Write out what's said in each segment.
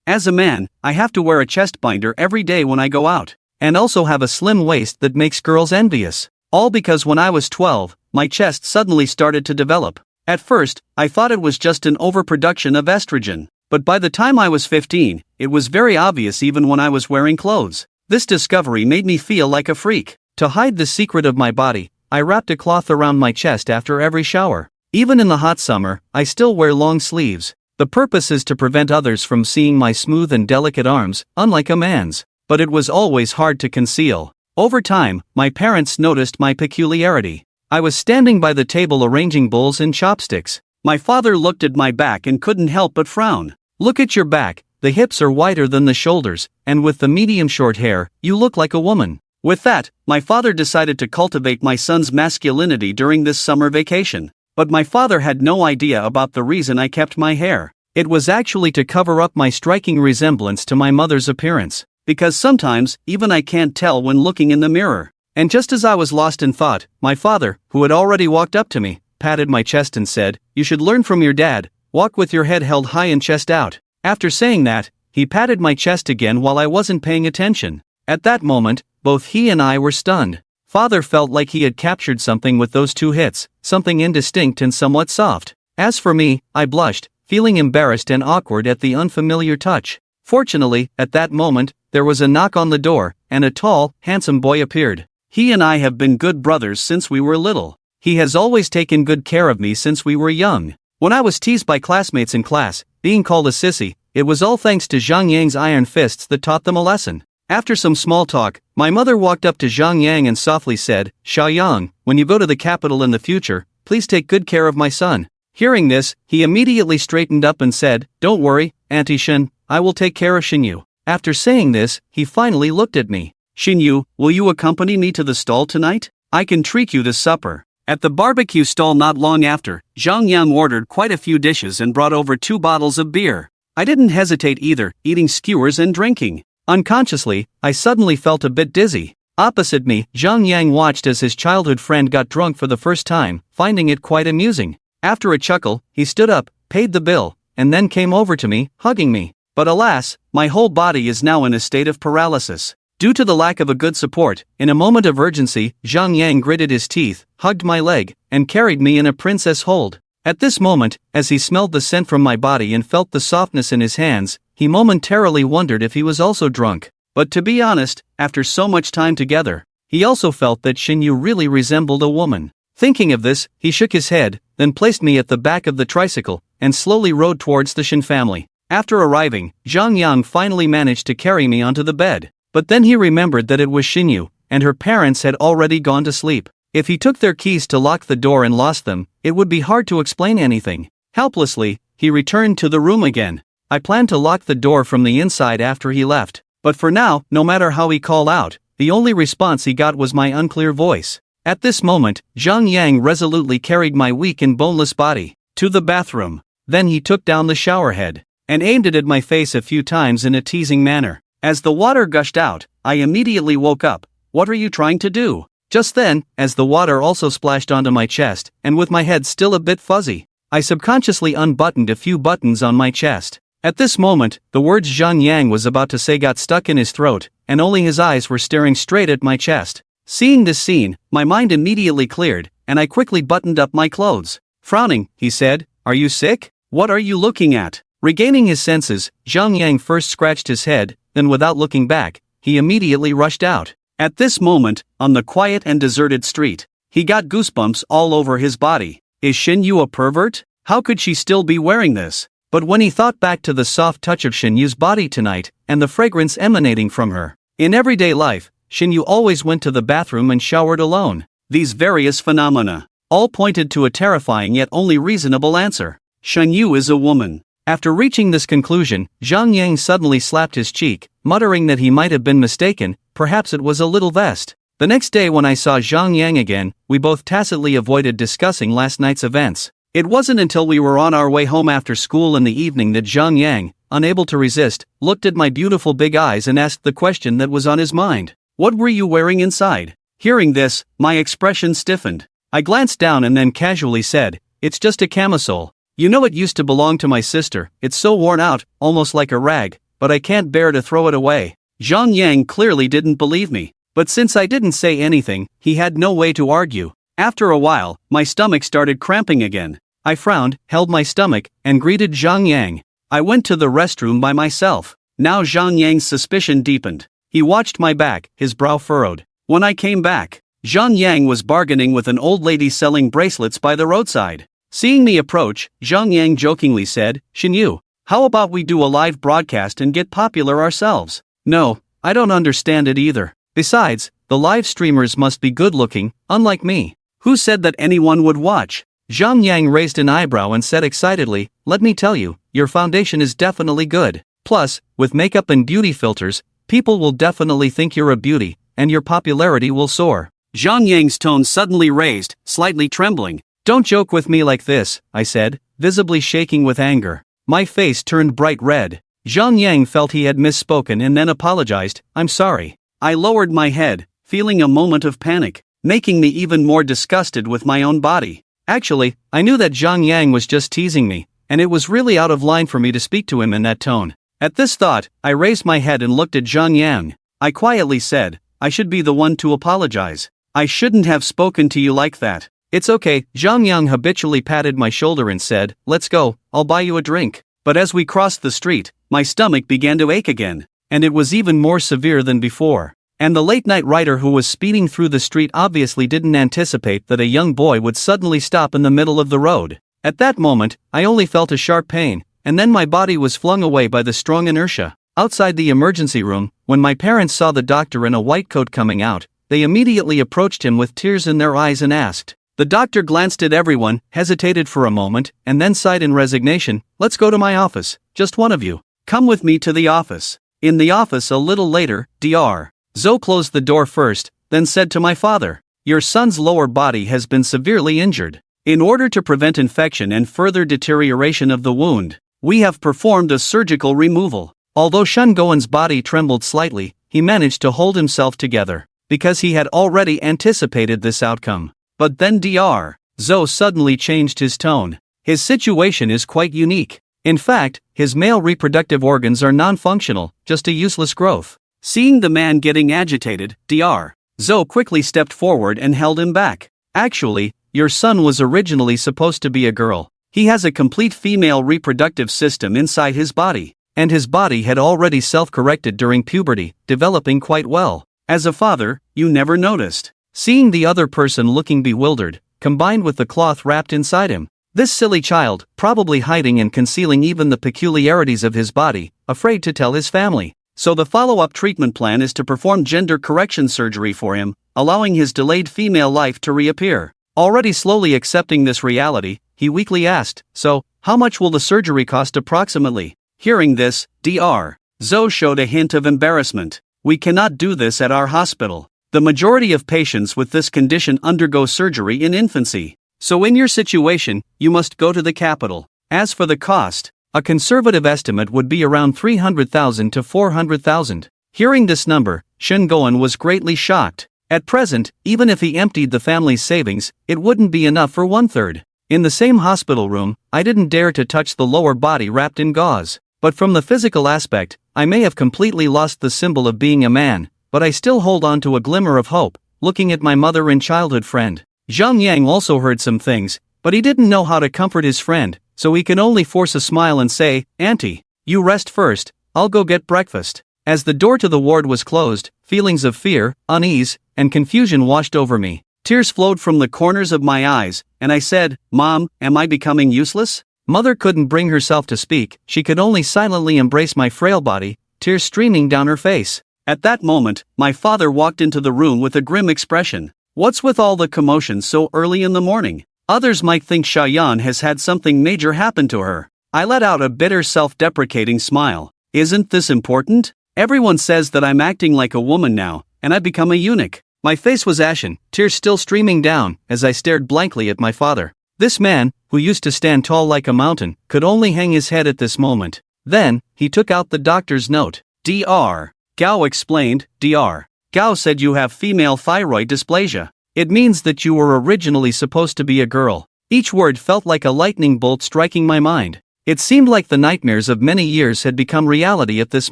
As a man, I have to wear a chest binder every day when I go out, and also have a slim waist that makes girls envious. All because when I was 12, my chest suddenly started to develop. At first, I thought it was just an overproduction of estrogen, but by the time I was 15, it was very obvious even when I was wearing clothes. This discovery made me feel like a freak. To hide the secret of my body, I wrapped a cloth around my chest after every shower. Even in the hot summer, I still wear long sleeves. The purpose is to prevent others from seeing my smooth and delicate arms, unlike a man's. But it was always hard to conceal. Over time, my parents noticed my peculiarity. I was standing by the table arranging bowls and chopsticks. My father looked at my back and couldn't help but frown. "Look at your back, the hips are wider than the shoulders, and with the medium short hair, you look like a woman." With that, my father decided to cultivate my son's masculinity during this summer vacation. But my father had no idea about the reason I kept my hair. It was actually to cover up my striking resemblance to my mother's appearance. Because sometimes, even I can't tell when looking in the mirror. And just as I was lost in thought, my father, who had already walked up to me, patted my chest and said, "You should learn from your dad, walk with your head held high and chest out." After saying that, he patted my chest again while I wasn't paying attention. At that moment, both he and I were stunned. Father felt like he had captured something with those two hits, something indistinct and somewhat soft. As for me, I blushed, feeling embarrassed and awkward at the unfamiliar touch. Fortunately, at that moment, there was a knock on the door, and a tall, handsome boy appeared. He and I have been good brothers since we were little. He has always taken good care of me since we were young. When I was teased by classmates in class, being called a sissy, it was all thanks to Zhang Yang's iron fists that taught them a lesson. After some small talk, my mother walked up to Zhang Yang and softly said, "Xiaoyang, when you go to the capital in the future, please take good care of my son." Hearing this, he immediately straightened up and said, "Don't worry, Auntie Shen, I will take care of Xinyu." After saying this, he finally looked at me. "Xinyu, will you accompany me to the stall tonight? I can treat you to supper." At the barbecue stall not long after, Zhang Yang ordered quite a few dishes and brought over 2 bottles of beer. I didn't hesitate either, eating skewers and drinking. Unconsciously, I suddenly felt a bit dizzy. Opposite me, Zhang Yang watched as his childhood friend got drunk for the first time, finding it quite amusing. After a chuckle, he stood up, paid the bill, and then came over to me, hugging me. But alas, my whole body is now in a state of paralysis. Due to the lack of a good support, in a moment of urgency, Zhang Yang gritted his teeth, hugged my leg, and carried me in a princess hold. At this moment, as he smelled the scent from my body and felt the softness in his hands, he momentarily wondered if he was also drunk. But to be honest, after so much time together, he also felt that Xinyu really resembled a woman. Thinking of this, he shook his head, then placed me at the back of the tricycle, and slowly rode towards the Shen family. After arriving, Zhang Yang finally managed to carry me onto the bed. But then he remembered that it was Xinyu, and her parents had already gone to sleep. If he took their keys to lock the door and lost them, it would be hard to explain anything. Helplessly, he returned to the room again. I planned to lock the door from the inside after he left. But for now, no matter how he called out, the only response he got was my unclear voice. At this moment, Zhang Yang resolutely carried my weak and boneless body to the bathroom. Then he took down the shower head and aimed it at my face a few times in a teasing manner. As the water gushed out, I immediately woke up. "What are you trying to do?" Just then, as the water also splashed onto my chest, and with my head still a bit fuzzy, I subconsciously unbuttoned a few buttons on my chest. At this moment, the words Zhang Yang was about to say got stuck in his throat, and only his eyes were staring straight at my chest. Seeing this scene, my mind immediately cleared, and I quickly buttoned up my clothes. Frowning, he said, "Are you sick? What are you looking at?" Regaining his senses, Zhang Yang first scratched his head, then without looking back, he immediately rushed out. At this moment, on the quiet and deserted street, he got goosebumps all over his body. Is Xinyu a pervert? How could she still be wearing this? But when he thought back to the soft touch of Xinyu's body tonight, and the fragrance emanating from her. In everyday life, Xinyu always went to the bathroom and showered alone. These various phenomena all pointed to a terrifying yet only reasonable answer. Xinyu is a woman. After reaching this conclusion, Zhang Yang suddenly slapped his cheek, muttering that he might have been mistaken, perhaps it was a little vest. The next day when I saw Zhang Yang again, we both tacitly avoided discussing last night's events. It wasn't until we were on our way home after school in the evening that Zhang Yang, unable to resist, looked at my beautiful big eyes and asked the question that was on his mind. "What were you wearing inside?" Hearing this, my expression stiffened. I glanced down and then casually said, "It's just a camisole. You know it used to belong to my sister, it's so worn out, almost like a rag, but I can't bear to throw it away. Zhang Yang clearly didn't believe me, but since I didn't say anything, he had no way to argue. After a while, my stomach started cramping again. I frowned, held my stomach, and greeted Zhang Yang. I went to the restroom by myself. Now Zhang Yang's suspicion deepened. He watched my back, his brow furrowed. When I came back, Zhang Yang was bargaining with an old lady selling bracelets by the roadside. Seeing me approach, Zhang Yang jokingly said, "Xinyu, how about we do a live broadcast and get popular ourselves?" No, I don't understand it either. Besides, the live streamers must be good-looking, unlike me. Who said that anyone would watch? Zhang Yang raised an eyebrow and said excitedly, "Let me tell you, your foundation is definitely good. Plus, with makeup and beauty filters, people will definitely think you're a beauty, and your popularity will soar." Zhang Yang's tone suddenly raised, slightly trembling. "Don't joke with me like this," I said, visibly shaking with anger. My face turned bright red. Zhang Yang felt he had misspoken and then apologized. "I'm sorry." I lowered my head, feeling a moment of panic, making me even more disgusted with my own body. Actually, I knew that Zhang Yang was just teasing me, and it was really out of line for me to speak to him in that tone. At this thought, I raised my head and looked at Zhang Yang. I quietly said, "I should be the one to apologize. I shouldn't have spoken to you like that." "It's okay." Zhang Yang habitually patted my shoulder and said, "Let's go, I'll buy you a drink." But as we crossed the street, my stomach began to ache again, and it was even more severe than before. And the late-night rider who was speeding through the street obviously didn't anticipate that a young boy would suddenly stop in the middle of the road. At that moment, I only felt a sharp pain, and then my body was flung away by the strong inertia. Outside the emergency room, when my parents saw the doctor in a white coat coming out, they immediately approached him with tears in their eyes and asked. The doctor glanced at everyone, hesitated for a moment, and then sighed in resignation, "Let's go to my office, just one of you. Come with me to the office." In the office a little later, Dr. Zhou closed the door first, then said to my father, "Your son's lower body has been severely injured. In order to prevent infection and further deterioration of the wound, we have performed a surgical removal." Although Shen Goen's body trembled slightly, he managed to hold himself together, because he had already anticipated this outcome. But then Dr. Zhou suddenly changed his tone. His situation is quite unique. In fact, his male reproductive organs are non-functional, just a useless growth. Seeing the man getting agitated, Dr. Zhou quickly stepped forward and held him back. "Actually, your son was originally supposed to be a girl. He has a complete female reproductive system inside his body, and his body had already self-corrected during puberty, developing quite well. As a father, you never noticed." Seeing the other person looking bewildered, combined with the cloth wrapped inside him, this silly child, probably hiding and concealing even the peculiarities of his body, afraid to tell his family. So the follow-up treatment plan is to perform gender correction surgery for him, allowing his delayed female life to reappear. Already slowly accepting this reality, he weakly asked, "So, how much will the surgery cost approximately?" Hearing this, Dr. Zhou showed a hint of embarrassment. "We cannot do this at our hospital. The majority of patients with this condition undergo surgery in infancy. So in your situation, you must go to the capital. As for the cost, a conservative estimate would be around 300,000 to 400,000. Hearing this number, Shen Goen was greatly shocked. At present, even if he emptied the family's savings, it wouldn't be enough for one-third. In the same hospital room, I didn't dare to touch the lower body wrapped in gauze. But from the physical aspect, I may have completely lost the symbol of being a man, but I still hold on to a glimmer of hope, looking at my mother and childhood friend. Zhang Yang also heard some things, but he didn't know how to comfort his friend, so he can only force a smile and say, "Auntie, you rest first, I'll go get breakfast." As the door to the ward was closed, feelings of fear, unease, and confusion washed over me. Tears flowed from the corners of my eyes, and I said, "Mom, am I becoming useless?" Mother couldn't bring herself to speak, she could only silently embrace my frail body, tears streaming down her face. At that moment, my father walked into the room with a grim expression. "What's with all the commotion so early in the morning? Others might think Xiaoyan has had something major happen to her." I let out a bitter self-deprecating smile. "Isn't this important? Everyone says that I'm acting like a woman now, and I've become a eunuch." My face was ashen, tears still streaming down, as I stared blankly at my father. This man, who used to stand tall like a mountain, could only hang his head at this moment. Then, he took out the doctor's note. Dr. Gao explained, "Dr. Gao said you have female thyroid dysplasia. It means that you were originally supposed to be a girl." Each word felt like a lightning bolt striking my mind. It seemed like the nightmares of many years had become reality at this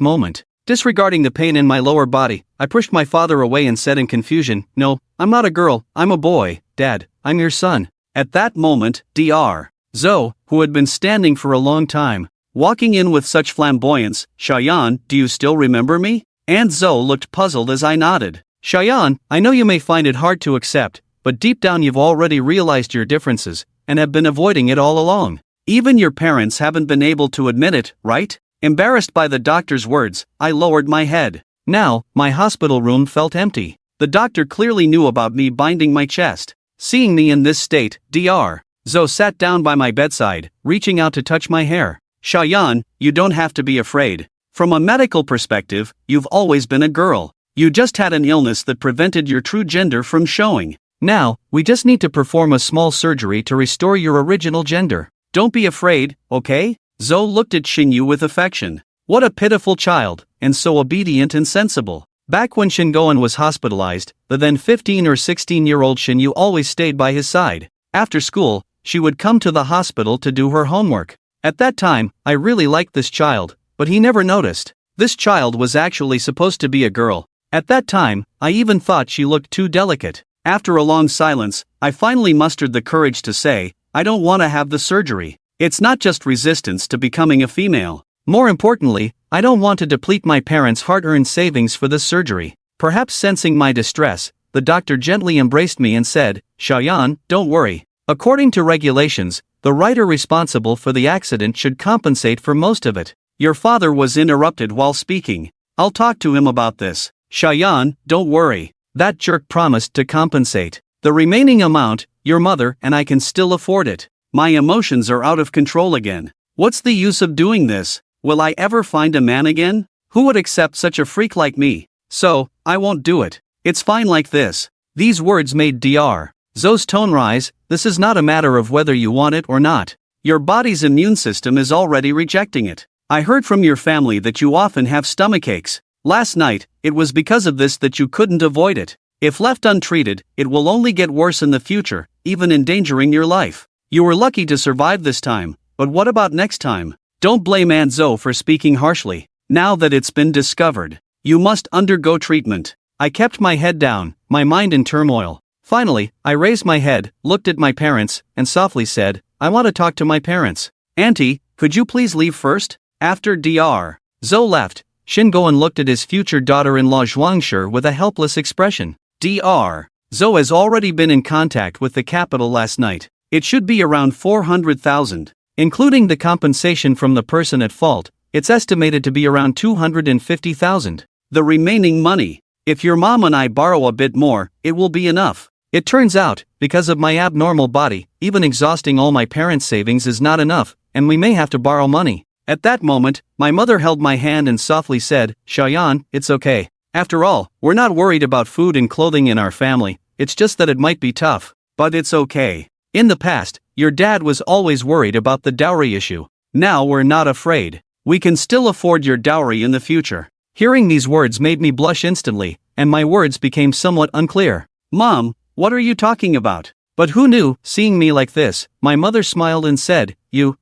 moment. Disregarding the pain in my lower body, I pushed my father away and said in confusion, "No, I'm not a girl, I'm a boy, Dad, I'm your son." At that moment, Dr. Zoe, who had been standing for a long time, walking in with such flamboyance, "Shayan, do you still remember me?" Aunt Zoe looked puzzled as I nodded. "Shayan, I know you may find it hard to accept, but deep down you've already realized your differences, and have been avoiding it all along. Even your parents haven't been able to admit it, right?" Embarrassed by the doctor's words, I lowered my head. Now, my hospital room felt empty. The doctor clearly knew about me binding my chest. Seeing me in this state, Dr. Zoe sat down by my bedside, reaching out to touch my hair. "Shayan, you don't have to be afraid. From a medical perspective, you've always been a girl. You just had an illness that prevented your true gender from showing. Now, we just need to perform a small surgery to restore your original gender. Don't be afraid, okay?" Zoe looked at Shinyu with affection. What a pitiful child, and so obedient and sensible. Back when Shingoan was hospitalized, the then 15 or 16-year-old Shinyu always stayed by his side. After school, she would come to the hospital to do her homework. At that time, I really liked this child, but he never noticed. This child was actually supposed to be a girl. At that time, I even thought she looked too delicate. After a long silence, I finally mustered the courage to say, "I don't want to have the surgery. It's not just resistance to becoming a female. More importantly, I don't want to deplete my parents' hard-earned savings for this surgery." Perhaps sensing my distress, the doctor gently embraced me and said, "Shayan, don't worry. According to regulations, the writer responsible for the accident should compensate for most of it." Your father was interrupted while speaking. "I'll talk to him about this." "Shayan, don't worry. That jerk promised to compensate. The remaining amount, your mother and I can still afford it." My emotions are out of control again. What's the use of doing this? Will I ever find a man again? Who would accept such a freak like me? So, I won't do it. It's fine like this. These words made Dr. Zoe's tone rise. "This is not a matter of whether you want it or not. Your body's immune system is already rejecting it. I heard from your family that you often have stomachaches. Last night, it was because of this that you couldn't avoid it. If left untreated, it will only get worse in the future, even endangering your life. You were lucky to survive this time, but what about next time? Don't blame Aunt Zoe for speaking harshly. Now that it's been discovered, you must undergo treatment." I kept my head down, my mind in turmoil. Finally, I raised my head, looked at my parents, and softly said, "I want to talk to my parents. Auntie, could you please leave first?" After Dr. Zoe left, Shingoan looked at his future daughter-in-law Zhuangshi with a helpless expression. Dr. Zoe has already been in contact with the capital last night. It should be around 400,000. Including the compensation from the person at fault, it's estimated to be around 250,000. The remaining money, if your mom and I borrow a bit more, it will be enough. It turns out, because of my abnormal body, even exhausting all my parents' savings is not enough, and we may have to borrow money. At that moment, my mother held my hand and softly said, "Shayan, it's okay. After all, we're not worried about food and clothing in our family, it's just that it might be tough. But it's okay. In the past, your dad was always worried about the dowry issue. Now we're not afraid. We can still afford your dowry in the future." Hearing these words made me blush instantly, and my words became somewhat unclear. "Mom, what are you talking about?" But who knew, seeing me like this, my mother smiled and said,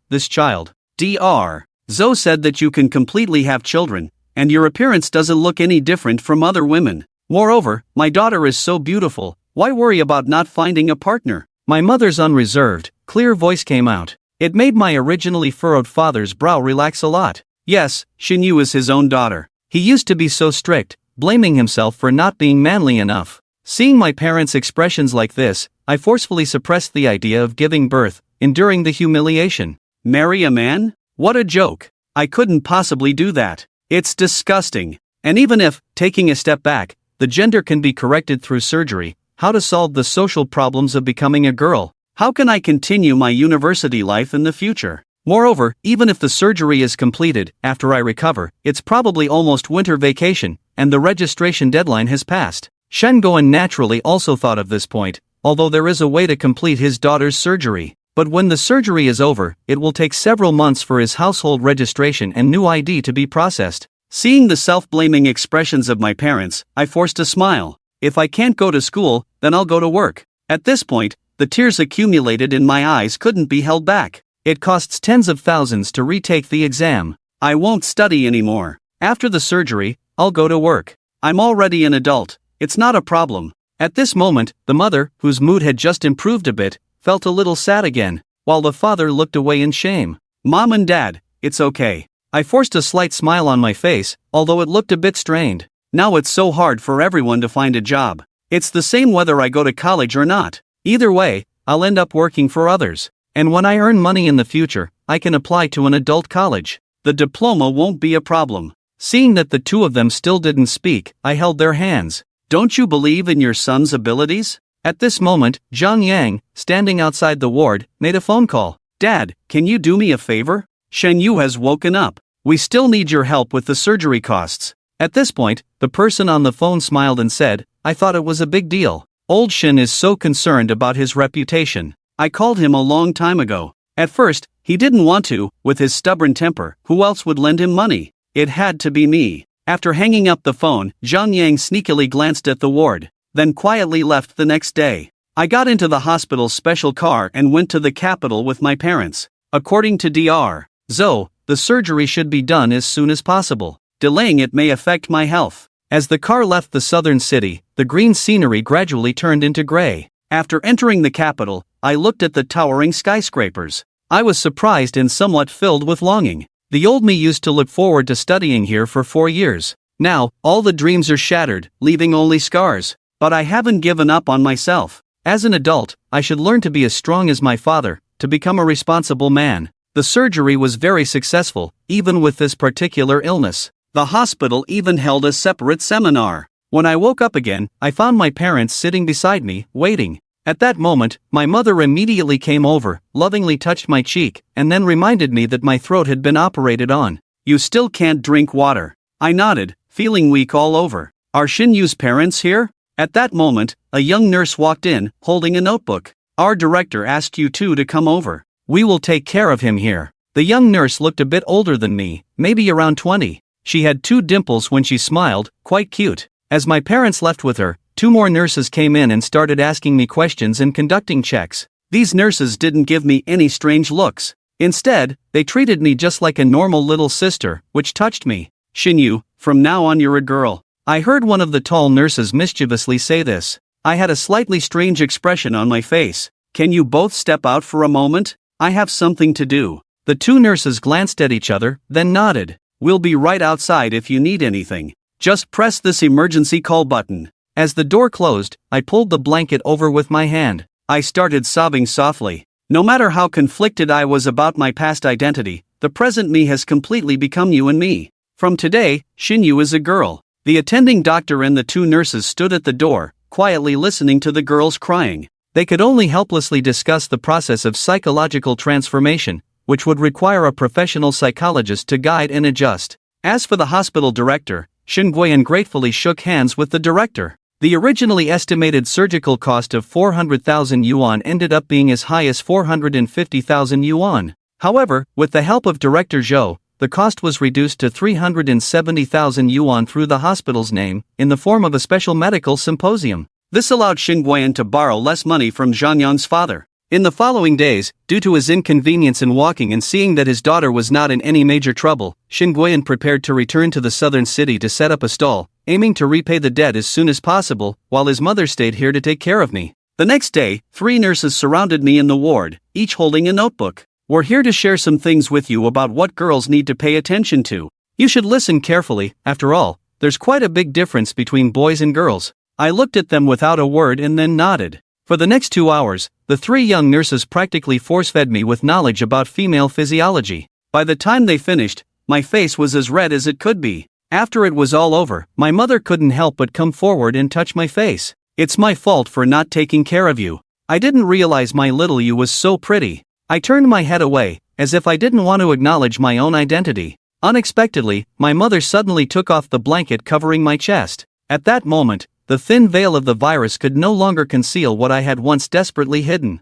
this child. Dr. Zoe said that you can completely have children, and your appearance doesn't look any different from other women. Moreover, my daughter is so beautiful, why worry about not finding a partner?" My mother's unreserved, clear voice came out. It made my originally furrowed father's brow relax a lot. Yes, Shinyu is his own daughter. He used to be so strict, blaming himself for not being manly enough. Seeing my parents' expressions like this, I forcefully suppressed the idea of giving birth, enduring the humiliation. Marry a man? What a joke. I couldn't possibly do that. It's disgusting. And even if, taking a step back, the gender can be corrected through surgery, how to solve the social problems of becoming a girl? How can I continue my university life in the future? Moreover, even if the surgery is completed, after I recover, it's probably almost winter vacation, and the registration deadline has passed. Shengoan naturally also thought of this point, although there is a way to complete his daughter's surgery. But when the surgery is over, it will take several months for his household registration and new ID to be processed. Seeing the self-blaming expressions of my parents, I forced a smile. If I can't go to school, then I'll go to work. At this point, the tears accumulated in my eyes couldn't be held back. It costs tens of thousands to retake the exam. I won't study anymore. After the surgery, I'll go to work. I'm already an adult. It's not a problem. At this moment, the mother, whose mood had just improved a bit, felt a little sad again, while the father looked away in shame. Mom and Dad, it's okay. I forced a slight smile on my face, although it looked a bit strained. Now it's so hard for everyone to find a job. It's the same whether I go to college or not. Either way, I'll end up working for others. And when I earn money in the future, I can apply to an adult college. The diploma won't be a problem. Seeing that the two of them still didn't speak, I held their hands. Don't you believe in your son's abilities? At this moment, Zhang Yang, standing outside the ward, made a phone call. Dad, can you do me a favor? Shen Yu has woken up. We still need your help with the surgery costs. At this point, the person on the phone smiled and said, I thought it was a big deal. Old Shen is so concerned about his reputation. I called him a long time ago. At first, he didn't want to, with his stubborn temper. Who else would lend him money? It had to be me. After hanging up the phone, Zhang Yang sneakily glanced at the ward, then quietly left the next day. I got into the hospital's special car and went to the capital with my parents. According to Dr. Zhou, the surgery should be done as soon as possible. Delaying it may affect my health. As the car left the southern city, the green scenery gradually turned into gray. After entering the capital, I looked at the towering skyscrapers. I was surprised and somewhat filled with longing. The old me used to look forward to studying here for 4 years. Now, all the dreams are shattered, leaving only scars. But I haven't given up on myself. As an adult, I should learn to be as strong as my father, to become a responsible man. The surgery was very successful, even with this particular illness. The hospital even held a separate seminar. When I woke up again, I found my parents sitting beside me, waiting. At that moment, my mother immediately came over, lovingly touched my cheek, and then reminded me that my throat had been operated on. You still can't drink water. I nodded, feeling weak all over. Are Shin Yu's parents here? At that moment, a young nurse walked in, holding a notebook. Our director asked you two to come over. We will take care of him here. The young nurse looked a bit older than me, maybe around 20. She had 2 dimples when she smiled, quite cute. As my parents left with her, 2 more nurses came in and started asking me questions and conducting checks. These nurses didn't give me any strange looks. Instead, they treated me just like a normal little sister, which touched me. Shinyu, from now on you're a girl. I heard one of the tall nurses mischievously say this. I had a slightly strange expression on my face. Can you both step out for a moment? I have something to do. The 2 nurses glanced at each other, then nodded. We'll be right outside if you need anything. Just press this emergency call button. As the door closed, I pulled the blanket over with my hand. I started sobbing softly. No matter how conflicted I was about my past identity, the present me has completely become you and me. From today, Shinyu is a girl. The attending doctor and the 2 nurses stood at the door, quietly listening to the girls crying. They could only helplessly discuss the process of psychological transformation, which would require a professional psychologist to guide and adjust. As for the hospital director, Shin Guiyan gratefully shook hands with the director. The originally estimated surgical cost of 400,000 yuan ended up being as high as 450,000 yuan. However, with the help of Director Zhou, the cost was reduced to 370,000 yuan through the hospital's name, in the form of a special medical symposium. This allowed Shin Guiyan to borrow less money from Zhang Yang's father. In the following days, due to his inconvenience in walking and seeing that his daughter was not in any major trouble, Shin Guiyan prepared to return to the southern city to set up a stall, aiming to repay the debt as soon as possible, while his mother stayed here to take care of me. The next day, 3 nurses surrounded me in the ward, each holding a notebook. We're here to share some things with you about what girls need to pay attention to. You should listen carefully, after all, there's quite a big difference between boys and girls. I looked at them without a word and then nodded. For the next 2 hours, the 3 young nurses practically force-fed me with knowledge about female physiology. By the time they finished, my face was as red as it could be. After it was all over, my mother couldn't help but come forward and touch my face. It's my fault for not taking care of you. I didn't realize my little you was so pretty. I turned my head away, as if I didn't want to acknowledge my own identity. Unexpectedly, my mother suddenly took off the blanket covering my chest. At that moment, the thin veil of the virus could no longer conceal what I had once desperately hidden.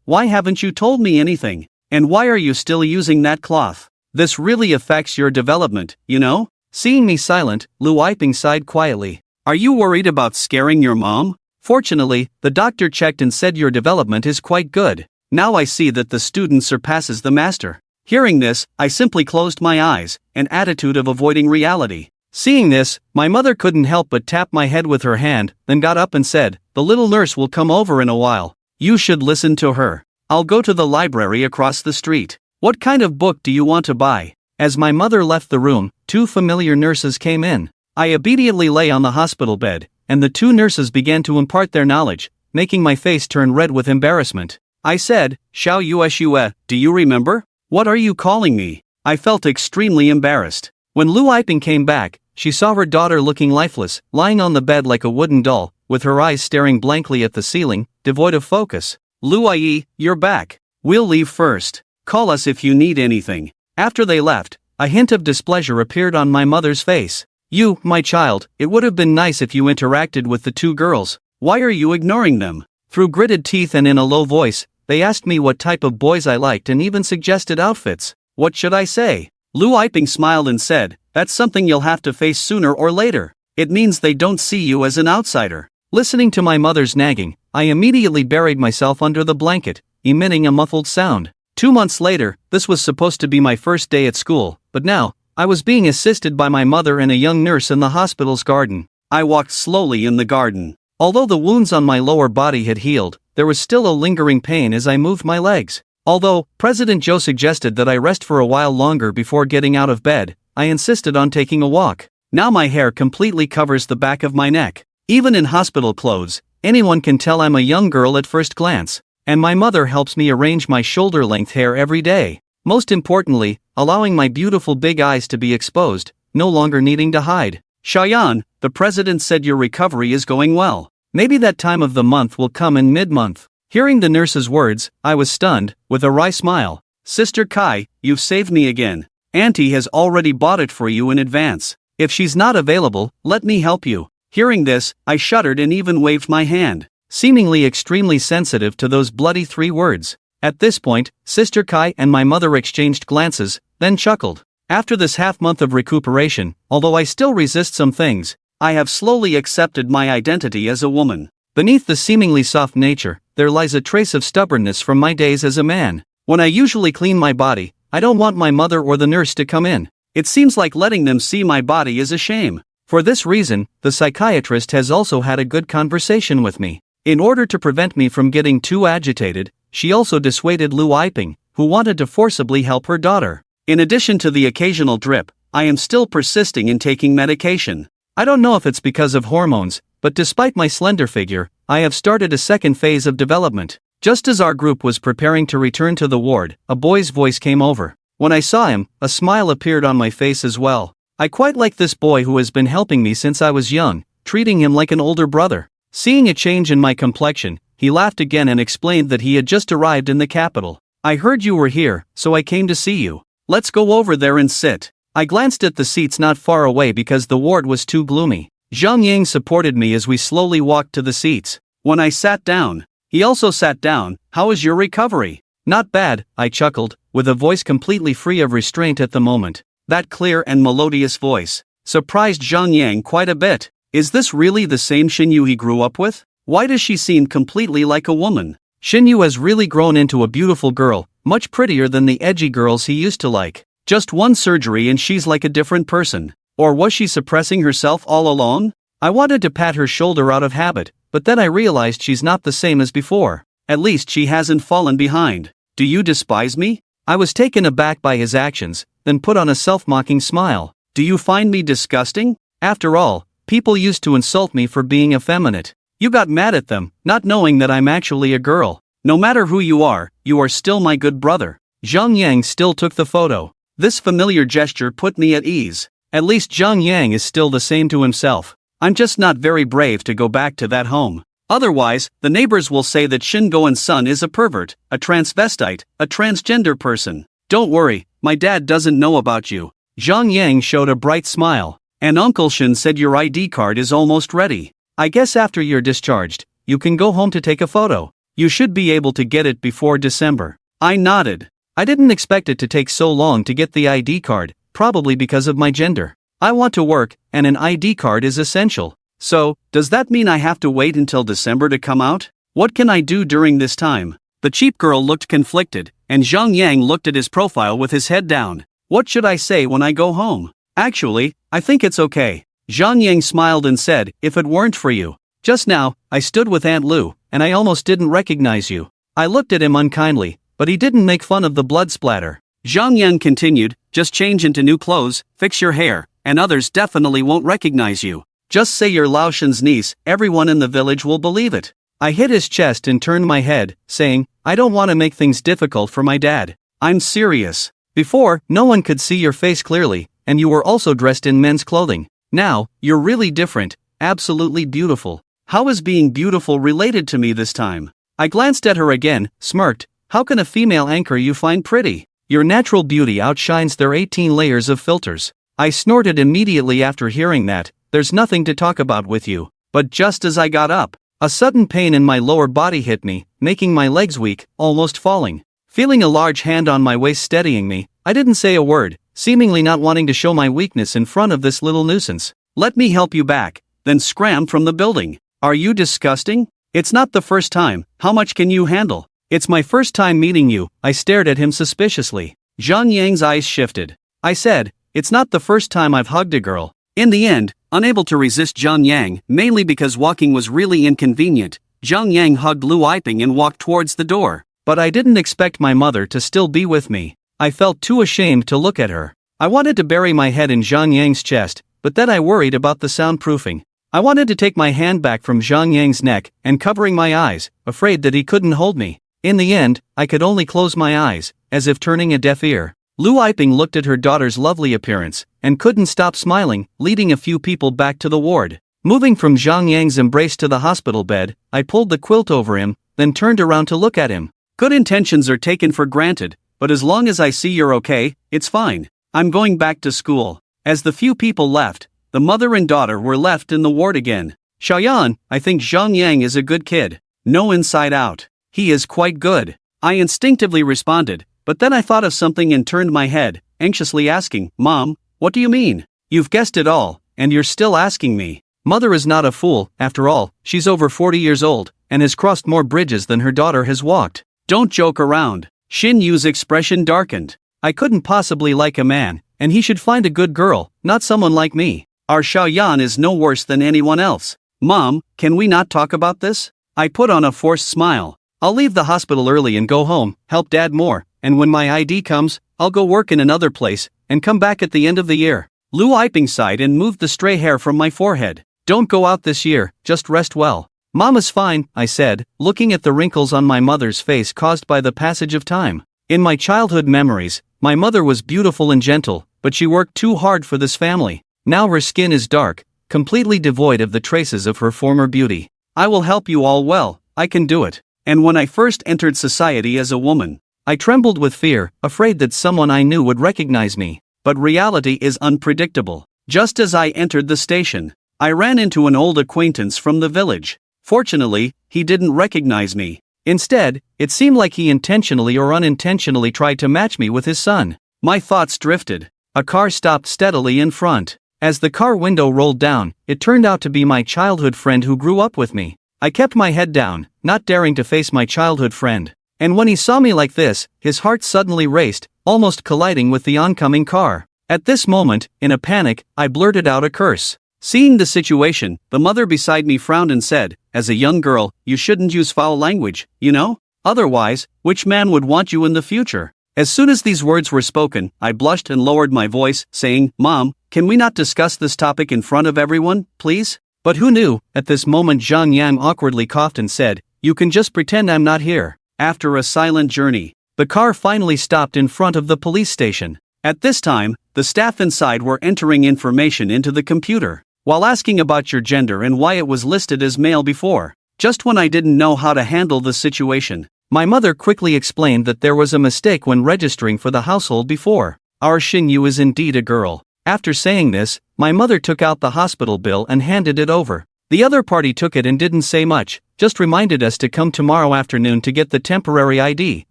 Why haven't you told me anything? And why are you still using that cloth? This really affects your development, you know? Seeing me silent, Lu Weiping sighed quietly. Are you worried about scaring your mom? Fortunately, the doctor checked and said your development is quite good. Now I see that the student surpasses the master. Hearing this, I simply closed my eyes, an attitude of avoiding reality. Seeing this, my mother couldn't help but tap my head with her hand, then got up and said, "The little nurse will come over in a while. You should listen to her. I'll go to the library across the street. What kind of book do you want to buy?" As my mother left the room, two familiar nurses came in. I immediately lay on the hospital bed, and the two nurses began to impart their knowledge, making my face turn red with embarrassment. I said, "Xiao Yueshue, do you remember? What are you calling me?" I felt extremely embarrassed. When Lu Yiping came back, she saw her daughter looking lifeless, lying on the bed like a wooden doll, with her eyes staring blankly at the ceiling, devoid of focus. "Lu Yi, you're back. We'll leave first. Call us if you need anything." After they left, a hint of displeasure appeared on my mother's face. "You, my child, it would have been nice if you interacted with the two girls. Why are you ignoring them?" Through gritted teeth and in a low voice, they asked me what type of boys I liked and even suggested outfits. What should I say? Lu Yiping smiled and said, "That's something you'll have to face sooner or later. It means they don't see you as an outsider." Listening to my mother's nagging, I immediately buried myself under the blanket, emitting a muffled sound. 2 months later, this was supposed to be my first day at school, but now, I was being assisted by my mother and a young nurse in the hospital's garden. I walked slowly in the garden. Although the wounds on my lower body had healed, there was still a lingering pain as I moved my legs. Although President Joe suggested that I rest for a while longer before getting out of bed, I insisted on taking a walk. Now my hair completely covers the back of my neck. Even in hospital clothes, anyone can tell I'm a young girl at first glance, and my mother helps me arrange my shoulder-length hair every day. Most importantly, allowing my beautiful big eyes to be exposed, no longer needing to hide. "Shayan, the president said your recovery is going well. Maybe that time of the month will come in mid-month." Hearing the nurse's words, I was stunned, with a wry smile. "Sister Kai, you've saved me again. Auntie has already bought it for you in advance. If she's not available, let me help you." Hearing this, I shuddered and even waved my hand, seemingly extremely sensitive to those bloody 3 words. At this point, Sister Kai and my mother exchanged glances, then chuckled. After this half-month of recuperation, although I still resist some things, I have slowly accepted my identity as a woman. Beneath the seemingly soft nature, there lies a trace of stubbornness from my days as a man. When I usually clean my body, I don't want my mother or the nurse to come in. It seems like letting them see my body is a shame. For this reason, the psychiatrist has also had a good conversation with me. In order to prevent me from getting too agitated, she also dissuaded Lu Yiping, who wanted to forcibly help her daughter. In addition to the occasional drip, I am still persisting in taking medication. I don't know if it's because of hormones, but despite my slender figure, I have started a second phase of development. Just as our group was preparing to return to the ward, a boy's voice came over. When I saw him, a smile appeared on my face as well. I quite like this boy who has been helping me since I was young, treating him like an older brother. Seeing a change in my complexion, he laughed again and explained that he had just arrived in the capital. "I heard you were here, so I came to see you. Let's go over there and sit." I glanced at the seats not far away because the ward was too gloomy. Zhang Yang supported me as we slowly walked to the seats. When I sat down, he also sat down. "How is your recovery?" "Not bad," I chuckled, with a voice completely free of restraint at the moment. That clear and melodious voice surprised Zhang Yang quite a bit. Is this really the same Xinyu he grew up with? Why does she seem completely like a woman? Xinyu has really grown into a beautiful girl, much prettier than the edgy girls he used to like. Just one surgery and she's like a different person. Or was she suppressing herself all along? I wanted to pat her shoulder out of habit, but then I realized she's not the same as before. At least she hasn't fallen behind. "Do you despise me?" I was taken aback by his actions, then put on a self-mocking smile. "Do you find me disgusting? After all, people used to insult me for being effeminate. You got mad at them, not knowing that I'm actually a girl. No matter who you are still my good brother." Zhang Yang still took the photo. This familiar gesture put me at ease. At least Zhang Yang is still the same to himself. I'm just not very brave to go back to that home. Otherwise, the neighbors will say that Shin Goen's son is a pervert, a transvestite, a transgender person. "Don't worry, my dad doesn't know about you." Zhang Yang showed a bright smile. "And Uncle Shin said your ID card is almost ready. I guess after you're discharged, you can go home to take a photo. You should be able to get it before December." I nodded. I didn't expect it to take so long to get the ID card, probably because of my gender. I want to work, and an ID card is essential. So, does that mean I have to wait until December to come out? What can I do during this time? The cheap girl looked conflicted, and Zhang Yang looked at his profile with his head down. What should I say when I go home? Actually, I think it's okay. Zhang Yang smiled and said, if it weren't for you. Just now, I stood with Aunt Lu, and I almost didn't recognize you. I looked at him unkindly, but he didn't make fun of the blood splatter. Zhang Yang continued, just change into new clothes, fix your hair, and others definitely won't recognize you. Just say you're Lao Shen's niece, everyone in the village will believe it. I hit his chest and turned my head, saying, I don't want to make things difficult for my dad. I'm serious. Before, no one could see your face clearly, and you were also dressed in men's clothing. Now, you're really different, absolutely beautiful. How is being beautiful related to me this time? I glanced at her again, smirked. How can a female anchor you find pretty? Your natural beauty outshines their 18 layers of filters. I snorted immediately after hearing that. There's nothing to talk about with you. But just as I got up, a sudden pain in my lower body hit me, making my legs weak, almost falling. Feeling a large hand on my waist steadying me, I didn't say a word, seemingly not wanting to show my weakness in front of this little nuisance. Let me help you back, then scram from the building. Are you disgusting? It's not the first time, how much can you handle? It's my first time meeting you. I stared at him suspiciously. Zhang Yang's eyes shifted. I said, it's not the first time I've hugged a girl. In the end, unable to resist Zhang Yang, mainly because walking was really inconvenient, Zhang Yang hugged Lu Yiping and walked towards the door. But I didn't expect my mother to still be with me. I felt too ashamed to look at her. I wanted to bury my head in Zhang Yang's chest, but then I worried about the soundproofing. I wanted to take my hand back from Zhang Yang's neck and covering my eyes, afraid that he couldn't hold me. In the end, I could only close my eyes, as if turning a deaf ear. Lu Yiping looked at her daughter's lovely appearance, and couldn't stop smiling, leading a few people back to the ward. Moving from Zhang Yang's embrace to the hospital bed, I pulled the quilt over him, then turned around to look at him. Good intentions are taken for granted, but as long as I see you're okay, it's fine. I'm going back to school. As the few people left, the mother and daughter were left in the ward again. Xiaoyan, I think Zhang Yang is a good kid. No inside out. He is quite good. I instinctively responded, but then I thought of something and turned my head, anxiously asking, Mom, what do you mean? You've guessed it all, and you're still asking me. Mother is not a fool, after all, she's over 40 years old, and has crossed more bridges than her daughter has walked. Don't joke around. Xin Yu's expression darkened. I couldn't possibly like a man, and he should find a good girl, not someone like me. Our Xiaoyan is no worse than anyone else. Mom, can we not talk about this? I put on a forced smile. I'll leave the hospital early and go home, help Dad more, and when my ID comes, I'll go work in another place, and come back at the end of the year. Lu Yiping sighed and moved the stray hair from my forehead. Don't go out this year, just rest well. Mama's fine, I said, looking at the wrinkles on my mother's face caused by the passage of time. In my childhood memories, my mother was beautiful and gentle, but she worked too hard for this family. Now her skin is dark, completely devoid of the traces of her former beauty. I will help you all well, I can do it. And when I first entered society as a woman, I trembled with fear, afraid that someone I knew would recognize me. But reality is unpredictable. Just as I entered the station, I ran into an old acquaintance from the village. Fortunately, he didn't recognize me. Instead, it seemed like he intentionally or unintentionally tried to match me with his son. My thoughts drifted. A car stopped steadily in front. As the car window rolled down, it turned out to be my childhood friend who grew up with me. I kept my head down, not daring to face my childhood friend. And when he saw me like this, his heart suddenly raced, almost colliding with the oncoming car. At this moment, in a panic, I blurted out a curse. Seeing the situation, the mother beside me frowned and said, as a young girl, you shouldn't use foul language, you know? Otherwise, which man would want you in the future? As soon as these words were spoken, I blushed and lowered my voice, saying, Mom, can we not discuss this topic in front of everyone, please? But who knew? At this moment Zhang Yang awkwardly coughed and said, you can just pretend I'm not here. After a silent journey, the car finally stopped in front of the police station. At this time, the staff inside were entering information into the computer, while asking about your gender and why it was listed as male before. Just when I didn't know how to handle the situation, my mother quickly explained that there was a mistake when registering for the household before. Our Xinyu is indeed a girl. After saying this, my mother took out the hospital bill and handed it over. The other party took it and didn't say much, just reminded us to come tomorrow afternoon to get the temporary ID,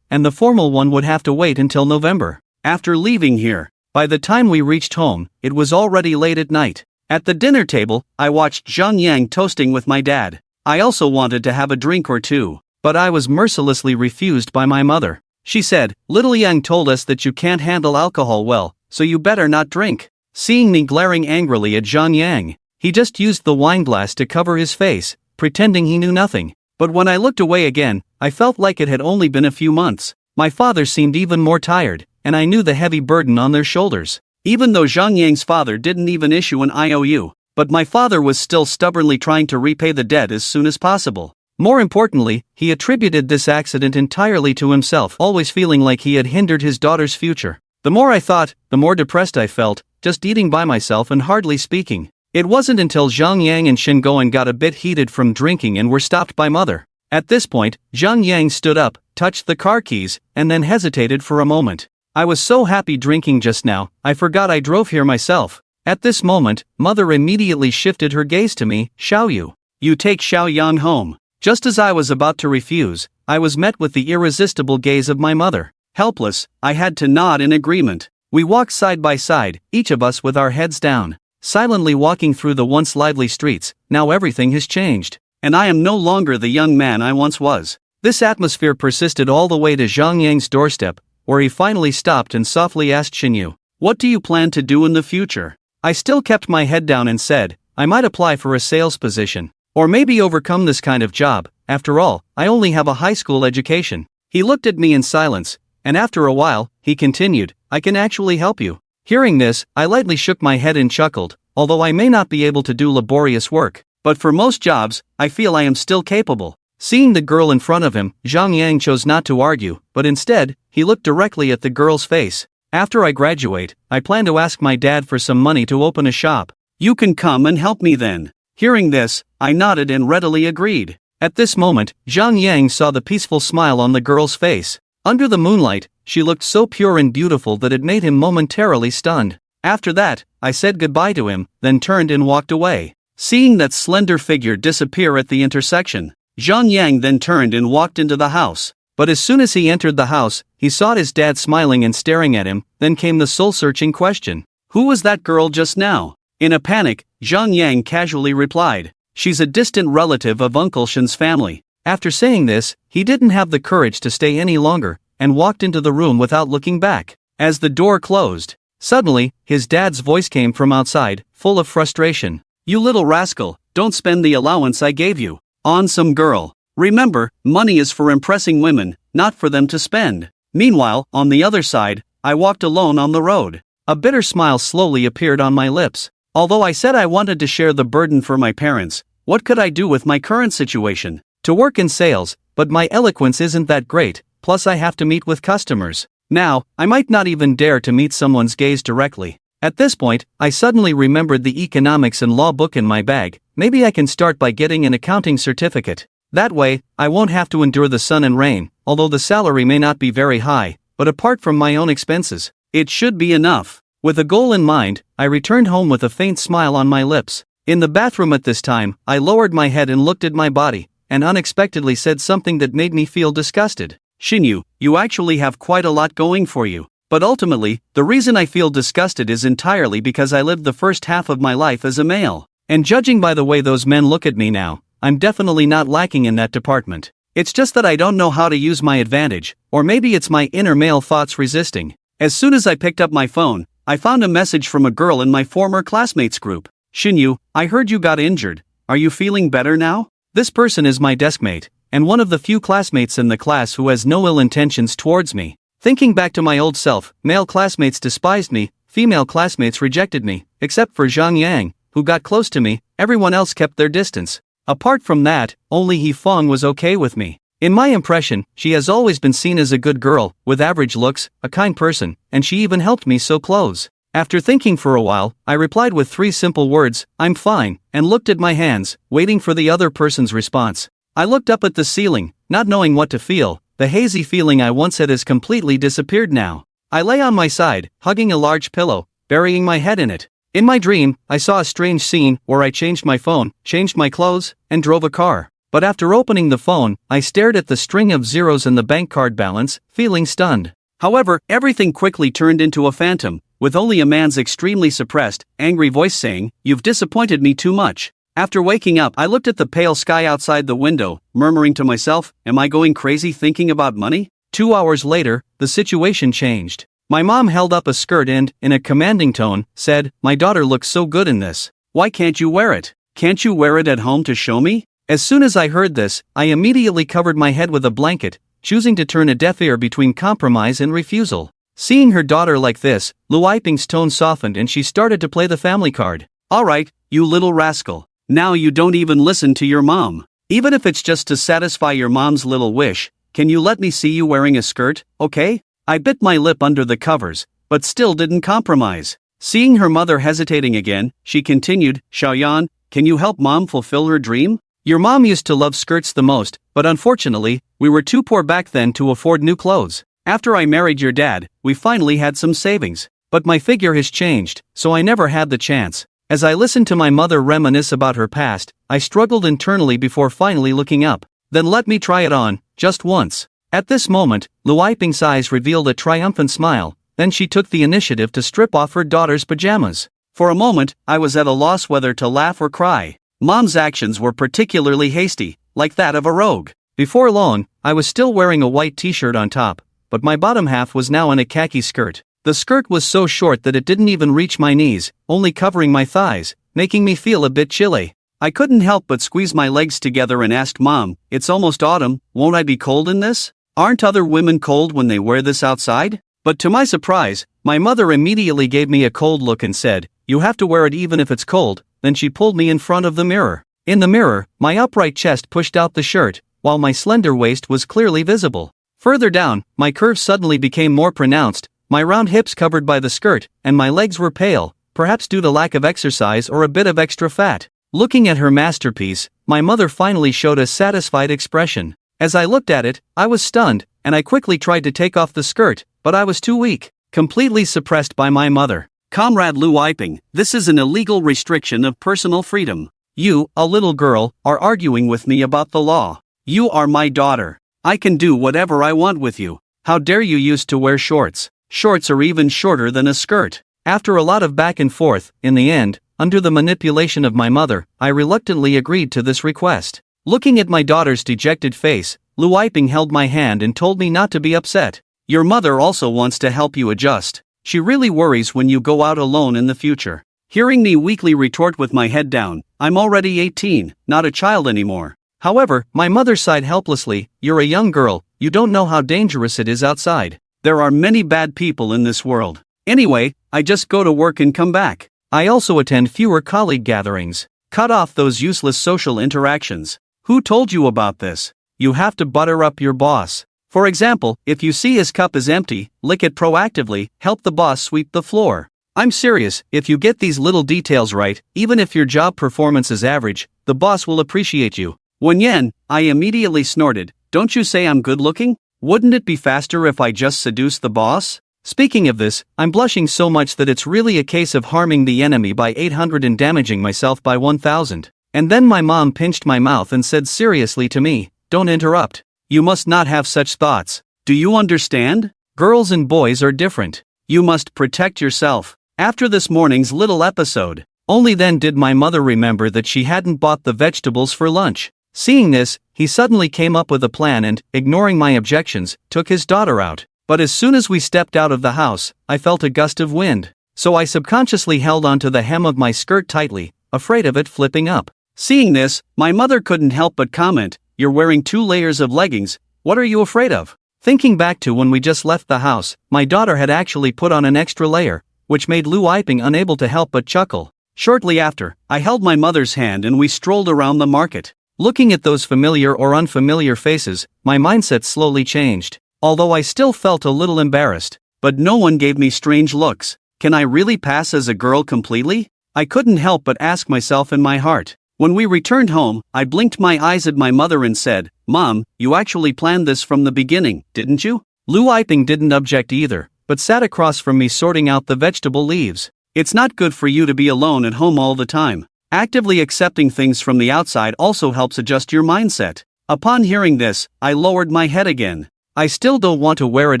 and the formal one would have to wait until November. After leaving here, by the time we reached home, it was already late at night. At the dinner table, I watched Zhang Yang toasting with my dad. I also wanted to have a drink or two. but I was mercilessly refused by my mother. She said, "Little Yang told us that you can't handle alcohol well, so you better not drink." Seeing me glaring angrily at Zhang Yang, he just used the wine glass to cover his face, pretending he knew nothing. But when I looked away again, I felt like it had only been a few months. My father seemed even more tired, and I knew the heavy burden on their shoulders. Even though Zhang Yang's father didn't even issue an IOU, but my father was still stubbornly trying to repay the debt as soon as possible. More importantly, he attributed this accident entirely to himself, always feeling like he had hindered his daughter's future. The more I thought, the more depressed I felt, just eating by myself and hardly speaking. It wasn't until Zhang Yang and Shen Goen got a bit heated from drinking and were stopped by mother. At this point, Zhang Yang stood up, touched the car keys, and then hesitated for a moment. "I was so happy drinking just now, I forgot I drove here myself." At this moment, mother immediately shifted her gaze to me. "Xiao Yu, you take Xiao Yang home." Just as I was about to refuse, I was met with the irresistible gaze of my mother. Helpless, I had to nod in agreement. We walked side by side, each of us with our heads down, silently walking through the once lively streets. Now everything has changed, and I am no longer the young man I once was. This atmosphere persisted all the way to Zhang Yang's doorstep, where he finally stopped and softly asked Xinyu, "What do you plan to do in the future?" I still kept my head down and said, "I might apply for a sales position, or maybe overcome this kind of job. After all, I only have a high school education." He looked at me in silence, and after a while, he continued, "I can actually help you." Hearing this, I lightly shook my head and chuckled. Although I may not be able to do laborious work, but for most jobs, I feel I am still capable. Seeing the girl in front of him, Zhang Yang chose not to argue, but instead, he looked directly at the girl's face. "After I graduate, I plan to ask my dad for some money to open a shop. You can come and help me then." Hearing this, I nodded and readily agreed. At this moment, Zhang Yang saw the peaceful smile on the girl's face. Under the moonlight, she looked so pure and beautiful that it made him momentarily stunned. After that, I said goodbye to him, then turned and walked away. Seeing that slender figure disappear at the intersection, Zhang Yang then turned and walked into the house. But as soon as he entered the house, he saw his dad smiling and staring at him. Then came the soul-searching question. "Who was that girl just now?" In a panic, Zhang Yang casually replied, "She's a distant relative of Uncle Shen's family." After saying this, he didn't have the courage to stay any longer, and walked into the room without looking back. As the door closed, suddenly, his dad's voice came from outside, full of frustration. "You little rascal, don't spend the allowance I gave you on some girl. Remember, money is for impressing women, not for them to spend." Meanwhile, on the other side, I walked alone on the road. A bitter smile slowly appeared on my lips. Although I said I wanted to share the burden for my parents, what could I do with my current situation? To work in sales, but my eloquence isn't that great, plus I have to meet with customers. Now, I might not even dare to meet someone's gaze directly. At this point, I suddenly remembered the economics and law book in my bag. Maybe I can start by getting an accounting certificate. That way, I won't have to endure the sun and rain, although the salary may not be very high, but apart from my own expenses, it should be enough. With a goal in mind, I returned home with a faint smile on my lips. In the bathroom at this time, I lowered my head and looked at my body, and unexpectedly said something that made me feel disgusted. "Xinyu, you actually have quite a lot going for you. But ultimately, the reason I feel disgusted is entirely because I lived the first half of my life as a male. And judging by the way those men look at me now, I'm definitely not lacking in that department. It's just that I don't know how to use my advantage, or maybe it's my inner male thoughts resisting." As soon as I picked up my phone, I found a message from a girl in my former classmates group. "Xinyu, I heard you got injured. Are you feeling better now?" This person is my deskmate, and one of the few classmates in the class who has no ill intentions towards me. Thinking back to my old self, male classmates despised me, female classmates rejected me, except for Zhang Yang, who got close to me. Everyone else kept their distance. Apart from that, only He Feng was okay with me. In my impression, she has always been seen as a good girl, with average looks, a kind person, and she even helped me sew clothes. After thinking for a while, I replied with 3 simple words, "I'm fine," and looked at my hands, waiting for the other person's response. I looked up at the ceiling, not knowing what to feel. The hazy feeling I once had has completely disappeared now. I lay on my side, hugging a large pillow, burying my head in it. In my dream, I saw a strange scene where I changed my phone, changed my clothes, and drove a car. But after opening the phone, I stared at the string of zeros in the bank card balance, feeling stunned. However, everything quickly turned into a phantom, with only a man's extremely suppressed, angry voice saying, "You've disappointed me too much." After waking up, I looked at the pale sky outside the window, murmuring to myself, am I going crazy thinking about money? 2 hours later, the situation changed. My mom held up a skirt and, in a commanding tone, said, my daughter looks so good in this. Why can't you wear it? Can't you wear it at home to show me? As soon as I heard this, I immediately covered my head with a blanket, choosing to turn a deaf ear between compromise and refusal. Seeing her daughter like this, Lu Yiping's tone softened and she started to play the family card. Alright, you little rascal. Now you don't even listen to your mom. Even if it's just to satisfy your mom's little wish, can you let me see you wearing a skirt, okay? I bit my lip under the covers, but still didn't compromise. Seeing her mother hesitating again, she continued, Xiaoyan, can you help mom fulfill her dream? Your mom used to love skirts the most, but unfortunately, we were too poor back then to afford new clothes. After I married your dad, we finally had some savings. But my figure has changed, so I never had the chance. As I listened to my mother reminisce about her past, I struggled internally before finally looking up. Then let me try it on, just once. At this moment, Lu Yiping's eyes revealed a triumphant smile, then she took the initiative to strip off her daughter's pajamas. For a moment, I was at a loss whether to laugh or cry. Mom's actions were particularly hasty, like that of a rogue. Before long, I was still wearing a white t-shirt on top, but my bottom half was now in a khaki skirt. The skirt was so short that it didn't even reach my knees, only covering my thighs, making me feel a bit chilly. I couldn't help but squeeze my legs together and ask Mom, it's almost autumn, won't I be cold in this? Aren't other women cold when they wear this outside? But to my surprise, my mother immediately gave me a cold look and said, you have to wear it even if it's cold. Then she pulled me in front of the mirror. In the mirror, my upright chest pushed out the shirt, while my slender waist was clearly visible. Further down, my curves suddenly became more pronounced, my round hips covered by the skirt, and my legs were pale, perhaps due to lack of exercise or a bit of extra fat. Looking at her masterpiece, my mother finally showed a satisfied expression. As I looked at it, I was stunned, and I quickly tried to take off the skirt, but I was too weak, completely suppressed by my mother. Comrade Lu Yiping, this is an illegal restriction of personal freedom. You, a little girl, are arguing with me about the law. You are my daughter. I can do whatever I want with you. How dare you used to wear shorts? Shorts are even shorter than a skirt. After a lot of back and forth, in the end, under the manipulation of my mother, I reluctantly agreed to this request. Looking at my daughter's dejected face, Lu Yiping held my hand and told me not to be upset. Your mother also wants to help you adjust. She really worries when you go out alone in the future. Hearing me weakly retort with my head down, I'm already 18, not a child anymore. However, my mother sighed helplessly, you're a young girl, you don't know how dangerous it is outside. There are many bad people in this world. Anyway, I just go to work and come back. I also attend fewer colleague gatherings. Cut off those useless social interactions. Who told you about this? You have to butter up your boss. For example, if you see his cup is empty, lick it proactively, help the boss sweep the floor. I'm serious, if you get these little details right, even if your job performance is average, the boss will appreciate you. Wen Yan, I immediately snorted, don't you say I'm good looking? Wouldn't it be faster if I just seduced the boss? Speaking of this, I'm blushing so much that it's really a case of harming the enemy by 800 and damaging myself by 1000. And then my mom pinched my mouth and said seriously to me, don't interrupt. You must not have such thoughts. Do you understand? Girls and boys are different. You must protect yourself. After this morning's little episode, only then did my mother remember that she hadn't bought the vegetables for lunch. Seeing this, he suddenly came up with a plan and, ignoring my objections, took his daughter out. But as soon as we stepped out of the house, I felt a gust of wind. So I subconsciously held onto the hem of my skirt tightly, afraid of it flipping up. Seeing this, my mother couldn't help but comment, you're wearing 2 layers of leggings, what are you afraid of? Thinking back to when we just left the house, my daughter had actually put on an extra layer, which made Lu Yiping unable to help but chuckle. Shortly after, I held my mother's hand and we strolled around the market. Looking at those familiar or unfamiliar faces, my mindset slowly changed. Although I still felt a little embarrassed, but no one gave me strange looks. Can I really pass as a girl completely? I couldn't help but ask myself in my heart. When we returned home, I blinked my eyes at my mother and said, Mom, you actually planned this from the beginning, didn't you? Lu Yiping didn't object either, but sat across from me sorting out the vegetable leaves. It's not good for you to be alone at home all the time. Actively accepting things from the outside also helps adjust your mindset. Upon hearing this, I lowered my head again. I still don't want to wear it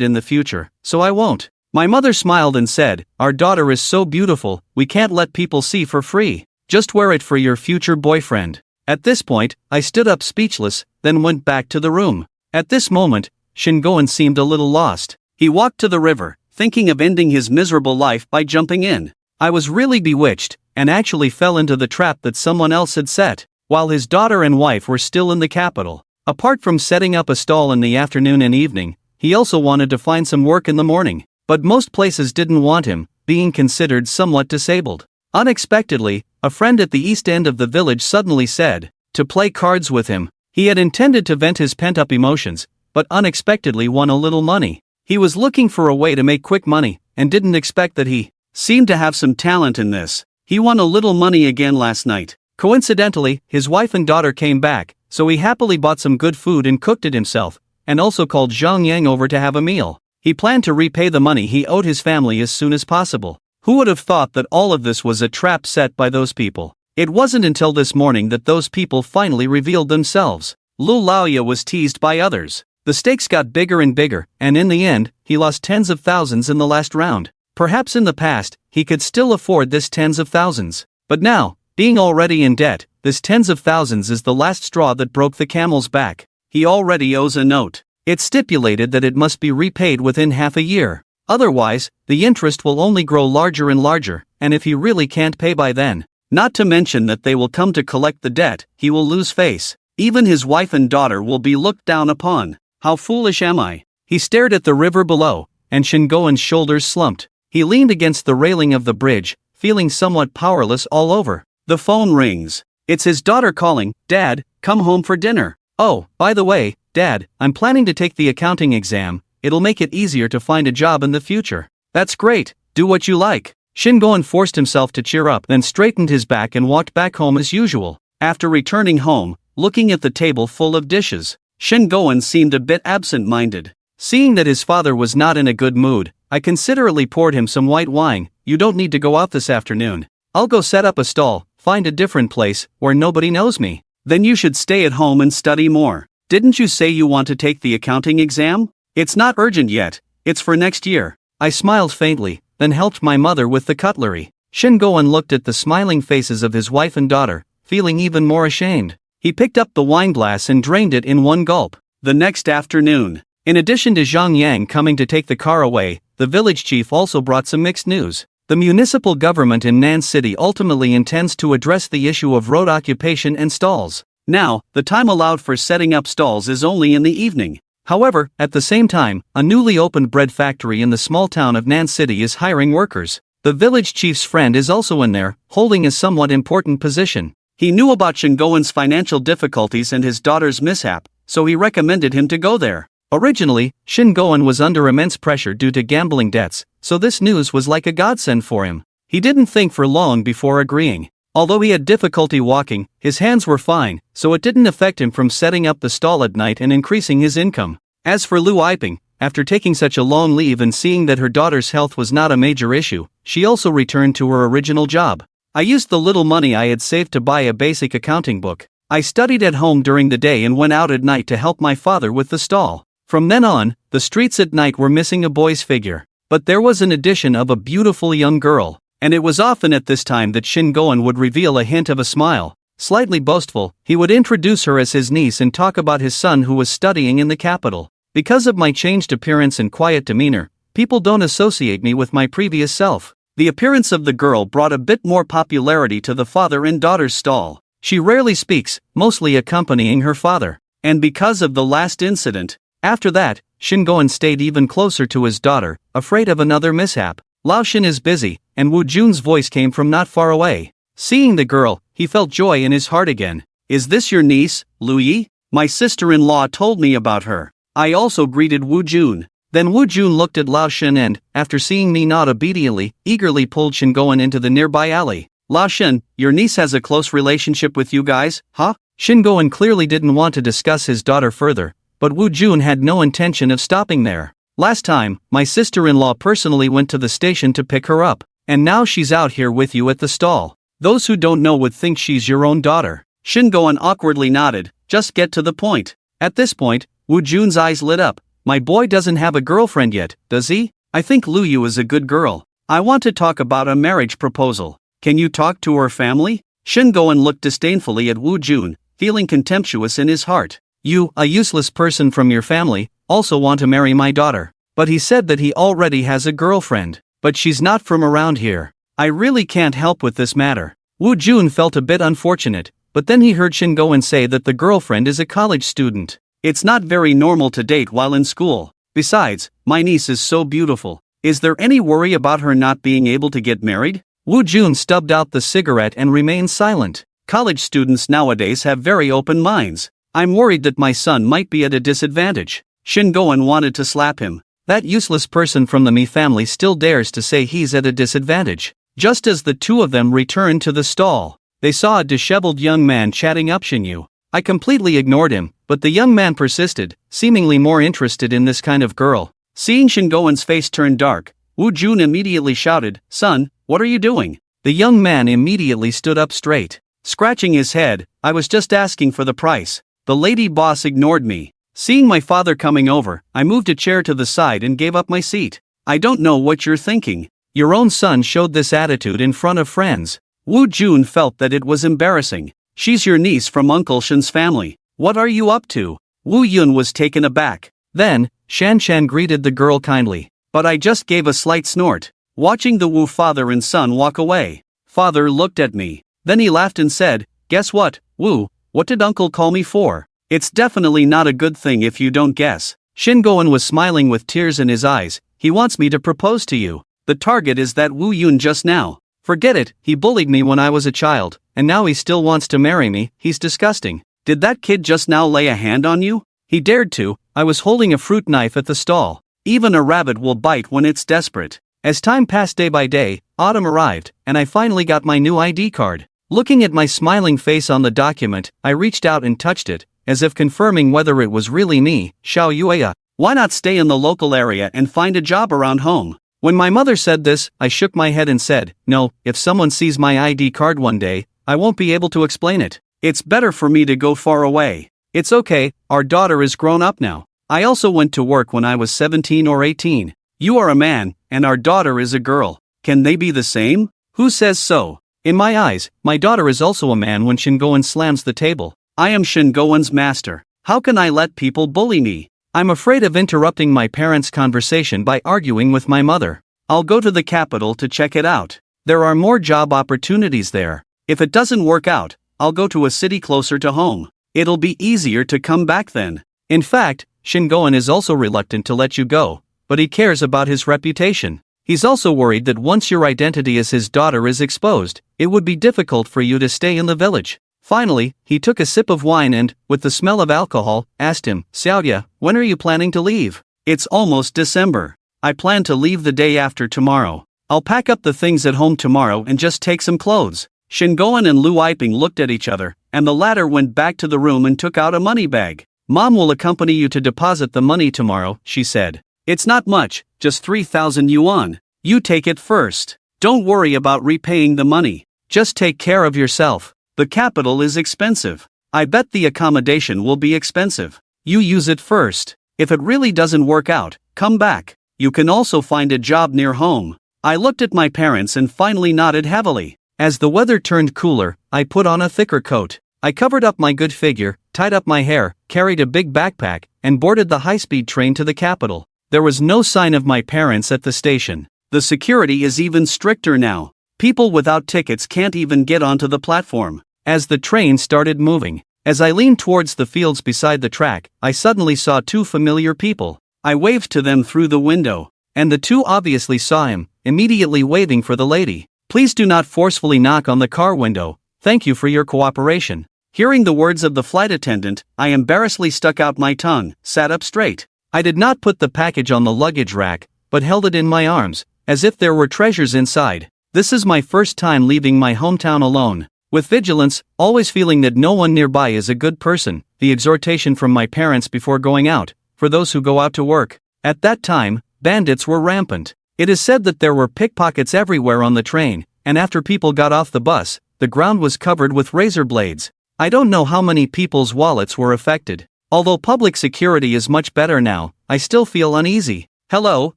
in the future, so I won't. My mother smiled and said, our daughter is so beautiful, we can't let people see for free. Just wear it for your future boyfriend. At this point, I stood up speechless, then went back to the room. At this moment, Shingoen seemed a little lost. He walked to the river, thinking of ending his miserable life by jumping in. I was really bewitched, and actually fell into the trap that someone else had set, while his daughter and wife were still in the capital. Apart from setting up a stall in the afternoon and evening, he also wanted to find some work in the morning. But most places didn't want him, being considered somewhat disabled. Unexpectedly, a friend at the east end of the village suddenly said to play cards with him. He had intended to vent his pent-up emotions, but unexpectedly won a little money. He was looking for a way to make quick money, and didn't expect that he seemed to have some talent in this. He won a little money again last night. Coincidentally, his wife and daughter came back, so he happily bought some good food and cooked it himself, and also called Zhang Yang over to have a meal. He planned to repay the money he owed his family as soon as possible. Who would have thought that all of this was a trap set by those people? It wasn't until this morning that those people finally revealed themselves. Lu Laoya was teased by others. The stakes got bigger and bigger, and in the end, he lost tens of thousands in the last round. Perhaps in the past, he could still afford this tens of thousands. But now, being already in debt, this tens of thousands is the last straw that broke the camel's back. He already owes a note. It's stipulated that it must be repaid within half a year. Otherwise, the interest will only grow larger and larger, and if he really can't pay by then, not to mention that they will come to collect the debt, he will lose face. Even his wife and daughter will be looked down upon. How foolish am I? He stared at the river below, and Shingoen's shoulders slumped. He leaned against the railing of the bridge, feeling somewhat powerless all over. The phone rings. It's his daughter calling. Dad, come home for dinner. Oh, by the way, Dad, I'm planning to take the accounting exam. It'll make it easier to find a job in the future. That's great, do what you like. Shingoen forced himself to cheer up, then straightened his back and walked back home as usual. After returning home, looking at the table full of dishes, Shingoen seemed a bit absent-minded. Seeing that his father was not in a good mood, I considerately poured him some white wine. You don't need to go out this afternoon. I'll go set up a stall, find a different place, where nobody knows me. Then you should stay at home and study more. Didn't you say you want to take the accounting exam? It's not urgent yet, it's for next year. I smiled faintly, then helped my mother with the cutlery. Shingoen looked at the smiling faces of his wife and daughter, feeling even more ashamed. He picked up the wine glass and drained it in one gulp. The next afternoon, in addition to Zhang Yang coming to take the car away, the village chief also brought some mixed news. The municipal government in Nan City ultimately intends to address the issue of road occupation and stalls. Now, the time allowed for setting up stalls is only in the evening. However, at the same time, a newly opened bread factory in the small town of Nan City is hiring workers. The village chief's friend is also in there, holding a somewhat important position. He knew about Shingoen's financial difficulties and his daughter's mishap, so he recommended him to go there. Originally, Shingoen was under immense pressure due to gambling debts, so this news was like a godsend for him. He didn't think for long before agreeing. Although he had difficulty walking, his hands were fine, so it didn't affect him from setting up the stall at night and increasing his income. As for Lu Iping, after taking such a long leave and seeing that her daughter's health was not a major issue, she also returned to her original job. I used the little money I had saved to buy a basic accounting book. I studied at home during the day and went out at night to help my father with the stall. From then on, the streets at night were missing a boy's figure. But there was an addition of a beautiful young girl. And it was often at this time that Shingoen would reveal a hint of a smile. Slightly boastful, he would introduce her as his niece and talk about his son who was studying in the capital. Because of my changed appearance and quiet demeanor, people don't associate me with my previous self. The appearance of the girl brought a bit more popularity to the father and daughter's stall. She rarely speaks, mostly accompanying her father. And because of the last incident, after that, Shingoen stayed even closer to his daughter, afraid of another mishap. Lao Shin is busy, and Wu Jun's voice came from not far away. Seeing the girl, he felt joy in his heart again. Is this your niece, Lu Yi? My sister-in-law told me about her. I also greeted Wu Jun. Then Wu Jun looked at Lao Shin and, after seeing me nod obediently, eagerly pulled Shingoen into the nearby alley. Lao Shin, your niece has a close relationship with you guys, huh? Shingoen clearly didn't want to discuss his daughter further, but Wu Jun had no intention of stopping there. Last time, my sister-in-law personally went to the station to pick her up, and now she's out here with you at the stall. Those who don't know would think she's your own daughter. Shingoen awkwardly nodded. Just get to the point. At this point, Wu Jun's eyes lit up. My boy doesn't have a girlfriend yet, does he? I think Lu Yu is a good girl. I want to talk about a marriage proposal. Can you talk to her family? Shin Goen looked disdainfully at Wu Jun, feeling contemptuous in his heart. You, a useless person from your family, also want to marry my daughter. But he said that he already has a girlfriend. But she's not from around here. I really can't help with this matter. Wu Jun felt a bit unfortunate, but then he heard Shin Goen say that the girlfriend is a college student. It's not very normal to date while in school. Besides, my niece is so beautiful. Is there any worry about her not being able to get married? Wu Jun stubbed out the cigarette and remained silent. College students nowadays have very open minds. I'm worried that my son might be at a disadvantage. Shin Goen wanted to slap him. That useless person from the Mi family still dares to say he's at a disadvantage. Just as the two of them returned to the stall, they saw a disheveled young man chatting up Shin Yu. I completely ignored him, but the young man persisted, seemingly more interested in this kind of girl. Seeing Shin Goen's face turn dark, Wu Jun immediately shouted, "Son, what are you doing?" The young man immediately stood up straight. Scratching his head, "I was just asking for the price." The lady boss ignored me. Seeing my father coming over, I moved a chair to the side and gave up my seat. I don't know what you're thinking. Your own son showed this attitude in front of friends. Wu Jun felt that it was embarrassing. She's your niece from Uncle Shin's family. What are you up to? Wu Yun was taken aback. Then, Shan Shan greeted the girl kindly. But I just gave a slight snort, watching the Wu father and son walk away. Father looked at me. Then he laughed and said, "Guess what, Wu? What did uncle call me for? It's definitely not a good thing if you don't guess." Shin Goen was smiling with tears in his eyes. "He wants me to propose to you. The target is that Wu Yun just now. Forget it, he bullied me when I was a child, and now he still wants to marry me. He's disgusting. Did that kid just now lay a hand on you?" "He dared to. I was holding a fruit knife at the stall. Even a rabbit will bite when it's desperate." As time passed day by day, autumn arrived, and I finally got my new ID card. Looking at my smiling face on the document, I reached out and touched it, as if confirming whether it was really me. Xiao Yueya. Why not stay in the local area and find a job around home? When my mother said this, I shook my head and said, "No, if someone sees my ID card one day, I won't be able to explain it. It's better for me to go far away. It's okay, our daughter is grown up now. I also went to work when I was 17 or 18. You are a man, and our daughter is a girl. Can they be the same? Who says so?" In my eyes, my daughter is also a man when Shin Goen slams the table. I am Shin Goen's master. How can I let people bully me? I'm afraid of interrupting my parents' conversation by arguing with my mother. I'll go to the capital to check it out. There are more job opportunities there. If it doesn't work out, I'll go to a city closer to home. It'll be easier to come back then. In fact, Shin Goen is also reluctant to let you go, but he cares about his reputation. He's also worried that once your identity as his daughter is exposed, it would be difficult for you to stay in the village. Finally, he took a sip of wine and, with the smell of alcohol, asked him, "Xiaoya, when are you planning to leave?" "It's almost December. I plan to leave the day after tomorrow. I'll pack up the things at home tomorrow and just take some clothes." Shin Goen and Lu Yiping looked at each other, and the latter went back to the room and took out a money bag. "Mom will accompany you to deposit the money tomorrow," she said. "It's not much, just 3,000 yuan. You take it first. Don't worry about repaying the money. Just take care of yourself. The capital is expensive. I bet the accommodation will be expensive. You use it first. If it really doesn't work out, come back. You can also find a job near home." I looked at my parents and finally nodded heavily. As the weather turned cooler, I put on a thicker coat. I covered up my good figure, tied up my hair, carried a big backpack, and boarded the high-speed train to the capital. There was no sign of my parents at the station. The security is even stricter now. People without tickets can't even get onto the platform. As the train started moving, as I leaned towards the fields beside the track, I suddenly saw two familiar people. I waved to them through the window, and the two obviously saw him, immediately waving for the lady. "Please do not forcefully knock on the car window. Thank you for your cooperation." Hearing the words of the flight attendant, I embarrassedly stuck out my tongue, sat up straight. I did not put the package on the luggage rack, but held it in my arms, as if there were treasures inside. This is my first time leaving my hometown alone. With vigilance, always feeling that no one nearby is a good person, the exhortation from my parents before going out, for those who go out to work. At that time, bandits were rampant. It is said that there were pickpockets everywhere on the train, and after people got off the bus, the ground was covered with razor blades. I don't know how many people's wallets were affected. Although public security is much better now, I still feel uneasy. "Hello,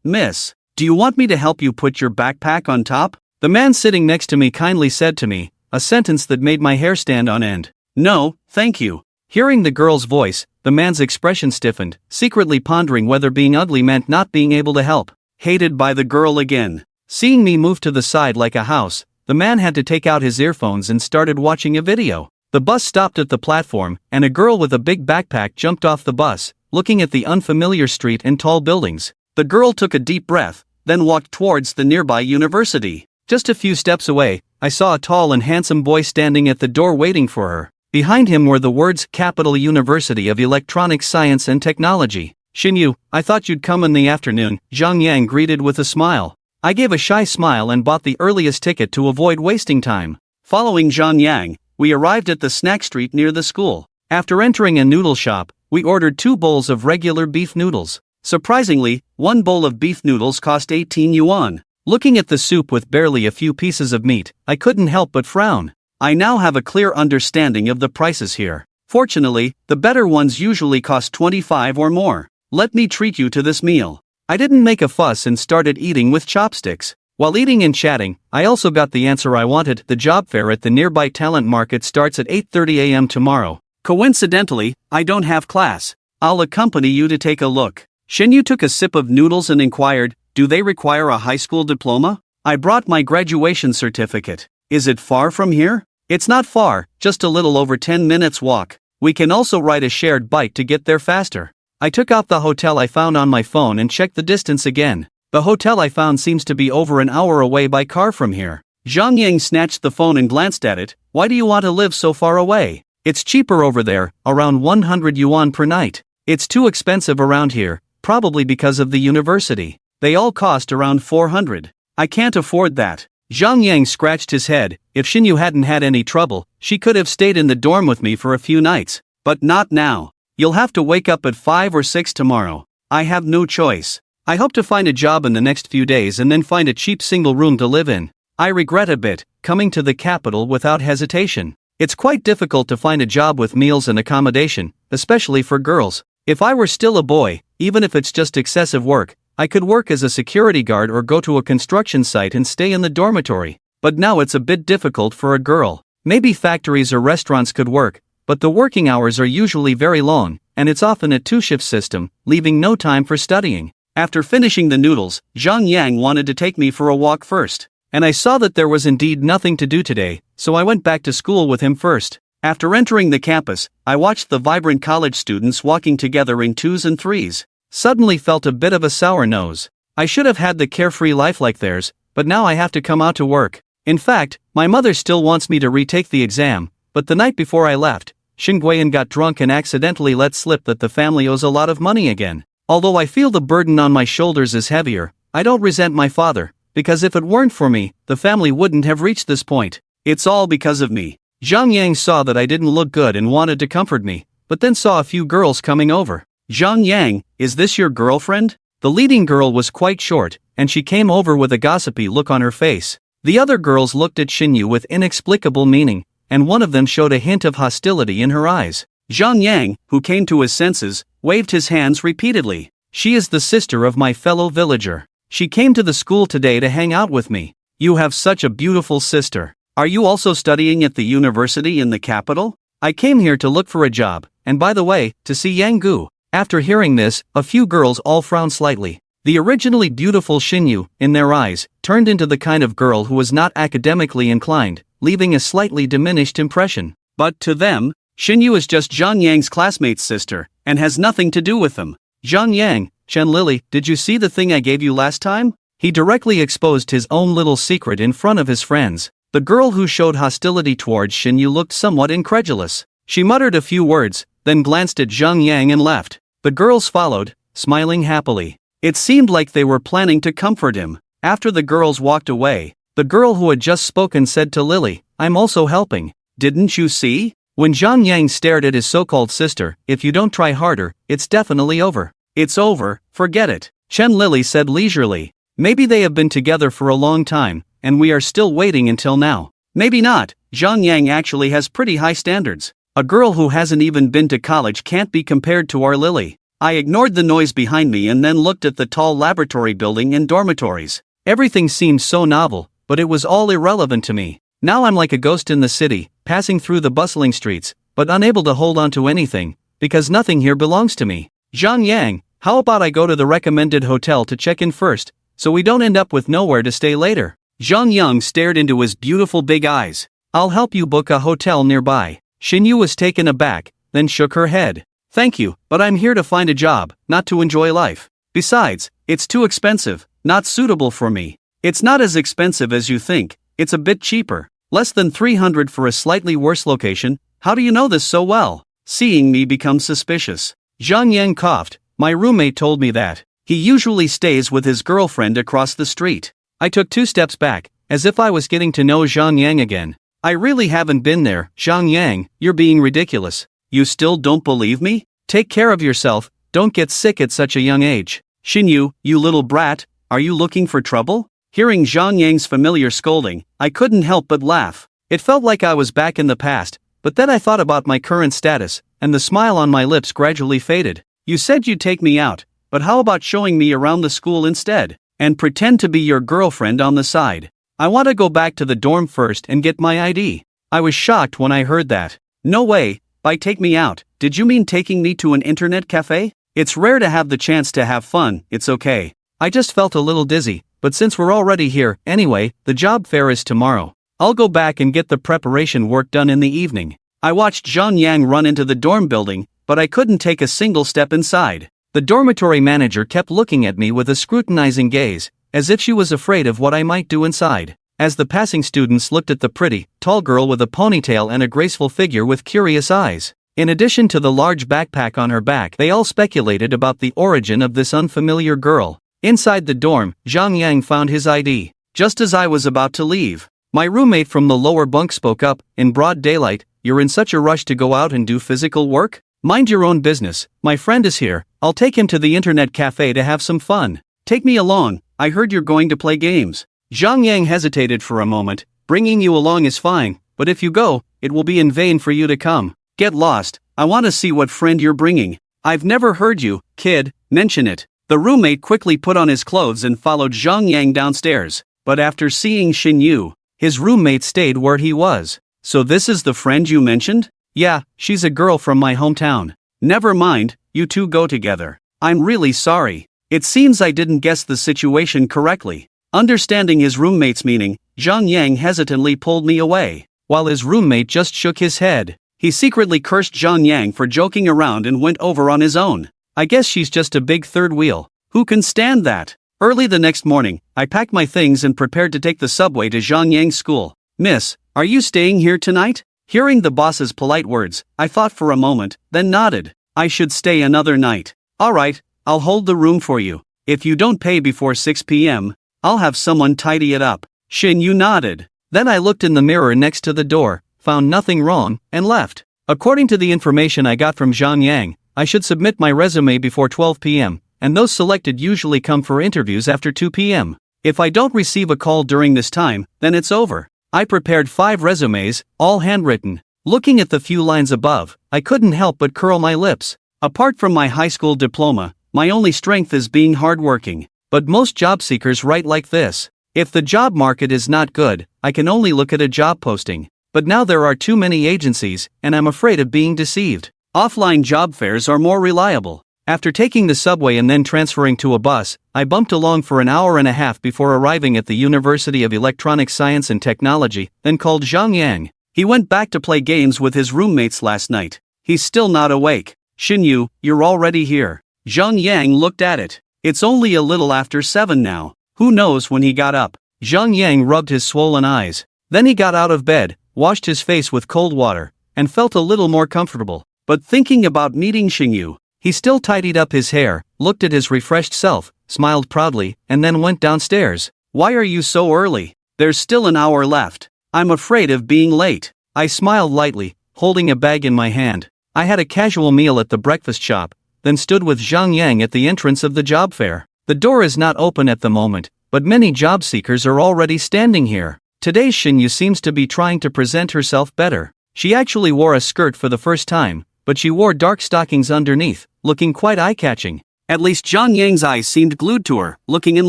miss. Do you want me to help you put your backpack on top?" The man sitting next to me kindly said to me, a sentence that made my hair stand on end. No, thank you. Hearing the girl's voice, the man's expression stiffened, secretly pondering whether being ugly meant not being able to help. Hated by the girl again. Seeing me move to the side like a house, the man had to take out his earphones and started watching a video. The bus stopped at the platform, and a girl with a big backpack jumped off the bus, looking at the unfamiliar street and tall buildings. The girl took a deep breath, then walked towards the nearby university. Just a few steps away, I saw a tall and handsome boy standing at the door waiting for her. Behind him were the words Capital University of Electronics Science and Technology. Xinyu, I thought you'd come in the afternoon, Zhang Yang greeted with a smile. I gave a shy smile and bought the earliest ticket to avoid wasting time. Following Zhang Yang, we arrived at the snack street near the school. After entering a noodle shop, we ordered 2 bowls of regular beef noodles. Surprisingly, 1 bowl of beef noodles cost 18 yuan. Looking at the soup with barely a few pieces of meat, I couldn't help but frown. I now have a clear understanding of the prices here. Fortunately, the better ones usually cost 25 or more. Let me treat you to this meal. I didn't make a fuss and started eating with chopsticks. While eating and chatting, I also got the answer I wanted. The job fair at the nearby talent market starts at 8:30 a.m. tomorrow. Coincidentally, I don't have class. I'll accompany you to take a look. Xinyu took a sip of noodles and inquired, do they require a high school diploma? I brought my graduation certificate. Is it far from here? It's not far, just a little over 10 minutes walk. We can also ride a shared bike to get there faster. I took out the hotel I found on my phone and checked the distance again. The hotel I found seems to be over an hour away by car from here. Zhang Yang snatched the phone and glanced at it. Why do you want to live so far away? It's cheaper over there, around 100 yuan per night. It's too expensive around here, probably because of the university. They all cost around 400. I can't afford that. Zhang Yang scratched his head. If Xinyu hadn't had any trouble, she could have stayed in the dorm with me for a few nights. But not now. You'll have to wake up at 5 or 6 tomorrow. I have no choice. I hope to find a job in the next few days and then find a cheap single room to live in. I regret a bit, coming to the capital without hesitation. It's quite difficult to find a job with meals and accommodation, especially for girls. If I were still a boy, even if it's just excessive work, I could work as a security guard or go to a construction site and stay in the dormitory. But now it's a bit difficult for a girl. Maybe factories or restaurants could work, but the working hours are usually very long, and it's often a 2-shift system, leaving no time for studying. After finishing the noodles, Zhang Yang wanted to take me for a walk first, and I saw that there was indeed nothing to do today, so I went back to school with him first. After entering the campus, I watched the vibrant college students walking together in 2s and 3s. Suddenly felt a bit of a sour nose. I should have had the carefree life like theirs, but now I have to come out to work. In fact, my mother still wants me to retake the exam, but the night before I left, Xinguian got drunk and accidentally let slip that the family owes a lot of money again. Although I feel the burden on my shoulders is heavier, I don't resent my father, because if it weren't for me, the family wouldn't have reached this point. It's all because of me. Zhang Yang saw that I didn't look good and wanted to comfort me, but then saw a few girls coming over. Zhang Yang, is this your girlfriend? The leading girl was quite short, and she came over with a gossipy look on her face. The other girls looked at Xinyu with inexplicable meaning, and one of them showed a hint of hostility in her eyes. Zhang Yang, who came to his senses, waved his hands repeatedly. She is the sister of my fellow villager. She came to the school today to hang out with me. You have such a beautiful sister. Are you also studying at the university in the capital? I came here to look for a job, and by the way, to see Yang Gu. After hearing this, a few girls all frowned slightly. The originally beautiful Xinyu, in their eyes, turned into the kind of girl who was not academically inclined, leaving a slightly diminished impression. But to them, Xinyu is just Zhang Yang's classmate's sister, and has nothing to do with them. Zhang Yang, Chen Lily, did you see the thing I gave you last time? He directly exposed his own little secret in front of his friends. The girl who showed hostility towards Xinyu looked somewhat incredulous. She muttered a few words, then glanced at Zhang Yang and left. The girls followed, smiling happily. It seemed like they were planning to comfort him. After the girls walked away, the girl who had just spoken said to Lily, I'm also helping. Didn't you see? When Zhang Yang stared at his so-called sister, if you don't try harder, it's definitely over. It's over, forget it. Chen Lily said leisurely. Maybe they have been together for a long time, and we are still waiting until now. Maybe not. Zhang Yang actually has pretty high standards. A girl who hasn't even been to college can't be compared to our Lily. I ignored the noise behind me and then looked at the tall laboratory building and dormitories. Everything seemed so novel, but it was all irrelevant to me. Now I'm like a ghost in the city, passing through the bustling streets, but unable to hold on to anything, because nothing here belongs to me. Zhang Yang, how about I go to the recommended hotel to check in first, so we don't end up with nowhere to stay later? Zhang Yang stared into his beautiful big eyes. I'll help you book a hotel nearby. Xinyu was taken aback, then shook her head. Thank you, but I'm here to find a job, not to enjoy life. Besides, it's too expensive, not suitable for me. It's not as expensive as you think, it's a bit cheaper. Less than 300 for a slightly worse location. How do you know this so well? Seeing me become suspicious. Zhang Yang coughed. My roommate told me that. He usually stays with his girlfriend across the street. I took 2 steps back, as if I was getting to know Zhang Yang again. I really haven't been there, Zhang Yang, you're being ridiculous. You still don't believe me? Take care of yourself, don't get sick at such a young age. Xinyu, you little brat, are you looking for trouble? Hearing Zhang Yang's familiar scolding, I couldn't help but laugh. It felt like I was back in the past, but then I thought about my current status, and the smile on my lips gradually faded. You said you'd take me out, but how about showing me around the school instead, and pretend to be your girlfriend on the side? I want to go back to the dorm first and get my ID. I was shocked when I heard that. No way, by take me out, did you mean taking me to an internet cafe? It's rare to have the chance to have fun, it's okay. I just felt a little dizzy, but since we're already here, anyway, the job fair is tomorrow. I'll go back and get the preparation work done in the evening. I watched Zhang Yang run into the dorm building, but I couldn't take a single step inside. The dormitory manager kept looking at me with a scrutinizing gaze, as if she was afraid of what I might do inside. As the passing students looked at the pretty, tall girl with a ponytail and a graceful figure with curious eyes. In addition to the large backpack on her back, they all speculated about the origin of this unfamiliar girl. Inside the dorm, Zhang Yang found his ID. Just as I was about to leave, my roommate from the lower bunk spoke up. In broad daylight, you're in such a rush to go out and do physical work? Mind your own business, my friend is here, I'll take him to the internet cafe to have some fun. Take me along, I heard you're going to play games. Zhang Yang hesitated for a moment. Bringing you along is fine, but if you go, it will be in vain for you to come. Get lost, I want to see what friend you're bringing. I've never heard you, kid, mention it. The roommate quickly put on his clothes and followed Zhang Yang downstairs, but after seeing Xinyu, his roommate stayed where he was. So this is the friend you mentioned? Yeah, she's a girl from my hometown. Never mind, you two go together. I'm really sorry. It seems I didn't guess the situation correctly. Understanding his roommate's meaning, Zhang Yang hesitantly pulled me away, while his roommate just shook his head. He secretly cursed Zhang Yang for joking around and went over on his own. I guess she's just a big third wheel. Who can stand that? Early the next morning, I packed my things and prepared to take the subway to Zhang Yang's school. Miss, are you staying here tonight? Hearing the boss's polite words, I thought for a moment, then nodded. I should stay another night. Alright, I'll hold the room for you. If you don't pay before 6 p.m., I'll have someone tidy it up. Xinyu nodded. Then I looked in the mirror next to the door, found nothing wrong, and left. According to the information I got from Zhang Yang, I should submit my resume before 12 p.m., and those selected usually come for interviews after 2 p.m. If I don't receive a call during this time, then it's over. I prepared 5 resumes, all handwritten. Looking at the few lines above, I couldn't help but curl my lips. Apart from my high school diploma, my only strength is being hardworking. But most job seekers write like this. If the job market is not good, I can only look at a job posting. But now there are too many agencies, and I'm afraid of being deceived. Offline job fairs are more reliable. After taking the subway and then transferring to a bus, I bumped along for an hour and a half before arriving at the University of Electronic Science and Technology, then called Zhang Yang. He went back to play games with his roommates last night. He's still not awake. Xinyu, you're already here. Zhang Yang looked at it. It's only a little after 7 now. Who knows when he got up? Zhang Yang rubbed his swollen eyes. Then he got out of bed, washed his face with cold water, and felt a little more comfortable. But thinking about meeting Xinyu, he still tidied up his hair, looked at his refreshed self, smiled proudly, and then went downstairs. Why are you so early? There's still an hour left. I'm afraid of being late. I smiled lightly, holding a bag in my hand. I had a casual meal at the breakfast shop, then stood with Zhang Yang at the entrance of the job fair. The door is not open at the moment, but many job seekers are already standing here. Today's Xinyu seems to be trying to present herself better. She actually wore a skirt for the first time, but she wore dark stockings underneath, looking quite eye-catching. At least Zhang Yang's eyes seemed glued to her, looking and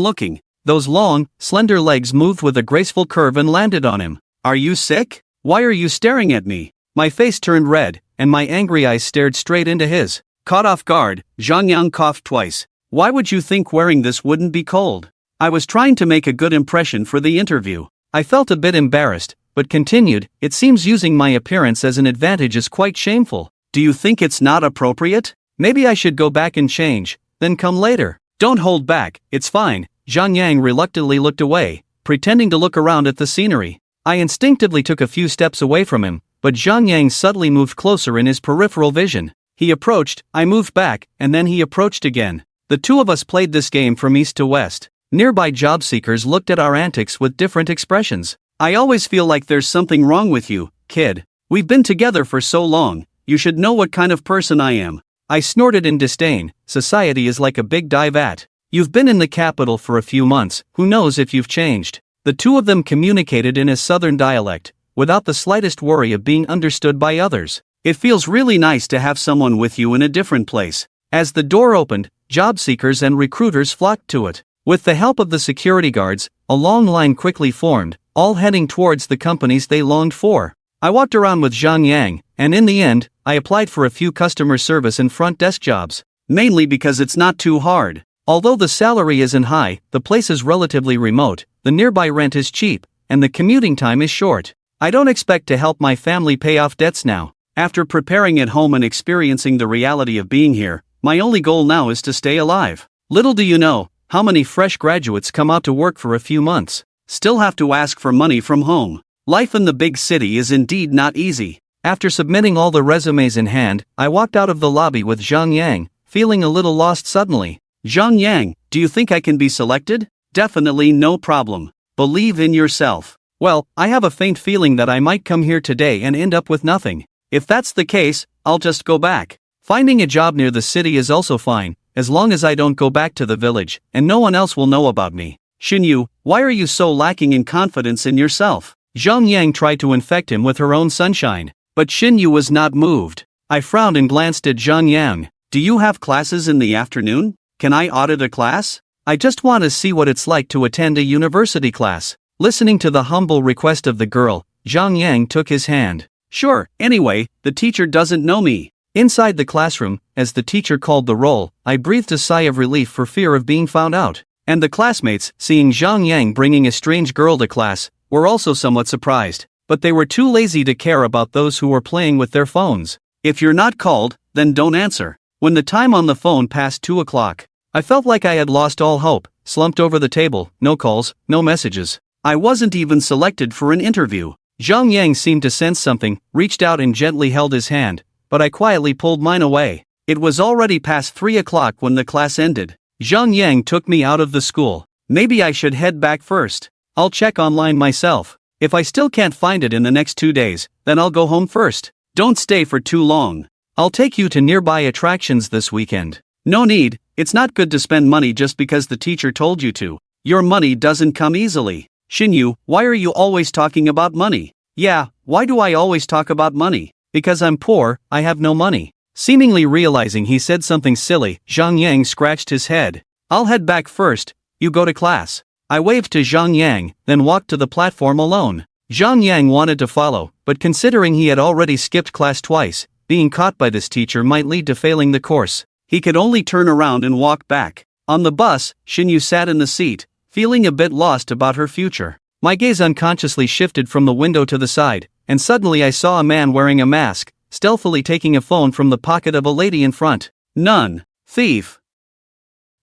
looking. Those long, slender legs moved with a graceful curve and landed on him. Are you sick? Why are you staring at me? My face turned red, and my angry eyes stared straight into his. Caught off guard, Zhang Yang coughed twice. Why would you think wearing this wouldn't be cold? I was trying to make a good impression for the interview. I felt a bit embarrassed, but continued, it seems using my appearance as an advantage is quite shameful. Do you think it's not appropriate? Maybe I should go back and change, then come later. Don't hold back, it's fine. Zhang Yang reluctantly looked away, pretending to look around at the scenery. I instinctively took a few steps away from him, but Zhang Yang subtly moved closer in his peripheral vision. He approached, I moved back, and then he approached again. The two of us played this game from east to west. Nearby job seekers looked at our antics with different expressions. I always feel like there's something wrong with you, kid. We've been together for so long, you should know what kind of person I am. I snorted in disdain. Society is like a big dye vat. You've been in the capital for a few months, who knows if you've changed. The two of them communicated in a southern dialect, without the slightest worry of being understood by others. It feels really nice to have someone with you in a different place. As the door opened, job seekers and recruiters flocked to it. With the help of the security guards, a long line quickly formed, all heading towards the companies they longed for. I walked around with Zhang Yang, and in the end, I applied for a few customer service and front desk jobs. Mainly because it's not too hard. Although the salary isn't high, the place is relatively remote, the nearby rent is cheap, and the commuting time is short. I don't expect to help my family pay off debts now. After preparing at home and experiencing the reality of being here, my only goal now is to stay alive. Little do you know how many fresh graduates come out to work for a few months, still have to ask for money from home. Life in the big city is indeed not easy. After submitting all the resumes in hand, I walked out of the lobby with Zhang Yang, feeling a little lost suddenly. Zhang Yang, do you think I can be selected? Definitely no problem. Believe in yourself. Well, I have a faint feeling that I might come here today and end up with nothing. If that's the case, I'll just go back. Finding a job near the city is also fine, as long as I don't go back to the village, and no one else will know about me. Xinyu, why are you so lacking in confidence in yourself? Zhang Yang tried to infect him with her own sunshine, but Xinyu was not moved. I frowned and glanced at Zhang Yang. Do you have classes in the afternoon? Can I audit a class? I just want to see what it's like to attend a university class. Listening to the humble request of the girl, Zhang Yang took his hand. Sure, anyway, the teacher doesn't know me. Inside the classroom, as the teacher called the roll, I breathed a sigh of relief for fear of being found out. And the classmates, seeing Zhang Yang bringing a strange girl to class, were also somewhat surprised. But they were too lazy to care about those who were playing with their phones. If you're not called, then don't answer. When the time on the phone passed 2 o'clock, I felt like I had lost all hope, slumped over the table, no calls, no messages. I wasn't even selected for an interview. Zhang Yang seemed to sense something, reached out and gently held his hand, but I quietly pulled mine away. It was already past 3 o'clock when the class ended. Zhang Yang took me out of the school. Maybe I should head back first. I'll check online myself. If I still can't find it in the next 2 days, then I'll go home first. Don't stay for too long. I'll take you to nearby attractions this weekend. No need, it's not good to spend money just because the teacher told you to. Your money doesn't come easily. Xinyu, why are you always talking about money? Yeah, why do I always talk about money? Because I'm poor, I have no money. Seemingly realizing he said something silly, Zhang Yang scratched his head. I'll head back first, you go to class. I waved to Zhang Yang, then walked to the platform alone. Zhang Yang wanted to follow, but considering he had already skipped class twice, being caught by this teacher might lead to failing the course. He could only turn around and walk back. On the bus, Xinyu sat in the seat, feeling a bit lost about her future. My gaze unconsciously shifted from the window to the side, and suddenly I saw a man wearing a mask, stealthily taking a phone from the pocket of a lady in front. None. Thief!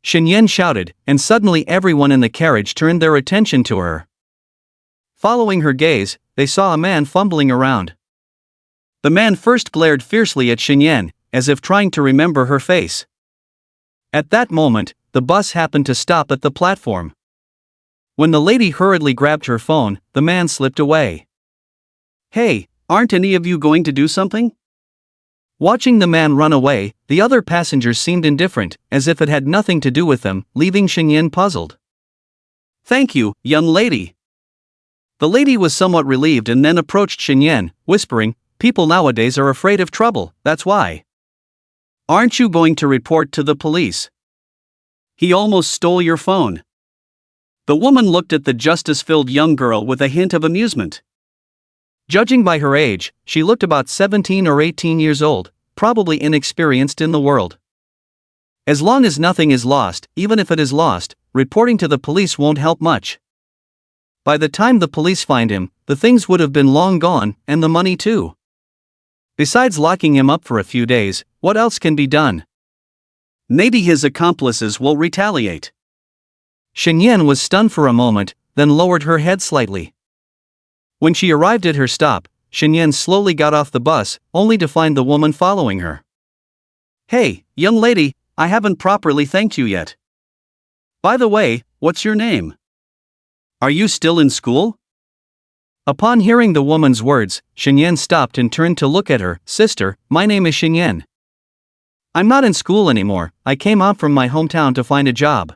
Xinyan shouted, and suddenly everyone in the carriage turned their attention to her. Following her gaze, they saw a man fumbling around. The man first glared fiercely at Xinyan, as if trying to remember her face. At that moment, the bus happened to stop at the platform. When the lady hurriedly grabbed her phone, the man slipped away. Hey, aren't any of you going to do something? Watching the man run away, the other passengers seemed indifferent, as if it had nothing to do with them, leaving Xinyan puzzled. Thank you, young lady. The lady was somewhat relieved and then approached Xinyan, whispering, people nowadays are afraid of trouble, that's why. Aren't you going to report to the police? He almost stole your phone. The woman looked at the justice-filled young girl with a hint of amusement. Judging by her age, she looked about 17 or 18 years old, probably inexperienced in the world. As long as nothing is lost, even if it is lost, reporting to the police won't help much. By the time the police find him, the things would have been long gone, and the money too. Besides locking him up for a few days, what else can be done? Maybe his accomplices will retaliate. Shenyan was stunned for a moment, then lowered her head slightly. When she arrived at her stop, Shenyan slowly got off the bus, only to find the woman following her. "Hey, young lady, I haven't properly thanked you yet. By the way, what's your name? Are you still in school?" Upon hearing the woman's words, Shenyan stopped and turned to look at her. "Sister, my name is Shenyan. I'm not in school anymore, I came out from my hometown to find a job."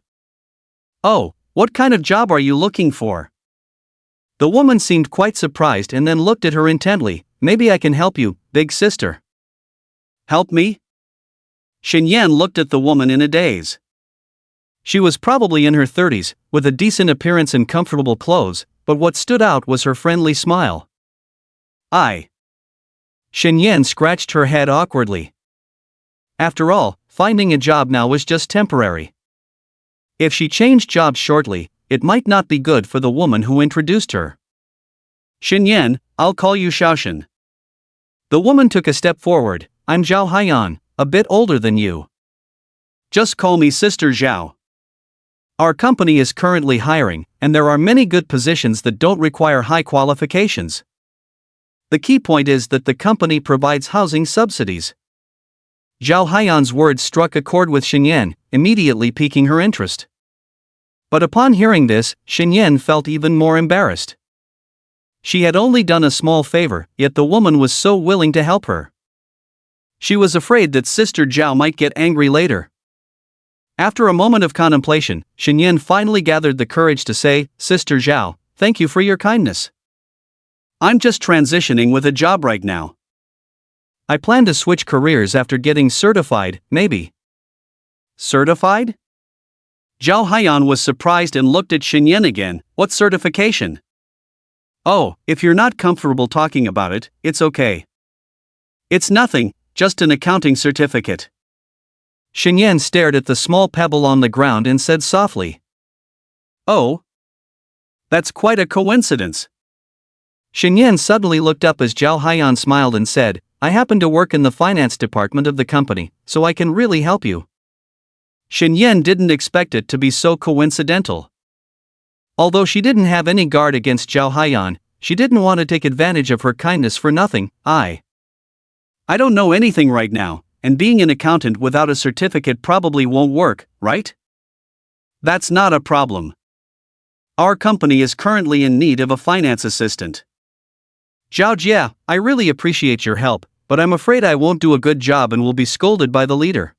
"Oh, what kind of job are you looking for?" The woman seemed quite surprised and then looked at her intently. "Maybe I can help you, big sister." "Help me?" Shenyan looked at the woman in a daze. She was probably in her 30s, with a decent appearance and comfortable clothes, but what stood out was her friendly smile. Shenyan scratched her head awkwardly. After all, finding a job now was just temporary. If she changed jobs shortly, it might not be good for the woman who introduced her. "Shenyan, I'll call you Xiaoshen." The woman took a step forward. "I'm Zhao Haiyan, a bit older than you." "Just call me Sister Zhao. Our company is currently hiring, and there are many good positions that don't require high qualifications. The key point is that the company provides housing subsidies." Zhao Haiyan's words struck a chord with Shenyan, immediately piquing her interest. But upon hearing this, Shenyan felt even more embarrassed. She had only done a small favor, yet the woman was so willing to help her. She was afraid that Sister Zhao might get angry later. After a moment of contemplation, Shenyan finally gathered the courage to say, "Sister Zhao, thank you for your kindness. I'm just transitioning with a job right now. I plan to switch careers after getting certified, maybe." "Certified?" Zhao Haiyan was surprised and looked at Shenyan again. "What certification?" "Oh, if you're not comfortable talking about it, it's okay. It's nothing, just an accounting certificate." Shenyan stared at the small pebble on the ground and said softly, "Oh? That's quite a coincidence." Shenyan suddenly looked up as Zhao Haiyan smiled and said, "I happen to work in the finance department of the company, so I can really help you." Shenyan didn't expect it to be so coincidental. Although she didn't have any guard against Zhao Haiyan, she didn't want to take advantage of her kindness for nothing. I don't know anything right now, and being an accountant without a certificate probably won't work, right?" "That's not a problem. Our company is currently in need of a finance assistant." "Zhao Jia, I really appreciate your help, but I'm afraid I won't do a good job and will be scolded by the leader.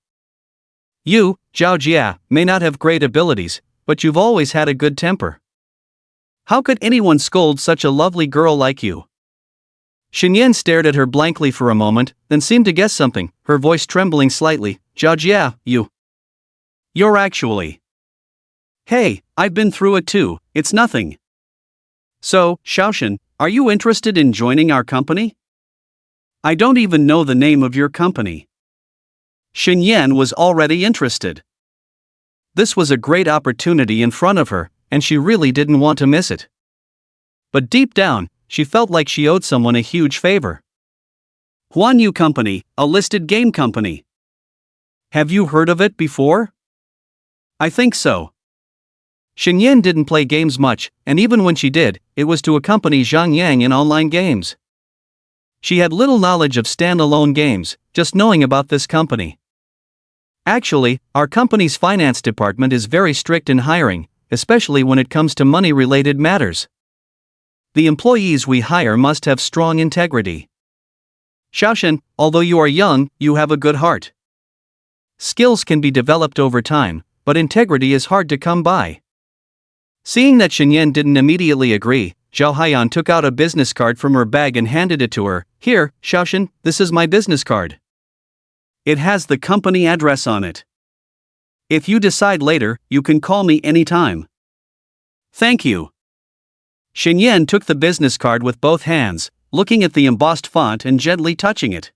You, Zhao Jia, may not have great abilities, but you've always had a good temper. How could anyone scold such a lovely girl like you?" Shenyan stared at her blankly for a moment, then seemed to guess something, her voice trembling slightly. "Zhao Jia, you're actually... Hey, I've been through it too, it's nothing. So, Xiaoshen, are you interested in joining our company? I don't even know the name of your company." Shenyan was already interested. This was a great opportunity in front of her, and she really didn't want to miss it. But deep down, she felt like she owed someone a huge favor. "Huanyu Company, a listed game company. Have you heard of it before?" "I think so." Shenyan didn't play games much, and even when she did, it was to accompany Zhang Yang in online games. She had little knowledge of standalone games, just knowing about this company. "Actually, our company's finance department is very strict in hiring, especially when it comes to money-related matters. The employees we hire must have strong integrity. Xiaoshen, although you are young, you have a good heart. Skills can be developed over time, but integrity is hard to come by." Seeing that Shenyan didn't immediately agree, Zhao Haiyan took out a business card from her bag and handed it to her. "Here, Xiaoshen, this is my business card. It has the company address on it. If you decide later, you can call me anytime." "Thank you." Shenyan took the business card with both hands, looking at the embossed font and gently touching it.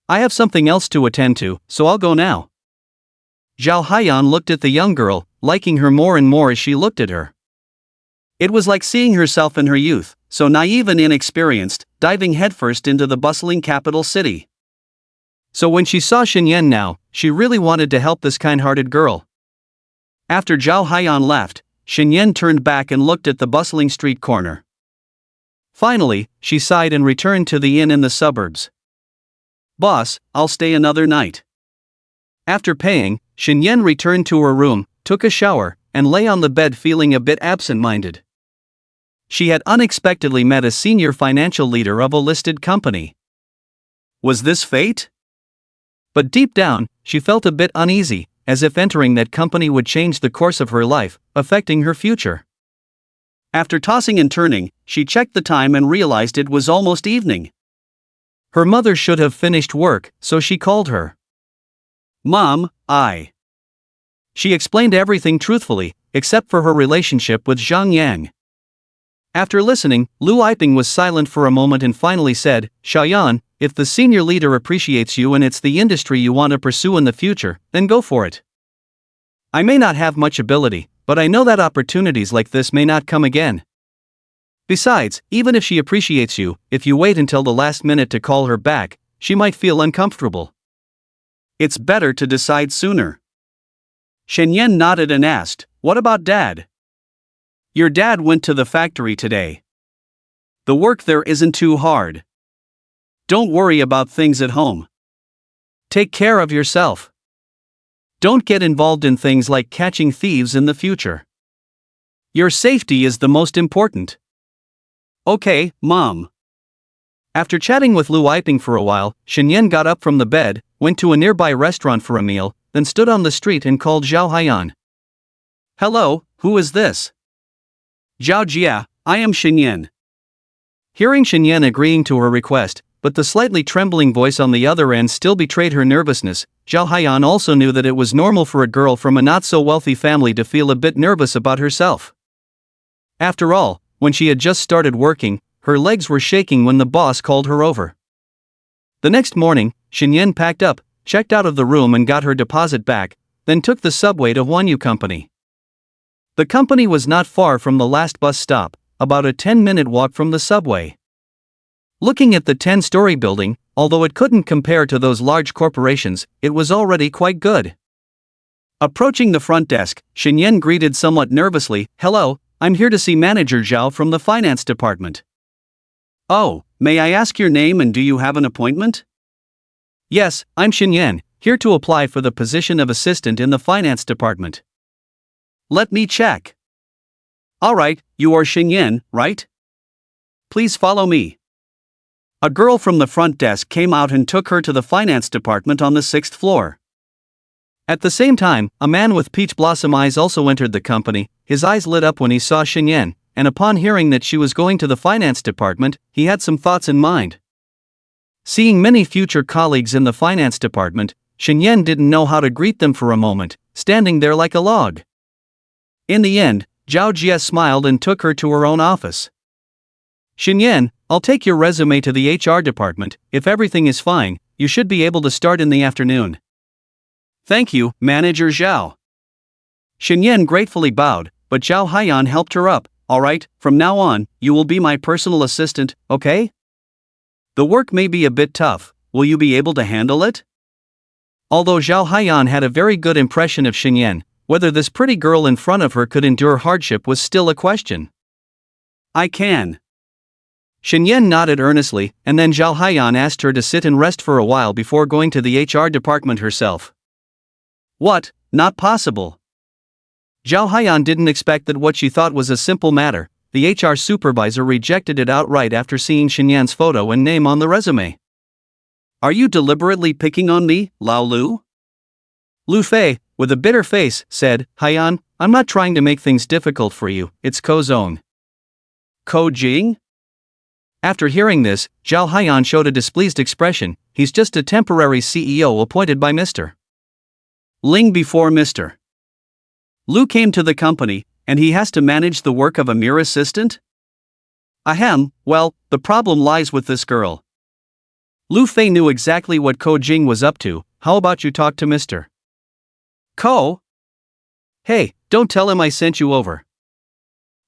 I have something else to attend to, so I'll go now. Zhao Haiyan looked at the young girl, liking her more and more as she looked at her. It was like seeing herself in her youth, so naive and inexperienced, diving headfirst into the bustling capital city. So when she saw Xinyan now, she really wanted to help this kind-hearted girl. After Zhao Haiyan left, Xinyan turned back and looked at the bustling street corner. Finally, she sighed and returned to the inn in the suburbs. Boss, I'll stay another night. After paying, Xinyan returned to her room, took a shower, and lay on the bed feeling a bit absent-minded. She had unexpectedly met a senior financial leader of a listed company. Was this fate? But deep down, she felt a bit uneasy, as if entering that company would change the course of her life, affecting her future. After tossing and turning, she checked the time and realized it was almost evening. Her mother should have finished work, so she called her. Mom, She explained everything truthfully, except for her relationship with Zhang Yang. After listening, Lu Yiping was silent for a moment and finally said, Xiaoyan, if the senior leader appreciates you and it's the industry you want to pursue in the future, then go for it. I may not have much ability, but I know that opportunities like this may not come again. Besides, even if she appreciates you, if you wait until the last minute to call her back, she might feel uncomfortable. It's better to decide sooner. Xinyan nodded and asked, What about Dad? Your dad went to the factory today. The work there isn't too hard. Don't worry about things at home. Take care of yourself. Don't get involved in things like catching thieves in the future. Your safety is the most important. Okay, Mom. After chatting with Lu Yiping for a while, Xinyan got up from the bed, went to a nearby restaurant for a meal, then stood on the street and called Zhao Haiyan. Hello, who is this? Zhao Jia, I am Xinyan. Hearing Xinyan agreeing to her request, but the slightly trembling voice on the other end still betrayed her nervousness, Zhao Haiyan also knew that it was normal for a girl from a not-so-wealthy family to feel a bit nervous about herself. After all, when she had just started working, her legs were shaking when the boss called her over. The next morning, Xinyan packed up, checked out of the room and got her deposit back, then took the subway to Wanyu Company. The company was not far from the last bus stop, about a 10-minute walk from the subway. Looking at the 10-story building, although it couldn't compare to those large corporations, it was already quite good. Approaching the front desk, Xinyan greeted somewhat nervously, Hello, I'm here to see Manager Zhao from the finance department. Oh, may I ask your name and do you have an appointment? Yes, I'm Xinyan, here to apply for the position of assistant in the finance department. Let me check. Alright, you are Xinyan, right? Please follow me. A girl from the front desk came out and took her to the finance department on the 6th floor. At the same time, a man with peach blossom eyes also entered the company. His eyes lit up when he saw Xinyan, and upon hearing that she was going to the finance department, he had some thoughts in mind. Seeing many future colleagues in the finance department, Xinyan didn't know how to greet them for a moment, standing there like a log. In the end, Zhao Jia smiled and took her to her own office. Xinyan, I'll take your resume to the HR department. If everything is fine, you should be able to start in the afternoon. Thank you, Manager Zhao. Xinyan gratefully bowed, but Zhao Haiyan helped her up. Alright, from now on, you will be my personal assistant, okay? The work may be a bit tough, will you be able to handle it? Although Zhao Haiyan had a very good impression of Xinyan, whether this pretty girl in front of her could endure hardship was still a question. I can. Xinyan nodded earnestly, and then Zhao Haiyan asked her to sit and rest for a while before going to the HR department herself. What? Not possible. Zhao Haiyan didn't expect that what she thought was a simple matter. The HR supervisor rejected it outright after seeing Xinyan's photo and name on the resume. Are you deliberately picking on me, Lao Lu? Lu Fei, with a bitter face, said, Haiyan, I'm not trying to make things difficult for you, it's Ko's own. Ko Jing? After hearing this, Zhao Haiyan showed a displeased expression. He's just a temporary CEO appointed by Mr. Ling before Mr. Lu came to the company, and he has to manage the work of a mere assistant? Ahem, well, the problem lies with this girl. Lu Fei knew exactly what Ko Jing was up to. How about you talk to Mr. Ko? Hey, don't tell him I sent you over.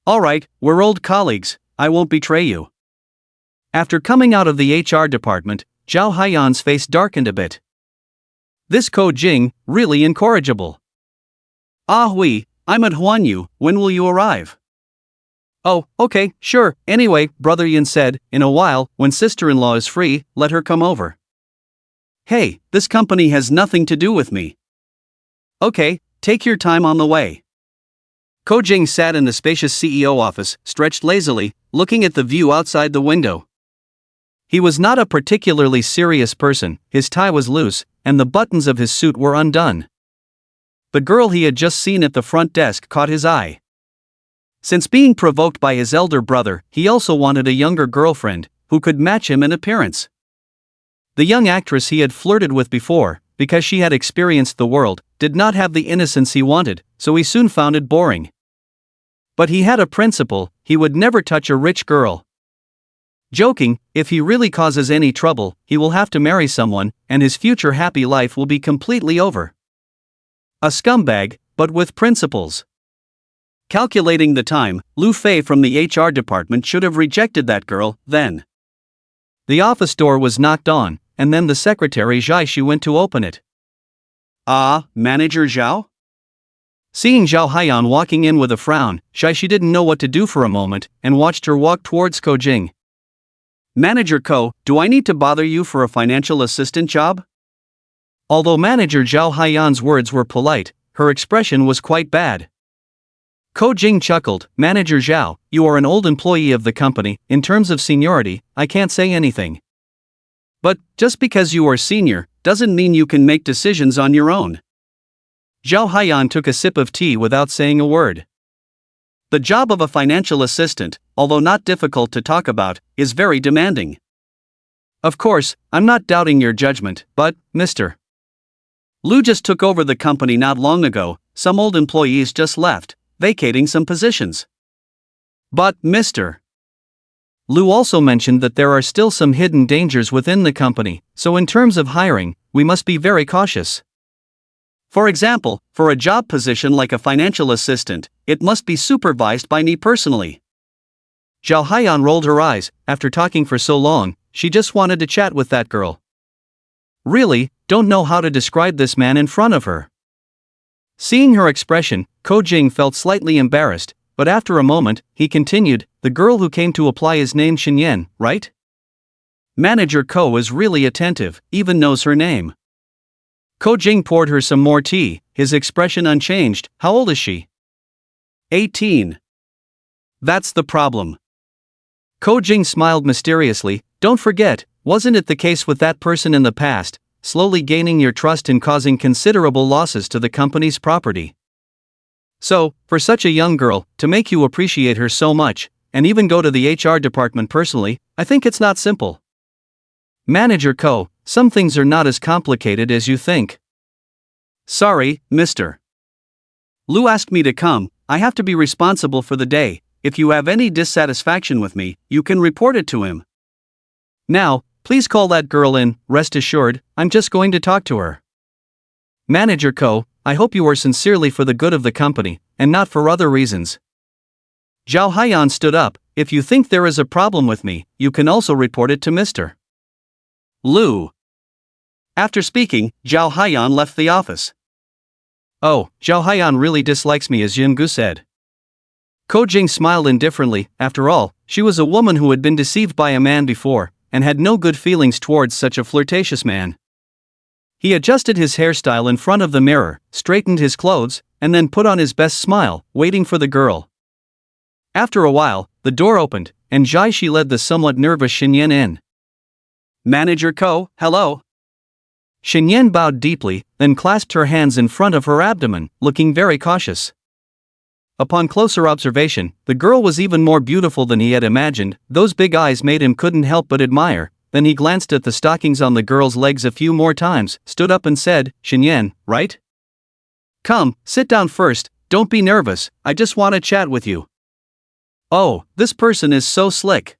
Alright, we're old colleagues, I won't betray you. After coming out of the HR department, Zhao Haiyan's face darkened a bit. This Ko Jing, really incorrigible. Ah oui, I'm at Huanyu, when will you arrive? Oh, okay, sure, anyway, Brother Yin said, in a while, when sister-in-law is free, let her come over. Hey, this company has nothing to do with me. Okay, take your time on the way. Ko Jing sat in the spacious CEO office, stretched lazily, looking at the view outside the window. He was not a particularly serious person, his tie was loose, and the buttons of his suit were undone. The girl he had just seen at the front desk caught his eye. Since being provoked by his elder brother, he also wanted a younger girlfriend, who could match him in appearance. The young actress he had flirted with before, because she had experienced the world, did not have the innocence he wanted, so he soon found it boring. But he had a principle, he would never touch a rich girl. Joking, if he really causes any trouble, he will have to marry someone, and his future happy life will be completely over. A scumbag, but with principles. Calculating the time, Lu Fei from the HR department should have rejected that girl, then. The office door was knocked on, and then the secretary Zhai Shi went to open it. Ah, Manager Zhao? Seeing Zhao Haiyan walking in with a frown, Zhai Shi didn't know what to do for a moment, and watched her walk towards Ko Jing. Manager Ko, do I need to bother you for a financial assistant job? Although Manager Zhao Haiyan's words were polite, her expression was quite bad. Ko Jing chuckled, Manager Zhao, you are an old employee of the company, in terms of seniority, I can't say anything. But, just because you are senior, doesn't mean you can make decisions on your own. Zhao Haiyan took a sip of tea without saying a word. The job of a financial assistant, although not difficult to talk about, is very demanding. Of course, I'm not doubting your judgment, but, Mr. Lu just took over the company not long ago, some old employees just left, vacating some positions. But, Mr. Lu also mentioned that there are still some hidden dangers within the company, so in terms of hiring, we must be very cautious. For example, for a job position like a financial assistant, it must be supervised by me personally. Zhao Haiyan rolled her eyes, after talking for so long, she just wanted to chat with that girl. Really, don't know how to describe this man in front of her. Seeing her expression, Ko Jing felt slightly embarrassed, but after a moment, he continued, the girl who came to apply is named Xinyan, right? Manager Ko is really attentive, even knows her name. Ko Jing poured her some more tea, his expression unchanged. How old is she? 18. That's the problem. Ko Jing smiled mysteriously, don't forget, wasn't it the case with that person in the past, slowly gaining your trust and causing considerable losses to the company's property? So, for such a young girl, to make you appreciate her so much, and even go to the HR department personally, I think it's not simple. Manager Ko, some things are not as complicated as you think. Sorry, Mr. Lu asked me to come, I have to be responsible for the day, if you have any dissatisfaction with me, you can report it to him. Now, please call that girl in, rest assured, I'm just going to talk to her. Manager Ko, I hope you are sincerely for the good of the company, and not for other reasons. Zhao Haiyan stood up, if you think there is a problem with me, you can also report it to Mr. Lu. After speaking, Zhao Haiyan left the office. Oh, Zhao Haiyan really dislikes me, as Yungu said. Ko Jing smiled indifferently, after all, she was a woman who had been deceived by a man before, and had no good feelings towards such a flirtatious man. He adjusted his hairstyle in front of the mirror, straightened his clothes, and then put on his best smile, waiting for the girl. After a while, the door opened, and Zhai Shi led the somewhat nervous Xinyan in. Manager Ko, hello. Xinyan bowed deeply, then clasped her hands in front of her abdomen, looking very cautious. Upon closer observation, the girl was even more beautiful than he had imagined, those big eyes made him couldn't help but admire. Then he glanced at the stockings on the girl's legs a few more times, stood up and said, Xinyan, right? Come, sit down first, don't be nervous, I just want to chat with you. Oh, this person is so slick.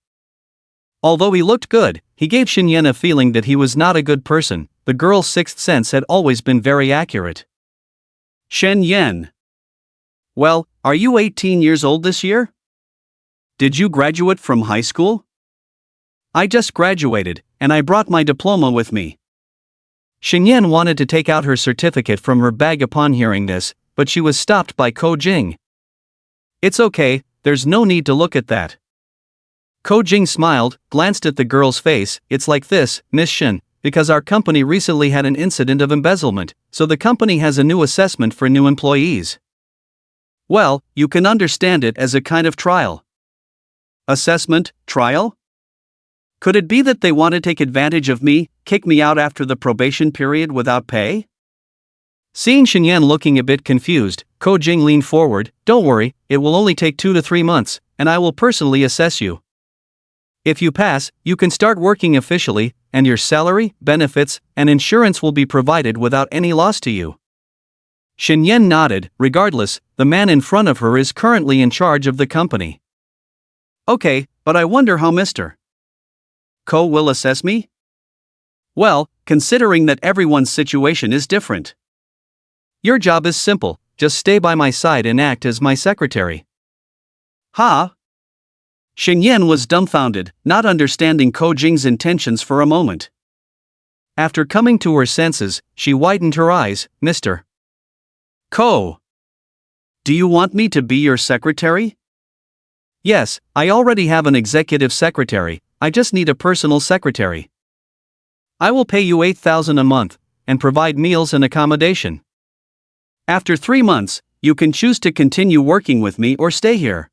Although he looked good, he gave Xinyan a feeling that he was not a good person. The girl's sixth sense had always been very accurate. Shen Yan. Well, are you 18 years old this year? Did you graduate from high school? I just graduated, and I brought my diploma with me. Xinyan wanted to take out her certificate from her bag upon hearing this, but she was stopped by Ko Jing. It's okay, there's no need to look at that. Ko Jing smiled, glanced at the girl's face. It's like this, Miss Shen, because our company recently had an incident of embezzlement, so the company has a new assessment for new employees. Well, you can understand it as a kind of trial. Assessment, trial? Could it be that they want to take advantage of me, kick me out after the probation period without pay? Seeing Xinyan looking a bit confused, Ko Jing leaned forward. Don't worry, it will only take 2 to 3 months, and I will personally assess you. If you pass, you can start working officially, and your salary, benefits, and insurance will be provided without any loss to you. Xinyan nodded. Regardless, the man in front of her is currently in charge of the company. Okay, but I wonder how Mr. Ko will assess me? Well, considering that everyone's situation is different. Your job is simple, just stay by my side and act as my secretary. Ha? Xinyan was dumbfounded, not understanding Ko Jing's intentions for a moment. After coming to her senses, she widened her eyes. Mr. Ko. Do you want me to be your secretary? Yes, I already have an executive secretary, I just need a personal secretary. I will pay you 8,000 a month, and provide meals and accommodation. After 3 months, you can choose to continue working with me or stay here.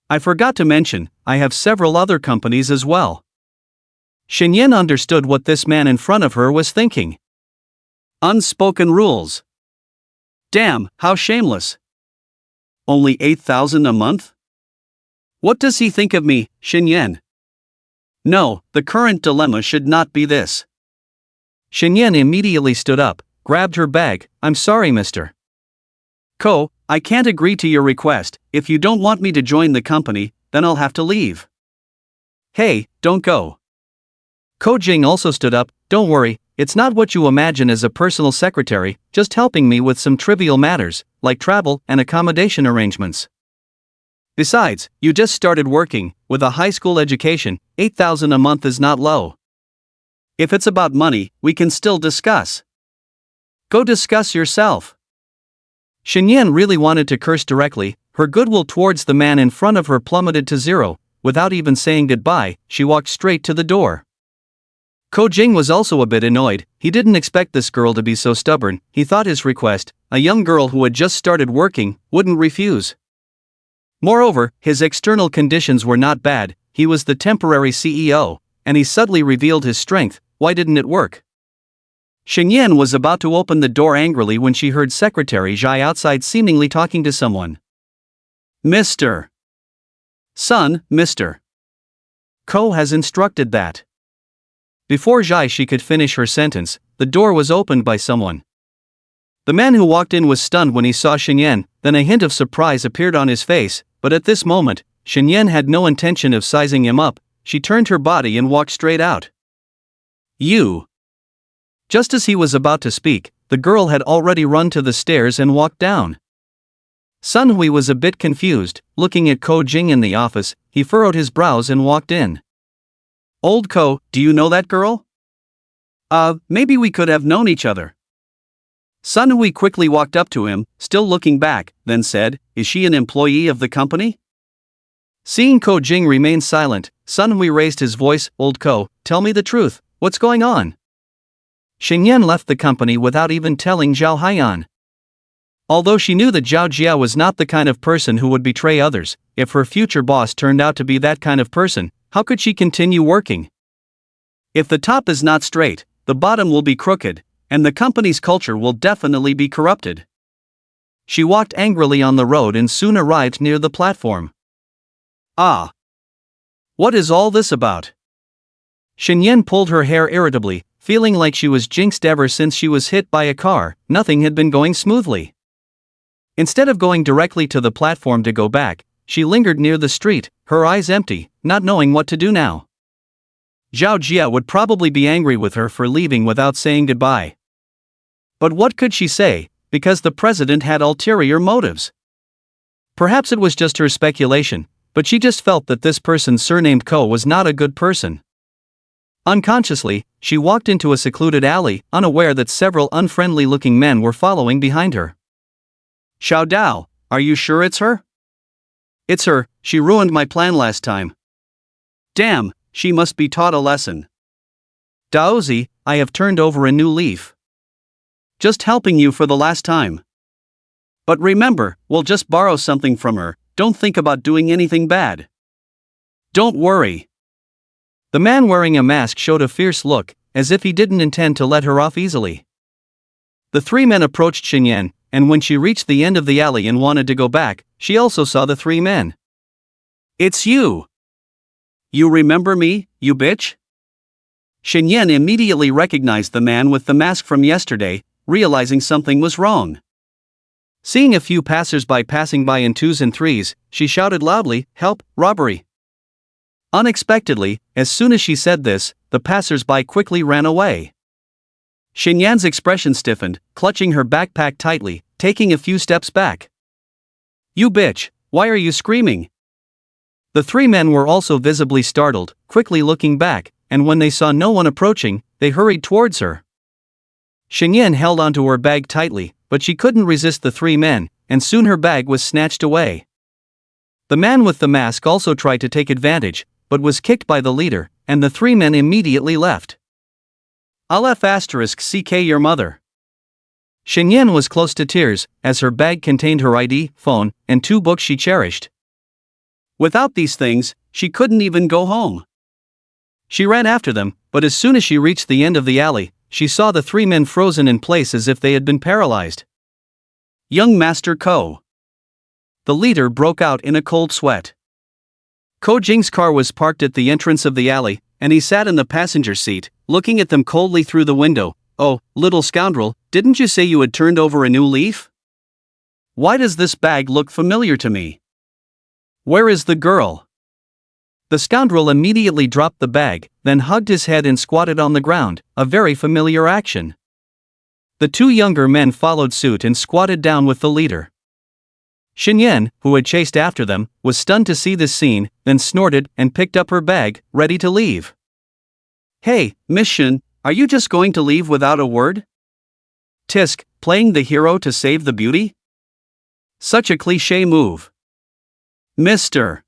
I forgot to mention, I have several other companies as well. Xinyan understood what this man in front of her was thinking. Unspoken rules. Damn, how shameless. Only 8,000 a month? What does he think of me, Xinyan? No, the current dilemma should not be this. Xinyan immediately stood up, grabbed her bag. I'm sorry, Mr. Ko, I can't agree to your request. If you don't want me to join the company, then I'll have to leave. Hey, don't go. Ko Jing also stood up. Don't worry, it's not what you imagine as a personal secretary, just helping me with some trivial matters, like travel and accommodation arrangements. Besides, you just started working, with a high school education, 8,000 a month is not low. If it's about money, we can still discuss. Go discuss yourself. Xinyan really wanted to curse directly. Her goodwill towards the man in front of her plummeted to zero. Without even saying goodbye, she walked straight to the door. Ko Jing was also a bit annoyed. He didn't expect this girl to be so stubborn. He thought his request, a young girl who had just started working, wouldn't refuse. Moreover, his external conditions were not bad. He was the temporary CEO, and he suddenly revealed his strength. Why didn't it work? Xinyan was about to open the door angrily when she heard Secretary Zhai outside seemingly talking to someone. Mr. Son, Mr. Ko has instructed that. Before Zhai she could finish her sentence, the door was opened by someone. The man who walked in was stunned when he saw Xinyan, then a hint of surprise appeared on his face, but at this moment, Xinyan had no intention of sizing him up. She turned her body and walked straight out. You. Just as he was about to speak, the girl had already run to the stairs and walked down. Sun Hui was a bit confused. Looking at Ko Jing in the office, he furrowed his brows and walked in. Old Ko, do you know that girl? Maybe we could have known each other. Sun Hui quickly walked up to him, still looking back, then said, Is she an employee of the company? Seeing Ko Jing remain silent, Sun Hui raised his voice. Old Ko, tell me the truth, what's going on? Xinyan left the company without even telling Zhao Haiyan. Although she knew that Zhao Jia was not the kind of person who would betray others, if her future boss turned out to be that kind of person, how could she continue working? If the top is not straight, the bottom will be crooked, and the company's culture will definitely be corrupted. She walked angrily on the road and soon arrived near the platform. Ah! What is all this about? Xinyan pulled her hair irritably, feeling like she was jinxed ever since she was hit by a car. Nothing had been going smoothly. Instead of going directly to the platform to go back, she lingered near the street, her eyes empty, not knowing what to do now. Zhao Jia would probably be angry with her for leaving without saying goodbye. But what could she say, because the president had ulterior motives? Perhaps it was just her speculation, but she just felt that this person surnamed Ko was not a good person. Unconsciously, she walked into a secluded alley, unaware that several unfriendly-looking men were following behind her. Xiao Dao, are you sure it's her? It's her, she ruined my plan last time. Damn, she must be taught a lesson. Daozi, I have turned over a new leaf. Just helping you for the last time. But remember, we'll just borrow something from her, don't think about doing anything bad. Don't worry. The man wearing a mask showed a fierce look, as if he didn't intend to let her off easily. The three men approached Xinyan, and when she reached the end of the alley and wanted to go back, she also saw the three men. It's you! You remember me, you bitch? Xinyan immediately recognized the man with the mask from yesterday, realizing something was wrong. Seeing a few passers-by passing by in twos and threes, she shouted loudly, "Help, robbery!" Unexpectedly, as soon as she said this, the passers-by quickly ran away. Xinyan's expression stiffened, clutching her backpack tightly, taking a few steps back. You bitch, why are you screaming? The three men were also visibly startled, quickly looking back, and when they saw no one approaching, they hurried towards her. Xinyan held onto her bag tightly, but she couldn't resist the three men, and soon her bag was snatched away. The man with the mask also tried to take advantage, but was kicked by the leader, and the three men immediately left. CK your mother. Xinyan was close to tears, as her bag contained her ID, phone, and 2 books she cherished. Without these things, she couldn't even go home. She ran after them, but as soon as she reached the end of the alley, she saw the 3 men frozen in place as if they had been paralyzed. Young Master Ko. The leader broke out in a cold sweat. Ko Jing's car was parked at the entrance of the alley, and he sat in the passenger seat, looking at them coldly through the window. Oh, little scoundrel, didn't you say you had turned over a new leaf? Why does this bag look familiar to me? Where is the girl? The scoundrel immediately dropped the bag, then hugged his head and squatted on the ground, a very familiar action. The 2 younger men followed suit and squatted down with the leader. Xinyan, who had chased after them, was stunned to see this scene, then snorted and picked up her bag, ready to leave. Hey, Miss Shin, are you just going to leave without a word? Tisk, playing the hero to save the beauty? Such a cliché move. Mr.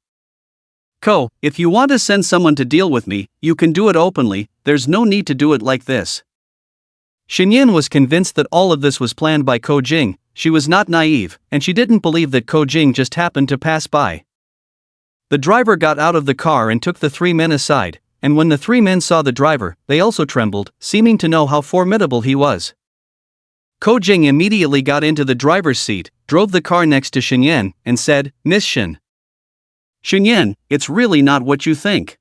Ko, if you want to send someone to deal with me, you can do it openly, there's no need to do it like this. Xinyan was convinced that all of this was planned by Ko Jing. She was not naive, and she didn't believe that Ko Jing just happened to pass by. The driver got out of the car and took the 3 men aside, and when the 3 men saw the driver, they also trembled, seeming to know how formidable he was. Ko Jing immediately got into the driver's seat, drove the car next to Xinyan, and said, Miss Shin. Xinyan, it's really not what you think.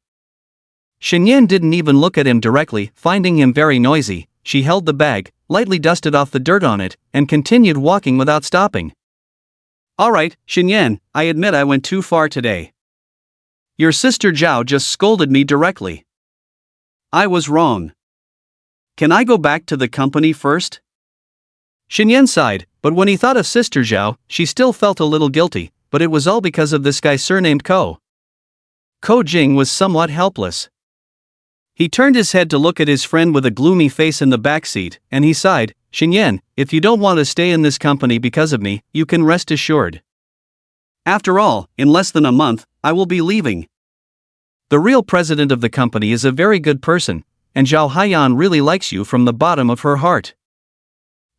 Xinyan didn't even look at him directly, finding him very noisy. She held the bag, lightly dusted off the dirt on it, and continued walking without stopping. Alright, Xinyan, I admit I went too far today. Your sister Zhao just scolded me directly. I was wrong. Can I go back to the company first? Xinyan sighed, but when he thought of Sister Zhao, she still felt a little guilty, but it was all because of this guy surnamed Ko. Ko Jing was somewhat helpless. He turned his head to look at his friend with a gloomy face in the back seat, and he sighed, Xinyan, if you don't want to stay in this company because of me, you can rest assured. After all, in less than a month, I will be leaving. The real president of the company is a very good person, and Zhao Haiyan really likes you from the bottom of her heart.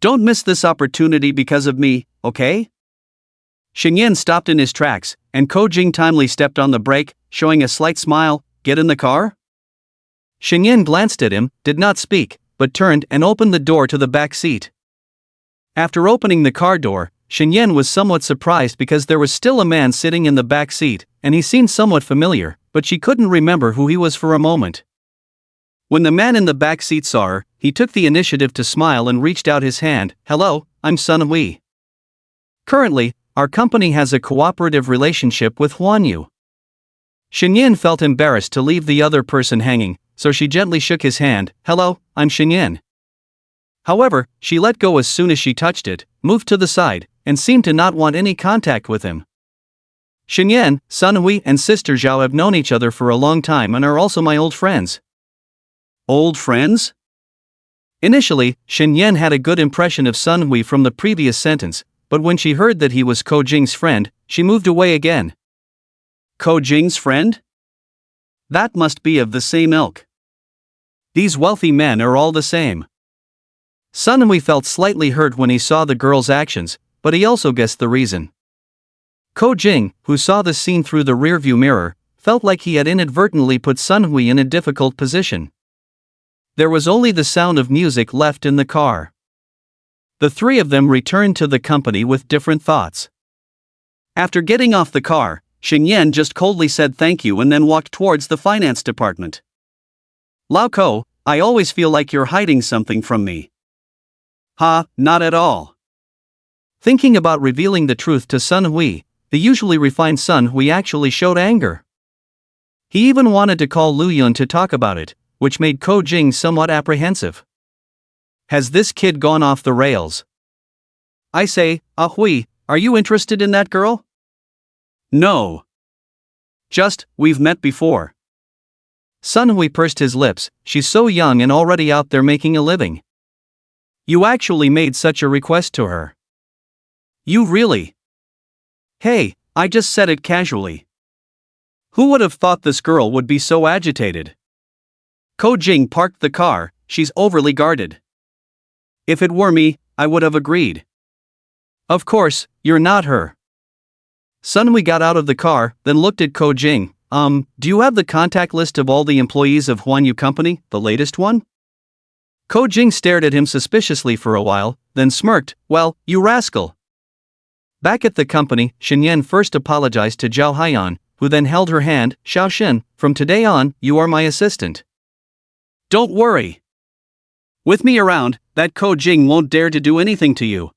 Don't miss this opportunity because of me, okay? Xinyan stopped in his tracks, and Ko Jing timely stepped on the brake, showing a slight smile. Get in the car? Xinyan glanced at him, did not speak, but turned and opened the door to the back seat. After opening the car door, Xinyan was somewhat surprised because there was still a man sitting in the back seat, and he seemed somewhat familiar, but she couldn't remember who he was for a moment. When the man in the back seat saw her, he took the initiative to smile and reached out his hand. Hello, I'm Sun Hui. Currently, our company has a cooperative relationship with Huanyu. Shenyan felt embarrassed to leave the other person hanging, so she gently shook his hand. Hello, I'm Shenyan. However, she let go as soon as she touched it, moved to the side, and seemed to not want any contact with him. Shenyan, Sun Hui and Sister Zhao have known each other for a long time and are also my old friends. Old friends? Initially, Shenyan had a good impression of Sun Hui from the previous sentence, but when she heard that he was Ko Jing's friend, she moved away again. Ko Jing's friend? That must be of the same ilk. These wealthy men are all the same. Sun Hui felt slightly hurt when he saw the girl's actions, but he also guessed the reason. Ko Jing, who saw the scene through the rearview mirror, felt like he had inadvertently put Sun Hui in a difficult position. There was only the sound of music left in the car. The three of them returned to the company with different thoughts. After getting off the car, Shenyan just coldly said thank you and then walked towards the finance department. Lao Ko, I always feel like you're hiding something from me. Ha, not at all. Thinking about revealing the truth to Sun Hui, the usually refined Sun Hui actually showed anger. He even wanted to call Lu Yun to talk about it, which made Ko Jing somewhat apprehensive. Has this kid gone off the rails? I say, Hui, are you interested in that girl? No. Just, we've met before. Sun Hui pursed his lips. She's so young and already out there making a living. You actually made such a request to her. You really? Hey, I just said it casually. Who would have thought this girl would be so agitated? Ko Jing parked the car. She's overly guarded. If it were me, I would have agreed. Of course, you're not her. Sun Hui got out of the car, then looked at Ko Jing. Do you have the contact list of all the employees of Huanyu Company, the latest one? Ko Jing stared at him suspiciously for a while, then smirked. Well, you rascal. Back at the company, Shenyan first apologized to Zhao Haiyan, who then held her hand. Xiao Shen, from today on, you are my assistant. Don't worry. With me around, that Ko Jing won't dare to do anything to you.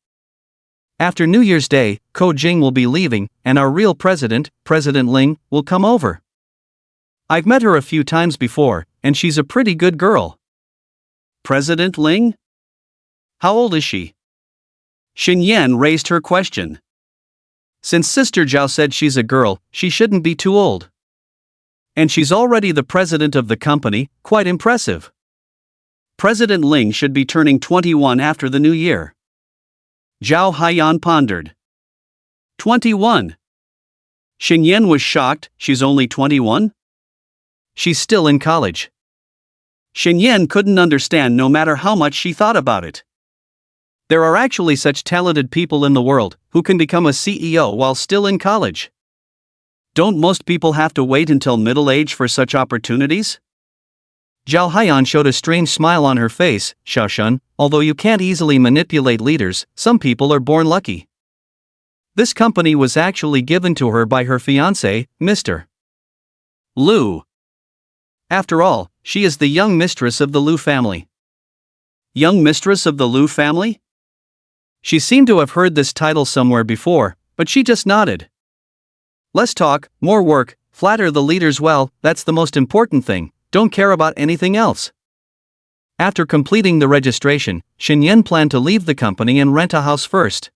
After New Year's Day, Ko Jing will be leaving, and our real president, President Ling, will come over. I've met her a few times before, and she's a pretty good girl. President Ling? How old is she? Shenyan raised her question. Since Sister Zhao said she's a girl, she shouldn't be too old. And she's already the president of the company, quite impressive. President Ling should be turning 21 after the new year. Zhao Haiyan pondered. 21. Shenyan was shocked. She's only 21? She's still in college. Shenyan couldn't understand no matter how much she thought about it. There are actually such talented people in the world who can become a CEO while still in college. Don't most people have to wait until middle age for such opportunities? Zhao Haiyan showed a strange smile on her face. Xiaoshen, although you can't easily manipulate leaders, some people are born lucky. This company was actually given to her by her fiancé, Mr. Lu. After all, she is the young mistress of the Lu family. Young mistress of the Lu family? She seemed to have heard this title somewhere before, but she just nodded. Less talk, more work, flatter the leaders well, that's the most important thing, don't care about anything else. After completing the registration, Shenyan planned to leave the company and rent a house first.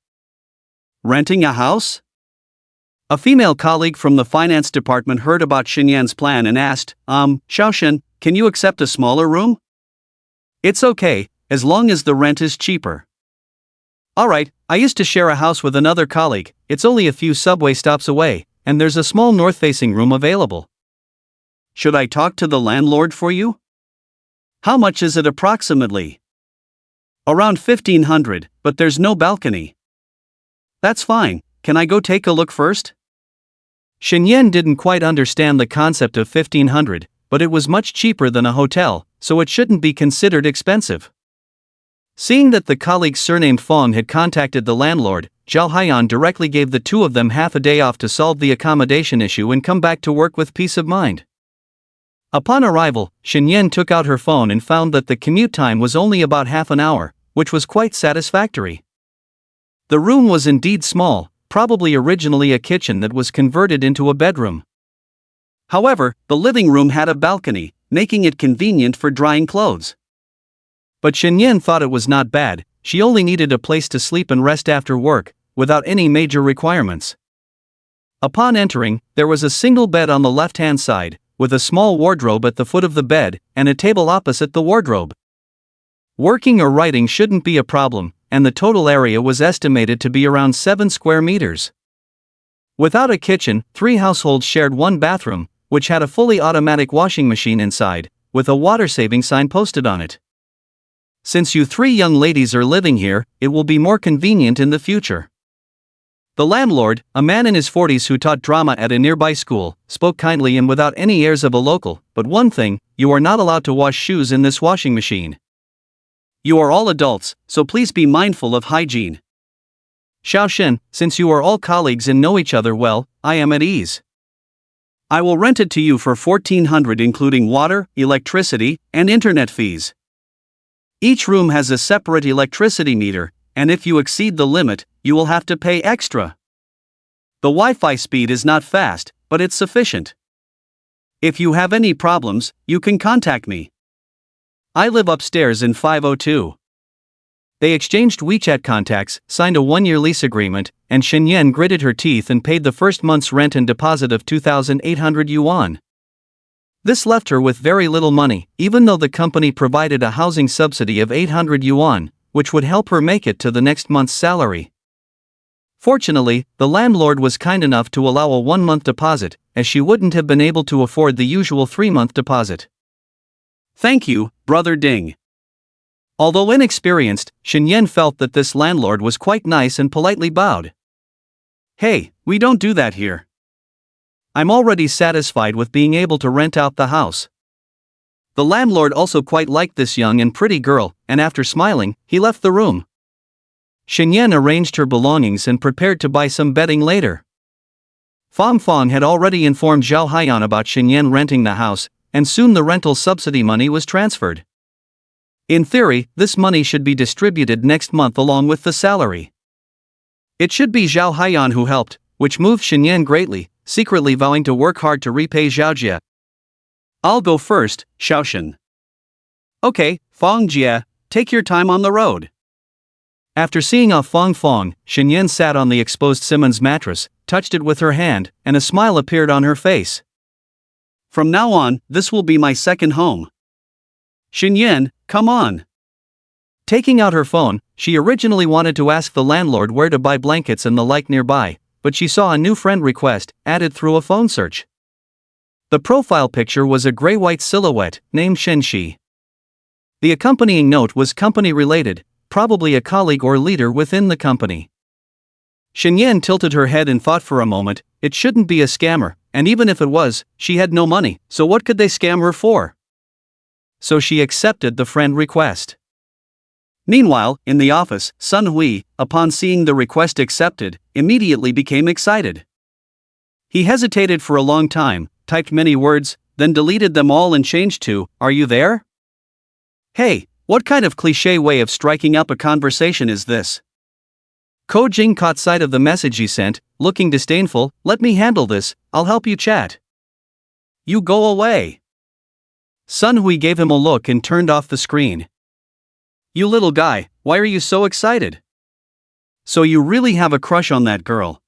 Renting a house? A female colleague from the finance department heard about Shenyan's plan and asked, Xiaoshen, can you accept a smaller room? It's okay, as long as the rent is cheaper. Alright, I used to share a house with another colleague, it's only a few subway stops away, and there's a small north-facing room available. Should I talk to the landlord for you? How much is it approximately? Around 1,500, but there's no balcony. That's fine, can I go take a look first? Shenyan didn't quite understand the concept of 1,500, but it was much cheaper than a hotel, so it shouldn't be considered expensive. Seeing that the colleague surnamed Fong had contacted the landlord, Zhao Haiyan directly gave the two of them half a day off to solve the accommodation issue and come back to work with peace of mind. Upon arrival, Shenyan took out her phone and found that the commute time was only about half an hour, which was quite satisfactory. The room was indeed small, probably originally a kitchen that was converted into a bedroom. However, the living room had a balcony, making it convenient for drying clothes. But Shenyan thought it was not bad. She only needed a place to sleep and rest after work, without any major requirements. Upon entering, there was a single bed on the left-hand side, with a small wardrobe at the foot of the bed, and a table opposite the wardrobe. Working or writing shouldn't be a problem, and the total area was estimated to be around 7 square meters. Without a kitchen, 3 households shared one bathroom, which had a fully automatic washing machine inside, with a water-saving sign posted on it. Since you 3 young ladies are living here, it will be more convenient in the future. The landlord, a man in his 40s who taught drama at a nearby school, spoke kindly and without any airs of a local. But one thing, you are not allowed to wash shoes in this washing machine. You are all adults, so please be mindful of hygiene. Xiaoshen, since you are all colleagues and know each other well, I am at ease. I will rent it to you for 1,400 including water, electricity, and internet fees. Each room has a separate electricity meter, and if you exceed the limit, you will have to pay extra. The Wi-Fi speed is not fast, but it's sufficient. If you have any problems, you can contact me. I live upstairs in 502. They exchanged WeChat contacts, signed a 1-year lease agreement, and Shenyan gritted her teeth and paid the first month's rent and deposit of 2,800 yuan. This left her with very little money, even though the company provided a housing subsidy of 800 yuan, which would help her make it to the next month's salary. Fortunately, the landlord was kind enough to allow a 1-month deposit, as she wouldn't have been able to afford the usual 3-month deposit. Thank you, Brother Ding. Although inexperienced, Shenyan felt that this landlord was quite nice and politely bowed. Hey, we don't do that here. I'm already satisfied with being able to rent out the house. The landlord also quite liked this young and pretty girl, and after smiling, he left the room. Shenyan arranged her belongings and prepared to buy some bedding later. Fong Fong had already informed Zhao Haiyan about Shenyan renting the house, and soon the rental subsidy money was transferred. In theory, this money should be distributed next month along with the salary. It should be Zhao Haiyan who helped, which moved Shenyan greatly, secretly vowing to work hard to repay Zhao Jie. I'll go first, Xiaoshen. Okay, Fong Jie, take your time on the road. After seeing off Fong Fong, Shenyan sat on the exposed Simmons mattress, touched it with her hand, and a smile appeared on her face. From now on, this will be my second home. Shenyan, come on. Taking out her phone, she originally wanted to ask the landlord where to buy blankets and the like nearby, but she saw a new friend request, added through a phone search. The profile picture was a gray-white silhouette, named Shenxi. The accompanying note was company-related, probably a colleague or leader within the company. Shenyan tilted her head and thought for a moment, it shouldn't be a scammer, and even if it was, she had no money, so what could they scam her for? So she accepted the friend request. Meanwhile, in the office, Sun Hui, upon seeing the request accepted, immediately became excited. He hesitated for a long time, typed many words, then deleted them all and changed to, "Are you there?" Hey, what kind of cliché way of striking up a conversation is this? Ko Jing caught sight of the message he sent, looking disdainful. "Let me handle this, I'll help you chat." "You go away." Sun Hui gave him a look and turned off the screen. "You little guy, why are you so excited? So you really have a crush on that girl?"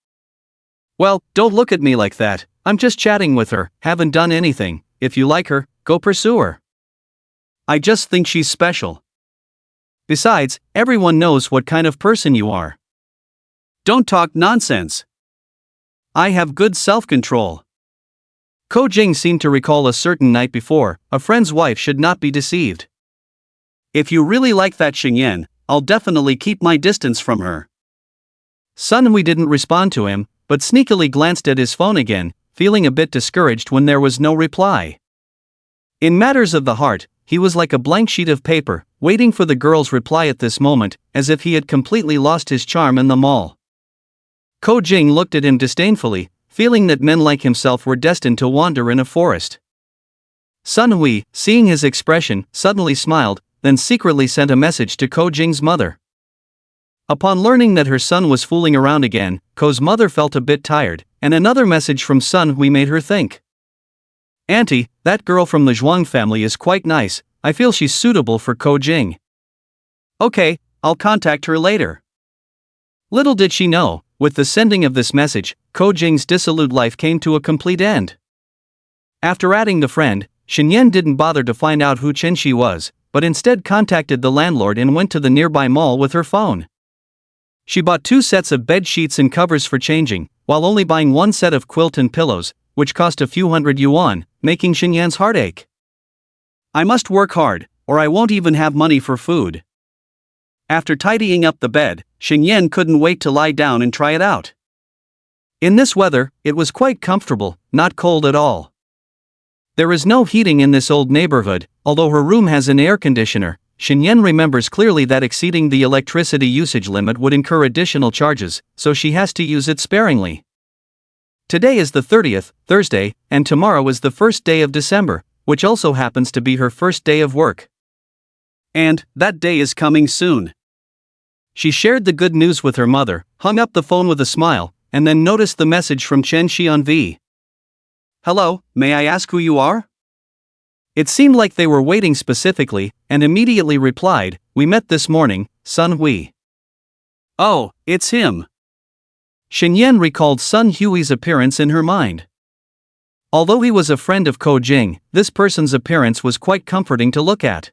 "Well, don't look at me like that, I'm just chatting with her, haven't done anything. If you like her, go pursue her. I just think she's special. Besides, everyone knows what kind of person you are. Don't talk nonsense. I have good self-control." Ko Jing seemed to recall a certain night before, a friend's wife should not be deceived. "If you really like that Xingyan, I'll definitely keep my distance from her." Sun Hui didn't respond to him, but sneakily glanced at his phone again, feeling a bit discouraged when there was no reply. In matters of the heart, he was like a blank sheet of paper, waiting for the girl's reply at this moment, as if he had completely lost his charm in the mall. Ko Jing looked at him disdainfully, feeling that men like himself were destined to wander in a forest. Sun Hui, seeing his expression, suddenly smiled, then secretly sent a message to Ko Jing's mother. Upon learning that her son was fooling around again, Ko's mother felt a bit tired, and another message from Sun Hui made her think. Auntie, that girl from the Zhuang family is quite nice, I feel she's suitable for Ko Jing. Okay, I'll contact her later. Little did she know, with the sending of this message, Ko Jing's dissolute life came to a complete end. After adding the friend, Shen didn't bother to find out who Chen Shi was, but instead contacted the landlord and went to the nearby mall with her phone. She bought 2 sets of bed sheets and covers for changing, while only buying 1 set of quilt and pillows, which cost a few hundred yuan, making Shen heart ache. I must work hard, or I won't even have money for food. After tidying up the bed, Shen couldn't wait to lie down and try it out. In this weather, it was quite comfortable, not cold at all. There is no heating in this old neighborhood, although her room has an air conditioner. Shen remembers clearly that exceeding the electricity usage limit would incur additional charges, so she has to use it sparingly. Today is the 30th, Thursday, and tomorrow is the first day of December, which also happens to be her first day of work. And that day is coming soon. She shared the good news with her mother, hung up the phone with a smile, and then noticed the message from Chen Shi on V. Hello, may I ask who you are? It seemed like they were waiting specifically, and immediately replied, we met this morning, Sun Hui. Oh, it's him. Shen recalled Sun Hui's appearance in her mind. Although he was a friend of Ko Jing, this person's appearance was quite comforting to look at.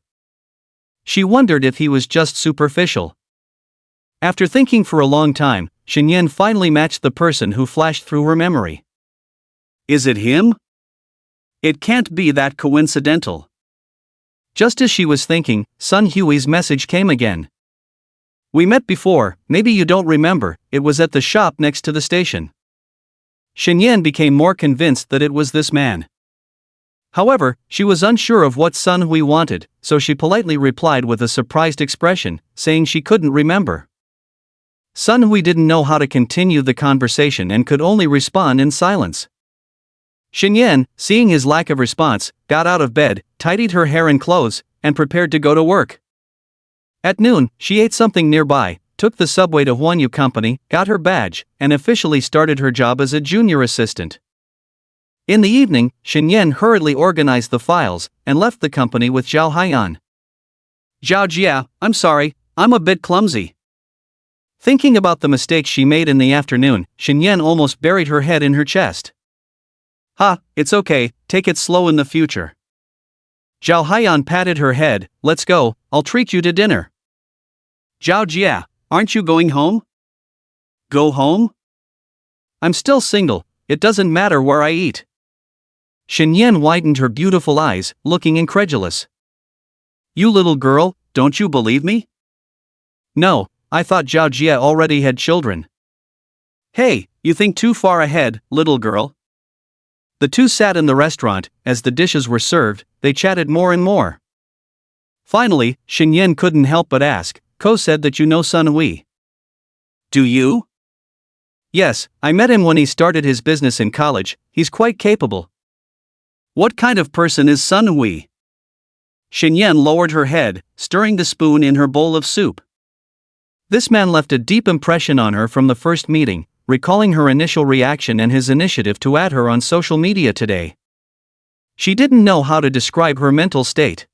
She wondered if he was just superficial. After thinking for a long time, Shen finally matched the person who flashed through her memory. Is it him? It can't be that coincidental. Just as she was thinking, Sun Hui's message came again. We met before, maybe you don't remember, it was at the shop next to the station. Shen became more convinced that it was this man. However, she was unsure of what Sun Hui wanted, so she politely replied with a surprised expression, saying she couldn't remember. Sun Hui didn't know how to continue the conversation and could only respond in silence. Shen, seeing his lack of response, got out of bed, tidied her hair and clothes, and prepared to go to work. At noon, she ate something nearby, took the subway to Huanyu Company, got her badge, and officially started her job as a junior assistant. In the evening, Shen hurriedly organized the files, and left the company with Zhao Haiyan. Zhao Jia, I'm sorry, I'm a bit clumsy. Thinking about the mistakes she made in the afternoon, Shen almost buried her head in her chest. Ha, it's okay, take it slow in the future. Zhao Haiyan patted her head, let's go, I'll treat you to dinner. Zhao Jia, aren't you going home? Go home? I'm still single, it doesn't matter where I eat. Shen widened her beautiful eyes, looking incredulous. You little girl, don't you believe me? No, I thought Zhao Jia already had children. Hey, you think too far ahead, little girl. The two sat in the restaurant. As the dishes were served, they chatted more and more. Finally, Shen couldn't help but ask, Ko said that you know Sun Hui. Do you? Yes, I met him when he started his business in college, he's quite capable. What kind of person is Sun Hui? Shen lowered her head, stirring the spoon in her bowl of soup. This man left a deep impression on her from the first meeting, recalling her initial reaction and his initiative to add her on social media today. She didn't know how to describe her mental state.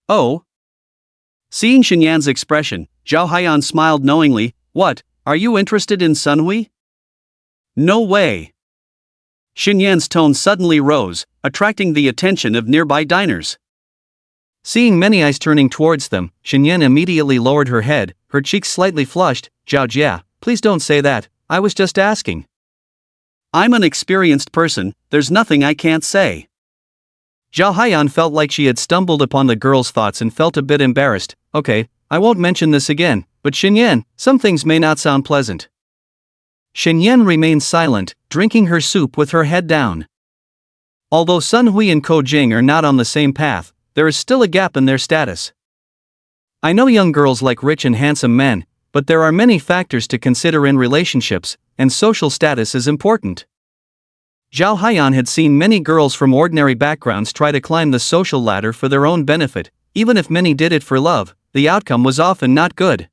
Oh? Seeing Shenyan's expression, Zhao Haiyan smiled knowingly. What, are you interested in Sun Hui? No way. Shenyan's tone suddenly rose, attracting the attention of nearby diners. Seeing many eyes turning towards them, Shenyan immediately lowered her head, her cheeks slightly flushed. Zhao Jia, please don't say that, I was just asking. I'm an experienced person, there's nothing I can't say. Zhao Haiyan felt like she had stumbled upon the girl's thoughts and felt a bit embarrassed. Okay, I won't mention this again, but Shen, some things may not sound pleasant. Shen remained silent, drinking her soup with her head down. Although Sun Hui and Ko Jing are not on the same path, there is still a gap in their status. I know young girls like rich and handsome men, but there are many factors to consider in relationships, and social status is important. Zhao Haiyan had seen many girls from ordinary backgrounds try to climb the social ladder for their own benefit. Even if many did it for love, the outcome was often not good.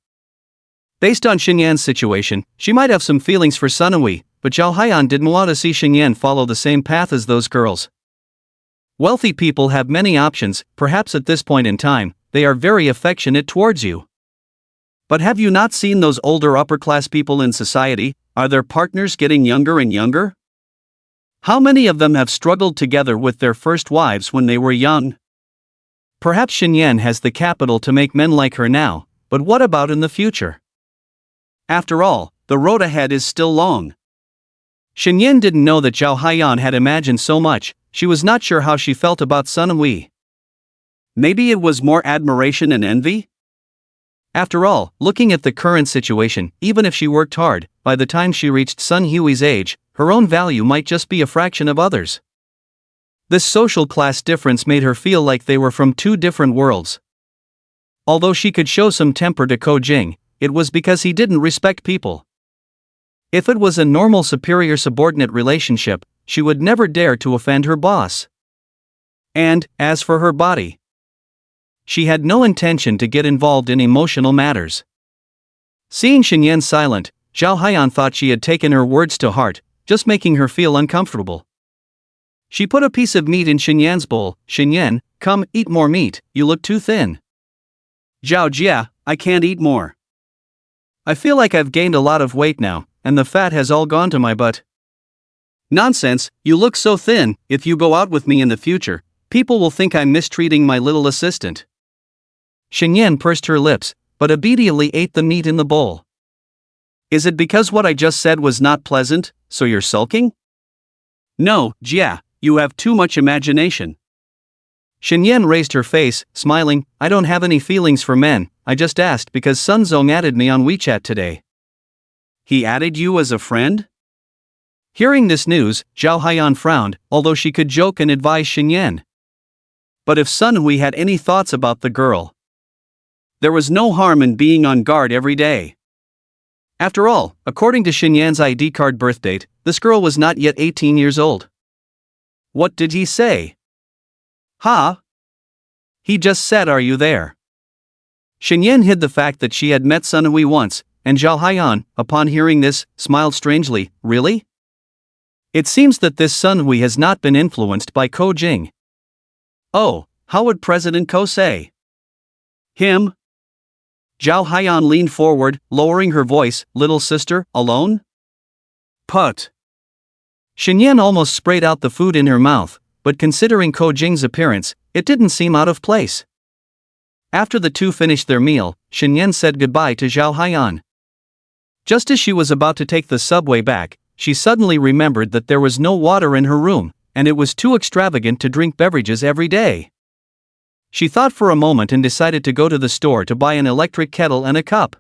Based on Xinyan's situation, she might have some feelings for Sunhui, but Zhao Haiyan didn't want to see Xinyan follow the same path as those girls. Wealthy people have many options, perhaps at this point in time, they are very affectionate towards you. But have you not seen those older upper-class people in society? Are their partners getting younger and younger? How many of them have struggled together with their first wives when they were young? Perhaps Xinyan has the capital to make men like her now, but what about in the future? After all, the road ahead is still long. Xinyan didn't know that Zhao Haiyan had imagined so much. She was not sure how she felt about Sunhui. Maybe it was more admiration and envy? After all, looking at the current situation, even if she worked hard, by the time she reached Sun Hui's age, her own value might just be a fraction of others. This social class difference made her feel like they were from two different worlds. Although she could show some temper to Ko Jing, it was because he didn't respect people. If it was a normal superior-subordinate relationship, she would never dare to offend her boss. And, as for her body, she had no intention to get involved in emotional matters. Seeing Xinyan silent, Zhao Haiyan thought she had taken her words to heart, just making her feel uncomfortable. She put a piece of meat in Xinyan's bowl. "Xinyan, come, eat more meat, you look too thin." "Zhao Jia, I can't eat more. I feel like I've gained a lot of weight now, and the fat has all gone to my butt." "Nonsense, you look so thin. If you go out with me in the future, people will think I'm mistreating my little assistant." Xinyan pursed her lips, but obediently ate the meat in the bowl. "Is it because what I just said was not pleasant, so you're sulking?" "No, Jia, you have too much imagination." Xinyan raised her face, smiling. "I don't have any feelings for men, I just asked because Sun Zong added me on WeChat today." "He added you as a friend?" Hearing this news, Zhao Haiyan frowned, although she could joke and advise Xinyan. But if Sun Hui had any thoughts about the girl, there was no harm in being on guard every day. After all, according to Xinyan's ID card birth date, this girl was not yet 18 years old. What did he say? "Ha?" He just said, "Are you there?" Xinyan hid the fact that she had met Sun Hui once, and Zhao Haiyan, upon hearing this, smiled strangely. "Really? It seems that this Sun Hui has not been influenced by Ko Jing." "Oh, how would President Ko say?" "Him?" Zhao Haiyan leaned forward, lowering her voice. "Little sister, alone?" "Put." Xinyan almost sprayed out the food in her mouth, but considering Ko Jing's appearance, it didn't seem out of place. After the two finished their meal, Xinyan said goodbye to Zhao Haiyan. Just as she was about to take the subway back, she suddenly remembered that there was no water in her room, and it was too extravagant to drink beverages every day. She thought for a moment and decided to go to the store to buy an electric kettle and a cup.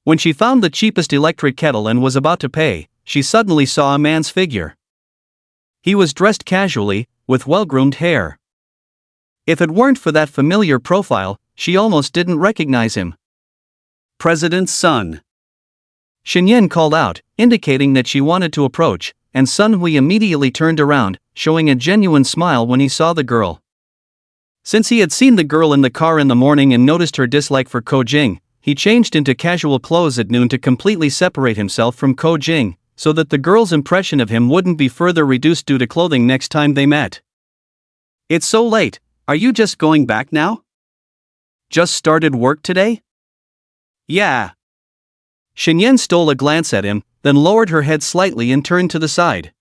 When she found the cheapest electric kettle and was about to pay, she suddenly saw a man's figure. He was dressed casually, with well-groomed hair. If it weren't for that familiar profile, she almost didn't recognize him. "President's son," Xinyan called out, indicating that she wanted to approach, and Sun Hui immediately turned around, showing a genuine smile when he saw the girl. Since he had seen the girl in the car in the morning and noticed her dislike for Ko Jing, he changed into casual clothes at noon to completely separate himself from Ko Jing, so that the girl's impression of him wouldn't be further reduced due to clothing next time they met. "It's so late, are you just going back now? Just started work today?" "Yeah." Xinyan stole a glance at him, then lowered her head slightly and turned to the side.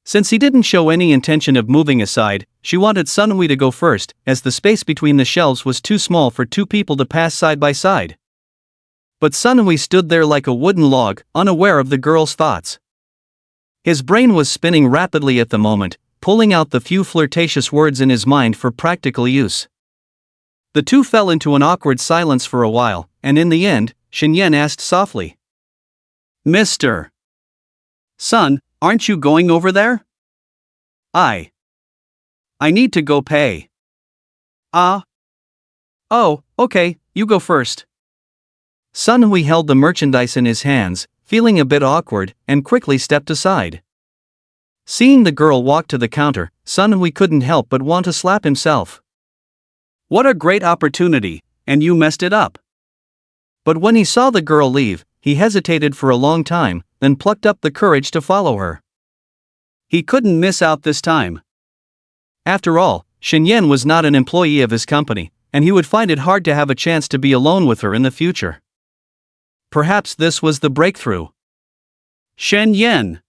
Since he didn't show any intention of moving aside, she wanted Sun Hui to go first, as the space between the shelves was too small for two people to pass side by side. But Sun Hui stood there like a wooden log, unaware of the girl's thoughts. His brain was spinning rapidly at the moment, pulling out the few flirtatious words in his mind for practical use. The two fell into an awkward silence for a while, and in the end, Xinyan asked softly, "Mr. Sun, aren't you going over there?" I need to go pay." "Ah. Oh, okay, you go first." Sun Hui held the merchandise in his hands, feeling a bit awkward, and quickly stepped aside. Seeing the girl walk to the counter, Sun Hui couldn't help but want to slap himself. What a great opportunity, and you messed it up. But when he saw the girl leave, he hesitated for a long time, then plucked up the courage to follow her. He couldn't miss out this time. After all, Shenyan was not an employee of his company, and he would find it hard to have a chance to be alone with her in the future. Perhaps this was the breakthrough. Shenyan!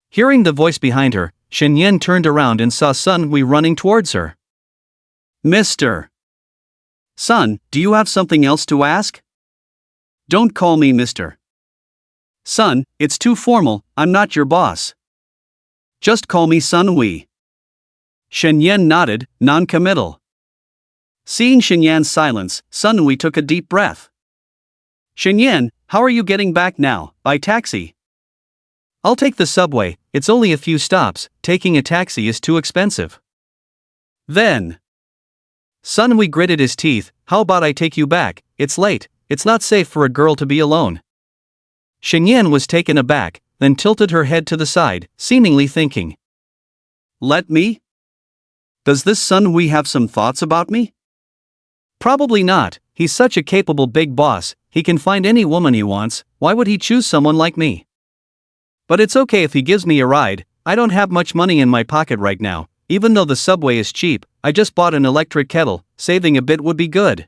Hearing the voice behind her, Shenyan turned around and saw Sun Hui running towards her. Mr. Sun, do you have something else to ask? Don't call me Mr. Sun, it's too formal, I'm not your boss. Just call me Sun Hui. Shenyan nodded, non-committal. Seeing Shenyan's silence, Sun Hui took a deep breath. Shenyan, how are you getting back now, by taxi? I'll take the subway, it's only a few stops, taking a taxi is too expensive. Then. Sun Hui gritted his teeth, how about I take you back, it's late, it's not safe for a girl to be alone. Shenyan was taken aback, then tilted her head to the side, seemingly thinking. Let me? Does this Sun Hui have some thoughts about me? Probably not, he's such a capable big boss, he can find any woman he wants, why would he choose someone like me? But it's okay if he gives me a ride, I don't have much money in my pocket right now, even though the subway is cheap, I just bought an electric kettle, saving a bit would be good.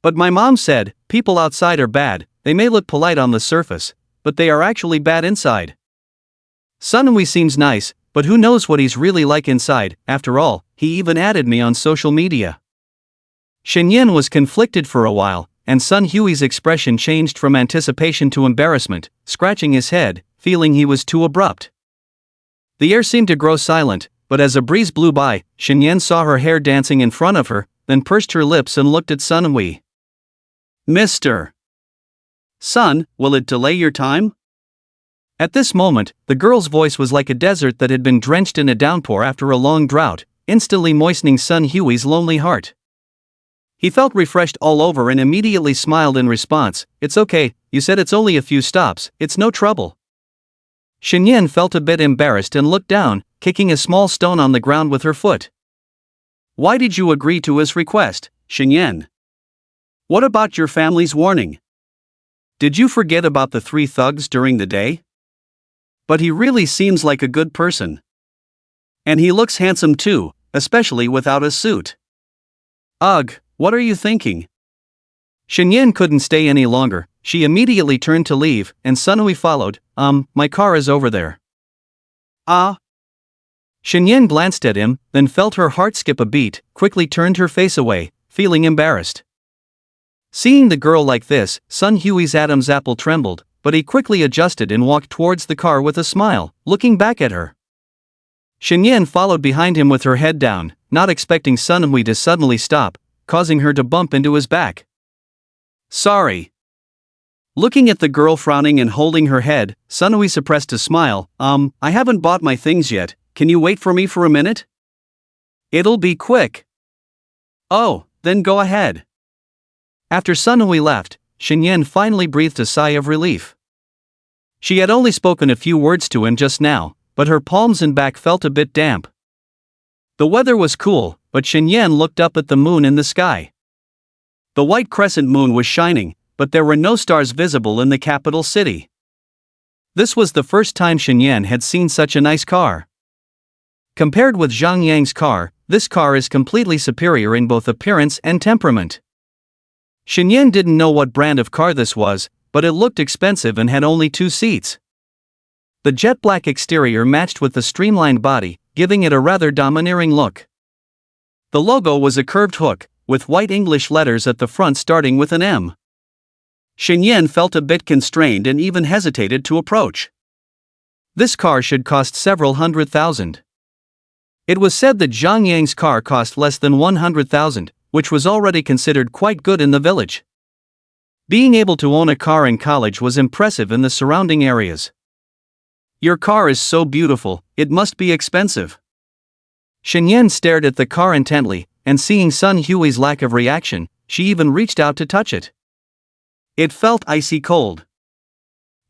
But my mom said, people outside are bad, they may look polite on the surface, but they are actually bad inside. Sun Hui seems nice, but who knows what he's really like inside, after all, he even added me on social media. Shenyan was conflicted for a while, and Sun Hui's expression changed from anticipation to embarrassment, scratching his head, feeling he was too abrupt. The air seemed to grow silent, but as a breeze blew by, Shenyan saw her hair dancing in front of her, then pursed her lips and looked at Sun Hui. Mr. Sun, will it delay your time? At this moment, the girl's voice was like a desert that had been drenched in a downpour after a long drought, instantly moistening Sun Hui's lonely heart. He felt refreshed all over and immediately smiled in response, it's okay, you said it's only a few stops, it's no trouble. Shenyan felt a bit embarrassed and looked down, kicking a small stone on the ground with her foot. Why did you agree to his request, Shenyan? What about your family's warning? Did you forget about the 3 thugs during the day? But he really seems like a good person. And he looks handsome too, especially without a suit. Ugh, what are you thinking? Shenyan couldn't stay any longer, she immediately turned to leave, and Sun Hui followed, my car is over there. Ah? Shenyan glanced at him, then felt her heart skip a beat, quickly turned her face away, feeling embarrassed. Seeing the girl like this, Sun Hui's Adam's apple trembled, but he quickly adjusted and walked towards the car with a smile, looking back at her. Shenyan followed behind him with her head down, not expecting Sun Hui to suddenly stop, causing her to bump into his back. Sorry. Looking at the girl frowning and holding her head, Sun Hui suppressed a smile, I haven't bought my things yet, can you wait for me for a minute? It'll be quick. Oh, then go ahead. After Sun Hui left, Shenyan finally breathed a sigh of relief. She had only spoken a few words to him just now, but her palms and back felt a bit damp. The weather was cool, but Shenyan looked up at the moon in the sky. The white crescent moon was shining, but there were no stars visible in the capital city. This was the first time Shenyan had seen such a nice car. Compared with Zhang Yang's car, this car is completely superior in both appearance and temperament. Shenyan didn't know what brand of car this was, but it looked expensive and had only 2 seats. The jet black exterior matched with the streamlined body, giving it a rather domineering look. The logo was a curved hook, with white English letters at the front starting with an M. Shenyan felt a bit constrained and even hesitated to approach. This car should cost several $100,000. It was said that Zhang Yang's car cost less than $100,000, which was already considered quite good in the village. Being able to own a car in college was impressive in the surrounding areas. Your car is so beautiful, it must be expensive. Shenyan stared at the car intently, and seeing Sun Hui's lack of reaction, she even reached out to touch it. It felt icy cold.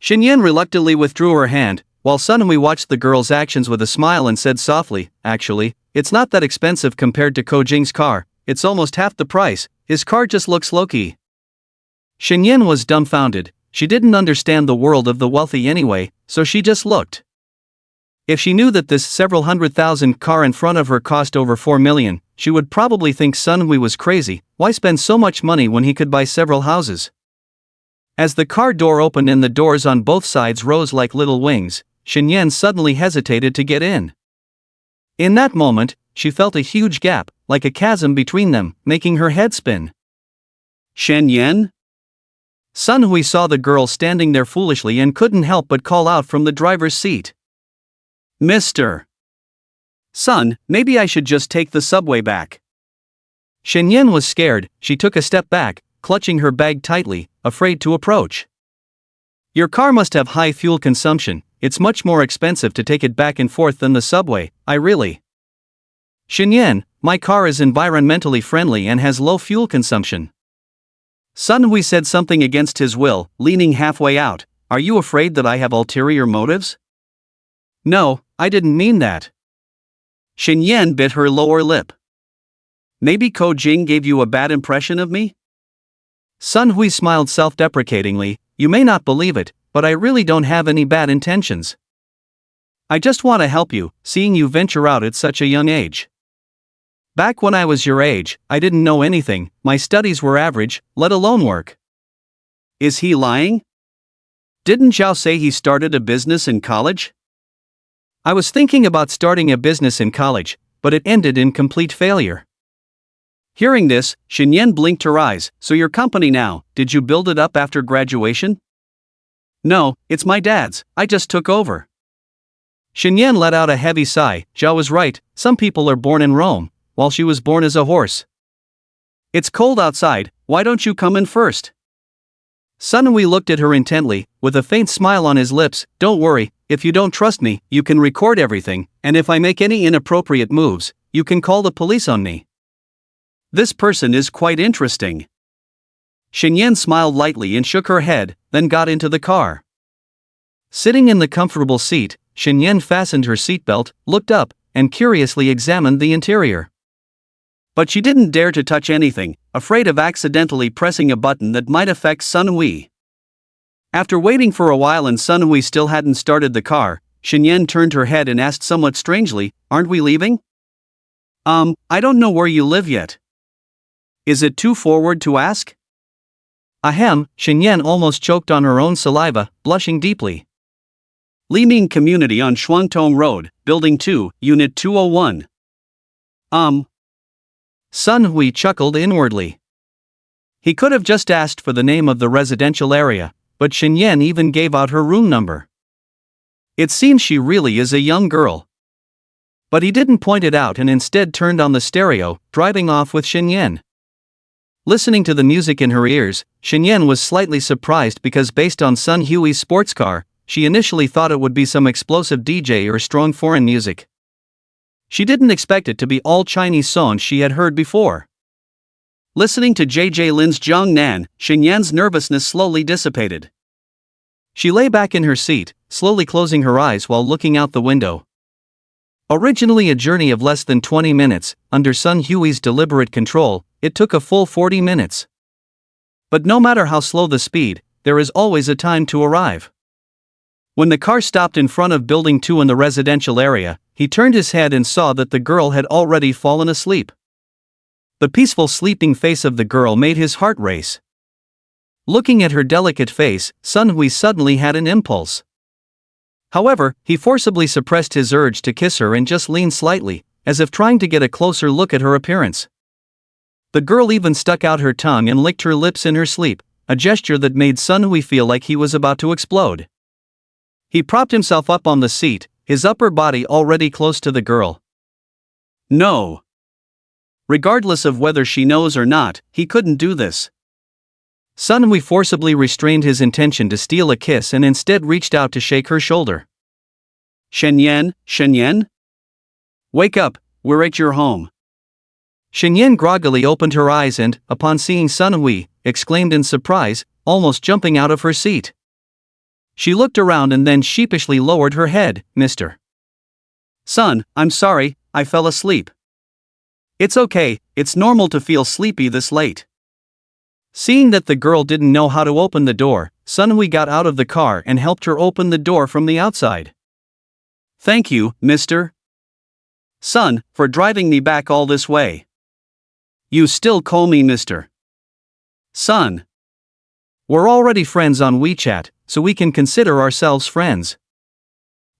Shenyan reluctantly withdrew her hand, while Sun Hui watched the girl's actions with a smile and said softly, actually, it's not that expensive compared to Ko Jing's car, it's almost half the price, his car just looks low-key. Shenyan was dumbfounded. She didn't understand the world of the wealthy anyway, so she just looked. If she knew that this several hundred thousand car in front of her cost over 4 million, she would probably think Sun Hui was crazy. Why spend so much money when he could buy several houses? As the car door opened and the doors on both sides rose like little wings, Shenyan suddenly hesitated to get in. In that moment, she felt a huge gap, like a chasm between them, making her head spin. Shenyan? Sun Hui saw the girl standing there foolishly and couldn't help but call out from the driver's seat. Mr. Sun, maybe I should just take the subway back. Shenyan was scared. She took a step back, clutching her bag tightly, afraid to approach. Your car must have high fuel consumption. It's much more expensive to take it back and forth than the subway. Shenyan, my car is environmentally friendly and has low fuel consumption. Sun Hui said something against his will, leaning halfway out. Are you afraid that I have ulterior motives? No, I didn't mean that. Shenyan bit her lower lip. Maybe Ko Jing gave you a bad impression of me? Sun Hui smiled self-deprecatingly. You may not believe it, but I really don't have any bad intentions. I just want to help you, seeing you venture out at such a young age. Back when I was your age, I didn't know anything. My studies were average, let alone work. Is he lying? Didn't Zhao say he started a business in college? I was thinking about starting a business in college, but it ended in complete failure. Hearing this, Shenyan blinked her eyes. So your company now, did you build it up after graduation? No, it's my dad's, I just took over. Shenyan let out a heavy sigh. Zhao was right, some people are born in Rome, while she was born as a horse. It's cold outside, why don't you come in first? Sun Hui looked at her intently, with a faint smile on his lips. Don't worry, if you don't trust me, you can record everything, and if I make any inappropriate moves, you can call the police on me. This person is quite interesting. Shenyan smiled lightly and shook her head, then got into the car. Sitting in the comfortable seat, Shenyan fastened her seatbelt, looked up, and curiously examined the interior. But she didn't dare to touch anything, afraid of accidentally pressing a button that might affect Sun Hui. After waiting for a while and Sun Hui still hadn't started the car, Shenyan turned her head and asked somewhat strangely, aren't we leaving? I don't know where you live yet. Is it too forward to ask? Ahem, Shenyan almost choked on her own saliva, blushing deeply. Liming Community on Shuangtong Road, Building 2, Unit 201. Sun Hui chuckled inwardly. He could have just asked for the name of the residential area, but Shenyan even gave out her room number. It seems she really is a young girl. But he didn't point it out and instead turned on the stereo, driving off with Shenyan. Listening to the music in her ears, Shenyan was slightly surprised because based on Sun Hui's sports car, she initially thought it would be some explosive DJ or strong foreign music. She didn't expect it to be all Chinese songs she had heard before. Listening to JJ Lin's Jiangnan, Shenyan's nervousness slowly dissipated. She lay back in her seat, slowly closing her eyes while looking out the window. Originally a journey of less than 20 minutes, under Sun Hui's deliberate control, it took a full 40 minutes. But no matter how slow the speed, there is always a time to arrive. When the car stopped in front of Building 2 in the residential area, he turned his head and saw that the girl had already fallen asleep. The peaceful sleeping face of the girl made his heart race. Looking at her delicate face, Sun Hui suddenly had an impulse. However, he forcibly suppressed his urge to kiss her and just leaned slightly, as if trying to get a closer look at her appearance. The girl even stuck out her tongue and licked her lips in her sleep, a gesture that made Sun Hui feel like he was about to explode. He propped himself up on the seat, his upper body already close to the girl. No. Regardless of whether she knows or not, he couldn't do this. Sun Hui forcibly restrained his intention to steal a kiss and instead reached out to shake her shoulder. Shenyan? Wake up, we're at your home. Shenyan groggily opened her eyes and, upon seeing Sun Hui, exclaimed in surprise, almost jumping out of her seat. She looked around and then sheepishly lowered her head. Mr. Sun, I'm sorry, I fell asleep. It's okay, it's normal to feel sleepy this late. Seeing that the girl didn't know how to open the door, Sunhui got out of the car and helped her open the door from the outside. "Thank you, Mr. Sun, for driving me back all this way. You still call me Mr. Sun. We're already friends on WeChat, so we can consider ourselves friends.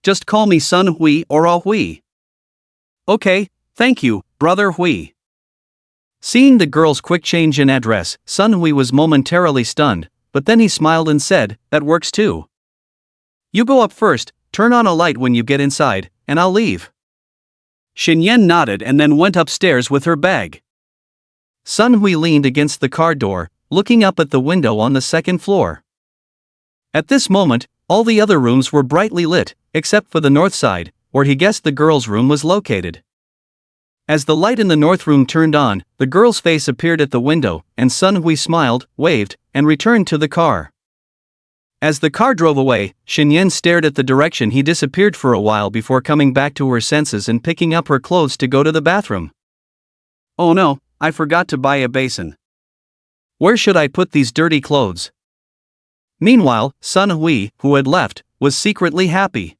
Just call me Sun Hui or Ah Hui." "Okay, thank you, Brother Hui." Seeing the girl's quick change in address, Sun Hui was momentarily stunned, but then he smiled and said, "That works too. You go up first, turn on a light when you get inside, and I'll leave." Xinyan nodded and then went upstairs with her bag. Sun Hui leaned against the car door, looking up at the window on the second floor. At this moment, all the other rooms were brightly lit, except for the north side, where he guessed the girl's room was located. As the light in the north room turned on, the girl's face appeared at the window, and Sun Hui smiled, waved, and returned to the car. As the car drove away, Xinyan stared at the direction he disappeared for a while before coming back to her senses and picking up her clothes to go to the bathroom. "Oh no, I forgot to buy a basin. Where should I put these dirty clothes?" Meanwhile, Sun Hui, who had left, was secretly happy.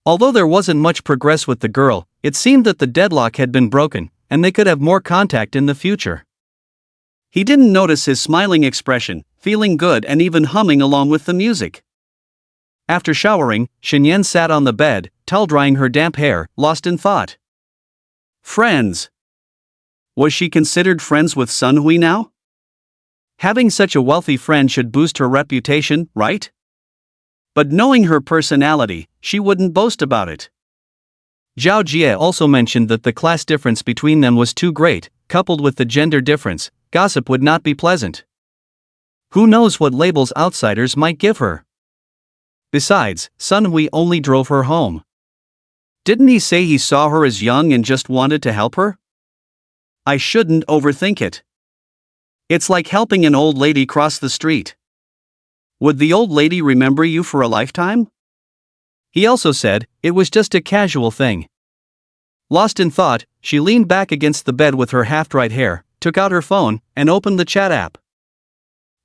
Although there wasn't much progress with the girl, it seemed that the deadlock had been broken, and they could have more contact in the future. He didn't notice his smiling expression, feeling good and even humming along with the music. After showering, Xinyan sat on the bed, towel-drying her damp hair, lost in thought. Friends. Was she considered friends with Sun Hui now? Having such a wealthy friend should boost her reputation, right? But knowing her personality, she wouldn't boast about it. Zhao Jie also mentioned that the class difference between them was too great, coupled with the gender difference, gossip would not be pleasant. Who knows what labels outsiders might give her? Besides, Sun Hui only drove her home. Didn't he say he saw her as young and just wanted to help her? I shouldn't overthink it. It's like helping an old lady cross the street. Would the old lady remember you for a lifetime? He also said, it was just a casual thing. Lost in thought, she leaned back against the bed with her half-dried hair, took out her phone, and opened the chat app.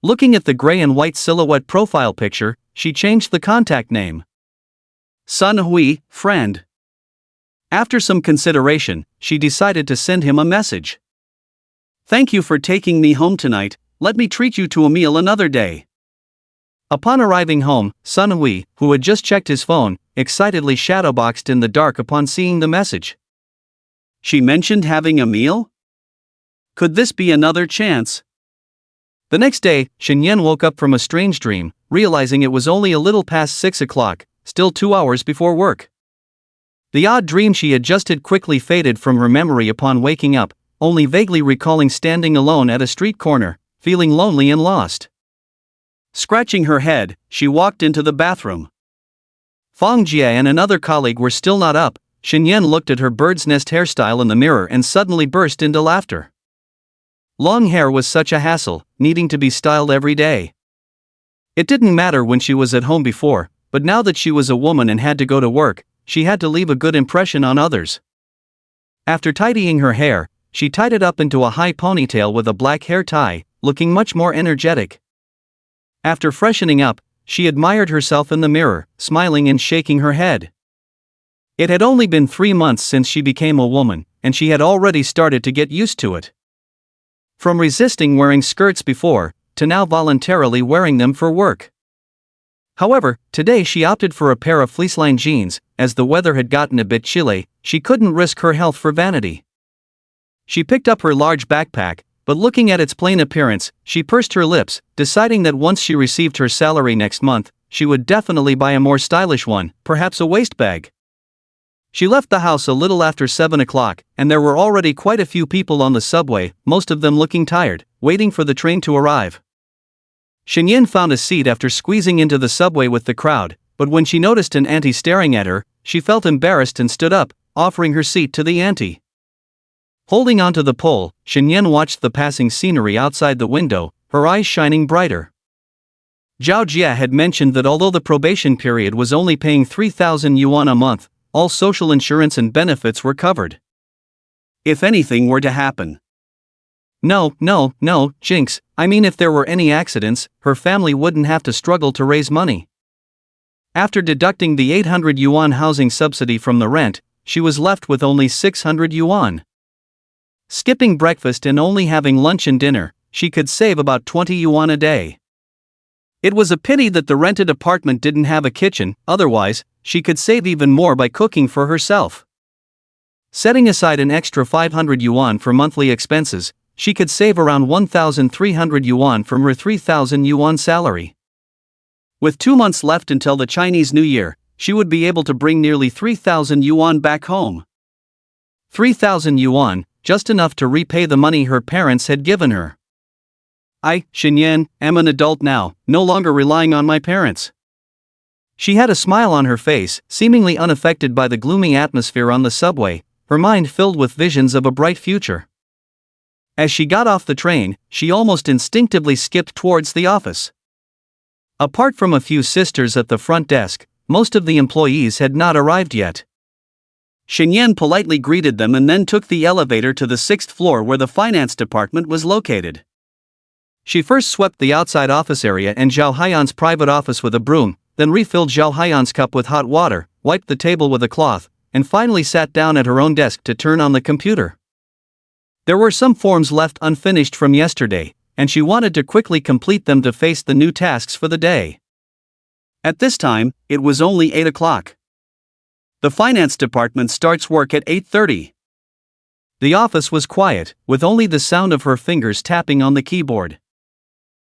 Looking at the gray and white silhouette profile picture, she changed the contact name. Sun Hui, friend. After some consideration, she decided to send him a message. Thank you for taking me home tonight, let me treat you to a meal another day. Upon arriving home, Sun Hui, who had just checked his phone, excitedly shadowboxed in the dark upon seeing the message. She mentioned having a meal? Could this be another chance? The next day, Xinyan woke up from a strange dream, realizing it was only a little past 6 o'clock, still 2 hours before work. The odd dream she had just had quickly faded from her memory upon waking up, only vaguely recalling standing alone at a street corner, feeling lonely and lost. Scratching her head, she walked into the bathroom. Fang Jie and another colleague were still not up. Xinyan looked at her bird's nest hairstyle in the mirror and suddenly burst into laughter. Long hair was such a hassle, needing to be styled every day. It didn't matter when she was at home before, but now that she was a woman and had to go to work, she had to leave a good impression on others. After tidying her hair, she tied it up into a high ponytail with a black hair tie, looking much more energetic. After freshening up, she admired herself in the mirror, smiling and shaking her head. It had only been 3 months since she became a woman, and she had already started to get used to it. From resisting wearing skirts before, to now voluntarily wearing them for work. However, today she opted for a pair of fleece-lined jeans, as the weather had gotten a bit chilly, she couldn't risk her health for vanity. She picked up her large backpack, but looking at its plain appearance, she pursed her lips, deciding that once she received her salary next month, she would definitely buy a more stylish one, perhaps a waist bag. She left the house a little after 7 o'clock, and there were already quite a few people on the subway, most of them looking tired, waiting for the train to arrive. Xinyan found a seat after squeezing into the subway with the crowd, but when she noticed an auntie staring at her, she felt embarrassed and stood up, offering her seat to the auntie. Holding onto the pole, Xinyan watched the passing scenery outside the window, her eyes shining brighter. Zhao Jie had mentioned that although the probation period was only paying 3,000 yuan a month, all social insurance and benefits were covered. If anything were to happen. No, Jinx, I mean if there were any accidents, her family wouldn't have to struggle to raise money. After deducting the 800 yuan housing subsidy from the rent, she was left with only 600 yuan. Skipping breakfast and only having lunch and dinner, she could save about 20 yuan a day. It was a pity that the rented apartment didn't have a kitchen, otherwise, she could save even more by cooking for herself. Setting aside an extra 500 yuan for monthly expenses, she could save around 1,300 yuan from her 3,000 yuan salary. With 2 months left until the Chinese New Year, she would be able to bring nearly 3,000 yuan back home. 3,000 yuan, just enough to repay the money her parents had given her. I, Xinyan, am an adult now, no longer relying on my parents. She had a smile on her face, seemingly unaffected by the gloomy atmosphere on the subway, her mind filled with visions of a bright future. As she got off the train, she almost instinctively skipped towards the office. Apart from a few sisters at the front desk, most of the employees had not arrived yet. Xinyan politely greeted them and then took the elevator to the 6th floor where the finance department was located. She first swept the outside office area and Zhao Haiyan's private office with a broom, then refilled Zhao Haiyan's cup with hot water, wiped the table with a cloth, and finally sat down at her own desk to turn on the computer. There were some forms left unfinished from yesterday, and she wanted to quickly complete them to face the new tasks for the day. At this time, it was only 8 o'clock. The finance department starts work at 8:30. The office was quiet, with only the sound of her fingers tapping on the keyboard.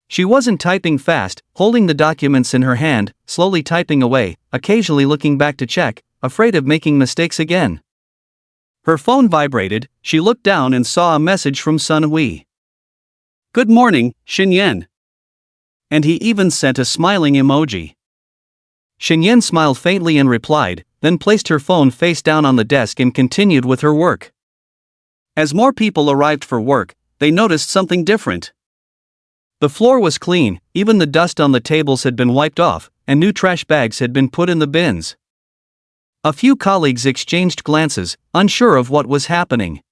She wasn't typing fast, holding the documents in her hand, slowly typing away, occasionally looking back to check, afraid of making mistakes again. Her phone vibrated, she looked down and saw a message from Sun Hui. "Good morning, Xinyan." And he even sent a smiling emoji. Xinyan smiled faintly and replied, then placed her phone face down on the desk and continued with her work. As more people arrived for work, they noticed something different. The floor was clean, even the dust on the tables had been wiped off, and new trash bags had been put in the bins. A few colleagues exchanged glances, unsure of what was happening.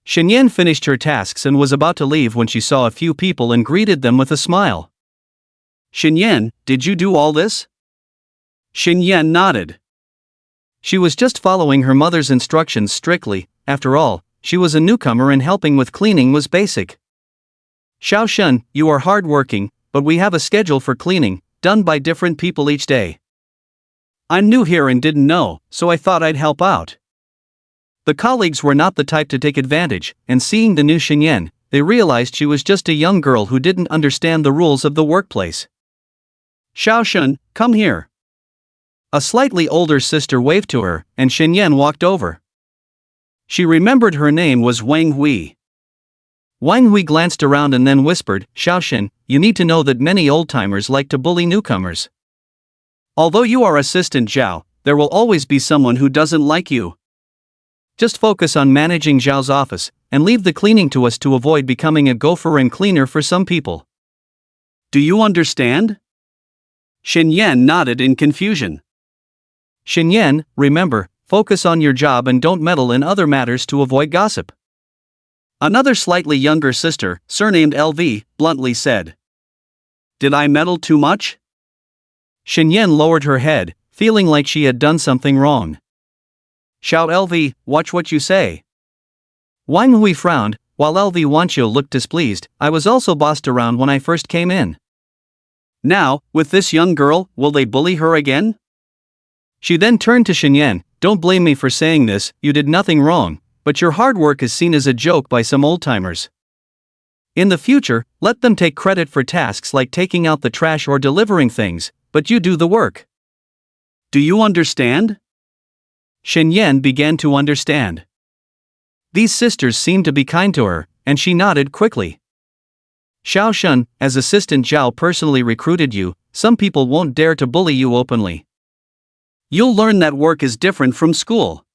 Xinyan finished her tasks and was about to leave when she saw a few people and greeted them with a smile. "Xinyan, did you do all this?" Xinyan nodded. She was just following her mother's instructions strictly. After all, she was a newcomer and helping with cleaning was basic. "Xiao Shun, you are hard-working, but we have a schedule for cleaning, done by different people each day. I'm new here and didn't know, so I thought I'd help out." The colleagues were not the type to take advantage, and seeing the new Xinyan, they realized she was just a young girl who didn't understand the rules of the workplace. "Xiao Shun, come here." A slightly older sister waved to her, and Xinyan walked over. She remembered her name was Wang Hui. Wang Hui glanced around and then whispered, "Xiaoxin, you need to know that many old-timers like to bully newcomers. Although you are Assistant Zhao, there will always be someone who doesn't like you. Just focus on managing Zhao's office, and leave the cleaning to us to avoid becoming a gopher and cleaner for some people. Do you understand?" Xinyan nodded in confusion. "Xinyan, remember, focus on your job and don't meddle in other matters to avoid gossip." Another slightly younger sister, surnamed LV, bluntly said. "Did I meddle too much?" Xinyan lowered her head, feeling like she had done something wrong. "Shout LV, watch what you say." Wang Hui frowned, while LV Wanqiu looked displeased. "I was also bossed around when I first came in. Now, with this young girl, will they bully her again?" She then turned to Xinyan. "Don't blame me for saying this, you did nothing wrong, but your hard work is seen as a joke by some old-timers. In the future, let them take credit for tasks like taking out the trash or delivering things, but you do the work. Do you understand?" Xinyan began to understand. These sisters seemed to be kind to her, and she nodded quickly. "Xiao Shun, as Assistant Zhao personally recruited you, some people won't dare to bully you openly. You'll learn that work is different from school."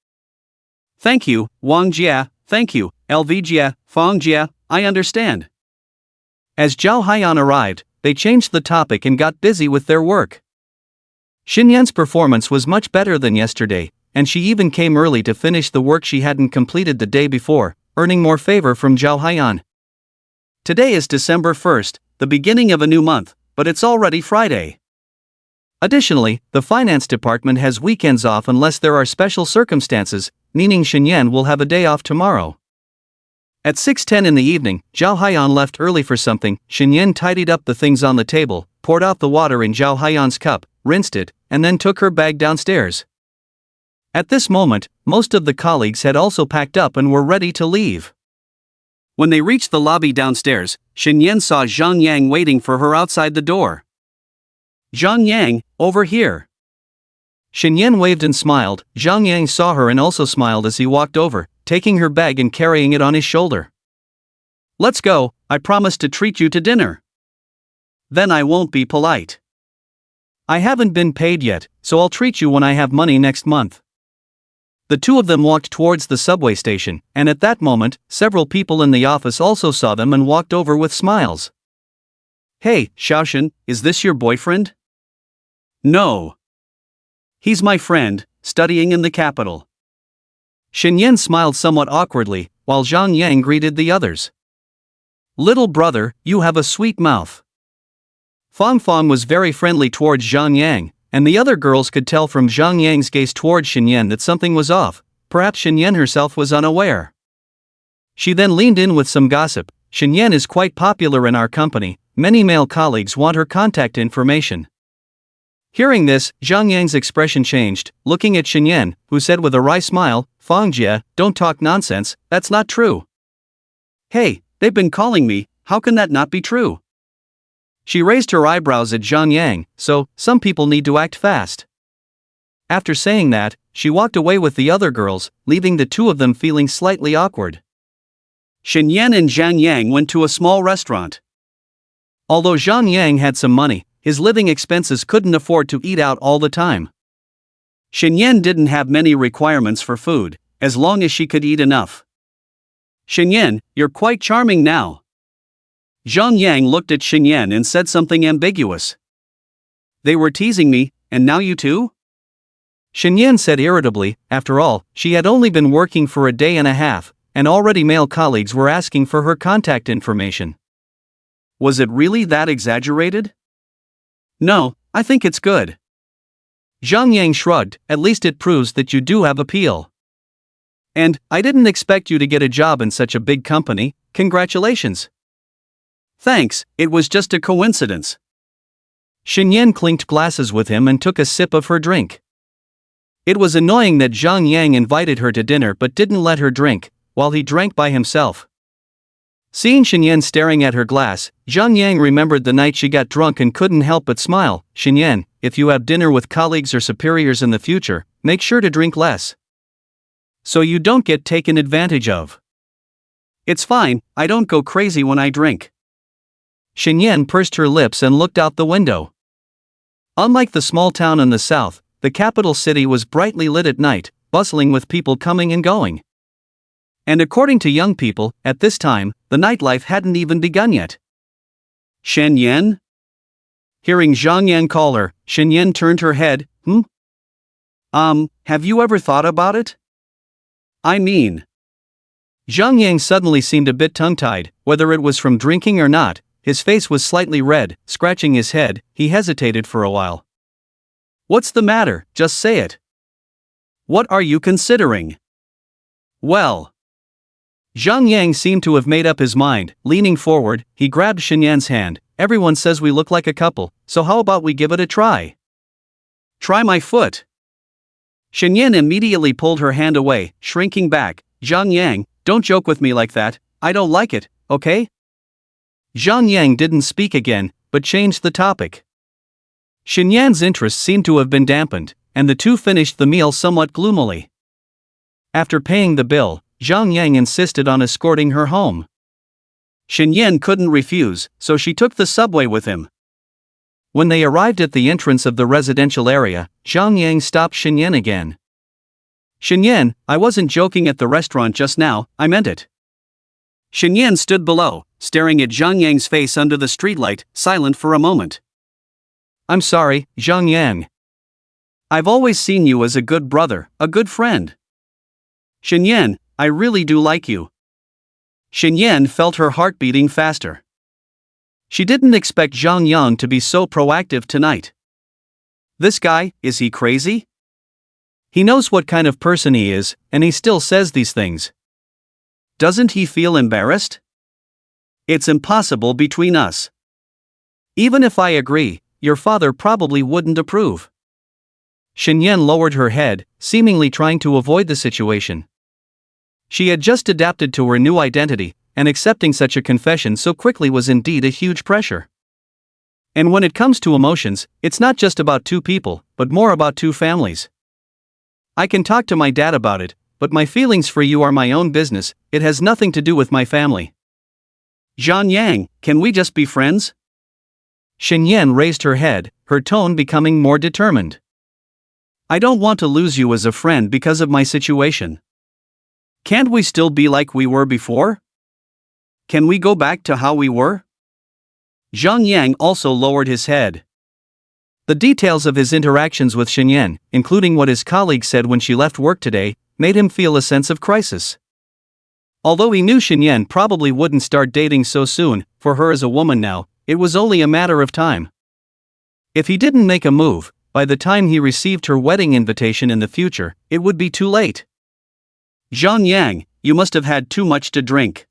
"Thank you, Wang Jia, thank you, LV Jia, Fang Jia, I understand." As Zhao Haiyan arrived, they changed the topic and got busy with their work. Xinyan's performance was much better than yesterday, and she even came early to finish the work she hadn't completed the day before, earning more favor from Zhao Haiyan. Today is December 1st, the beginning of a new month, but it's already Friday. Additionally, the finance department has weekends off unless there are special circumstances, meaning Shenyan will have a day off tomorrow. At 6:10 in the evening, Zhao Haiyan left early for something. Shenyan tidied up the things on the table, poured out the water in Zhao Haiyan's cup, rinsed it, and then took her bag downstairs. At this moment, most of the colleagues had also packed up and were ready to leave. When they reached the lobby downstairs, Shenyan saw Zhang Yang waiting for her outside the door. "Zhang Yang, over here." Shenyan waved and smiled. Zhang Yang saw her and also smiled as he walked over, taking her bag and carrying it on his shoulder. "Let's go, I promised to treat you to dinner." "Then I won't be polite. I haven't been paid yet, so I'll treat you when I have money next month." The two of them walked towards the subway station, and at that moment, several people in the office also saw them and walked over with smiles. "Hey, Xiaoshan, is this your boyfriend?" "No. He's my friend, studying in the capital." Shenyan smiled somewhat awkwardly, while Zhang Yang greeted the others. "Little brother, you have a sweet mouth." Fang Fang was very friendly towards Zhang Yang, and the other girls could tell from Zhang Yang's gaze towards Shenyan that something was off. Perhaps Shenyan herself was unaware. She then leaned in with some gossip. "Shenyan is quite popular in our company, many male colleagues want her contact information." Hearing this, Zhang Yang's expression changed, looking at Shenyan, who said with a wry smile, "Fang Jie, don't talk nonsense, that's not true." "Hey, they've been calling me, how can that not be true?" She raised her eyebrows at Zhang Yang, so, some people need to act fast. After saying that, she walked away with the other girls, leaving the two of them feeling slightly awkward. Shenyan and Zhang Yang went to a small restaurant. Although Zhang Yang had some money, his living expenses couldn't afford to eat out all the time. Shenyan didn't have many requirements for food, as long as she could eat enough. "Shenyan, you're quite charming now." Zhang Yang looked at Shenyan and said something ambiguous. "They were teasing me, and now you too?" Shenyan said irritably. After all, she had only been working for a day and a half, and already male colleagues were asking for her contact information. Was it really that exaggerated? "No, I think it's good." Zhang Yang shrugged. "At least it proves that you do have appeal. And, I didn't expect you to get a job in such a big company, congratulations." "Thanks, it was just a coincidence." Shenyan clinked glasses with him and took a sip of her drink. It was annoying that Zhang Yang invited her to dinner but didn't let her drink, while he drank by himself. Seeing Shenyan staring at her glass, Zhang Yang remembered the night she got drunk and couldn't help but smile. "Shenyan, if you have dinner with colleagues or superiors in the future, make sure to drink less, so you don't get taken advantage of." "It's fine, I don't go crazy when I drink." Shenyan pursed her lips and looked out the window. Unlike the small town in the south, the capital city was brightly lit at night, bustling with people coming and going. And according to young people, at this time, the nightlife hadn't even begun yet. "Shenyan?" Hearing Zhang Yang call her, Shenyan turned her head. Have you ever thought about it? I mean..." Zhang Yang suddenly seemed a bit tongue-tied. Whether it was from drinking or not, his face was slightly red. Scratching his head, he hesitated for a while. "What's the matter? Just say it. What are you considering?" "Well..." Zhang Yang seemed to have made up his mind. Leaning forward, he grabbed Shenyan's hand. "Everyone says we look like a couple, so how about we give it a try?" "Try my foot." Shenyan immediately pulled her hand away, shrinking back. "Zhang Yang, don't joke with me like that, I don't like it, okay?" Zhang Yang didn't speak again, but changed the topic. Shenyan's interest seemed to have been dampened, and the two finished the meal somewhat gloomily. After paying the bill, Zhang Yang insisted on escorting her home. Shenyan couldn't refuse, so she took the subway with him. When they arrived at the entrance of the residential area, Zhang Yang stopped Shenyan again. "Shenyan, I wasn't joking at the restaurant just now, I meant it." Shenyan stood below, staring at Zhang Yang's face under the streetlight, silent for a moment. "I'm sorry, Zhang Yang. I've always seen you as a good brother, a good friend. Shenyan, I really do like you." Xinyan felt her heart beating faster. She didn't expect Zhang Yang to be so proactive tonight. This guy, is he crazy? He knows what kind of person he is, and he still says these things. Doesn't he feel embarrassed? It's impossible between us. Even if I agree, your father probably wouldn't approve. Xinyan lowered her head, seemingly trying to avoid the situation. She had just adapted to her new identity, and accepting such a confession so quickly was indeed a huge pressure. And when it comes to emotions, it's not just about two people, but more about two families. I can talk to my dad about it, but my feelings for you are my own business, it has nothing to do with my family. Zhang Yang, can we just be friends? Xinyan raised her head, her tone becoming more determined. I don't want to lose you as a friend because of my situation. Can't we still be like we were before? Can we go back to how we were? Zhang Yang also lowered his head. The details of his interactions with Xinyan, including what his colleague said when she left work today, made him feel a sense of crisis. Although he knew Xinyan probably wouldn't start dating so soon, for her as a woman now, it was only a matter of time. If he didn't make a move, by the time he received her wedding invitation in the future, it would be too late. Zhang Yang, you must have had too much to drink.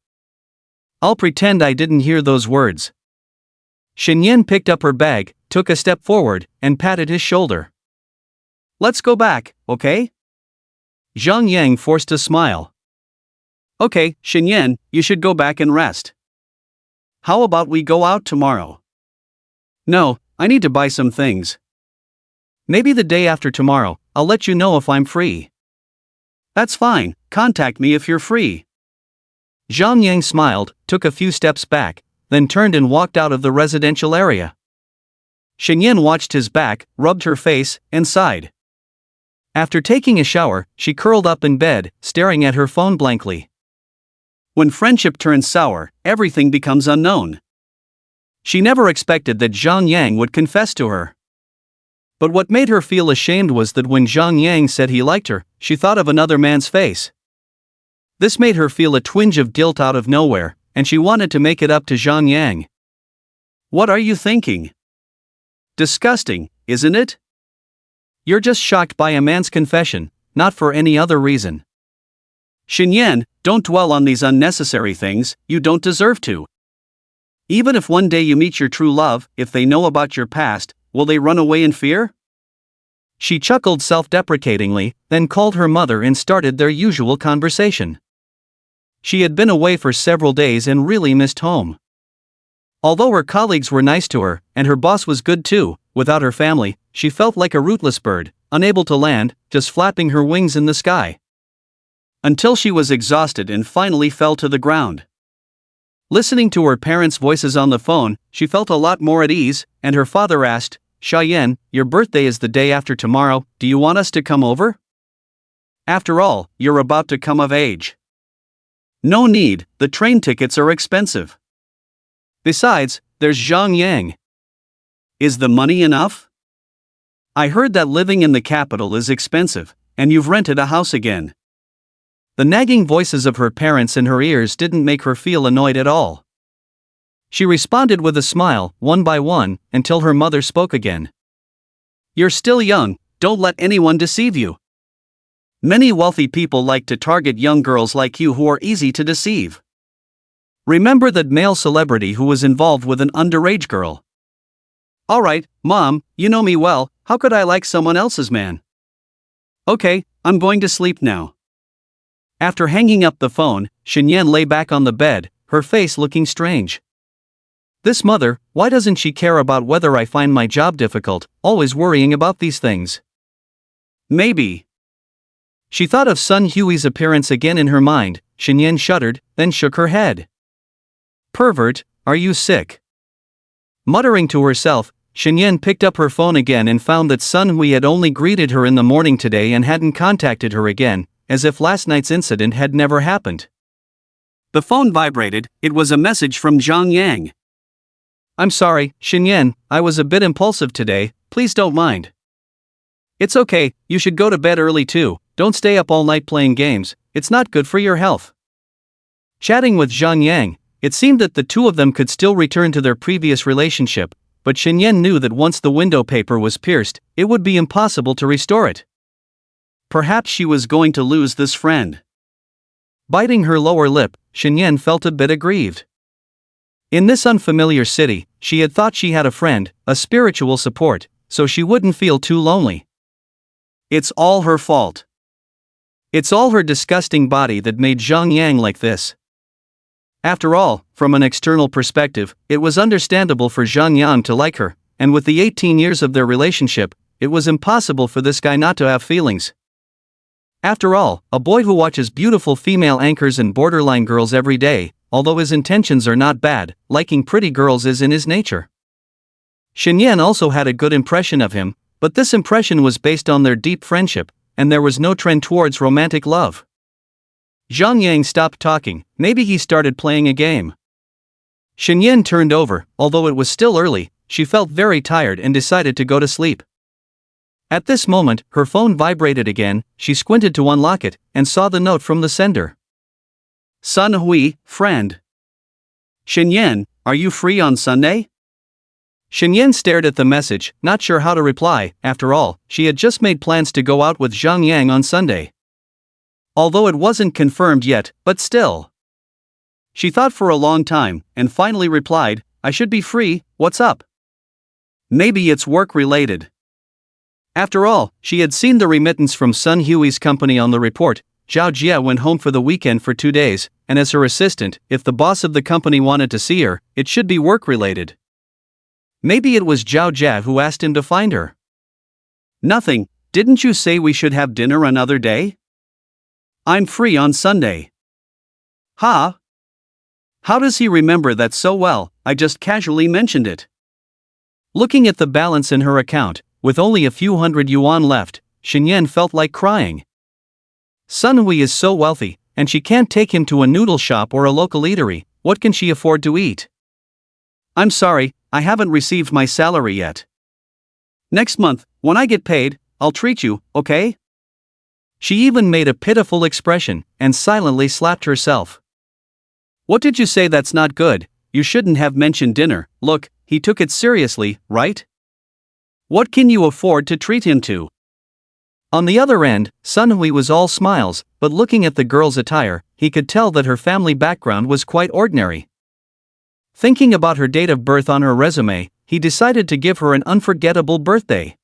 I'll pretend I didn't hear those words. Xinyan picked up her bag, took a step forward, and patted his shoulder. Let's go back, okay? Zhang Yang forced a smile. Okay, Xinyan, you should go back and rest. How about we go out tomorrow? No, I need to buy some things. Maybe the day after tomorrow, I'll let you know if I'm free. That's fine, contact me if you're free. Zhang Yang smiled, took a few steps back, then turned and walked out of the residential area. Xinyan watched his back, rubbed her face, and sighed. After taking a shower, she curled up in bed, staring at her phone blankly. When friendship turns sour, everything becomes unknown. She never expected that Zhang Yang would confess to her. But what made her feel ashamed was that when Zhang Yang said he liked her, she thought of another man's face. This made her feel a twinge of guilt out of nowhere, and she wanted to make it up to Zhang Yang. What are you thinking? Disgusting, isn't it? You're just shocked by a man's confession, not for any other reason. Xinyan, don't dwell on these unnecessary things, you don't deserve to. Even if one day you meet your true love, if they know about your past, will they run away in fear? She chuckled self-deprecatingly, then called her mother and started their usual conversation. She had been away for several days and really missed home. Although her colleagues were nice to her, and her boss was good too, without her family, she felt like a rootless bird, unable to land, just flapping her wings in the sky. Until she was exhausted and finally fell to the ground. Listening to her parents' voices on the phone, she felt a lot more at ease, and her father asked, Xiaoyan, your birthday is the day after tomorrow, do you want us to come over? After all, you're about to come of age. No need, the train tickets are expensive. Besides, there's Zhang Yang. Is the money enough? I heard that living in the capital is expensive, and you've rented a house again. The nagging voices of her parents in her ears didn't make her feel annoyed at all. She responded with a smile, one by one, until her mother spoke again. You're still young, don't let anyone deceive you. Many wealthy people like to target young girls like you who are easy to deceive. Remember that male celebrity who was involved with an underage girl. Alright, Mom, you know me well, how could I like someone else's man? Okay, I'm going to sleep now. After hanging up the phone, Xinyan lay back on the bed, her face looking strange. This mother, why doesn't she care about whether I find my job difficult, always worrying about these things? Maybe. She thought of Sun Hui's appearance again in her mind. Xinyan shuddered, then shook her head. Pervert, are you sick? Muttering to herself, Xinyan picked up her phone again and found that Sun Hui had only greeted her in the morning today and hadn't contacted her again, as if last night's incident had never happened. The phone vibrated, it was a message from Zhang Yang. I'm sorry, Xinyan, I was a bit impulsive today, please don't mind. It's okay, you should go to bed early too, don't stay up all night playing games, it's not good for your health. Chatting with Zhang Yang, it seemed that the two of them could still return to their previous relationship, but Shenyan knew that once the window paper was pierced, it would be impossible to restore it. Perhaps she was going to lose this friend. Biting her lower lip, Shenyan felt a bit aggrieved. In this unfamiliar city, she had thought she had a friend, a spiritual support, so she wouldn't feel too lonely. It's all her fault. It's all her disgusting body that made Zhang Yang like this. After all, from an external perspective, it was understandable for Zhang Yang to like her, and with the 18 years of their relationship, it was impossible for this guy not to have feelings. After all, a boy who watches beautiful female anchors and borderline girls every day, although his intentions are not bad, liking pretty girls is in his nature. Shenyan also had a good impression of him, but this impression was based on their deep friendship, and there was no trend towards romantic love. Zhang Yang stopped talking, maybe he started playing a game. Shenyan turned over, although it was still early, she felt very tired and decided to go to sleep. At this moment, her phone vibrated again, she squinted to unlock it, and saw the note from the sender. Sun Hui, friend. Shenyan, are you free on Sunday? Shenyan stared at the message, not sure how to reply. After all, she had just made plans to go out with Zhang Yang on Sunday. Although it wasn't confirmed yet, but still. She thought for a long time, and finally replied, I should be free, what's up? Maybe it's work-related. After all, she had seen the remittance from Sun Hui's company on the report. Zhao Jie went home for the weekend for 2 days, and as her assistant, if the boss of the company wanted to see her, it should be work-related. Maybe it was Zhao Jie who asked him to find her. Nothing, didn't you say we should have dinner another day? I'm free on Sunday. Huh? How does he remember that so well? I just casually mentioned it. Looking at the balance in her account, with only a few hundred yuan left, Shenyan felt like crying. Sun Hui is so wealthy, and she can't take him to a noodle shop or a local eatery. What can she afford to eat? I'm sorry, I haven't received my salary yet. Next month, when I get paid, I'll treat you, okay? She even made a pitiful expression, and silently slapped herself. What did you say? That's not good, you shouldn't have mentioned dinner. Look, he took it seriously, right? What can you afford to treat him to? On the other end, Sun Hui was all smiles, but looking at the girl's attire, he could tell that her family background was quite ordinary. Thinking about her date of birth on her resume, he decided to give her an unforgettable birthday.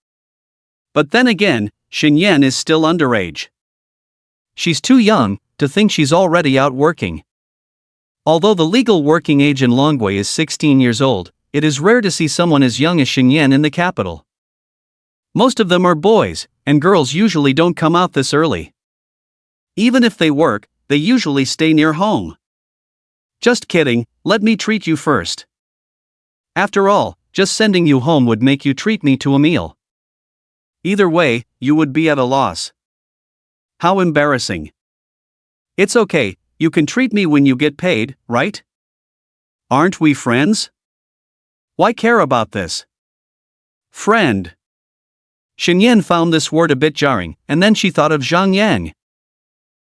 But then again, Shenyan is still underage. She's too young to think she's already out working. Although the legal working age in Longwei is 16 years old, it is rare to see someone as young as Shenyan in the capital. Most of them are boys, and girls usually don't come out this early. Even if they work, they usually stay near home. Just kidding, let me treat you first. After all, just sending you home would make you treat me to a meal. Either way, you would be at a loss. How embarrassing. It's okay, you can treat me when you get paid, right? Aren't we friends? Why care about this? Friend. Shenyan found this word a bit jarring, and then she thought of Zhang Yang.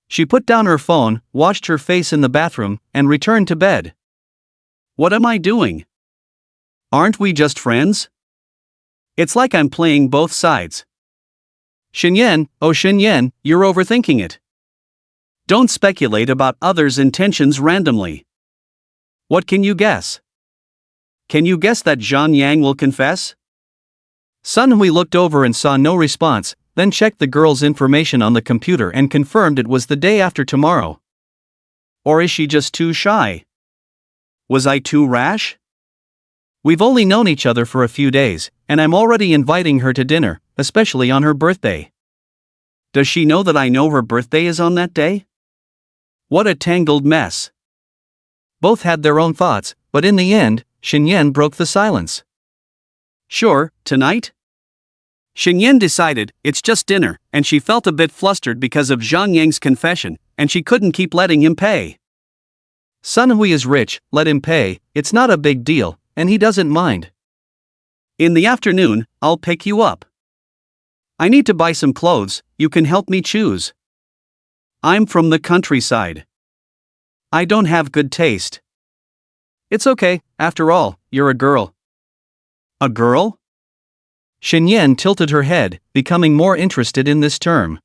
She put down her phone, washed her face in the bathroom, and returned to bed. What am I doing? Aren't we just friends? It's like I'm playing both sides. Shenyan, oh Shenyan, you're overthinking it. Don't speculate about others' intentions randomly. What can you guess? Can you guess that Zhang Yang will confess? Sun Hui looked over and saw no response, then checked the girl's information on the computer and confirmed it was the day after tomorrow. Or is she just too shy? Was I too rash? We've only known each other for a few days, and I'm already inviting her to dinner, especially on her birthday. Does she know that I know her birthday is on that day? What a tangled mess. Both had their own thoughts, but in the end, Shenyan broke the silence. Sure, tonight? Shenyan decided, it's just dinner, and she felt a bit flustered because of Zhang Yang's confession, and she couldn't keep letting him pay. Sun Hui is rich, let him pay, it's not a big deal, and he doesn't mind. In the afternoon, I'll pick you up. I need to buy some clothes, you can help me choose. I'm from the countryside. I don't have good taste. It's okay, after all, you're a girl. A girl? Shen tilted her head, becoming more interested in this term.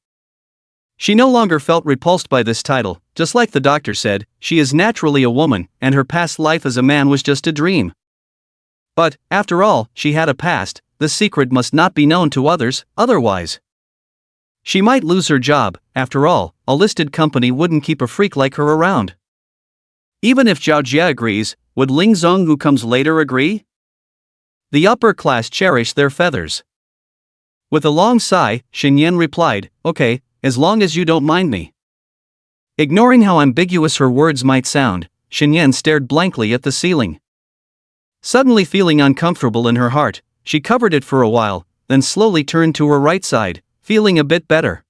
She no longer felt repulsed by this title. Just like the doctor said, she is naturally a woman, and her past life as a man was just a dream. But, after all, she had a past. The secret must not be known to others, otherwise she might lose her job. After all, a listed company wouldn't keep a freak like her around. Even if Zhao Jie agrees, would Ling Zong, who comes later, agree? The upper class cherish their feathers. With a long sigh, Shen Yan replied, okay, as long as you don't mind me. Ignoring how ambiguous her words might sound, Shen Yan stared blankly at the ceiling. Suddenly feeling uncomfortable in her heart, she covered it for a while, then slowly turned to her right side, feeling a bit better.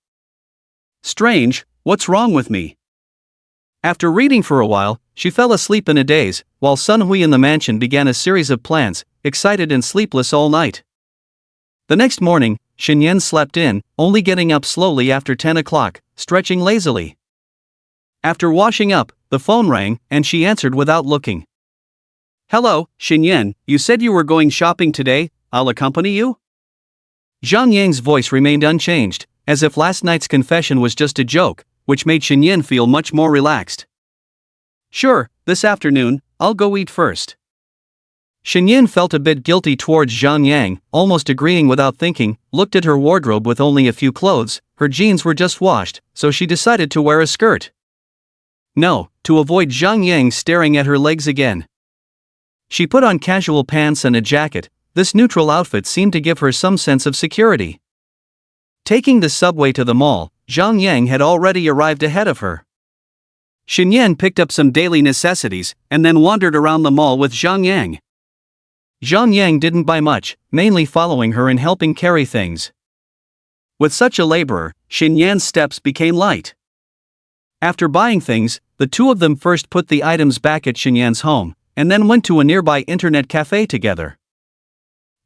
Strange, what's wrong with me? After reading for a while, she fell asleep in a daze, while Sun Hui in the mansion began a series of plans, excited and sleepless all night. The next morning, Shen Yan slept in, only getting up slowly after 10 o'clock, stretching lazily. After washing up, the phone rang, and she answered without looking. Hello, Shen Yan, you said you were going shopping today, I'll accompany you? Zhang Yang's voice remained unchanged, as if last night's confession was just a joke, which made Shen Yan feel much more relaxed. Sure, this afternoon, I'll go eat first. Shen Yan felt a bit guilty towards Zhang Yang, almost agreeing without thinking, looked at her wardrobe with only a few clothes, her jeans were just washed, so she decided to wear a skirt. No, to avoid Zhang Yang staring at her legs again. She put on casual pants and a jacket. This neutral outfit seemed to give her some sense of security. Taking the subway to the mall, Zhang Yang had already arrived ahead of her. Shen Yan picked up some daily necessities, and then wandered around the mall with Zhang Yang. Zhang Yang didn't buy much, mainly following her and helping carry things. With such a laborer, Shen Yan's steps became light. After buying things, the two of them first put the items back at Shen Yan's home, and then went to a nearby internet cafe together.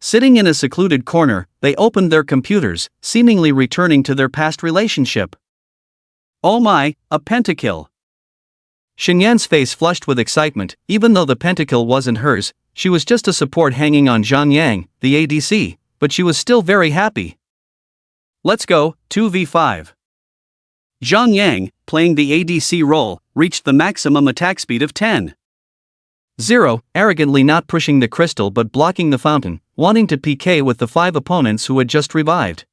Sitting in a secluded corner, they opened their computers, seemingly returning to their past relationship. Oh my, a pentakill! Shen Yan's face flushed with excitement. Even though the pentakill wasn't hers, she was just a support hanging on Zhang Yang, the ADC, but she was still very happy. Let's go, 2v5. Zhang Yang, playing the ADC role, reached the maximum attack speed of 10. 0, arrogantly not pushing the crystal but blocking the fountain, wanting to PK with the 5 opponents who had just revived.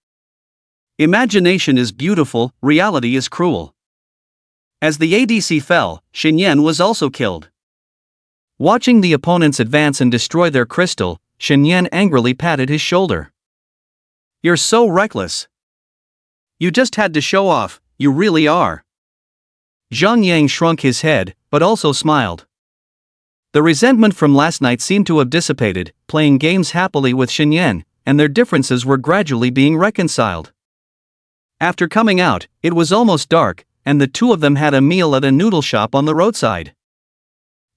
Imagination is beautiful, reality is cruel. As the ADC fell, Shen Yan was also killed. Watching the opponents advance and destroy their crystal, Shen Yan angrily patted his shoulder. You're so reckless. You just had to show off, you really are. Zhang Yang shrunk his head, but also smiled. The resentment from last night seemed to have dissipated, playing games happily with Shen Yan, and their differences were gradually being reconciled. After coming out, it was almost dark, and the two of them had a meal at a noodle shop on the roadside.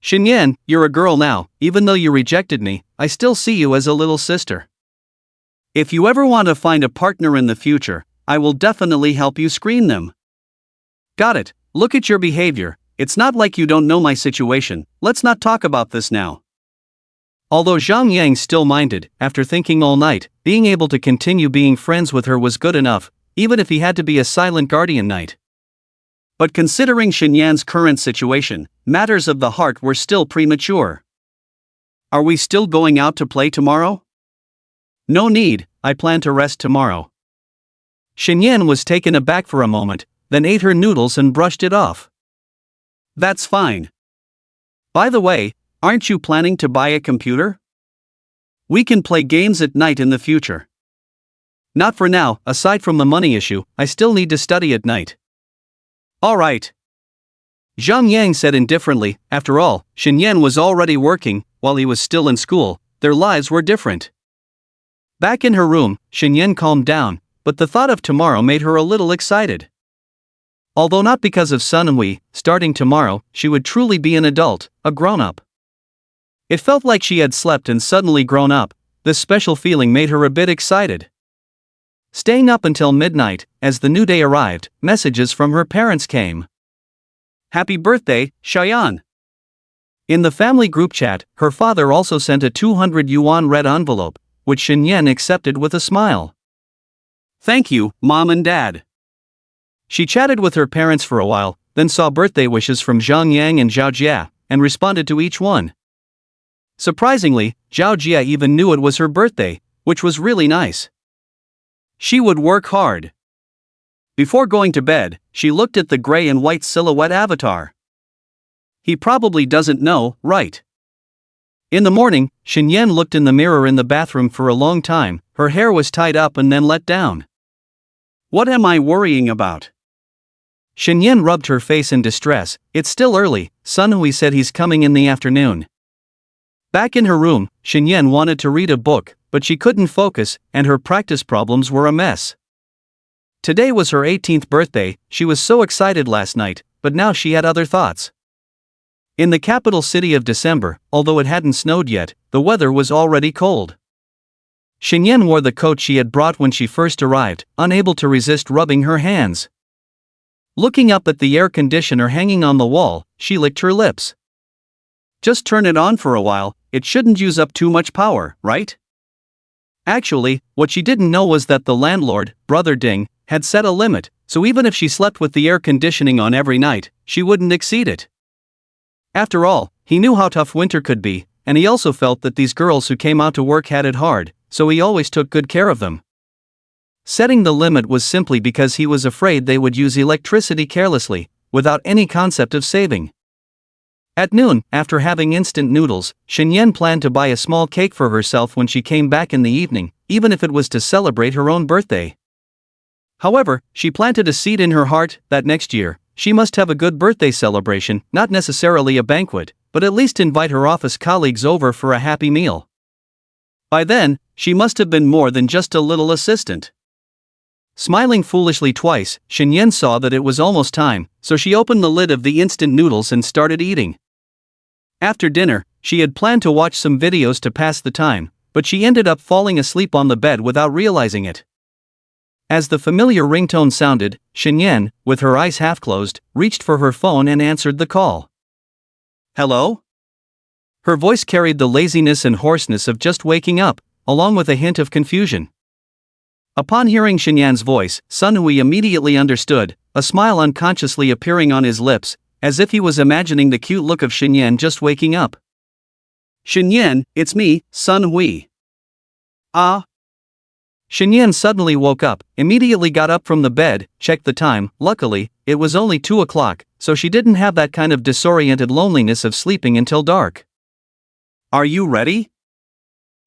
Shen Yan, you're a girl now. Even though you rejected me, I still see you as a little sister. If you ever want to find a partner in the future, I will definitely help you screen them. Got it, look at your behavior. It's not like you don't know my situation, let's not talk about this now. Although Zhang Yang still minded, after thinking all night, being able to continue being friends with her was good enough, even if he had to be a silent guardian knight. But considering Shen Yan's current situation, matters of the heart were still premature. Are we still going out to play tomorrow? No need, I plan to rest tomorrow. Shen Yan was taken aback for a moment, then ate her noodles and brushed it off. That's fine. By the way, aren't you planning to buy a computer? We can play games at night in the future. Not for now, aside from the money issue, I still need to study at night. Alright. Zhang Yang said indifferently. After all, Shen Yan was already working, while he was still in school. Their lives were different. Back in her room, Shen Yan calmed down, but the thought of tomorrow made her a little excited. Although not because of Sun Hui, starting tomorrow, she would truly be an adult, a grown-up. It felt like she had slept and suddenly grown up. This special feeling made her a bit excited. Staying up until midnight, as the new day arrived, messages from her parents came. Happy birthday, Cheyenne. In the family group chat, her father also sent a 200 yuan red envelope, which Shenyan accepted with a smile. Thank you, Mom and Dad. She chatted with her parents for a while, then saw birthday wishes from Zhang Yang and Zhao Jia, and responded to each one. Surprisingly, Zhao Jia even knew it was her birthday, which was really nice. She would work hard. Before going to bed, she looked at the gray and white silhouette avatar. He probably doesn't know, right? In the morning, Shenyan looked in the mirror in the bathroom for a long time. Her hair was tied up and then let down. What am I worrying about? Shenyan rubbed her face in distress. It's still early, Sun Hui said he's coming in the afternoon. Back in her room, Shenyan wanted to read a book, but she couldn't focus, and her practice problems were a mess. Today was her 18th birthday. She was so excited last night, but now she had other thoughts. In the capital city of December, although it hadn't snowed yet, the weather was already cold. Shenyan wore the coat she had brought when she first arrived, unable to resist rubbing her hands. Looking up at the air conditioner hanging on the wall, she licked her lips. Just turn it on for a while, it shouldn't use up too much power, right? Actually, what she didn't know was that the landlord, Brother Ding, had set a limit, so even if she slept with the air conditioning on every night, she wouldn't exceed it. After all, he knew how tough winter could be, and he also felt that these girls who came out to work had it hard, so he always took good care of them. Setting the limit was simply because he was afraid they would use electricity carelessly, without any concept of saving. At noon, after having instant noodles, Shenyan planned to buy a small cake for herself when she came back in the evening, even if it was to celebrate her own birthday. However, she planted a seed in her heart that next year, she must have a good birthday celebration, not necessarily a banquet, but at least invite her office colleagues over for a happy meal. By then, she must have been more than just a little assistant. Smiling foolishly twice, Shenyan saw that it was almost time, so she opened the lid of the instant noodles and started eating. After dinner, she had planned to watch some videos to pass the time, but she ended up falling asleep on the bed without realizing it. As the familiar ringtone sounded, Shenyan, with her eyes half closed, reached for her phone and answered the call. Hello? Her voice carried the laziness and hoarseness of just waking up, along with a hint of confusion. Upon hearing Shenyan's voice, Sun Hui immediately understood, a smile unconsciously appearing on his lips, as if he was imagining the cute look of Shenyan just waking up. Shenyan, it's me, Sun Hui. Ah. Shenyan suddenly woke up, immediately got up from the bed, checked the time. Luckily, it was only 2 o'clock, so she didn't have that kind of disoriented loneliness of sleeping until dark. Are you ready?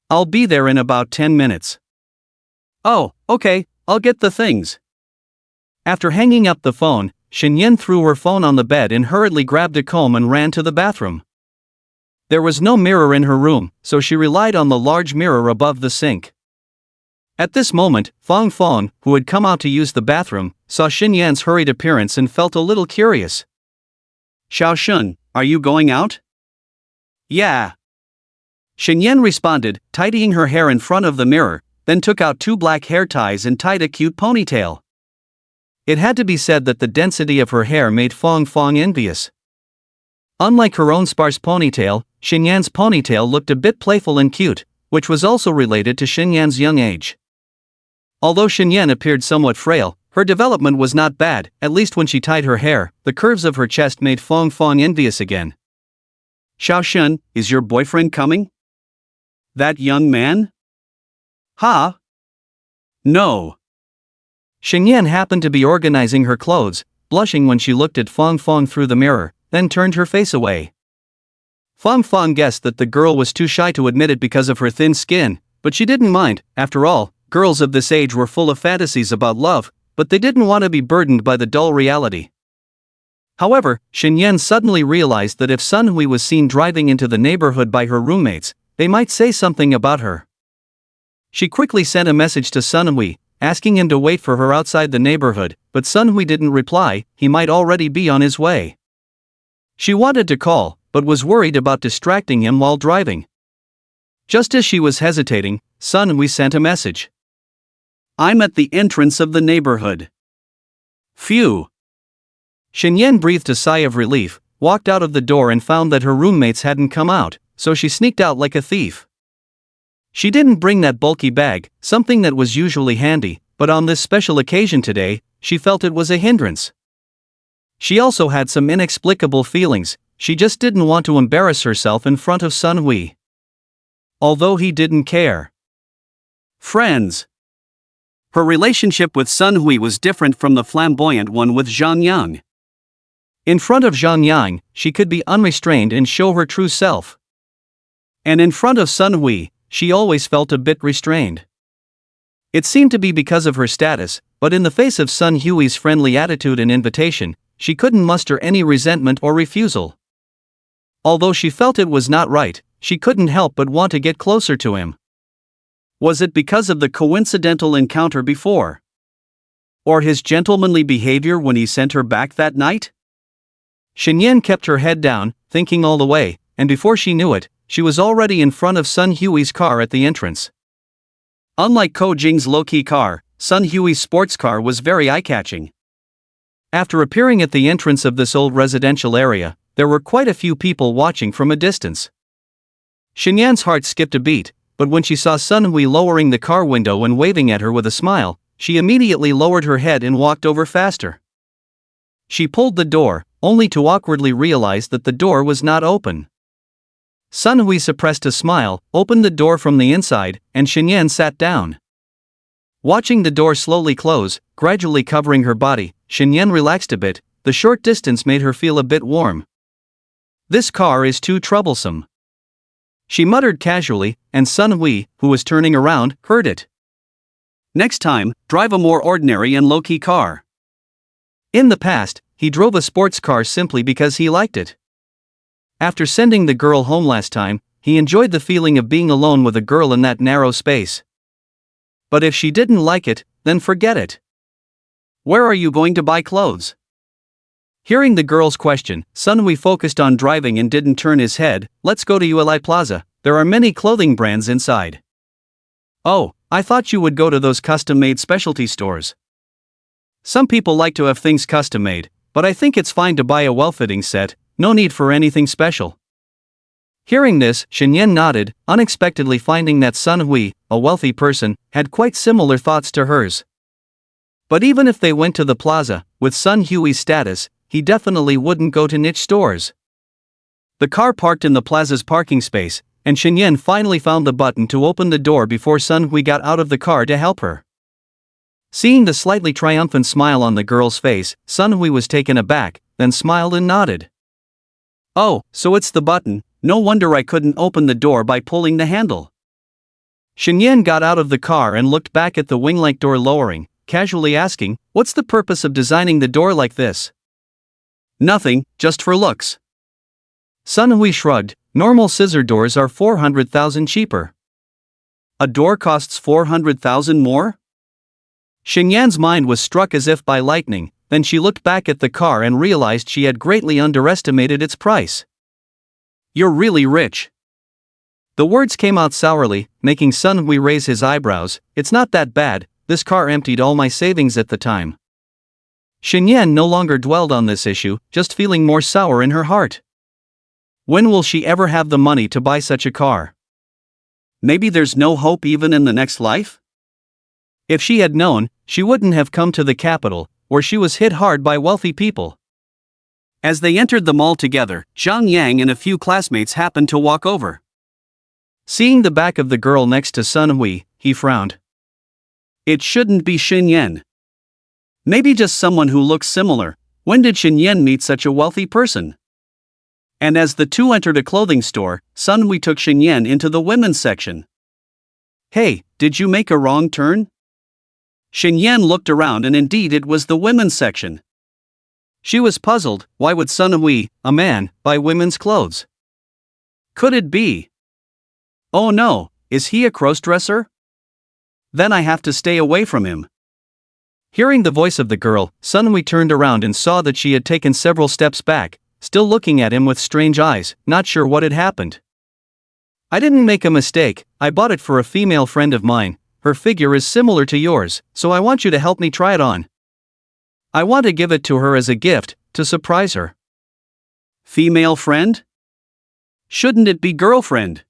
I'll be there in about 10 minutes. Oh, okay, I'll get the things. After hanging up the phone, Shenyan threw her phone on the bed and hurriedly grabbed a comb and ran to the bathroom. There was no mirror in her room, so she relied on the large mirror above the sink. At this moment, Fong Fong, who had come out to use the bathroom, saw Shenyan's hurried appearance and felt a little curious. Xiao Shun, are you going out? Yeah. Shenyan responded, tidying her hair in front of the mirror, then took out 2 black hair ties and tied a cute ponytail. It had to be said that the density of her hair made Fong Fong envious. Unlike her own sparse ponytail, Shenyan's ponytail looked a bit playful and cute, which was also related to Shenyan's young age. Although Shenyan appeared somewhat frail, her development was not bad, at least when she tied her hair. The curves of her chest made Fong Fong envious again. Xiao Shun, is your boyfriend coming? That young man? Ha? No. Shenyan happened to be organizing her clothes, blushing when she looked at Fong Fong through the mirror, then turned her face away. Fong Fong guessed that the girl was too shy to admit it because of her thin skin, but she didn't mind. After all, girls of this age were full of fantasies about love, but they didn't want to be burdened by the dull reality. However, Shenyan suddenly realized that if Sun Hui was seen driving into the neighborhood by her roommates, they might say something about her. She quickly sent a message to Sun Hui, asking him to wait for her outside the neighborhood, but Sun Hui didn't reply. He might already be on his way. She wanted to call, but was worried about distracting him while driving. Just as she was hesitating, Sun Hui sent a message. I'm at the entrance of the neighborhood. Phew. Shenyan breathed a sigh of relief, walked out of the door and found that her roommates hadn't come out, so she sneaked out like a thief. She didn't bring that bulky bag, something that was usually handy, but on this special occasion today, she felt it was a hindrance. She also had some inexplicable feelings. She just didn't want to embarrass herself in front of Sun Hui. Although he didn't care. Friends. Her relationship with Sun Hui was different from the flamboyant one with Zhang Yang. In front of Zhang Yang, she could be unrestrained and show her true self. And in front of Sun Hui, she always felt a bit restrained. It seemed to be because of her status, but in the face of Sun Hui's friendly attitude and invitation, she couldn't muster any resentment or refusal. Although she felt it was not right, she couldn't help but want to get closer to him. Was it because of the coincidental encounter before? Or his gentlemanly behavior when he sent her back that night? Shenyan kept her head down, thinking all the way, and before she knew it, she was already in front of Sun Hui's car at the entrance. Unlike Ko Jing's low-key car, Sun Hui's sports car was very eye-catching. After appearing at the entrance of this old residential area, there were quite a few people watching from a distance. Shenyan's heart skipped a beat, but when she saw Sun Hui lowering the car window and waving at her with a smile, she immediately lowered her head and walked over faster. She pulled the door, only to awkwardly realize that the door was not open. Sun Hui suppressed a smile, opened the door from the inside, and Shenyan sat down. Watching the door slowly close, gradually covering her body, Shenyan relaxed a bit. The short distance made her feel a bit warm. This car is too troublesome, she muttered casually, and Sun Hui, who was turning around, heard it. Next time, drive a more ordinary and low-key car. In the past, he drove a sports car simply because he liked it. After sending the girl home last time, he enjoyed the feeling of being alone with a girl in that narrow space. But if she didn't like it, then forget it. Where are you going to buy clothes? Hearing the girl's question, Sun Hui focused on driving and didn't turn his head. Let's go to Ulai Plaza, there are many clothing brands inside. Oh, I thought you would go to those custom-made specialty stores. Some people like to have things custom-made, but I think it's fine to buy a well-fitting set, no need for anything special. Hearing this, Shenyan nodded, unexpectedly finding that Sun Hui, a wealthy person, had quite similar thoughts to hers. But even if they went to the plaza, with Sun Hui's status, he definitely wouldn't go to niche stores. The car parked in the plaza's parking space, and Shenyan finally found the button to open the door before Sun Hui got out of the car to help her. Seeing the slightly triumphant smile on the girl's face, Sun Hui was taken aback, then smiled and nodded. Oh, so it's the button, no wonder I couldn't open the door by pulling the handle. Shenyan got out of the car and looked back at the wing-like door lowering, casually asking, what's the purpose of designing the door like this? Nothing, just for looks. Sun Hui shrugged, normal scissor doors are 400,000 cheaper. A door costs 400,000 more? Shenyan's mind was struck as if by lightning, then she looked back at the car and realized she had greatly underestimated its price. You're really rich. The words came out sourly, making Sun Hui raise his eyebrows. It's not that bad, this car emptied all my savings at the time. Shenyan no longer dwelled on this issue, just feeling more sour in her heart. When will she ever have the money to buy such a car? Maybe there's no hope even in the next life? If she had known, she wouldn't have come to the capital, where she was hit hard by wealthy people. As they entered the mall together, Zhang Yang and a few classmates happened to walk over. Seeing the back of the girl next to Sun Hui, he frowned. It shouldn't be Shenyan. Maybe just someone who looks similar. When did Shenyan meet such a wealthy person? And as the two entered a clothing store, Sun Hui took Shenyan into the women's section. Hey, did you make a wrong turn? Shenyan looked around and indeed it was the women's section. She was puzzled, why would Sun Hui, a man, buy women's clothes? Could it be? Oh no, is he a crossdresser? Then I have to stay away from him. Hearing the voice of the girl, Sun Hui turned around and saw that she had taken several steps back, still looking at him with strange eyes, not sure what had happened. I didn't make a mistake, I bought it for a female friend of mine, her figure is similar to yours, so I want you to help me try it on. I want to give it to her as a gift, to surprise her. Female friend? Shouldn't it be girlfriend?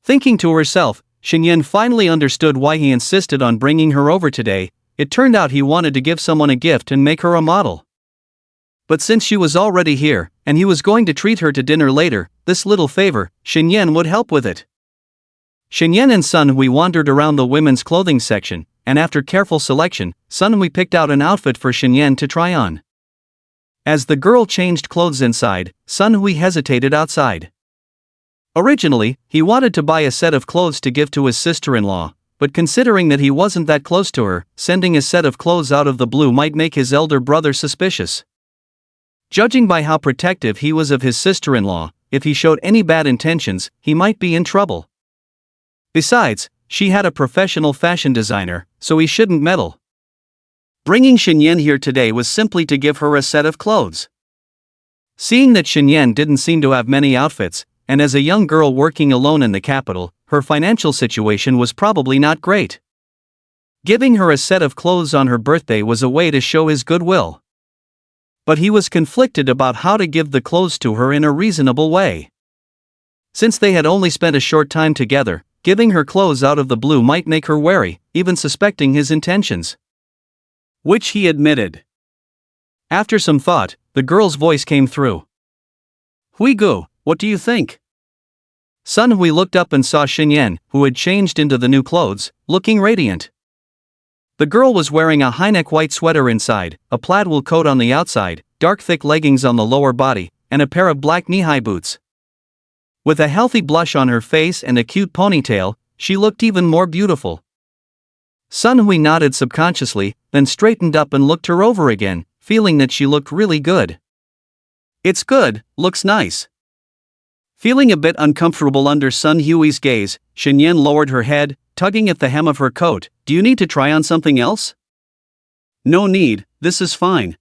Thinking to herself, Shinyan finally understood why he insisted on bringing her over today. It turned out he wanted to give someone a gift and make her a model. But since she was already here, and he was going to treat her to dinner later, this little favor, Shinyan would help with it. Shinyan and Sunhui wandered around the women's clothing section, and after careful selection, Sunhui picked out an outfit for Shinyan to try on. As the girl changed clothes inside, Sunhui hesitated outside. Originally, he wanted to buy a set of clothes to give to his sister-in-law, but considering that he wasn't that close to her, sending a set of clothes out of the blue might make his elder brother suspicious. Judging by how protective he was of his sister-in-law, if he showed any bad intentions, he might be in trouble. Besides, she had a professional fashion designer, so he shouldn't meddle. Bringing Shinyan here today was simply to give her a set of clothes. Seeing that Shinyan didn't seem to have many outfits, and as a young girl working alone in the capital, her financial situation was probably not great. Giving her a set of clothes on her birthday was a way to show his goodwill. But he was conflicted about how to give the clothes to her in a reasonable way. Since they had only spent a short time together, giving her clothes out of the blue might make her wary, even suspecting his intentions. Which he admitted. After some thought, the girl's voice came through. Huigu, what do you think? Sunhui looked up and saw Shinyan, who had changed into the new clothes, looking radiant. The girl was wearing a high-neck white sweater inside, a plaid wool coat on the outside, dark thick leggings on the lower body, and a pair of black knee-high boots. With a healthy blush on her face and a cute ponytail, she looked even more beautiful. Sunhui nodded subconsciously, then straightened up and looked her over again, feeling that she looked really good. It's good, looks nice. Feeling a bit uncomfortable under Sunhui's gaze, Shinyan lowered her head, tugging at the hem of her coat. Do you need to try on something else? No need, this is fine.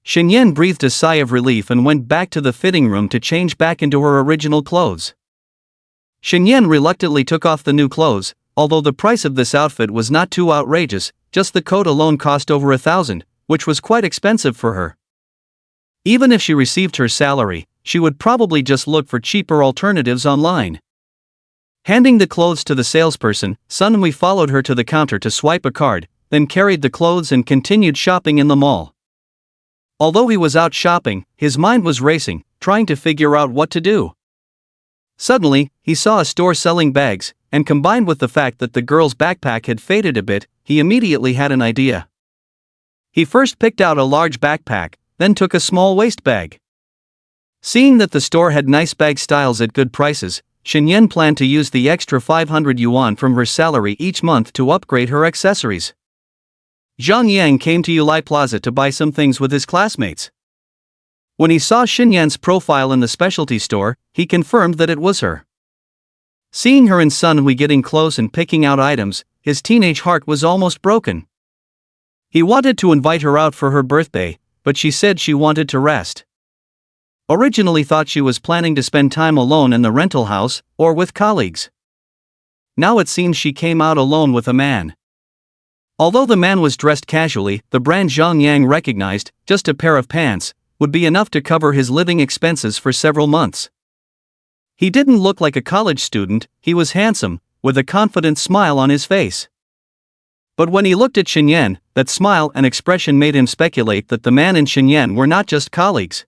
Shinyan breathed a sigh of relief and went back to the fitting room to change back into her original clothes. Shinyan reluctantly took off the new clothes, although the price of this outfit was not too outrageous, just the coat alone cost over 1,000, which was quite expensive for her. Even if she received her salary, she would probably just look for cheaper alternatives online. Handing the clothes to the salesperson, Sunhui followed her to the counter to swipe a card, then carried the clothes and continued shopping in the mall. Although he was out shopping, his mind was racing, trying to figure out what to do. Suddenly, he saw a store selling bags, and combined with the fact that the girl's backpack had faded a bit, he immediately had an idea. He first picked out a large backpack, then took a small waist bag. Seeing that the store had nice bag styles at good prices, Shinyan planned to use the extra 500 yuan from her salary each month to upgrade her accessories. Zhang Yang came to Yulai Plaza to buy some things with his classmates. When he saw Shinyan's profile in the specialty store, he confirmed that it was her. Seeing her and Sunhui getting close and picking out items, his teenage heart was almost broken. He wanted to invite her out for her birthday, but she said she wanted to rest. Originally thought she was planning to spend time alone in the rental house, or with colleagues. Now it seems she came out alone with a man. Although the man was dressed casually, the brand Zhang Yang recognized, just a pair of pants, would be enough to cover his living expenses for several months. He didn't look like a college student, he was handsome, with a confident smile on his face. But when he looked at Shinyan, that smile and expression made him speculate that the man and Shinyan were not just colleagues.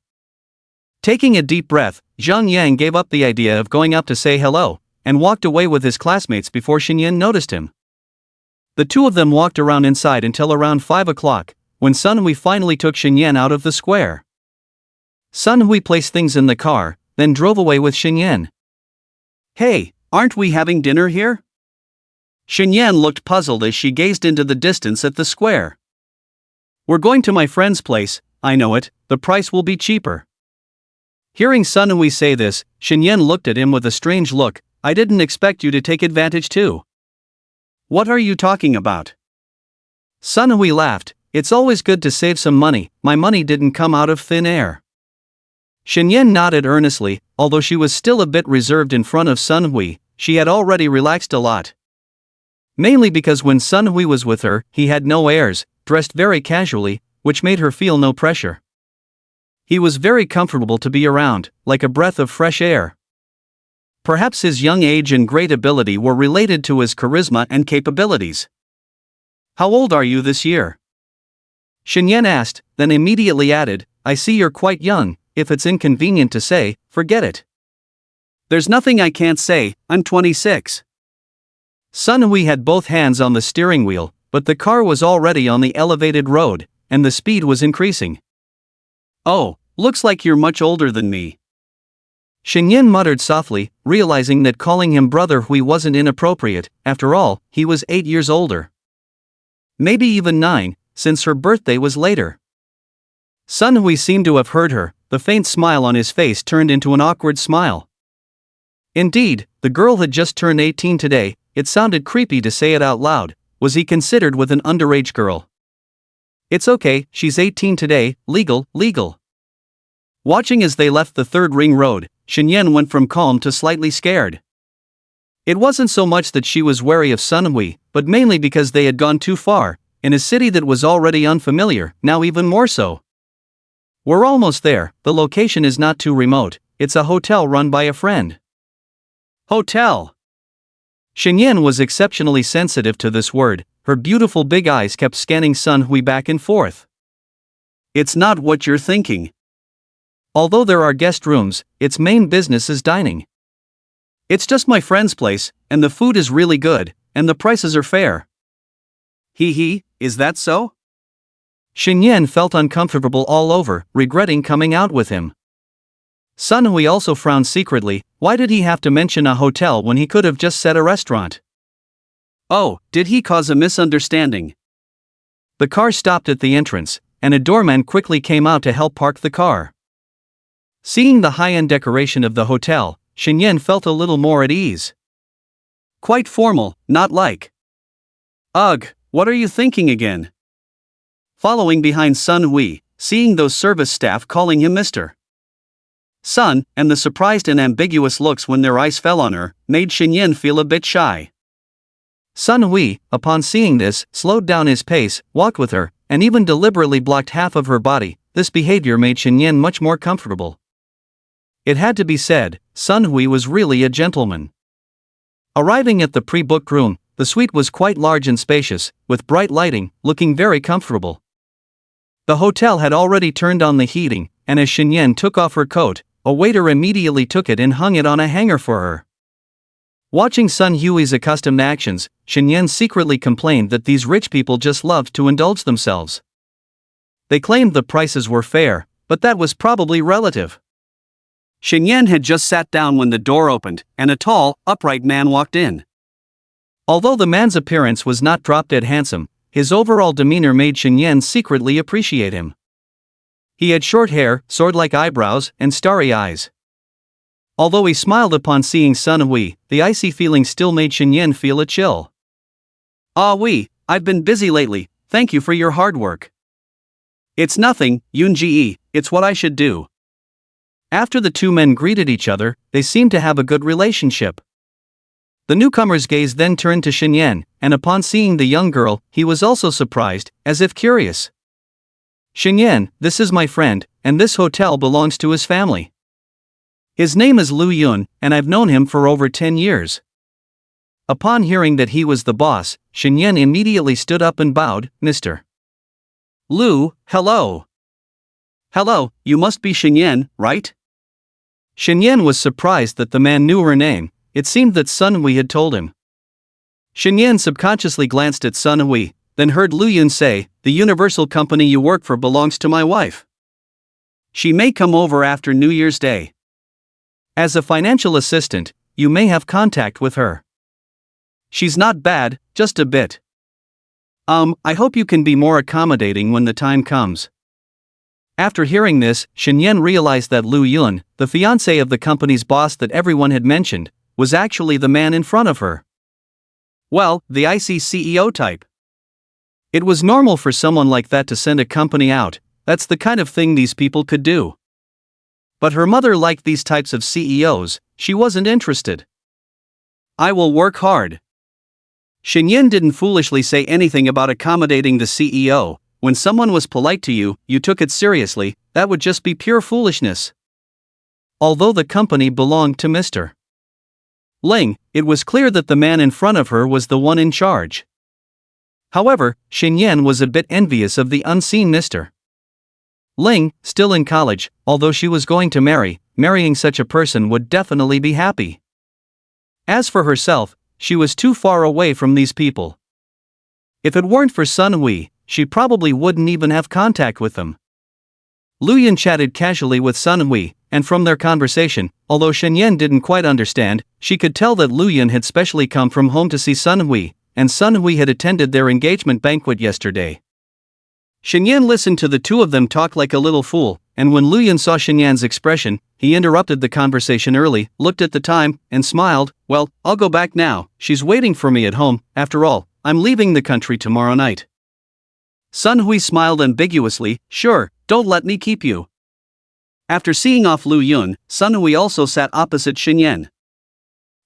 Taking a deep breath, Zhang Yang gave up the idea of going up to say hello, and walked away with his classmates before Shinyan noticed him. The two of them walked around inside until around 5 o'clock, when Sunhui finally took Shinyan out of the square. Sunhui placed things in the car, then drove away with Shinyan. Hey, aren't we having dinner here? Shinyan looked puzzled as she gazed into the distance at the square. We're going to my friend's place, I know it, the price will be cheaper. Hearing Sunhui say this, Shinyan looked at him with a strange look. I didn't expect you to take advantage too. What are you talking about? Sunhui laughed. It's always good to save some money, my money didn't come out of thin air. Shinyan nodded earnestly, although she was still a bit reserved in front of Sunhui, she had already relaxed a lot. Mainly because when Sunhui was with her, he had no airs, dressed very casually, which made her feel no pressure. He was very comfortable to be around, like a breath of fresh air. Perhaps his young age and great ability were related to his charisma and capabilities. "How old are you this year?" Shinyen asked, then immediately added, "I see you're quite young. If it's inconvenient to say, forget it." "There's nothing I can't say, I'm 26. Sun Hui had both hands on the steering wheel, but the car was already on the elevated road, and the speed was increasing. "Oh, looks like you're much older than me." Shinyen muttered softly, realizing that calling him Brother Hui wasn't inappropriate. After all, he was 8 years older. Maybe even 9, since her birthday was later. Sun Hui seemed to have heard her. The faint smile on his face turned into an awkward smile. Indeed, the girl had just turned 18 today. It sounded creepy to say it out loud. Was he considered with an underage girl? "It's okay, she's 18 today, legal." Watching as they left the third ring road, Shinyen went from calm to slightly scared. It wasn't so much that she was wary of Sun Hui, but mainly because they had gone too far, in a city that was already unfamiliar, now even more so. "We're almost there, the location is not too remote, it's a hotel run by a friend." Hotel. Shinyen was exceptionally sensitive to this word. Her beautiful big eyes kept scanning Sun Hui back and forth. "It's not what you're thinking. Although there are guest rooms, its main business is dining. It's just my friend's place, and the food is really good, and the prices are fair." He, is that so? Shinyen felt uncomfortable all over, regretting coming out with him. Sun Hui also frowned secretly. Why did he have to mention a hotel when he could have just said a restaurant? Oh, did he cause a misunderstanding? The car stopped at the entrance, and a doorman quickly came out to help park the car. Seeing the high-end decoration of the hotel, Shinyen felt a little more at ease. Quite formal, not like. "Ugh, what are you thinking again?" Following behind Sun Hui, seeing those service staff calling him Mr. Sun, and the surprised and ambiguous looks when their eyes fell on her, made Shinyen feel a bit shy. Sun Hui, upon seeing this, slowed down his pace, walked with her, and even deliberately blocked half of her body. This behavior made Shinyen much more comfortable. It had to be said, Sun Hui was really a gentleman. Arriving at the pre-booked room, the suite was quite large and spacious, with bright lighting, looking very comfortable. The hotel had already turned on the heating, and as Shinyen took off her coat, a waiter immediately took it and hung it on a hanger for her. Watching Sun Hui's accustomed actions, Shinyen secretly complained that these rich people just loved to indulge themselves. They claimed the prices were fair, but that was probably relative. Shinyen had just sat down when the door opened, and a tall, upright man walked in. Although the man's appearance was not drop-dead handsome, his overall demeanor made Shinyen secretly appreciate him. He had short hair, sword-like eyebrows, and starry eyes. Although he smiled upon seeing Sun Hui, the icy feeling still made Shinyen feel a chill. "Ah oui, I've been busy lately, thank you for your hard work." "It's nothing, Yunji, it's what I should do." After the two men greeted each other, they seemed to have a good relationship. The newcomer's gaze then turned to Shinyen, and upon seeing the young girl, he was also surprised, as if curious. "Shinyen, this is my friend, and this hotel belongs to his family. His name is Lu Yun, and I've known him for over 10 years. Upon hearing that he was the boss, Shinyen immediately stood up and bowed. "Mr. Lu, hello." "Hello, you must be Shinyen, right?" Shinyen was surprised that the man knew her name. It seemed that Sun Hui had told him. Shinyen subconsciously glanced at Sun Hui, then heard Lu Yun say, "The universal company you work for belongs to my wife. She may come over after New Year's Day. As a financial assistant, you may have contact with her. She's not bad, just a bit. I hope you can be more accommodating when the time comes." After hearing this, Shinyen realized that Lu Yun, the fiancé of the company's boss that everyone had mentioned, was actually the man in front of her. Well, the icy CEO type. It was normal for someone like that to send a company out. That's the kind of thing these people could do. But her mother liked these types of CEOs. She wasn't interested. "I will work hard." Shinyen didn't foolishly say anything about accommodating the CEO. when someone was polite to you, you took it seriously, that would just be pure foolishness. Although the company belonged to Mr. Ling, it was clear that the man in front of her was the one in charge. However, Xinyan was a bit envious of the unseen Mr. Ling, still in college, although she was going to marrying such a person would definitely be happy. As for herself, she was too far away from these people. If it weren't for Sun Hui, she probably wouldn't even have contact with them. Lu Yun chatted casually with Sun Hui, and from their conversation, although Xinyan didn't quite understand, she could tell that Lu Yun had specially come from home to see Sun Hui, and Sun Hui had attended their engagement banquet yesterday. Xinyan listened to the two of them talk like a little fool, and when Lu Yun saw Xinyan's expression, he interrupted the conversation early, looked at the time, and smiled. Well, I'll go back now, she's waiting for me at home, after all, I'm leaving the country tomorrow night. Sun Hui smiled ambiguously, sure, don't let me keep you. After seeing off Lu Yun, Sun Hui also sat opposite Xinyan.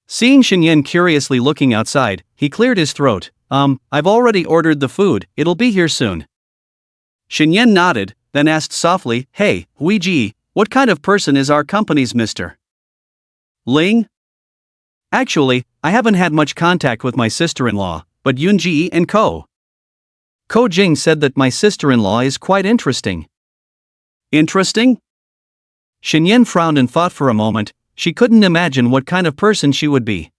Seeing Xinyan curiously looking outside, he cleared his throat. I've already ordered the food, it'll be here soon. Xinyan nodded, then asked softly, hey, Hui Ji, what kind of person is our company's Mr. Ling? Actually, I haven't had much contact with my sister-in-law, but Yun Ji and Ko Jing said that my sister-in-law is quite interesting. Interesting? Xinyan frowned and thought for a moment. She couldn't imagine what kind of person she would be.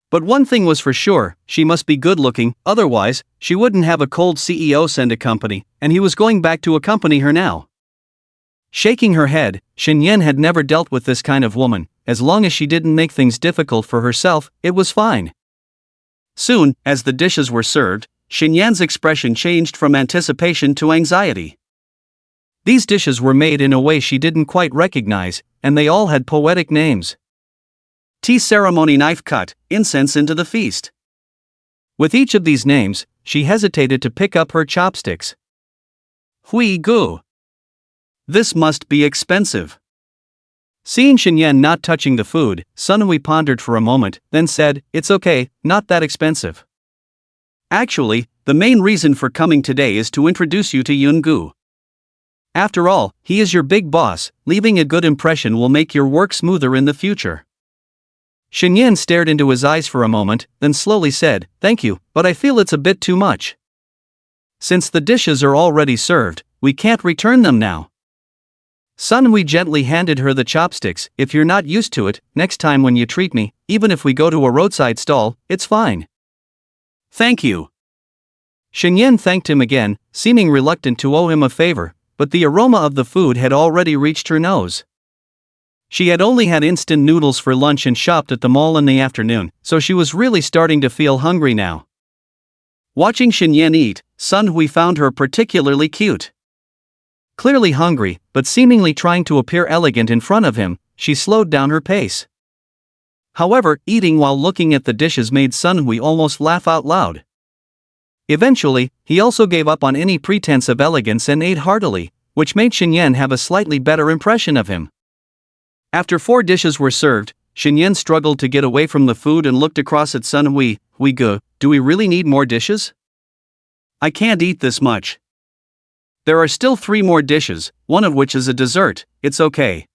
But one thing was for sure, she must be good-looking, otherwise, she wouldn't have a cold CEO send a company, and he was going back to accompany her now. Shaking her head, Xinyan had never dealt with this kind of woman. As long as she didn't make things difficult for herself, it was fine. Soon, as the dishes were served, Xinyan's expression changed from anticipation to anxiety. These dishes were made in a way she didn't quite recognize, and they all had poetic names. Tea ceremony, knife cut, incense into the feast. With each of these names, she hesitated to pick up her chopsticks. Hui gu. This must be expensive. Seeing Xinyan not touching the food, Sun Hui pondered for a moment, then said, it's okay, not that expensive. Actually, the main reason for coming today is to introduce you to Yun Gu. After all, he is your big boss, leaving a good impression will make your work smoother in the future. Xinyan stared into his eyes for a moment, then slowly said, thank you, but I feel it's a bit too much. Since the dishes are already served, we can't return them now. Sun Hui gently handed her the chopsticks. If you're not used to it, next time when you treat me, even if we go to a roadside stall, it's fine. Thank you. Xinyan thanked him again, seeming reluctant to owe him a favor, but the aroma of the food had already reached her nose. She had only had instant noodles for lunch and shopped at the mall in the afternoon, so she was really starting to feel hungry now. Watching Xinyan eat, Sun Hui found her particularly cute. Clearly hungry, but seemingly trying to appear elegant in front of him, she slowed down her pace. However, eating while looking at the dishes made Sun Hui almost laugh out loud. Eventually, he also gave up on any pretense of elegance and ate heartily, which made Xinyan have a slightly better impression of him. After 4 dishes were served, Xinyan struggled to get away from the food and looked across at Sun Hui. Hui Ge, do we really need more dishes? I can't eat this much. There are still 3 more dishes, one of which is a dessert, it's okay.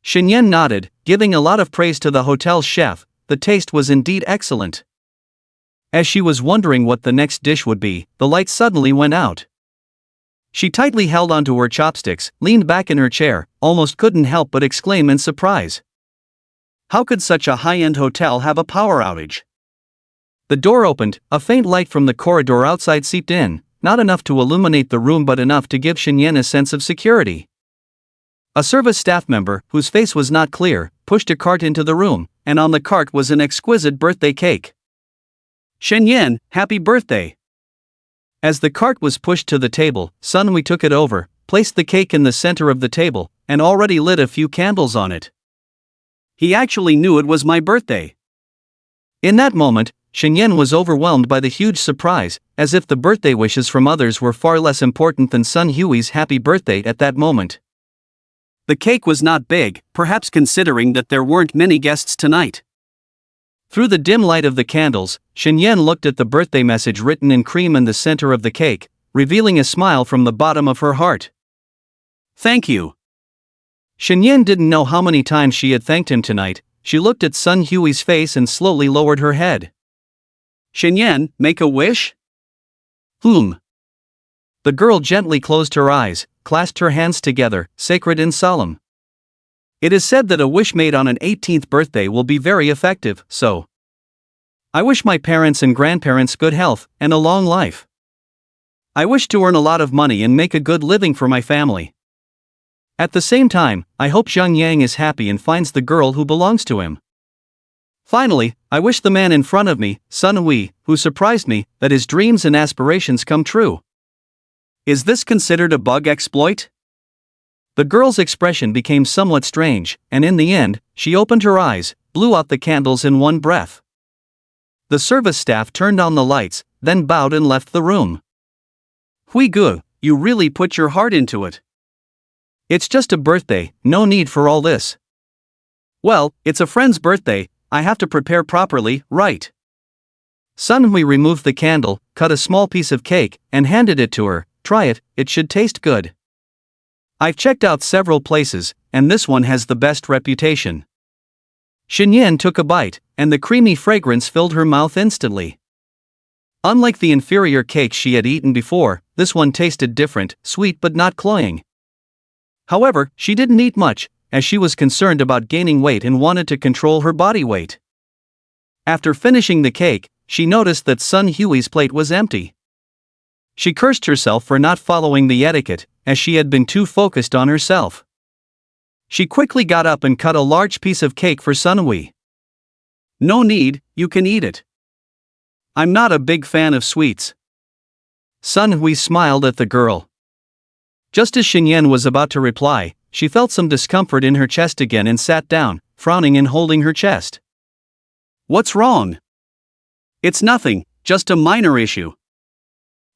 Xinyan nodded, giving a lot of praise to the hotel's chef. The taste was indeed excellent. As she was wondering what the next dish would be, the light suddenly went out. She tightly held onto her chopsticks, leaned back in her chair, almost couldn't help but exclaim in surprise. How could such a high-end hotel have a power outage? The door opened, a faint light from the corridor outside seeped in, not enough to illuminate the room but enough to give Xinyan a sense of security. A service staff member, whose face was not clear, pushed a cart into the room, and on the cart was an exquisite birthday cake. Xinyan, happy birthday! As the cart was pushed to the table, Sun Hui took it over, placed the cake in the center of the table, and already lit a few candles on it. He actually knew it was my birthday. In that moment, Xinyan was overwhelmed by the huge surprise, as if the birthday wishes from others were far less important than Sun Hui's happy birthday at that moment. The cake was not big, perhaps considering that there weren't many guests tonight. Through the dim light of the candles, Xinyan looked at the birthday message written in cream in the center of the cake. revealing a smile from the bottom of her heart. Thank you. Shenyan didn't know how many times she had thanked him tonight. She looked at Sun Hui's face and slowly lowered her head. Shenyan, make a wish? The girl gently closed her eyes, clasped her hands together, sacred and solemn. It is said that a wish made on an 18th birthday will be very effective, so I wish my parents and grandparents good health and a long life. I wish to earn a lot of money and make a good living for my family. At the same time, I hope Zhang Yang is happy and finds the girl who belongs to him. Finally, I wish the man in front of me, Sun Hui, who surprised me, that his dreams and aspirations come true. Is this considered a bug exploit? The girl's expression became somewhat strange, and in the end, she opened her eyes, blew out the candles in one breath. The service staff turned on the lights, then bowed and left the room. Hui Gu, you really put your heart into it. It's just a birthday, no need for all this. Well, it's a friend's birthday, I have to prepare properly, right? Sun Hui removed the candle, cut a small piece of cake, and handed it to her. Try it, it should taste good. I've checked out several places, and this one has the best reputation. Shenyan took a bite, and the creamy fragrance filled her mouth instantly. Unlike the inferior cakes she had eaten before, this one tasted different, sweet but not cloying. However, she didn't eat much, as she was concerned about gaining weight and wanted to control her body weight. After finishing the cake, she noticed that Sun Hui's plate was empty. She cursed herself for not following the etiquette, as she had been too focused on herself. She quickly got up and cut a large piece of cake for Sun Hui. No need, you can eat it. I'm not a big fan of sweets. Sun Hui smiled at the girl. Just as Shenyan was about to reply, she felt some discomfort in her chest again and sat down, frowning and holding her chest. What's wrong? It's nothing, just a minor issue.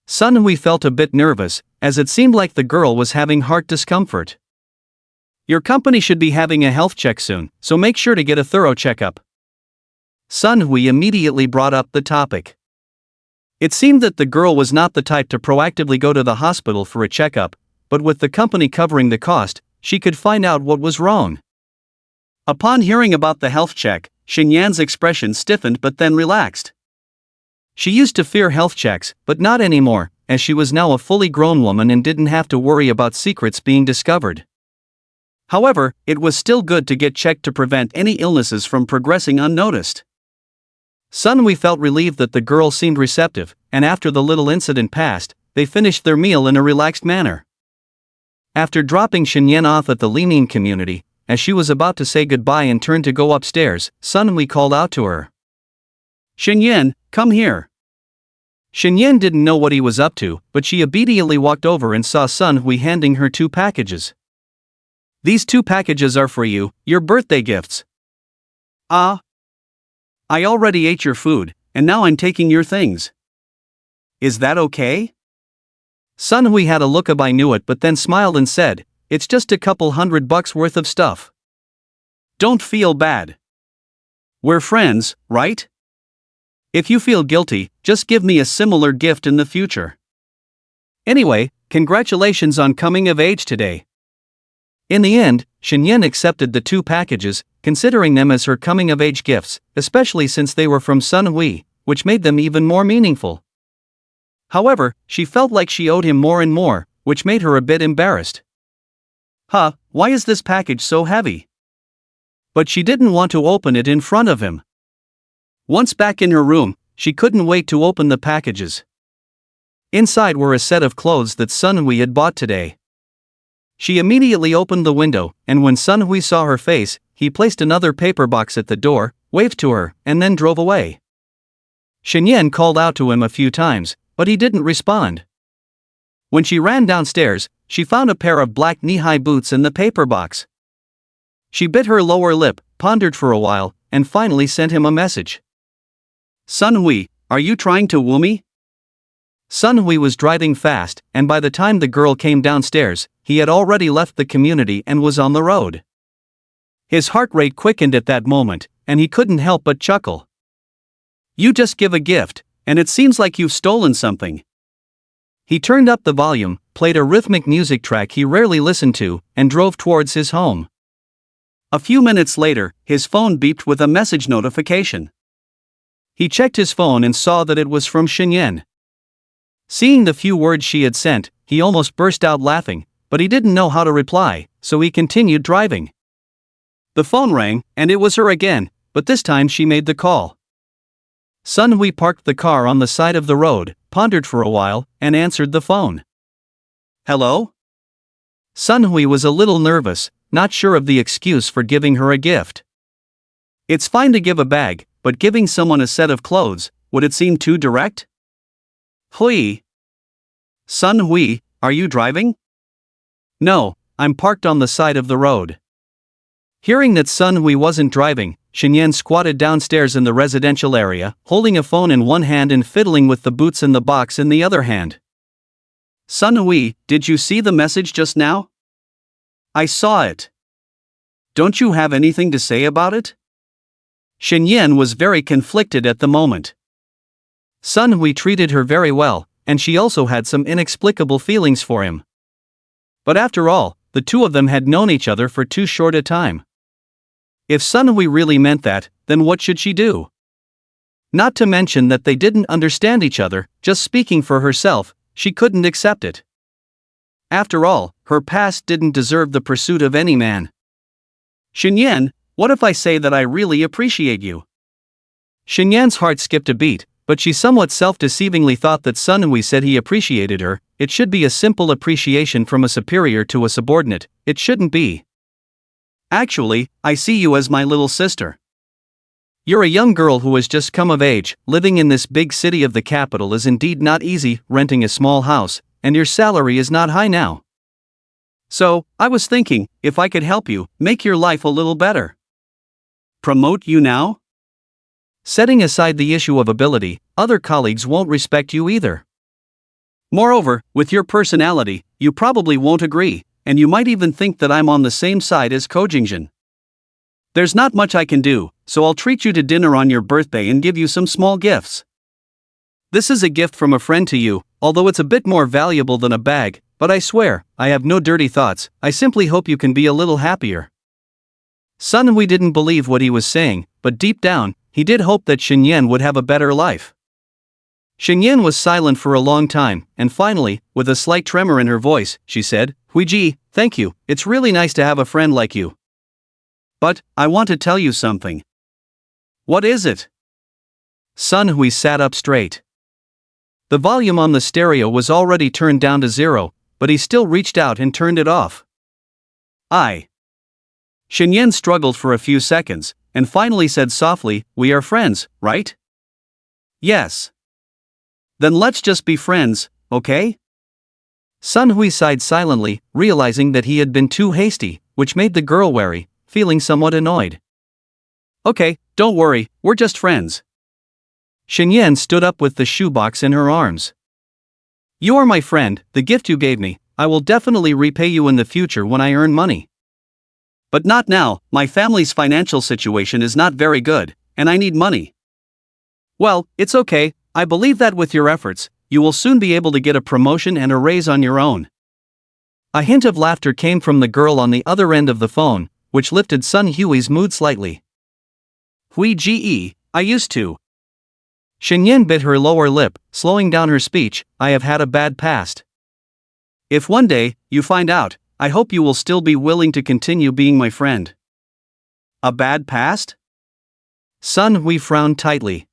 Sun Hui felt a bit nervous, as it seemed like the girl was having heart discomfort. Your company should be having a health check soon, so make sure to get a thorough checkup. Sun Hui immediately brought up the topic. It seemed that the girl was not the type to proactively go to the hospital for a checkup, but with the company covering the cost, she could find out what was wrong. Upon hearing about the health check, Shenyan's expression stiffened but then relaxed. She used to fear health checks, but not anymore, as she was now a fully grown woman and didn't have to worry about secrets being discovered. However, it was still good to get checked to prevent any illnesses from progressing unnoticed. Sun Hui felt relieved that the girl seemed receptive, and after the little incident passed, they finished their meal in a relaxed manner. After dropping Shenyan off at the Lining community, as she was about to say goodbye and turn to go upstairs, Sun Hui called out to her. Shenyan, come here. Shenyan didn't know what he was up to, but she immediately walked over and saw Sun Hui handing her 2 packages. These 2 packages are for you, your birthday gifts. Ah. I already ate your food, and now I'm taking your things. Is that okay? Sun Hui had a look of I knew it but then smiled and said, it's just a couple $100 worth of stuff. Don't feel bad. We're friends, right? If you feel guilty, just give me a similar gift in the future. Anyway, congratulations on coming of age today. In the end, Shenyan accepted the 2 packages, considering them as her coming of age gifts, especially since they were from Sun Hui, which made them even more meaningful. However, she felt like she owed him more and more, which made her a bit embarrassed. Why is this package so heavy? But she didn't want to open it in front of him. Once back in her room, she couldn't wait to open the packages. Inside were a set of clothes that Sun Hui had bought today. She immediately opened the window, and when Sun Hui saw her face, he placed another paper box at the door, waved to her, and then drove away. Shenyan called out to him a few times, but he didn't respond. When she ran downstairs, she found a pair of black knee-high boots in the paper box. She bit her lower lip, pondered for a while, and finally sent him a message. Sun Hui, are you trying to woo me? Sun Hui was driving fast, and by the time the girl came downstairs, he had already left the community and was on the road. His heart rate quickened at that moment, and he couldn't help but chuckle. You just give a gift, and it seems like you've stolen something. He turned up the volume, played a rhythmic music track he rarely listened to, and drove towards his home. A few minutes later, his phone beeped with a message notification. He checked his phone and saw that it was from Shinyan. Seeing the few words she had sent, he almost burst out laughing, but he didn't know how to reply, so he continued driving. The phone rang, and it was her again, but this time she made the call. Sun Hui parked the car on the side of the road, pondered for a while, and answered the phone. Hello? Sun Hui was a little nervous, not sure of the excuse for giving her a gift. It's fine to give a bag, but giving someone a set of clothes, would it seem too direct? Hui. Sun Hui, are you driving? No, I'm parked on the side of the road. Hearing that Sun Hui wasn't driving, Shinyan squatted downstairs in the residential area, holding a phone in one hand and fiddling with the boots in the box in the other hand. Sun Hui, did you see the message just now? I saw it. Don't you have anything to say about it? Shinyan was very conflicted at the moment. Sun Hui treated her very well, and she also had some inexplicable feelings for him. But after all, the two of them had known each other for too short a time. If Sun Hui really meant that, then what should she do? Not to mention that they didn't understand each other, just speaking for herself, she couldn't accept it. After all, her past didn't deserve the pursuit of any man. Shinyan, what if I say that I really appreciate you? Shinyan's heart skipped a beat, but she somewhat self-deceivingly thought that Sun Hui said he appreciated her. It should be a simple appreciation from a superior to a subordinate, it shouldn't be. Actually, I see you as my little sister. You're a young girl who has just come of age. Living in this big city of the capital is indeed not easy, renting a small house, and your salary is not high now. So, I was thinking, if I could help you, make your life a little better. Promote you now? Setting aside the issue of ability, other colleagues won't respect you either. Moreover, with your personality, you probably won't agree, and you might even think that I'm on the same side as Ko Jingjin. There's not much I can do, so I'll treat you to dinner on your birthday and give you some small gifts. This is a gift from a friend to you, although it's a bit more valuable than a bag, but I swear, I have no dirty thoughts. I simply hope you can be a little happier. Sun Hui didn't believe what he was saying, but deep down, he did hope that Shinyan would have a better life. Shinyan was silent for a long time, and finally, with a slight tremor in her voice, she said, Huiji, thank you, it's really nice to have a friend like you. But, I want to tell you something. What is it? Sun Hui sat up straight. The volume on the stereo was already turned down to 0, but he still reached out and turned it off. Shinyan struggled for a few seconds, and finally said softly, we are friends, right? Yes. Then let's just be friends, okay? Sun Hui sighed silently, realizing that he had been too hasty, which made the girl wary, feeling somewhat annoyed. Okay, don't worry, we're just friends. Shinyan stood up with the shoebox in her arms. You are my friend, the gift you gave me, I will definitely repay you in the future when I earn money. But not now, my family's financial situation is not very good, and I need money. Well, it's okay, I believe that with your efforts, you will soon be able to get a promotion and a raise on your own. A hint of laughter came from the girl on the other end of the phone, which lifted Sun Hui's mood slightly. Hui Ge, I used to. Shinyan bit her lower lip, slowing down her speech, I have had a bad past. If one day, you find out, I hope you will still be willing to continue being my friend. A bad past? Sun Hui frowned tightly.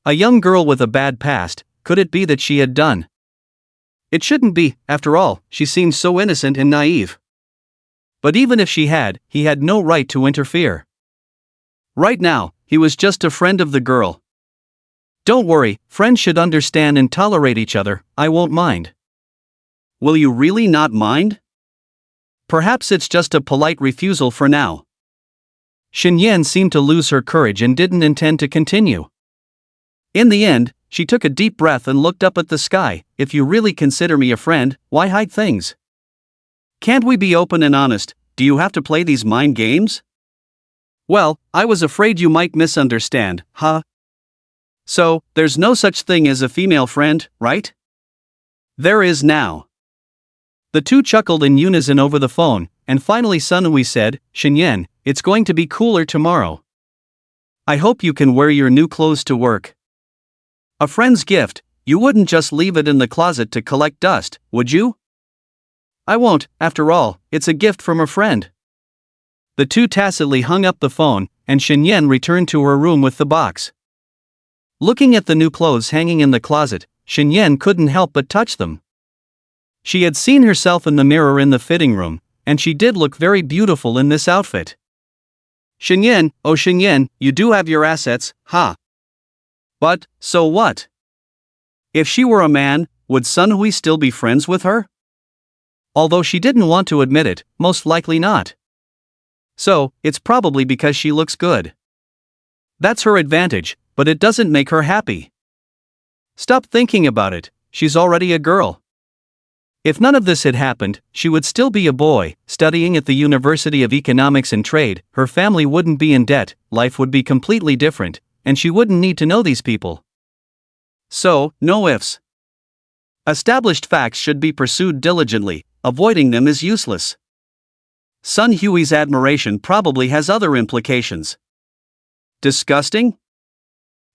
A young girl with a bad past, could it be that she had done? It shouldn't be, after all, she seemed so innocent and naive. But even if she had, he had no right to interfere. Right now, he was just a friend of the girl. Don't worry, friends should understand and tolerate each other, I won't mind. Will you really not mind? Perhaps it's just a polite refusal for now. Shinyan seemed to lose her courage and didn't intend to continue. In the end, she took a deep breath and looked up at the sky. If you really consider me a friend, why hide things? Can't we be open and honest? Do you have to play these mind games? Well, I was afraid you might misunderstand, huh? So, there's no such thing as a female friend, right? There is now. The two chuckled in unison over the phone, and finally Sunhui said, Shinyen, it's going to be cooler tomorrow. I hope you can wear your new clothes to work. A friend's gift, you wouldn't just leave it in the closet to collect dust, would you? I won't, after all, it's a gift from a friend. The two tacitly hung up the phone, and Shinyen returned to her room with the box. Looking at the new clothes hanging in the closet, Shinyen couldn't help but touch them. She had seen herself in the mirror in the fitting room, and she did look very beautiful in this outfit. Shinyen, oh Shinyen, you do have your assets, huh? But, so what? If she were a man, would Sunhui still be friends with her? Although she didn't want to admit it, most likely not. So, it's probably because she looks good. That's her advantage, but it doesn't make her happy. Stop thinking about it, she's already a girl. If none of this had happened, she would still be a boy, studying at the University of Economics and Trade, her family wouldn't be in debt, life would be completely different, and she wouldn't need to know these people. So, no ifs. Established facts should be pursued diligently, avoiding them is useless. Sun Hui's admiration probably has other implications. Disgusting?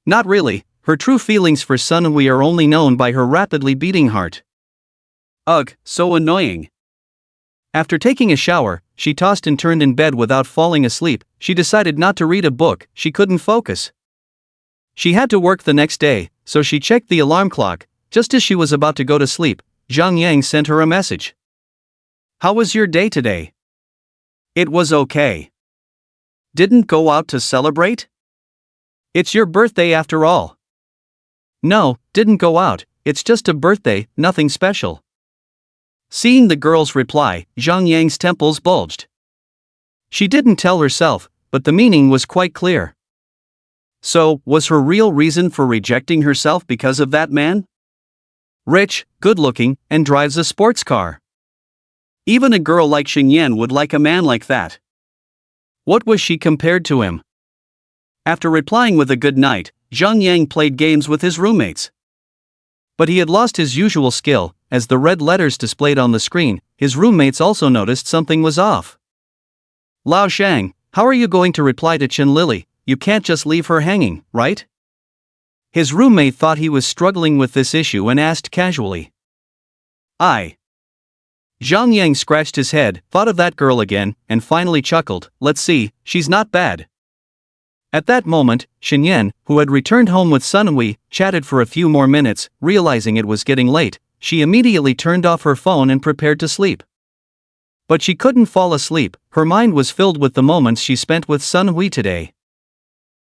Not really, her true feelings for Sun Hui are only known by her rapidly beating heart. Ugh, so annoying. After taking a shower, she tossed and turned in bed without falling asleep. She decided not to read a book, she couldn't focus. She had to work the next day, so she checked the alarm clock. Just as she was about to go to sleep, Zhang Yang sent her a message. How was your day today? It was okay. Didn't go out to celebrate? It's your birthday after all. No, didn't go out, it's just a birthday, nothing special. Seeing the girl's reply, Zhang Yang's temples bulged. She didn't tell herself, but the meaning was quite clear. So, was her real reason for rejecting herself because of that man? Rich, good-looking, and drives a sports car. Even a girl like Xingyan would like a man like that. What was she compared to him? After replying with a good night, Zhang Yang played games with his roommates. But he had lost his usual skill. As the red letters displayed on the screen, his roommates also noticed something was off. Lao Shang, how are you going to reply to Chen Lily? You can't just leave her hanging, right? His roommate thought he was struggling with this issue and asked casually. Zhang Yang scratched his head, thought of that girl again, and finally chuckled. Let's see, she's not bad. At that moment, Shinyan, who had returned home with Sunhui, chatted for a few more minutes. Realizing it was getting late, she immediately turned off her phone and prepared to sleep. But she couldn't fall asleep, her mind was filled with the moments she spent with Sunhui today.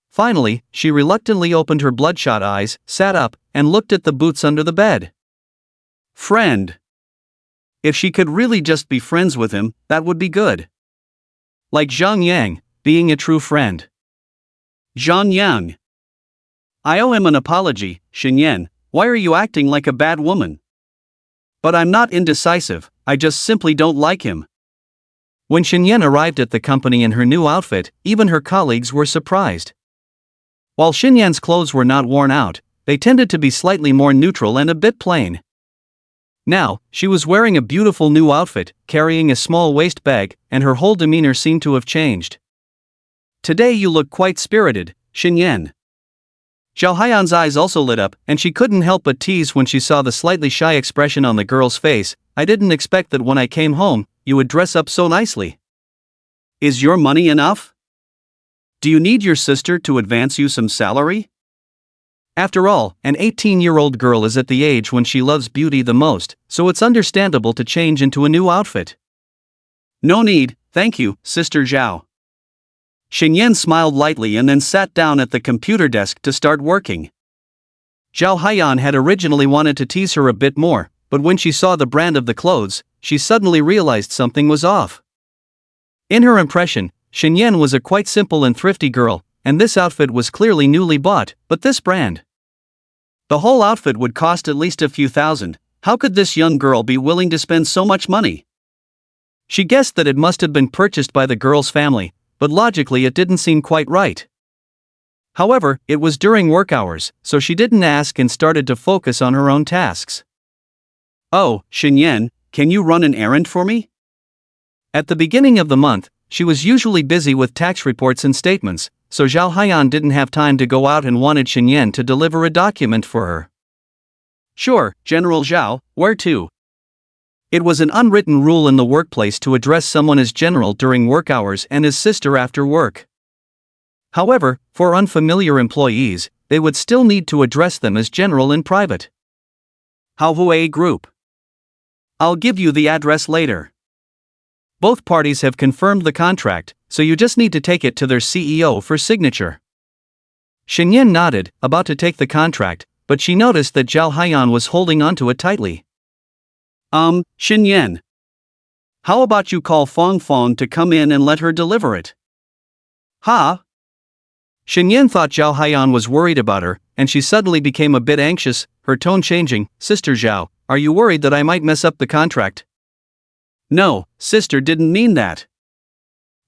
Finally, she reluctantly opened her bloodshot eyes, sat up, and looked at the boots under the bed. Friend. If she could really just be friends with him, that would be good. Like Zhang Yang, being a true friend. Zhang Yang. I owe him an apology, Xingyan, why are you acting like a bad woman? But I'm not indecisive, I just simply don't like him. When Xingyan arrived at the company in her new outfit, even her colleagues were surprised. While Xingyan's clothes were not worn out, they tended to be slightly more neutral and a bit plain. Now, she was wearing a beautiful new outfit, carrying a small waist bag, and her whole demeanor seemed to have changed. Today you look quite spirited, Xingyan. Zhao Haiyan's eyes also lit up, and she couldn't help but tease when she saw the slightly shy expression on the girl's face. I didn't expect that when I came home, you would dress up so nicely. Is your money enough? Do you need your sister to advance you some salary? After all, an 18-year-old girl is at the age when she loves beauty the most, so it's understandable to change into a new outfit. No need, thank you, Sister Zhao. Xingyan smiled lightly and then sat down at the computer desk to start working. Zhao Haiyan had originally wanted to tease her a bit more, but when she saw the brand of the clothes, she suddenly realized something was off. In her impression, Xingyan was a quite simple and thrifty girl, and this outfit was clearly newly bought, but this brand. The whole outfit would cost at least a few thousand. How could this young girl be willing to spend so much money? She guessed that it must have been purchased by the girl's family, but logically it didn't seem quite right. However, it was during work hours, so she didn't ask and started to focus on her own tasks. Oh, Shinyan, can you run an errand for me? At the beginning of the month, she was usually busy with tax reports and statements, so Zhao Haiyan didn't have time to go out and wanted Shinyan to deliver a document for her. Sure, General Zhao, where to? It was an unwritten rule in the workplace to address someone as general during work hours and as sister after work. However, for unfamiliar employees, they would still need to address them as general in private. Manhwa Group. I'll give you the address later. Both parties have confirmed the contract, so you just need to take it to their CEO for signature. Shinyan nodded, about to take the contract, but she noticed that Zhao Haiyan was holding onto it tightly. Shinyan. How about you call Fong Fong to come in and let her deliver it? Huh? Shinyan thought Zhao Haiyan was worried about her, and she suddenly became a bit anxious, her tone changing. Sister Zhao, are you worried that I might mess up the contract? No, sister didn't mean that.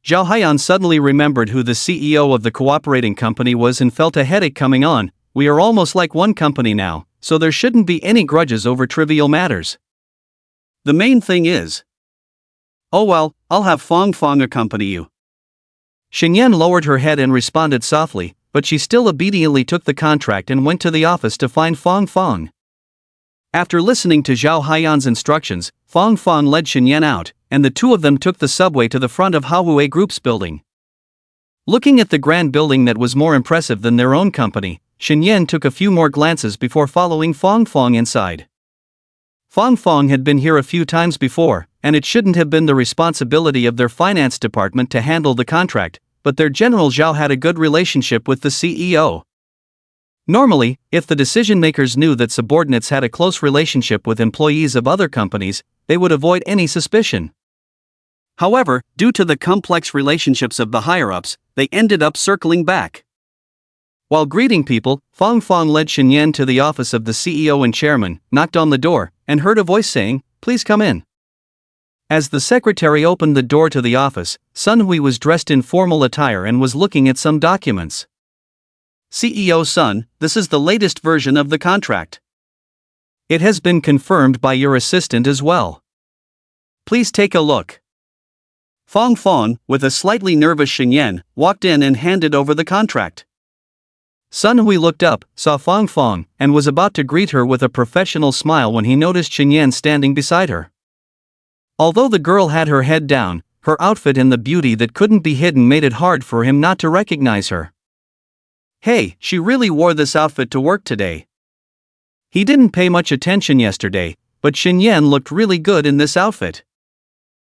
Zhao Haiyan suddenly remembered who the CEO of the cooperating company was and felt a headache coming on. We are almost like one company now, so there shouldn't be any grudges over trivial matters. The main thing is. Oh well, I'll have Fong Fong accompany you. Shinyan lowered her head and responded softly, but she still obediently took the contract and went to the office to find Fong Fong. After listening to Zhao Haiyan's instructions, Fong Fong led Shinyan out, and the two of them took the subway to the front of Manhwa Group's building. Looking at the grand building that was more impressive than their own company, Shinyan took a few more glances before following Fong Fong inside. Fong Fong had been here a few times before, and it shouldn't have been the responsibility of their finance department to handle the contract, but their General Zhao had a good relationship with the CEO. Normally, if the decision-makers knew that subordinates had a close relationship with employees of other companies, they would avoid any suspicion. However, due to the complex relationships of the higher-ups, they ended up circling back. While greeting people, Fong Fong led Shinyan to the office of the CEO and chairman, knocked on the door, and heard a voice saying, "Please come in." As the secretary opened the door to the office, Sun Hui was dressed in formal attire and was looking at some documents. CEO Sun, this is the latest version of the contract. It has been confirmed by your assistant as well. Please take a look. Fong Fong, with a slightly nervous Shinyan, walked in and handed over the contract. Sun Hui looked up, saw Fong Fong, and was about to greet her with a professional smile when he noticed Shinyan standing beside her. Although the girl had her head down, her outfit and the beauty that couldn't be hidden made it hard for him not to recognize her. Hey, she really wore this outfit to work today. He didn't pay much attention yesterday, but Shinyan looked really good in this outfit.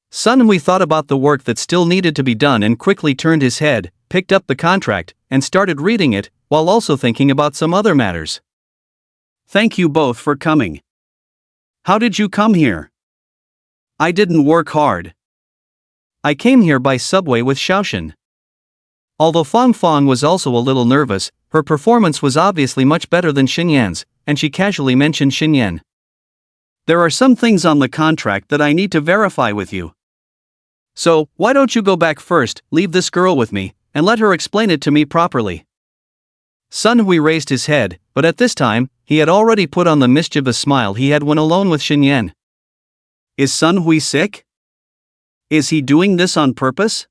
Sun Hui thought about the work that still needed to be done and quickly turned his head, picked up the contract, and started reading it, while also thinking about some other matters. Thank you both for coming. How did you come here? I didn't work hard. I came here by subway with Xiaoshan. Although Fong Fong was also a little nervous, her performance was obviously much better than Shinyan's, and she casually mentioned Shinyan. There are some things on the contract that I need to verify with you. So, why don't you go back first, leave this girl with me, and let her explain it to me properly. Sun Hui raised his head, but at this time, he had already put on the mischievous smile he had when alone with Shinyan. Is Sun Hui sick? Is he doing this on purpose?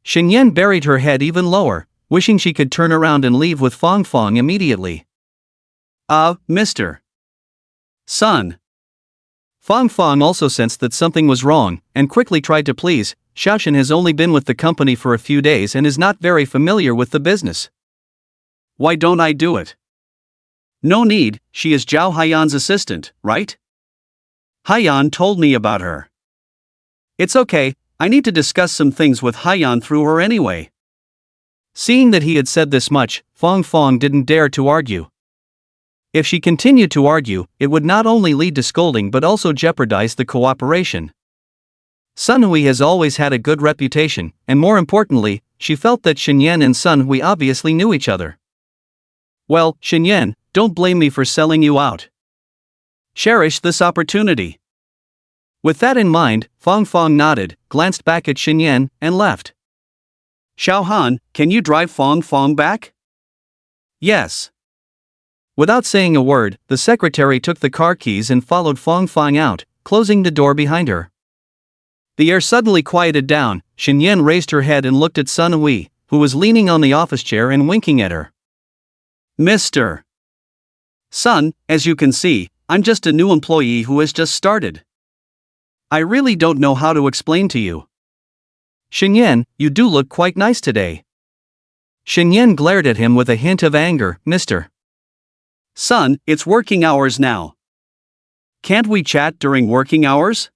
Shinyan buried her head even lower, wishing she could turn around and leave with Fong Fong immediately. Mr. Sun. Fong Fong also sensed that something was wrong, and quickly tried to please. Xiaoshan has only been with the company for a few days and is not very familiar with the business. Why don't I do it? No need, she is Zhao Haiyan's assistant, right? Haiyan told me about her. It's okay, I need to discuss some things with Haiyan through her anyway. Seeing that he had said this much, Fong Fong didn't dare to argue. If she continued to argue, it would not only lead to scolding but also jeopardize the cooperation. Sun Hui has always had a good reputation, and more importantly, she felt that Shinyan and Sun Hui obviously knew each other. Well, Shinyan, don't blame me for selling you out. Cherish this opportunity. With that in mind, Fong Fong nodded, glanced back at Shinyan, and left. Xiao Han, can you drive Fong Fong back? Yes. Without saying a word, the secretary took the car keys and followed Fong Fang out, closing the door behind her. The air suddenly quieted down. Shen raised her head and looked at Sun Hui, who was leaning on the office chair and winking at her. Mr. Sun, as you can see, I'm just a new employee who has just started. I really don't know how to explain to you. Shen, you do look quite nice today. Shen glared at him with a hint of anger. Mr. Sun, it's working hours now. Can't we chat during working hours?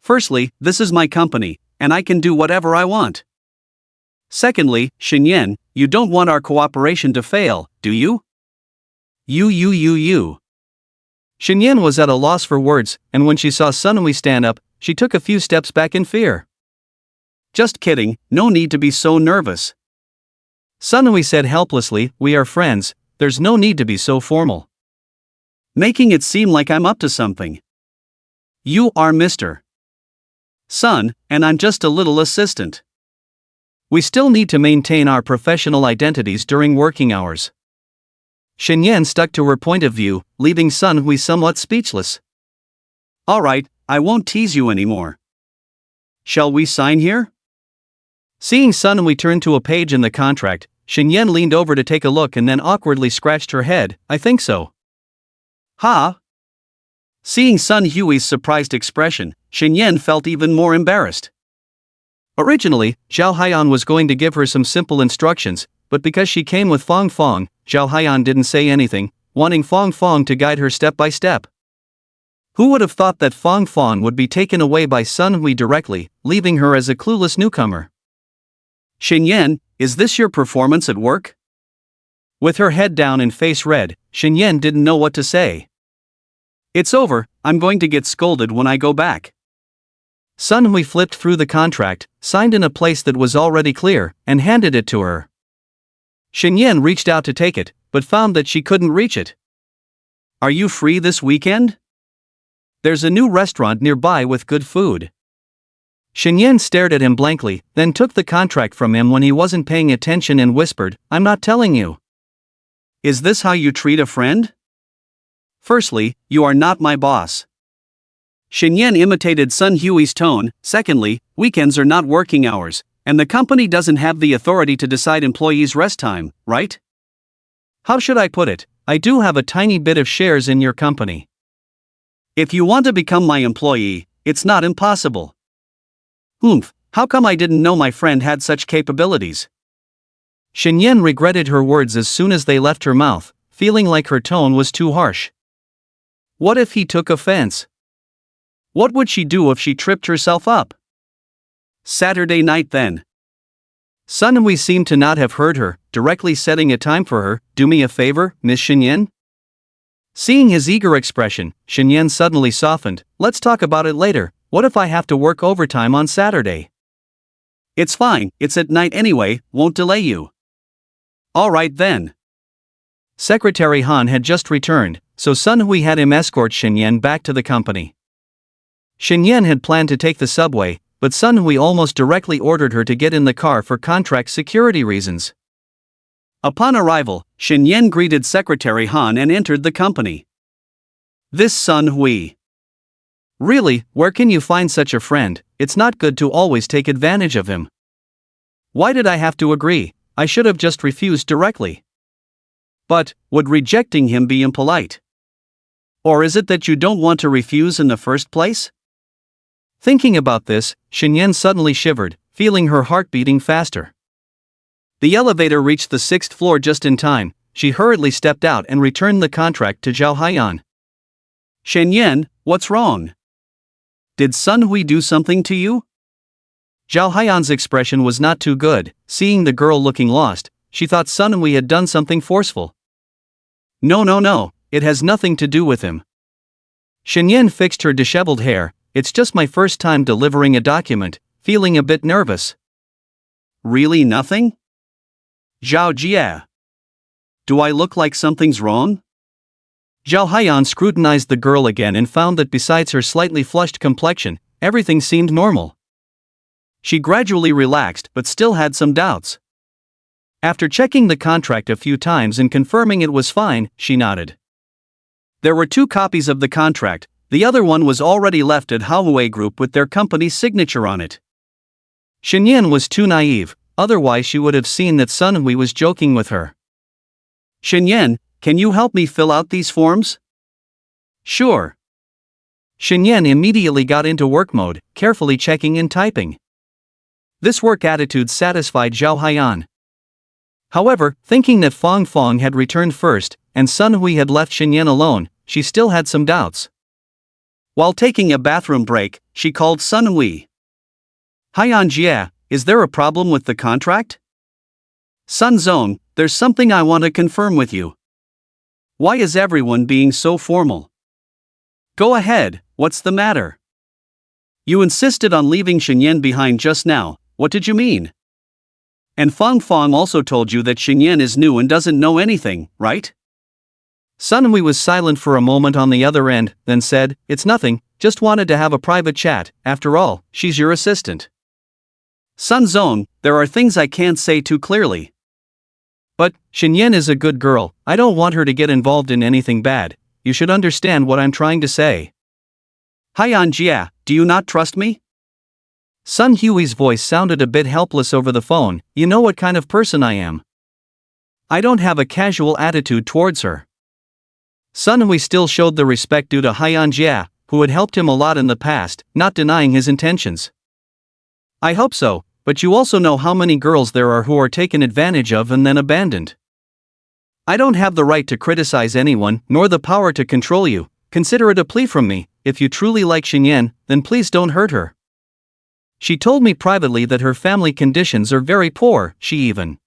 Firstly, this is my company, and I can do whatever I want. Secondly, Shen, you don't want our cooperation to fail, do you? You. Shen was at a loss for words, and when she saw Sunhui stand up, she took a few steps back in fear. Just kidding, no need to be so nervous. Sunhui said helplessly, we are friends, there's no need to be so formal. Making it seem like I'm up to something. You are Mr. Sun, and I'm just a little assistant. We still need to maintain our professional identities during working hours. Shen stuck to her point of view, leaving Sun Hui somewhat speechless. Alright, I won't tease you anymore. Shall we sign here? Seeing Sun Hui turn to a page in the contract, Shen leaned over to take a look and then awkwardly scratched her head. I think so. Ha! Seeing Sun Hui's surprised expression, Shen felt even more embarrassed. Originally, Zhao Haiyan was going to give her some simple instructions, but because she came with Fong Fong, Zhao Haiyan didn't say anything, wanting Fong Fong to guide her step by step. Who would have thought that Fong Fong would be taken away by Sun Hui directly, leaving her as a clueless newcomer? Shen, is this your performance at work? With her head down and face red, Shen didn't know what to say. It's over, I'm going to get scolded when I go back. Sun Hui flipped through the contract, signed in a place that was already clear, and handed it to her. Shen reached out to take it, but found that she couldn't reach it. Are you free this weekend? There's a new restaurant nearby with good food. Shen stared at him blankly, then took the contract from him when he wasn't paying attention and whispered, I'm not telling you. Is this how you treat a friend? Firstly, you are not my boss. Shen imitated Sun Hui's tone. Secondly, weekends are not working hours, and the company doesn't have the authority to decide employees' rest time, right? How should I put it? I do have a tiny bit of shares in your company. If you want to become my employee, it's not impossible. How come I didn't know my friend had such capabilities? Shen regretted her words as soon as they left her mouth, feeling like her tone was too harsh. What if he took offense? What would she do if she tripped herself up? Saturday night then. Sun Hui seemed to not have heard her, directly setting a time for her. Do me a favor, Miss Shen? Seeing his eager expression, Shen suddenly softened. Let's talk about it later. What if I have to work overtime on Saturday? It's fine, it's at night anyway, won't delay you. Alright then. Secretary Han had just returned, so Sun Hui had him escort Shen back to the company. Shen had planned to take the subway, but Sun Hui almost directly ordered her to get in the car for contract security reasons. Upon arrival, Shen greeted Secretary Han and entered the company. This Sun Hui. Really, where can you find such a friend? It's not good to always take advantage of him. Why did I have to agree? I should have just refused directly. But, would rejecting him be impolite? Or is it that you don't want to refuse in the first place? Thinking about this, Shen suddenly shivered, feeling her heart beating faster. The elevator reached the 6th floor just in time. She hurriedly stepped out and returned the contract to Zhao Haiyan. Shen, what's wrong? Did Sun Hui do something to you? Zhao Haiyan's expression was not too good. Seeing the girl looking lost, she thought Sun Hui had done something forceful. No, it has nothing to do with him. Shen fixed her disheveled hair. It's just my first time delivering a document, feeling a bit nervous. Really nothing? Zhao Jie. Do I look like something's wrong? Zhao Haiyan scrutinized the girl again and found that besides her slightly flushed complexion, everything seemed normal. She gradually relaxed but still had some doubts. After checking the contract a few times and confirming it was fine, she nodded. There were 2 copies of the contract, the other one was already left at Huawei Group with their company's signature on it. Shenyan was too naive, otherwise she would have seen that Sunhui was joking with her. Shenyan, can you help me fill out these forms? Sure. Shenyan immediately got into work mode, carefully checking and typing. This work attitude satisfied Zhao Haiyan. However, thinking that Fong Fong had returned first, and Sunhui had left Shenyan alone, she still had some doubts. While taking a bathroom break, she called Sunhui. Haiyan Jia, is there a problem with the contract? Sun Zong, there's something I want to confirm with you. Why is everyone being so formal? Go ahead, what's the matter? You insisted on leaving Shenyan behind just now, what did you mean? And Fong Fong also told you that Shenyan is new and doesn't know anything, right? Sunhui was silent for a moment on the other end, then said, it's nothing, just wanted to have a private chat, after all, she's your assistant. Sun Zong, there are things I can't say too clearly. But, Shenyan is a good girl, I don't want her to get involved in anything bad, you should understand what I'm trying to say. Haiyan Jia, do you not trust me? Sun Hui's voice sounded a bit helpless over the phone, you know what kind of person I am. I don't have a casual attitude towards her. Sun Hui still showed the respect due to Haiyan Jia, who had helped him a lot in the past, not denying his intentions. I hope so, but you also know how many girls there are who are taken advantage of and then abandoned. I don't have the right to criticize anyone, nor the power to control you, consider it a plea from me, if you truly like Shenyan, then please don't hurt her. She told me privately that her family conditions are very poor, she even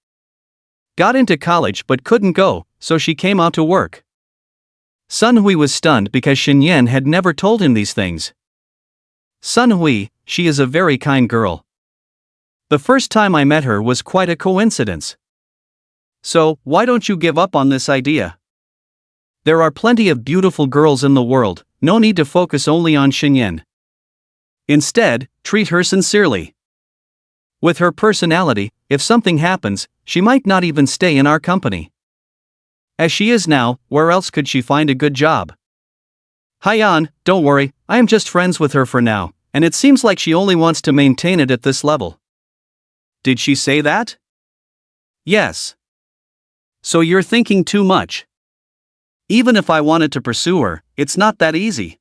got into college but couldn't go, so she came out to work. Sun Hui was stunned because Shenyan had never told him these things. Sun Hui, she is a very kind girl. The first time I met her was quite a coincidence. So, why don't you give up on this idea? There are plenty of beautiful girls in the world, no need to focus only on Shenyan. Instead, treat her sincerely. With her personality, if something happens, she might not even stay in our company. As she is now, where else could she find a good job? Haiyan, don't worry, I am just friends with her for now, and it seems like she only wants to maintain it at this level. Did she say that? Yes. So you're thinking too much. Even if I wanted to pursue her, it's not that easy.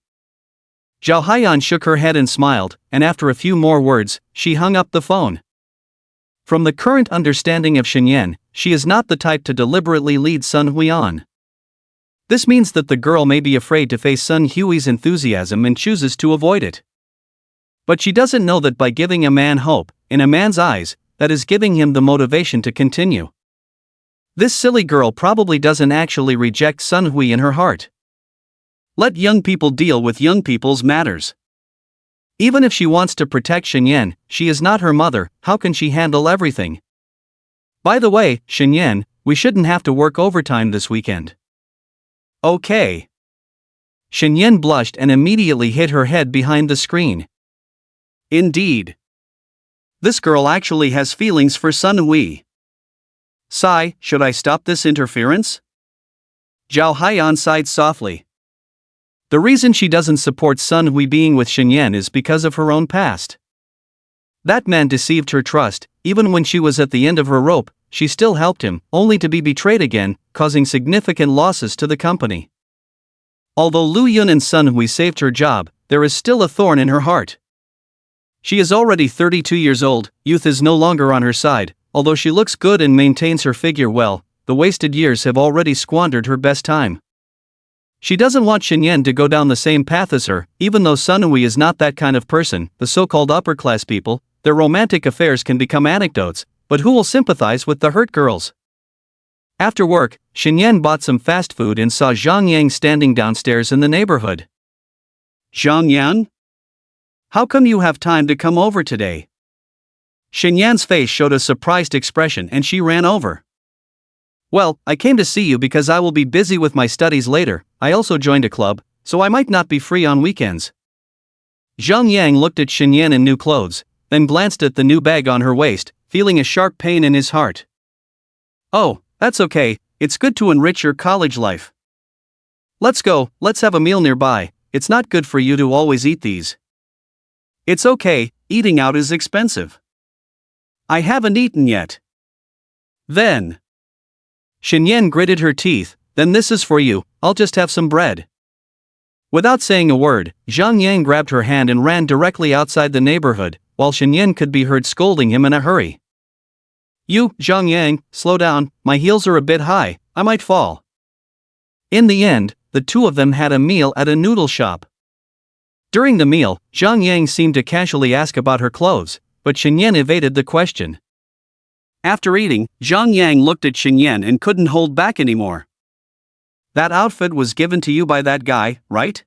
Zhao Haiyan shook her head and smiled, and after a few more words, she hung up the phone. From the current understanding of Shenyan, she is not the type to deliberately lead Sun Hui on. This means that the girl may be afraid to face Sun Hui's enthusiasm and chooses to avoid it. But she doesn't know that by giving a man hope, in a man's eyes, that is giving him the motivation to continue. This silly girl probably doesn't actually reject Sun Hui in her heart. Let young people deal with young people's matters. Even if she wants to protect Shenyan, she is not her mother, how can she handle everything? By the way, Shenyan, we shouldn't have to work overtime this weekend. Okay. Shenyan blushed and immediately hid her head behind the screen. Indeed. This girl actually has feelings for Sun Hui. Sigh, should I stop this interference? Zhao Haiyan sighed softly. The reason she doesn't support Sun Hui being with Shenyan is because of her own past. That man deceived her trust, even when she was at the end of her rope, she still helped him, only to be betrayed again, causing significant losses to the company. Although Lu Yun and Sun Hui saved her job, there is still a thorn in her heart. She is already 32 years old, youth is no longer on her side, although she looks good and maintains her figure well, the wasted years have already squandered her best time. She doesn't want Shenyan to go down the same path as her, even though Sun Hui is not that kind of person, the so-called upper-class people, their romantic affairs can become anecdotes, but who will sympathize with the hurt girls? After work, Shenyan bought some fast food and saw Zhang Yang standing downstairs in the neighborhood. Zhang Yang? How come you have time to come over today? Shenyan's face showed a surprised expression and she ran over. Well, I came to see you because I will be busy with my studies later, I also joined a club, so I might not be free on weekends. Zhang Yang looked at Shenyan in new clothes, then glanced at the new bag on her waist, feeling a sharp pain in his heart. Oh, that's okay, it's good to enrich your college life. Let's go, let's have a meal nearby, it's not good for you to always eat these. It's okay, eating out is expensive. I haven't eaten yet. Then. Shinyan gritted her teeth, then this is for you, I'll just have some bread. Without saying a word, Zhang Yang grabbed her hand and ran directly outside the neighborhood, while Shinyan could be heard scolding him in a hurry. You, Zhang Yang, slow down, my heels are a bit high, I might fall. In the end, the two of them had a meal at a noodle shop. During the meal, Zhang Yang seemed to casually ask about her clothes, but Shinyan evaded the question. After eating, Zhang Yang looked at Shinyan and couldn't hold back anymore. That outfit was given to you by that guy, right?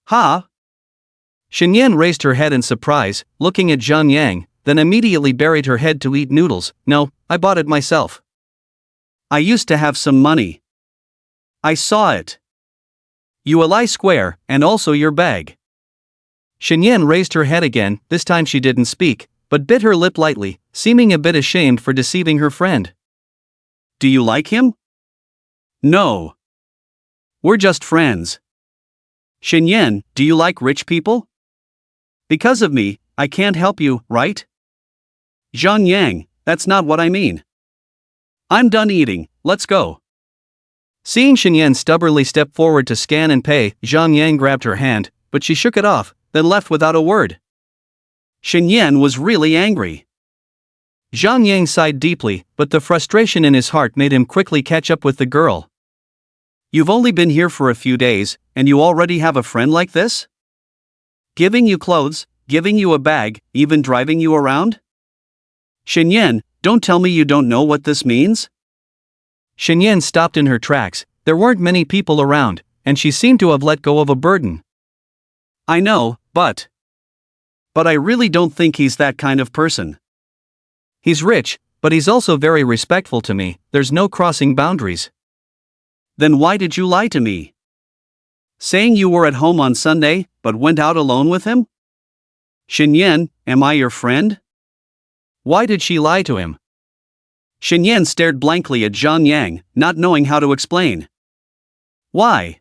Huh? Shinyan raised her head in surprise, looking at Zhang Yang, then immediately buried her head to eat noodles. No, I bought it myself. I used to have some money. I saw it. You lie square, and also your bag. Shinyan raised her head again, this time she didn't speak, but bit her lip lightly, seeming a bit ashamed for deceiving her friend. Do you like him? No. We're just friends. Shinyan, do you like rich people? Because of me, I can't help you, right? Zhang Yang, that's not what I mean. I'm done eating, let's go. Seeing Shinyan stubbornly step forward to scan and pay, Zhang Yang grabbed her hand, but she shook it off, then left without a word. Shinyan was really angry. Zhang Yang sighed deeply, but the frustration in his heart made him quickly catch up with the girl. You've only been here for a few days, and you already have a friend like this? Giving you clothes, giving you a bag, even driving you around? Shinyan, don't tell me you don't know what this means? Shinyan stopped in her tracks, there weren't many people around, and she seemed to have let go of a burden. I know, but I really don't think he's that kind of person. He's rich, but he's also very respectful to me, there's no crossing boundaries. Then why did you lie to me? Saying you were at home on Sunday, but went out alone with him? Shinyan, am I your friend? Why did she lie to him? Shinyan stared blankly at Zhang Yang, not knowing how to explain. Why?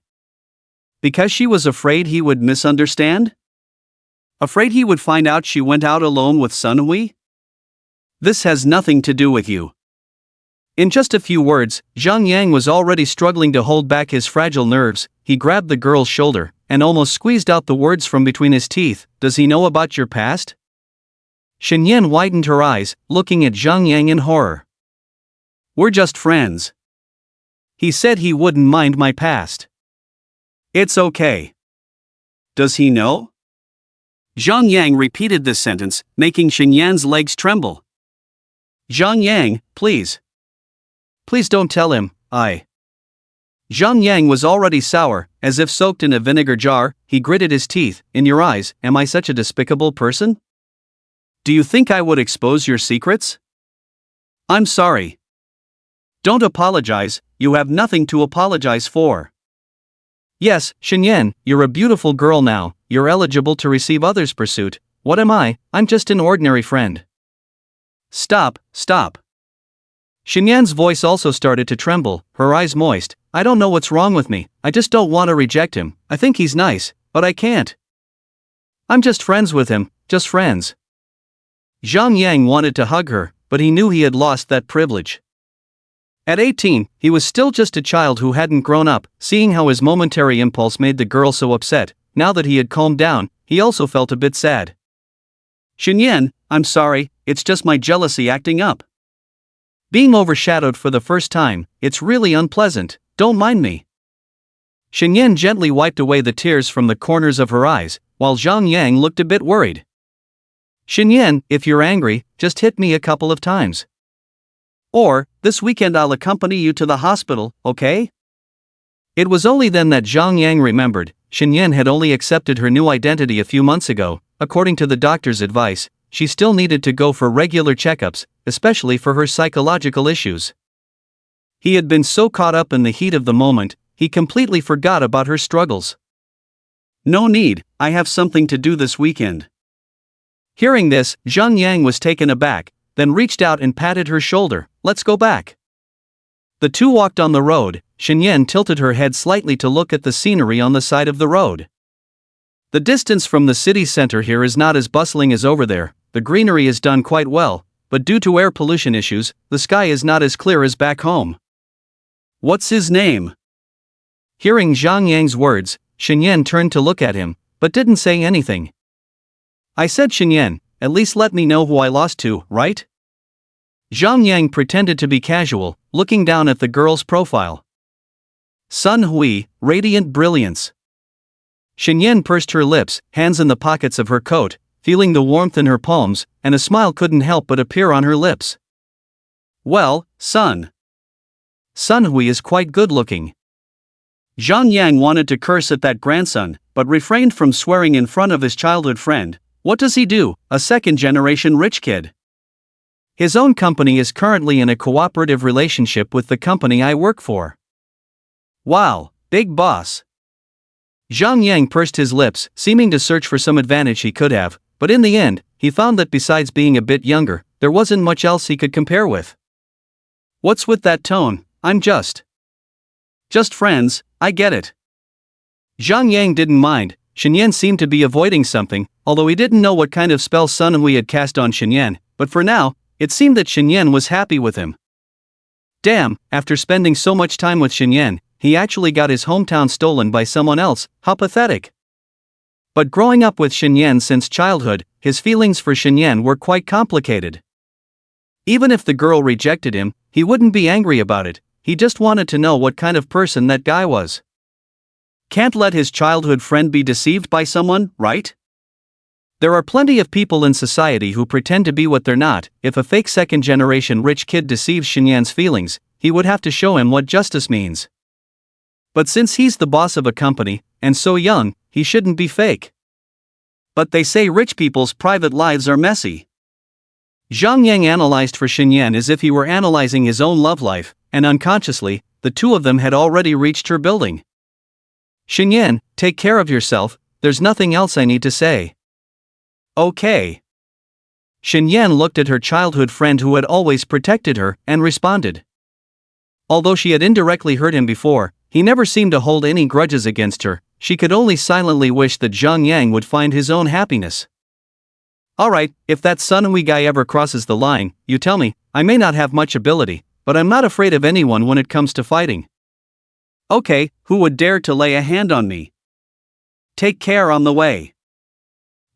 Because she was afraid he would misunderstand? Afraid he would find out she went out alone with Sunhui? This has nothing to do with you. In just a few words, Zhang Yang was already struggling to hold back his fragile nerves. He grabbed the girl's shoulder, and almost squeezed out the words from between his teeth. Does he know about your past? Shinyan widened her eyes, looking at Zhang Yang in horror. We're just friends. He said he wouldn't mind my past. It's okay. Does he know? Zhang Yang repeated this sentence, making Shinyan's legs tremble. Zhang Yang, please. Please don't tell him, Zhang Yang was already sour, as if soaked in a vinegar jar. He gritted his teeth. In your eyes, am I such a despicable person? Do you think I would expose your secrets? I'm sorry. Don't apologize, you have nothing to apologize for. Yes, Shinyan, you're a beautiful girl now, you're eligible to receive others' pursuit. What am I? I'm just an ordinary friend. Stop. Shinyan's voice also started to tremble, her eyes moist. I don't know what's wrong with me, I just don't want to reject him. I think he's nice, but I can't. I'm just friends with him, just friends. Zhang Yang wanted to hug her, but he knew he had lost that privilege. At 18, he was still just a child who hadn't grown up. Seeing how his momentary impulse made the girl so upset, now that he had calmed down, he also felt a bit sad. Shinyan, I'm sorry, it's just my jealousy acting up. Being overshadowed for the first time, it's really unpleasant, don't mind me. Shinyan gently wiped away the tears from the corners of her eyes, while Zhang Yang looked a bit worried. Shinyan, if you're angry, just hit me a couple of times. Or, this weekend I'll accompany you to the hospital, okay? It was only then that Zhang Yang remembered, Shinyan had only accepted her new identity a few months ago. According to the doctor's advice, she still needed to go for regular checkups, especially for her psychological issues. He had been so caught up in the heat of the moment, he completely forgot about her struggles. No need, I have something to do this weekend. Hearing this, Zhang Yang was taken aback, then reached out and patted her shoulder. Let's go back. The two walked on the road. Shenyan tilted her head slightly to look at the scenery on the side of the road. The distance from the city center here is not as bustling as over there. The greenery is done quite well, but due to air pollution issues, the sky is not as clear as back home. What's his name? Hearing Zhang Yang's words, Shenyan turned to look at him, but didn't say anything. I said, Shenyan, at least let me know who I lost to, right? Zhang Yang pretended to be casual, looking down at the girl's profile. Sun Hui, radiant brilliance. Shenyan pursed her lips, hands in the pockets of her coat, feeling the warmth in her palms, and a smile couldn't help but appear on her lips. Well, Sun Hui is quite good-looking. Zhang Yang wanted to curse at that grandson, but refrained from swearing in front of his childhood friend. What does he do, a second-generation rich kid? His own company is currently in a cooperative relationship with the company I work for. Wow, big boss. Zhang Yang pursed his lips, seeming to search for some advantage he could have, but in the end, he found that besides being a bit younger, there wasn't much else he could compare with. What's with that tone? I'm just friends, I get it. Zhang Yang didn't mind. Shenyan seemed to be avoiding something, although he didn't know what kind of spell Sun Hui had cast on Shenyan, but for now, it seemed that Shenyan was happy with him. Damn, after spending so much time with Shenyan, he actually got his hometown stolen by someone else, how pathetic. But growing up with Shenyan since childhood, his feelings for Shenyan were quite complicated. Even if the girl rejected him, he wouldn't be angry about it, he just wanted to know what kind of person that guy was. Can't let his childhood friend be deceived by someone, right? There are plenty of people in society who pretend to be what they're not. If a fake second-generation rich kid deceives Shenyan's feelings, he would have to show him what justice means. But since he's the boss of a company, and so young, he shouldn't be fake. But they say rich people's private lives are messy. Zhang Yang analyzed for Shenyan as if he were analyzing his own love life, and unconsciously, the two of them had already reached her building. Shenyan, take care of yourself, there's nothing else I need to say. Okay. Shenyan looked at her childhood friend who had always protected her, and responded. Although she had indirectly hurt him before, he never seemed to hold any grudges against her. She could only silently wish that Zhang Yang would find his own happiness. Alright, if that Sun Hui guy ever crosses the line, you tell me. I may not have much ability, but I'm not afraid of anyone when it comes to fighting. Okay, who would dare to lay a hand on me? Take care on the way.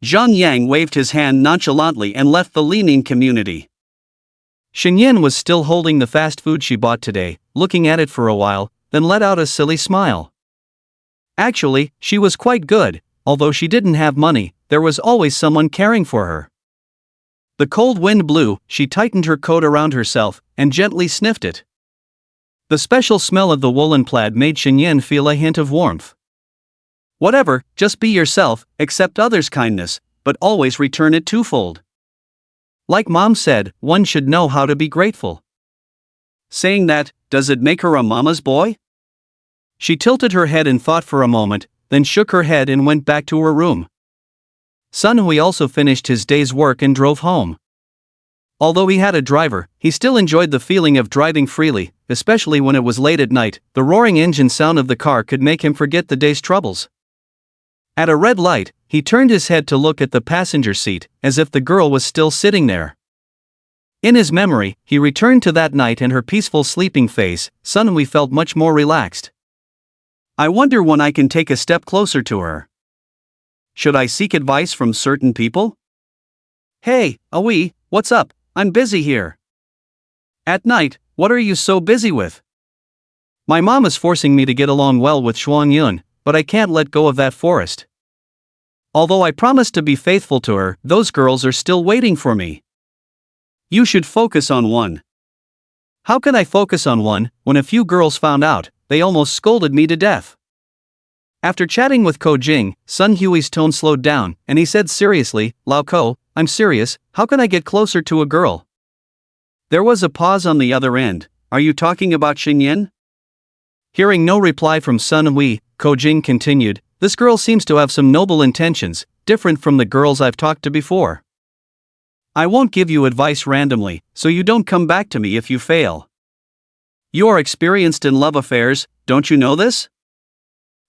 Zhang Yang waved his hand nonchalantly and left the leaning community. Shenyan was still holding the fast food she bought today, looking at it for a while, then let out a silly smile. Actually, she was quite good. Although she didn't have money, there was always someone caring for her. The cold wind blew, she tightened her coat around herself, and gently sniffed it. The special smell of the woolen plaid made Shenyan feel a hint of warmth. Whatever, just be yourself, accept others' kindness, but always return it twofold. Like Mom said, one should know how to be grateful. Saying that, does it make her a mama's boy? She tilted her head in thought for a moment, then shook her head and went back to her room. Sun Hui also finished his day's work and drove home. Although he had a driver, he still enjoyed the feeling of driving freely, especially when it was late at night. The roaring engine sound of the car could make him forget the day's troubles. At a red light, he turned his head to look at the passenger seat, as if the girl was still sitting there. In his memory, he returned to that night and her peaceful sleeping face. Sun Hui felt much more relaxed. I wonder when I can take a step closer to her. Should I seek advice from certain people? Hey, Aoi, what's up? I'm busy here. At night, what are you so busy with? My mom is forcing me to get along well with Xuan Yun, but I can't let go of that forest. Although I promised to be faithful to her, those girls are still waiting for me. You should focus on one. How can I focus on one, when a few girls found out? They almost scolded me to death. After chatting with Ko Jing, Sun Hui's tone slowed down, and he said seriously, Lao Ko, I'm serious, how can I get closer to a girl? There was a pause on the other end. Are you talking about Xingyan? Hearing no reply from Sun Hui, Ko Jing continued, this girl seems to have some noble intentions, different from the girls I've talked to before. I won't give you advice randomly, so you don't come back to me if you fail. You are experienced in love affairs, don't you know this?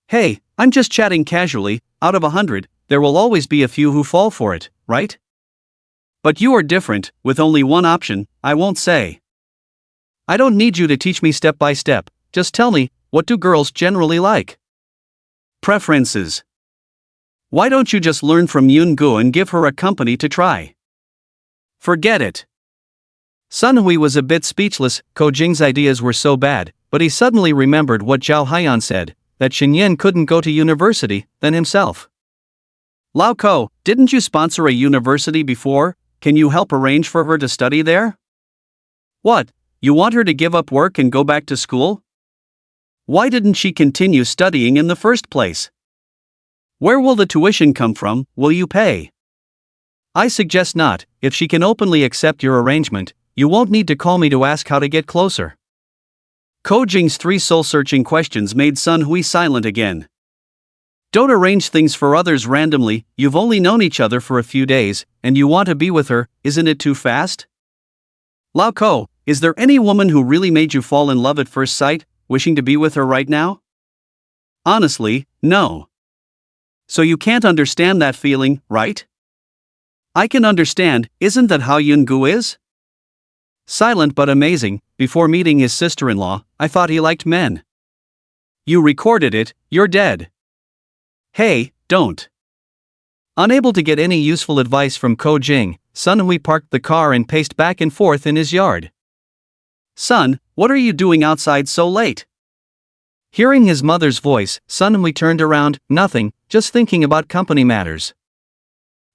Hey, I'm just chatting casually. Out of 100, there will always be a few who fall for it, right? But you are different, with only one option, I won't say. I don't need you to teach me step by step, just tell me, what do girls generally like? Preferences. Why don't you just learn from Yoon-gu and give her a company to try? Forget it. Sun Hui was a bit speechless. Ko Jing's ideas were so bad, but he suddenly remembered what Zhao Haiyan said, that Shinyan couldn't go to university, then himself. Lao Ko, didn't you sponsor a university before? Can you help arrange for her to study there? What, you want her to give up work and go back to school? Why didn't she continue studying in the first place? Where will the tuition come from? Will you pay? I suggest not. If she can openly accept your arrangement, you won't need to call me to ask how to get closer. Ko Jing's 3 soul-searching questions made Sun Hui silent again. Don't arrange things for others randomly. You've only known each other for a few days, and you want to be with her, isn't it too fast? Lao Ko, is there any woman who really made you fall in love at first sight, wishing to be with her right now? Honestly, no. So you can't understand that feeling, right? I can understand, isn't that how Yoon-gu is? Silent but amazing. Before meeting his sister-in-law, I thought he liked men. You recorded it, you're dead. Hey, don't. Unable to get any useful advice from Ko Jing, Sun Hui parked the car and paced back and forth in his yard. Son, what are you doing outside so late? Hearing his mother's voice, Sun Hui turned around. Nothing, just thinking about company matters.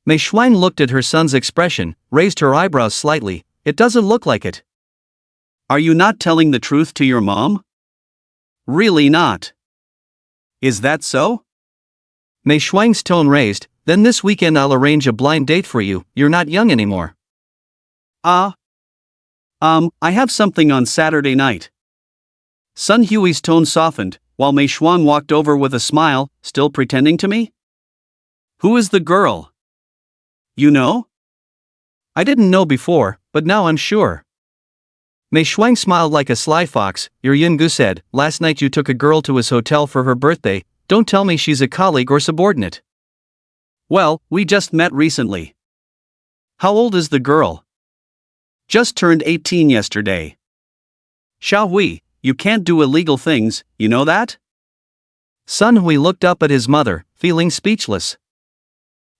Mei Shuang looked at her son's expression, raised her eyebrows slightly. It doesn't look like it. Are you not telling the truth to your mom? Really not. Is that so? Mei Shuang's tone raised. Then this weekend I'll arrange a blind date for you. You're not young anymore. I have something on Saturday night. Sun Hui's tone softened, while Mei Shuang walked over with a smile, still pretending to me? Who is the girl? You know? I didn't know before, but now I'm sure. Mei Shuang smiled like a sly fox. Your Yoon-gu said, last night you took a girl to his hotel for her birthday. Don't tell me she's a colleague or subordinate. Well, we just met recently. How old is the girl? Just turned 18 yesterday. Xiao Hui, you can't do illegal things, you know that? Sun Hui looked up at his mother, feeling speechless.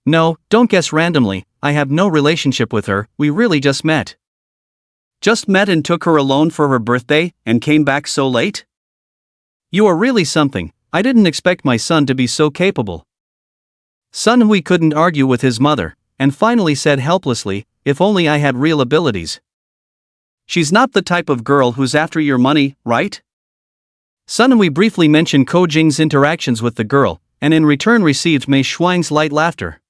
No, don't guess randomly, I have no relationship with her, we really just met. Just met and took her alone for her birthday, and came back so late? You are really something, I didn't expect my son to be so capable. Sun Hui couldn't argue with his mother, and finally said helplessly, if only I had real abilities. She's not the type of girl who's after your money, right? Sun Hui briefly mentioned Ko Jing's interactions with the girl, and in return received Mei Shuang's light laughter.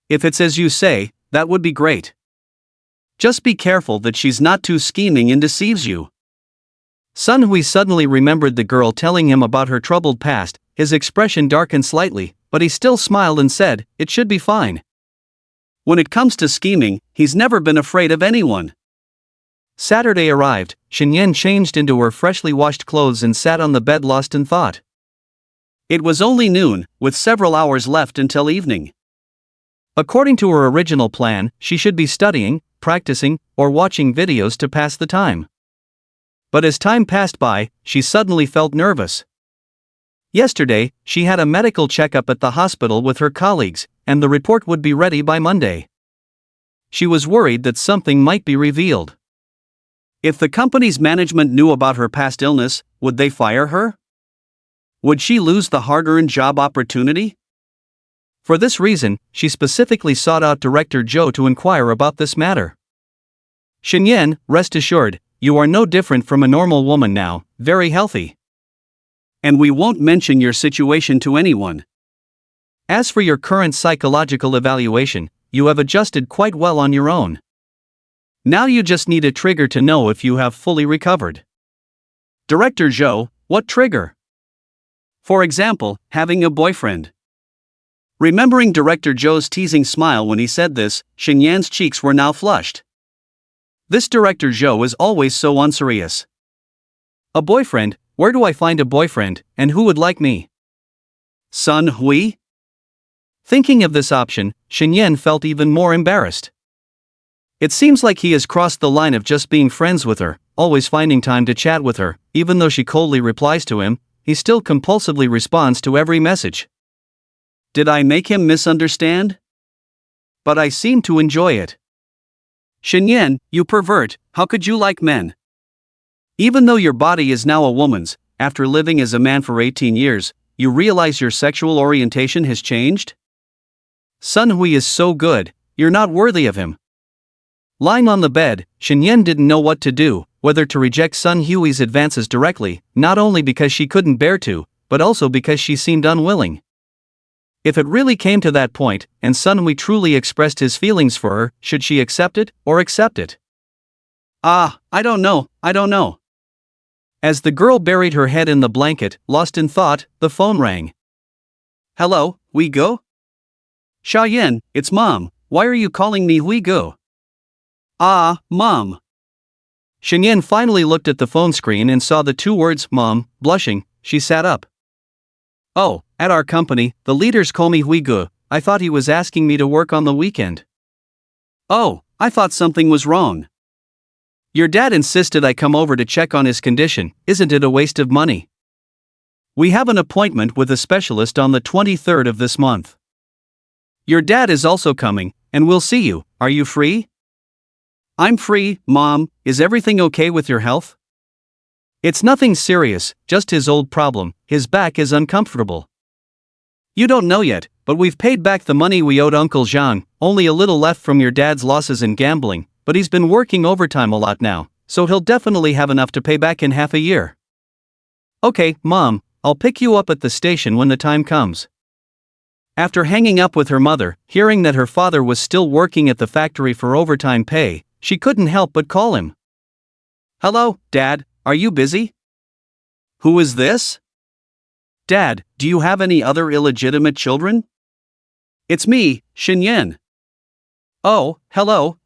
If it's as you say, that would be great. Just be careful that she's not too scheming and deceives you. Sun Hui suddenly remembered the girl telling him about her troubled past. His expression darkened slightly, but he still smiled and said, it should be fine. When it comes to scheming, he's never been afraid of anyone. Saturday arrived. Shinyan changed into her freshly washed clothes and sat on the bed lost in thought. It was only noon, with several hours left until evening. According to her original plan, she should be studying, practicing, or watching videos to pass the time. But as time passed by, she suddenly felt nervous. Yesterday, she had a medical checkup at the hospital with her colleagues, and the report would be ready by Monday. She was worried that something might be revealed. If the company's management knew about her past illness, would they fire her? Would she lose the hard-earned job opportunity? For this reason, she specifically sought out Director Zhou to inquire about this matter. Shinyan, rest assured, you are no different from a normal woman now, very healthy. And we won't mention your situation to anyone. As for your current psychological evaluation, you have adjusted quite well on your own. Now you just need a trigger to know if you have fully recovered. Director Zhou, what trigger? For example, having a boyfriend. Remembering Director Zhou's teasing smile when he said this, Shinyan's cheeks were now flushed. This Director Zhou is always so unserious. A boyfriend? Where do I find a boyfriend, and who would like me? Sun Hui? Thinking of this option, Shenyan felt even more embarrassed. It seems like he has crossed the line of just being friends with her, always finding time to chat with her. Even though she coldly replies to him, he still compulsively responds to every message. Did I make him misunderstand? But I seem to enjoy it. Shenyan, you pervert, how could you like men? Even though your body is now a woman's, after living as a man for 18 years, you realize your sexual orientation has changed? Sun Hui is so good, you're not worthy of him. Lying on the bed, Shenyan didn't know what to do, whether to reject Sun Hui's advances directly, not only because she couldn't bear to, but also because she seemed unwilling. If it really came to that point, and Sun Hui truly expressed his feelings for her, should she accept it, or accept it? I don't know. As the girl buried her head in the blanket, lost in thought, the phone rang. Hello, Hui Go? Xiaoyan, it's Mom, why are you calling me Hui Go? Mom. Shenyan finally looked at the phone screen and saw the two words, Mom. Blushing, she sat up. Oh, at our company, the leaders call me Hui Go. I thought he was asking me to work on the weekend. Oh, I thought something was wrong. Your dad insisted I come over to check on his condition. Isn't it a waste of money? We have an appointment with a specialist on the 23rd of this month. Your dad is also coming, and we'll see you. Are you free? I'm free, Mom. Is everything okay with your health? It's nothing serious, just his old problem. His back is uncomfortable. You don't know yet, but we've paid back the money we owed Uncle Zhang, only a little left from your dad's losses in gambling, but he's been working overtime a lot now, so he'll definitely have enough to pay back in half a year. Okay, Mom, I'll pick you up at the station when the time comes. After hanging up with her mother, hearing that her father was still working at the factory for overtime pay, she couldn't help but call him. Hello, Dad, are you busy? Who is this? Dad, do you have any other illegitimate children? It's me, Shenyan. Oh, hello.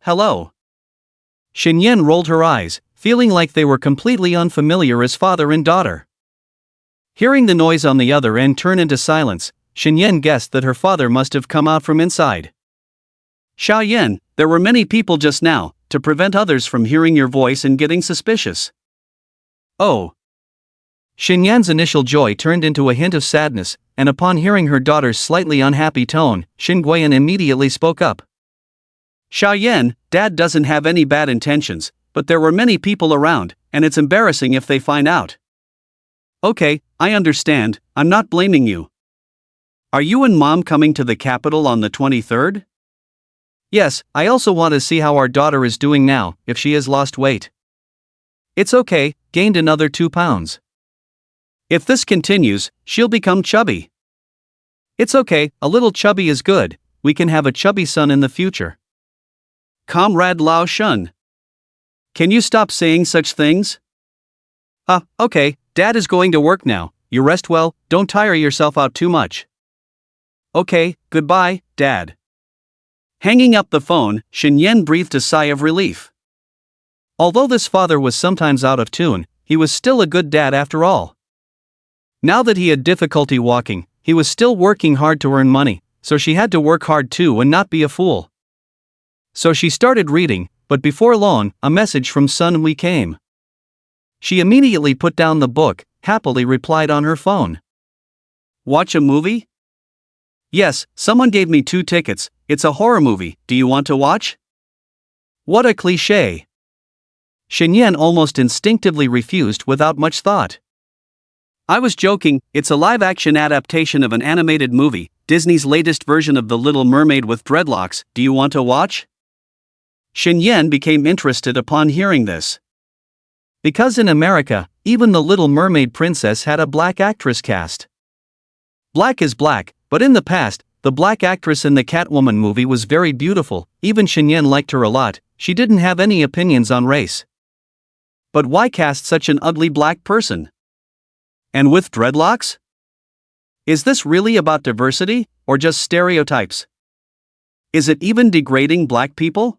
Shenyan rolled her eyes, feeling like they were completely unfamiliar as father and daughter. Hearing the noise on the other end turn into silence, Shenyan guessed that her father must have come out from inside. Xiaoyan, there were many people just now, to prevent others from hearing your voice and getting suspicious. Oh. Shenyan's initial joy turned into a hint of sadness, and upon hearing her daughter's slightly unhappy tone, Shin Guiyan immediately spoke up. Xiaoyan, Dad doesn't have any bad intentions, but there were many people around, and it's embarrassing if they find out. Okay, I understand, I'm not blaming you. Are you and Mom coming to the capital on the 23rd? Yes, I also want to see how our daughter is doing now, if she has lost weight. It's okay, gained another 2 pounds. If this continues, she'll become chubby. It's okay, a little chubby is good, we can have a chubby son in the future. Comrade Lao Shun. Can you stop saying such things? Okay, Dad is going to work now, you rest well, don't tire yourself out too much. Okay, goodbye, Dad. Hanging up the phone, Shenyan breathed a sigh of relief. Although this father was sometimes out of tune, he was still a good dad after all. Now that he had difficulty walking, he was still working hard to earn money, so she had to work hard too and not be a fool. So she started reading, but before long, a message from Sun Hui came. She immediately put down the book, happily replied on her phone. Watch a movie? Yes, someone gave me 2 tickets, it's a horror movie, do you want to watch? What a cliché. Shenyan almost instinctively refused without much thought. I was joking, it's a live-action adaptation of an animated movie, Disney's latest version of The Little Mermaid with dreadlocks, do you want to watch? Shenyan became interested upon hearing this. Because in America, even The Little Mermaid princess had a black actress cast. Black is black, but in the past, the black actress in the Catwoman movie was very beautiful, even Shenyan liked her a lot, she didn't have any opinions on race. But why cast such an ugly black person? And with dreadlocks? Is this really about diversity, or just stereotypes? Is it even degrading black people?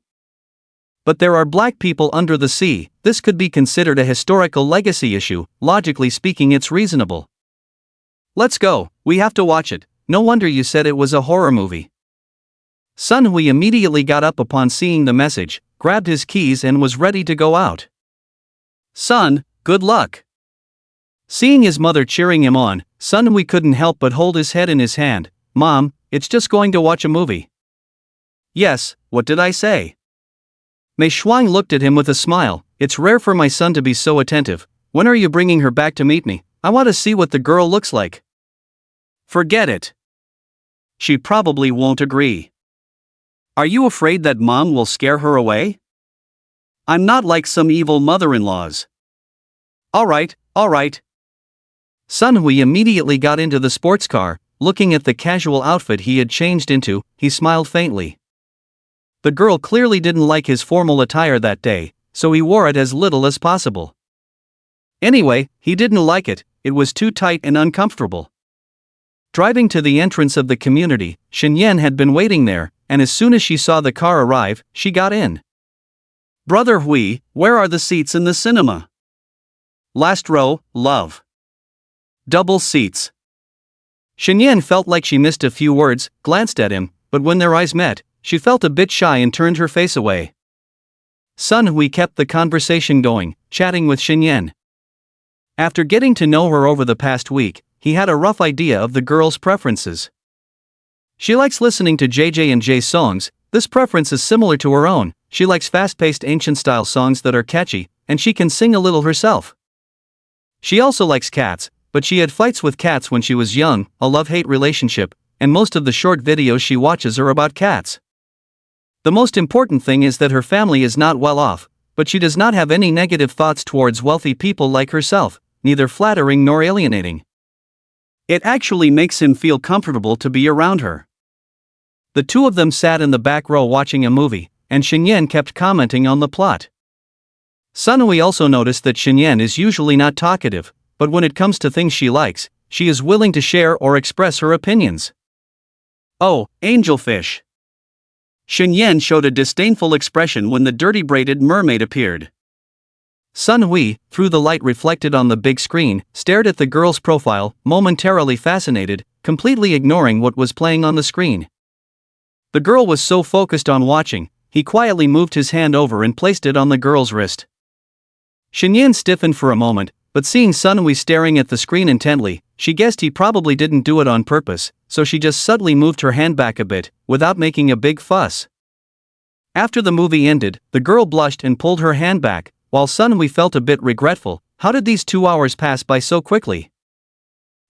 But there are black people under the sea. This could be considered a historical legacy issue. Logically speaking, it's reasonable. Let's go, we have to watch it. No wonder you said it was a horror movie. Sun Hui immediately got up upon seeing the message, grabbed his keys and was ready to go out. Son, good luck. Seeing his mother cheering him on, Sun Hui couldn't help but hold his head in his hand. Mom, it's just going to watch a movie. Yes, what did I say? Mei Shuang looked at him with a smile. It's rare for my son to be so attentive. When are you bringing her back to meet me? I want to see what the girl looks like. Forget it. She probably won't agree. Are you afraid that mom will scare her away? I'm not like some evil mother-in-laws. Alright. Sun Hui immediately got into the sports car. Looking at the casual outfit he had changed into, he smiled faintly. The girl clearly didn't like his formal attire that day, so he wore it as little as possible. Anyway, he didn't like it, it was too tight and uncomfortable. Driving to the entrance of the community, Shenyan had been waiting there, and as soon as she saw the car arrive, she got in. Brother Hui, where are the seats in the cinema? Last row, love. Double seats. Shenyan felt like she missed a few words, glanced at him, but when their eyes met, she felt a bit shy and turned her face away. Sun Hui kept the conversation going, chatting with Shenyan. After getting to know her over the past week, he had a rough idea of the girl's preferences. She likes listening to JJ and J songs. This preference is similar to her own. She likes fast-paced ancient-style songs that are catchy, and she can sing a little herself. She also likes cats, but she had fights with cats when she was young, a love-hate relationship, and most of the short videos she watches are about cats. The most important thing is that her family is not well off, but she does not have any negative thoughts towards wealthy people like herself, neither flattering nor alienating. It actually makes him feel comfortable to be around her. The two of them sat in the back row watching a movie, and Shenyan kept commenting on the plot. Sun Hui also noticed that Shenyan is usually not talkative, but when it comes to things she likes, she is willing to share or express her opinions. Oh, angelfish. Shenyan showed a disdainful expression when the dirty braided mermaid appeared. Sun Hui, through the light reflected on the big screen, stared at the girl's profile, momentarily fascinated, completely ignoring what was playing on the screen. The girl was so focused on watching, he quietly moved his hand over and placed it on the girl's wrist. Shenyan stiffened for a moment, but seeing Sun Hui staring at the screen intently, she guessed he probably didn't do it on purpose, so she just subtly moved her hand back a bit, without making a big fuss. After the movie ended, the girl blushed and pulled her hand back, while Sun Hui felt a bit regretful. How did these 2 hours pass by so quickly?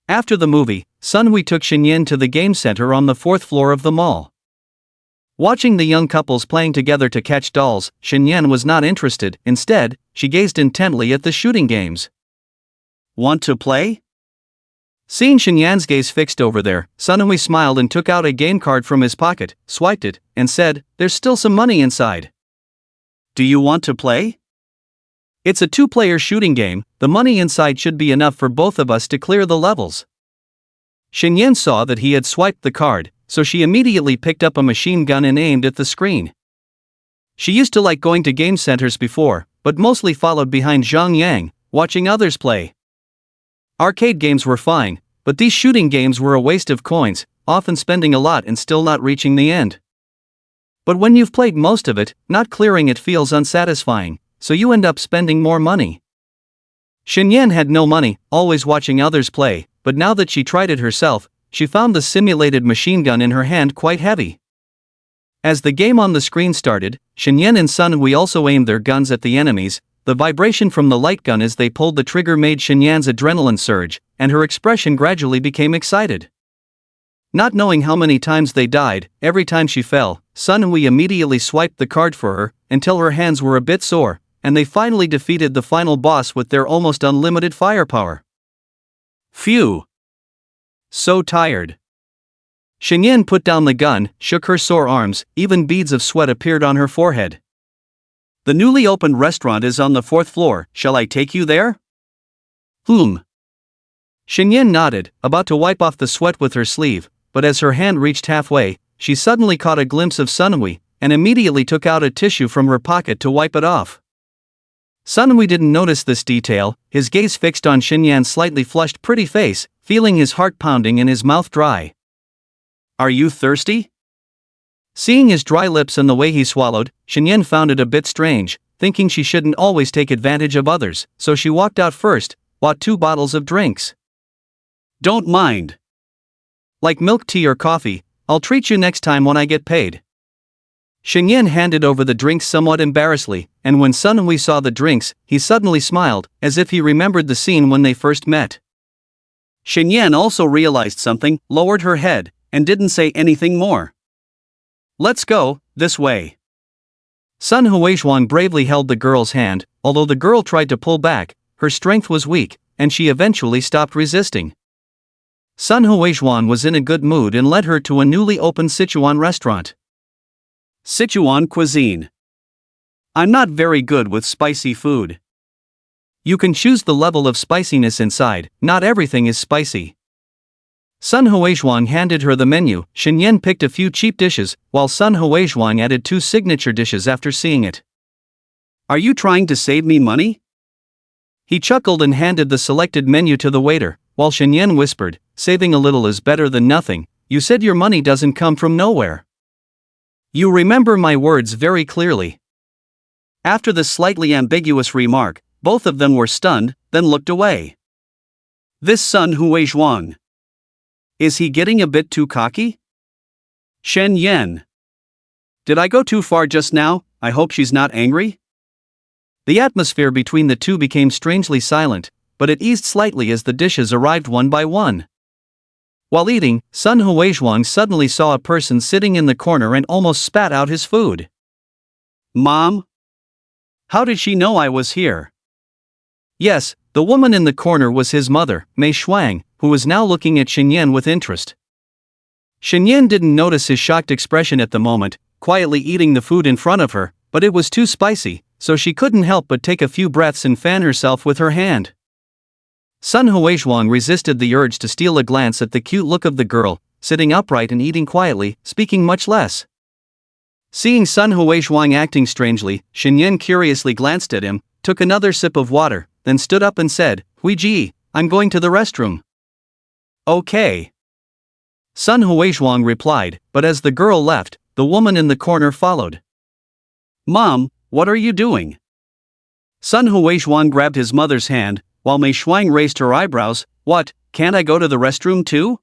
After the movie, Sun Hui took Shenyan to the game center on the 4th floor of the mall. Watching the young couples playing together to catch dolls, Shenyan was not interested. Instead, she gazed intently at the shooting games. Want to play? Seeing Shenyan's gaze fixed over there, Sun Hui smiled and took out a game card from his pocket, swiped it, and said, "There's still some money inside. Do you want to play? It's a 2-player shooting game, the money inside should be enough for both of us to clear the levels." Shenyan saw that he had swiped the card, so she immediately picked up a machine gun and aimed at the screen. She used to like going to game centers before, but mostly followed behind Zhang Yang, watching others play. Arcade games were fine, but these shooting games were a waste of coins, often spending a lot and still not reaching the end. But when you've played most of it, not clearing it feels unsatisfying, so you end up spending more money. Shenyan had no money, always watching others play, but now that she tried it herself, she found the simulated machine gun in her hand quite heavy. As the game on the screen started, Shenyan and Sun Hui also aimed their guns at the enemies. The vibration from the light gun as they pulled the trigger made Shenyan's adrenaline surge, and her expression gradually became excited. Not knowing how many times they died, every time she fell, Sun Hui immediately swiped the card for her, until her hands were a bit sore, and they finally defeated the final boss with their almost unlimited firepower. Phew! So tired. Shenyan put down the gun, shook her sore arms, even beads of sweat appeared on her forehead. The newly opened restaurant is on the 4th floor, shall I take you there? Shenyan nodded, about to wipe off the sweat with her sleeve, but as her hand reached halfway, she suddenly caught a glimpse of Sun Hui, and immediately took out a tissue from her pocket to wipe it off. Sun Hui didn't notice this detail, his gaze fixed on Xinyan's slightly flushed pretty face, feeling his heart pounding and his mouth dry. "Are you thirsty?" Seeing his dry lips and the way he swallowed, Xinyan found it a bit strange, thinking she shouldn't always take advantage of others, so she walked out first, bought 2 bottles of drinks. "Don't mind. Like milk tea or coffee, I'll treat you next time when I get paid." Xinyan handed over the drinks somewhat embarrassedly, and when Sun Hui saw the drinks, he suddenly smiled, as if he remembered the scene when they first met. Xinyan also realized something, lowered her head, and didn't say anything more. "Let's go, this way." Sun Huizhuang bravely held the girl's hand, although the girl tried to pull back, her strength was weak, and she eventually stopped resisting. Sun Huizhuang was in a good mood and led her to a newly opened Sichuan restaurant. Sichuan cuisine. I'm not very good with spicy food. You can choose the level of spiciness inside, not everything is spicy. Sun Huizhuang handed her the menu. Xinyan picked a few cheap dishes, while Sun Huizhuang added 2 signature dishes after seeing it. "Are you trying to save me money?" He chuckled and handed the selected menu to the waiter, while Xinyan whispered, "Saving a little is better than nothing. You said your money doesn't come from nowhere." "You remember my words very clearly." After this slightly ambiguous remark, both of them were stunned, then looked away. This Sun Huizhuang. Is he getting a bit too cocky? Shen Yan. Did I go too far just now? I hope she's not angry? The atmosphere between the two became strangely silent, but it eased slightly as the dishes arrived one by one. While eating, Sun Huizhuang suddenly saw a person sitting in the corner and almost spat out his food. "Mom? How did she know I was here?" Yes, the woman in the corner was his mother, Mei Shuang, who was now looking at Xinyan with interest. Xinyan didn't notice his shocked expression at the moment, quietly eating the food in front of her, but it was too spicy, so she couldn't help but take a few breaths and fan herself with her hand. Sun Huizhuang resisted the urge to steal a glance at the cute look of the girl, sitting upright and eating quietly, speaking much less. Seeing Sun Huizhuang acting strangely, Xinyan curiously glanced at him, took another sip of water, then stood up and said, "Huiji, I'm going to the restroom." "Okay." Sun Huizhuang replied, but as the girl left, the woman in the corner followed. "Mom, what are you doing?" Sun Huizhuang grabbed his mother's hand, while Mei Shuang raised her eyebrows. "What, can't I go to the restroom too?"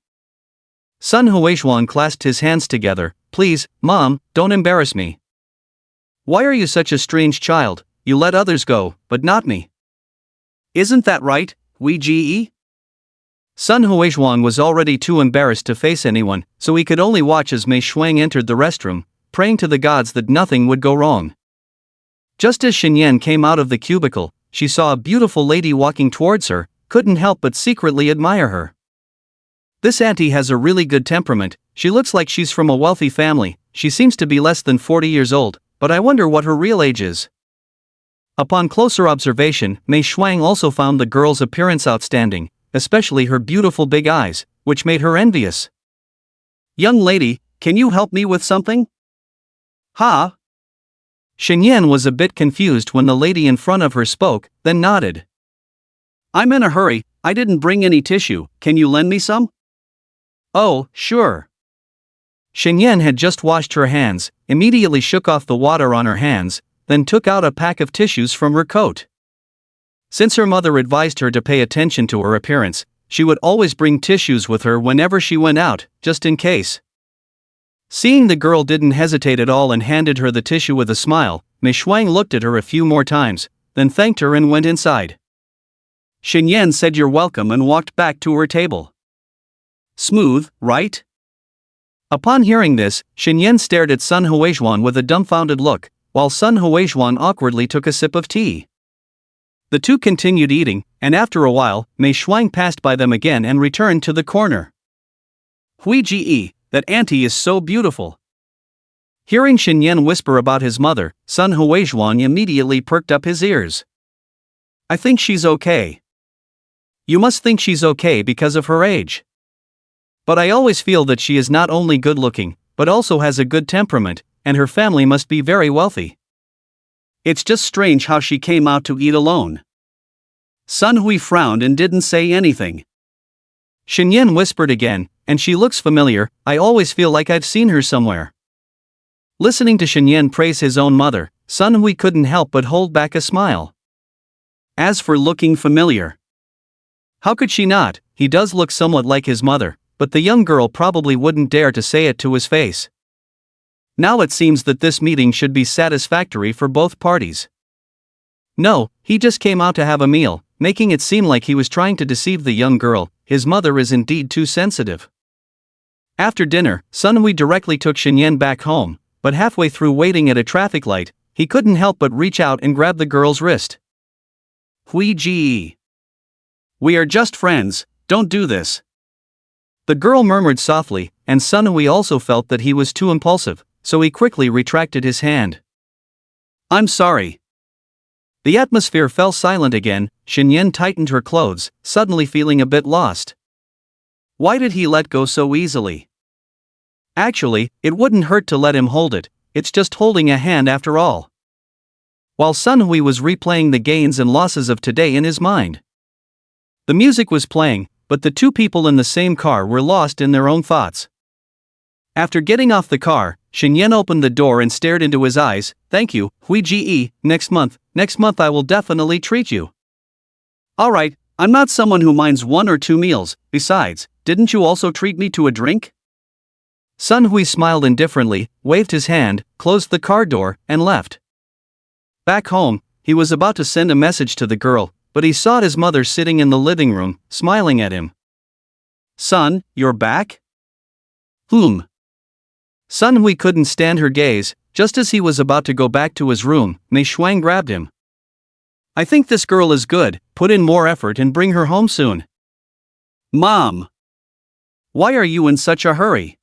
Sun Huizhuang clasped his hands together. "Please, Mom, don't embarrass me." "Why are you such a strange child? You let others go, but not me." "Isn't that right, Wei Ji?" Sun Huizhuang was already too embarrassed to face anyone, so he could only watch as Mei Shuang entered the restroom, praying to the gods that nothing would go wrong. Just as Xinyan came out of the cubicle, she saw a beautiful lady walking towards her, couldn't help but secretly admire her. "This auntie has a really good temperament, she looks like she's from a wealthy family, she seems to be less than 40 years old, but I wonder what her real age is." Upon closer observation, Mei Shuang also found the girl's appearance outstanding, especially her beautiful big eyes, which made her envious. "Young lady, can you help me with something?" "Ha?" Xinyan was a bit confused when the lady in front of her spoke, then nodded. "I'm in a hurry, I didn't bring any tissue, can you lend me some?" "Oh, sure." Xinyan had just washed her hands, immediately shook off the water on her hands, then took out a pack of tissues from her coat. Since her mother advised her to pay attention to her appearance, she would always bring tissues with her whenever she went out, just in case. Seeing the girl didn't hesitate at all and handed her the tissue with a smile, Mei Shuang looked at her a few more times, then thanked her and went inside. Xinyan said you're welcome and walked back to her table. Smooth, right? Upon hearing this, Xinyan stared at Sun Huizhuang with a dumbfounded look, while Sun Huizhuang awkwardly took a sip of tea. The two continued eating, and after a while, Mei Shuang passed by them again and returned to the corner. Hui Ji, that auntie is so beautiful. Hearing Xinyan whisper about his mother, Sun Huizhuang immediately perked up his ears. I think she's okay. You must think she's okay because of her age. But I always feel that she is not only good looking, but also has a good temperament, and her family must be very wealthy. It's just strange how she came out to eat alone. Sun Hui frowned and didn't say anything. Shinyan whispered again, and she looks familiar, I always feel like I've seen her somewhere. Listening to Shinyan praise his own mother, Sun Hui couldn't help but hold back a smile. As for looking familiar, how could she not? He does look somewhat like his mother, but the young girl probably wouldn't dare to say it to his face. Now it seems that this meeting should be satisfactory for both parties. No, he just came out to have a meal, making it seem like he was trying to deceive the young girl. His mother is indeed too sensitive. After dinner, Sun Hui directly took Shinyan back home, but halfway through waiting at a traffic light, he couldn't help but reach out and grab the girl's wrist. Hui Ji. We are just friends, don't do this. The girl murmured softly, and Sun Hui also felt that he was too impulsive, so he quickly retracted his hand. I'm sorry. The atmosphere fell silent again. Shinyan tightened her clothes, suddenly feeling a bit lost. Why did he let go so easily? Actually, it wouldn't hurt to let him hold it, it's just holding a hand after all. While Sun Hui was replaying the gains and losses of today in his mind. The music was playing, but the two people in the same car were lost in their own thoughts. After getting off the car, Shinyan opened the door and stared into his eyes. Thank you, Hui Ji. Next month I will definitely treat you. Alright, I'm not someone who minds 1 or 2 meals, besides, didn't you also treat me to a drink? Sun Hui smiled indifferently, waved his hand, closed the car door, and left. Back home, he was about to send a message to the girl, but he saw his mother sitting in the living room, smiling at him. Son, you're back? Sun Hui couldn't stand her gaze. Just as he was about to go back to his room, Mei Shuang grabbed him. I think this girl is good, put in more effort and bring her home soon. Mom! Why are you in such a hurry?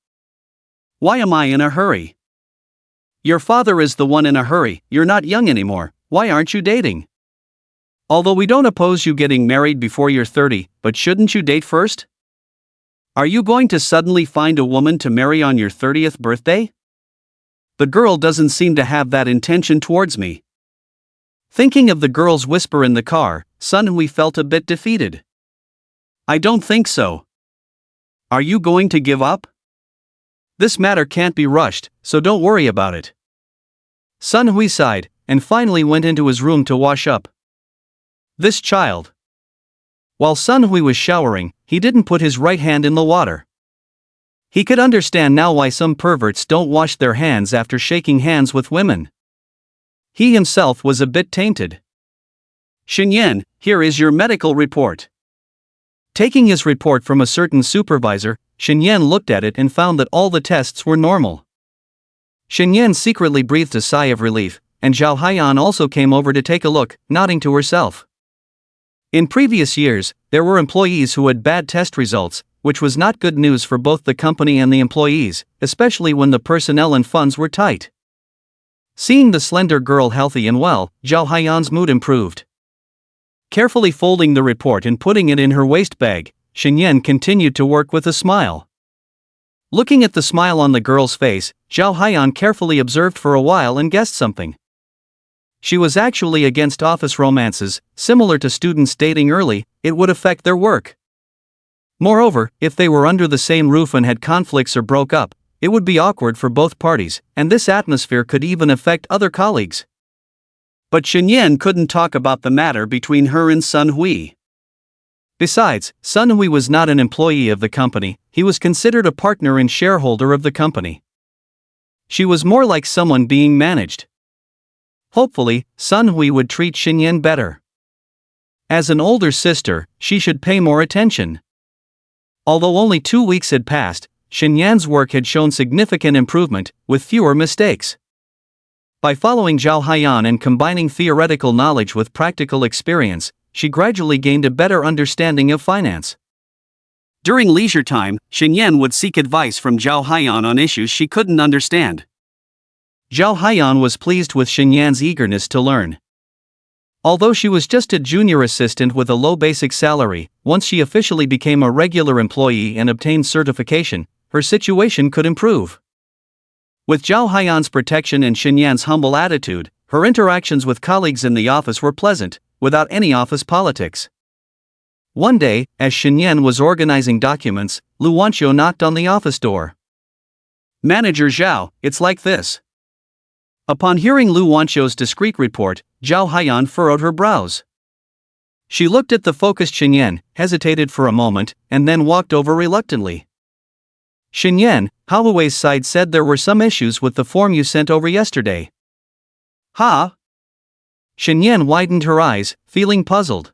Why am I in a hurry? Your father is the one in a hurry, you're not young anymore, why aren't you dating? Although we don't oppose you getting married before you're 30, but shouldn't you date first? Are you going to suddenly find a woman to marry on your 30th birthday? The girl doesn't seem to have that intention towards me. Thinking of the girl's whisper in the car, Sun Hui felt a bit defeated. I don't think so. Are you going to give up? This matter can't be rushed, so don't worry about it. Sun Hui sighed, and finally went into his room to wash up. This child. While Sun Hui was showering, he didn't put his right hand in the water. He could understand now why some perverts don't wash their hands after shaking hands with women. He himself was a bit tainted. Shinyan, here is your medical report. Taking his report from a certain supervisor, Shinyan looked at it and found that all the tests were normal. Shinyan secretly breathed a sigh of relief, and Zhao Haiyan also came over to take a look, nodding to herself. In previous years, there were employees who had bad test results, which was not good news for both the company and the employees, especially when the personnel and funds were tight. Seeing the slender girl healthy and well, Zhao Haiyan's mood improved. Carefully folding the report and putting it in her waist bag, Shinyan continued to work with a smile. Looking at the smile on the girl's face, Zhao Haiyan carefully observed for a while and guessed something. She was actually against office romances. Similar to students dating early, it would affect their work. Moreover, if they were under the same roof and had conflicts or broke up, it would be awkward for both parties, and this atmosphere could even affect other colleagues. But Shinyan couldn't talk about the matter between her and Sun Hui. Besides, Sun Hui was not an employee of the company, he was considered a partner and shareholder of the company. She was more like someone being managed. Hopefully, Sun Hui would treat Shinyan better. As an older sister, she should pay more attention. Although only 2 weeks had passed, Shinyan's work had shown significant improvement, with fewer mistakes. By following Zhao Haiyan and combining theoretical knowledge with practical experience, she gradually gained a better understanding of finance. During leisure time, Shinyan would seek advice from Zhao Haiyan on issues she couldn't understand. Zhao Haiyan was pleased with Shinyan's eagerness to learn. Although she was just a junior assistant with a low basic salary, once she officially became a regular employee and obtained certification, her situation could improve. With Zhao Haiyan's protection and Xinyan's humble attitude, her interactions with colleagues in the office were pleasant, without any office politics. One day, as Xinyan was organizing documents, Lu Wanqiu knocked on the office door. "Manager Zhao, it's like this." Upon hearing Lu Wanqiu's discreet report, Zhao Haiyan furrowed her brows. She looked at the focused Xinyan, hesitated for a moment, and then walked over reluctantly. "Xinyan, Hao Hui's side said there were some issues with the form you sent over yesterday." "Ha?" Xinyan widened her eyes, feeling puzzled.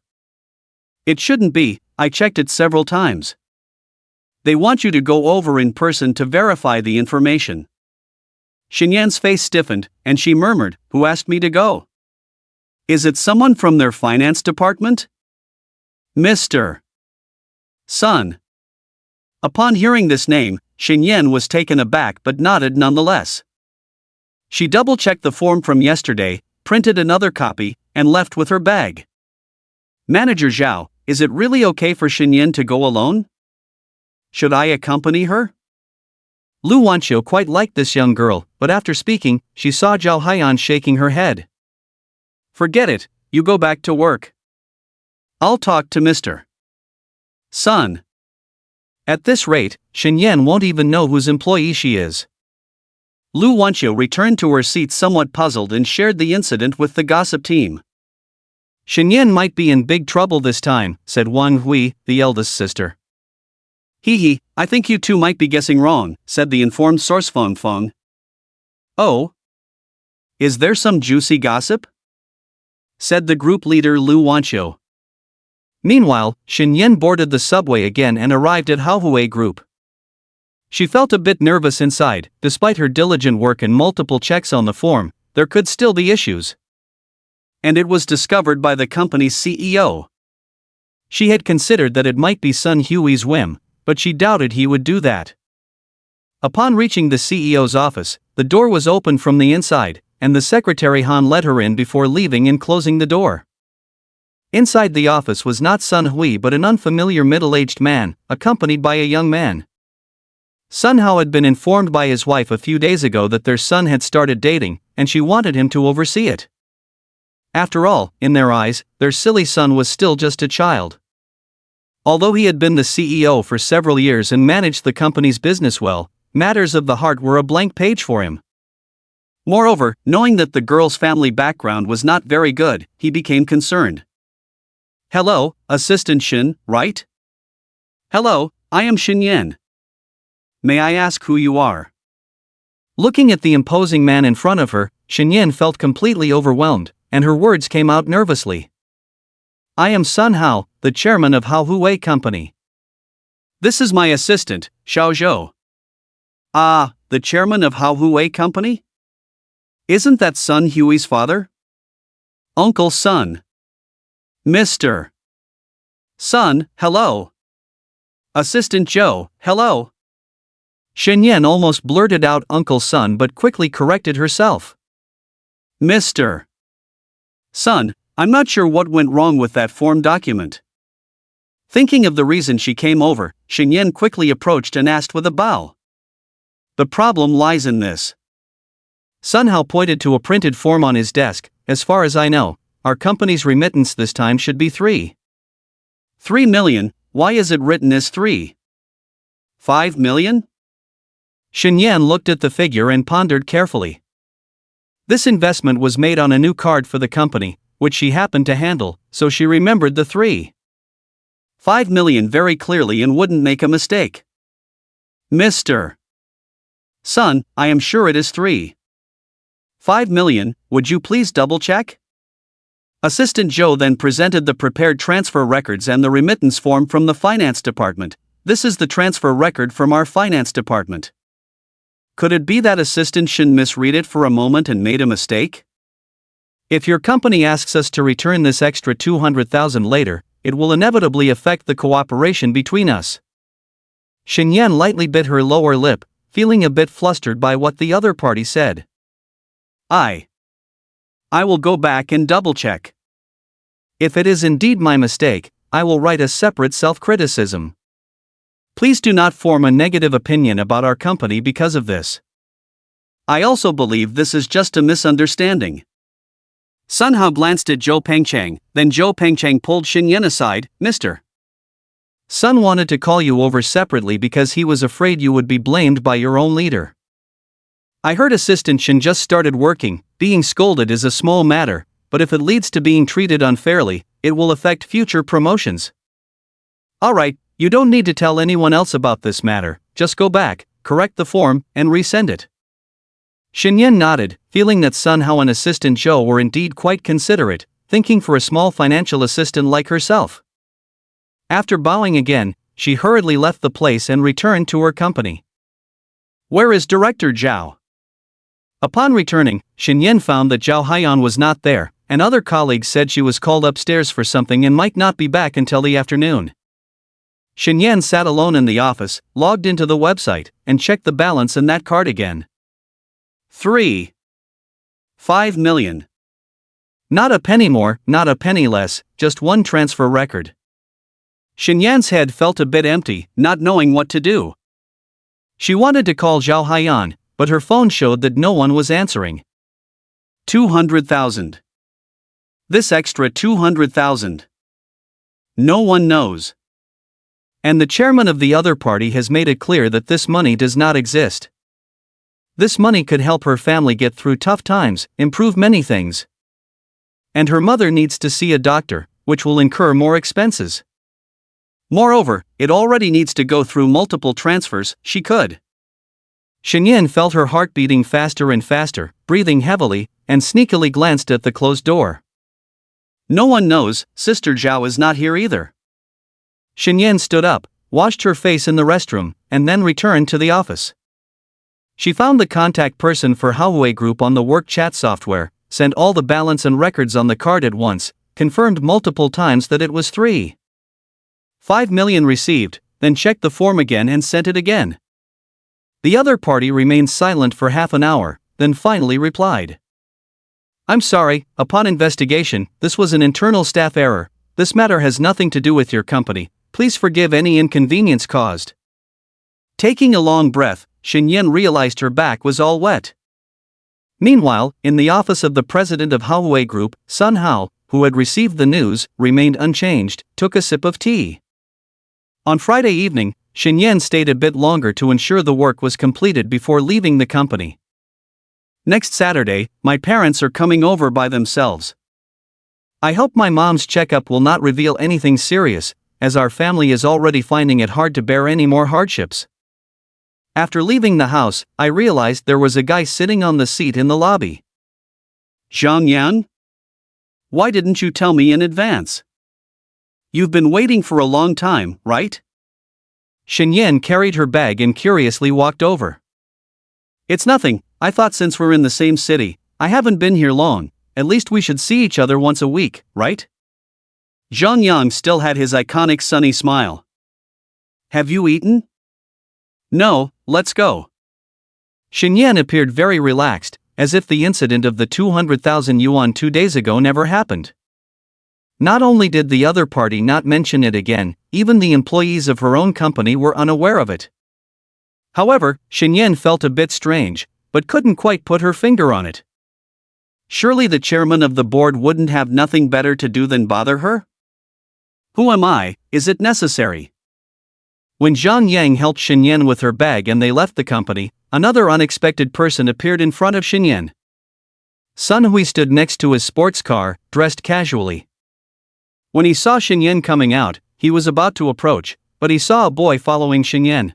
"It shouldn't be, I checked it several times. They want you to go over in person to verify the information." Xinyan's face stiffened, and she murmured, "Who asked me to go? Is it someone from their finance department?" "Mr. Sun." Upon hearing this name, Xinyan was taken aback but nodded nonetheless. She double-checked the form from yesterday, printed another copy, and left with her bag. "Manager Zhao, is it really okay for Xinyan to go alone? Should I accompany her?" Lu Wanqiu quite liked this young girl, but after speaking, she saw Zhao Haiyan shaking her head. "Forget it, you go back to work. I'll talk to Mr. Sun. At this rate, Xinyan won't even know whose employee she is." Lu Wanqiu returned to her seat somewhat puzzled and shared the incident with the gossip team. "Xinyan might be in big trouble this time," said Wang Hui, the eldest sister. "Hee, I think you two might be guessing wrong," said the informed source Feng Feng. "Oh? Is there some juicy gossip?" said the group leader Lu Wanqiu. Meanwhile, Xinyan boarded the subway again and arrived at Haohui Group. She felt a bit nervous inside. Despite her diligent work and multiple checks on the form, there could still be issues. And it was discovered by the company's CEO. She had considered that it might be Sun Hui's whim, but she doubted he would do that. Upon reaching the CEO's office, the door was opened from the inside, and the secretary Han let her in before leaving and closing the door. Inside the office was not Sun Hui but an unfamiliar middle-aged man, accompanied by a young man. Sun Hao had been informed by his wife a few days ago that their son had started dating, and she wanted him to oversee it. After all, in their eyes, their silly son was still just a child. Although he had been the CEO for several years and managed the company's business well, matters of the heart were a blank page for him. Moreover, knowing that the girl's family background was not very good, he became concerned. "Hello, Assistant Shin, right?" "Hello, I am Xinyan. May I ask who you are?" Looking at the imposing man in front of her, Xinyan felt completely overwhelmed, and her words came out nervously. "I am Sun Hao, the chairman of Hao Hui Company. This is my assistant, Xiao Zhou." "Ah, the chairman of Hao Hui Company? Isn't that Sun Hui's father?" "Uncle Sun." "Mr. Sun, hello." "Assistant Zhou, hello." Xinyan almost blurted out Uncle Sun but quickly corrected herself. "Mr. Sun, I'm not sure what went wrong with that form document." Thinking of the reason she came over, Xinyan quickly approached and asked with a bow. "The problem lies in this." Sun Hao pointed to a printed form on his desk. "As far as I know, our company's remittance this time should be 3 million, why is it written as 5 million? Xinyan looked at the figure and pondered carefully. This investment was made on a new card for the company, which she happened to handle, so she remembered the 5 million very clearly and wouldn't make a mistake. "Mr. Sun, I am sure it is 5 million, would you please double-check?" Assistant Zhou then presented the prepared transfer records and the remittance form from the finance department. "This is the transfer record from our finance department." Could it be that Assistant Shin misread it for a moment and made a mistake? "If your company asks us to return this extra 200,000 later, it will inevitably affect the cooperation between us." Xinyan lightly bit her lower lip, feeling a bit flustered by what the other party said. I will go back and double-check. If it is indeed my mistake, I will write a separate self-criticism. Please do not form a negative opinion about our company because of this." I also believe this is just a misunderstanding. Sun Hao glanced at Zhou Pengcheng, then Zhou Pengcheng pulled Shen Yan aside. Mr. Sun wanted to call you over separately because he was afraid you would be blamed by your own leader. I heard Assistant Shen just started working. Being scolded is a small matter, but if it leads to being treated unfairly, it will affect future promotions. Alright, you don't need to tell anyone else about this matter, just go back, correct the form, and resend it. Shen Yan nodded, feeling that Sun Hao and Assistant Zhou were indeed quite considerate, thinking for a small financial assistant like herself. After bowing again, she hurriedly left the place and returned to her company. Where is Director Zhao? Upon returning, Shen Yan found that Zhao Haiyan was not there, and other colleagues said she was called upstairs for something and might not be back until the afternoon. Shen Yan sat alone in the office, logged into the website, and checked the balance in that card again. 5 million. Not a penny more, not a penny less, just one transfer record. Shen Yan's head felt a bit empty, not knowing what to do. She wanted to call Zhao Haiyan, but her phone showed that no one was answering. 200,000. This extra 200,000. No one knows. And the chairman of the other party has made it clear that this money does not exist. This money could help her family get through tough times, improve many things. And her mother needs to see a doctor, which will incur more expenses. Moreover, it already needs to go through multiple transfers. She could. Shen Yan felt her heart beating faster and faster, breathing heavily, and sneakily glanced at the closed door. No one knows, Sister Zhao is not here either. Shen Yan stood up, washed her face in the restroom, and then returned to the office. She found the contact person for Huawei Group on the work chat software, sent all the balance and records on the card at once, confirmed multiple times that it was 5 million received, then checked the form again and sent it again. The other party remained silent for half an hour, then finally replied. I'm sorry, upon investigation, this was an internal staff error. This matter has nothing to do with your company. Please forgive any inconvenience caused. Taking a long breath, Shen Yan realized her back was all wet. Meanwhile, in the office of the president of Huawei Group, Sun Hao, who had received the news, remained unchanged, took a sip of tea. On Friday evening, Shen Yan stayed a bit longer to ensure the work was completed before leaving the company. Next Saturday, my parents are coming over by themselves. I hope my mom's checkup will not reveal anything serious, as our family is already finding it hard to bear any more hardships. After leaving the house, I realized there was a guy sitting on the seat in the lobby. Zhang Yan? Why didn't you tell me in advance? You've been waiting for a long time, right? Shen Yan carried her bag and curiously walked over. It's nothing, I thought since we're in the same city, I haven't been here long, at least we should see each other once a week, right? Zhang Yang still had his iconic sunny smile. Have you eaten? No, let's go. Shen Yan appeared very relaxed, as if the incident of the 200,000 yuan 2 days ago never happened. Not only did the other party not mention it again, even the employees of her own company were unaware of it. However, Shen Yan felt a bit strange, but couldn't quite put her finger on it. Surely the chairman of the board wouldn't have nothing better to do than bother her? Who am I, is it necessary? When Zhang Yang helped Shen Yan with her bag and they left the company, another unexpected person appeared in front of Shen Yan. Sun Hui stood next to his sports car, dressed casually. When he saw Shen Yan coming out, he was about to approach, but he saw a boy following Shen Yan.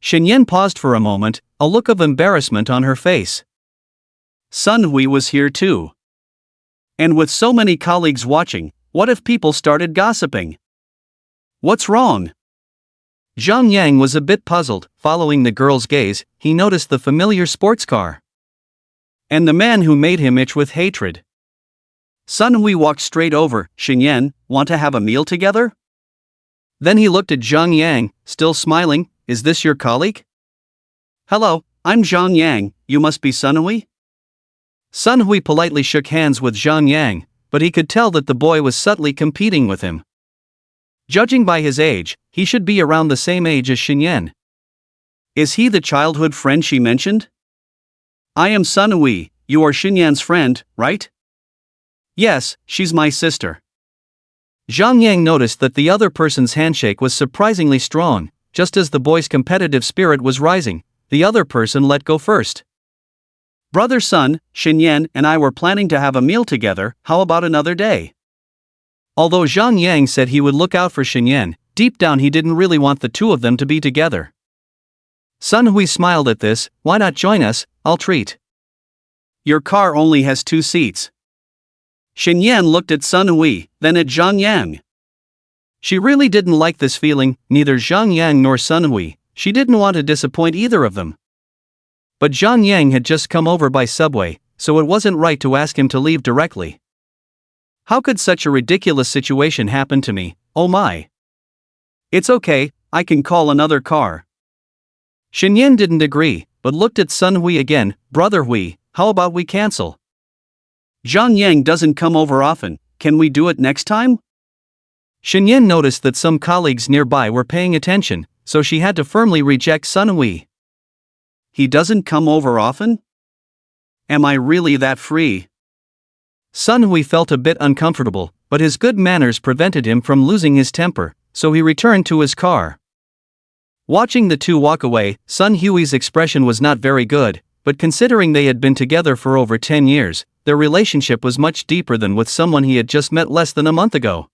Shen Yan paused for a moment, a look of embarrassment on her face. Sun Hui was here too. And with so many colleagues watching, what if people started gossiping? What's wrong? Zhang Yang was a bit puzzled. Following the girl's gaze, he noticed the familiar sports car. And the man who made him itch with hatred. Sun Hui walked straight over. Shen Yan, want to have a meal together? Then he looked at Zhang Yang, still smiling. Is this your colleague? Hello, I'm Zhang Yang, you must be Sun Hui? Sun Hui politely shook hands with Zhang Yang, but he could tell that the boy was subtly competing with him. Judging by his age, he should be around the same age as Shen Yan. Is he the childhood friend she mentioned? I am Sun Hui, you are Xinyan's friend, right? Yes, she's my sister. Zhang Yang noticed that the other person's handshake was surprisingly strong. Just as the boy's competitive spirit was rising, the other person let go first. Brother Sun, Xinyan and I were planning to have a meal together, how about another day? Although Zhang Yang said he would look out for Xinyan, deep down he didn't really want the two of them to be together. Sun Hui smiled at this. Why not join us, I'll treat. Your car only has 2 seats. Xinyan looked at Sun Hui, then at Zhang Yang. She really didn't like this feeling, neither Zhang Yang nor Sun Hui. She didn't want to disappoint either of them. But Zhang Yang had just come over by subway, so it wasn't right to ask him to leave directly. How could such a ridiculous situation happen to me, oh my. It's okay, I can call another car. Xinyan didn't agree, but looked at Sun Hui again. Brother Hui, how about we cancel? Zhang Yang doesn't come over often, can we do it next time? Xinyan noticed that some colleagues nearby were paying attention, so she had to firmly reject Sun Hui. He doesn't come over often? Am I really that free? Sun Hui felt a bit uncomfortable, but his good manners prevented him from losing his temper, so he returned to his car. Watching the two walk away, Sun Hui's expression was not very good, but considering they had been together for over 10 years, their relationship was much deeper than with someone he had just met less than a month ago.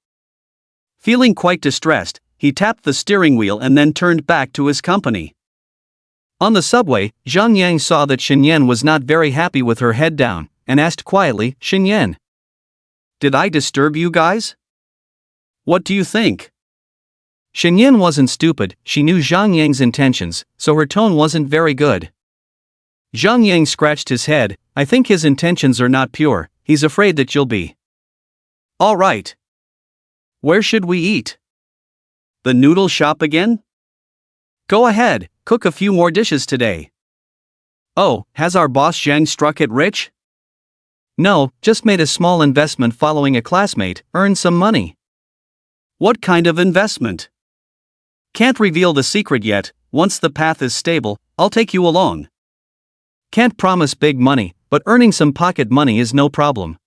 Feeling quite distressed, he tapped the steering wheel and then turned back to his company. On the subway, Zhang Yang saw that Xinyan was not very happy with her head down, and asked quietly, Xinyan, did I disturb you guys? What do you think? Xinyan wasn't stupid, she knew Zhang Yang's intentions, so her tone wasn't very good. Zhang Yang scratched his head. I think his intentions are not pure, he's afraid that you'll be. All right. Where should we eat? The noodle shop again? Go ahead, cook a few more dishes today. Oh, has our boss Zhang struck it rich? No, just made a small investment following a classmate, earned some money. What kind of investment? Can't reveal the secret yet, once the path is stable, I'll take you along. Can't promise big money, but earning some pocket money is no problem.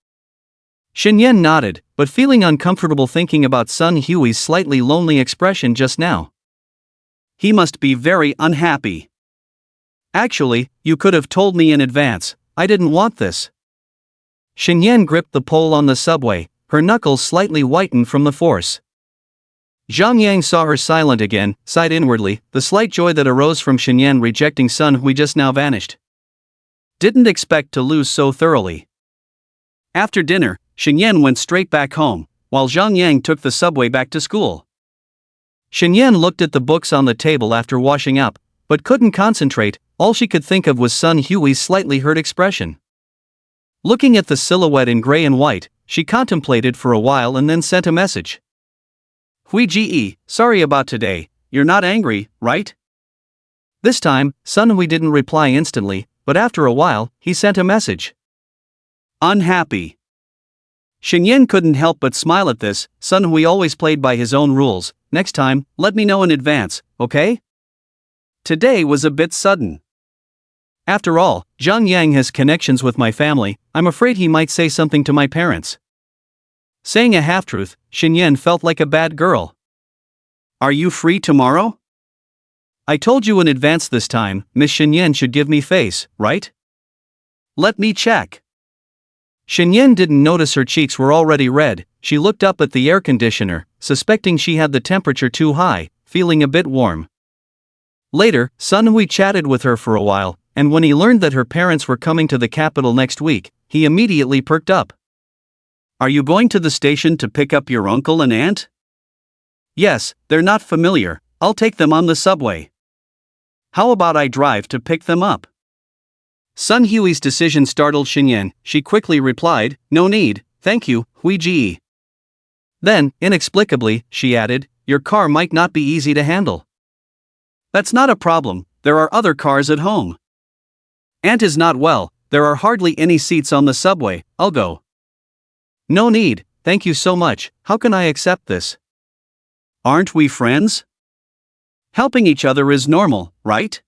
Xinyan nodded, but feeling uncomfortable thinking about Sun Hui's slightly lonely expression just now. He must be very unhappy. Actually, you could have told me in advance, I didn't want this. Xinyan gripped the pole on the subway, her knuckles slightly whitened from the force. Zhang Yang saw her silent again, sighed inwardly. The slight joy that arose from Xinyan rejecting Sun Hui just now vanished. Didn't expect to lose so thoroughly. After dinner, Xinyan went straight back home, while Zhang Yang took the subway back to school. Xinyan looked at the books on the table after washing up, but couldn't concentrate. All she could think of was Sun Hui's slightly hurt expression. Looking at the silhouette in gray and white, she contemplated for a while and then sent a message. Hui Ge, sorry about today, you're not angry, right? This time, Sun Hui didn't reply instantly, but after a while, he sent a message. Unhappy. Xinyan couldn't help but smile at this. Sun Hui always played by his own rules. Next time, let me know in advance, okay? Today was a bit sudden. After all, Zhang Yang has connections with my family, I'm afraid he might say something to my parents. Saying a half-truth, Xinyan felt like a bad girl. Are you free tomorrow? I told you in advance this time, Miss Xinyan should give me face, right? Let me check. Xinyan didn't notice her cheeks were already red. She looked up at the air conditioner, suspecting she had the temperature too high, feeling a bit warm. Later, Sun Hui chatted with her for a while, and when he learned that her parents were coming to the capital next week, he immediately perked up. Are you going to the station to pick up your uncle and aunt? Yes, they're not familiar, I'll take them on the subway. How about I drive to pick them up? Sun Hui's decision startled Xinyan. She quickly replied, no need, thank you, Hui Ge. Then, inexplicably, she added, your car might not be easy to handle. That's not a problem, there are other cars at home. Aunt is not well, there are hardly any seats on the subway, I'll go. No need, thank you so much, how can I accept this? Aren't we friends? Helping each other is normal, right?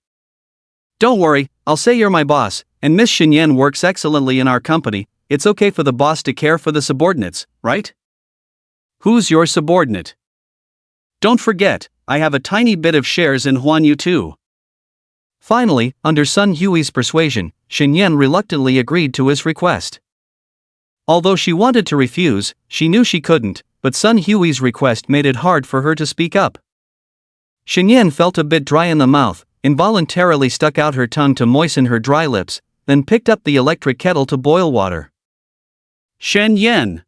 Don't worry, I'll say you're my boss, and Miss Shinyan works excellently in our company. It's okay for the boss to care for the subordinates, right? Who's your subordinate? Don't forget, I have a tiny bit of shares in Huanyu too. Finally, under Sun Hui's persuasion, Shinyan reluctantly agreed to his request. Although she wanted to refuse, she knew she couldn't, but Sun Hui's request made it hard for her to speak up. Shinyan felt a bit dry in the mouth, involuntarily stuck out her tongue to moisten her dry lips, then picked up the electric kettle to boil water. Shinyan!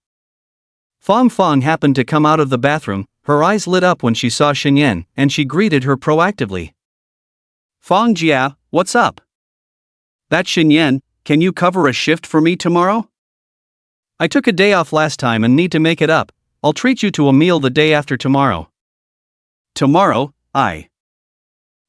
Fong Fong happened to come out of the bathroom. Her eyes lit up when she saw Shinyan, and she greeted her proactively. Fong Jia, what's up? That's Shinyan, can you cover a shift for me tomorrow? I took a day off last time and need to make it up. I'll treat you to a meal the day after tomorrow. Tomorrow,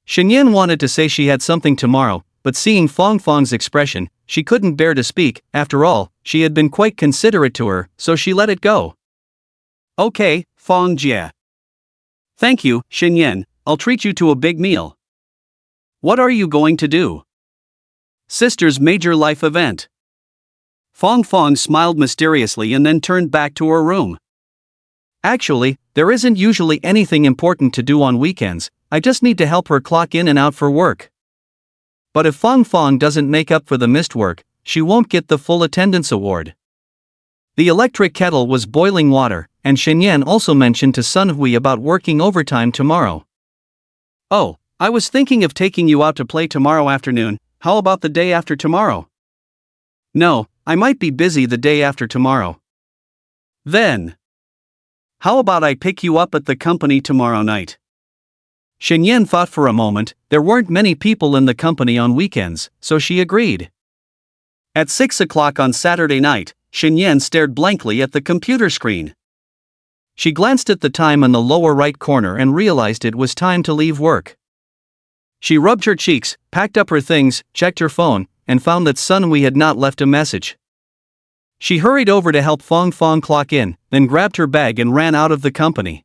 Shinyan wanted to say she had something tomorrow, but seeing Fong Fong's expression, she couldn't bear to speak. After all, she had been quite considerate to her, so she let it go. Okay, Fong Jia. Thank you, Shinyan, I'll treat you to a big meal. What are you going to do? Sister's major life event. Fong Fong smiled mysteriously and then turned back to her room. Actually, there isn't usually anything important to do on weekends, I just need to help her clock in and out for work. But if Fong Fong doesn't make up for the missed work, she won't get the full attendance award. The electric kettle was boiling water, and Shinyan also mentioned to Sun Hui about working overtime tomorrow. Oh, I was thinking of taking you out to play tomorrow afternoon. How about the day after tomorrow? No, I might be busy the day after tomorrow. Then, how about I pick you up at the company tomorrow night? Shinyan thought for a moment. There weren't many people in the company on weekends, so she agreed. At 6 o'clock on Saturday night, Shinyan stared blankly at the computer screen. She glanced at the time in the lower right corner and realized it was time to leave work. She rubbed her cheeks, packed up her things, checked her phone, and found that Sun Hui had not left a message. She hurried over to help Fong Fong clock in, then grabbed her bag and ran out of the company.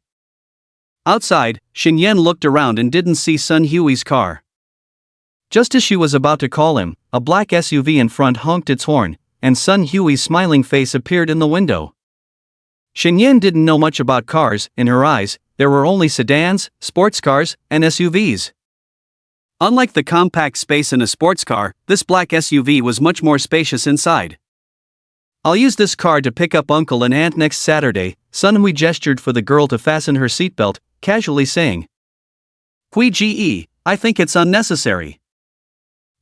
Outside, Shinyan looked around and didn't see Sun Hui's car. Just as she was about to call him, a black SUV in front honked its horn, and Sun Hui's smiling face appeared in the window. Shinyan didn't know much about cars. In her eyes, there were only sedans, sports cars, and SUVs. Unlike the compact space in a sports car, this black SUV was much more spacious inside. I'll use this car to pick up Uncle and Aunt next Saturday, Sun Hui gestured for the girl to fasten her seatbelt, casually saying. Hui Ge, I think it's unnecessary.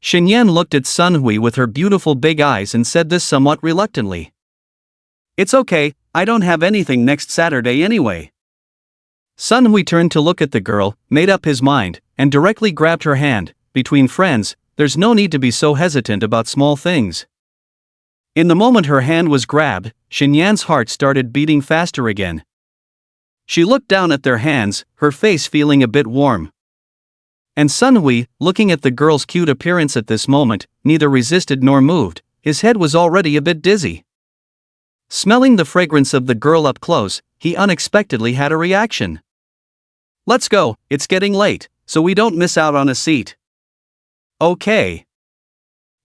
Shinyan looked at Sun Hui with her beautiful big eyes and said this somewhat reluctantly. It's okay, I don't have anything next Saturday anyway. Sun Hui turned to look at the girl, made up his mind, and directly grabbed her hand. Between friends, there's no need to be so hesitant about small things. In the moment her hand was grabbed, Shinyan's heart started beating faster again. She looked down at their hands, her face feeling a bit warm. And Sun Hui, looking at the girl's cute appearance at this moment, neither resisted nor moved. His head was already a bit dizzy. Smelling the fragrance of the girl up close, he unexpectedly had a reaction. Let's go, it's getting late, so we don't miss out on a seat. Okay.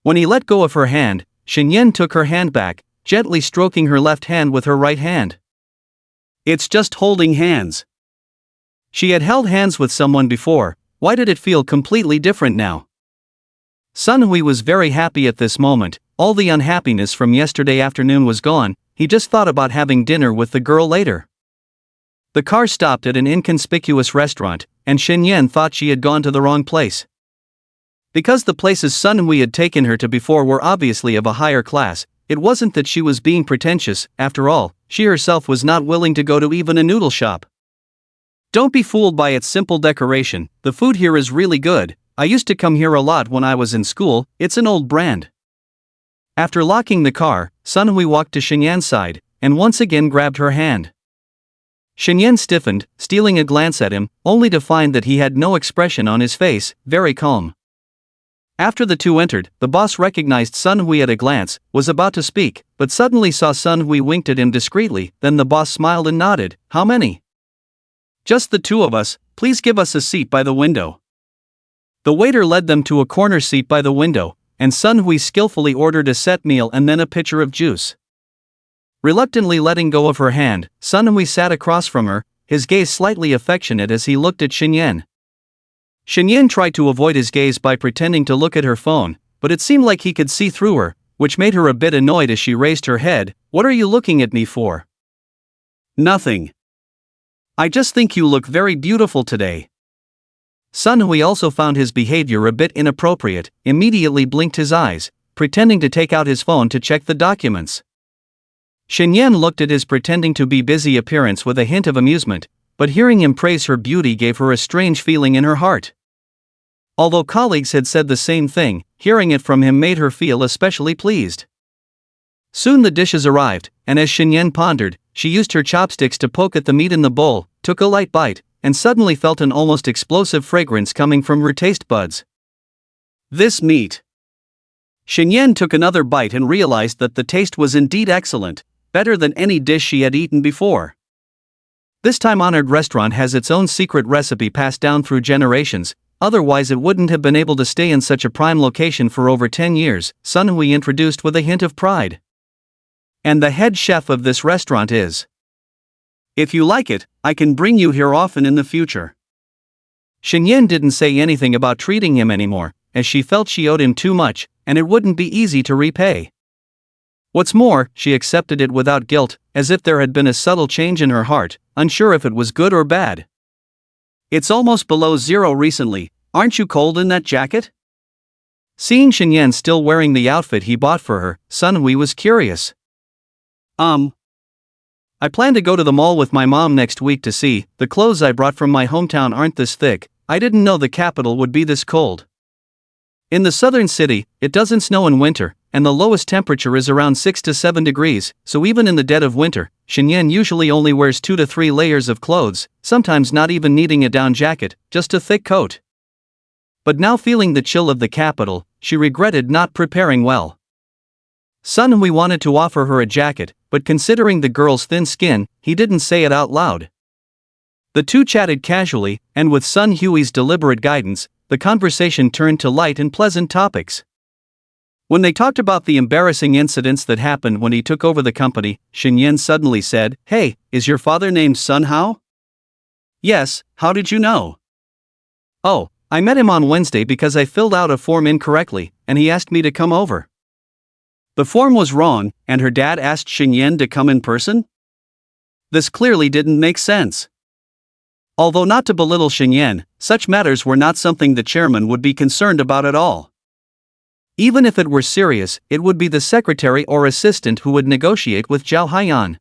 When he let go of her hand, Shinyan took her hand back, gently stroking her left hand with her right hand. It's just holding hands. She had held hands with someone before. Why did it feel completely different now? Sun Hui was very happy at this moment. All the unhappiness from yesterday afternoon was gone. He just thought about having dinner with the girl later. The car stopped at an inconspicuous restaurant, and Shinyan thought she had gone to the wrong place. Because the places Sun Hui had taken her to before were obviously of a higher class, it wasn't that she was being pretentious. After all, she herself was not willing to go to even a noodle shop. Don't be fooled by its simple decoration. The food here is really good. I used to come here a lot when I was in school. It's an old brand. After locking the car, Sun Hui walked to Shinyan's side, and once again grabbed her hand. Shinyan stiffened, stealing a glance at him, only to find that he had no expression on his face, very calm. After the two entered, the boss recognized Sun Hui at a glance, was about to speak, but suddenly saw Sun Hui winked at him discreetly. Then the boss smiled and nodded. How many? Just the two of us, please give us a seat by the window. The waiter led them to a corner seat by the window, and Sun Hui skillfully ordered a set meal and then a pitcher of juice. Reluctantly letting go of her hand, Sun Hui sat across from her, his gaze slightly affectionate as he looked at Xinyan. Xinyan tried to avoid his gaze by pretending to look at her phone, but it seemed like he could see through her, which made her a bit annoyed as she raised her head. "What are you looking at me for?" "Nothing. I just think you look very beautiful today." Sun Hui also found his behavior a bit inappropriate, immediately blinked his eyes, pretending to take out his phone to check the documents. Xinyan looked at his pretending to be busy appearance with a hint of amusement, but hearing him praise her beauty gave her a strange feeling in her heart. Although colleagues had said the same thing, hearing it from him made her feel especially pleased. Soon the dishes arrived, and as Xinyan pondered, she used her chopsticks to poke at the meat in the bowl, took a light bite, and suddenly felt an almost explosive fragrance coming from her taste buds. "This meat." Xinyan took another bite and realized that the taste was indeed excellent, better than any dish she had eaten before. This time-honored restaurant has its own secret recipe passed down through generations, otherwise it wouldn't have been able to stay in such a prime location for over 10 years, Sun Hui introduced with a hint of pride. "And the head chef of this restaurant is. If you like it, I can bring you here often in the future." Xinyan didn't say anything about treating him anymore, as she felt she owed him too much, and it wouldn't be easy to repay. What's more, she accepted it without guilt, as if there had been a subtle change in her heart, unsure if it was good or bad. "It's almost below zero recently, aren't you cold in that jacket?" Seeing Xinyan still wearing the outfit he bought for her, Sun Hui was curious. I plan to go to the mall with my mom next week to see. The clothes I brought from my hometown aren't this thick. I didn't know the capital would be this cold. In the southern city, it doesn't snow in winter, and the lowest temperature is around 6 to 7 degrees, so even in the dead of winter, Xinyan usually only wears 2 to 3 layers of clothes, sometimes not even needing a down jacket, just a thick coat. But now feeling the chill of the capital, she regretted not preparing well. Sun Hui wanted to offer her a jacket, but considering the girl's thin skin, he didn't say it out loud. The two chatted casually, and with Sun Hui's deliberate guidance, the conversation turned to light and pleasant topics. When they talked about the embarrassing incidents that happened when he took over the company, Xinyan suddenly said, "Hey, is your father named Sun Hao?" "Yes, how did you know?" "Oh, I met him on Wednesday because I filled out a form incorrectly, and he asked me to come over." The form was wrong, and her dad asked Xinyan to come in person? This clearly didn't make sense. Although not to belittle Xinyan, such matters were not something the chairman would be concerned about at all. Even if it were serious, it would be the secretary or assistant who would negotiate with Zhao Haiyan.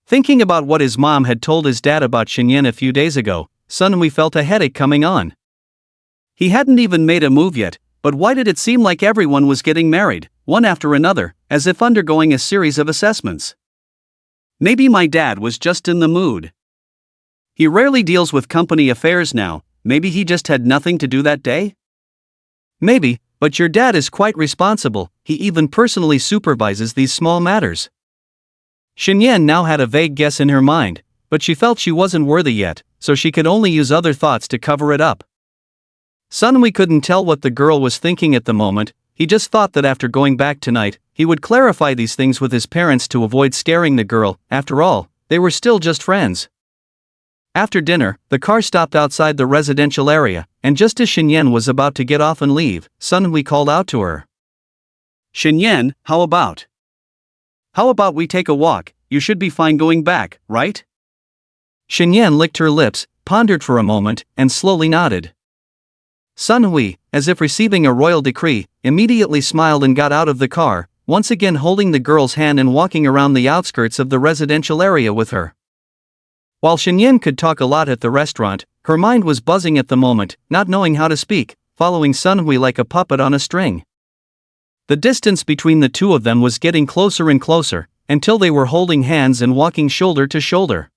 Thinking about what his mom had told his dad about Xinyan a few days ago, Sun Hui felt a headache coming on. He hadn't even made a move yet, but why did it seem like everyone was getting married, one after another, as if undergoing a series of assessments? Maybe my dad was just in the mood. He rarely deals with company affairs now, maybe he just had nothing to do that day? Maybe, but your dad is quite responsible, he even personally supervises these small matters. Xinyan now had a vague guess in her mind, but she felt she wasn't worthy yet, so she could only use other thoughts to cover it up. Sun Hui couldn't tell what the girl was thinking at the moment. He just thought that after going back tonight, he would clarify these things with his parents to avoid scaring the girl. After all, they were still just friends. After dinner, the car stopped outside the residential area, and just as Xinyan was about to get off and leave, Sun Hui called out to her. "Xinyan, how about we take a walk? You should be fine going back, right?" Xinyan licked her lips, pondered for a moment, and slowly nodded. Sun Hui, as if receiving a royal decree, immediately smiled and got out of the car, once again holding the girl's hand and walking around the outskirts of the residential area with her. While Xinyan could talk a lot at the restaurant, her mind was buzzing at the moment, not knowing how to speak, following Sun Hui like a puppet on a string. The distance between the two of them was getting closer and closer, until they were holding hands and walking shoulder to shoulder.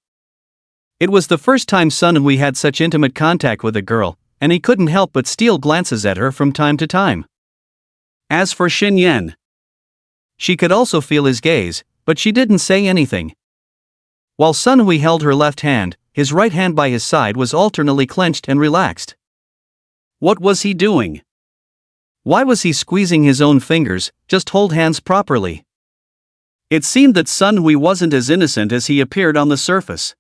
It was the first time Sun Hui had such intimate contact with a girl, and he couldn't help but steal glances at her from time to time. As for Xinyan, she could also feel his gaze, but she didn't say anything. While Sun Hui held her left hand, his right hand by his side was alternately clenched and relaxed. What was he doing? Why was he squeezing his own fingers? Just hold hands properly. It seemed that Sun Hui wasn't as innocent as he appeared on the surface.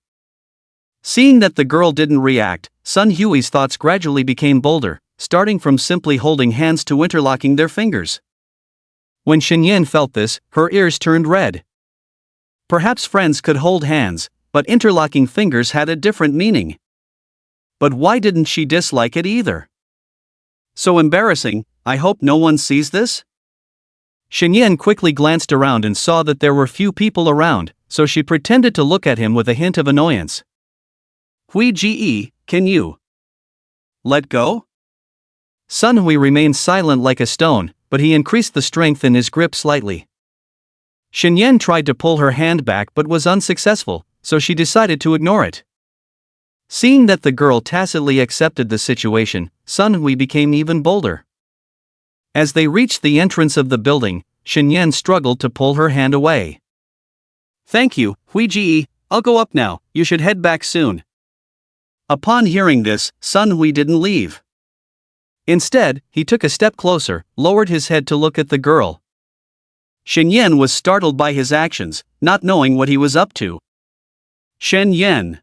Seeing that the girl didn't react, Sun Hui's thoughts gradually became bolder, starting from simply holding hands to interlocking their fingers. When Shenyan felt this, her ears turned red. Perhaps friends could hold hands, but interlocking fingers had a different meaning. But why didn't she dislike it either? So embarrassing, I hope no one sees this? Shenyan quickly glanced around and saw that there were few people around, so she pretended to look at him with a hint of annoyance. Hui Ge, can you let go? Sun Hui remained silent like a stone, but he increased the strength in his grip slightly. Shenyan tried to pull her hand back but was unsuccessful, so she decided to ignore it. Seeing that the girl tacitly accepted the situation, Sun Hui became even bolder. As they reached the entrance of the building, Shenyan struggled to pull her hand away. Thank you, Hui Ge, I'll go up now, you should head back soon. Upon hearing this, Sun Hui didn't leave. Instead, he took a step closer, lowered his head to look at the girl. Shenyan was startled by his actions, not knowing what he was up to. Shenyan.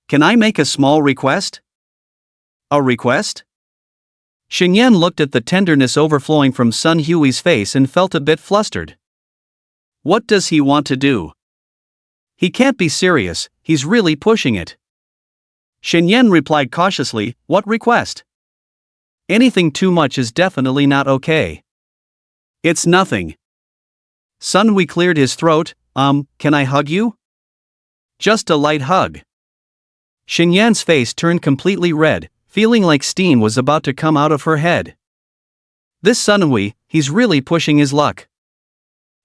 Can I make a small request? A request? Shenyan looked at the tenderness overflowing from Sun Hui's face and felt a bit flustered. What does he want to do? He can't be serious, he's really pushing it. Shenyan replied cautiously, what request? Anything too much is definitely not okay. It's nothing. Sun Hui cleared his throat, can I hug you? Just a light hug. Shenyan's face turned completely red, feeling like steam was about to come out of her head. This Sun Hui, he's really pushing his luck.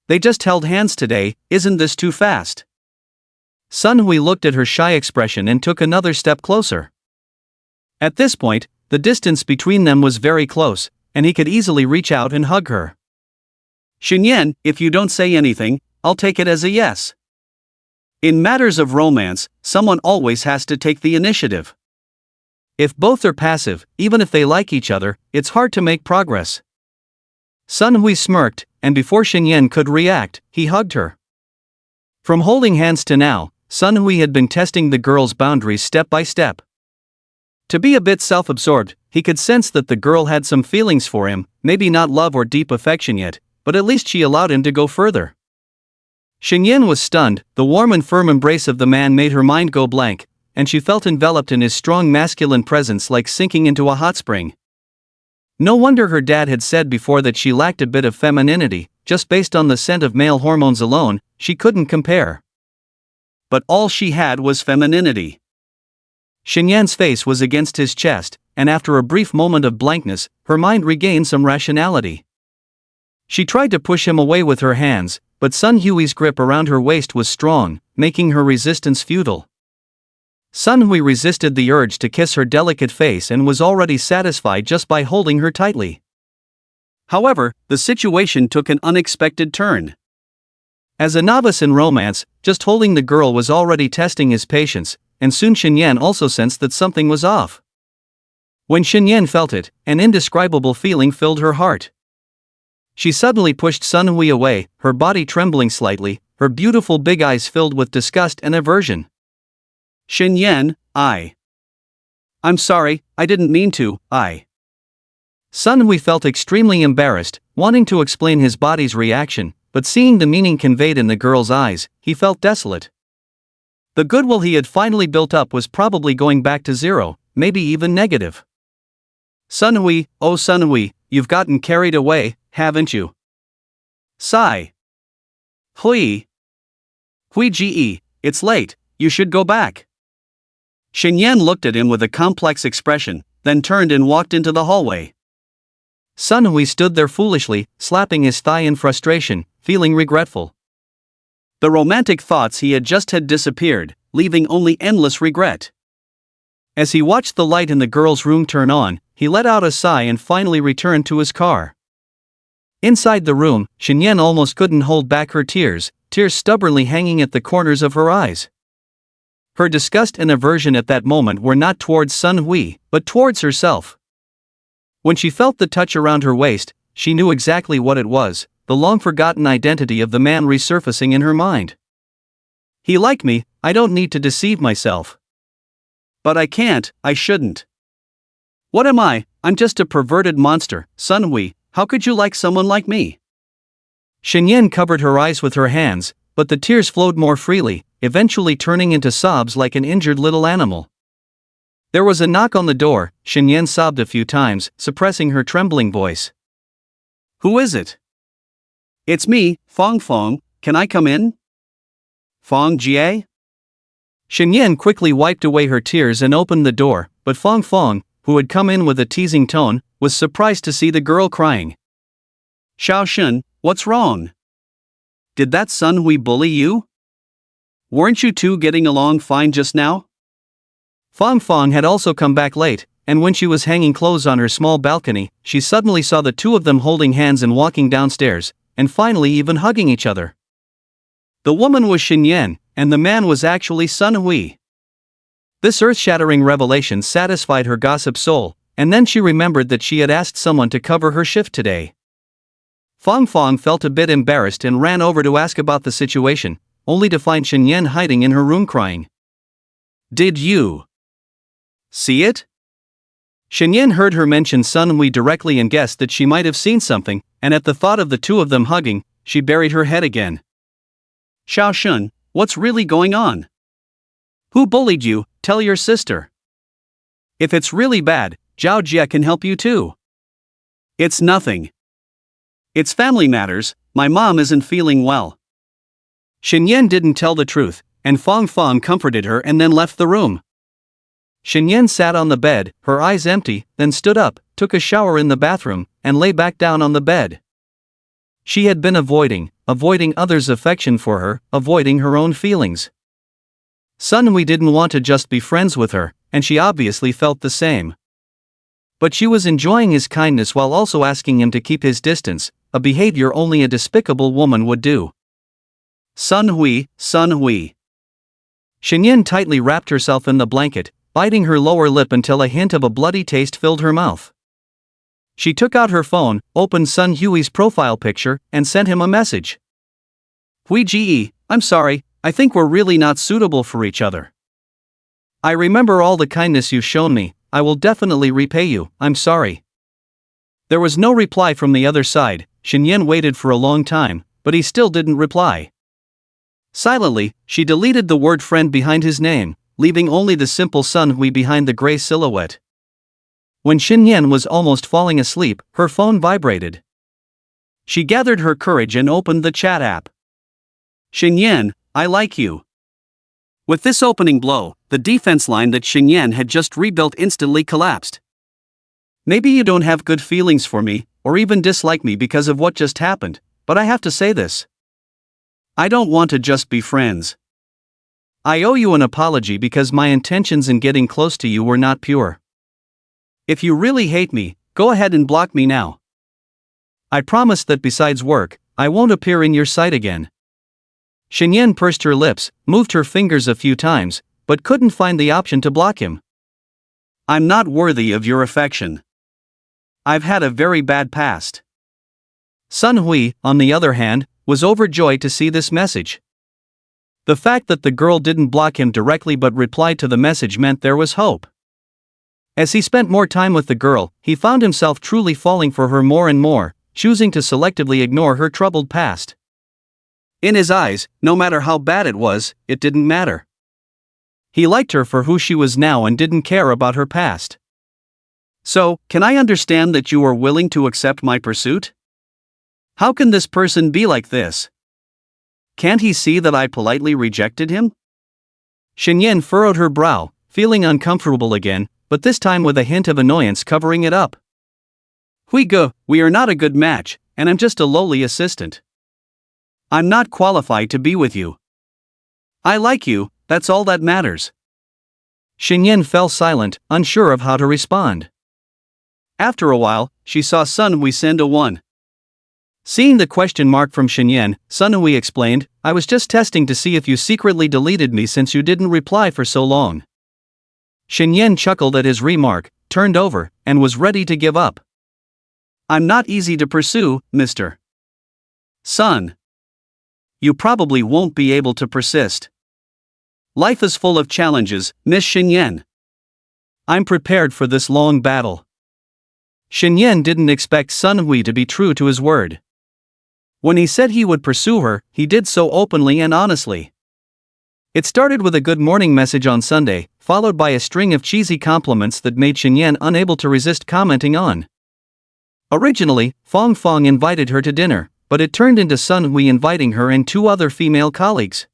They just held hands today, isn't this too fast? Sun Hui looked at her shy expression and took another step closer. At this point, the distance between them was very close, and he could easily reach out and hug her. Shenyan, if you don't say anything, I'll take it as a yes. In matters of romance, someone always has to take the initiative. If both are passive, even if they like each other, it's hard to make progress. Sun Hui smirked, and before Shenyan could react, he hugged her. From holding hands to now, Sun Hui had been testing the girl's boundaries step by step. To be a bit self-absorbed, he could sense that the girl had some feelings for him, maybe not love or deep affection yet, but at least she allowed him to go further. Shenyan was stunned, the warm and firm embrace of the man made her mind go blank, and she felt enveloped in his strong masculine presence like sinking into a hot spring. No wonder her dad had said before that she lacked a bit of femininity, just based on the scent of male hormones alone, she couldn't compare. But all she had was femininity. Shenyan's face was against his chest, and after a brief moment of blankness, her mind regained some rationality. She tried to push him away with her hands, but Sun Hui's grip around her waist was strong, making her resistance futile. Sun Hui resisted the urge to kiss her delicate face and was already satisfied just by holding her tightly. However, the situation took an unexpected turn. As a novice in romance, just holding the girl was already testing his patience, and soon Shenyan also sensed that something was off. When Shenyan felt it, an indescribable feeling filled her heart. She suddenly pushed Sun Hui away, her body trembling slightly, her beautiful big eyes filled with disgust and aversion. Shenyan, I'm sorry, I didn't mean to, Sun Hui felt extremely embarrassed, wanting to explain his body's reaction, but seeing the meaning conveyed in the girl's eyes, he felt desolate. The goodwill he had finally built up was probably going back to zero, maybe even negative. Sun Hui, oh Sun Hui, you've gotten carried away, haven't you? Sigh. Hui Ge, it's late, you should go back. Shenyan looked at him with a complex expression, then turned and walked into the hallway. Sun Hui stood there foolishly, slapping his thigh in frustration, feeling regretful. The romantic thoughts he had just had disappeared, leaving only endless regret. As he watched the light in the girl's room turn on, he let out a sigh and finally returned to his car. Inside the room, Shenyan almost couldn't hold back her tears stubbornly hanging at the corners of her eyes. Her disgust and aversion at that moment were not towards Sun Hui, but towards herself. When she felt the touch around her waist, she knew exactly what it was, the long-forgotten identity of the man resurfacing in her mind. He liked me, I don't need to deceive myself. But I can't, I shouldn't. What am I? I'm just a perverted monster. Sun Hui, how could you like someone like me? Shen covered her eyes with her hands, but the tears flowed more freely, eventually turning into sobs like an injured little animal. There was a knock on the door. Shen sobbed a few times, suppressing her trembling voice. Who is it? It's me, Fong Fong, can I come in? Fong Jie? Shen quickly wiped away her tears and opened the door, but Fong Fong, who had come in with a teasing tone, was surprised to see the girl crying. Xiao Shun, what's wrong? Did that Sun Hui bully you? Weren't you two getting along fine just now? Fong Fong had also come back late, and when she was hanging clothes on her small balcony, she suddenly saw the two of them holding hands and walking downstairs, and finally even hugging each other. The woman was Shen Yan, and the man was actually Sun Hui. This earth-shattering revelation satisfied her gossip soul, and then she remembered that she had asked someone to cover her shift today. Fong Fong felt a bit embarrassed and ran over to ask about the situation, only to find Shen Yan hiding in her room crying. Did you see it? Shen Yan heard her mention Sun Hui directly and guessed that she might have seen something, and at the thought of the two of them hugging, she buried her head again. Xiao Shun, what's really going on? Who bullied you? Tell your sister. If it's really bad, Zhao Jia can help you too. It's nothing. It's family matters, my mom isn't feeling well. Shen Yan didn't tell the truth, and Fong Fong comforted her and then left the room. Shen Yan sat on the bed, her eyes empty, then stood up, took a shower in the bathroom, and lay back down on the bed. She had been avoiding others' affection for her, avoiding her own feelings. Sun Hui didn't want to just be friends with her, and she obviously felt the same. But she was enjoying his kindness while also asking him to keep his distance, a behavior only a despicable woman would do. Sun Hui, Sun Hui. Shen Yan tightly wrapped herself in the blanket, biting her lower lip until a hint of a bloody taste filled her mouth. She took out her phone, opened Sun Hui's profile picture, and sent him a message. Hui Ji, I'm sorry, I think we're really not suitable for each other. I remember all the kindness you've shown me, I will definitely repay you, I'm sorry. There was no reply from the other side. Shen Yan waited for a long time, but he still didn't reply. Silently, she deleted the word friend behind his name, leaving only the simple Sun Hui behind the gray silhouette. When Shen Yan was almost falling asleep, her phone vibrated. She gathered her courage and opened the chat app. Shen Yan, I like you. With this opening blow, the defense line that Shen Yan had just rebuilt instantly collapsed. Maybe you don't have good feelings for me, or even dislike me because of what just happened, but I have to say this. I don't want to just be friends. I owe you an apology because my intentions in getting close to you were not pure. If you really hate me, go ahead and block me now. I promise that besides work, I won't appear in your sight again. Shen Yan pursed her lips, moved her fingers a few times, but couldn't find the option to block him. I'm not worthy of your affection. I've had a very bad past. Sun Hui, on the other hand, was overjoyed to see this message. The fact that the girl didn't block him directly but replied to the message meant there was hope. As he spent more time with the girl, he found himself truly falling for her more and more, choosing to selectively ignore her troubled past. In his eyes, no matter how bad it was, it didn't matter. He liked her for who she was now and didn't care about her past. So, can I understand that you are willing to accept my pursuit? How can this person be like this? Can't he see that I politely rejected him? Shen Yan furrowed her brow, feeling uncomfortable again, but this time with a hint of annoyance covering it up. Hui Ge, we are not a good match, and I'm just a lowly assistant. I'm not qualified to be with you. I like you, that's all that matters. Shen Yan fell silent, unsure of how to respond. After a while, she saw Sun Hui send a 1. Seeing the question mark from Shen Yan, Sun Hui explained, I was just testing to see if you secretly deleted me since you didn't reply for so long. Shen Yan chuckled at his remark, turned over, and was ready to give up. I'm not easy to pursue, Mr. Sun. You probably won't be able to persist. Life is full of challenges, Miss Xinyan. I'm prepared for this long battle. Xinyan didn't expect Sun Hui to be true to his word. When he said he would pursue her, he did so openly and honestly. It started with a good morning message on Sunday, followed by a string of cheesy compliments that made Xinyan unable to resist commenting on. Originally, Fong Fong invited her to dinner, but it turned into Sun Hui inviting her and two other female colleagues.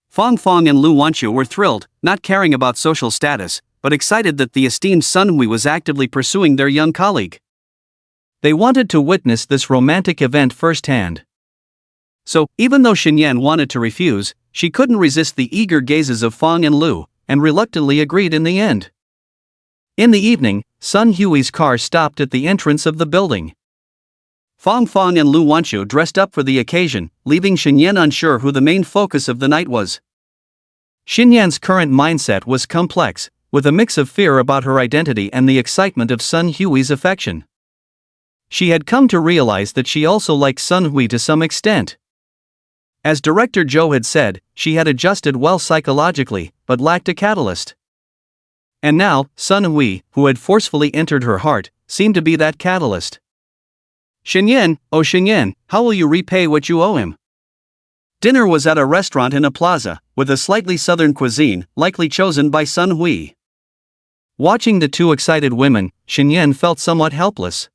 Fong Fong and Lu Wanqiu were thrilled, not caring about social status, but excited that the esteemed Sun Hui was actively pursuing their young colleague. They wanted to witness this romantic event firsthand. So, even though Xinyan wanted to refuse, she couldn't resist the eager gazes of Fong and Lu, and reluctantly agreed in the end. In the evening, Sun Hui's car stopped at the entrance of the building. Fong Fong and Lu Wanqiu dressed up for the occasion, leaving Xinyan unsure who the main focus of the night was. Xinyan's current mindset was complex, with a mix of fear about her identity and the excitement of Sun Hui's affection. She had come to realize that she also liked Sun Hui to some extent. As director Zhou had said, she had adjusted well psychologically, but lacked a catalyst. And now, Sun Hui, who had forcefully entered her heart, seemed to be that catalyst. Xinyan, oh Xinyan, how will you repay what you owe him? Dinner was at a restaurant in a plaza, with a slightly southern cuisine, likely chosen by Sun Hui. Watching the two excited women, Xinyan felt somewhat helpless.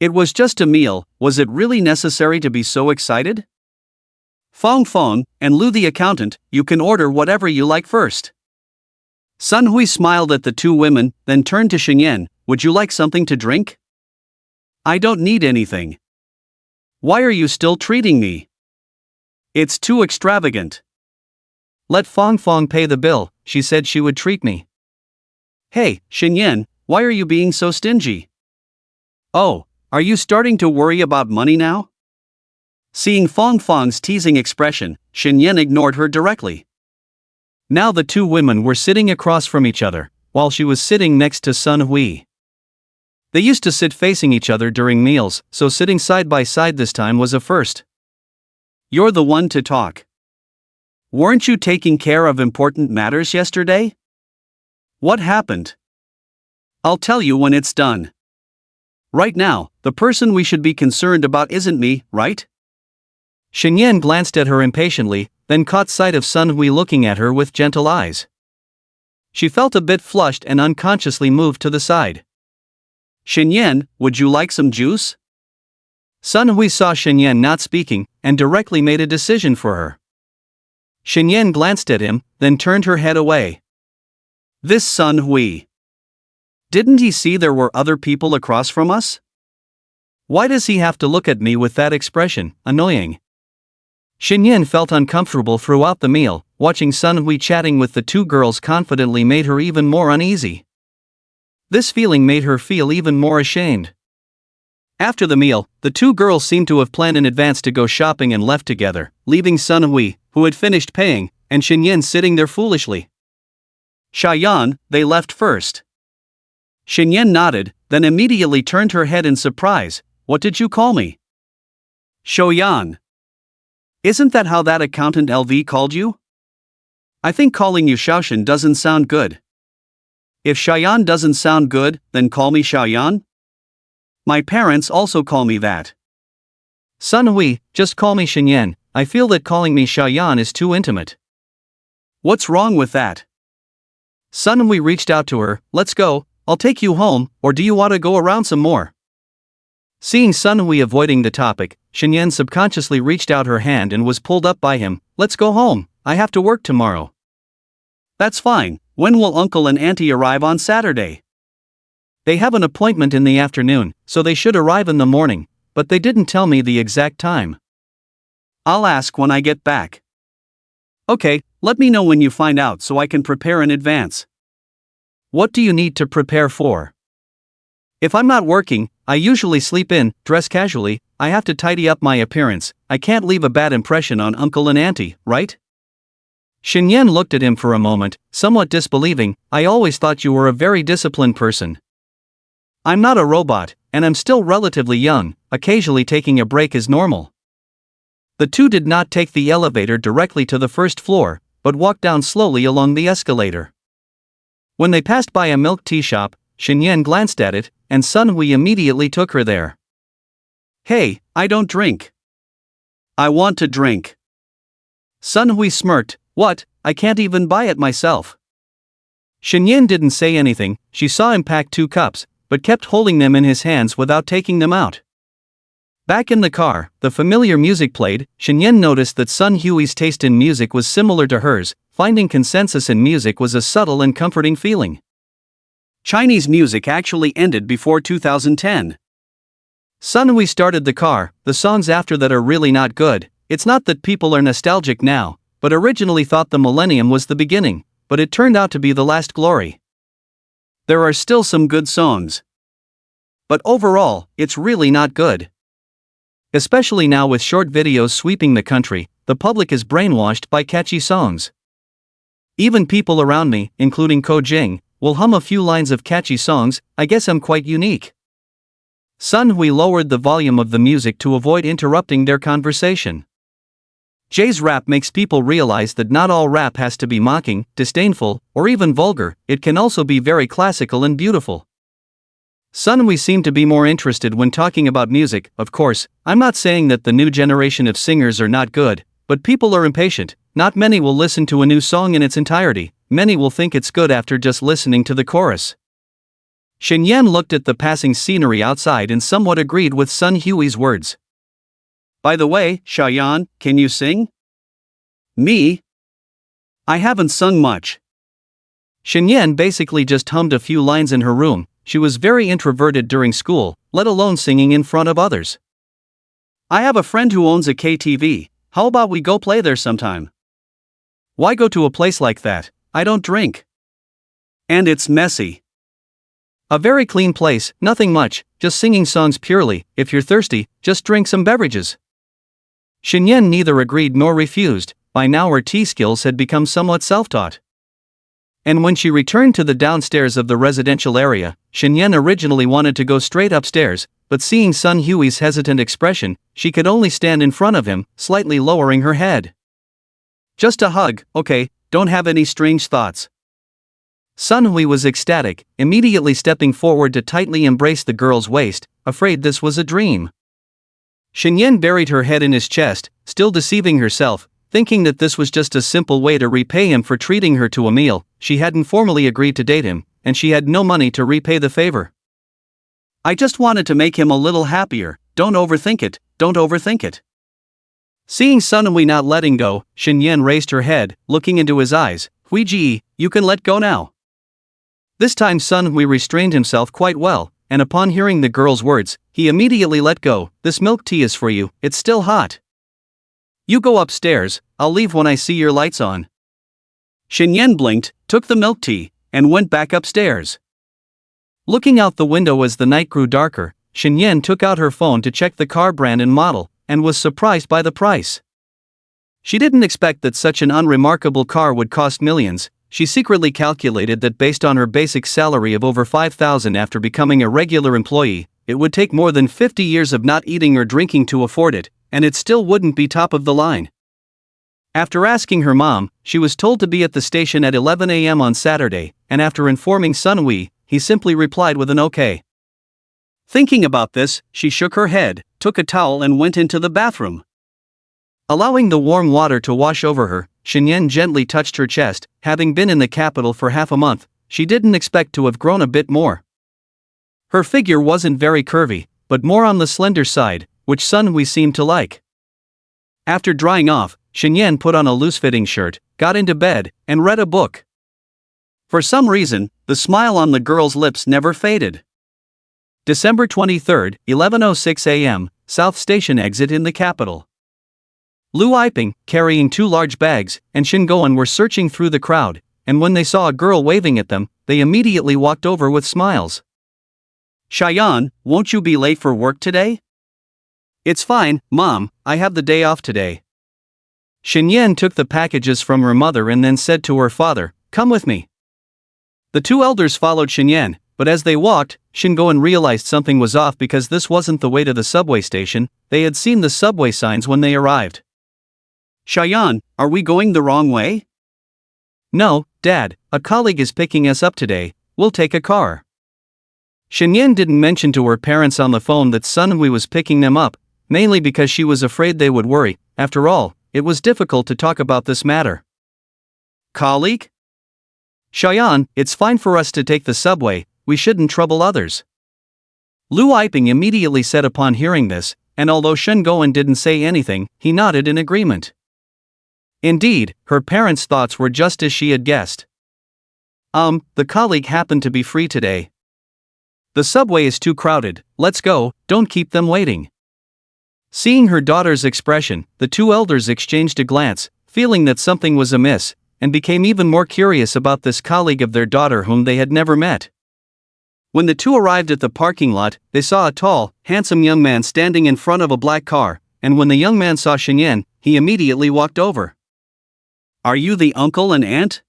It was just a meal, was it really necessary to be so excited? Fong Fong, and Lu the accountant, you can order whatever you like first. Sun Hui smiled at the two women, then turned to Xinyan, would you like something to drink? I don't need anything. Why are you still treating me? It's too extravagant. Let Fong Fong pay the bill, she said she would treat me. Hey, Xinyan, why are you being so stingy? Oh, are you starting to worry about money now? Seeing Fong Fong's teasing expression, Xinyan ignored her directly. Now the two women were sitting across from each other, while she was sitting next to Sun Hui. They used to sit facing each other during meals, so sitting side by side this time was a first. You're the one to talk. Weren't you taking care of important matters yesterday? What happened? I'll tell you when it's done. Right now, the person we should be concerned about isn't me, right? Xinyan glanced at her impatiently, then caught sight of Sun Hui looking at her with gentle eyes. She felt a bit flushed and unconsciously moved to the side. Xinyan, would you like some juice? Sun Hui saw Xinyan not speaking, and directly made a decision for her. Xinyan glanced at him, then turned her head away. This Sun Hui. Didn't he see there were other people across from us? Why does he have to look at me with that expression, annoying? Xinyan felt uncomfortable throughout the meal, watching Sun Hui chatting with the two girls confidently made her even more uneasy. This feeling made her feel even more ashamed. After the meal, the two girls seemed to have planned in advance to go shopping and left together, leaving Sun Hui, who had finished paying, and Xinyan sitting there foolishly. Shayan, they left first. Xinyan nodded, then immediately turned her head in surprise. What did you call me? Shoyan. Isn't that how that accountant LV called you? I think calling you Shaoshan doesn't sound good. If Shayan doesn't sound good, then call me Shaoyan? My parents also call me that. Sun Hui, just call me Xinyan, I feel that calling me Shaoyan is too intimate. What's wrong with that? Sun Hui reached out to her, let's go, I'll take you home, or do you want to go around some more? Seeing Sun Hui avoiding the topic, Xinyan subconsciously reached out her hand and was pulled up by him, let's go home, I have to work tomorrow. That's fine, when will uncle and auntie arrive on Saturday? They have an appointment in the afternoon, so they should arrive in the morning, but they didn't tell me the exact time. I'll ask when I get back. Okay, let me know when you find out so I can prepare in advance. What do you need to prepare for? If I'm not working, I usually sleep in, dress casually, I have to tidy up my appearance, I can't leave a bad impression on uncle and auntie, right? Xinyan looked at him for a moment, somewhat disbelieving, I always thought you were a very disciplined person. I'm not a robot, and I'm still relatively young, occasionally taking a break is normal. The two did not take the elevator directly to the first floor, but walked down slowly along the escalator. When they passed by a milk tea shop, Shenyan glanced at it, and Sun Hui immediately took her there. "Hey, I don't drink. I want to drink." Sun Hui smirked. "What, I can't even buy it myself." Shenyan didn't say anything. She saw him pack 2 cups, but kept holding them in his hands without taking them out. Back in the car, the familiar music played. Shenyan noticed that Sun Hui's taste in music was similar to hers. Finding consensus in music was a subtle and comforting feeling. Chinese music actually ended before 2010. Sun Hui started the car. "The songs after that are really not good. It's not that people are nostalgic now, but originally thought the millennium was the beginning, but it turned out to be the last glory. There are still some good songs, but overall, it's really not good. Especially now with short videos sweeping the country, the public is brainwashed by catchy songs. Even people around me, including Ko Jing, will hum a few lines of catchy songs. I guess I'm quite unique." Sun Hui lowered the volume of the music to avoid interrupting their conversation. Jay's rap makes people realize that not all rap has to be mocking, disdainful, or even vulgar. It can also be very classical and beautiful. Sun Hui seemed to be more interested when talking about music. "Of course, I'm not saying that the new generation of singers are not good, but people are impatient. Not many will listen to a new song in its entirety. Many will think it's good after just listening to the chorus." Shenyan looked at the passing scenery outside and somewhat agreed with Sun Hui's words. "By the way, Shayan, can you sing?" "Me? I haven't sung much." Shenyan basically just hummed a few lines in her room. She was very introverted during school, let alone singing in front of others. "I have a friend who owns a KTV. How about we go play there sometime?" "Why go to a place like that? I don't drink. And it's messy." "A very clean place, nothing much, just singing songs purely. If you're thirsty, just drink some beverages." Shenyan neither agreed nor refused. By now her tea skills had become somewhat self-taught. And when she returned to the downstairs of the residential area, Shenyan originally wanted to go straight upstairs, but seeing Sun Hui's hesitant expression, she could only stand in front of him, slightly lowering her head. "Just a hug, okay, don't have any strange thoughts." Sun Hui was ecstatic, immediately stepping forward to tightly embrace the girl's waist, afraid this was a dream. Shenyan buried her head in his chest, still deceiving herself, thinking that this was just a simple way to repay him for treating her to a meal. She hadn't formally agreed to date him, and she had no money to repay the favor. "I just wanted to make him a little happier. Don't overthink it, don't overthink it." Seeing Sun Hui not letting go, Shenyan raised her head, looking into his eyes. "Huiji, you can let go now." This time Sun Hui restrained himself quite well, and upon hearing the girl's words, he immediately let go. "This milk tea is for you, it's still hot. You go upstairs, I'll leave when I see your lights on." Shenyan blinked, took the milk tea, and went back upstairs. Looking out the window as the night grew darker, Shenyan took out her phone to check the car brand and model, and was surprised by the price. She didn't expect that such an unremarkable car would cost millions. She secretly calculated that based on her basic salary of over 5,000 after becoming a regular employee, it would take more than 50 years of not eating or drinking to afford it, and it still wouldn't be top of the line. After asking her mom, she was told to be at the station at 11 a.m. on Saturday, and after informing Sun Hui, he simply replied with an okay. Thinking about this, she shook her head, took a towel and went into the bathroom. Allowing the warm water to wash over her, Shenyan gently touched her chest. Having been in the capital for half a month, she didn't expect to have grown a bit more. Her figure wasn't very curvy, but more on the slender side, which Sun Hui seemed to like. After drying off, Shenyan put on a loose-fitting shirt, got into bed, and read a book. For some reason, the smile on the girl's lips never faded. December 23, 11:06 a.m., South Station exit in the capital. Lu Yiping, carrying 2 large bags, and Shin Goen were searching through the crowd, and when they saw a girl waving at them, they immediately walked over with smiles. "Shayan, won't you be late for work today?" "It's fine, Mom, I have the day off today." Shenyan took the packages from her mother and then said to her father, "Come with me." The 2 elders followed Shenyan, but as they walked, Shingoen realized something was off because this wasn't the way to the subway station. They had seen the subway signs when they arrived. Shayan, are we going the wrong way? No, Dad, a colleague is picking us up today, we'll take a car. Shinyan didn't mention to her parents on the phone that Sunhui was picking them up, mainly because she was afraid they would worry. After all, it was difficult to talk about this matter. Colleague? Shayan, it's fine for us to take the subway, we shouldn't trouble others. Lu Yiping immediately said upon hearing this, and although Shingoen didn't say anything, he nodded in agreement. Indeed, her parents' thoughts were just as she had guessed. The colleague happened to be free today. The subway is too crowded, let's go, don't keep them waiting. Seeing her daughter's expression, the two elders exchanged a glance, feeling that something was amiss, and became even more curious about this colleague of their daughter whom they had never met. When the two arrived at the parking lot, they saw a tall, handsome young man standing in front of a black car, and when the young man saw Shinyan, he immediately walked over. Are you the uncle and aunt?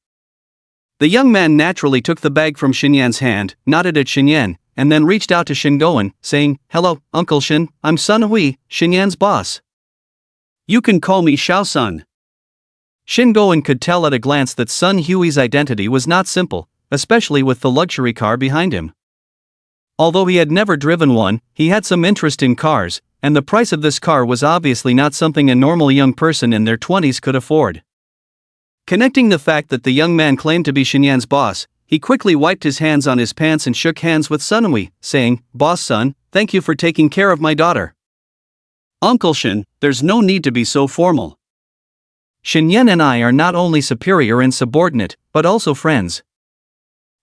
The young man naturally took the bag from Shinyan's hand, nodded at Shinyan, and then reached out to Shingoen, saying, Hello, Uncle Shin, I'm Sunhui, Shinyan's boss. You can call me Xiao-sun. Shingoen could tell at a glance that Sun Hui's identity was not simple, especially with the luxury car behind him. Although he had never driven one, he had some interest in cars, and the price of this car was obviously not something a normal young person in their 20s could afford. Connecting the fact that the young man claimed to be Shinyan's boss, he quickly wiped his hands on his pants and shook hands with Sunhui, saying, Boss son, thank you for taking care of my daughter. Uncle Shin, there's no need to be so formal. Shinyan and I are not only superior and subordinate, but also friends.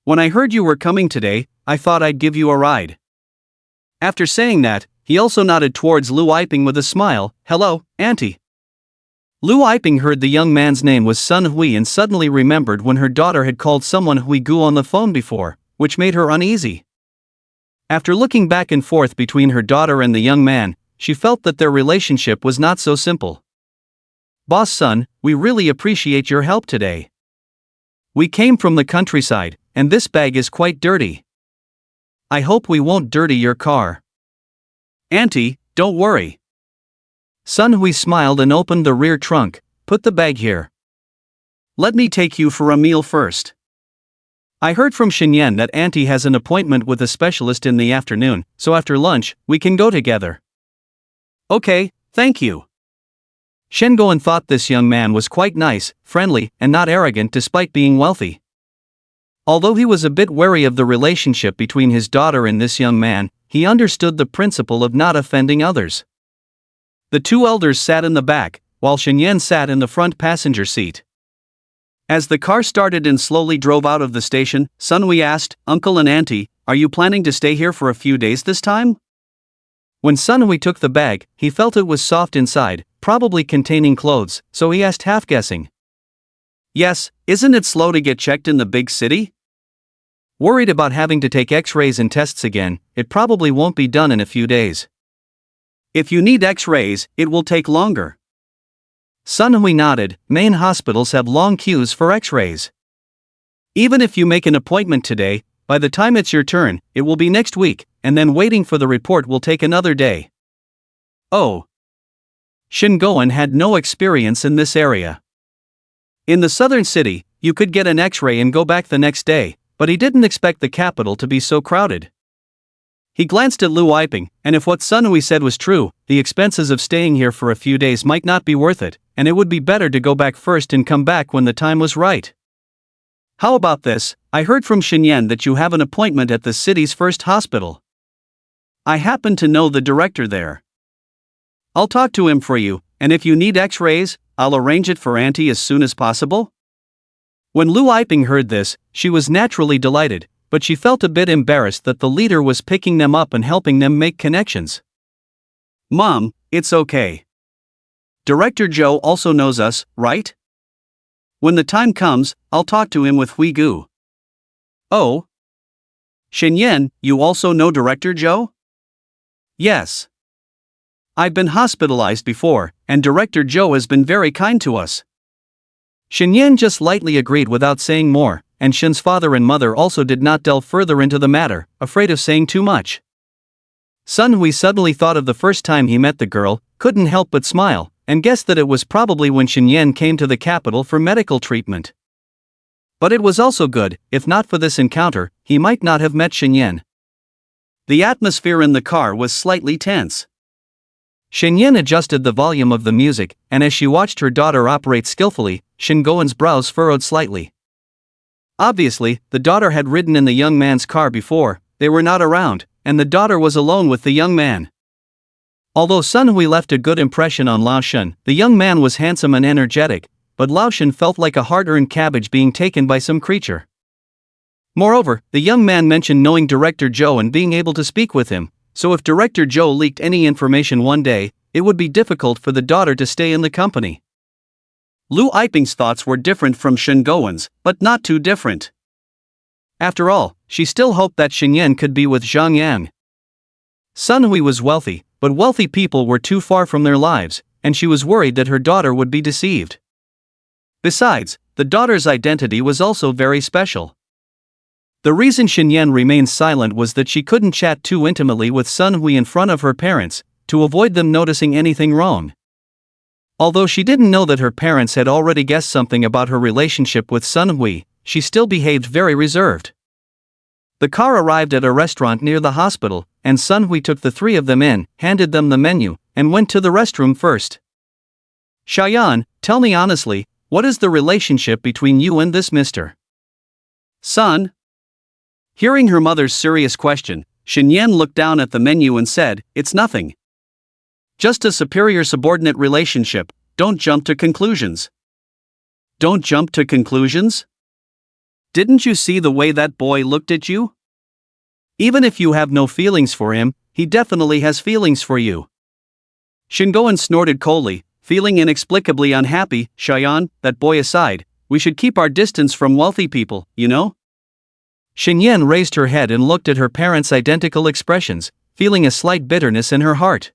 When I heard you were coming today, I thought I'd give you a ride. After saying that, he also nodded towards Lu Yiping with a smile, Hello, Auntie. Lu Yiping heard the young man's name was Sun Hui and suddenly remembered when her daughter had called someone Hui Gu on the phone before, which made her uneasy. After looking back and forth between her daughter and the young man, she felt that their relationship was not so simple. Boss son, we really appreciate your help today. We came from the countryside, and this bag is quite dirty. I hope we won't dirty your car. Auntie, don't worry. Sun Hui smiled and opened the rear trunk, put the bag here. Let me take you for a meal first. I heard from Shinyan that Auntie has an appointment with a specialist in the afternoon, so after lunch, we can go together. Okay, thank you. Shingoen thought this young man was quite nice, friendly, and not arrogant despite being wealthy. Although he was a bit wary of the relationship between his daughter and this young man, he understood the principle of not offending others. The two elders sat in the back, while Shinyan sat in the front passenger seat. As the car started and slowly drove out of the station, Sunhui asked, Uncle and Auntie, are you planning to stay here for a few days this time? When Sunhui took the bag, he felt it was soft inside, probably containing clothes, so he asked half-guessing. Yes, isn't it slow to get checked in the big city? Worried about having to take x-rays and tests again, it probably won't be done in a few days. If you need x-rays, it will take longer. Sunhui nodded, main hospitals have long queues for x-rays. Even if you make an appointment today, by the time it's your turn, it will be next week, and then waiting for the report will take another day. Oh. Shingoen had no experience in this area. In the southern city, you could get an x-ray and go back the next day, but he didn't expect the capital to be so crowded. He glanced at Lu Yiping, and if what Sunhui said was true, the expenses of staying here for a few days might not be worth it, and it would be better to go back first and come back when the time was right. How about this? I heard from Shinyan that you have an appointment at the city's first hospital. I happen to know the director there. I'll talk to him for you, and if you need x-rays, I'll arrange it for Auntie as soon as possible. When Lu Yiping heard this, she was naturally delighted, but she felt a bit embarrassed that the leader was picking them up and helping them make connections. Mom, it's okay. Director Joe also knows us, right? When the time comes, I'll talk to him with Hui Gu. Oh? Shinyan, you also know Director Joe? Yes. I've been hospitalized before, and Director Joe has been very kind to us. Shen just lightly agreed without saying more, and Shen's father and mother also did not delve further into the matter, afraid of saying too much. Sun Hui suddenly thought of the first time he met the girl, couldn't help but smile, and guessed that it was probably when Shen came to the capital for medical treatment. But it was also good, if not for this encounter, he might not have met Shen. The atmosphere in the car was slightly tense. Shen adjusted the volume of the music, and as she watched her daughter operate skillfully, Shingoen's brows furrowed slightly. Obviously, the daughter had ridden in the young man's car before, they were not around, and the daughter was alone with the young man. Although Sun Hui left a good impression on Lao Shen, the young man was handsome and energetic, but Lao Shen felt like a hard-earned cabbage being taken by some creature. Moreover, the young man mentioned knowing Director Zhou and being able to speak with him, so if Director Zhou leaked any information one day, it would be difficult for the daughter to stay in the company. Lu Yiping's thoughts were different from Shingoen's, but not too different. After all, she still hoped that Shen could be with Zhang Yang. Sun Hui was wealthy, but wealthy people were too far from their lives, and she was worried that her daughter would be deceived. Besides, the daughter's identity was also very special. The reason Shen remained silent was that she couldn't chat too intimately with Sun Hui in front of her parents, to avoid them noticing anything wrong. Although she didn't know that her parents had already guessed something about her relationship with Sun Hui, she still behaved very reserved. The car arrived at a restaurant near the hospital, and Sun Hui took the three of them in, handed them the menu, and went to the restroom first. Xiaoyan, tell me honestly, what is the relationship between you and this Mr. Sun? Hearing her mother's serious question, Shen looked down at the menu and said, "It's nothing. Just a superior-subordinate relationship, don't jump to conclusions." Don't jump to conclusions? Didn't you see the way that boy looked at you? Even if you have no feelings for him, he definitely has feelings for you. Shingoen snorted coldly, feeling inexplicably unhappy. Xiaoyan, that boy aside, we should keep our distance from wealthy people, you know? Shen raised her head and looked at her parents' identical expressions, feeling a slight bitterness in her heart.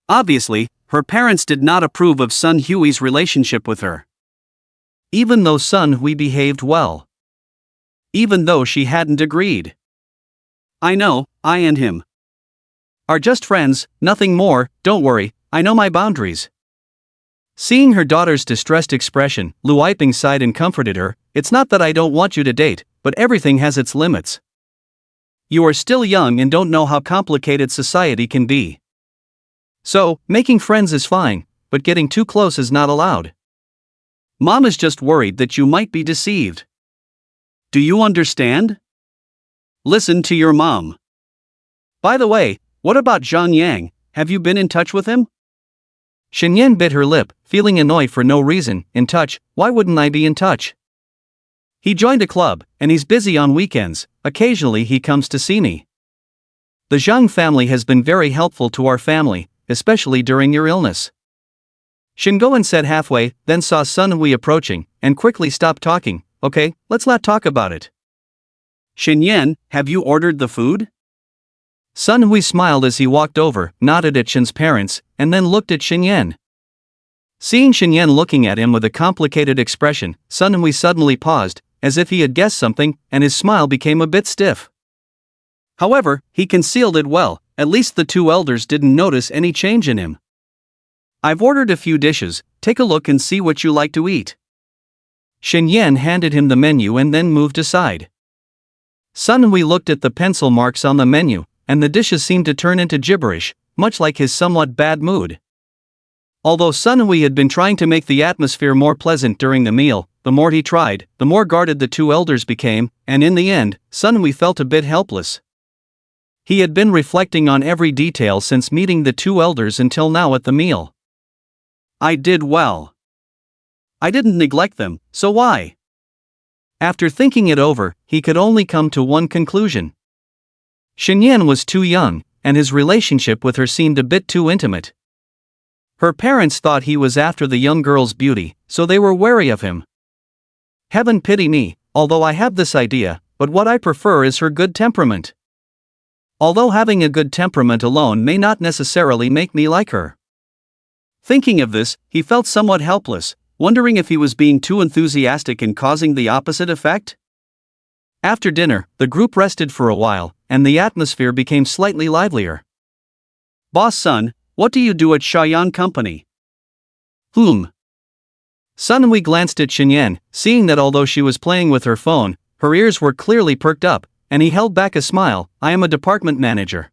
Obviously, her parents did not approve of Sun Hui's relationship with her. Even though Sun Hui behaved well. Even though she hadn't agreed. I know, I and him are just friends, nothing more, don't worry, I know my boundaries. Seeing her daughter's distressed expression, Lu Yiping sighed and comforted her, it's not that I don't want you to date, but everything has its limits. You are still young and don't know how complicated society can be. So, making friends is fine, but getting too close is not allowed. Mom is just worried that you might be deceived. Do you understand? Listen to your mom. By the way, what about Zhang Yang, have you been in touch with him? Shen bit her lip, feeling annoyed for no reason. In touch, why wouldn't I be in touch? He joined a club, and he's busy on weekends, occasionally he comes to see me. The Zhang family has been very helpful to our family, especially during your illness. Shingoen said halfway, then saw Sun Hui approaching, and quickly stopped talking. Okay, let's not talk about it. Shen, have you ordered the food? Sun Hui smiled as he walked over, nodded at Shen's parents, and then looked at Shen. Seeing Shen looking at him with a complicated expression, Sun Hui suddenly paused, as if he had guessed something, and his smile became a bit stiff. However, he concealed it well, at least the two elders didn't notice any change in him. I've ordered a few dishes, take a look and see what you like to eat. Shen handed him the menu and then moved aside. Sun Hui looked at the pencil marks on the menu, and the dishes seemed to turn into gibberish, much like his somewhat bad mood. Although Sun Hui had been trying to make the atmosphere more pleasant during the meal, the more he tried, the more guarded the two elders became, and in the end, Sun Hui felt a bit helpless. He had been reflecting on every detail since meeting the two elders until now at the meal. I did well. I didn't neglect them, so why? After thinking it over, he could only come to one conclusion. Shen was too young, and his relationship with her seemed a bit too intimate. Her parents thought he was after the young girl's beauty, so they were wary of him. Heaven pity me, although I have this idea, but what I prefer is her good temperament. Although having a good temperament alone may not necessarily make me like her. Thinking of this, he felt somewhat helpless, wondering if he was being too enthusiastic and causing the opposite effect. After dinner, the group rested for a while, and the atmosphere became slightly livelier. "Boss son, what do you do at Shaoyan Company?" Sunhui glanced at Xinyan, seeing that although she was playing with her phone, her ears were clearly perked up, and he held back a smile. "I am a department manager."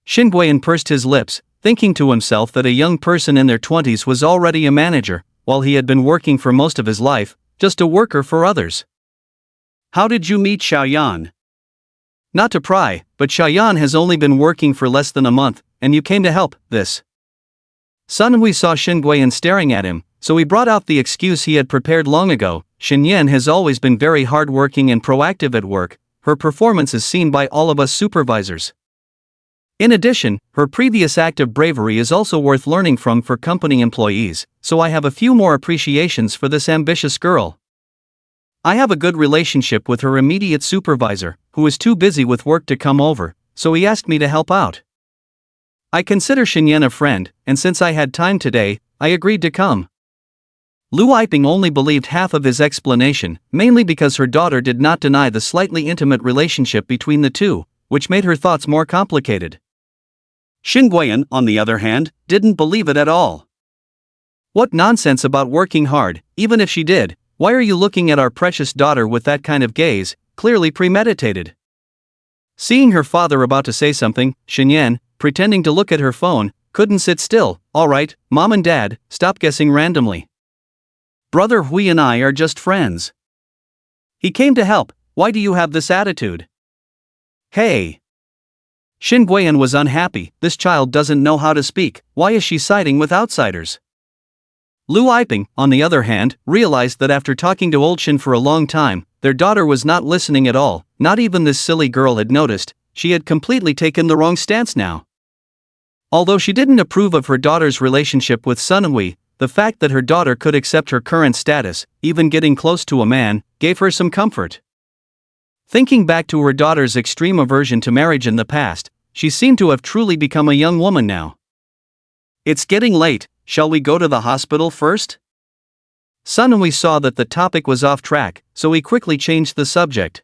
Xinguoyan pursed his lips, thinking to himself that a young person in their 20s was already a manager, while he had been working for most of his life, just a worker for others. "How did you meet Xiaoyan?" "Not to pry, but Xiaoyan has only been working for less than a month, and you came to help, this." Sunhui saw Xinguoyan staring at him, so he brought out the excuse he had prepared long ago. "Xinyan has always been very hardworking and proactive at work. Her performance is seen by all of us supervisors. In addition, her previous act of bravery is also worth learning from for company employees, so I have a few more appreciations for this ambitious girl. I have a good relationship with her immediate supervisor, who is too busy with work to come over, so he asked me to help out. I consider Xinyan a friend, and since I had time today, I agreed to come." Lu Yiping only believed half of his explanation, mainly because her daughter did not deny the slightly intimate relationship between the two, which made her thoughts more complicated. Xinguoyan, on the other hand, didn't believe it at all. "What nonsense about working hard, even if she did. Why are you looking at our precious daughter with that kind of gaze, clearly premeditated?" Seeing her father about to say something, Xinyan, pretending to look at her phone, couldn't sit still. "All right, Mom and Dad, stop guessing randomly. Brother Hui and I are just friends. He came to help. Why do you have this attitude?" "Hey!" Xinguoyan was unhappy. "This child doesn't know how to speak. Why is she siding with outsiders?" Lu Yiping, on the other hand, realized that after talking to old Xin for a long time, their daughter was not listening at all. Not even this silly girl had noticed. She had completely taken the wrong stance now. Although she didn't approve of her daughter's relationship with Sunhui, the fact that her daughter could accept her current status, even getting close to a man, gave her some comfort. Thinking back to her daughter's extreme aversion to marriage in the past, she seemed to have truly become a young woman now. "It's getting late, shall we go to the hospital first?" Sunhui saw that the topic was off track, so he quickly changed the subject.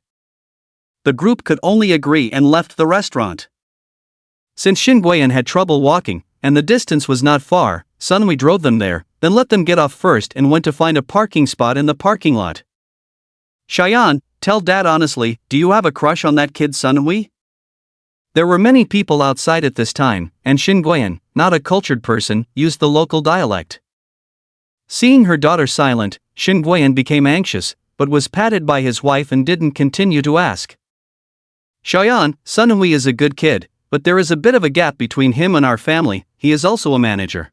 The group could only agree and left the restaurant. Since Xinguoyan had trouble walking, and the distance was not far, Sunhui drove them there, then let them get off first and went to find a parking spot in the parking lot. "Xiaoyan, tell Dad honestly, do you have a crush on that kid Sunhui?" There were many people outside at this time, and Xinguoyan, not a cultured person, used the local dialect. Seeing her daughter silent, Xinguoyan became anxious, but was patted by his wife and didn't continue to ask. "Xiaoyan, Sunhui is a good kid, but there is a bit of a gap between him and our family. He is also a manager.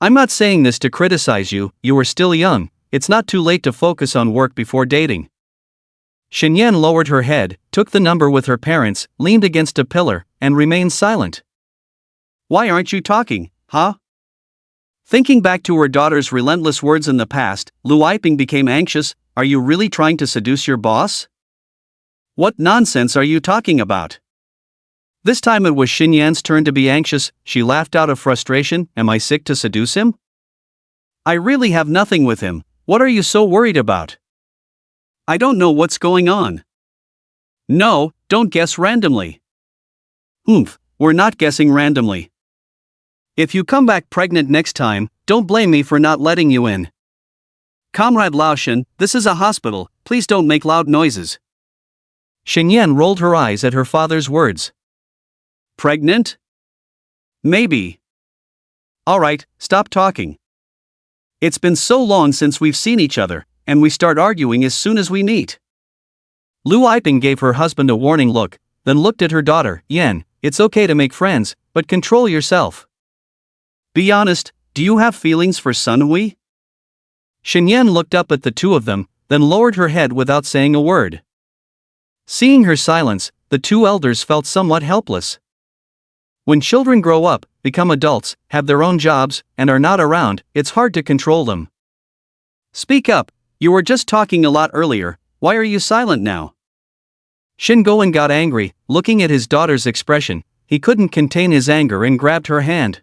I'm not saying this to criticize you, you are still young, it's not too late to focus on work before dating." Xinyan lowered her head, took the number with her parents, leaned against a pillar, and remained silent. "Why aren't you talking, huh?" Thinking back to her daughter's relentless words in the past, Lu Yiping became anxious. "Are you really trying to seduce your boss? What nonsense are you talking about?" This time it was Xinyan's turn to be anxious. She laughed out of frustration. "Am I sick to seduce him? I really have nothing with him. What are you so worried about? I don't know what's going on." "No, don't guess randomly." We're not guessing randomly. If you come back pregnant next time, don't blame me for not letting you in. Comrade Laoshan, this is a hospital, please don't make loud noises." Xinyan rolled her eyes at her father's words. "Pregnant? Maybe. Alright, stop talking. It's been so long since we've seen each other, and we start arguing as soon as we meet." Lu Yiping gave her husband a warning look, then looked at her daughter. "Yan, it's okay to make friends, but control yourself. Be honest, do you have feelings for Sunhui?" Xinyan looked up at the two of them, then lowered her head without saying a word. Seeing her silence, the two elders felt somewhat helpless. When children grow up, become adults, have their own jobs, and are not around, it's hard to control them. "Speak up, you were just talking a lot earlier, why are you silent now?" Xinguoyan got angry, looking at his daughter's expression. He couldn't contain his anger and grabbed her hand.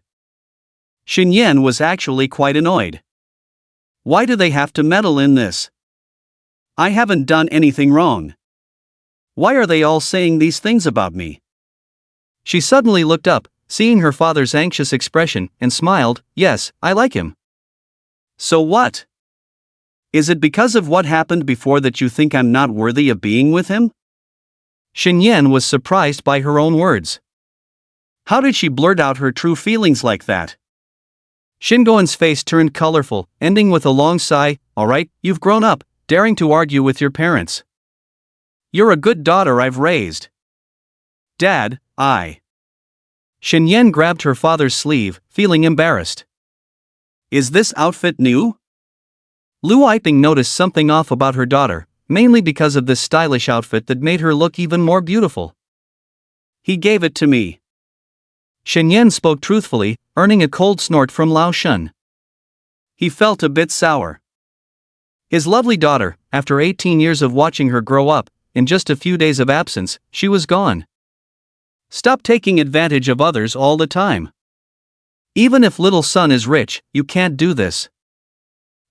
Xinyan was actually quite annoyed. Why do they have to meddle in this? I haven't done anything wrong. Why are they all saying these things about me? She suddenly looked up, seeing her father's anxious expression, and smiled. Yes, I like him. So what? Is it because of what happened before that you think I'm not worthy of being with him? Xinyan was surprised by her own words. How did she blurt out her true feelings like that? Shingoen's face turned colorful, ending with a long sigh. All right, you've grown up, daring to argue with your parents. You're a good daughter I've raised. Dad, Xinyan grabbed her father's sleeve, feeling embarrassed. Is this outfit new? Lu Yiping noticed something off about her daughter, mainly because of this stylish outfit that made her look even more beautiful. He gave it to me. Xinyan spoke truthfully, earning a cold snort from Lao Shun. He felt a bit sour. His lovely daughter, after 18 years of watching her grow up, in just a few days of absence, she was gone. Stop taking advantage of others all the time. Even if little son is rich, you can't do this.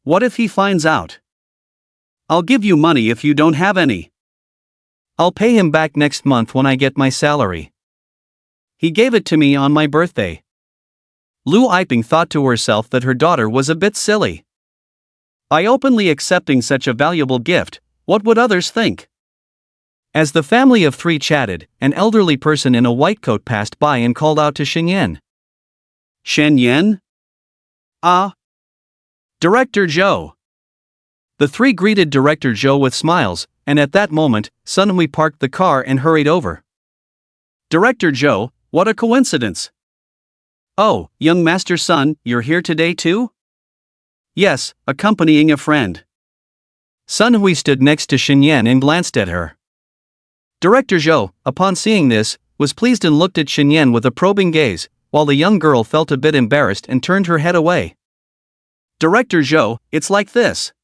What if he finds out? I'll give you money if you don't have any. I'll pay him back next month when I get my salary. He gave it to me on my birthday. Lu Yiping thought to herself that her daughter was a bit silly. By openly accepting such a valuable gift, what would others think? As the family of three chatted, an elderly person in a white coat passed by and called out to Xinyan. Shen Ah. Director Zhou. The three greeted Director Zhou with smiles, and at that moment, Sun Hui parked the car and hurried over. Director Zhou, what a coincidence! Oh, young Master Sun, you're here today too? Yes, accompanying a friend. Sun Hui stood next to Xinyan and glanced at her. Director Zhou, upon seeing this, was pleased and looked at Xinyan with a probing gaze, while the young girl felt a bit embarrassed and turned her head away. Director Zhou, it's like this.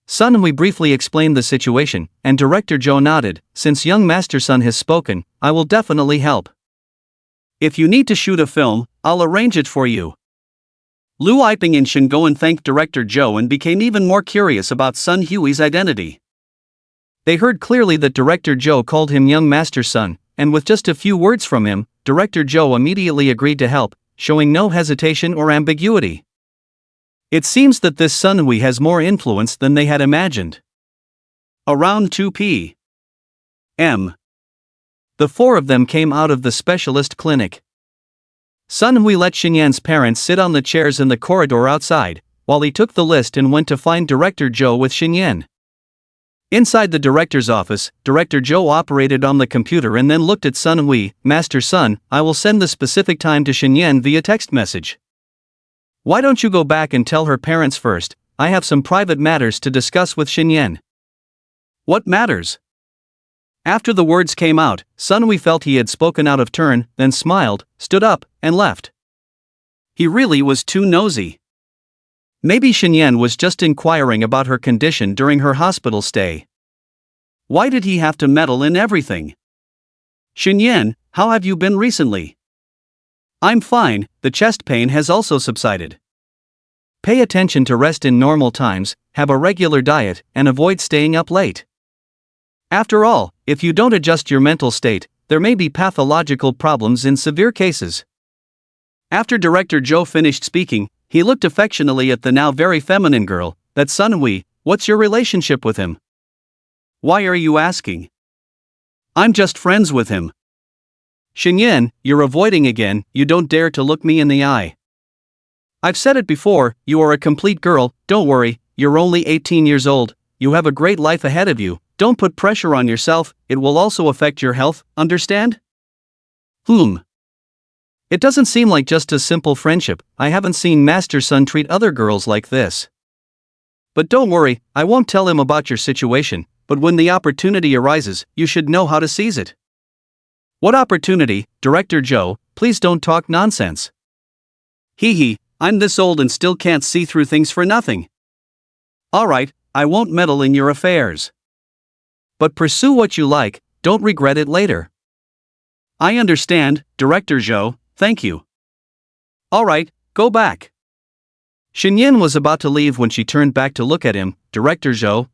Sun Hui briefly explained the situation, and Director Zhou nodded. Since young Master Sun has spoken, I will definitely help. If you need to shoot a film, I'll arrange it for you. Lu Yiping and Shingoen thanked Director Zhou and became even more curious about Sun Hui's identity. They heard clearly that Director Zhou called him young Master Sun, and with just a few words from him, Director Zhou immediately agreed to help, showing no hesitation or ambiguity. It seems that this Sun Hui has more influence than they had imagined. Around 2 p.m. The four of them came out of the specialist clinic. Sun Hui let Xinyan's parents sit on the chairs in the corridor outside, while he took the list and went to find Director Zhou with Xinyan. Inside the director's office, Director Zhou operated on the computer and then looked at Sun Hui. Master Sun, I will send the specific time to Xinyan via text message. Why don't you go back and tell her parents first? I have some private matters to discuss with Xinyan. What matters? After the words came out, Sun Hui felt he had spoken out of turn, then smiled, stood up, and left. He really was too nosy. Maybe Xinyan was just inquiring about her condition during her hospital stay. Why did he have to meddle in everything? Xinyan, how have you been recently? I'm fine, the chest pain has also subsided. Pay attention to rest in normal times, have a regular diet, and avoid staying up late. After all, if you don't adjust your mental state, there may be pathological problems in severe cases. After Director Zhou finished speaking, he looked affectionately at the now very feminine girl. That's Sun Hui, what's your relationship with him? Why are you asking? I'm just friends with him. Xinyan, you're avoiding again, you don't dare to look me in the eye. I've said it before, you are a complete girl, don't worry, you're only 18 years old, you have a great life ahead of you, don't put pressure on yourself, it will also affect your health, understand? It doesn't seem like just a simple friendship, I haven't seen Master Sun treat other girls like this. But don't worry, I won't tell him about your situation, but when the opportunity arises, you should know how to seize it. What opportunity, Director Zhou, please don't talk nonsense. I'm this old and still can't see through things for nothing. Alright, I won't meddle in your affairs. But pursue what you like, don't regret it later. I understand, Director Zhou, thank you. Alright, go back. Xinyan was about to leave when she turned back to look at him. Director Zhou,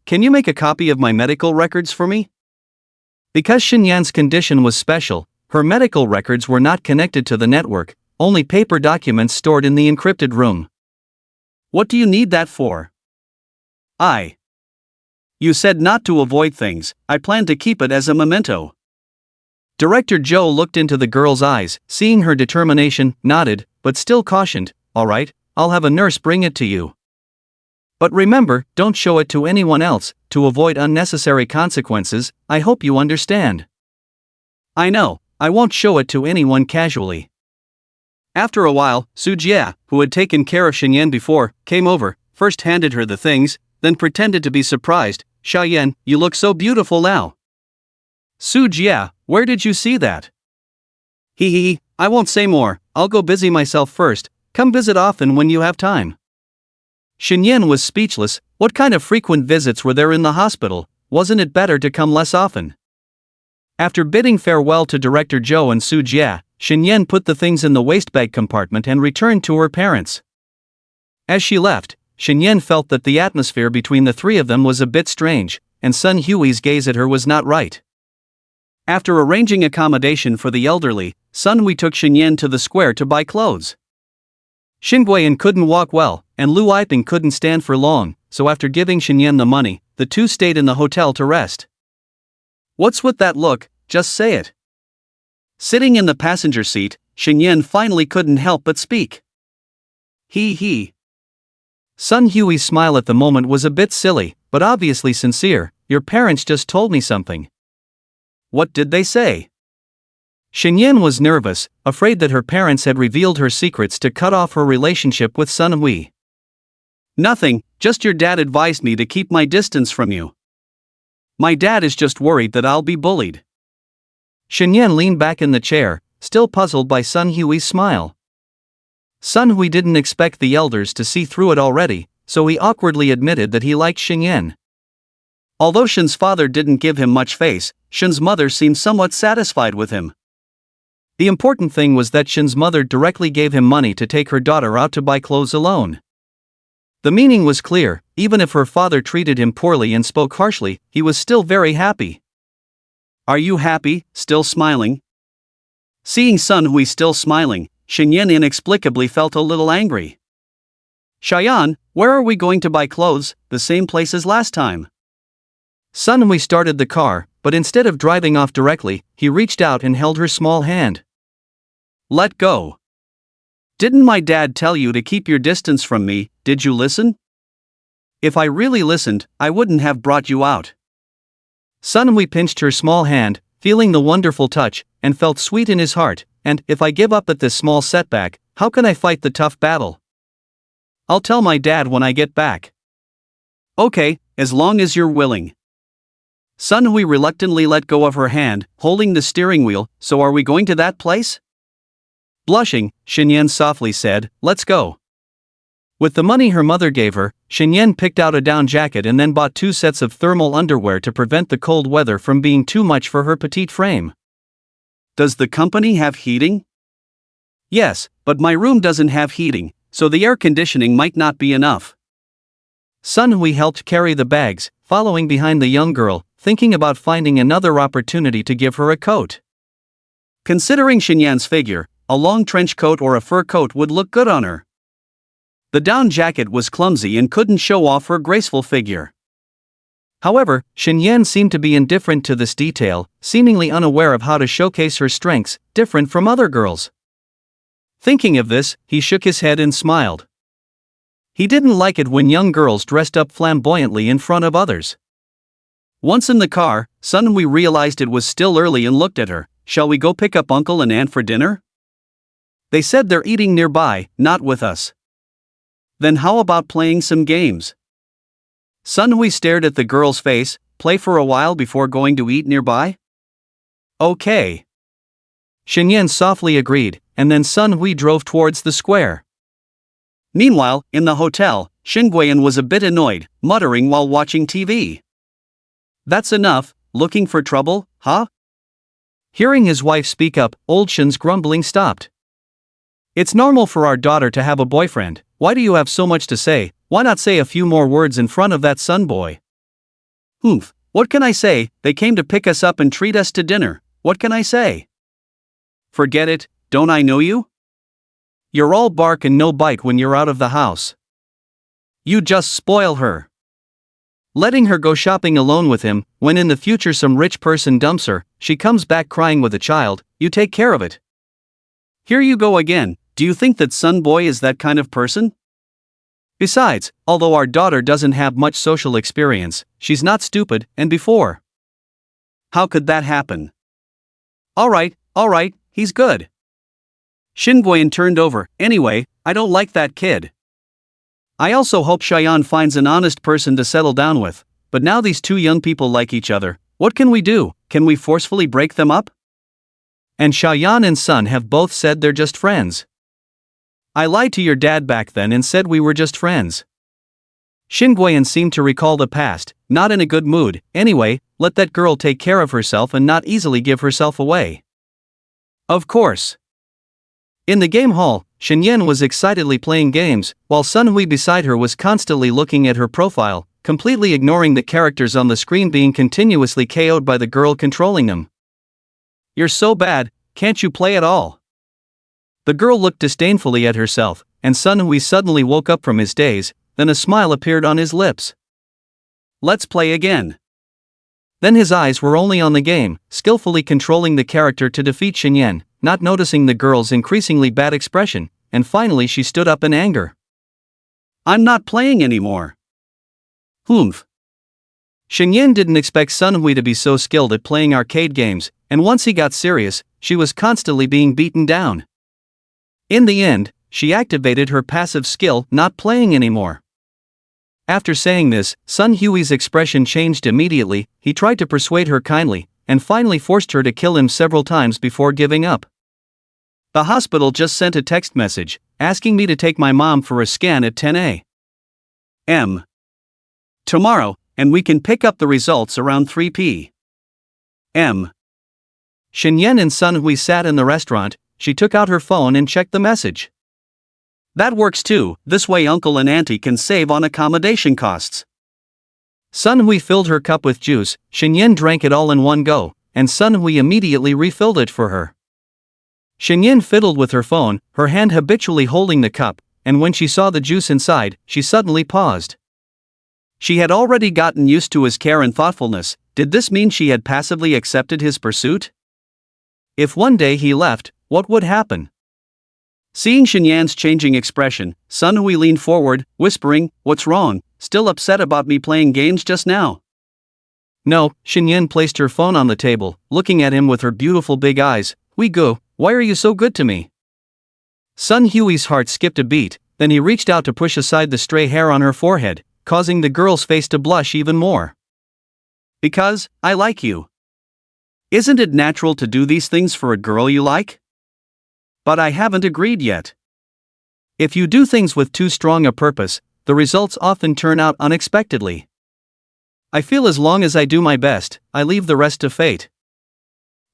can you make a copy of my medical records for me? Because Xinyan's condition was special, her medical records were not connected to the network, only paper documents stored in the encrypted room. What do you need that for? You said not to avoid things, I plan to keep it as a memento. Director Zhou looked into the girl's eyes, seeing her determination, nodded, but still cautioned, all right, I'll have a nurse bring it to you. But remember, don't show it to anyone else, to avoid unnecessary consequences, I hope you understand. I know, I won't show it to anyone casually. After a while, Su Jia, who had taken care of Xinyan before, came over, first handed her the things, then pretended to be surprised. Xiaoyan, you look so beautiful now. Su Jia, where did you see that? I won't say more, I'll go busy myself first, come visit often when you have time. Xinyan was speechless. What kind of frequent visits were there in the hospital? Wasn't it better to come less often? After bidding farewell to Director Zhou and Su Jia, Xinyan put the things in the waistbag compartment and returned to her parents. As she left, Xinyan felt that the atmosphere between the three of them was a bit strange, and Sun Hui's gaze at her was not right. After arranging accommodation for the elderly, Sun Hui took Xinyan to the square to buy clothes. Xin Guiyan couldn't walk well, and Lu Yiping couldn't stand for long, so after giving Xinyan the money, the two stayed in the hotel to rest. What's with that look, just say it. Sitting in the passenger seat, Xinyan finally couldn't help but speak. Sun Hui's smile at the moment was a bit silly, but obviously sincere. Your parents just told me something. What did they say? Xinyan was nervous, afraid that her parents had revealed her secrets to cut off her relationship with Sun Hui. Nothing, just your dad advised me to keep my distance from you. My dad is just worried that I'll be bullied. Xinyan leaned back in the chair, still puzzled by Sun Hui's smile. Sun Hui didn't expect the elders to see through it already, so he awkwardly admitted that he liked Xinyan. Although Shen's father didn't give him much face, Shen's mother seemed somewhat satisfied with him. The important thing was that Shen's mother directly gave him money to take her daughter out to buy clothes alone. The meaning was clear, even if her father treated him poorly and spoke harshly, he was still very happy. Are you happy, still smiling? Seeing Sun Hui still smiling, Xinyan inexplicably felt a little angry. Xiaoyan, where are we going to buy clothes? The same place as last time. Sun Hui started the car, but instead of driving off directly, he reached out and held her small hand. Let go. Didn't my dad tell you to keep your distance from me? Did you listen? If I really listened, I wouldn't have brought you out. Sun Hui pinched her small hand, feeling the wonderful touch, and felt sweet in his heart. And if I give up at this small setback, how can I fight the tough battle? I'll tell my dad when I get back. Okay, as long as you're willing. Sun Hui reluctantly let go of her hand, holding the steering wheel. So are we going to that place? Blushing, Xinyan softly said, let's go. With the money her mother gave her, Xinyan picked out a down jacket and then bought 2 sets of thermal underwear to prevent the cold weather from being too much for her petite frame. Does the company have heating? Yes, but my room doesn't have heating, so the air conditioning might not be enough. Sun Hui helped carry the bags, following behind the young girl, thinking about finding another opportunity to give her a coat. Considering Xinyan's figure, a long trench coat or a fur coat would look good on her. The down jacket was clumsy and couldn't show off her graceful figure. However, Xinyan seemed to be indifferent to this detail, seemingly unaware of how to showcase her strengths, different from other girls. Thinking of this, he shook his head and smiled. He didn't like it when young girls dressed up flamboyantly in front of others. Once in the car, Sun Hui realized it was still early and looked at her. Shall we go pick up Uncle and Aunt for dinner? They said they're eating nearby, not with us. Then how about playing some games? Sun Hui stared at the girl's face. Play for a while before going to eat nearby? Okay. Xinyan softly agreed, and then Sun Hui drove towards the square. Meanwhile, in the hotel, Xin Guiyan was a bit annoyed, muttering while watching TV. That's enough, looking for trouble, huh? Hearing his wife speak up, old Shen's grumbling stopped. It's normal for our daughter to have a boyfriend. Why do you have so much to say? Why not say a few more words in front of that son boy? Oomph, what can I say? They came to pick us up and treat us to dinner. What can I say? Forget it, don't I know you? You're all bark and no bite when you're out of the house. You just spoil her. Letting her go shopping alone with him, when in the future some rich person dumps her, she comes back crying with a child, you take care of it. Here you go again, do you think that son boy is that kind of person? Besides, although our daughter doesn't have much social experience, she's not stupid, and before. How could that happen? Alright, he's good. Shinguyen turned over, anyway, I don't like that kid. I also hope Cheyenne finds an honest person to settle down with, but now these two young people like each other, what can we do? Can we forcefully break them up? And Cheyenne and Sun have both said they're just friends. I lied to your dad back then and said we were just friends. Shinguyen seemed to recall the past, not in a good mood. Anyway, let that girl take care of herself and not easily give herself away. Of course. In the game hall, Shenyan was excitedly playing games, while Sunhui beside her was constantly looking at her profile, completely ignoring the characters on the screen being continuously KO'd by the girl controlling them. You're so bad, can't you play at all? The girl looked disdainfully at herself, and Sunhui suddenly woke up from his daze, then a smile appeared on his lips. Let's play again. Then his eyes were only on the game, skillfully controlling the character to defeat Shenyan, not noticing the girl's increasingly bad expression, and finally she stood up in anger. I'm not playing anymore. Humph. Shenyan didn't expect Sunhui to be so skilled at playing arcade games, and once he got serious, she was constantly being beaten down. In the end, she activated her passive skill, not playing anymore. After saying this, Sun Hui's expression changed immediately. He tried to persuade her kindly, and finally forced her to kill him several times before giving up. The hospital just sent a text message, asking me to take my mom for a scan at 10 a.m. tomorrow, and we can pick up the results around 3 p.m. Shenyan and Sun Hui sat in the restaurant. She took out her phone and checked the message. That works too, this way uncle and auntie can save on accommodation costs. Sun Hui filled her cup with juice, Shenyan drank it all in one go, and Sun Hui immediately refilled it for her. Shenyan fiddled with her phone, her hand habitually holding the cup, and when she saw the juice inside, she suddenly paused. She had already gotten used to his care and thoughtfulness. Did this mean she had passively accepted his pursuit? If one day he left, what would happen? Seeing Shenyan's changing expression, Sun Hui leaned forward, whispering, "What's wrong? Still upset about me playing games just now?" No, Shenyan placed her phone on the table, looking at him with her beautiful big eyes. "We go, why are you so good to me?" Sun Hui's heart skipped a beat, then he reached out to push aside the stray hair on her forehead, causing the girl's face to blush even more. Because, I like you. Isn't it natural to do these things for a girl you like? But I haven't agreed yet. If you do things with too strong a purpose, the results often turn out unexpectedly. I feel as long as I do my best, I leave the rest to fate.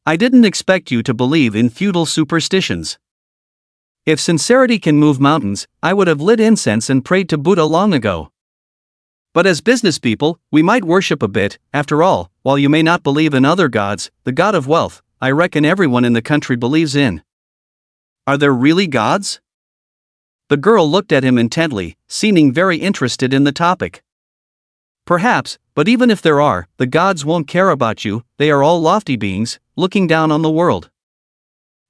I didn't expect you to believe in feudal superstitions. If sincerity can move mountains, I would have lit incense and prayed to Buddha long ago. But as business people, we might worship a bit. After all, while you may not believe in other gods, the god of wealth, I reckon everyone in the country believes in. Are there really gods? The girl looked at him intently, seeming very interested in the topic. Perhaps, but even if there are, the gods won't care about you. They are all lofty beings, looking down on the world.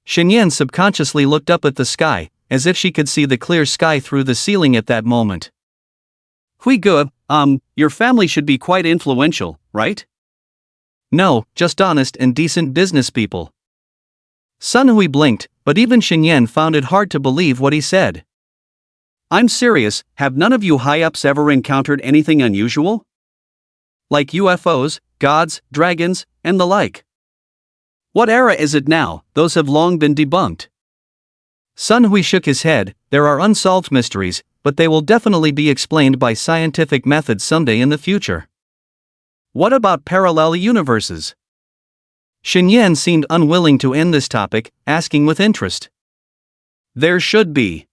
Shenyan subconsciously looked up at the sky, as if she could see the clear sky through the ceiling at that moment. Hui Ge, your family should be quite influential, right? No, just honest and decent business people. Sun Hui blinked, but even Shenyan found it hard to believe what he said. I'm serious, have none of you high-ups ever encountered anything unusual? Like UFOs, gods, dragons, and the like. What era is it now? Those have long been debunked. Sun Hui shook his head. There are unsolved mysteries, but they will definitely be explained by scientific methods someday in the future. What about parallel universes? Shenyan seemed unwilling to end this topic, asking with interest. There should be.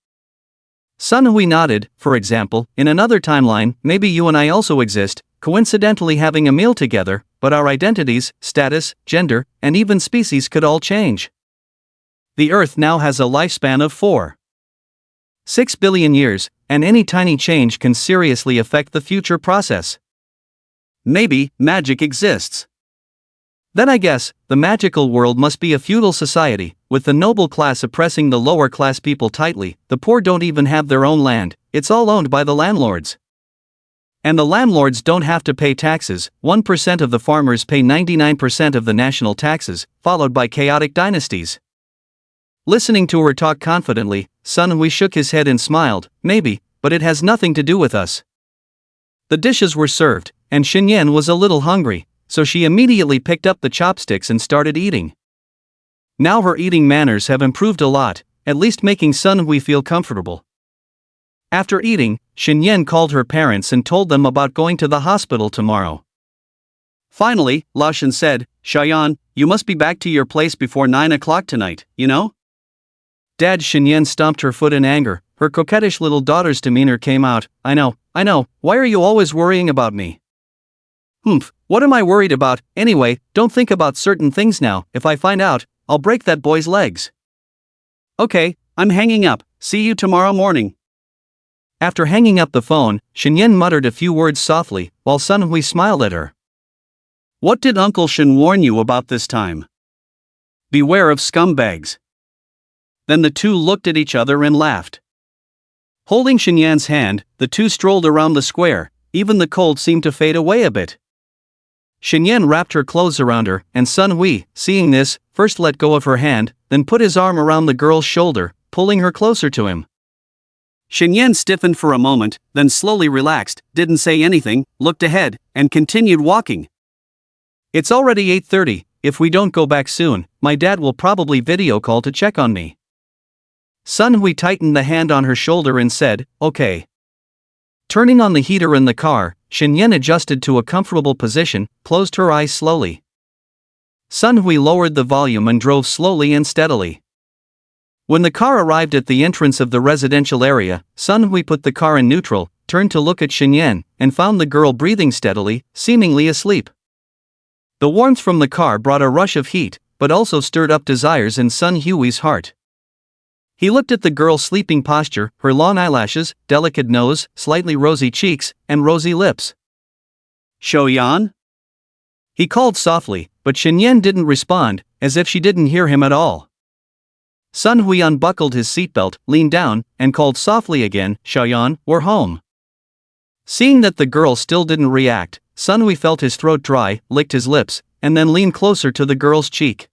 Sun Hui nodded. For example, in another timeline, maybe you and I also exist, coincidentally having a meal together, but our identities, status, gender, and even species could all change. The Earth now has a lifespan of 4.6 billion years, and any tiny change can seriously affect the future process. Maybe magic exists. Then I guess, the magical world must be a feudal society, with the noble class oppressing the lower class people tightly. The poor don't even have their own land, it's all owned by the landlords. And the landlords don't have to pay taxes, 1% of the farmers pay 99% of the national taxes, followed by chaotic dynasties. Listening to her talk confidently, Sun Hui shook his head and smiled. Maybe, but it has nothing to do with us. The dishes were served, and Xinyan was a little hungry, so she immediately picked up the chopsticks and started eating. Now her eating manners have improved a lot, at least making Sun Hui feel comfortable. After eating, Xinyan called her parents and told them about going to the hospital tomorrow. Finally, Lashan said, "Xiaoyan, you must be back to your place before 9 o'clock tonight, you know?" Dad. Xinyan stomped her foot in anger. Her coquettish little daughter's demeanor came out. I know, why are you always worrying about me? Humph, what am I worried about? Anyway, don't think about certain things now. If I find out, I'll break that boy's legs. Okay, I'm hanging up. See you tomorrow morning. After hanging up the phone, Xinyan muttered a few words softly, while Sun Hui smiled at her. What did Uncle Shen warn you about this time? Beware of scumbags. Then the two looked at each other and laughed. Holding Xinyan's hand, the two strolled around the square. Even the cold seemed to fade away a bit. Xinyan wrapped her clothes around her, and Sun Hui, seeing this, first let go of her hand, then put his arm around the girl's shoulder, pulling her closer to him. Xinyan stiffened for a moment, then slowly relaxed, didn't say anything, looked ahead, and continued walking. It's already 8:30, if we don't go back soon, my dad will probably video call to check on me. Sun Hui tightened the hand on her shoulder and said, okay. Turning on the heater in the car, Xinyan adjusted to a comfortable position, closed her eyes slowly. Sun Hui lowered the volume and drove slowly and steadily. When the car arrived at the entrance of the residential area, Sun Hui put the car in neutral, turned to look at Xinyan, and found the girl breathing steadily, seemingly asleep. The warmth from the car brought a rush of heat, but also stirred up desires in Sun Hui's heart. He looked at the girl's sleeping posture, her long eyelashes, delicate nose, slightly rosy cheeks, and rosy lips. Xiaoyan? He called softly, but Xinyan didn't respond, as if she didn't hear him at all. Sun Hui unbuckled his seatbelt, leaned down, and called softly again, Xiaoyan, we're home. Seeing that the girl still didn't react, Sun Hui felt his throat dry, licked his lips, and then leaned closer to the girl's cheek.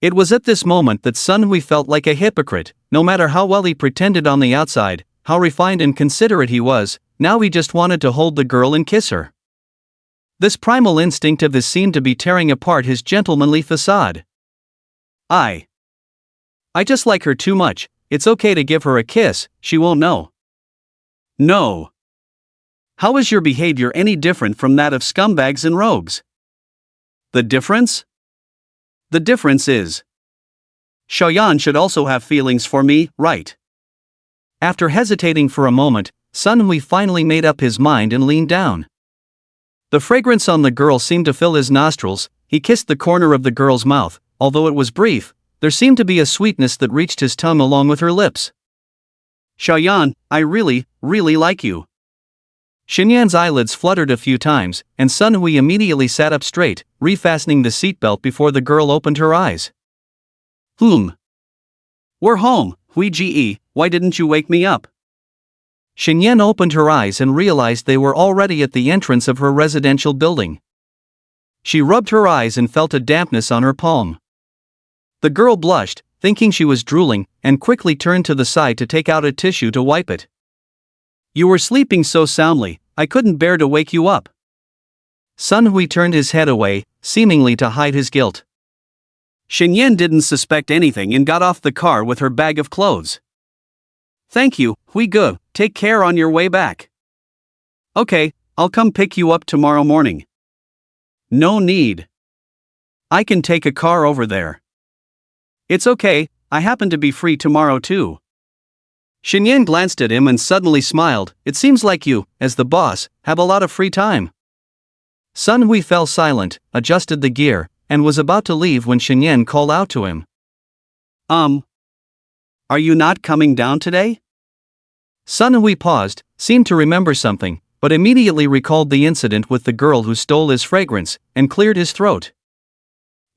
It was at this moment that Sun Hui felt like a hypocrite. No matter how well he pretended on the outside, how refined and considerate he was, now he just wanted to hold the girl and kiss her. This primal instinct of his seemed to be tearing apart his gentlemanly facade. I just like her too much. It's okay to give her a kiss, she won't know. No. How is your behavior any different from that of scumbags and rogues? The difference? The difference is, Xiaoyan should also have feelings for me, right? After hesitating for a moment, Sun Hui finally made up his mind and leaned down. The fragrance on the girl seemed to fill his nostrils. He kissed the corner of the girl's mouth. Although it was brief, there seemed to be a sweetness that reached his tongue along with her lips. Xiaoyan, I really like you. Xinyan's eyelids fluttered a few times, and Sun Hui immediately sat up straight, refastening the seatbelt before the girl opened her eyes. We're home, Hui Ge, why didn't you wake me up? Xinyan opened her eyes and realized they were already at the entrance of her residential building. She rubbed her eyes and felt a dampness on her palm. The girl blushed, thinking she was drooling, and quickly turned to the side to take out a tissue to wipe it. You were sleeping so soundly, I couldn't bear to wake you up. Sun Hui turned his head away, seemingly to hide his guilt. Xinyan didn't suspect anything and got off the car with her bag of clothes. Thank you, Hui Ge, take care on your way back. Okay, I'll come pick you up tomorrow morning. No need. I can take a car over there. It's okay, I happen to be free tomorrow too. Shinyan glanced at him and suddenly smiled. It seems like you, as the boss, have a lot of free time. Sun Hui fell silent, adjusted the gear, and was about to leave when Shinyan called out to him. Are you not coming down today? Sun Hui paused, seemed to remember something, but immediately recalled the incident with the girl who stole his fragrance, and cleared his throat.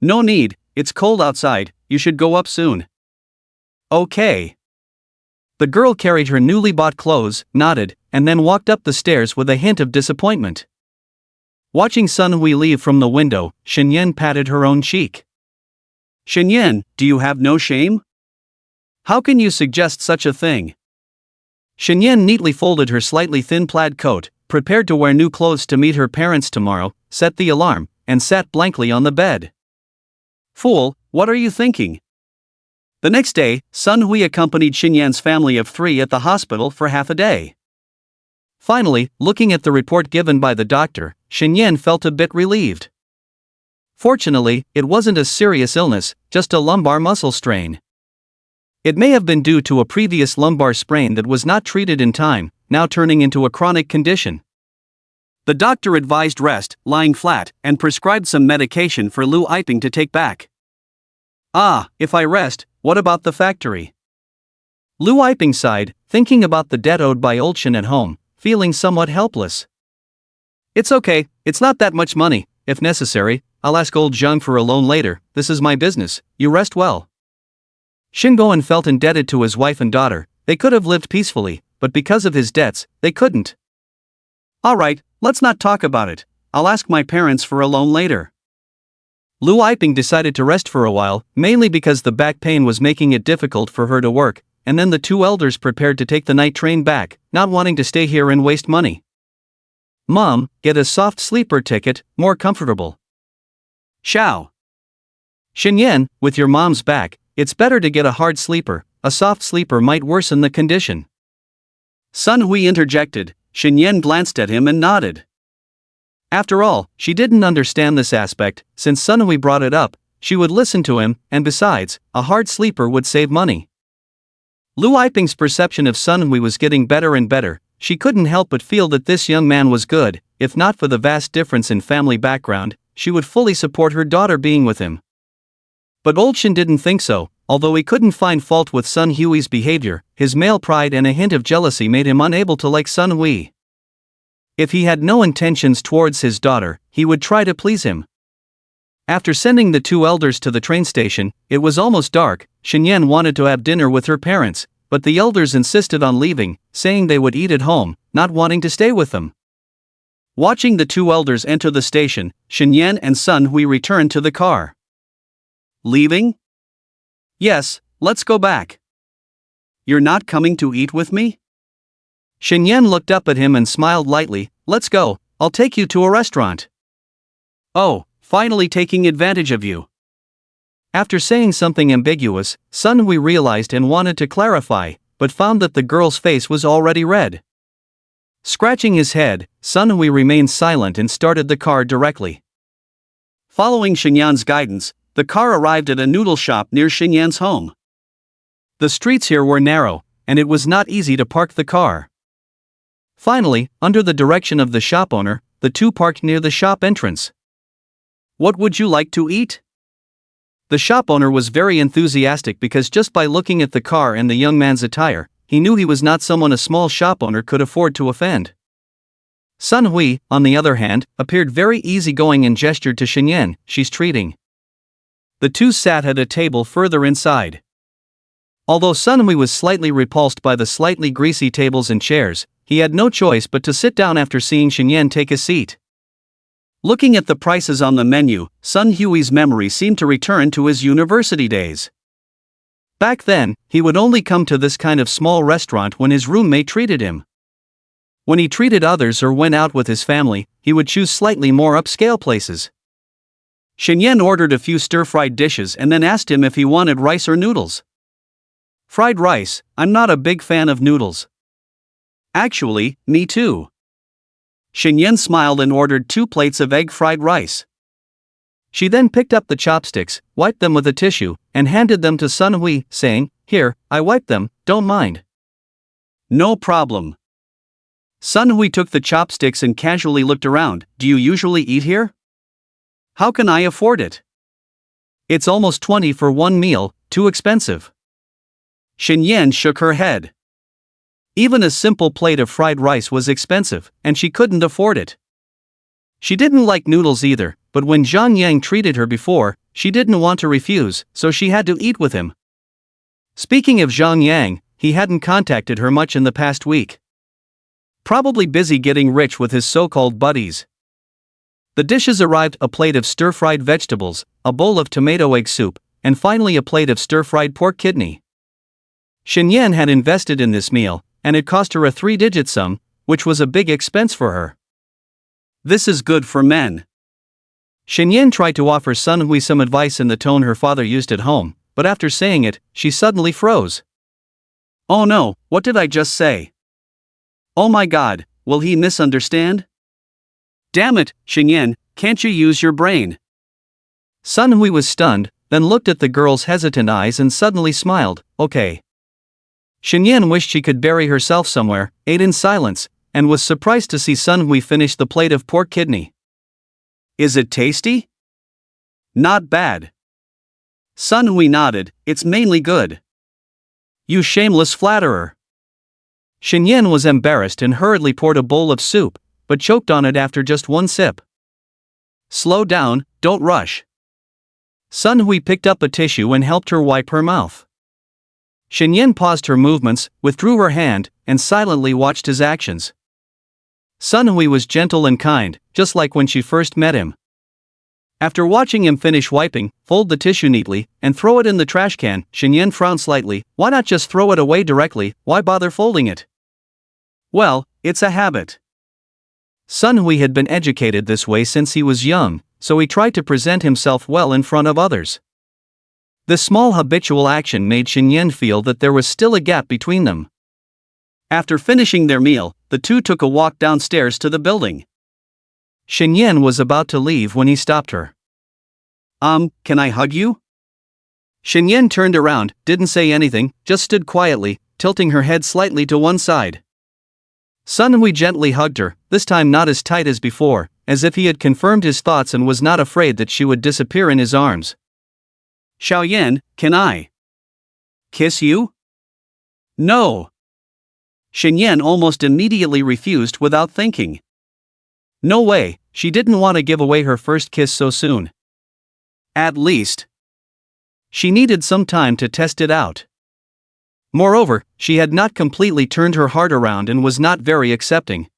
No need, it's cold outside, you should go up soon. Okay. The girl carried her newly bought clothes, nodded, and then walked up the stairs with a hint of disappointment. Watching Sun Hui leave from the window, Shinyan patted her own cheek. Shinyan, do you have no shame? How can you suggest such a thing? Shinyan neatly folded her slightly thin plaid coat, prepared to wear new clothes to meet her parents tomorrow, set the alarm, and sat blankly on the bed. Fool, what are you thinking? The next day, Sun Hui accompanied Shinyan's family of 3 at the hospital for half a day. Finally, looking at the report given by the doctor, Shinyan felt a bit relieved. Fortunately, it wasn't a serious illness, just a lumbar muscle strain. It may have been due to a previous lumbar sprain that was not treated in time, now turning into a chronic condition. The doctor advised rest, lying flat, and prescribed some medication for Lu Iping to take back. If I rest, what about the factory? Lu Iping sighed, thinking about the debt owed by Olchen at home, feeling somewhat helpless. It's okay, it's not that much money. If necessary, I'll ask old Zhang for a loan later. This is my business, you rest well. Shingoan felt indebted to his wife and daughter. They could have lived peacefully, but because of his debts, they couldn't. Alright, let's not talk about it. I'll ask my parents for a loan later. Lu Iping decided to rest for a while, mainly because the back pain was making it difficult for her to work, and then the 2 elders prepared to take the night train back, not wanting to stay here and waste money. Mom, get a soft sleeper ticket, more comfortable. Xiao. Shinyan, with your mom's back, it's better to get a hard sleeper. A soft sleeper might worsen the condition. Sun Hui interjected. Shinyan glanced at him and nodded. After all, she didn't understand this aspect. Since Sun Hui brought it up, she would listen to him, and besides, a hard sleeper would save money. Lu Iping's perception of Sun Hui was getting better and better. She couldn't help but feel that this young man was good. If not for the vast difference in family background, she would fully support her daughter being with him. But Olchen didn't think so. Although he couldn't find fault with Sun Hui's behavior, his male pride and a hint of jealousy made him unable to like Sun Hui. If he had no intentions towards his daughter, he would try to please him. After sending the 2 elders to the train station, it was almost dark. Shinyan wanted to have dinner with her parents, but the elders insisted on leaving, saying they would eat at home, not wanting to stay with them. Watching the 2 elders enter the station, Shinyan and Sun Hui returned to the car. Leaving? Yes, let's go back. You're not coming to eat with me? Shinyan looked up at him and smiled lightly. Let's go, I'll take you to a restaurant. Oh, finally taking advantage of you. After saying something ambiguous, Sun Hui realized and wanted to clarify, but found that the girl's face was already red. Scratching his head, Sun Hui remained silent and started the car directly. Following Shinyan's guidance, the car arrived at a noodle shop near Shinyan's home. The streets here were narrow, and it was not easy to park the car. Finally, under the direction of the shop owner, the 2 parked near the shop entrance. What would you like to eat? The shop owner was very enthusiastic because just by looking at the car and the young man's attire, he knew he was not someone a small shop owner could afford to offend. Sun Hui, on the other hand, appeared very easygoing and gestured to Shinyan. She's treating. The 2 sat at a table further inside. Although Sun Hui was slightly repulsed by the slightly greasy tables and chairs, he had no choice but to sit down after seeing Shinyan take a seat. Looking at the prices on the menu, Sun Hui's memory seemed to return to his university days. Back then, he would only come to this kind of small restaurant when his roommate treated him. When he treated others or went out with his family, he would choose slightly more upscale places. Shinyan ordered a few stir-fried dishes and then asked him if he wanted rice or noodles. Fried rice, I'm not a big fan of noodles. Actually, me too. Shinyan smiled and ordered 2 plates of egg fried rice. She then picked up the chopsticks, wiped them with a tissue, and handed them to Sun Hui, saying, "Here, I wiped them, don't mind." "No problem." Sun Hui took the chopsticks and casually looked around. "Do you usually eat here?" "How can I afford it? It's almost 20 for one meal, too expensive." Shen Yan shook her head. Even a simple plate of fried rice was expensive, and she couldn't afford it. She didn't like noodles either, but when Zhang Yang treated her before, she didn't want to refuse, so she had to eat with him. Speaking of Zhang Yang, he hadn't contacted her much in the past week. Probably busy getting rich with his so-called buddies. The dishes arrived: a plate of stir-fried vegetables, a bowl of tomato egg soup, and finally a plate of stir-fried pork kidney. Shen Yan had invested in this meal, and it cost her a 3-digit sum, which was a big expense for her. "This is good for men." Shen Yan tried to offer Sun Hui some advice in the tone her father used at home, but after saying it, she suddenly froze. "Oh no, what did I just say? Oh my god, will he misunderstand? Damn it, Shen Yan, can't you use your brain?" Sun Hui was stunned, then looked at the girl's hesitant eyes and suddenly smiled. "Okay." Shen Yan wished she could bury herself somewhere, ate in silence, and was surprised to see Sun Hui finish the plate of pork kidney. "Is it tasty?" "Not bad." Sun Hui nodded. "It's mainly good." "You shameless flatterer." Shen Yan was embarrassed and hurriedly poured a bowl of soup, but choked on it after just one sip. "Slow down, don't rush." Sun Hui picked up a tissue and helped her wipe her mouth. Shen Yan paused her movements, withdrew her hand, and silently watched his actions. Sun Hui was gentle and kind, just like when she first met him. After watching him finish wiping, fold the tissue neatly, and throw it in the trash can, Shen Yan frowned slightly. Why not just throw it away directly? Why bother folding it? "Well, it's a habit." Sun Hui had been educated this way since he was young, so he tried to present himself well in front of others. This small habitual action made Shen Yan feel that there was still a gap between them. After finishing their meal, the two took a walk downstairs to the building. Shen Yan was about to leave when he stopped her. Can I hug you?" Shen Yan turned around, didn't say anything, just stood quietly, tilting her head slightly to one side. Sun Hui gently hugged her, this time not as tight as before, as if he had confirmed his thoughts and was not afraid that she would disappear in his arms. "Xiao Yan, can I kiss you?" "No." Shen Yan almost immediately refused without thinking. No way, she didn't want to give away her first kiss so soon. At least, she needed some time to test it out. Moreover, she had not completely turned her heart around and was not very accepting.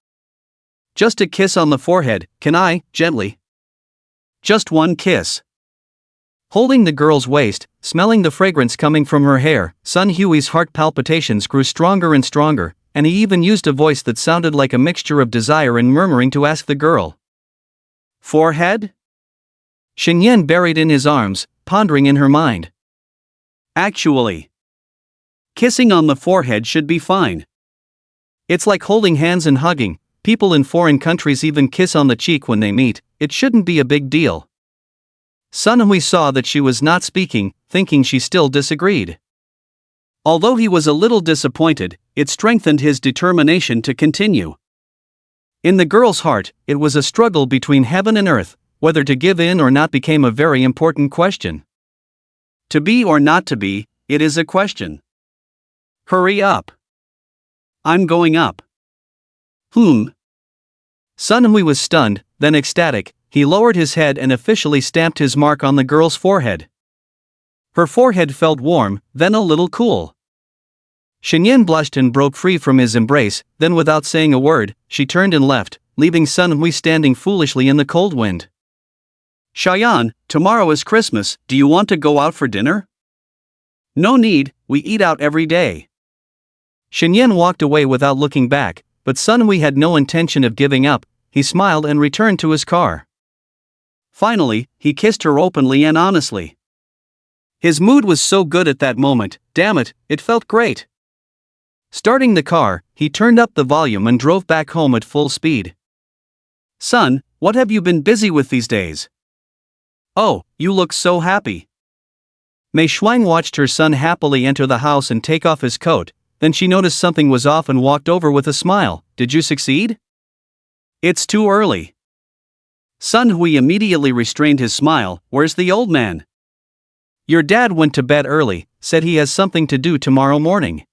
"Just a kiss on the forehead, can I?" gently. "Just one kiss." Holding the girl's waist, smelling the fragrance coming from her hair, Sun Hui's heart palpitations grew stronger and stronger, and he even used a voice that sounded like a mixture of desire and murmuring to ask the girl. "Forehead?" Shen Yan buried in his arms, pondering in her mind. "Actually, kissing on the forehead should be fine. It's like holding hands and hugging. People in foreign countries even kiss on the cheek when they meet. It shouldn't be a big deal." Sun Hui saw that she was not speaking, thinking she still disagreed. Although he was a little disappointed, it strengthened his determination to continue. In the girl's heart, it was a struggle between heaven and earth. Whether to give in or not became a very important question. To be or not to be, it is a question. "Hurry up. I'm going up." Sun Hui was stunned, then ecstatic. He lowered his head and officially stamped his mark on the girl's forehead. Her forehead felt warm, then a little cool. Shen Yan blushed and broke free from his embrace, then without saying a word, she turned and left, leaving Sun Hui standing foolishly in the cold wind. "Xiaoyan, tomorrow is Christmas, do you want to go out for dinner?" "No need, we eat out every day." Shen Yan walked away without looking back, but Sun Hui had no intention of giving up. He smiled and returned to his car. Finally, he kissed her openly and honestly. His mood was so good at that moment, damn it, it felt great. Starting the car, he turned up the volume and drove back home at full speed. "Son, what have you been busy with these days? Oh, you look so happy." Mei Shuang watched her son happily enter the house and take off his coat, then she noticed something was off and walked over with a smile. Did you succeed? It's too early. Sun Hui immediately restrained his smile. Where's the old man? Your dad went to bed early, said he has something to do tomorrow morning.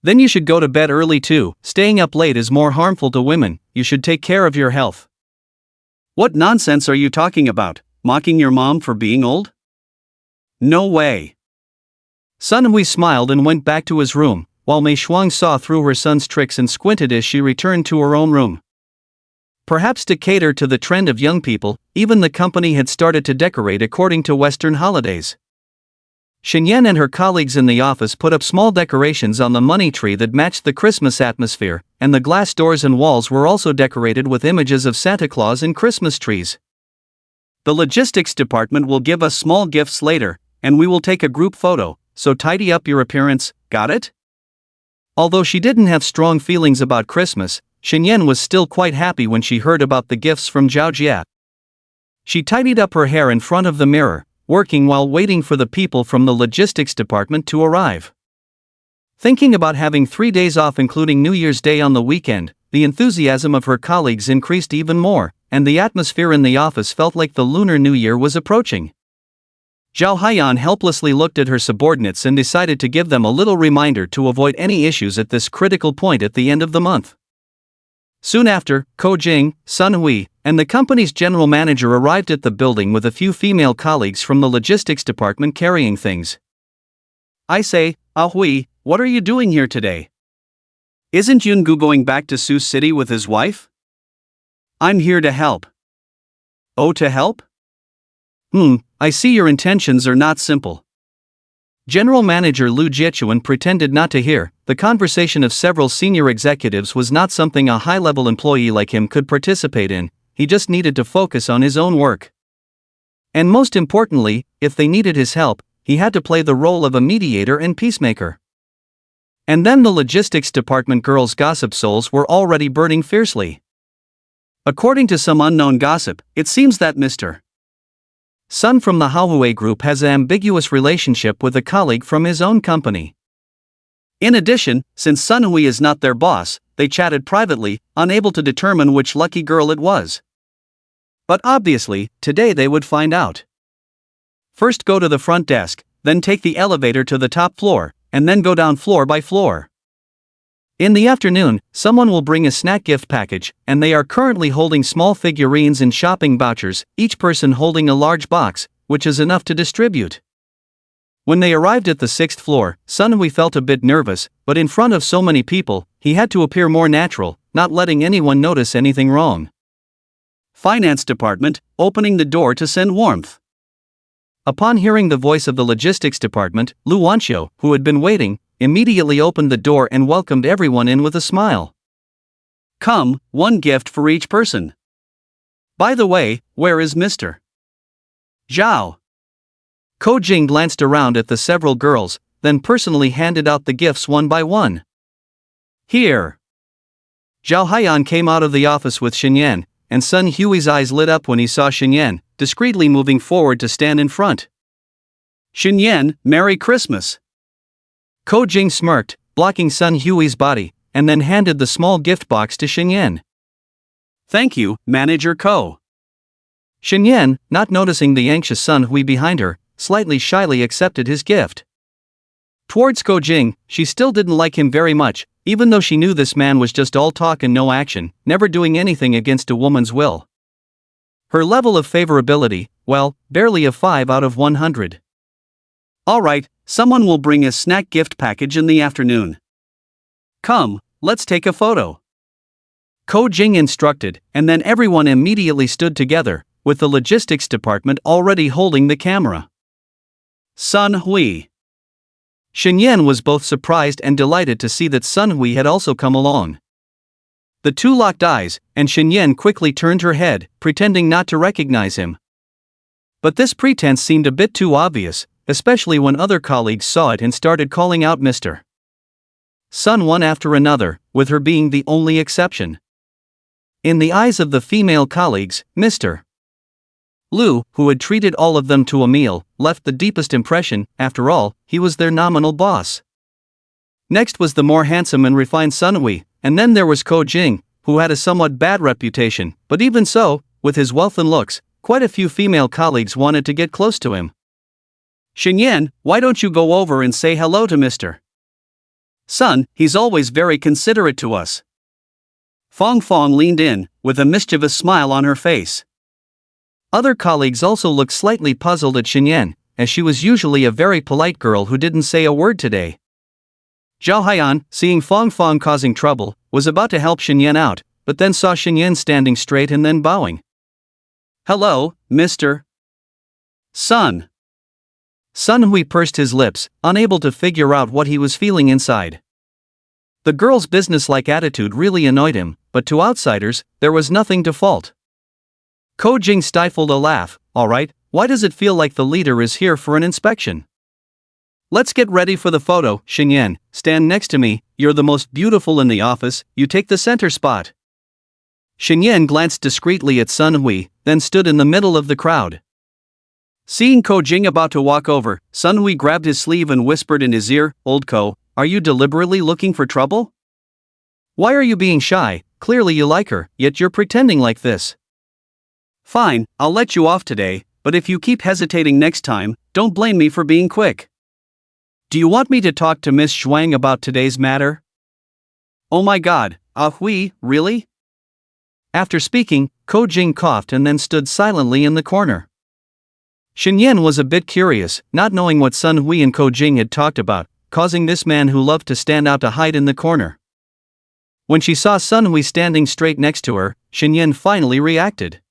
Then you should go to bed early too. Staying up late is more harmful to women. You should take care of your health. What nonsense are you talking about? Mocking your mom for being old? No way. Sun Hui smiled and went back to his room, while Mei Shuang saw through her son's tricks and squinted as she returned to her own room. Perhaps to cater to the trend of young people, even the company had started to decorate according to Western holidays. Shen and her colleagues in the office put up small decorations on the money tree that matched the Christmas atmosphere, and the glass doors and walls were also decorated with images of Santa Claus and Christmas trees. The logistics department will give us small gifts later, and we will take a group photo, so tidy up your appearance, got it? Although she didn't have strong feelings about Christmas, Shen was still quite happy when she heard about the gifts from Zhao Jia. She tidied up her hair in front of the mirror, working while waiting for the people from the logistics department to arrive. Thinking about having 3 days off including New Year's Day on the weekend, the enthusiasm of her colleagues increased even more, and the atmosphere in the office felt like the Lunar New Year was approaching. Zhao Haiyan helplessly looked at her subordinates and decided to give them a little reminder to avoid any issues at this critical point at the end of the month. Soon after, Ko Jing, Sun Hui, and the company's general manager arrived at the building with a few female colleagues from the logistics department carrying things. I say, Ah Hui, what are you doing here today? Isn't Yungu going back to Sioux City with his wife? I'm here to help. Oh, to help? I see your intentions are not simple. General Manager Lu Jiechuan pretended not to hear. The conversation of several senior executives was not something a high-level employee like him could participate in. He just needed to focus on his own work. And most importantly, if they needed his help, he had to play the role of a mediator and peacemaker. And then the logistics department girls' gossip souls were already burning fiercely. According to some unknown gossip, it seems that Mr. Sun from the Haohui group has an ambiguous relationship with a colleague from his own company. In addition, since Sun Hui is not their boss, they chatted privately, unable to determine which lucky girl it was. But obviously, today they would find out. First go to the front desk, then take the elevator to the top floor, and then go down floor by floor. In the afternoon, someone will bring a snack gift package, and they are currently holding small figurines and shopping vouchers, each person holding a large box, which is enough to distribute. When they arrived at the 6th floor, Sun Hui felt a bit nervous, but in front of so many people, he had to appear more natural, not letting anyone notice anything wrong. Finance department, opening the door to send warmth. Upon hearing the voice of the logistics department, Lu Wanxiu, who had been waiting, immediately opened the door and welcomed everyone in with a smile. Come, one gift for each person. By the way, where is Mr. Zhao? Ko Jing glanced around at the several girls, then personally handed out the gifts one by one. Here. Zhao Haiyan came out of the office with Shen, and Sun Hui's eyes lit up when he saw Shen, discreetly moving forward to stand in front. Shen, Merry Christmas. Ko Jing smirked, blocking Sun Hui's body, and then handed the small gift box to Shen. Thank you, Manager Ko. Shen, not noticing the anxious Sun Hui behind her, slightly shyly accepted his gift. Towards Ko Jing, she still didn't like him very much, even though she knew this man was just all talk and no action, never doing anything against a woman's will. Her level of favorability, well, barely a 5 out of 100. Alright, someone will bring a snack gift package in the afternoon. Come, let's take a photo. Ko Jing instructed, and then everyone immediately stood together, with the logistics department already holding the camera. Sun Hui. Shen was both surprised and delighted to see that Sun Hui had also come along. The two locked eyes, and Shen quickly turned her head, pretending not to recognize him. But this pretense seemed a bit too obvious, especially when other colleagues saw it and started calling out Mr. Sun one after another, with her being the only exception. In the eyes of the female colleagues, Mr. Lu, who had treated all of them to a meal, left the deepest impression. After all, he was their nominal boss. Next was the more handsome and refined Sunhui, and then there was Ko Jing, who had a somewhat bad reputation, but even so, with his wealth and looks, quite a few female colleagues wanted to get close to him. Xinyan, why don't you go over and say hello to Mr. Sun, he's always very considerate to us. Fong Fong leaned in, with a mischievous smile on her face. Other colleagues also looked slightly puzzled at Xinyan, as she was usually a very polite girl who didn't say a word today. Zhao Haiyan, seeing Fong Fong causing trouble, was about to help Xinyan out, but then saw Xinyan standing straight and then bowing. Hello, Mr. Sun. Sun Hui pursed his lips, unable to figure out what he was feeling inside. The girl's businesslike attitude really annoyed him, but to outsiders, there was nothing to fault. Ko Jing stifled a laugh. Alright, why does it feel like the leader is here for an inspection? Let's get ready for the photo. Xinyan, stand next to me, you're the most beautiful in the office, you take the center spot. Xinyan glanced discreetly at Sun Hui, then stood in the middle of the crowd. Seeing Ko Jing about to walk over, Sun Hui grabbed his sleeve and whispered in his ear, Old Ko, are you deliberately looking for trouble? Why are you being shy? Clearly you like her, yet you're pretending like this. Fine, I'll let you off today, but if you keep hesitating next time, don't blame me for being quick. Do you want me to talk to Miss Zhuang about today's matter? Oh my god, Hui, really? After speaking, Ko Jing coughed and then stood silently in the corner. Xinyan was a bit curious, not knowing what Sun Hui and Ko Jing had talked about, causing this man who loved to stand out to hide in the corner. When she saw Sun Hui standing straight next to her, Xinyan finally reacted.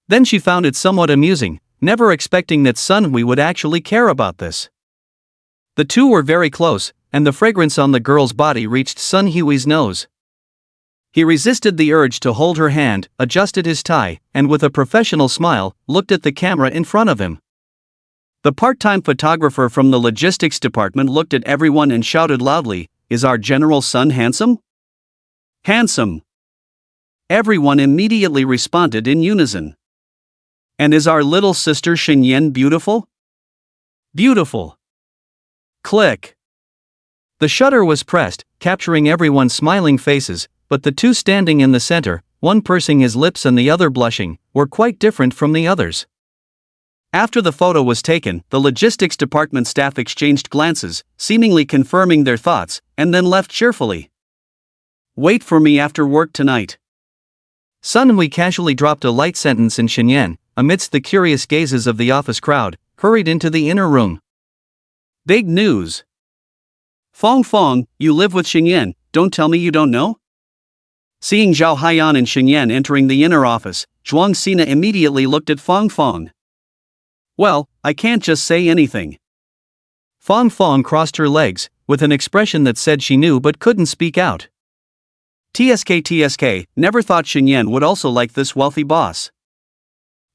Then she found it somewhat amusing, never expecting that Sun Hui would actually care about this. The two were very close, and the fragrance on the girl's body reached Sun Hui's nose. He resisted the urge to hold her hand, adjusted his tie, and with a professional smile, looked at the camera in front of him. The part-time photographer from the logistics department looked at everyone and shouted loudly, "Is our general son handsome?" Handsome. Everyone immediately responded in unison. And is our little sister Xinyan beautiful? Beautiful. Click. The shutter was pressed, capturing everyone's smiling faces, but the two standing in the center, one pursing his lips and the other blushing, were quite different from the others. After the photo was taken, the logistics department staff exchanged glances, seemingly confirming their thoughts, and then left cheerfully. Wait for me after work tonight. Sun Hui casually dropped a light sentence, and Xinyan, amidst the curious gazes of the office crowd, hurried into the inner room. Big news. Fong Fong, you live with Xinyan, don't tell me you don't know? Seeing Zhao Haiyan and Xinyan entering the inner office, Zhuang Sina immediately looked at Fong Fong. Well, I can't just say anything. Fong Fong crossed her legs, with an expression that said she knew but couldn't speak out. TSK, never thought Xinyan would also like this wealthy boss.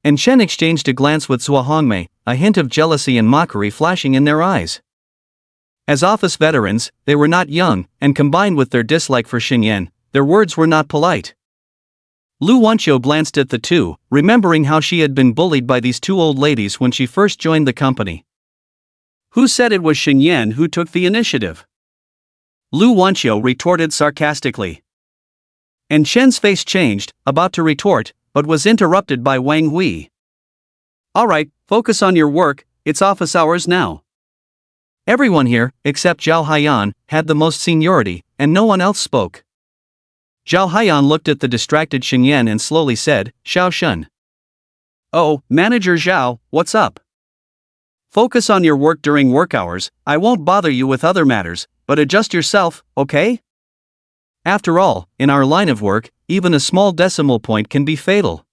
And Chen exchanged a glance with Zhua Hongmei, a hint of jealousy and mockery flashing in their eyes. As office veterans, they were not young, and combined with their dislike for Xinyan, their words were not polite. Lu Wanqiu glanced at the two, remembering how she had been bullied by these two old ladies when she first joined the company. Who said it was Xinyan who took the initiative? Lu Wanqiu retorted sarcastically. And Chen's face changed, about to retort, but was interrupted by Wang Hui. Alright, focus on your work, it's office hours now. Everyone here, except Zhao Haiyan, had the most seniority, and no one else spoke. Zhao Haiyan looked at the distracted Xinyan and slowly said, Xiao Shun. Oh, Manager Zhao, what's up? Focus on your work during work hours, I won't bother you with other matters, but adjust yourself, okay? After all, in our line of work, even a small decimal point can be fatal.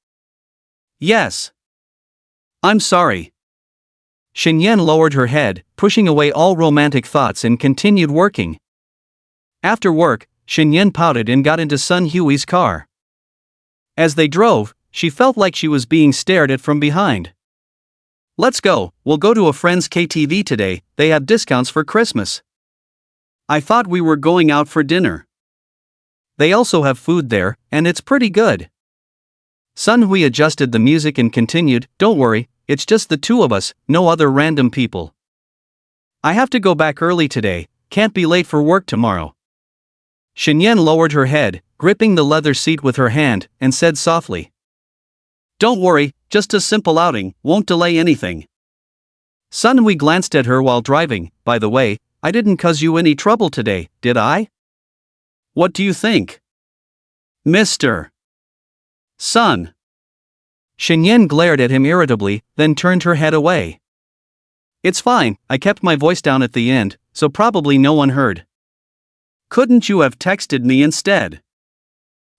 Yes. I'm sorry. Xinyan lowered her head, pushing away all romantic thoughts and continued working. After work, Xinyan pouted and got into Sun Hui's car. As they drove, she felt like she was being stared at from behind. Let's go, we'll go to a friend's KTV today, they have discounts for Christmas. I thought we were going out for dinner. They also have food there, and it's pretty good. Sun Hui adjusted the music and continued, "Don't worry, it's just the two of us, no other random people. I have to go back early today, can't be late for work tomorrow." Shenyan lowered her head, gripping the leather seat with her hand, and said softly, "Don't worry, just a simple outing, won't delay anything." Sun Hui glanced at her while driving. "By the way, I didn't cause you any trouble today, did I?" "What do you think, Mr. Sun?" Shenyan glared at him irritably, then turned her head away. "It's fine, I kept my voice down at the end, so probably no one heard. Couldn't you have texted me instead?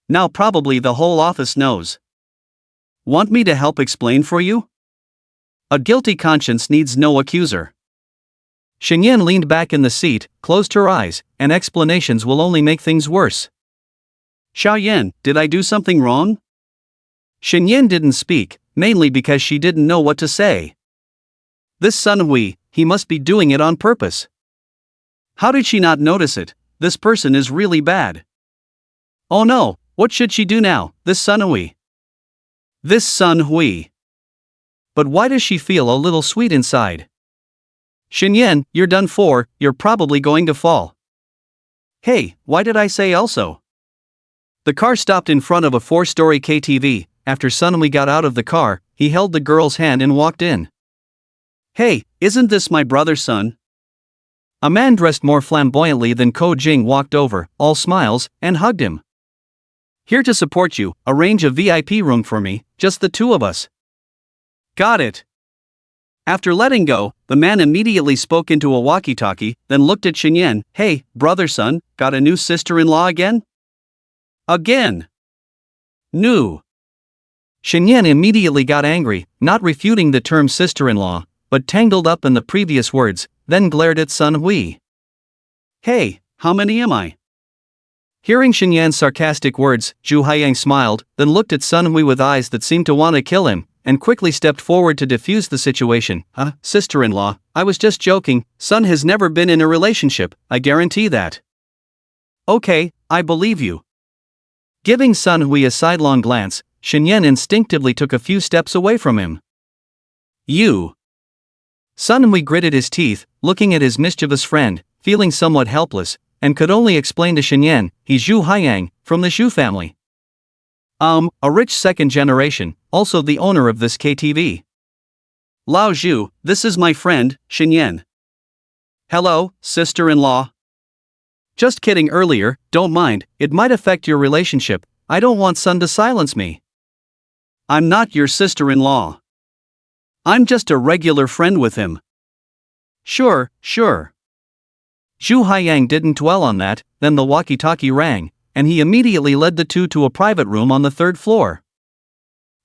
Now probably the whole office knows. Want me to help explain for you? A guilty conscience needs no accuser." Shenyan leaned back in the seat, closed her eyes, and explanations will only make things worse. "Xiaoyan, did I do something wrong?" Shenyan didn't speak, mainly because she didn't know what to say. This Sun Hui, he must be doing it on purpose. How did she not notice it? This person is really bad. Oh no, what should she do now, this Sun Hui? This Sun Hui. But why does she feel a little sweet inside? "Shenyan, you're done for, you're probably going to fall." Hey, why did I say also? The car stopped in front of a 4-story KTV. After Sun Hui got out of the car, he held the girl's hand and walked in. "Hey, isn't this my brother's son?" A man dressed more flamboyantly than Ko Jing walked over, all smiles, and hugged him. "Here to support you, arrange a VIP room for me, just the two of us." "Got it." After letting go, the man immediately spoke into a walkie-talkie, then looked at Shenyan. "Hey, brother son, got a new sister-in-law again?" "Again? New." Shenyan immediately got angry, not refuting the term sister-in-law, but tangled up in the previous words, then glared at Sun Hui. "Hey, how many am I?" Hearing Shenyan's sarcastic words, Zhu Haiyang smiled, then looked at Sun Hui with eyes that seemed to want to kill him, and quickly stepped forward to defuse the situation. Sister-in-law, I was just joking, Sun has never been in a relationship, I guarantee that." "Okay, I believe you." Giving Sun Hui a sidelong glance, Shenyan instinctively took a few steps away from him. "You." Sun Hui gritted his teeth, looking at his mischievous friend, feeling somewhat helpless, and could only explain to Shenyan, "He's Zhu Haiyang, from the Zhu family. A rich second generation, also the owner of this KTV. Lao Zhu, this is my friend, Shenyan." "Hello, sister-in-law." "Just kidding earlier, don't mind, it might affect your relationship, I don't want Sun to silence me." "I'm not your sister-in-law. I'm just a regular friend with him." Sure. Zhu Haiyang didn't dwell on that, then the walkie-talkie rang, and he immediately led the two to a private room on the 3rd floor.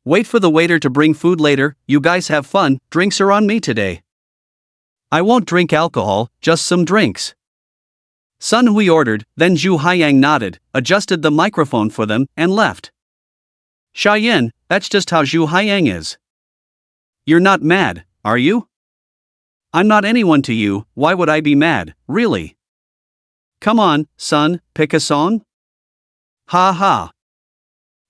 "Wait for the waiter to bring food later, you guys have fun, drinks are on me today." "I won't drink alcohol, just some drinks." Sun Hui ordered, then Zhu Haiyang nodded, adjusted the microphone for them, and left. "Xiaoyan, that's just how Zhu Haiyang is. You're not mad, are you?" "I'm not anyone to you, why would I be mad, really? Come on, son, pick a song?" "Ha ha."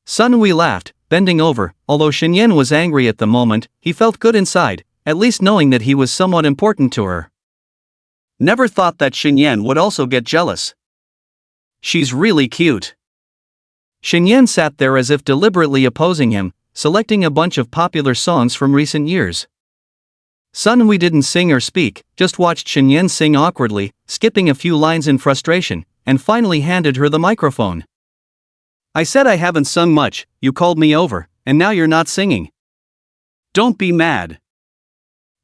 Sun Hui laughed, bending over. Although Shenyan was angry at the moment, he felt good inside, at least knowing that he was somewhat important to her. Never thought that Shenyan would also get jealous. She's really cute. Shenyan sat there as if deliberately opposing him, selecting a bunch of popular songs from recent years. Sun Hui didn't sing or speak, just watched Shenyan sing awkwardly, skipping a few lines in frustration, and finally handed her the microphone. "I said I haven't sung much, you called me over, and now you're not singing. Don't be mad."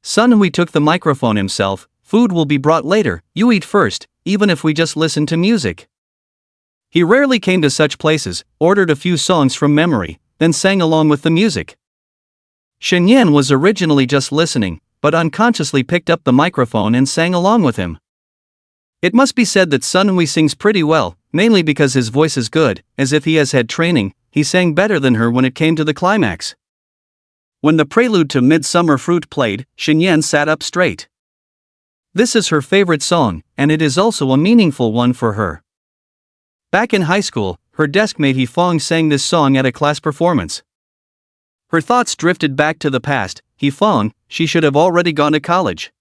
Sun Hui took the microphone himself. "Food will be brought later, you eat first, even if we just listen to music." He rarely came to such places, ordered a few songs from memory, then sang along with the music. Shenyan was originally just listening, but unconsciously picked up the microphone and sang along with him. It must be said that Sun Hui sings pretty well, mainly because his voice is good, as if he has had training. He sang better than her when it came to the climax. When the prelude to Midsummer Fruit played, Shenyan sat up straight. This is her favorite song, and it is also a meaningful one for her. Back in high school, her desk mate He Fong sang this song at a class performance. Her thoughts drifted back to the past. He phone, she should have already gone to college.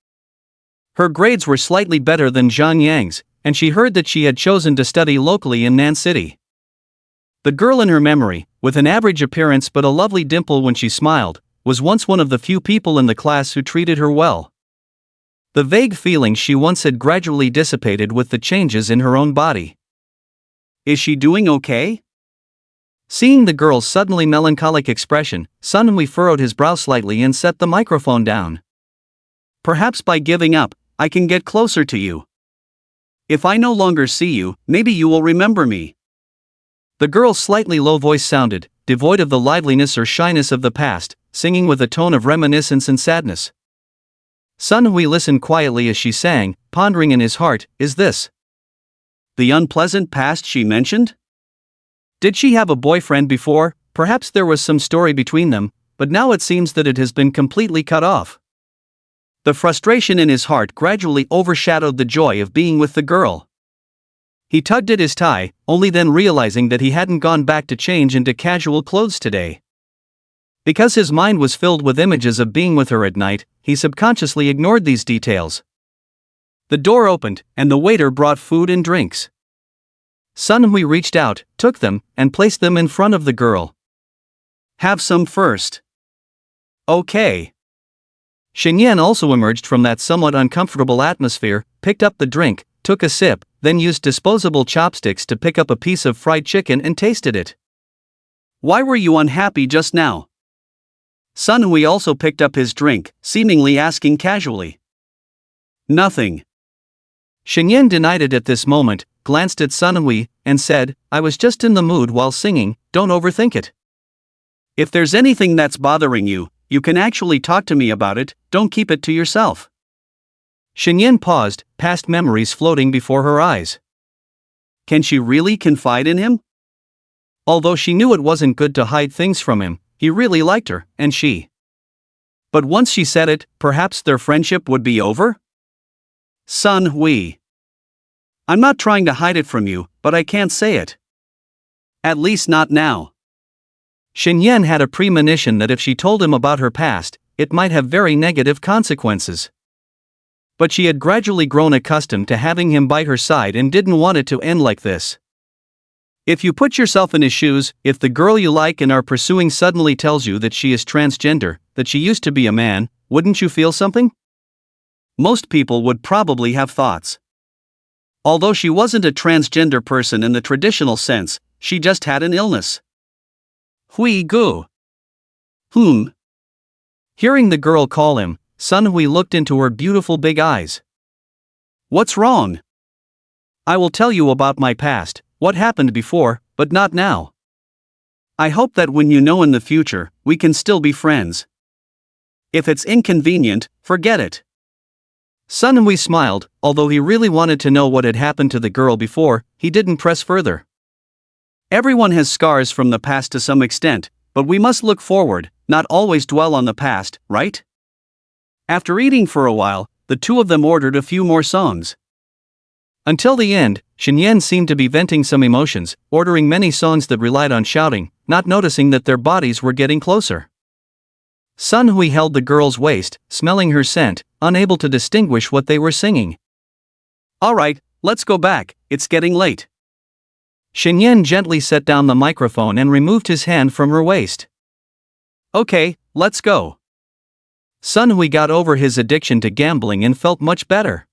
Her grades were slightly better than Zhang Yang's, and she heard that she had chosen to study locally in Nan City. The girl in her memory, with an average appearance but a lovely dimple when she smiled, was once one of the few people in the class who treated her well. The vague feelings she once had gradually dissipated with the changes in her own body. Is she doing okay? Seeing the girl's suddenly melancholic expression, Sun Hui furrowed his brow slightly and set the microphone down. Perhaps by giving up, I can get closer to you. If I no longer see you, maybe you will remember me. The girl's slightly low voice sounded, devoid of the liveliness or shyness of the past, singing with a tone of reminiscence and sadness. Sun Hui listened quietly as she sang, pondering in his heart, is this the unpleasant past she mentioned? Did she have a boyfriend before? Perhaps there was some story between them, but now it seems that it has been completely cut off. The frustration in his heart gradually overshadowed the joy of being with the girl. He tugged at his tie, only then realizing that he hadn't gone back to change into casual clothes today. Because his mind was filled with images of being with her at night, he subconsciously ignored these details. The door opened, and the waiter brought food and drinks. Sun Hui reached out, took them, and placed them in front of the girl. Have some first. Okay. Xinyan also emerged from that somewhat uncomfortable atmosphere, picked up the drink, took a sip, then used disposable chopsticks to pick up a piece of fried chicken and tasted it. Why were you unhappy just now? Sun Hui also picked up his drink, seemingly asking casually. Nothing. Xinyan denied it at this moment, glanced at Sun Hui, and said, I was just in the mood while singing, don't overthink it. If there's anything that's bothering you, you can actually talk to me about it, don't keep it to yourself. Xinyan paused, past memories floating before her eyes. Can she really confide in him? Although she knew it wasn't good to hide things from him, he really liked her, and she. But once she said it, perhaps their friendship would be over? Sun Hui. I'm not trying to hide it from you, but I can't say it. At least not now. Xinyan had a premonition that if she told him about her past, it might have very negative consequences. But she had gradually grown accustomed to having him by her side and didn't want it to end like this. If you put yourself in his shoes, if the girl you like and are pursuing suddenly tells you that she is transgender, that she used to be a man, wouldn't you feel something? Most people would probably have thoughts. Although she wasn't a transgender person in the traditional sense, she just had an illness. Hui Gu. Hearing the girl call him, Sun Hui looked into her beautiful big eyes. What's wrong? I will tell you about my past, what happened before, but not now. I hope that when you know in the future, we can still be friends. If it's inconvenient, forget it. Sun Hui smiled, although he really wanted to know what had happened to the girl before, he didn't press further. Everyone has scars from the past to some extent, but we must look forward, not always dwell on the past, right? After eating for a while, the two of them ordered a few more songs. Until the end, Xinyan seemed to be venting some emotions, ordering many songs that relied on shouting, not noticing that their bodies were getting closer. Sun Hui held the girl's waist, smelling her scent, unable to distinguish what they were singing. All right, let's go back, it's getting late. Xinyan gently set down the microphone and removed his hand from her waist. Okay, let's go. Sun Hui got over his addiction to gambling and felt much better.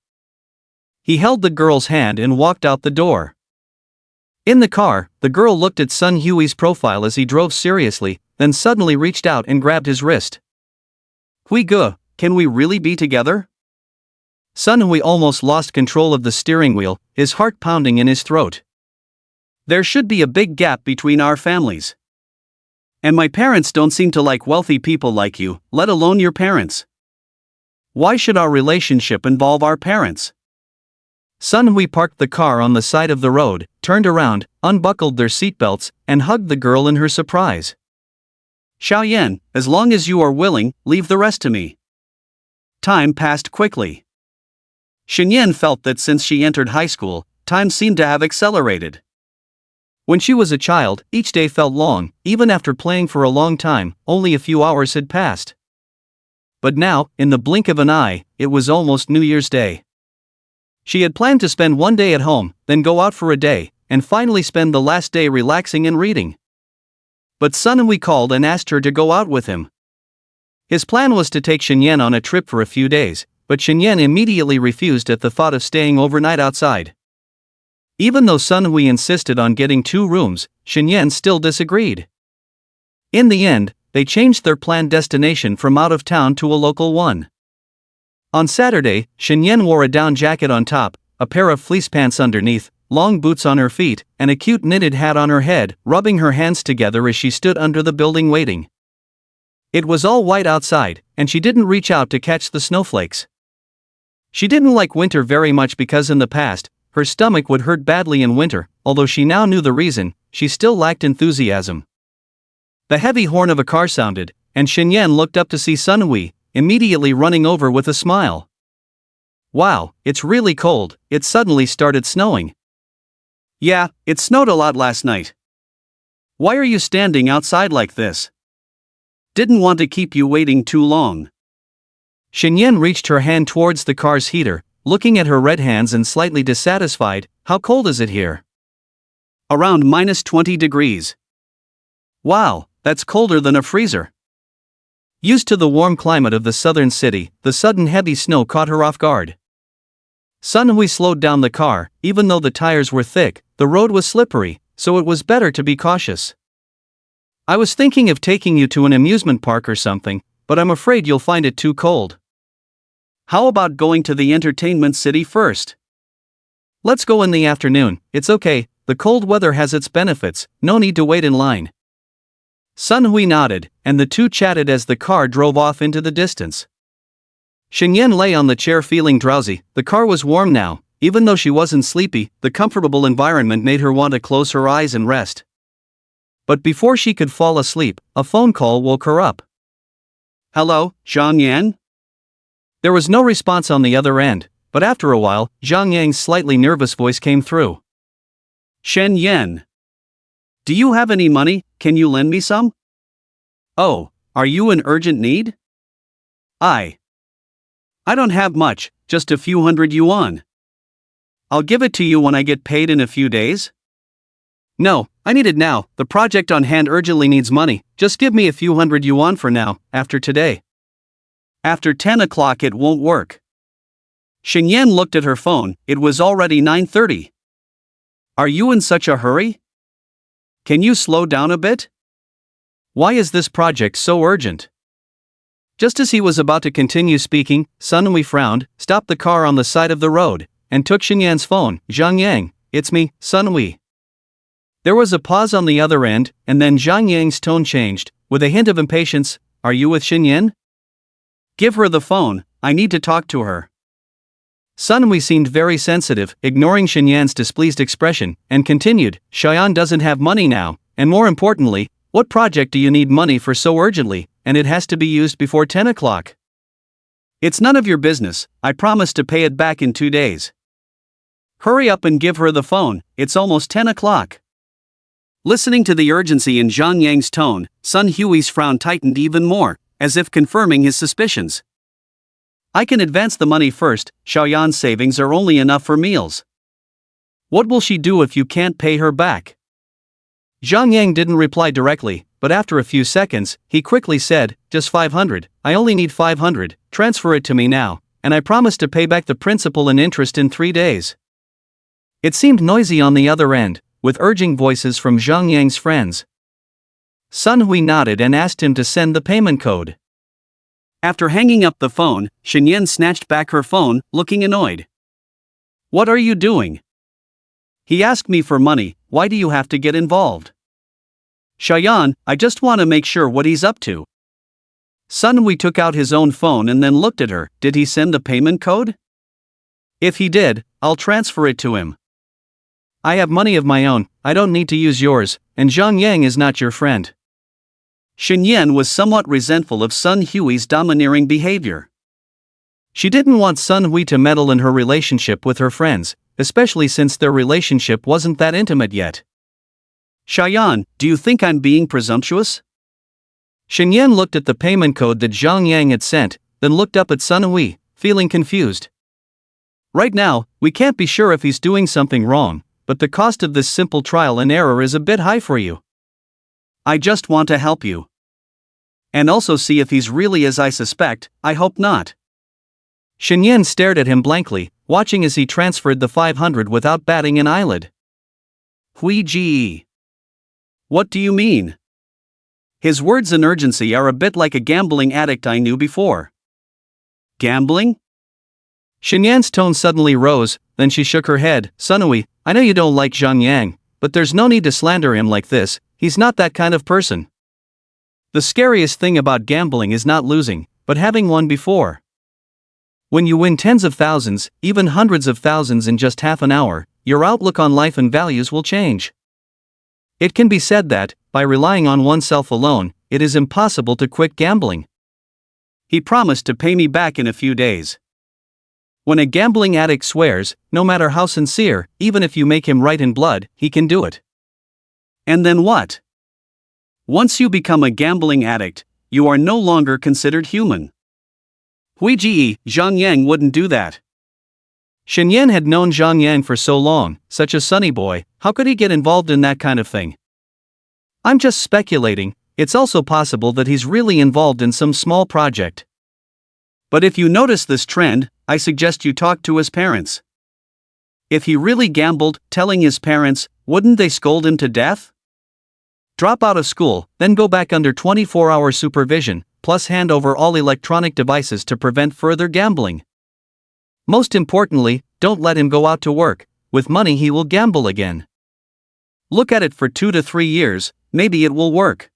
He held the girl's hand and walked out the door. In the car, the girl looked at Sun Hui's profile as he drove seriously, then suddenly reached out and grabbed his wrist. Hui Ge, can we really be together? Sun Hui almost lost control of the steering wheel, his heart pounding in his throat. There should be a big gap between our families. And my parents don't seem to like wealthy people like you, let alone your parents. Why should our relationship involve our parents? Sun Hui parked the car on the side of the road, turned around, unbuckled their seatbelts, and hugged the girl in her surprise. Xiaoyan, as long as you are willing, leave the rest to me. Time passed quickly. Xinyan felt that since she entered high school, time seemed to have accelerated. When she was a child, each day felt long, even after playing for a long time, only a few hours had passed. But now, in the blink of an eye, it was almost New Year's Day. She had planned to spend one day at home, then go out for a day, and finally spend the last day relaxing and reading. But Sunhui called and asked her to go out with him. His plan was to take Shenyan on a trip for a few days, but Shenyan immediately refused at the thought of staying overnight outside. Even though Sunhui insisted on getting 2 rooms, Shenyan still disagreed. In the end, they changed their planned destination from out of town to a local one. On Saturday, Shenyan wore a down jacket on top, a pair of fleece pants underneath, long boots on her feet, and a cute knitted hat on her head, rubbing her hands together as she stood under the building waiting. It was all white outside, and she didn't reach out to catch the snowflakes. She didn't like winter very much because in the past, her stomach would hurt badly in winter. Although she now knew the reason, she still lacked enthusiasm. The heavy horn of a car sounded, and Shenyan looked up to see Sunhui, immediately running over with a smile. Wow, it's really cold. It suddenly started snowing. Yeah, it snowed a lot last night. Why are you standing outside like this? Didn't want to keep you waiting too long. Shenyan reached her hand towards the car's heater, looking at her red hands and slightly dissatisfied. How cold is it here? Around -20 degrees. Wow, that's colder than a freezer. Used to the warm climate of the southern city, the sudden heavy snow caught her off guard. Sunhui slowed down the car. Even though the tires were thick, the road was slippery, so it was better to be cautious. I was thinking of taking you to an amusement park or something, but I'm afraid you'll find it too cold. How about going to the entertainment city first? Let's go in the afternoon. It's okay, the cold weather has its benefits, no need to wait in line. Sunhui nodded, and the two chatted as the car drove off into the distance. Shenyan lay on the chair feeling drowsy. The car was warm now. Even though she wasn't sleepy, the comfortable environment made her want to close her eyes and rest. But before she could fall asleep, a phone call woke her up. Hello, Zhang Yan? There was no response on the other end, but after a while, Zhang Yang's slightly nervous voice came through. Shen Yan. Do you have any money? Can you lend me some? Oh, are you in urgent need? I don't have much, just a few hundred yuan. I'll give it to you when I get paid in a few days. No, I need it now. The project on hand urgently needs money. Just give me a few hundred yuan for now, after today. After 10 o'clock it won't work. Shenyan looked at her phone. It was already 9:30. Are you in such a hurry? Can you slow down a bit? Why is this project so urgent? Just as he was about to continue speaking, Sunhui frowned, stopped the car on the side of the road, and took Shenyan's phone. Zhang Yang, it's me, Sunhui. There was a pause on the other end, and then Zhang Yang's tone changed, with a hint of impatience. Are you with Shenyan? Give her the phone, I need to talk to her. Sunhui seemed very sensitive, ignoring Shenyan's displeased expression, and continued, Shenyan doesn't have money now, and more importantly, what project do you need money for so urgently, and it has to be used before 10 o'clock? It's none of your business, I promise to pay it back in 2 days. Hurry up and give her the phone, it's almost 10 o'clock. Listening to the urgency in Zhang Yang's tone, Sun Hui's frown tightened even more, as if confirming his suspicions. I can advance the money first, Xiaoyan's savings are only enough for meals. What will she do if you can't pay her back? Zhang Yang didn't reply directly, but after a few seconds, he quickly said, just 500, I only need 500, transfer it to me now, and I promise to pay back the principal and interest in 3 days. It seemed noisy on the other end, with urging voices from Zhang Yang's friends. Sunhui nodded and asked him to send the payment code. After hanging up the phone, Shenyan snatched back her phone, looking annoyed. What are you doing? He asked me for money, why do you have to get involved? Xiaoyan, I just want to make sure what he's up to. Sunhui took out his own phone and then looked at her. Did he send the payment code? If he did, I'll transfer it to him. I have money of my own, I don't need to use yours, and Zhang Yang is not your friend. Shenyan was somewhat resentful of Sun Hui's domineering behavior. She didn't want Sun Hui to meddle in her relationship with her friends, especially since their relationship wasn't that intimate yet. Xiaoyan, do you think I'm being presumptuous? Shenyan looked at the payment code that Zhang Yang had sent, then looked up at Sun Hui, feeling confused. Right now, we can't be sure if he's doing something wrong, but the cost of this simple trial and error is a bit high for you. I just want to help you. And also see if he's really as I suspect. I hope not. Shenyan stared at him blankly, watching as he transferred the 500 without batting an eyelid. Hui Ji. What do you mean? His words and urgency are a bit like a gambling addict I knew before. Gambling? Shenyan's tone suddenly rose, then she shook her head. Sunui, I know you don't like Zhang Yang, but there's no need to slander him like this, he's not that kind of person. The scariest thing about gambling is not losing, but having won before. When you win tens of thousands, even hundreds of thousands in just half an hour, your outlook on life and values will change. It can be said that, by relying on oneself alone, it is impossible to quit gambling. He promised to pay me back in a few days. When a gambling addict swears, no matter how sincere, even if you make him write in blood, he can do it. And then what? Once you become a gambling addict, you are no longer considered human. Hui Ji, Zhang Yang wouldn't do that. Shenyan had known Zhang Yang for so long, such a sunny boy, how could he get involved in that kind of thing? I'm just speculating, it's also possible that he's really involved in some small project. But if you notice this trend, I suggest you talk to his parents. If he really gambled, telling his parents, wouldn't they scold him to death? Drop out of school, then go back under 24-hour supervision, plus hand over all electronic devices to prevent further gambling. Most importantly, don't let him go out to work. With money he will gamble again. Look at it for 2 to 3 years, maybe it will work.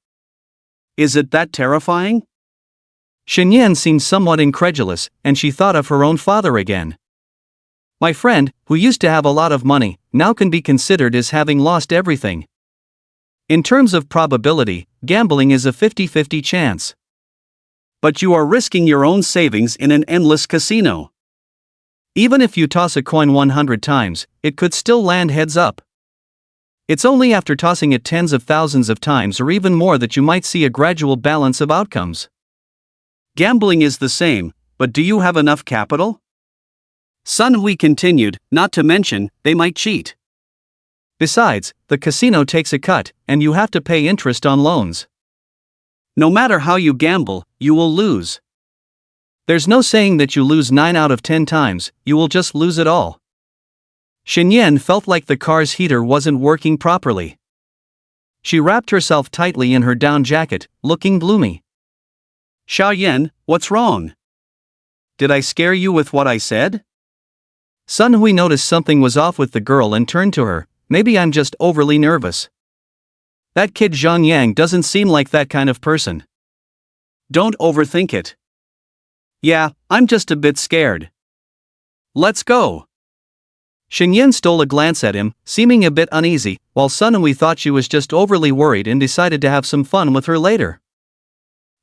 Is it that terrifying? Shenyan seemed somewhat incredulous, and she thought of her own father again. My friend, who used to have a lot of money, now can be considered as having lost everything. In terms of probability, gambling is a 50-50 chance. But you are risking your own savings in an endless casino. Even if you toss a coin 100 times, it could still land heads up. It's only after tossing it tens of thousands of times or even more that you might see a gradual balance of outcomes. Gambling is the same, but do you have enough capital? Sun Hui continued, not to mention, they might cheat. Besides, the casino takes a cut, and you have to pay interest on loans. No matter how you gamble, you will lose. There's no saying that you lose 9 out of 10 times, you will just lose it all. Shenyan felt like the car's heater wasn't working properly. She wrapped herself tightly in her down jacket, looking gloomy. Xiaoyan, what's wrong? Did I scare you with what I said? Sun Hui noticed something was off with the girl and turned to her. Maybe I'm just overly nervous. That kid Zhang Yang doesn't seem like that kind of person. Don't overthink it. Yeah, I'm just a bit scared. Let's go. Shenyan stole a glance at him, seeming a bit uneasy, while Sun Hui thought she was just overly worried and decided to have some fun with her later.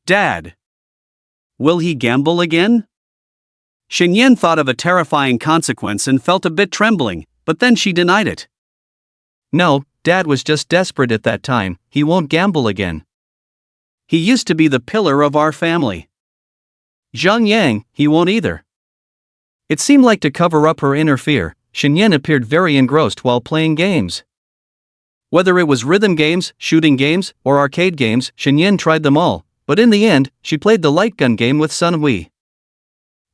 Dad. Will he gamble again? Shenyan thought of a terrifying consequence and felt a bit trembling, but then she denied it. No, Dad was just desperate at that time, he won't gamble again. He used to be the pillar of our family. Zhang Yang, he won't either. It seemed like to cover up her inner fear, Shenyan appeared very engrossed while playing games. Whether it was rhythm games, shooting games, or arcade games, Shenyan tried them all, but in the end, she played the light gun game with Sun Hui.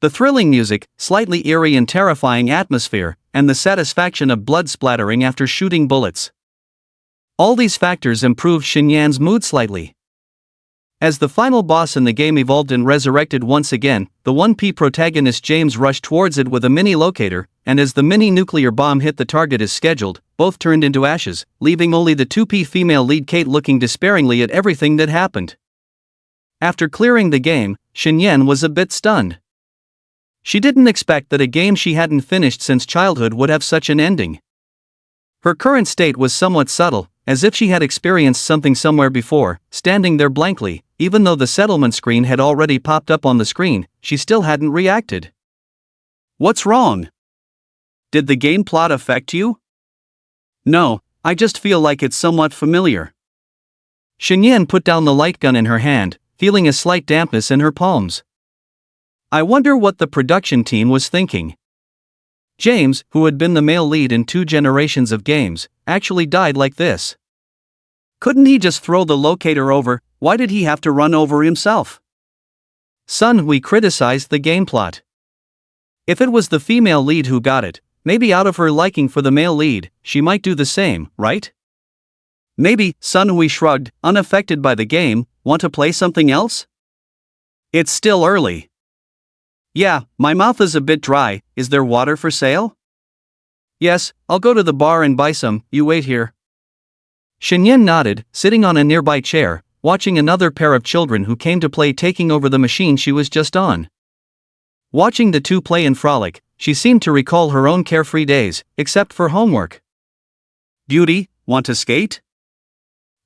The thrilling music, slightly eerie and terrifying atmosphere, and the satisfaction of blood splattering after shooting bullets. All these factors improved Shenyan's mood slightly. As the final boss in the game evolved and resurrected once again, the 1P protagonist James rushed towards it with a mini locator, and as the mini nuclear bomb hit the target as scheduled, both turned into ashes, leaving only the 2P female lead Kate looking despairingly at everything that happened. After clearing the game, Shenyan was a bit stunned. She didn't expect that a game she hadn't finished since childhood would have such an ending. Her current state was somewhat subtle, as if she had experienced something somewhere before, standing there blankly. Even though the settlement screen had already popped up on the screen, she still hadn't reacted. What's wrong? Did the game plot affect you? No, I just feel like it's somewhat familiar. Shenyan put down the light gun in her hand, feeling a slight dampness in her palms. I wonder what the production team was thinking. James, who had been the male lead in 2 generations of games, actually died like this. Couldn't he just throw the locator over? Why did he have to run over himself? Sun Hui criticized the game plot. If it was the female lead who got it, maybe out of her liking for the male lead, she might do the same, right? Maybe, Sun Hui shrugged, unaffected by the game. Want to play something else? It's still early. Yeah, my mouth is a bit dry. Is there water for sale? Yes, I'll go to the bar and buy some. You wait here. Shenyan nodded, sitting on a nearby chair, watching another pair of children who came to play taking over the machine she was just on. Watching the 2 play and frolic, she seemed to recall her own carefree days, except for homework. Beauty, want to skate?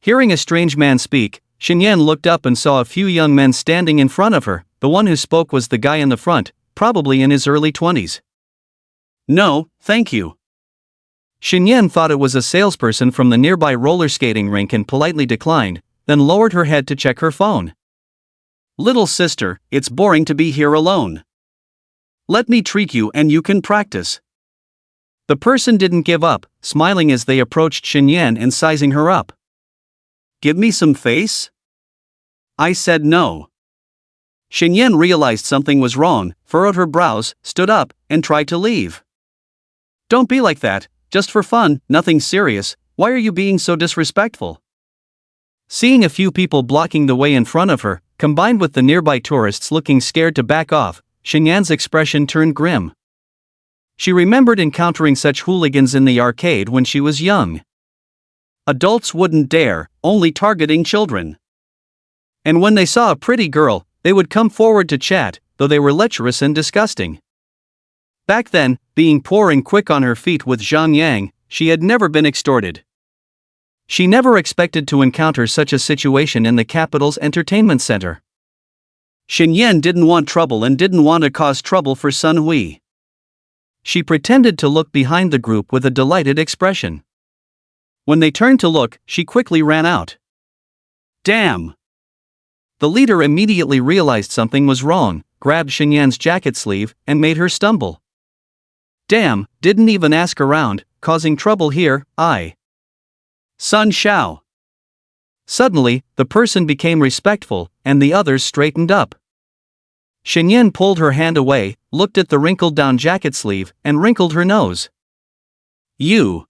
Hearing a strange man speak, Shenyan looked up and saw a few young men standing in front of her. The one who spoke was the guy in the front, probably in his early 20s. No, thank you. Shenyan thought it was a salesperson from the nearby roller skating rink and politely declined, then lowered her head to check her phone. Little sister, it's boring to be here alone. Let me treat you and you can practice. The person didn't give up, smiling as they approached Shenyan and sizing her up. Give me some face? I said no. Shenyan realized something was wrong, furrowed her brows, stood up, and tried to leave. Don't be like that, just for fun, nothing serious. Why are you being so disrespectful? Seeing a few people blocking the way in front of her, combined with the nearby tourists looking scared to back off, Shenyan's expression turned grim. She remembered encountering such hooligans in the arcade when she was young. Adults wouldn't dare, only targeting children. And when they saw a pretty girl, they would come forward to chat, though they were lecherous and disgusting. Back then, being poor and quick on her feet with Zhang Yang, she had never been extorted. She never expected to encounter such a situation in the capital's entertainment center. Shenyan didn't want trouble and didn't want to cause trouble for Sun Hui. She pretended to look behind the group with a delighted expression. When they turned to look, she quickly ran out. Damn! The leader immediately realized something was wrong, grabbed Shenyan's jacket sleeve, and made her stumble. Damn, didn't even ask around, causing trouble here, Sun Xiao. Suddenly, the person became respectful, and the others straightened up. Shenyan pulled her hand away, looked at the wrinkled-down jacket sleeve, and wrinkled her nose. You.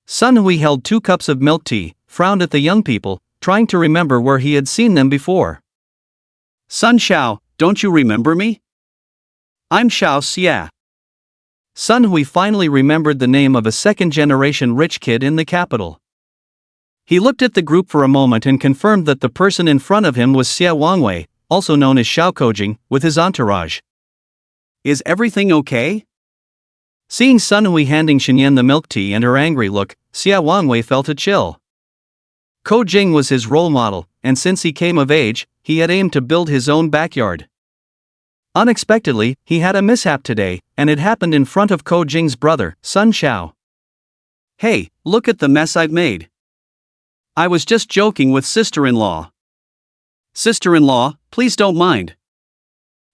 Sun Hui held 2 cups of milk tea, frowned at the young people, trying to remember where he had seen them before. Sun Xiao, don't you remember me? I'm Xiao Xia. Sun Hui finally remembered the name of a second-generation rich kid in the capital. He looked at the group for a moment and confirmed that the person in front of him was Xia Wangwei, also known as Xiao Kojing, with his entourage. Is everything okay? Seeing Sun Hui handing Shenyan the milk tea and her angry look, Xia Wangwei felt a chill. Ko Jing was his role model, and since he came of age, he had aimed to build his own backyard. Unexpectedly, he had a mishap today, and it happened in front of Ko Jing's brother, Sun Xiao. Hey, look at the mess I've made. I was just joking with sister-in-law. Sister-in-law, please don't mind.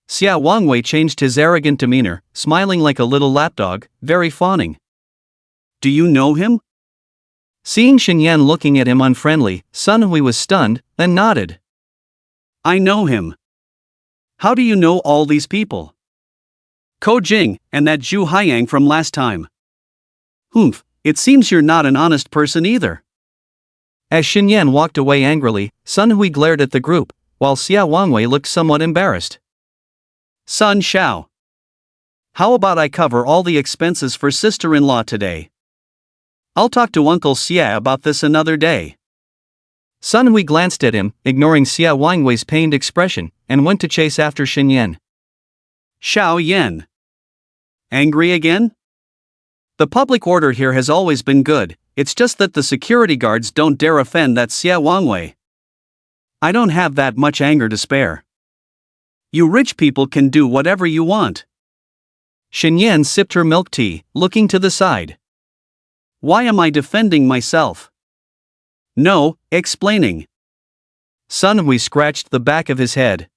Xia Wangwei changed his arrogant demeanor, smiling like a little lapdog, very fawning. Do you know him? Seeing Shenyan looking at him unfriendly, Sun Hui was stunned, then nodded. I know him. How do you know all these people? Ko Jing, and that Zhu Haiyang from last time. Humph, it seems you're not an honest person either. As Shenyan walked away angrily, Sun Hui glared at the group, while Xia Wangwei looked somewhat embarrassed. Sun Xiao. How about I cover all the expenses for sister-in-law today? I'll talk to Uncle Xia about this another day. Sun Hui glanced at him, ignoring Xia Wangwei's pained expression, and went to chase after Shenyan. Xiao Yan. Angry again? The public order here has always been good, it's just that the security guards don't dare offend that Xia Wangwei. I don't have that much anger to spare. You rich people can do whatever you want. Shenyan sipped her milk tea, looking to the side. Why am I defending myself? No, explaining. Sunhui scratched the back of his head.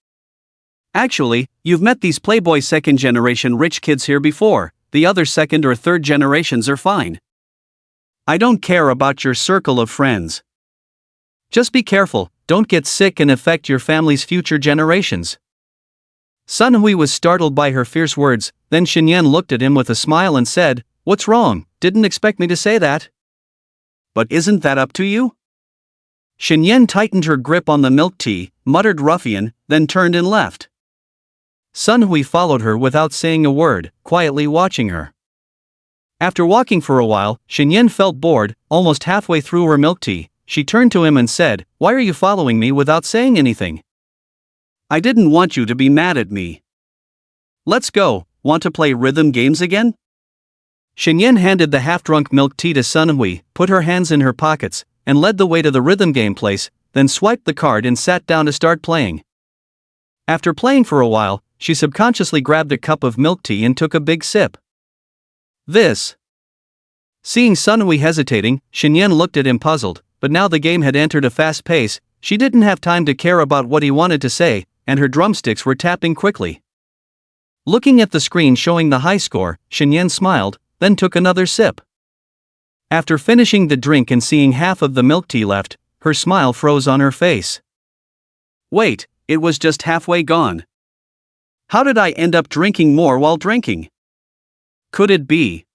Actually, you've met these playboy second-generation rich kids here before, the other second or third generations are fine. I don't care about your circle of friends. Just be careful, don't get sick and affect your family's future generations. Sunhui was startled by her fierce words, then Xinyan looked at him with a smile and said, "What's wrong? Didn't expect me to say that." "But isn't that up to you?" Xinyan tightened her grip on the milk tea, muttered ruffian, then turned and left. Sunhui followed her without saying a word, quietly watching her. After walking for a while, Xinyan felt bored. Almost halfway through her milk tea, she turned to him and said, "Why are you following me without saying anything?" "I didn't want you to be mad at me." "Let's go, want to play rhythm games again?" Xinyan handed the half-drunk milk tea to Sunhui, put her hands in her pockets, and led the way to the rhythm game place, then swiped the card and sat down to start playing. After playing for a while, she subconsciously grabbed a cup of milk tea and took a big sip. Seeing Sunhui hesitating, Xinyan looked at him puzzled, but now the game had entered a fast pace, she didn't have time to care about what he wanted to say, and her drumsticks were tapping quickly. Looking at the screen showing the high score, Xinyan smiled, then took another sip. After finishing the drink and seeing half of the milk tea left, her smile froze on her face. Wait, it was just halfway gone. How did I end up drinking more while drinking? Could it be?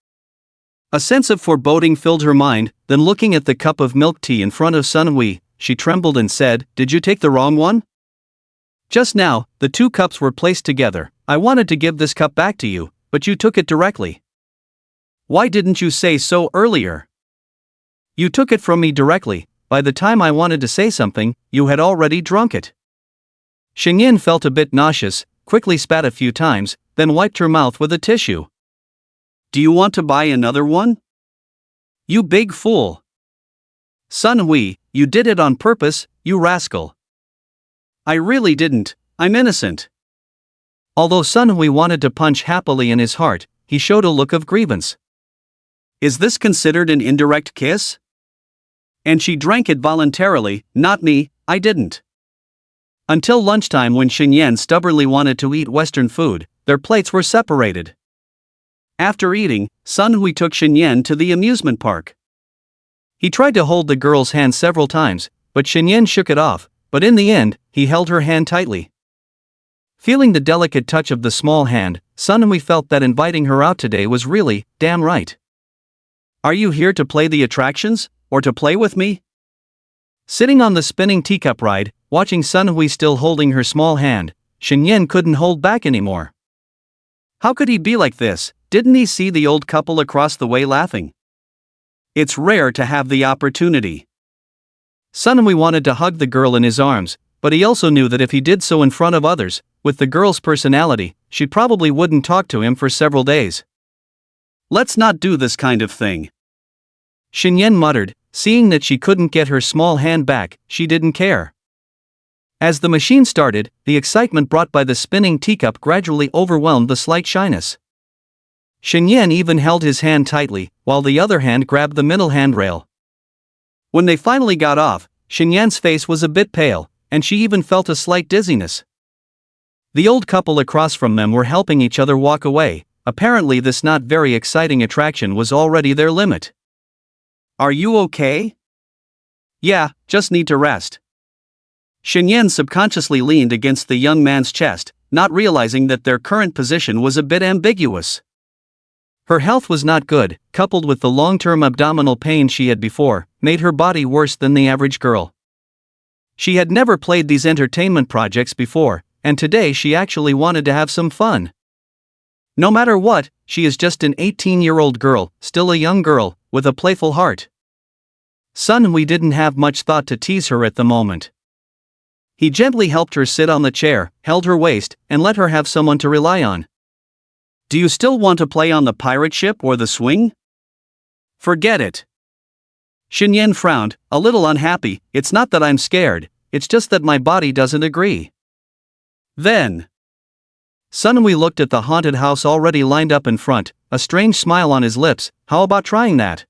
A sense of foreboding filled her mind, then looking at the cup of milk tea in front of Sunhui, she trembled and said, "Did you take the wrong one?" "Just now, the two cups were placed together. I wanted to give this cup back to you, but you took it directly." "Why didn't you say so earlier?" "You took it from me directly. By the time I wanted to say something, you had already drunk it." Xinyan felt a bit nauseous, quickly spat a few times, then wiped her mouth with a tissue. "Do you want to buy another one?" "You big fool. Sunhui, you did it on purpose, you rascal." "I really didn't, I'm innocent." Although Sunhui wanted to punch happily in his heart, he showed a look of grievance. "Is this considered an indirect kiss? And she drank it voluntarily, not me, I didn't." Until lunchtime, when Xinyan stubbornly wanted to eat Western food, their plates were separated. After eating, Sunhui took Xinyan to the amusement park. He tried to hold the girl's hand several times, but Xinyan shook it off, but in the end, he held her hand tightly. Feeling the delicate touch of the small hand, Sunhui felt that inviting her out today was really, damn right. "Are you here to play the attractions, or to play with me?" Sitting on the spinning teacup ride, watching Sunhui still holding her small hand, Xinyan couldn't hold back anymore. How could he be like this? Didn't he see the old couple across the way laughing? It's rare to have the opportunity. Sunhui wanted to hug the girl in his arms, but he also knew that if he did so in front of others, with the girl's personality, she probably wouldn't talk to him for several days. "Let's not do this kind of thing," Xinyan muttered. Seeing that she couldn't get her small hand back, she didn't care. As the machine started, the excitement brought by the spinning teacup gradually overwhelmed the slight shyness. Xinyan even held his hand tightly, while the other hand grabbed the middle handrail. When they finally got off, Xinyan's face was a bit pale, and she even felt a slight dizziness. The old couple across from them were helping each other walk away. Apparently this not very exciting attraction was already their limit. "Are you okay?" "Yeah, just need to rest." Xinyan subconsciously leaned against the young man's chest, not realizing that their current position was a bit ambiguous. Her health was not good, coupled with the long-term abdominal pain she had before, made her body worse than the average girl. She had never played these entertainment projects before, and today she actually wanted to have some fun. No matter what, she is just an 18-year-old girl, still a young girl, with a playful heart. Sunhui didn't have much thought to tease her at the moment. He gently helped her sit on the chair, held her waist, and let her have someone to rely on. "Do you still want to play on the pirate ship or the swing?" "Forget it." Xinyan frowned, a little unhappy. "It's not that I'm scared, it's just that my body doesn't agree." Then Sunhui looked at the haunted house already lined up in front, a strange smile on his lips. "How about trying that?"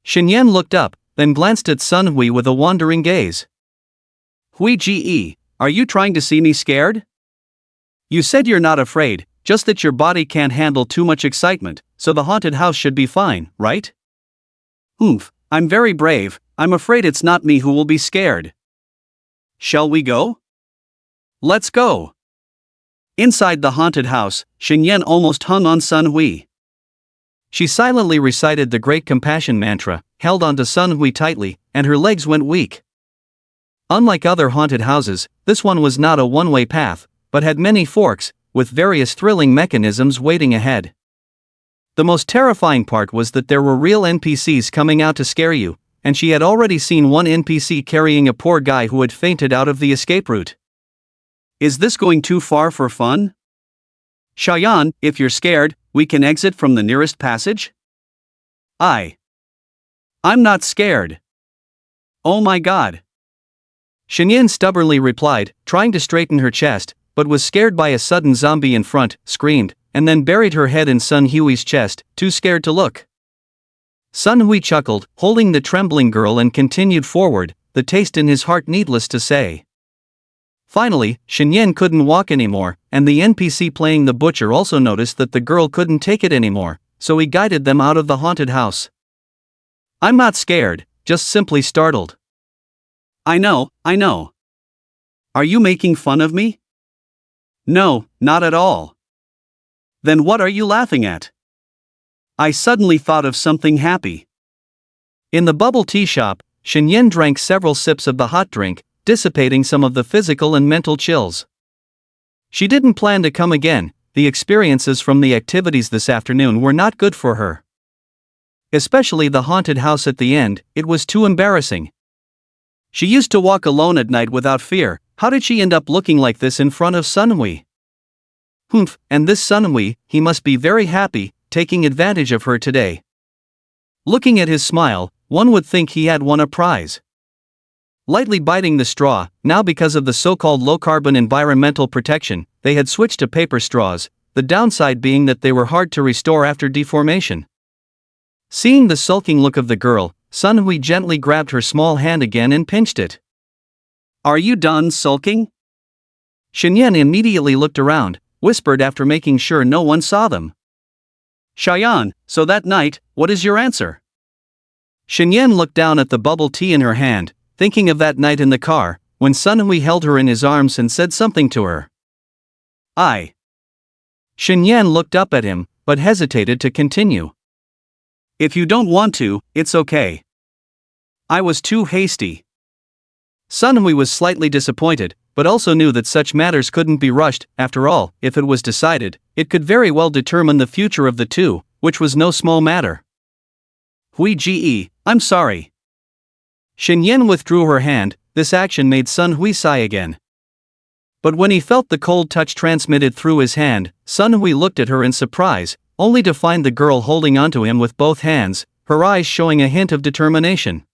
Shinyan looked up, then glanced at Sun Hui with a wandering gaze. Hui Ge, are you trying to see me scared? You said you're not afraid, just that your body can't handle too much excitement, so the haunted house should be fine, right? Oomph, I'm very brave, I'm afraid it's not me who will be scared. Shall we go? Let's go. Inside the haunted house, Shinyan almost hung on Sun Hui. She silently recited the great compassion mantra, held onto Sun Hui tightly, and her legs went weak. Unlike other haunted houses, this one was not a one-way path, but had many forks, with various thrilling mechanisms waiting ahead. The most terrifying part was that there were real NPCs coming out to scare you, and she had already seen one NPC carrying a poor guy who had fainted out of the escape route. Is this going too far for fun? Shayan, if you're scared, we can exit from the nearest passage? I'm not scared. Oh my god. Shinyan stubbornly replied, trying to straighten her chest, but was scared by a sudden zombie in front, screamed, and then buried her head in Sun Hui's chest, too scared to look. Sun Hui chuckled, holding the trembling girl, and continued forward, the taste in his heart needless to say. Finally, Shinyan couldn't walk anymore, and the NPC playing the butcher also noticed that the girl couldn't take it anymore, so he guided them out of the haunted house. I'm not scared, just simply startled. I know. Are you making fun of me? No, not at all. Then what are you laughing at? I suddenly thought of something happy. In the bubble tea shop, Shinyan drank several sips of the hot drink, dissipating some of the physical and mental chills. She didn't plan to come again, the experiences from the activities this afternoon were not good for her. Especially the haunted house at the end, it was too embarrassing. She used to walk alone at night without fear, how did she end up looking like this in front of Sun Hui? Humph, and this Sun Hui, he must be very happy, taking advantage of her today. Looking at his smile, one would think he had won a prize. Lightly biting the straw, now because of the so-called low-carbon environmental protection, they had switched to paper straws, the downside being that they were hard to restore after deformation. Seeing the sulking look of the girl, Sun Hui gently grabbed her small hand again and pinched it. Are you done sulking? Shinyan immediately looked around, whispered after making sure no one saw them. Shayan, so that night, what is your answer? Shinyan looked down at the bubble tea in her hand, thinking of that night in the car, when Sun Hui held her in his arms and said something to her. Shinyan looked up at him, but hesitated to continue. If you don't want to, it's okay. I was too hasty. Sun Hui was slightly disappointed, but also knew that such matters couldn't be rushed. After all, if it was decided, it could very well determine the future of the two, which was no small matter. Hui Ge, I'm sorry. Shinyan withdrew her hand, this action made Sun Hui sigh again. But when he felt the cold touch transmitted through his hand, Sun Hui looked at her in surprise, only to find the girl holding onto him with both hands, her eyes showing a hint of determination.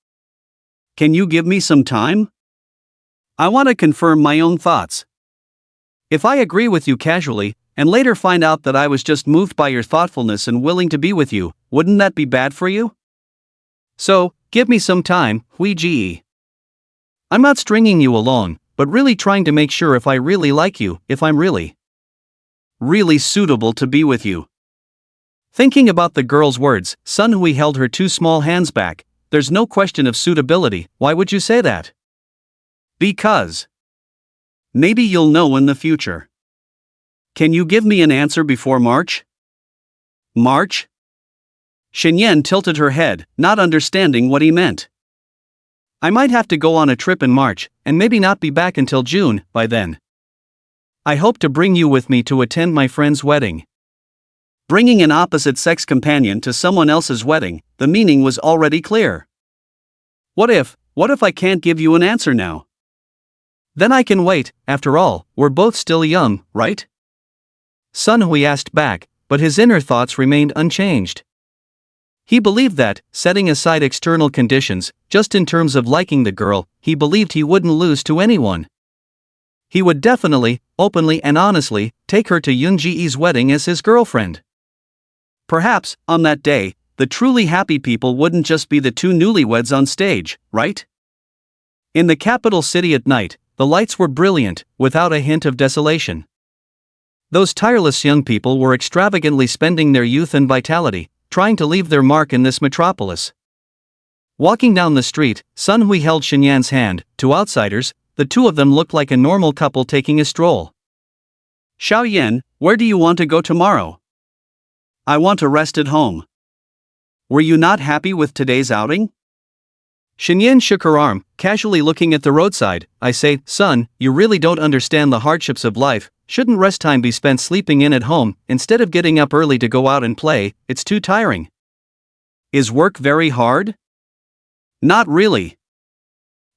Can you give me some time? I want to confirm my own thoughts. If I agree with you casually, and later find out that I was just moved by your thoughtfulness and willing to be with you, wouldn't that be bad for you? So, give me some time, Hui Ge. I'm not stringing you along, but really trying to make sure if I really like you, if I'm really suitable to be with you. Thinking about the girl's words, Sun Hui held her two small hands back. There's no question of suitability, why would you say that? Because maybe you'll know in the future. Can you give me an answer before March? March? Shinyan tilted her head, not understanding what he meant. I might have to go on a trip in March, and maybe not be back until June, by then. I hope to bring you with me to attend my friend's wedding. Bringing an opposite-sex companion to someone else's wedding, the meaning was already clear. What if I can't give you an answer now? Then I can wait, after all, we're both still young, right? Sun Hui asked back, but his inner thoughts remained unchanged. He believed that, setting aside external conditions, just in terms of liking the girl, he believed he wouldn't lose to anyone. He would definitely, openly and honestly, take her to Yun Ji's wedding as his girlfriend. Perhaps, on that day, the truly happy people wouldn't just be the two newlyweds on stage, right? In the capital city at night, the lights were brilliant, without a hint of desolation. Those tireless young people were extravagantly spending their youth and vitality, trying to leave their mark in this metropolis. Walking down the street, Sun Hui held Shenyan's hand. To outsiders, the two of them looked like a normal couple taking a stroll. Xiao Yan, where do you want to go tomorrow? I want to rest at home. Were you not happy with today's outing? Shenyan shook her arm, casually looking at the roadside. I say, son, you really don't understand the hardships of life. Shouldn't rest time be spent sleeping in at home, instead of getting up early to go out and play? It's too tiring. Is work very hard? Not really.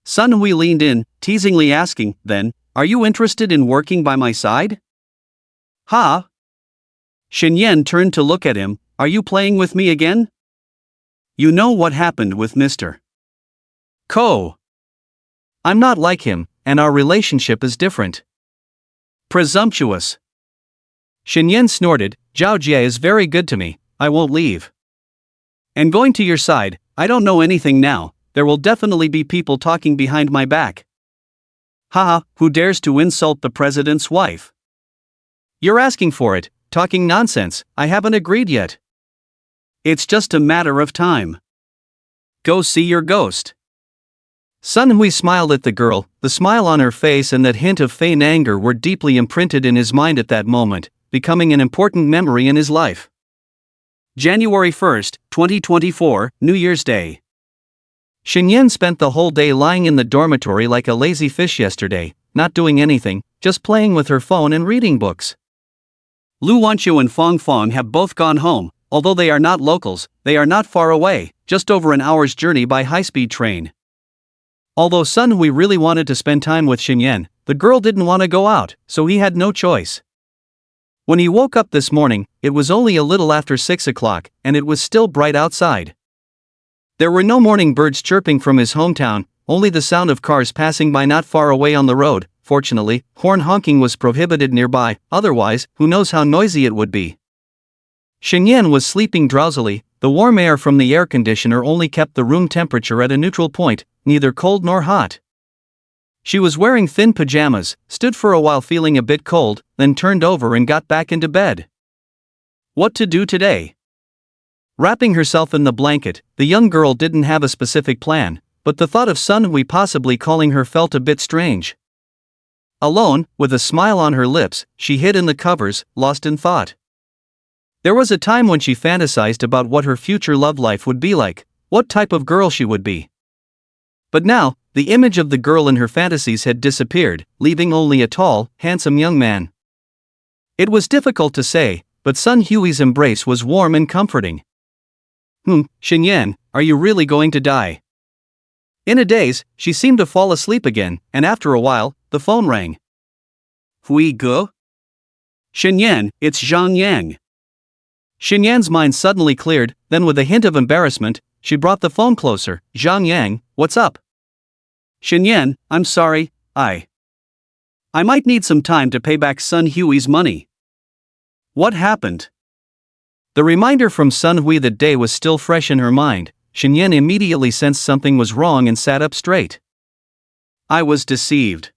Sun Hui leaned in, teasingly asking, then, are you interested in working by my side? Ha! Shenyan turned to look at him. Are you playing with me again? You know what happened with Mr. Ko. I'm not like him, and our relationship is different. Presumptuous. Shenyan snorted. Zhao Jie is very good to me, I won't leave. And going to your side, I don't know anything now, there will definitely be people talking behind my back. Haha, who dares to insult the president's wife? You're asking for it, talking nonsense, I haven't agreed yet. It's just a matter of time. Go see your ghost. Sun Hui smiled at the girl. The smile on her face and that hint of feigned anger were deeply imprinted in his mind at that moment, becoming an important memory in his life. January 1st, 2024, New Year's Day. Shenyan spent the whole day lying in the dormitory like a lazy fish yesterday, not doing anything, just playing with her phone and reading books. Lu Wanqiu and Fong Fong have both gone home. Although they are not locals, they are not far away, just over an hour's journey by high-speed train. Although Sun Hui really wanted to spend time with Shenyan, the girl didn't want to go out, so he had no choice. When he woke up this morning, it was only a little after 6 o'clock, and it was still bright outside. There were no morning birds chirping from his hometown, only the sound of cars passing by not far away on the road. Fortunately, horn honking was prohibited nearby, otherwise, who knows how noisy it would be. Shenyan was sleeping drowsily. The warm air from the air conditioner only kept the room temperature at a neutral point, neither cold nor hot. She was wearing thin pajamas, stood for a while feeling a bit cold, then turned over and got back into bed. What to do today? Wrapping herself in the blanket, the young girl didn't have a specific plan, but the thought of Sun Hui possibly calling her felt a bit strange. Alone, with a smile on her lips, she hid in the covers, lost in thought. There was a time when she fantasized about what her future love life would be like, what type of girl she would be. But now, the image of the girl in her fantasies had disappeared, leaving only a tall, handsome young man. It was difficult to say, but Sun Hui's embrace was warm and comforting. Shenyan, are you really going to die? In a daze, she seemed to fall asleep again, and after a while, the phone rang. Hui Ge? Shenyan, it's Zhang Yang. Shenyan's mind suddenly cleared, then with a hint of embarrassment, she brought the phone closer. Zhang Yang, what's up? Shenyan, I'm sorry, I might need some time to pay back Sun Hui's money. What happened? The reminder from Sun Hui that day was still fresh in her mind. Shenyan immediately sensed something was wrong and sat up straight. I was deceived.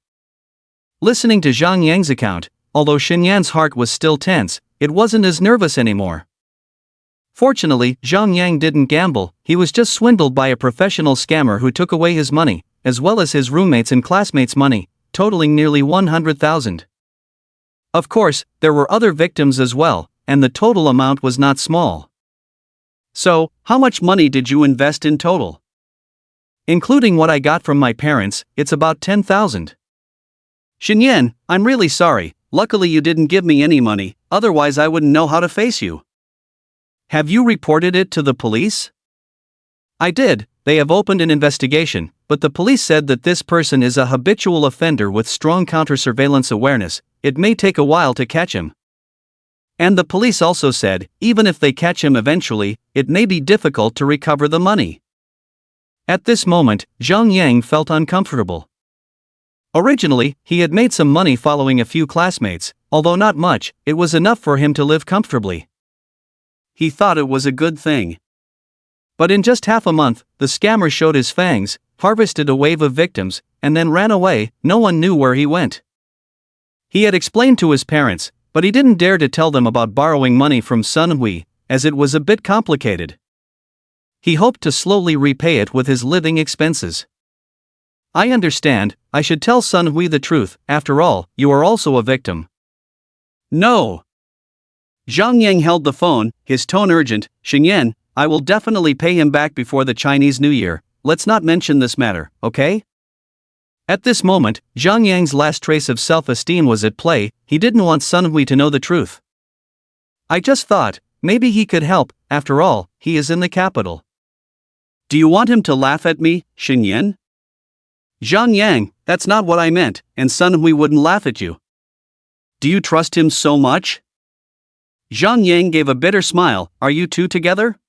Listening to Zhang Yang's account, although Shenyan's heart was still tense, it wasn't as nervous anymore. Fortunately, Zhang Yang didn't gamble, he was just swindled by a professional scammer who took away his money, as well as his roommates' and classmates' money, totaling nearly 100,000. Of course, there were other victims as well, and the total amount was not small. So, how much money did you invest in total? Including what I got from my parents, it's about 10,000. Shenyan, I'm really sorry, luckily you didn't give me any money, otherwise I wouldn't know how to face you. Have you reported it to the police? I did, they have opened an investigation, but the police said that this person is a habitual offender with strong counter-surveillance awareness, it may take a while to catch him. And the police also said, even if they catch him eventually, it may be difficult to recover the money. At this moment, Zhang Yang felt uncomfortable. Originally, he had made some money following a few classmates, although not much, it was enough for him to live comfortably. He thought it was a good thing. But in just half a month, the scammer showed his fangs, harvested a wave of victims, and then ran away. No one knew where he went. He had explained to his parents, but he didn't dare to tell them about borrowing money from Sun Hui, as it was a bit complicated. He hoped to slowly repay it with his living expenses. I understand, I should tell Sun Hui the truth. After all, you are also a victim. No. Zhang Yang held the phone, his tone urgent. Xingyan, I will definitely pay him back before the Chinese New Year. Let's not mention this matter, okay? At this moment, Zhang Yang's last trace of self-esteem was at play. He didn't want Sun Hui to know the truth. I just thought, maybe he could help. After all, he is in the capital. Do you want him to laugh at me, Xingyan? Zhang Yang, that's not what I meant, and Sun Hui wouldn't laugh at you. Do you trust him so much? Zhang Yang gave a bitter smile. Are you two together?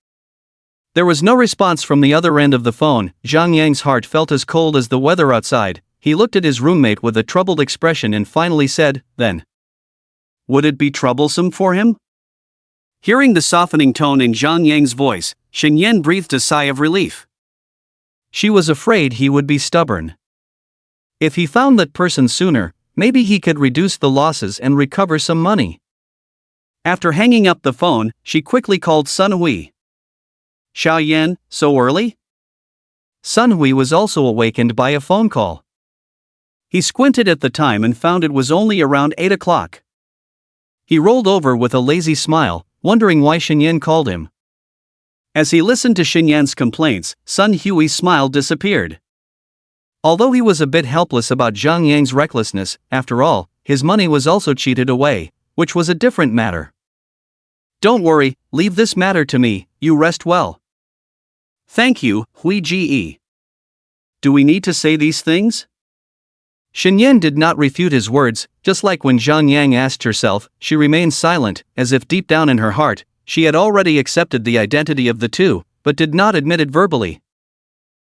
There was no response from the other end of the phone. Zhang Yang's heart felt as cold as the weather outside. He looked at his roommate with a troubled expression and finally said, then. Would it be troublesome for him? Hearing the softening tone in Zhang Yang's voice, Xingyan breathed a sigh of relief. She was afraid he would be stubborn. If he found that person sooner, maybe he could reduce the losses and recover some money. After hanging up the phone, she quickly called Sun Hui. Xiao Yan, so early? Sun Hui was also awakened by a phone call. He squinted at the time and found it was only around 8 o'clock. He rolled over with a lazy smile, wondering why Xingyan called him. As he listened to Xingyan's complaints, Sun Hui's smile disappeared. Although he was a bit helpless about Zhang Yang's recklessness, after all, his money was also cheated away, which was a different matter. Don't worry, leave this matter to me, you rest well. Thank you, Hui Ge. Do we need to say these things? Xingyan did not refute his words. Just like when Zhang Yang asked herself, she remained silent, as if deep down in her heart, she had already accepted the identity of the two, but did not admit it verbally.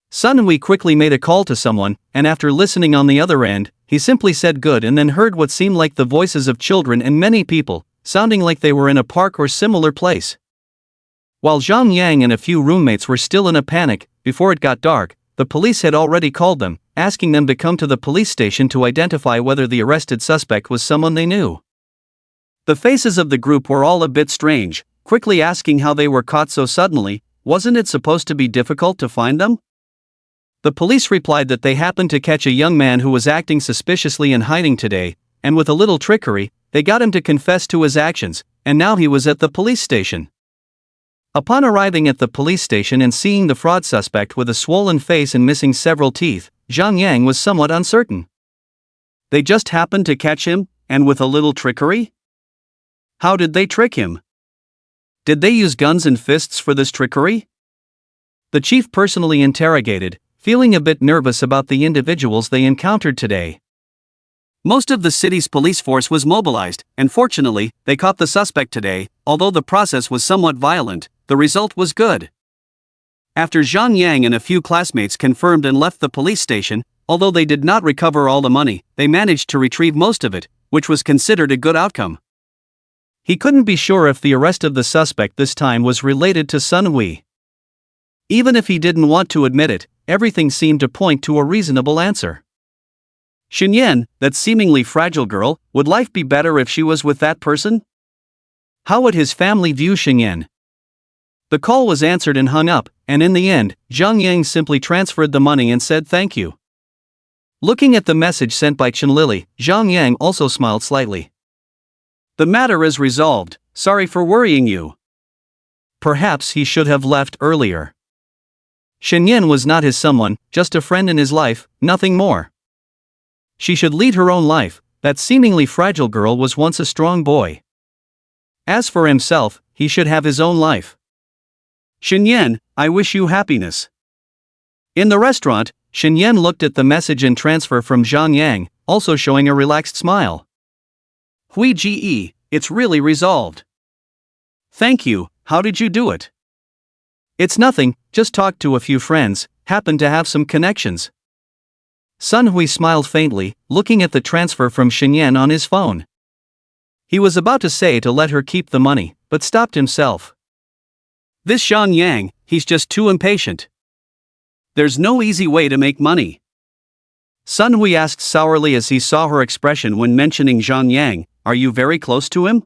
Sun Hui quickly made a call to someone, and after listening on the other end, he simply said good and then heard what seemed like the voices of children and many people, sounding like they were in a park or similar place. While Zhang Yang and a few roommates were still in a panic, before it got dark, the police had already called them, asking them to come to the police station to identify whether the arrested suspect was someone they knew. The faces of the group were all a bit strange, quickly asking how they were caught so suddenly. Wasn't it supposed to be difficult to find them? The police replied that they happened to catch a young man who was acting suspiciously in hiding today, and with a little trickery, they got him to confess to his actions, and now he was at the police station. Upon arriving at the police station and seeing the fraud suspect with a swollen face and missing several teeth, Zhang Yang was somewhat uncertain. They just happened to catch him, and with a little trickery? How did they trick him? Did they use guns and fists for this trickery? The chief personally interrogated, feeling a bit nervous about the individuals they encountered today. Most of the city's police force was mobilized, and fortunately, they caught the suspect today. Although the process was somewhat violent, the result was good. After Zhang Yang and a few classmates confirmed and left the police station, although they did not recover all the money, they managed to retrieve most of it, which was considered a good outcome. He couldn't be sure if the arrest of the suspect this time was related to Sun Hui. Even if he didn't want to admit it, everything seemed to point to a reasonable answer. Xingyan, that seemingly fragile girl, would life be better if she was with that person? How would his family view Xingyan? The call was answered and hung up, and in the end, Zhang Yang simply transferred the money and said thank you. Looking at the message sent by Chen Lily, Zhang Yang also smiled slightly. The matter is resolved, sorry for worrying you. Perhaps he should have left earlier. Xingyan was not his someone, just a friend in his life, nothing more. She should lead her own life. That seemingly fragile girl was once a strong boy. As for himself, he should have his own life. Xingyan, I wish you happiness. In the restaurant, Xingyan looked at the message and transfer from Zhang Yang, also showing a relaxed smile. Hui Ge, it's really resolved. Thank you, how did you do it? It's nothing, just talked to a few friends, happened to have some connections. Sun Hui smiled faintly, looking at the transfer from Xingyan on his phone. He was about to say to let her keep the money, but stopped himself. This Zhang Yang, he's just too impatient. There's no easy way to make money. Sun Hui asked sourly as he saw her expression when mentioning Zhang Yang, are you very close to him?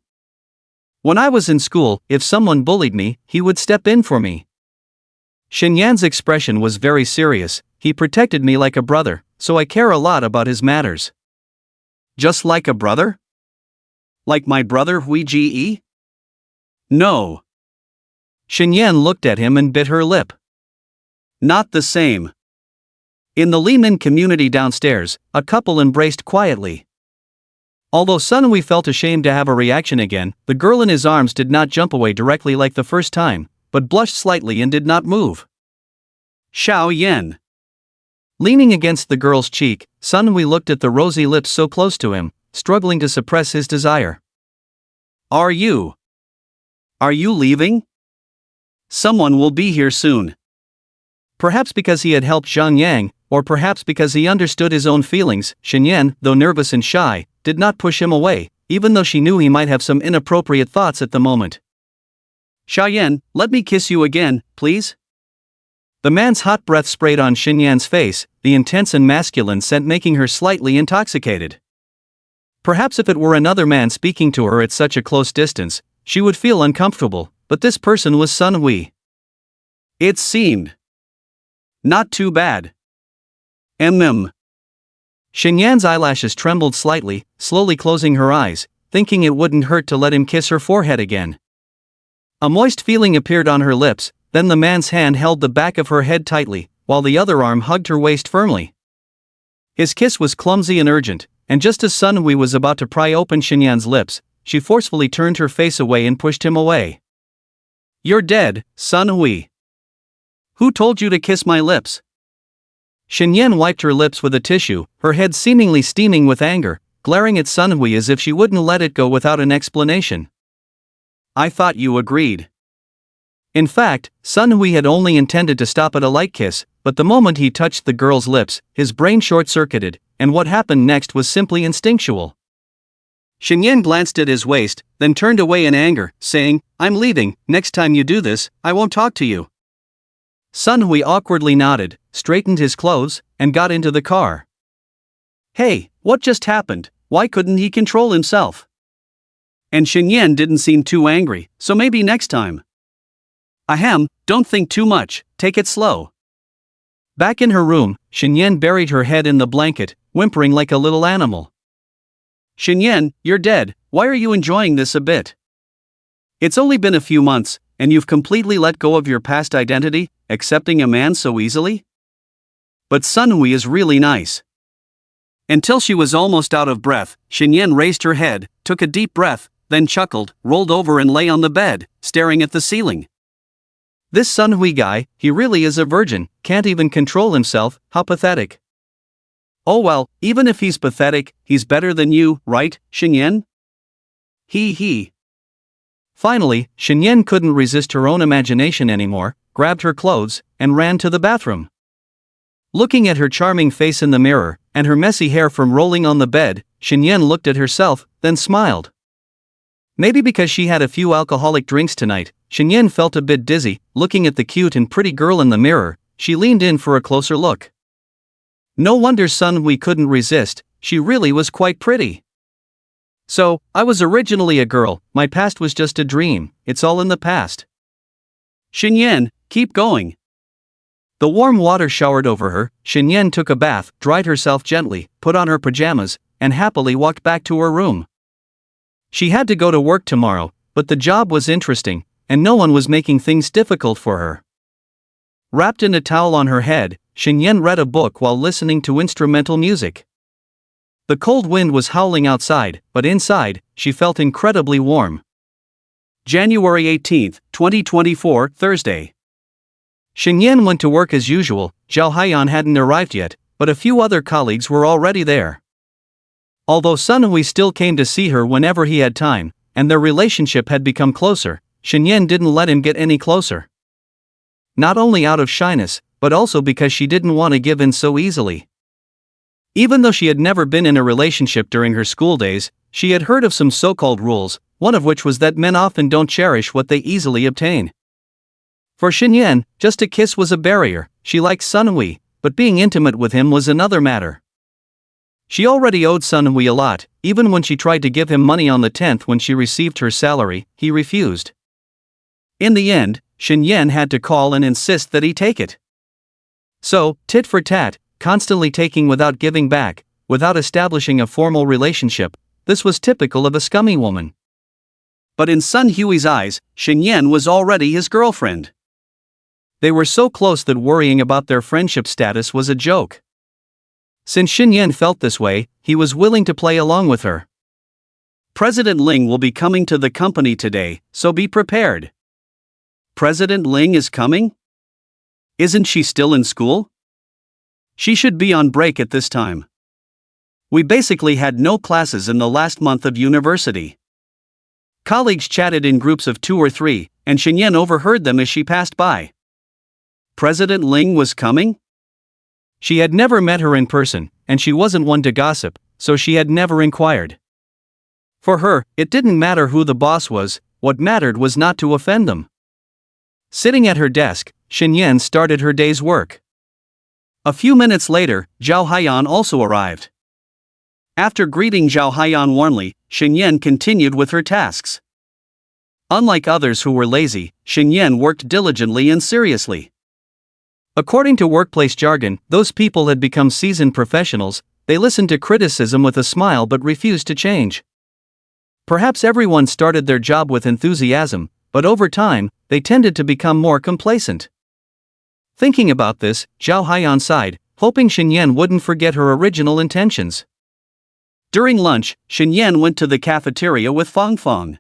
When I was in school, if someone bullied me, he would step in for me. Shen Yan's expression was very serious. He protected me like a brother, so I care a lot about his matters. Just like a brother? Like my brother Hui Ji? No. Shen Yan looked at him and bit her lip. Not the same. In the Limin community downstairs, a couple embraced quietly. Although Sun Hui felt ashamed to have a reaction again, the girl in his arms did not jump away directly like the first time, but blushed slightly and did not move. Xiao Yan. Leaning against the girl's cheek, Sun Hui looked at the rosy lips so close to him, struggling to suppress his desire. Are you leaving? Someone will be here soon. Perhaps because he had helped Zhang Yang, or perhaps because he understood his own feelings, Shen Yan, though nervous and shy, did not push him away, even though she knew he might have some inappropriate thoughts at the moment. Xiao Yan, let me kiss you again, please? The man's hot breath sprayed on Shen Yan's face, the intense and masculine scent making her slightly intoxicated. Perhaps if it were another man speaking to her at such a close distance, she would feel uncomfortable, but this person was Sun Hui. It seemed not too bad. Shen Yan's eyelashes trembled slightly, slowly closing her eyes, thinking it wouldn't hurt to let him kiss her forehead again. A moist feeling appeared on her lips, then the man's hand held the back of her head tightly, while the other arm hugged her waist firmly. His kiss was clumsy and urgent, and just as Sun Hui was about to pry open Shen Yan's lips, she forcefully turned her face away and pushed him away. You're dead, Sun Hui. Who told you to kiss my lips? Shen Yan wiped her lips with a tissue, her head seemingly steaming with anger, glaring at Sun Hui as if she wouldn't let it go without an explanation. I thought you agreed. In fact, Sun Hui had only intended to stop at a light kiss, but the moment he touched the girl's lips, his brain short-circuited, and what happened next was simply instinctual. Shen Yan glanced at his waist, then turned away in anger, saying, I'm leaving, next time you do this, I won't talk to you. Sun Hui awkwardly nodded, straightened his clothes, and got into the car. Hey, what just happened? Why couldn't he control himself? And Shen Yan didn't seem too angry, so maybe next time. Ahem, don't think too much, take it slow. Back in her room, Shen Yan buried her head in the blanket, whimpering like a little animal. Shen Yan, you're dead, why are you enjoying this a bit? It's only been a few months, and you've completely let go of your past identity, accepting a man so easily? But Sun Hui is really nice. Until she was almost out of breath, Shen Yan raised her head, took a deep breath, then chuckled, rolled over and lay on the bed, staring at the ceiling. This Sun Hui guy, he really is a virgin, can't even control himself, how pathetic. Oh well, even if he's pathetic, he's better than you, right, Shen Yan? He. Finally, Shen Yan couldn't resist her own imagination anymore, grabbed her clothes, and ran to the bathroom. Looking at her charming face in the mirror, and her messy hair from rolling on the bed, Shen Yan looked at herself, then smiled. Maybe because she had a few alcoholic drinks tonight, Shen Yan felt a bit dizzy. Looking at the cute and pretty girl in the mirror, she leaned in for a closer look. No wonder Sun Hui couldn't resist, she really was quite pretty. So, I was originally a girl, my past was just a dream, it's all in the past. Shen Yan, keep going. The warm water showered over her, Shen Yan took a bath, dried herself gently, put on her pajamas, and happily walked back to her room. She had to go to work tomorrow, but the job was interesting, and no one was making things difficult for her. Wrapped in a towel on her head, Shen Yan read a book while listening to instrumental music. The cold wind was howling outside, but inside, she felt incredibly warm. January 18, 2024, Thursday. Shen Yan went to work as usual. Zhao Haiyan hadn't arrived yet, but a few other colleagues were already there. Although Sun Hui still came to see her whenever he had time, and their relationship had become closer, Shen Yan didn't let him get any closer. Not only out of shyness, but also because she didn't want to give in so easily. Even though she had never been in a relationship during her school days, she had heard of some so-called rules, one of which was that men often don't cherish what they easily obtain. For Xinyan, just a kiss was a barrier. She liked Sun Hui, but being intimate with him was another matter. She already owed Sun Hui a lot. Even when she tried to give him money on the 10th when she received her salary, he refused. In the end, Xinyan had to call and insist that he take it. So, tit for tat, constantly taking without giving back, without establishing a formal relationship, this was typical of a scummy woman. But in Sun Hui's eyes, Xinyan was already his girlfriend. They were so close that worrying about their friendship status was a joke. Since Xinyan felt this way, he was willing to play along with her. President Ling will be coming to the company today, so be prepared. President Ling is coming? Isn't she still in school? She should be on break at this time. We basically had no classes in the last month of university. Colleagues chatted in groups of 2 or 3, and Xinyan overheard them as she passed by. President Ling was coming? She had never met her in person, and she wasn't one to gossip, so she had never inquired. For her, it didn't matter who the boss was, what mattered was not to offend them. Sitting at her desk, Xinyan started her day's work. A few minutes later, Zhao Haiyan also arrived. After greeting Zhao Haiyan warmly, Xinyan continued with her tasks. Unlike others who were lazy, Xinyan worked diligently and seriously. According to workplace jargon, those people had become seasoned professionals. They listened to criticism with a smile but refused to change. Perhaps everyone started their job with enthusiasm, but over time, they tended to become more complacent. Thinking about this, Zhao Haiyan sighed, hoping Xinyan wouldn't forget her original intentions. During lunch, Xinyan went to the cafeteria with Fang Fang.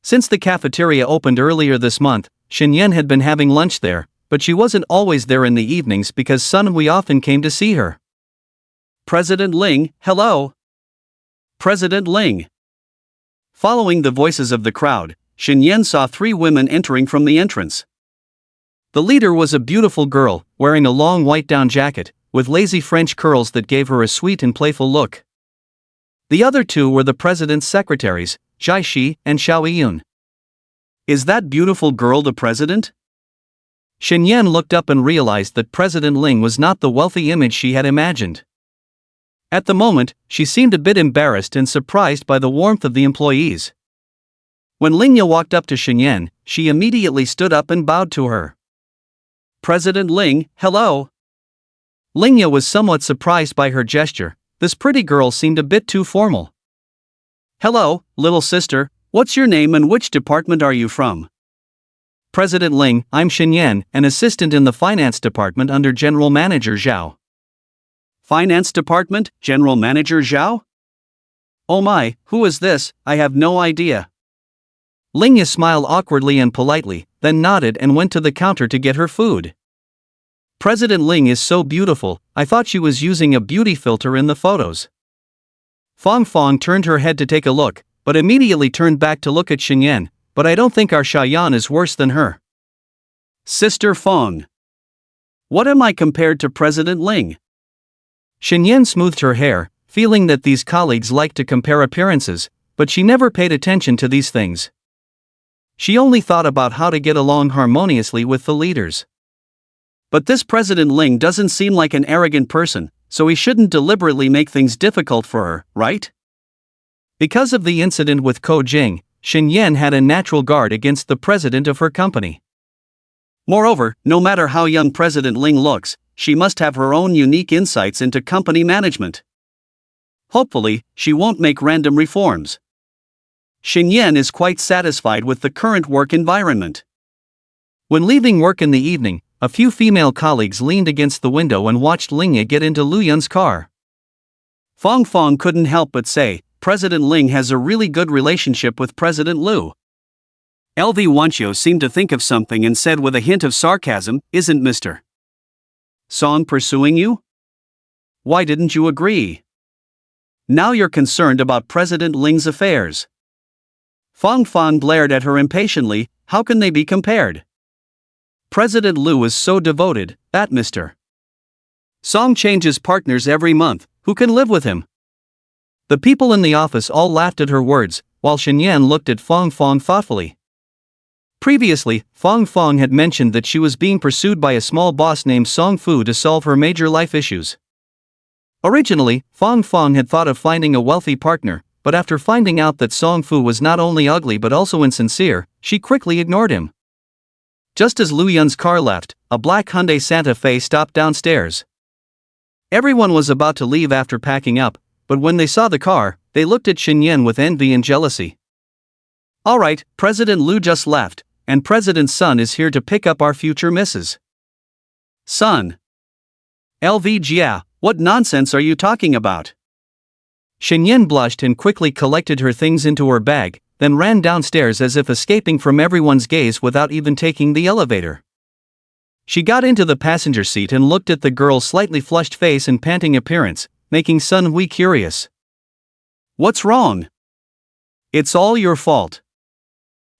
Since the cafeteria opened earlier this month, Xinyan had been having lunch there, but she wasn't always there in the evenings because Sun Hui often came to see her. President Ling, hello. President Ling. Following the voices of the crowd, Xinyan saw 3 women entering from the entrance. The leader was a beautiful girl, wearing a long white down jacket, with lazy French curls that gave her a sweet and playful look. The other 2 were the president's secretaries, Zhai Shi and Xiao Yiyun. Is that beautiful girl the president? Xinyan looked up and realized that President Ling was not the wealthy image she had imagined. At the moment, she seemed a bit embarrassed and surprised by the warmth of the employees. When Lingya walked up to Xinyan, she immediately stood up and bowed to her. President Ling, hello. Lingya was somewhat surprised by her gesture. This pretty girl seemed a bit too formal. Hello, little sister, what's your name and which department are you from? President Ling, I'm Xinyan, an assistant in the finance department under General Manager Zhao. Finance department, General Manager Zhao? Oh my, who is this? I have no idea. Lingya smiled awkwardly and politely, then nodded and went to the counter to get her food. President Ling is so beautiful, I thought she was using a beauty filter in the photos. Fang Fang turned her head to take a look, but immediately turned back to look at Xinyan. But I don't think our Shayan is worse than her. Sister Fang. What am I compared to President Ling? Xinyan smoothed her hair, feeling that these colleagues liked to compare appearances, but she never paid attention to these things. She only thought about how to get along harmoniously with the leaders. But this President Ling doesn't seem like an arrogant person, so he shouldn't deliberately make things difficult for her, right? Because of the incident with Ko Jing, Xinyan had a natural guard against the president of her company. Moreover, no matter how young President Ling looks, she must have her own unique insights into company management. Hopefully, she won't make random reforms. Xinyan is quite satisfied with the current work environment. When leaving work in the evening, a few female colleagues leaned against the window and watched Lingya get into Lu Yun's car. Fang Fang couldn't help but say, President Ling has a really good relationship with President Lu. LV Wanqiu seemed to think of something and said with a hint of sarcasm, isn't Mr. Song pursuing you? Why didn't you agree? Now you're concerned about President Ling's affairs. Fang Fang glared at her impatiently, how can they be compared? President Lu is so devoted, that Mr. Song changes partners every month, who can live with him? The people in the office all laughed at her words, while Xinyan looked at Fang Fang thoughtfully. Previously, Fong Fong had mentioned that she was being pursued by a small boss named Song Fu to solve her major life issues. Originally, Fong Fong had thought of finding a wealthy partner, but after finding out that Song Fu was not only ugly but also insincere, she quickly ignored him. Just as Lu Yun's car left, a black Hyundai Santa Fe stopped downstairs. Everyone was about to leave after packing up, but when they saw the car, they looked at Shen Yan with envy and jealousy. "Alright, President Lu just left, and President's son is here to pick up our future missus." "Son? LVGA, what nonsense are you talking about?" Shen Yan blushed and quickly collected her things into her bag, then ran downstairs as if escaping from everyone's gaze without even taking the elevator. She got into the passenger seat and looked at the girl's slightly flushed face and panting appearance, making Sun Hui curious. "What's wrong?" "It's all your fault."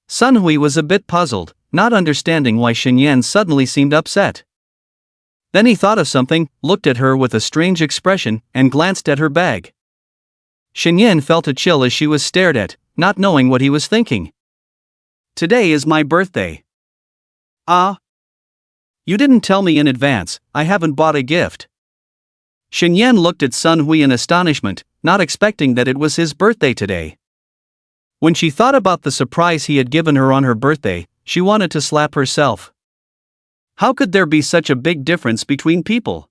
Sun Hui was a bit puzzled, not understanding why Shen Yan suddenly seemed upset. Then he thought of something, looked at her with a strange expression, and glanced at her bag. Shen Yan felt a chill as she was stared at, not knowing what he was thinking. "Today is my birthday." "Ah? You didn't tell me in advance, I haven't bought a gift." Shen Yan looked at Sun Hui in astonishment, not expecting that it was his birthday today. When she thought about the surprise he had given her on her birthday, she wanted to slap herself. How could there be such a big difference between people?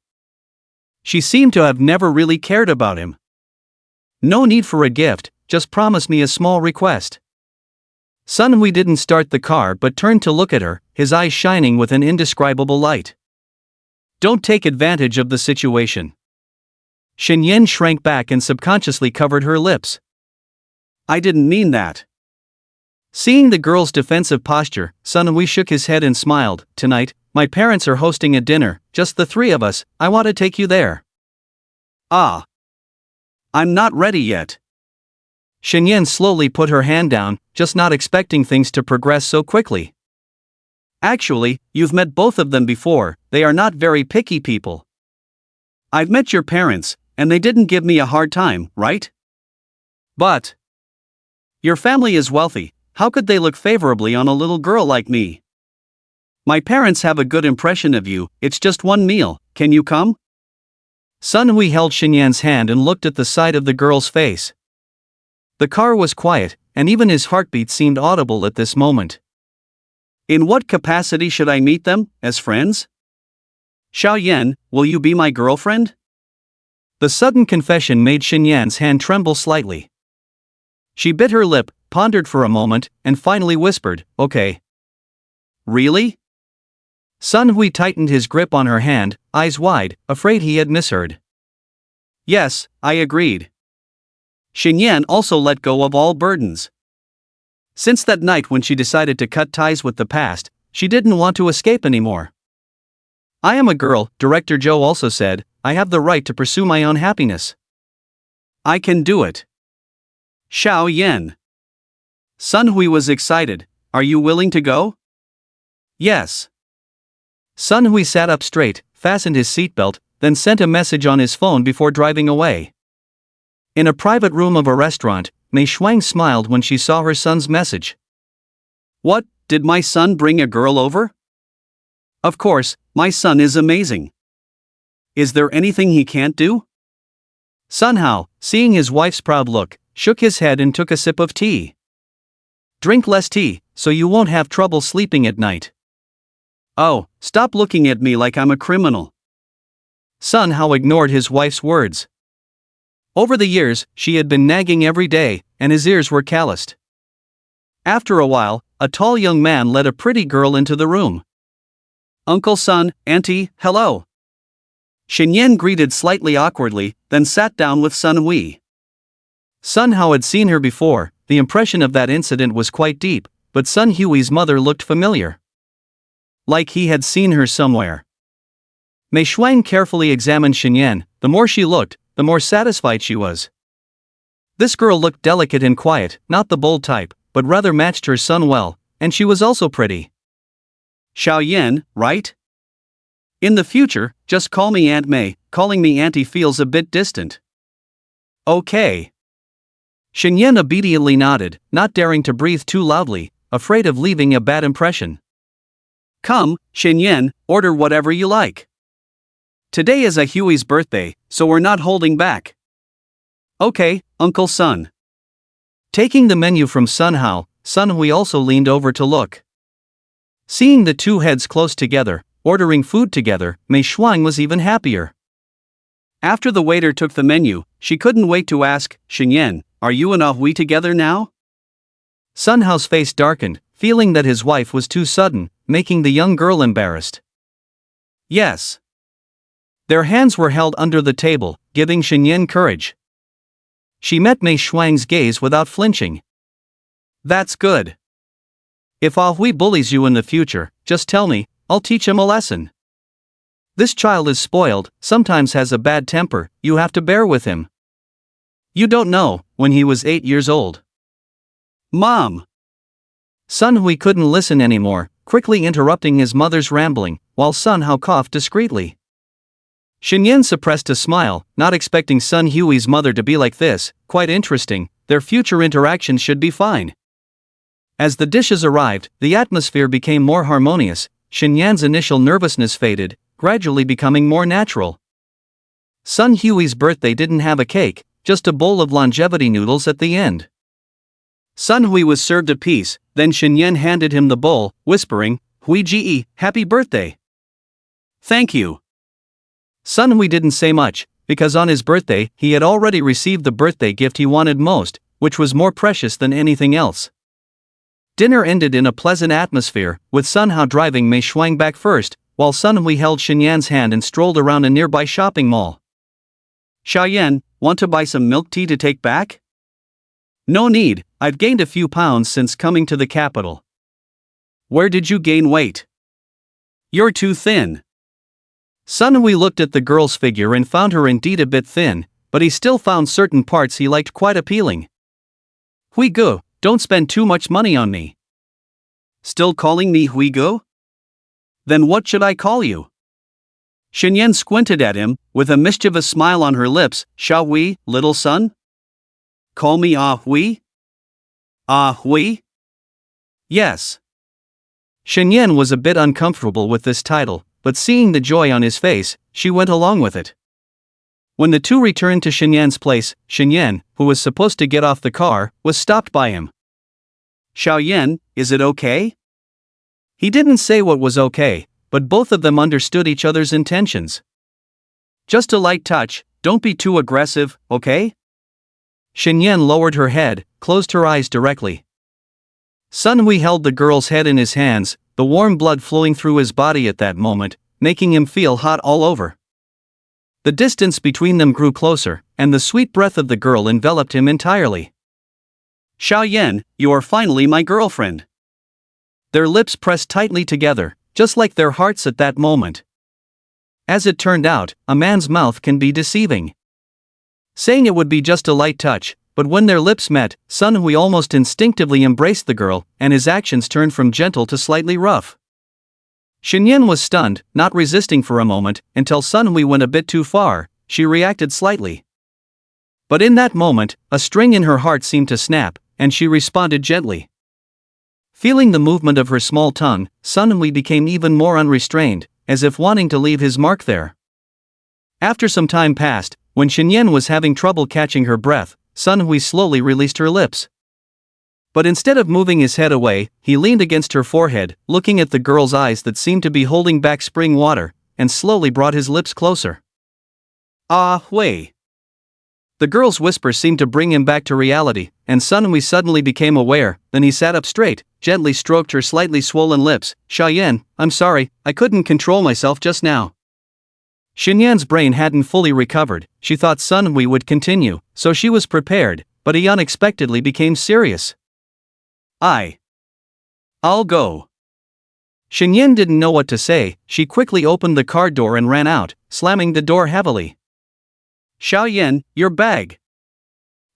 She seemed to have never really cared about him. "No need for a gift, just promise me a small request." Sun Hui didn't start the car but turned to look at her, his eyes shining with an indescribable light. "Don't take advantage of the situation." Shen Yan shrank back and subconsciously covered her lips. "I didn't mean that." Seeing the girl's defensive posture, Sun Hui shook his head and smiled. "Tonight, my parents are hosting a dinner, just the three of us, I want to take you there." "Ah. I'm not ready yet." Shen Yan slowly put her hand down, just not expecting things to progress so quickly. "Actually, you've met both of them before, they are not very picky people." "I've met your parents, and they didn't give me a hard time, right?" "But your family is wealthy, how could they look favorably on a little girl like me?" "My parents have a good impression of you, it's just one meal, can you come?" Sun Hui held Shen Yan's hand and looked at the side of the girl's face. The car was quiet, and even his heartbeat seemed audible at this moment. "In what capacity should I meet them, as friends?" "Xiao Yan, will you be my girlfriend?" The sudden confession made Shen Yan's hand tremble slightly. She bit her lip, pondered for a moment, and finally whispered, "Okay." "Really?" Sun Hui tightened his grip on her hand, eyes wide, afraid he had misheard. "Yes, I agreed." Shen Yan also let go of all burdens. Since that night when she decided to cut ties with the past, she didn't want to escape anymore. "I am a girl," Director Zhou also said, "I have the right to pursue my own happiness." "I can do it." "Xiao Yan." Sun Hui was excited. "Are you willing to go?" "Yes." Sun Hui sat up straight, fastened his seatbelt, then sent a message on his phone before driving away. In a private room of a restaurant, Mei Shuang smiled when she saw her son's message. "What, did my son bring a girl over?" "Of course, my son is amazing. Is there anything he can't do?" Sun Hao, seeing his wife's proud look, shook his head and took a sip of tea. "Drink less tea, so you won't have trouble sleeping at night." "Oh, stop looking at me like I'm a criminal." Sun Hao ignored his wife's words. Over the years, she had been nagging every day, and his ears were calloused. After a while, a tall young man led a pretty girl into the room. "Uncle Sun, Auntie, hello." Shen Yan greeted slightly awkwardly, then sat down with Sun Hui. Sun Hao had seen her before, the impression of that incident was quite deep, but Sun Hui's mother looked familiar. Like he had seen her somewhere. Mei Shuang carefully examined Shen Yan. The more she looked, the more satisfied she was. This girl looked delicate and quiet, not the bold type, but rather matched her son well, and she was also pretty. "Xiao Yan, right? In the future, just call me Aunt Mei, calling me Auntie feels a bit distant." "Okay." Shen Yan obediently nodded, not daring to breathe too loudly, afraid of leaving a bad impression. Come, Shinyan, order whatever you like. Today is Hui's birthday, so we're not holding back. Okay, Uncle Sun. Taking the menu from Sun Hao, Sun Hui also leaned over to look. Seeing the two heads close together, ordering food together, Mei Shuang was even happier. After the waiter took the menu, she couldn't wait to ask, Shinyan, are you and Hui together now? Sun Hao's face darkened, feeling that his wife was too sudden, making the young girl embarrassed. Yes. Their hands were held under the table, giving Shinyan courage. She met Mei Shuang's gaze without flinching. That's good. If Hui bullies you in the future, just tell me, I'll teach him a lesson. This child is spoiled, sometimes has a bad temper, you have to bear with him. You don't know, when he was 8 years old. Mom! Sun Hui couldn't listen anymore, quickly interrupting his mother's rambling, while Sun Hao coughed discreetly. Shinyan suppressed a smile, not expecting Sun Hui's mother to be like this. Quite interesting, their future interactions should be fine. As the dishes arrived, the atmosphere became more harmonious. Shinyan's initial nervousness faded, gradually becoming more natural. Sun Hui's birthday didn't have a cake, just a bowl of longevity noodles at the end. Sun Hui was served a piece, then Shinyan handed him the bowl, whispering, Hui Ji, happy birthday. Thank you. Sun Hui didn't say much, because on his birthday he had already received the birthday gift he wanted most, which was more precious than anything else. Dinner ended in a pleasant atmosphere, with Sun Hao driving Mei Shuang back first, while Sun Hui held Shinyan's hand and strolled around a nearby shopping mall. Xiaoyan, want to buy some milk tea to take back? No need, I've gained a few pounds since coming to the capital. Where did you gain weight? You're too thin. Sun Hui looked at the girl's figure and found her indeed a bit thin, but he still found certain parts he liked quite appealing. Hui Gu, don't spend too much money on me. Still calling me Hui Gu? Then what should I call you? Shinyan squinted at him, with a mischievous smile on her lips. Shall we, little son? Call me Hui? Hui? Yes. Shinyan was a bit uncomfortable with this title, but seeing the joy on his face, she went along with it. When the two returned to Shinyan's place, Shinyan, who was supposed to get off the car, was stopped by him. Xiaoyan, is it okay? He didn't say what was okay, but both of them understood each other's intentions. Just a light touch, don't be too aggressive, okay? Shinyan lowered her head, closed her eyes directly. Sun Hui held the girl's head in his hands, the warm blood flowing through his body at that moment, making him feel hot all over. The distance between them grew closer, and the sweet breath of the girl enveloped him entirely. Xiaoyan, you are finally my girlfriend. Their lips pressed tightly together, just like their hearts at that moment. As it turned out, a man's mouth can be deceiving. Saying it would be just a light touch, but when their lips met, Sun Hui almost instinctively embraced the girl, and his actions turned from gentle to slightly rough. Shinyan was stunned, not resisting for a moment, until Sun Hui went a bit too far. She reacted slightly. But in that moment, a string in her heart seemed to snap, and she responded gently. Feeling the movement of her small tongue, Sun Hui became even more unrestrained, as if wanting to leave his mark there. After some time passed, when Shinyan was having trouble catching her breath, Sun Hui slowly released her lips. But instead of moving his head away, he leaned against her forehead, looking at the girl's eyes that seemed to be holding back spring water, and slowly brought his lips closer. Hui. The girl's whisper seemed to bring him back to reality, and Sun Hui suddenly became aware. Then he sat up straight, gently stroked her slightly swollen lips. Xiaoyan, I'm sorry, I couldn't control myself just now. Shinyan's brain hadn't fully recovered. She thought Sun Hui would continue, so she was prepared, but he unexpectedly became serious. I'll go. Shinyan didn't know what to say. She quickly opened the car door and ran out, slamming the door heavily. Xiaoyan, your bag.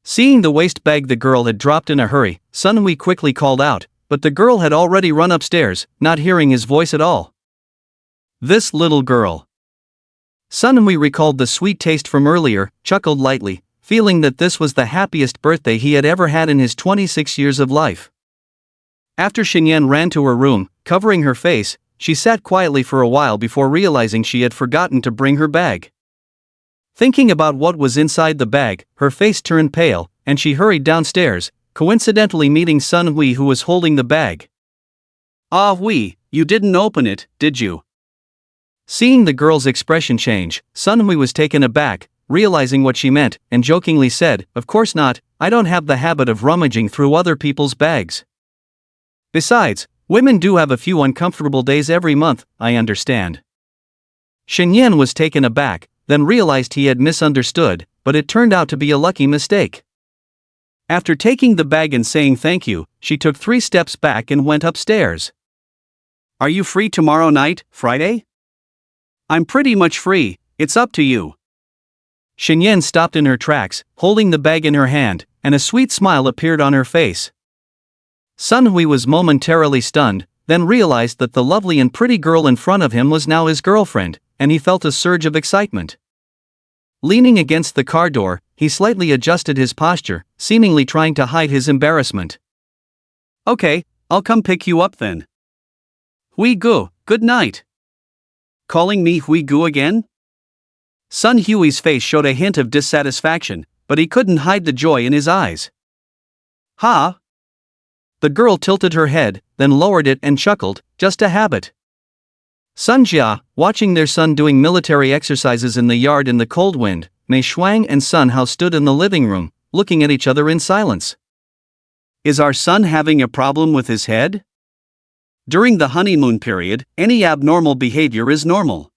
Seeing the waste bag the girl had dropped in a hurry, Sun Hui quickly called out, but the girl had already run upstairs, not hearing his voice at all. This little girl. Sun Hui recalled the sweet taste from earlier, chuckled lightly, feeling that this was the happiest birthday he had ever had in his 26 years of life. After Xinyan ran to her room, covering her face, she sat quietly for a while before realizing she had forgotten to bring her bag. Thinking about what was inside the bag, her face turned pale, and she hurried downstairs, coincidentally meeting Sun Hui, who was holding the bag. "Ah Hui, you didn't open it, did you?" Seeing the girl's expression change, Sun Hui was taken aback, realizing what she meant, and jokingly said, "Of course not, I don't have the habit of rummaging through other people's bags. Besides, women do have a few uncomfortable days every month, I understand." Xinyan was taken aback, then realized he had misunderstood, but it turned out to be a lucky mistake. After taking the bag and saying thank you, she took 3 steps back and went upstairs. "Are you free tomorrow night, Friday?" "I'm pretty much free, it's up to you." Xinyan stopped in her tracks, holding the bag in her hand, and a sweet smile appeared on her face. Sun Hui was momentarily stunned, then realized that the lovely and pretty girl in front of him was now his girlfriend, and he felt a surge of excitement. Leaning against the car door, he slightly adjusted his posture, seemingly trying to hide his embarrassment. "Okay, I'll come pick you up then." "Hui Gu, good night." "Calling me Hui Gu again?" Sun Hui's face showed a hint of dissatisfaction, but he couldn't hide the joy in his eyes. "Ha?" The girl tilted her head, then lowered it and chuckled, "Just a habit." Sun Jia, watching their son doing military exercises in the yard in the cold wind, Mei Shuang and Sun Hao stood in the living room, looking at each other in silence. "Is our son having a problem with his head?" During the honeymoon period, any abnormal behavior is normal.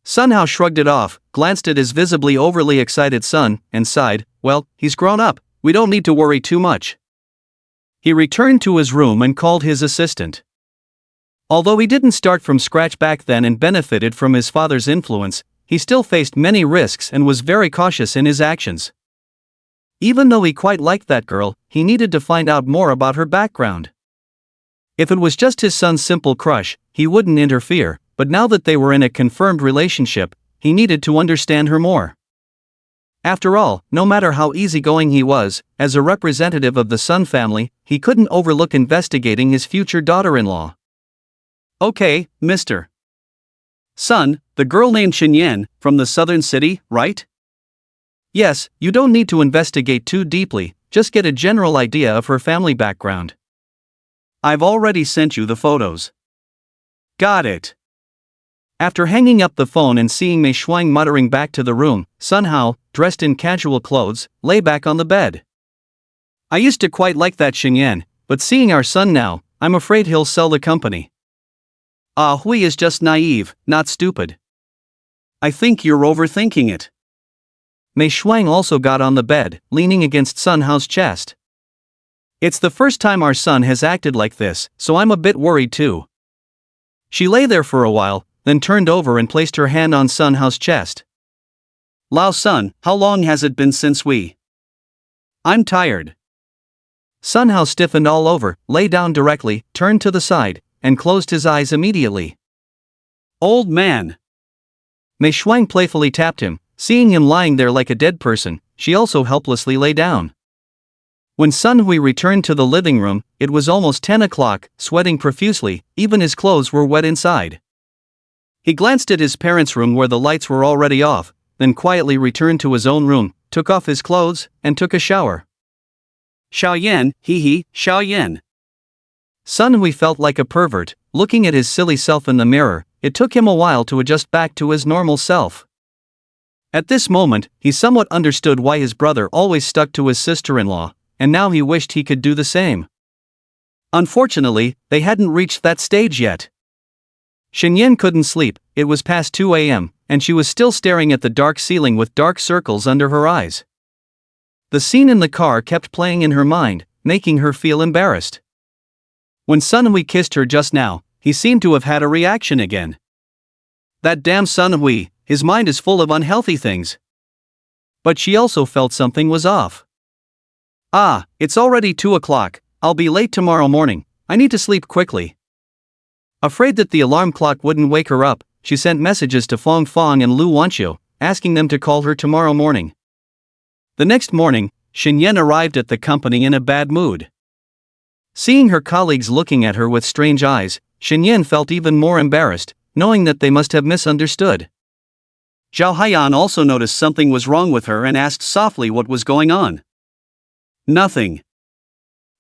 Sun Hao shrugged it off, glanced at his visibly overly excited son, and sighed, "Well, he's grown up, we don't need to worry too much." He returned to his room and called his assistant. Although he didn't start from scratch back then and benefited from his father's influence, he still faced many risks and was very cautious in his actions. Even though he quite liked that girl, he needed to find out more about her background. If it was just his son's simple crush, he wouldn't interfere, but now that they were in a confirmed relationship, he needed to understand her more. After all, no matter how easygoing he was, as a representative of the Sun family, he couldn't overlook investigating his future daughter-in-law. "Okay, Mr. Sun, the girl named Xinyan, from the southern city, right?" "Yes, you don't need to investigate too deeply, just get a general idea of her family background." "I've already sent you the photos." "Got it." After hanging up the phone and seeing Mei Shuang muttering back to the room, Sun Hao, dressed in casual clothes, lay back on the bed. "I used to quite like that Xinyan, but seeing our son now, I'm afraid he'll sell the company." "Ah Hui is just naive, not stupid." "I think you're overthinking it." Mei Shuang also got on the bed, leaning against Sun Hao's chest. "It's the first time our son has acted like this, so I'm a bit worried too." She lay there for a while, then turned over and placed her hand on Sun Hao's chest. "Lao Sun, how long has it been since we?" "I'm tired." Sun Hao stiffened all over, lay down directly, turned to the side, and closed his eyes immediately. "Old man." Mei Shuang playfully tapped him, seeing him lying there like a dead person, she also helplessly lay down. When Sun Hui returned to the living room, it was almost 10 o'clock, sweating profusely, even his clothes were wet inside. He glanced at his parents' room where the lights were already off, then quietly returned to his own room, took off his clothes, and took a shower. "Xiaoyan, Xiaoyan." Sun Hui felt like a pervert, looking at his silly self in the mirror. It took him a while to adjust back to his normal self. At this moment, he somewhat understood why his brother always stuck to his sister-in-law, and now he wished he could do the same. Unfortunately, they hadn't reached that stage yet. Xinyan couldn't sleep, it was past 2 a.m., and she was still staring at the dark ceiling with dark circles under her eyes. The scene in the car kept playing in her mind, making her feel embarrassed. When Sun Hui kissed her just now, he seemed to have had a reaction again. That damn Sun Hui, his mind is full of unhealthy things. But she also felt something was off. "Ah, it's already 2 o'clock, I'll be late tomorrow morning, I need to sleep quickly." Afraid that the alarm clock wouldn't wake her up, she sent messages to Fong Fong and Lu Wanqiu, asking them to call her tomorrow morning. The next morning, Xinyan arrived at the company in a bad mood. Seeing her colleagues looking at her with strange eyes, Shinyan felt even more embarrassed, knowing that they must have misunderstood. Zhao Haiyan also noticed something was wrong with her and asked softly what was going on. Nothing.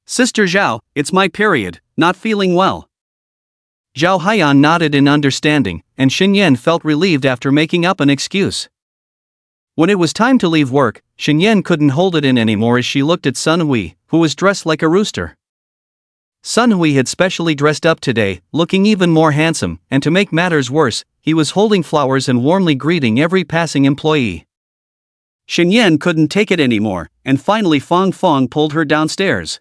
Sister Zhao, it's my period, not feeling well. Zhao Haiyan nodded in understanding, and Shinyan felt relieved after making up an excuse. When it was time to leave work, Shinyan couldn't hold it in anymore as she looked at Sun Hui, who was dressed like a rooster. Sun Hui had specially dressed up today, looking even more handsome, and to make matters worse, he was holding flowers and warmly greeting every passing employee. Shinyan couldn't take it anymore, and finally Fong Fong pulled her downstairs.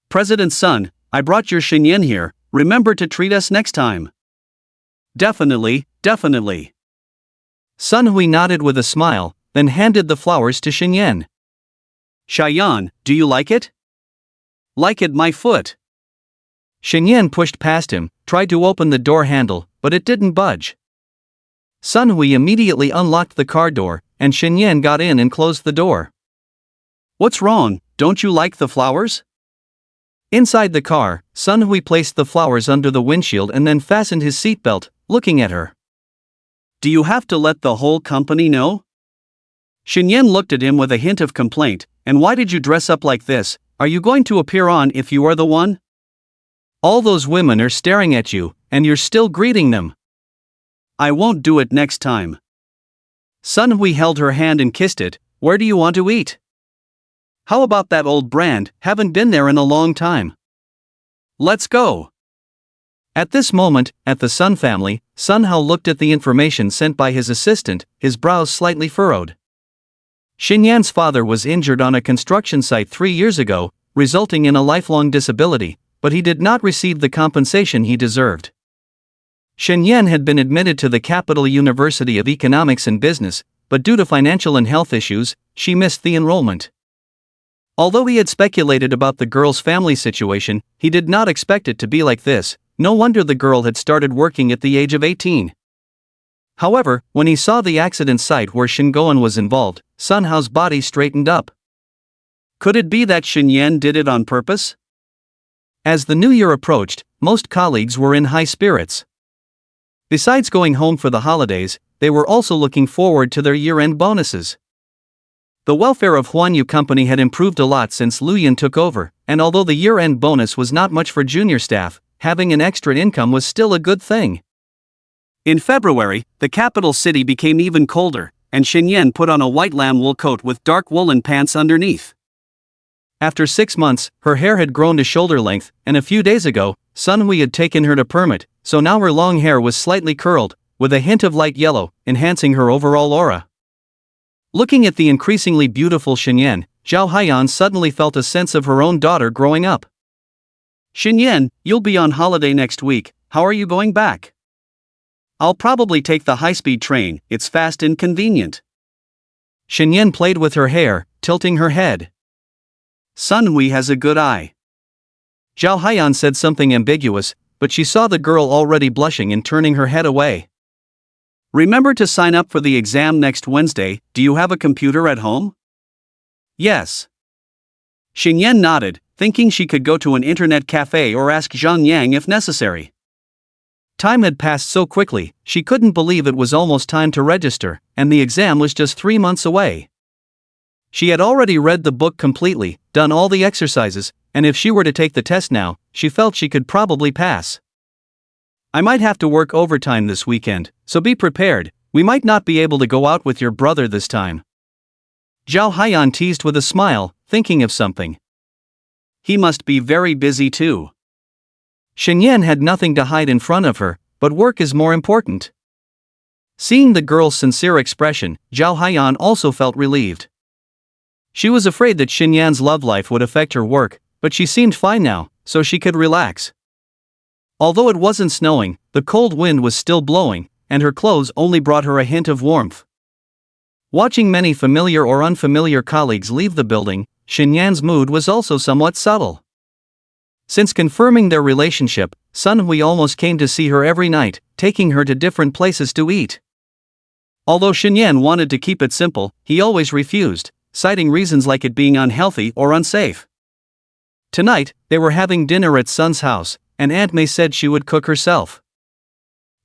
President Sun, I brought your Shinyan here, remember to treat us next time. Definitely, definitely. Sun Hui nodded with a smile, then handed the flowers to Shinyan. Shayan, do you like it? Like it, my foot. Shinyan pushed past him, tried to open the door handle, but it didn't budge. Sun Hui immediately unlocked the car door, and Shinyan got in and closed the door. What's wrong, don't you like the flowers? Inside the car, Sun Hui placed the flowers under the windshield and then fastened his seatbelt, looking at her. Do you have to let the whole company know? Shinyan looked at him with a hint of complaint, and why did you dress up like this? Are you going to appear on if you are the one? All those women are staring at you, and you're still greeting them. I won't do it next time. Sun Hui held her hand and kissed it. Where do you want to eat? How about that old brand, haven't been there in a long time. Let's go. At this moment, at the Sun family, Sun Hao looked at the information sent by his assistant, his brows slightly furrowed. Shinyan's father was injured on a construction site 3 years ago, resulting in a lifelong disability, but he did not receive the compensation he deserved. Shinyan had been admitted to the Capital University of Economics and Business, but due to financial and health issues, she missed the enrollment. Although he had speculated about the girl's family situation, he did not expect it to be like this. No wonder the girl had started working at the age of 18. However, when he saw the accident site where Shingoan was involved, Sun Hao's body straightened up. Could it be that Shinyan did it on purpose? As the new year approached, most colleagues were in high spirits. Besides going home for the holidays, they were also looking forward to their year-end bonuses. The welfare of Huanyu Company had improved a lot since Lu Yan took over, and although the year-end bonus was not much for junior staff, having an extra income was still a good thing. In February, the capital city became even colder, and Shinyan put on a white lamb wool coat with dark woolen pants underneath. After 6 months, her hair had grown to shoulder length, and a few days ago, Sun Hui had taken her to perm it, so now her long hair was slightly curled, with a hint of light yellow, enhancing her overall aura. Looking at the increasingly beautiful Shinyan, Zhao Haiyan suddenly felt a sense of her own daughter growing up. Shinyan, you'll be on holiday next week, how are you going back? I'll probably take the high-speed train, it's fast and convenient. Shinyan played with her hair, tilting her head. Sun Hui has a good eye. Zhao Haiyan said something ambiguous, but she saw the girl already blushing and turning her head away. Remember to sign up for the exam next Wednesday. Do you have a computer at home? Yes. Shinyan nodded, thinking she could go to an internet cafe or ask Zhang Yang if necessary. Time had passed so quickly, she couldn't believe it was almost time to register, and the exam was just 3 months away. She had already read the book completely, done all the exercises, and if she were to take the test now, she felt she could probably pass. I might have to work overtime this weekend, so be prepared, we might not be able to go out with your brother this time. Zhao Haiyan teased with a smile, thinking of something. He must be very busy too. Shinyan had nothing to hide in front of her, but work is more important. Seeing the girl's sincere expression, Zhao Haiyan also felt relieved. She was afraid that Shinyan's love life would affect her work, but she seemed fine now, so she could relax. Although it wasn't snowing, the cold wind was still blowing, and her clothes only brought her a hint of warmth. Watching many familiar or unfamiliar colleagues leave the building, Shinyan's mood was also somewhat subtle. Since confirming their relationship, Sun Hui almost came to see her every night, taking her to different places to eat. Although Shinyan wanted to keep it simple, he always refused, citing reasons like it being unhealthy or unsafe. Tonight, they were having dinner at Sun's house, and Aunt May said she would cook herself.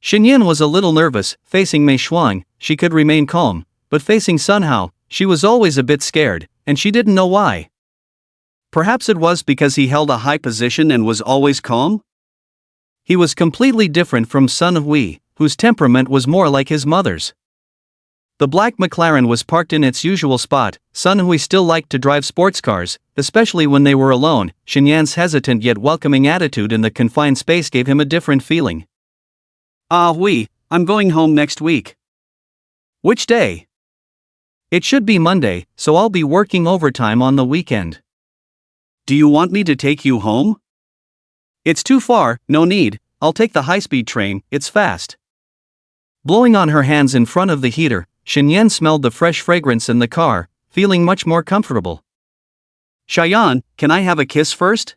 Shinyan was a little nervous. Facing Mei Shuang, she could remain calm, but facing Sun Hao, she was always a bit scared, and she didn't know why. Perhaps it was because he held a high position and was always calm? He was completely different from Sun Hui, whose temperament was more like his mother's. The black McLaren was parked in its usual spot. Sun Hui still liked to drive sports cars, especially when they were alone. Shinyan's hesitant yet welcoming attitude in the confined space gave him a different feeling. Hui, I'm going home next week. Which day? It should be Monday, so I'll be working overtime on the weekend. Do you want me to take you home? It's too far, no need, I'll take the high-speed train, it's fast. Blowing on her hands in front of the heater, Shinyan smelled the fresh fragrance in the car, feeling much more comfortable. Shayan, can I have a kiss first?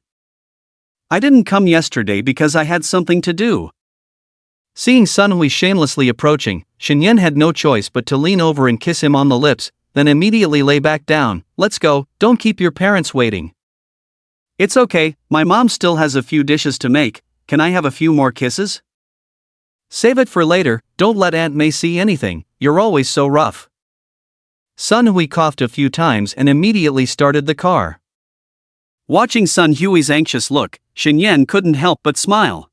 I didn't come yesterday because I had something to do. Seeing Sun Hui shamelessly approaching, Shinyan had no choice but to lean over and kiss him on the lips, then immediately lay back down. Let's go, don't keep your parents waiting. It's okay, my mom still has a few dishes to make, can I have a few more kisses? Save it for later, don't let Aunt May see anything, you're always so rough. Sun Hui coughed a few times and immediately started the car. Watching Sun Hui's anxious look, Shinyan couldn't help but smile.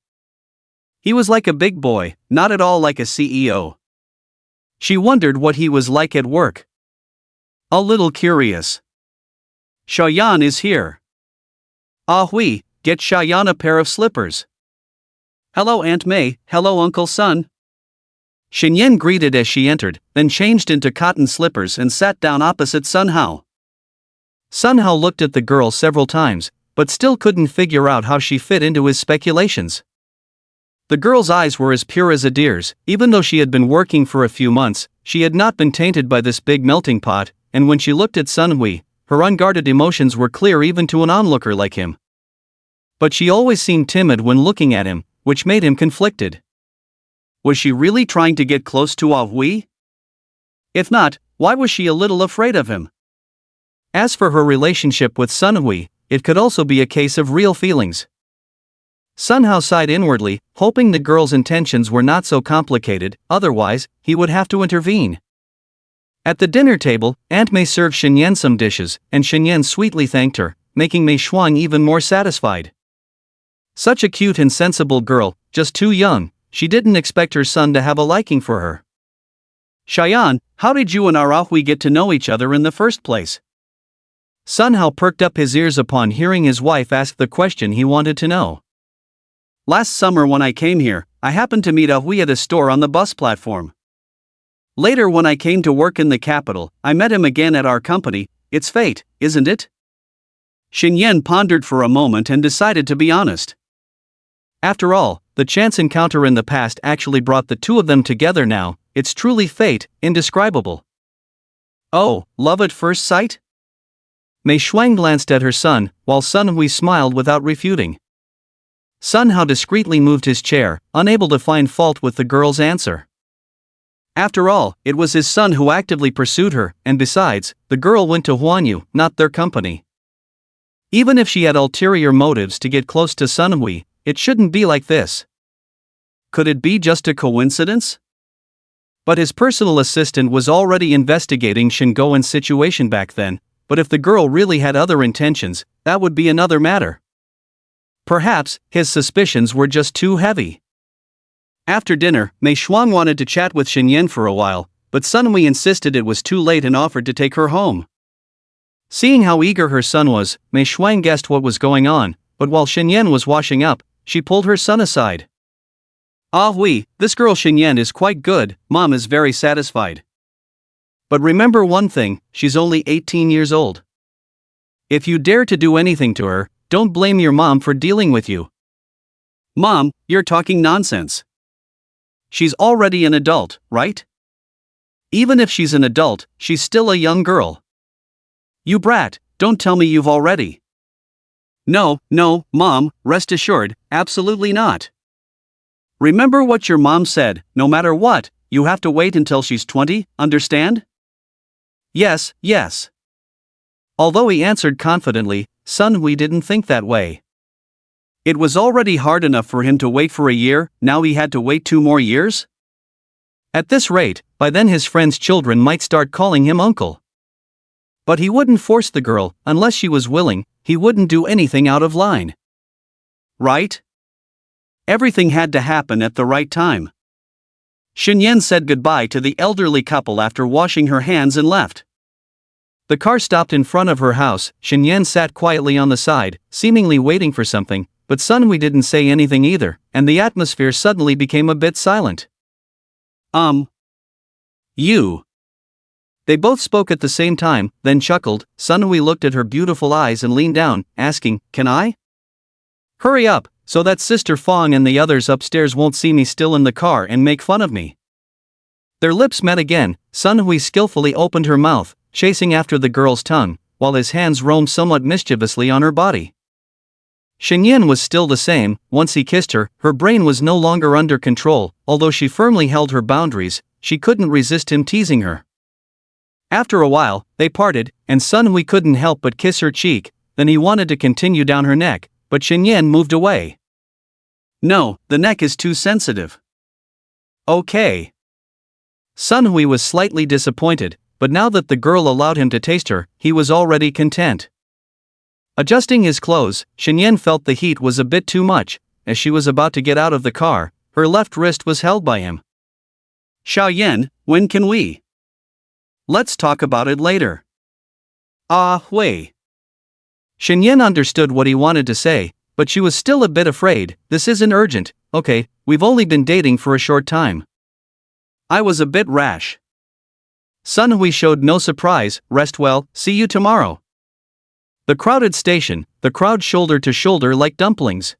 He was like a big boy, not at all like a CEO. She wondered what he was like at work. A little curious. Shayan is here. Hui, get Shayan a pair of slippers. Hello Aunt May, hello Uncle Sun. Shinyan greeted as she entered, then changed into cotton slippers and sat down opposite Sun Hao. Sun Hao looked at the girl several times, but still couldn't figure out how she fit into his speculations. The girl's eyes were as pure as a deer's. Even though she had been working for a few months, she had not been tainted by this big melting pot, and when she looked at Sun Hui, her unguarded emotions were clear even to an onlooker like him. But she always seemed timid when looking at him, which made him conflicted. Was she really trying to get close to Hui? If not, why was she a little afraid of him? As for her relationship with Sun Hui, it could also be a case of real feelings. Sun Hao sighed inwardly, hoping the girl's intentions were not so complicated, otherwise, he would have to intervene. At the dinner table, Aunt May served Shinyan some dishes, and Shinyan sweetly thanked her, making Mei Shuang even more satisfied. Such a cute and sensible girl, just too young, she didn't expect her son to have a liking for her. Shayan, how did you and Hui get to know each other in the first place? Sun Hao perked up his ears upon hearing his wife ask the question he wanted to know. Last summer when I came here, I happened to meet Hui at a store on the bus platform. Later when I came to work in the capital, I met him again at our company. It's fate, isn't it? Shinyan pondered for a moment and decided to be honest. After all, the chance encounter in the past actually brought the two of them together now. It's truly fate, indescribable. Oh, love at first sight? Mei Shuang glanced at her son, while Sun Hui smiled without refuting. Sun Hao discreetly moved his chair, unable to find fault with the girl's answer. After all, it was his son who actively pursued her, and besides, the girl went to Huanyu, not their company. Even if she had ulterior motives to get close to Sun Hui, it shouldn't be like this. Could it be just a coincidence? But his personal assistant was already investigating Shingoen's situation back then, but if the girl really had other intentions, that would be another matter. Perhaps, his suspicions were just too heavy. After dinner, Mei Shuang wanted to chat with Shinyan for a while, but Sun Hui insisted it was too late and offered to take her home. Seeing how eager her son was, Mei Shuang guessed what was going on, but while Shinyan was washing up, she pulled her son aside. Hui, this girl Shinyan is quite good, Mom is very satisfied. But remember one thing, she's only 18 years old. If you dare to do anything to her, don't blame your mom for dealing with you. Mom, you're talking nonsense. She's already an adult, right? Even if she's an adult, she's still a young girl. You brat, don't tell me you've already. No, Mom, rest assured, absolutely not. Remember what your mom said, no matter what, you have to wait until she's 20, understand? Yes. Although he answered confidently, Sun Hui didn't think that way. It was already hard enough for him to wait for a year, now he had to wait 2 more years? At this rate, by then his friends' children might start calling him uncle. But he wouldn't force the girl, unless she was willing, he wouldn't do anything out of line. Right? Everything had to happen at the right time. Xinyan said goodbye to the elderly couple after washing her hands and left. The car stopped in front of her house. Xinyan sat quietly on the side, seemingly waiting for something, but Sun Hui didn't say anything either, and the atmosphere suddenly became a bit silent. You. They both spoke at the same time, then chuckled. Sun Hui looked at her beautiful eyes and leaned down, asking, "Can I?" "Hurry up, so that Sister Fong and the others upstairs won't see me still in the car and make fun of me." Their lips met again. Sun Hui skillfully opened her mouth, chasing after the girl's tongue, while his hands roamed somewhat mischievously on her body. Xinyan was still the same. Once he kissed her, her brain was no longer under control. Although she firmly held her boundaries, she couldn't resist him teasing her. After a while, they parted, and Sun Hui couldn't help but kiss her cheek. Then he wanted to continue down her neck, but Xinyan moved away. "No, the neck is too sensitive." "Okay." Sun Hui was slightly disappointed, but now that the girl allowed him to taste her, he was already content. Adjusting his clothes, Xinyan felt the heat was a bit too much. As she was about to get out of the car, her left wrist was held by him. "Xiaoyan, when can we? Let's talk about it later." "Ah, Hui." Xinyan understood what he wanted to say, but she was still a bit afraid. "This isn't urgent, okay, we've only been dating for a short time." "I was a bit rash." Sun Hui showed no surprise. "Rest well, see you tomorrow." The crowded station, the crowd shoulder to shoulder like dumplings.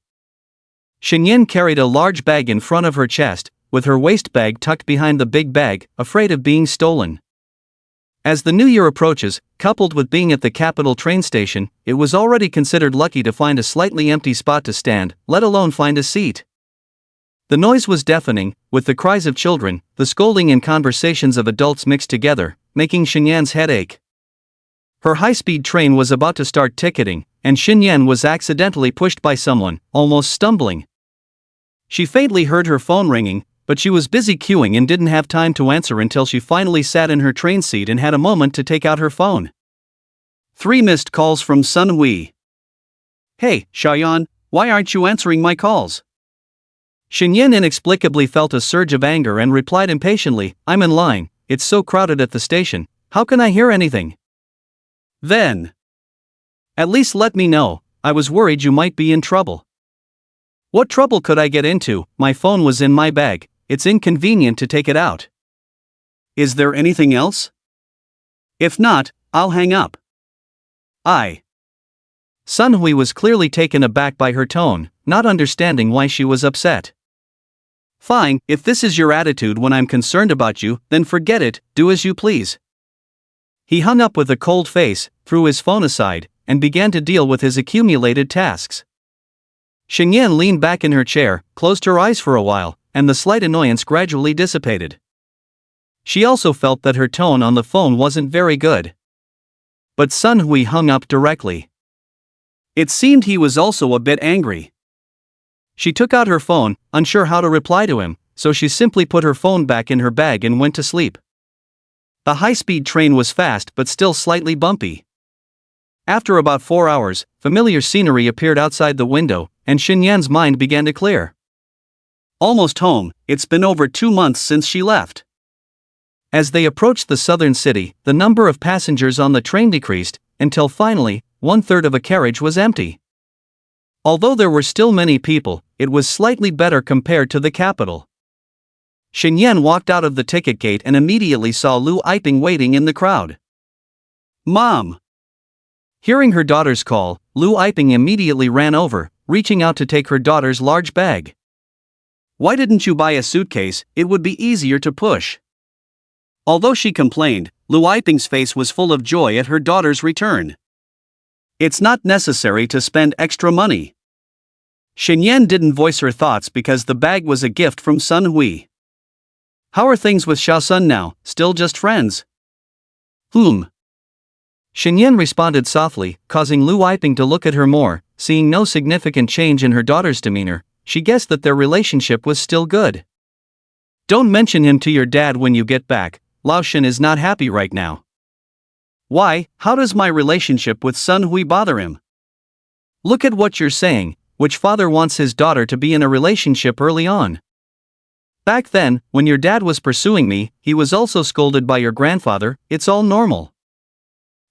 Xinyan carried a large bag in front of her chest, with her waist bag tucked behind the big bag, afraid of being stolen. As the new year approaches, coupled with being at the capital train station, it was already considered lucky to find a slightly empty spot to stand, let alone find a seat. The noise was deafening, with the cries of children, the scolding and conversations of adults mixed together, making Xinyan's head ache. Her high-speed train was about to start ticketing, and Xinyan was accidentally pushed by someone, almost stumbling. She faintly heard her phone ringing, but she was busy queuing and didn't have time to answer until she finally sat in her train seat and had a moment to take out her phone. 3 missed calls from Sun Hui. "Hey, Xiaoyan, why aren't you answering my calls?" Xinyan inexplicably felt a surge of anger and replied impatiently, "I'm in line, it's so crowded at the station, how can I hear anything?" "Then, at least let me know, I was worried you might be in trouble." "What trouble could I get into? My phone was in my bag, it's inconvenient to take it out." "Is there anything else? If not, I'll hang up." Sun Hui was clearly taken aback by her tone, not understanding why she was upset. "Fine, if this is your attitude when I'm concerned about you, then forget it, do as you please." He hung up with a cold face, threw his phone aside, and began to deal with his accumulated tasks. Xinyan leaned back in her chair, closed her eyes for a while, and the slight annoyance gradually dissipated. She also felt that her tone on the phone wasn't very good. But Sun Hui hung up directly. It seemed he was also a bit angry. She took out her phone, unsure how to reply to him, so she simply put her phone back in her bag and went to sleep. The high-speed train was fast but still slightly bumpy. After about 4 hours, familiar scenery appeared outside the window, and Xinyan's mind began to clear. Almost home, it's been over 2 months since she left. As they approached the southern city, the number of passengers on the train decreased, until finally, 1/3 of a carriage was empty. Although there were still many people, it was slightly better compared to the capital. Xinyan walked out of the ticket gate and immediately saw Lu Yiping waiting in the crowd. "Mom!" Hearing her daughter's call, Lu Yiping immediately ran over, reaching out to take her daughter's large bag. "Why didn't you buy a suitcase? It would be easier to push." Although she complained, Lu Yiping's face was full of joy at her daughter's return. "It's not necessary to spend extra money." Xinyan didn't voice her thoughts because the bag was a gift from Sun Hui. "How are things with Xiao Sun now, still just friends?" Xinyan responded softly, causing Lu Yiping to look at her more. Seeing no significant change in her daughter's demeanor, she guessed that their relationship was still good. Don't mention him to your dad when you get back. Lao Shen is not happy right now. Why? How does my relationship with Sun Hui bother him? Look at what you're saying. Which father wants his daughter to be in a relationship early on? Back then, when your dad was pursuing me, he was also scolded by your grandfather. It's all normal.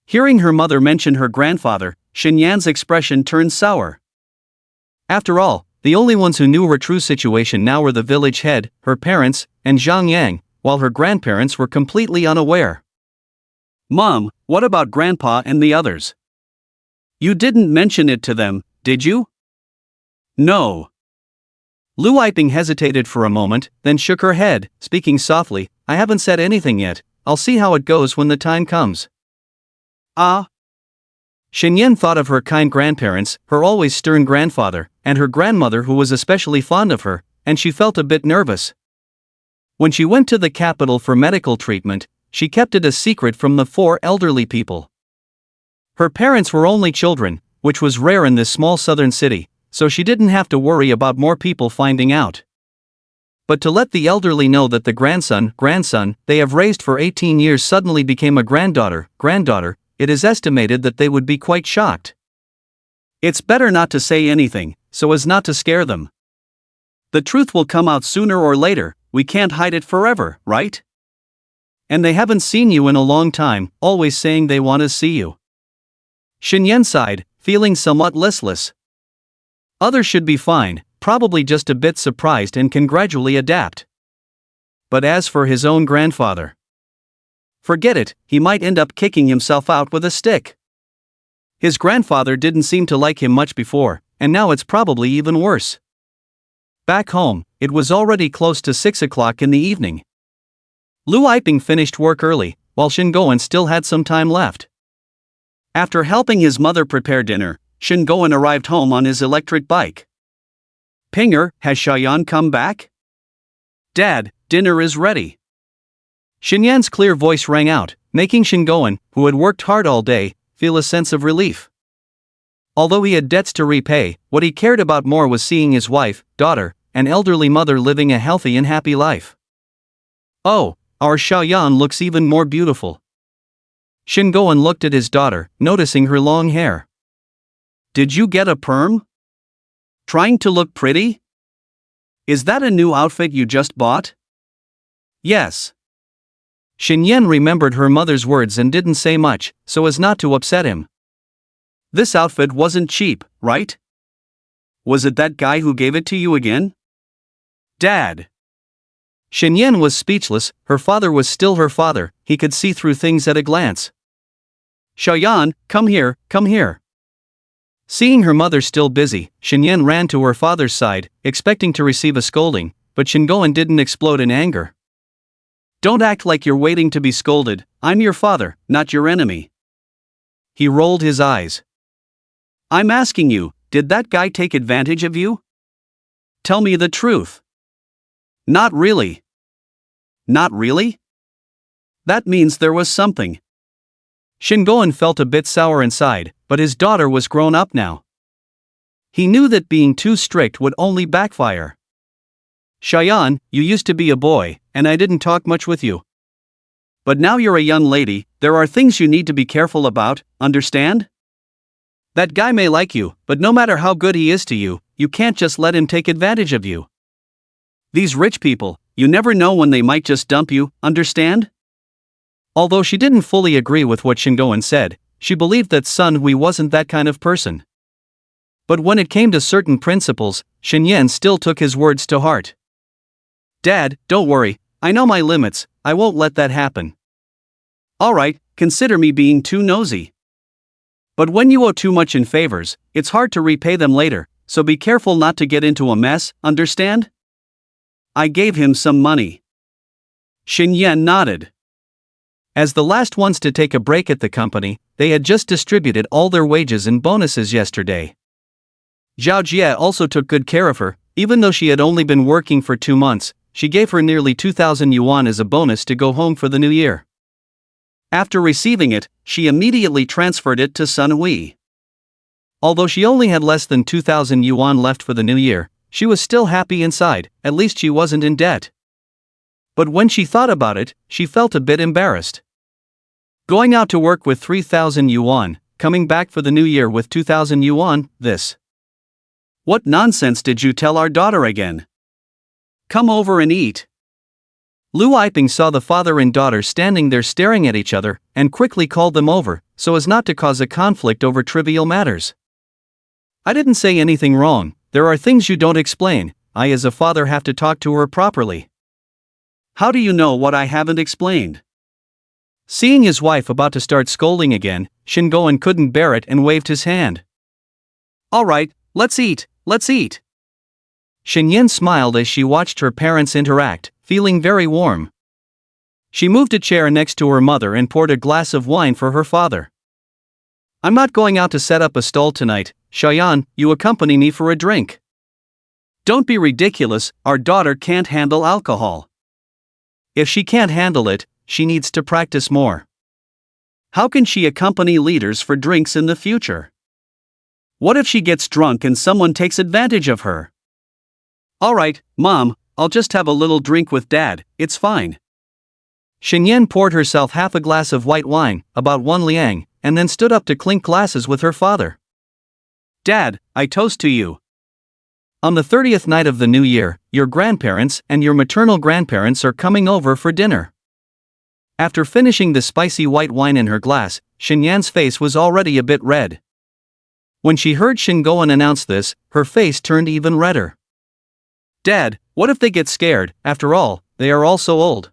Hearing her mother mention her grandfather, Xinyan's expression turned sour. After all, the only ones who knew her true situation now were the village head, her parents, and Zhang Yang, while her grandparents were completely unaware. Mom, what about Grandpa and the others? You didn't mention it to them, did you? No. Lu Yiping hesitated for a moment, then shook her head, speaking softly. I haven't said anything yet. I'll see how it goes when the time comes. Ah. Xinyan thought of her kind grandparents, her always stern grandfather, and her grandmother who was especially fond of her, and she felt a bit nervous. When she went to the capital for medical treatment, she kept it a secret from the 4 elderly people. Her parents were only children, which was rare in this small southern city, so she didn't have to worry about more people finding out. But to let the elderly know that the grandson they have raised for 18 years suddenly became a granddaughter, it is estimated that they would be quite shocked. It's better not to say anything, so as not to scare them. The truth will come out sooner or later, we can't hide it forever, right? And they haven't seen you in a long time, always saying they want to see you. Xinyan sighed, feeling somewhat listless. Others should be fine, probably just a bit surprised and can gradually adapt. But as for his own grandfather, forget it, he might end up kicking himself out with a stick. His grandfather didn't seem to like him much before, and now it's probably even worse. Back home, it was already close to 6 o'clock in the evening. Lu Yiping finished work early, while Shin Goen still had some time left. After helping his mother prepare dinner, Shin Goen arrived home on his electric bike. Pinger, has Xiaoyan come back? Dad, dinner is ready. Xinyan's clear voice rang out, making Shin Goen, who had worked hard all day, feel a sense of relief. Although he had debts to repay, what he cared about more was seeing his wife, daughter, and elderly mother living a healthy and happy life. Oh, our Xiaoyan looks even more beautiful. Shin Goen looked at his daughter, noticing her long hair. Did you get a perm? Trying to look pretty? Is that a new outfit you just bought? Yes. Xinyan remembered her mother's words and didn't say much, so as not to upset him. This outfit wasn't cheap, right? Was it that guy who gave it to you again? Dad. Xinyan was speechless, her father was still her father, he could see through things at a glance. Xiaoyan, come here, come here. Seeing her mother still busy, Xinyan ran to her father's side, expecting to receive a scolding, but Shin Goen didn't explode in anger. Don't act like you're waiting to be scolded, I'm your father, not your enemy. He rolled his eyes. I'm asking you, did that guy take advantage of you? Tell me the truth. Not really. Not really? That means there was something. Shin Goen felt a bit sour inside, but his daughter was grown up now. He knew that being too strict would only backfire. Xiaoyan, you used to be a boy, and I didn't talk much with you. But now you're a young lady, there are things you need to be careful about, understand? That guy may like you, but no matter how good he is to you, you can't just let him take advantage of you. These rich people, you never know when they might just dump you, understand? Although she didn't fully agree with what Shin Goen said, she believed that Sun Hui wasn't that kind of person. But when it came to certain principles, Xinyan still took his words to heart. Dad, don't worry, I know my limits, I won't let that happen. Alright, consider me being too nosy. But when you owe too much in favors, it's hard to repay them later, so be careful not to get into a mess, understand? I gave him some money. Xinyan nodded. As the last ones to take a break at the company, they had just distributed all their wages and bonuses yesterday. Zhao Jie also took good care of her, even though she had only been working for 2 months, she gave her nearly 2,000 yuan as a bonus to go home for the new year. After receiving it, she immediately transferred it to Sun Hui. Although she only had less than 2,000 yuan left for the new year, she was still happy inside, at least she wasn't in debt. But when she thought about it, she felt a bit embarrassed. Going out to work with 3,000 yuan, coming back for the new year with 2,000 yuan, this. What nonsense did you tell our daughter again? Come over and eat. Lu Yiping saw the father and daughter standing there staring at each other, and quickly called them over, so as not to cause a conflict over trivial matters. I didn't say anything wrong, there are things you don't explain, I as a father have to talk to her properly. How do you know what I haven't explained? Seeing his wife about to start scolding again, Shingoan couldn't bear it and waved his hand. Alright, let's eat, let's eat. Shinyan smiled as she watched her parents interact, feeling very warm. She moved a chair next to her mother and poured a glass of wine for her father. I'm not going out to set up a stall tonight, Shayan, you accompany me for a drink. Don't be ridiculous, our daughter can't handle alcohol. If she can't handle it, she needs to practice more. How can she accompany leaders for drinks in the future? What if she gets drunk and someone takes advantage of her? Alright, Mom, I'll just have a little drink with Dad, it's fine. Shinyan poured herself half a glass of white wine, about 1 liang, and then stood up to clink glasses with her father. Dad, I toast to you. On the 30th night of the new year, your grandparents and your maternal grandparents are coming over for dinner. After finishing the spicy white wine in her glass, Shinyan's face was already a bit red. When she heard Shingoan announce this, her face turned even redder. Dad, what if they get scared? After all, they are all so old.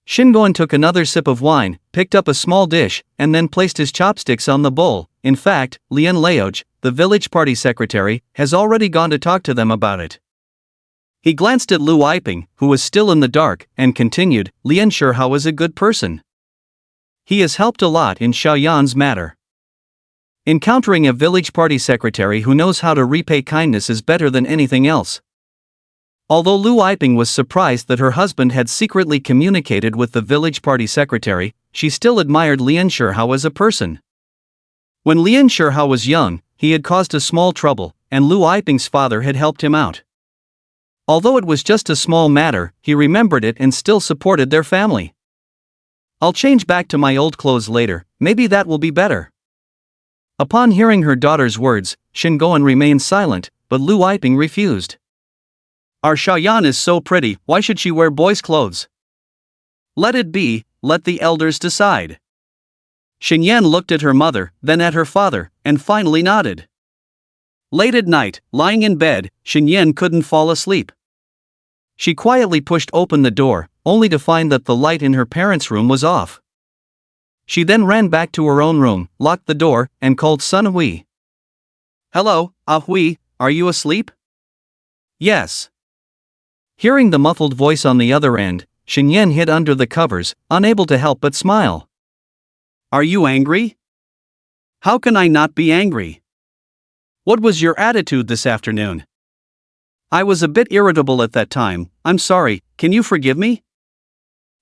Shingoan took another sip of wine, picked up a small dish, and then placed his chopsticks on the bowl. In fact, Lian Laoj, the village party secretary, has already gone to talk to them about it. He glanced at Lu Yiping, who was still in the dark, and continued, Lian Shihao is a good person. He has helped a lot in Xiaoyan's matter. Encountering a village party secretary who knows how to repay kindness is better than anything else. Although Lu Yiping was surprised that her husband had secretly communicated with the village party secretary, she still admired Lian Shihao as a person. When Lian Shihao was young, he had caused a small trouble, and Lu Yiping's father had helped him out. Although it was just a small matter, he remembered it and still supported their family. I'll change back to my old clothes later, maybe that will be better. Upon hearing her daughter's words, Shingoan remained silent, but Lu Yiping refused. Our Xiaoyan is so pretty, why should she wear boys' clothes? Let it be, let the elders decide. Shinyan looked at her mother, then at her father, and finally nodded. Late at night, lying in bed, Shinyan couldn't fall asleep. She quietly pushed open the door, only to find that the light in her parents' room was off. She then ran back to her own room, locked the door, and called Sun Hui. Hello, Hui, are you asleep? Yes. Hearing the muffled voice on the other end, Shinyan hid under the covers, unable to help but smile. Are you angry? How can I not be angry? What was your attitude this afternoon? I was a bit irritable at that time, I'm sorry, can you forgive me?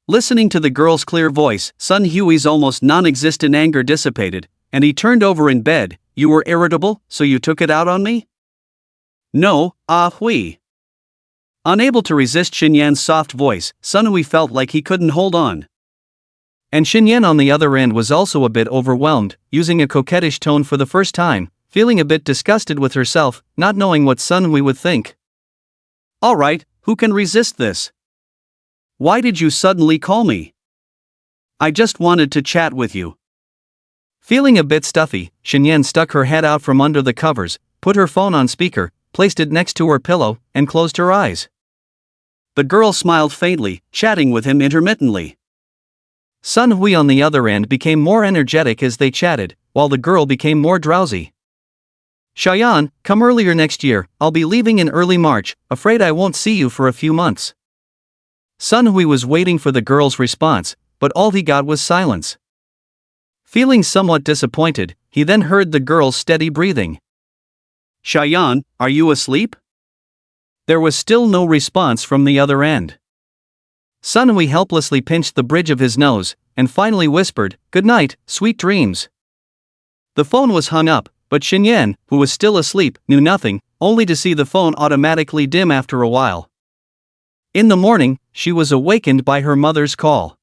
Listening to the girl's clear voice, Sun Hui's almost non-existent anger dissipated, and he turned over in bed. You were irritable, so you took it out on me? No, Hui. Unable to resist Shinyan's soft voice, Sun Hui felt like he couldn't hold on. And Shinyan on the other end was also a bit overwhelmed, using a coquettish tone for the first time, feeling a bit disgusted with herself, not knowing what Sun Hui would think. Alright, who can resist this? Why did you suddenly call me? I just wanted to chat with you. Feeling a bit stuffy, Shinyan stuck her head out from under the covers, put her phone on speaker, placed it next to her pillow, and closed her eyes. The girl smiled faintly, chatting with him intermittently. Sun Hui on the other end became more energetic as they chatted, while the girl became more drowsy. Xiaoyan, come earlier next year, I'll be leaving in early March, afraid I won't see you for a few months. Sun Hui was waiting for the girl's response, but all he got was silence. Feeling somewhat disappointed, he then heard the girl's steady breathing. Xiaoyan, are you asleep? There was still no response from the other end. Sun Hui helplessly pinched the bridge of his nose, and finally whispered, "Good night, sweet dreams." The phone was hung up, but Xinyan, who was still asleep, knew nothing, only to see the phone automatically dim after a while. In the morning, she was awakened by her mother's call.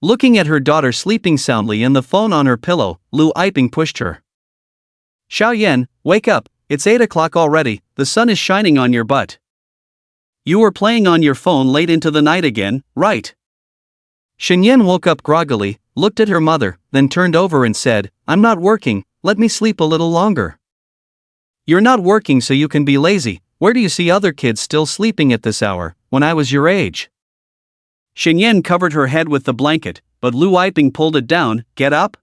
Looking at her daughter sleeping soundly and the phone on her pillow, Lu Yiping pushed her. "Xiaoyan, wake up, it's 8 o'clock already, the sun is shining on your butt. You were playing on your phone late into the night again, right?" Xinyan woke up groggily, looked at her mother, then turned over and said, "I'm not working, let me sleep a little longer." "You're not working so you can be lazy. Where do you see other kids still sleeping at this hour, when I was your age?" Xinyan covered her head with the blanket, but Lu Yiping pulled it down. "Get up."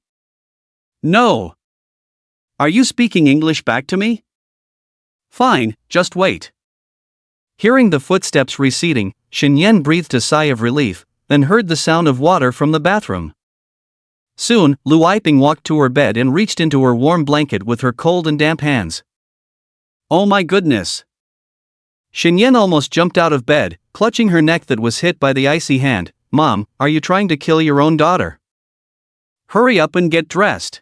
"No." "Are you speaking English back to me?" "Fine, just wait." Hearing the footsteps receding, Xinyan breathed a sigh of relief, then heard the sound of water from the bathroom. Soon, Lu Yiping walked to her bed and reached into her warm blanket with her cold and damp hands. "Oh my goodness!" Xinyan almost jumped out of bed, clutching her neck that was hit by the icy hand. "Mom, are you trying to kill your own daughter? Hurry up and get dressed."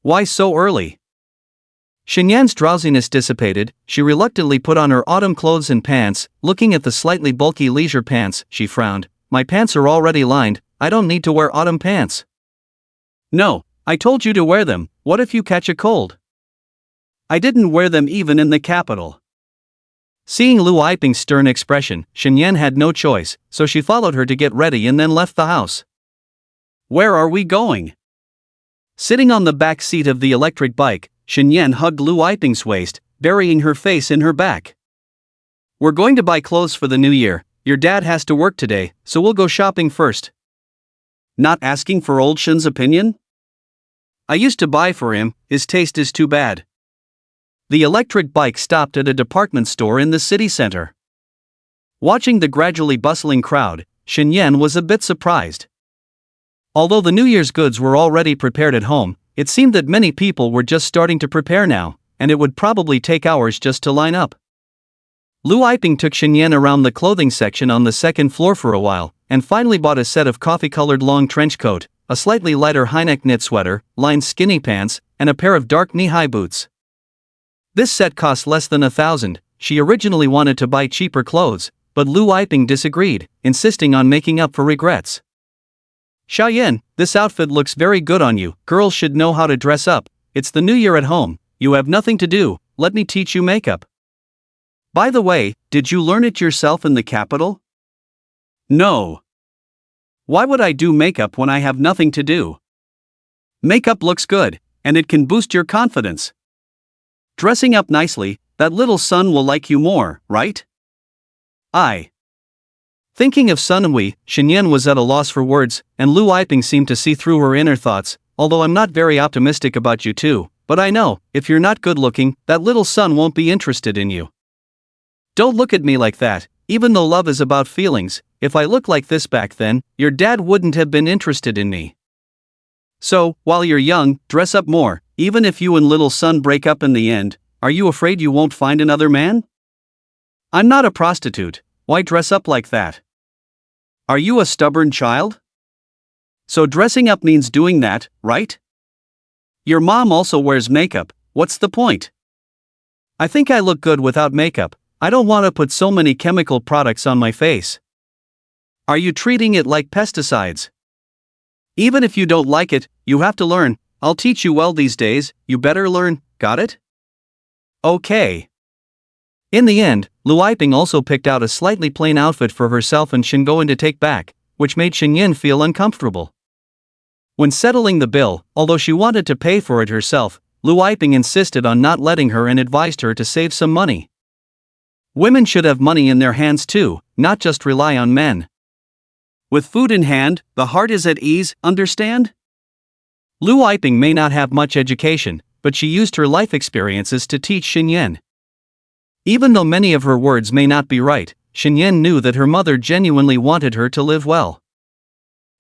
"Why so early?" Xinyan's drowsiness dissipated, she reluctantly put on her autumn clothes and pants. Looking at the slightly bulky leisure pants, she frowned. "My pants are already lined, I don't need to wear autumn pants." "No, I told you to wear them, what if you catch a cold?" "I didn't wear them even in the capital." Seeing Lu Yiping's stern expression, Xinyan had no choice, so she followed her to get ready and then left the house. "Where are we going?" Sitting on the back seat of the electric bike, Xinyan hugged Lu Yiping's waist, burying her face in her back. "We're going to buy clothes for the new year. Your dad has to work today, so we'll go shopping first." "Not asking for old Shen's opinion?" "I used to buy for him, his taste is too bad." The electric bike stopped at a department store in the city center. Watching the gradually bustling crowd, Xinyan was a bit surprised. Although the New Year's goods were already prepared at home, it seemed that many people were just starting to prepare now, and it would probably take hours just to line up. Lu Yiping took Xinyan around the clothing section on the second floor for a while, and finally bought a set of coffee-colored long trench coat, a slightly lighter high-neck knit sweater, lined skinny pants, and a pair of dark knee-high boots. This set cost less than 1,000. She originally wanted to buy cheaper clothes, but Lu Yiping disagreed, insisting on making up for regrets. "Xiaoyan, this outfit looks very good on you. Girls should know how to dress up. It's the new year at home, you have nothing to do, let me teach you makeup." "By the way, did you learn it yourself in the capital?" "No. Why would I do makeup when I have nothing to do? Makeup looks good, and it can boost your confidence. Dressing up nicely, that little son will like you more, right?" Thinking of Sunhui, Xinyan was at a loss for words, and Lu Yiping seemed to see through her inner thoughts. "Although I'm not very optimistic about you too, but I know, if you're not good looking, that little son won't be interested in you. Don't look at me like that, even though love is about feelings. If I looked like this back then, your dad wouldn't have been interested in me. So, while you're young, dress up more, even if you and little son break up in the end. Are you afraid you won't find another man?" "I'm not a prostitute, why dress up like that? Are you a stubborn child? So dressing up means doing that, right? Your mom also wears makeup, what's the point? I think I look good without makeup, I don't want to put so many chemical products on my face. Are you treating it like pesticides? Even if you don't like it, you have to learn. I'll teach you well these days, you better learn, got it?" "Okay." In the end, Lu Yiping also picked out a slightly plain outfit for herself and Shingoen to take back, which made Xinyan feel uncomfortable. When settling the bill, although she wanted to pay for it herself, Lu Yiping insisted on not letting her and advised her to save some money. Women should have money in their hands too, not just rely on men. With food in hand, the heart is at ease, understand? Lu Yiping may not have much education, but she used her life experiences to teach Xinyan. Even though many of her words may not be right, Xinyan knew that her mother genuinely wanted her to live well.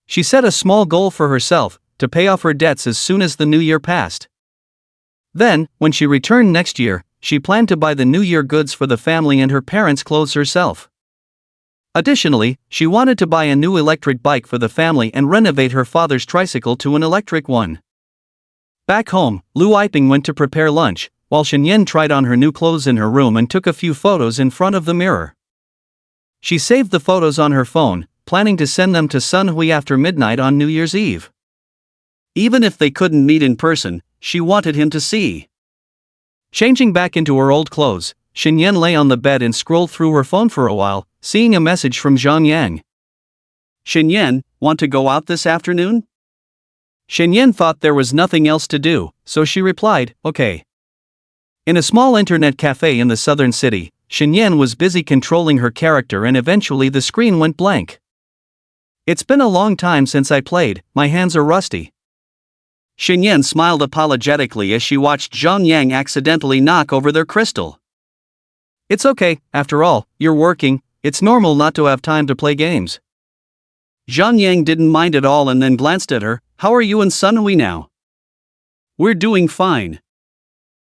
She set a small goal for herself, to pay off her debts as soon as the new year passed. Then, when she returned next year, she planned to buy the New Year goods for the family and her parents' clothes herself. Additionally, she wanted to buy a new electric bike for the family and renovate her father's tricycle to an electric one. Back home, Lu Yiping went to prepare lunch, while Shenyan tried on her new clothes in her room and took a few photos in front of the mirror. She saved the photos on her phone, planning to send them to Sun Hui after midnight on New Year's Eve. Even if they couldn't meet in person, she wanted him to see. Changing back into her old clothes, Shenyan lay on the bed and scrolled through her phone for a while, seeing a message from Zhang Yang. "Shenyan, want to go out this afternoon?" Shenyan thought there was nothing else to do, so she replied, "Okay." In a small internet cafe in the southern city, Shenyan was busy controlling her character and eventually the screen went blank. "It's been a long time since I played, my hands are rusty." Shenyan smiled apologetically as she watched Zhang Yang accidentally knock over their crystal. "It's okay, after all, you're working, it's normal not to have time to play games." Zhang Yang didn't mind at all and then glanced at her. "How are you and Sun Hui now?" "We're doing fine."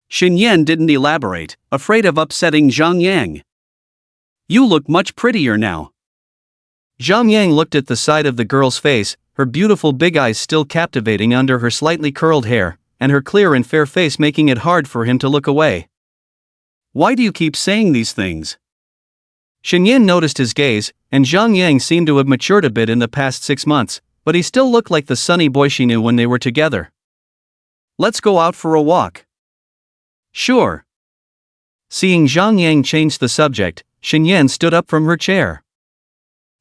Shenyan didn't elaborate, afraid of upsetting Zhang Yang. "You look much prettier now." Zhang Yang looked at the side of the girl's face, her beautiful big eyes still captivating under her slightly curled hair, and her clear and fair face making it hard for him to look away. "Why do you keep saying these things?" Shenyan noticed his gaze, and Zhang Yang seemed to have matured a bit in the past 6 months, but he still looked like the sunny boy she knew when they were together. "Let's go out for a walk." "Sure." Seeing Zhang Yang change the subject, Shenyan stood up from her chair.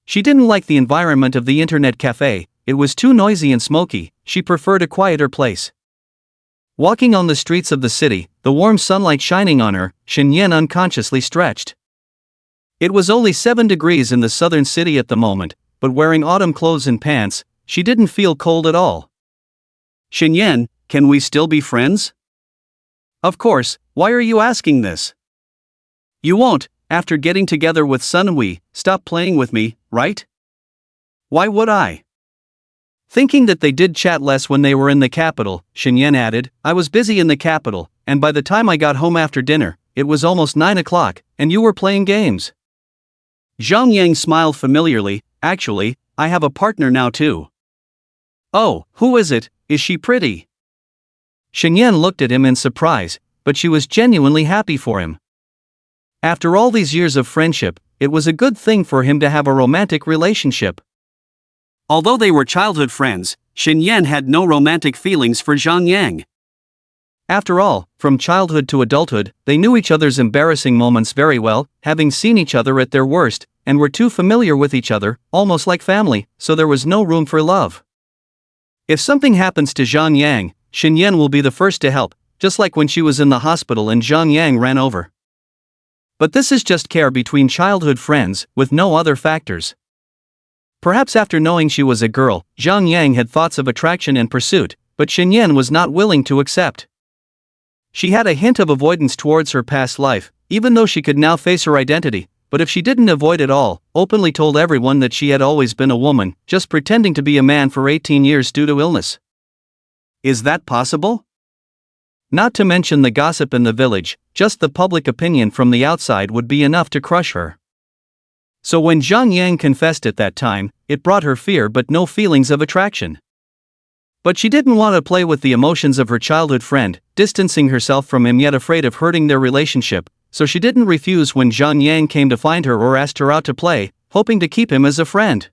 She didn't like the environment of the internet cafe, it was too noisy and smoky, she preferred a quieter place. Walking on the streets of the city, the warm sunlight shining on her, Shenyan unconsciously stretched. It was only 7 degrees in the southern city at the moment, but wearing autumn clothes and pants, she didn't feel cold at all. "Shenyan, can we still be friends?" "Of course, why are you asking this?" "You won't, after getting together with Sun Hui, stop playing with me, right?" "Why would I?" Thinking that they did chat less when they were in the capital, Shenyan added, "I was busy in the capital, and by the time I got home after dinner, it was almost 9 o'clock, and you were playing games." Zhang Yang smiled familiarly. "Actually, I have a partner now too." "Oh, who is it? Is she pretty?" Shenyan looked at him in surprise, but she was genuinely happy for him. After all these years of friendship, it was a good thing for him to have a romantic relationship. Although they were childhood friends, Shenyan had no romantic feelings for Zhang Yang. After all, from childhood to adulthood, they knew each other's embarrassing moments very well, having seen each other at their worst, and were too familiar with each other, almost like family, so there was no room for love. If something happens to Zhang Yang, Shenyan will be the first to help, just like when she was in the hospital and Zhang Yang ran over. But this is just care between childhood friends, with no other factors. Perhaps after knowing she was a girl, Zhang Yang had thoughts of attraction and pursuit, but Shenyan was not willing to accept. She had a hint of avoidance towards her past life, even though she could now face her identity, but if she didn't avoid it all, openly told everyone that she had always been a woman, just pretending to be a man for 18 years due to illness. Is that possible? Not to mention the gossip in the village, just the public opinion from the outside would be enough to crush her. So when Zhang Yang confessed at that time, it brought her fear but no feelings of attraction. But she didn't want to play with the emotions of her childhood friend, distancing herself from him yet afraid of hurting their relationship, so she didn't refuse when Zhang Yang came to find her or asked her out to play, hoping to keep him as a friend.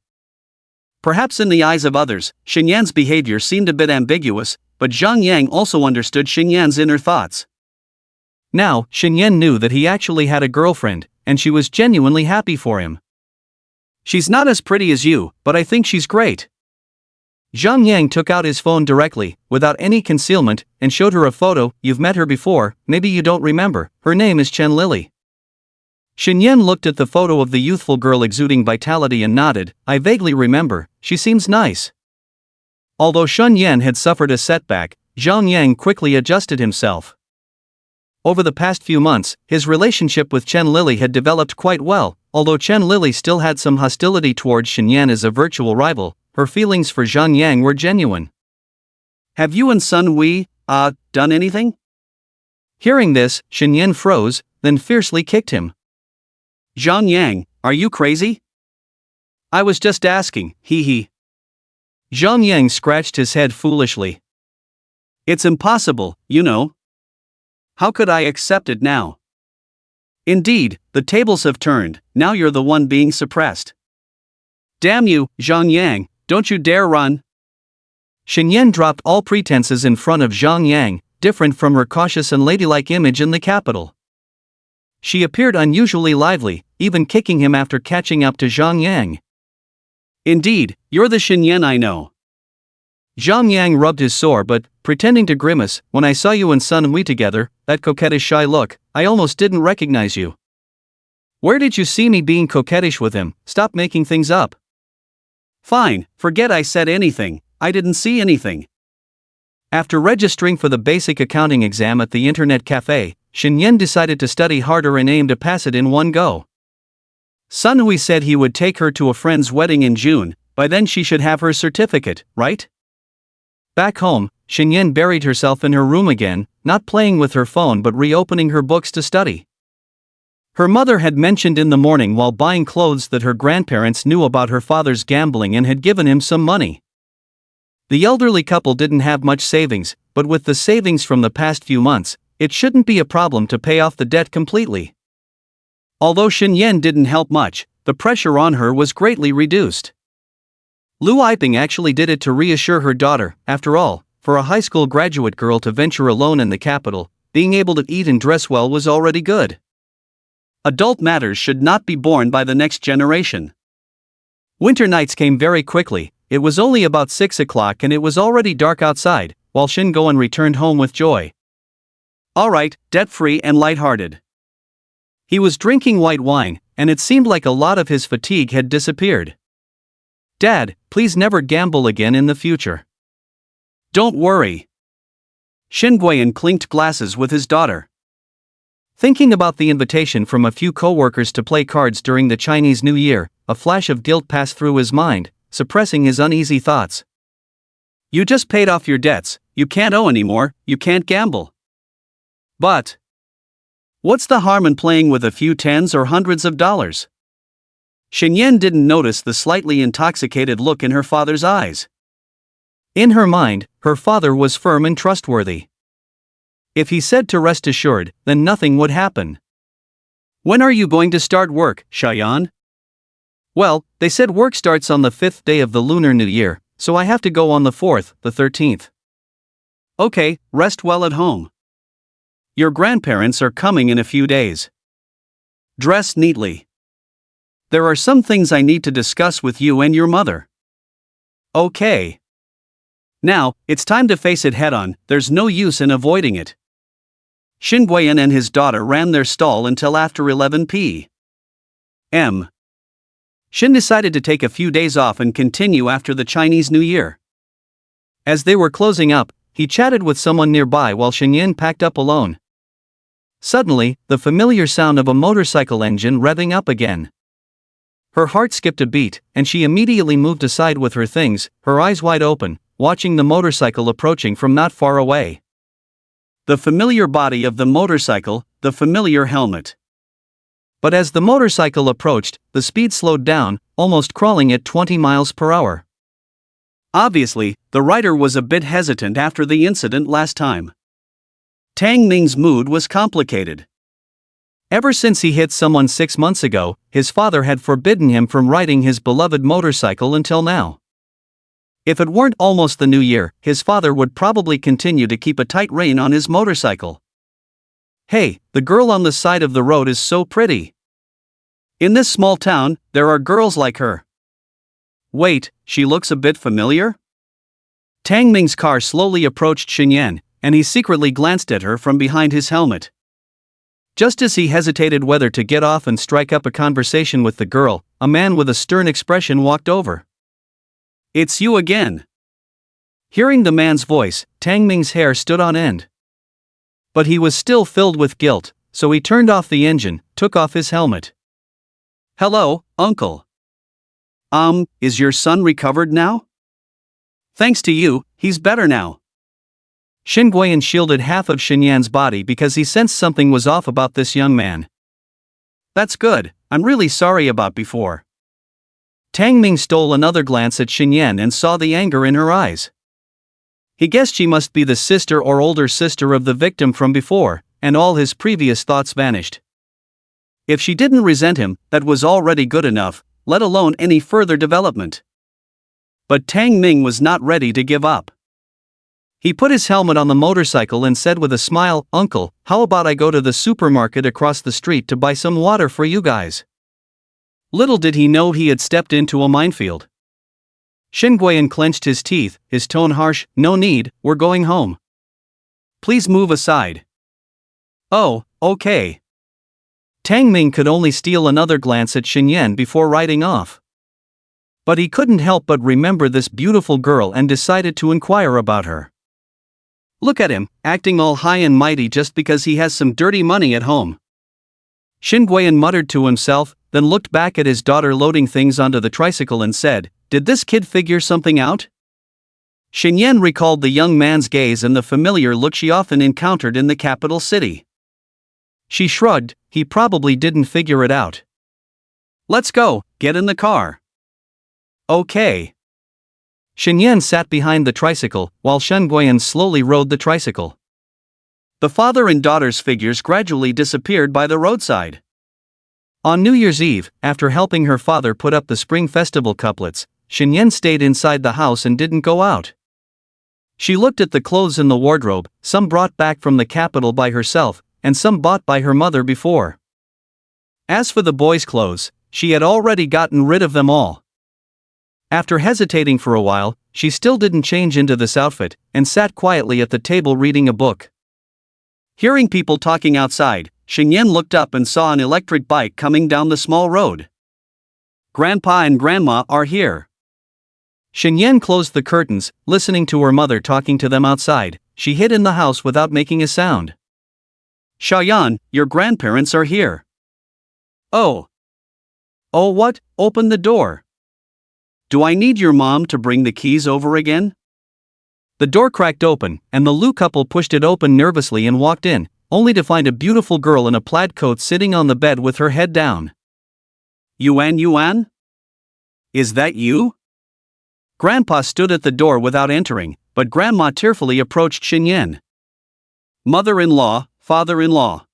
Perhaps in the eyes of others, Shenyan's behavior seemed a bit ambiguous, but Zhang Yang also understood Shenyan's inner thoughts. Now, Shenyan knew that he actually had a girlfriend, and she was genuinely happy for him. "She's not as pretty as you, but I think she's great." Zhang Yang took out his phone directly, without any concealment, and showed her a photo. "You've met her before, maybe you don't remember, her name is Chen Lily." Shenyan looked at the photo of the youthful girl exuding vitality and nodded. "I vaguely remember, she seems nice." Although Shenyan had suffered a setback, Zhang Yang quickly adjusted himself. Over the past few months, his relationship with Chen Lily had developed quite well, although Chen Lily still had some hostility towards Shenyan as a virtual rival, her feelings for Zhang Yang were genuine. "Have you and Sun Hui, done anything?" Hearing this, Shenyan froze, then fiercely kicked him. "Zhang Yang, are you crazy? I was just asking, hee hee. Zhang Yang scratched his head foolishly. It's impossible, you know. How could I accept it now? Indeed, the tables have turned, now you're the one being suppressed. Damn you, Zhang Yang, don't you dare run. Xinyan dropped all pretenses in front of Zhang Yang, different from her cautious and ladylike image in the capital. She appeared unusually lively, even kicking him after catching up to Zhang Yang. Indeed, you're the Xinyan I know. Zhang Yang rubbed his sore but, pretending to grimace, when I saw you and Sun Wei together, that coquettish shy look, I almost didn't recognize you. Where did you see me being coquettish with him? Stop making things up. Fine, forget I said anything, I didn't see anything. After registering for the basic accounting exam at the internet cafe, Xinyan decided to study harder and aimed to pass it in one go. Sun Hui said he would take her to a friend's wedding in June, by then she should have her certificate, right? Back home, Xinyan buried herself in her room again, not playing with her phone but reopening her books to study. Her mother had mentioned in the morning while buying clothes that her grandparents knew about her father's gambling and had given him some money. The elderly couple didn't have much savings, but with the savings from the past few months, it shouldn't be a problem to pay off the debt completely. Although Xinyan didn't help much, the pressure on her was greatly reduced. Lu Yiping actually did it to reassure her daughter. After all, for a high school graduate girl to venture alone in the capital, being able to eat and dress well was already good. Adult matters should not be borne by the next generation. Winter nights came very quickly. It was only about 6 o'clock and it was already dark outside, while Shin Goen returned home with joy. Alright, debt-free and light-hearted. He was drinking white wine, and it seemed like a lot of his fatigue had disappeared. Dad, please never gamble again in the future. Don't worry. Shin Guiyan clinked glasses with his daughter. Thinking about the invitation from a few co-workers to play cards during the Chinese New Year, a flash of guilt passed through his mind, suppressing his uneasy thoughts. You just paid off your debts, you can't owe anymore, you can't gamble. But what's the harm in playing with a few tens or hundreds of dollars? Xinyan didn't notice the slightly intoxicated look in her father's eyes. In her mind, her father was firm and trustworthy. If he said to rest assured, then nothing would happen. When are you going to start work, Shayan? Well, they said work starts on the 5th day of the Lunar New Year, so I have to go on the 4th, the 13th. Okay, rest well at home. Your grandparents are coming in a few days. Dress neatly. There are some things I need to discuss with you and your mother. Okay. Now, it's time to face it head-on, there's no use in avoiding it. Shin Guiyan and his daughter ran their stall until after 11 p.m. Shin decided to take a few days off and continue after the Chinese New Year. As they were closing up, he chatted with someone nearby while Xinyan packed up alone. Suddenly, the familiar sound of a motorcycle engine revving up again. Her heart skipped a beat, and she immediately moved aside with her things, her eyes wide open, watching the motorcycle approaching from not far away. The familiar body of the motorcycle, the familiar helmet. But as the motorcycle approached, the speed slowed down, almost crawling at 20 miles per hour. Obviously, the rider was a bit hesitant after the incident last time. Tang Ming's mood was complicated. Ever since he hit someone 6 months ago, his father had forbidden him from riding his beloved motorcycle until now. If it weren't almost the new year, his father would probably continue to keep a tight rein on his motorcycle. Hey, the girl on the side of the road is so pretty. In this small town, there are girls like her. Wait, she looks a bit familiar? Tang Ming's car slowly approached Xinyan, and he secretly glanced at her from behind his helmet. Just as he hesitated whether to get off and strike up a conversation with the girl, a man with a stern expression walked over. It's you again. Hearing the man's voice, Tang Ming's hair stood on end. But he was still filled with guilt, so he turned off the engine, took off his helmet. Hello, uncle. Is your son recovered now? Thanks to you, he's better now. Shin Guiyan shielded half of Xinyan's body because he sensed something was off about this young man. That's good, I'm really sorry about before. Tang Ming stole another glance at Xinyan and saw the anger in her eyes. He guessed she must be the sister or older sister of the victim from before, and all his previous thoughts vanished. If she didn't resent him, that was already good enough, let alone any further development. But Tang Ming was not ready to give up. He put his helmet on the motorcycle and said with a smile, "Uncle, how about I go to the supermarket across the street to buy some water for you guys?" Little did he know he had stepped into a minefield. Shin Guiyan clenched his teeth, his tone harsh. "No need, we're going home. Please move aside." "Oh, okay." Tang Ming could only steal another glance at Xinyan before riding off. But he couldn't help but remember this beautiful girl and decided to inquire about her. Look at him, acting all high and mighty just because he has some dirty money at home. Shin Guiyan muttered to himself, then looked back at his daughter loading things onto the tricycle and said, "Did this kid figure something out?" Xinyan recalled the young man's gaze and the familiar look she often encountered in the capital city. She shrugged, he probably didn't figure it out. "Let's go, get in the car." "Okay." Xinyan sat behind the tricycle, while Shin Guiyan slowly rode the tricycle. The father and daughter's figures gradually disappeared by the roadside. On New Year's Eve, after helping her father put up the Spring Festival couplets, Xinyan stayed inside the house and didn't go out. She looked at the clothes in the wardrobe, some brought back from the capital by herself, and some bought by her mother before. As for the boys' clothes, she had already gotten rid of them all. After hesitating for a while, she still didn't change into this outfit, and sat quietly at the table reading a book. Hearing people talking outside, Xinyan looked up and saw an electric bike coming down the small road. "Grandpa and Grandma are here." Xinyan closed the curtains, listening to her mother talking to them outside. She hid in the house without making a sound. "Xiaoyan, your grandparents are here." "Oh. Oh, what? Open the door. Do I need your mom to bring the keys over again?" The door cracked open, and the Lu couple pushed it open nervously and walked in, only to find a beautiful girl in a plaid coat sitting on the bed with her head down. Yuan? Is that you?" Grandpa stood at the door without entering, but Grandma tearfully approached Xinyan. "Mother-in-law, father-in-law."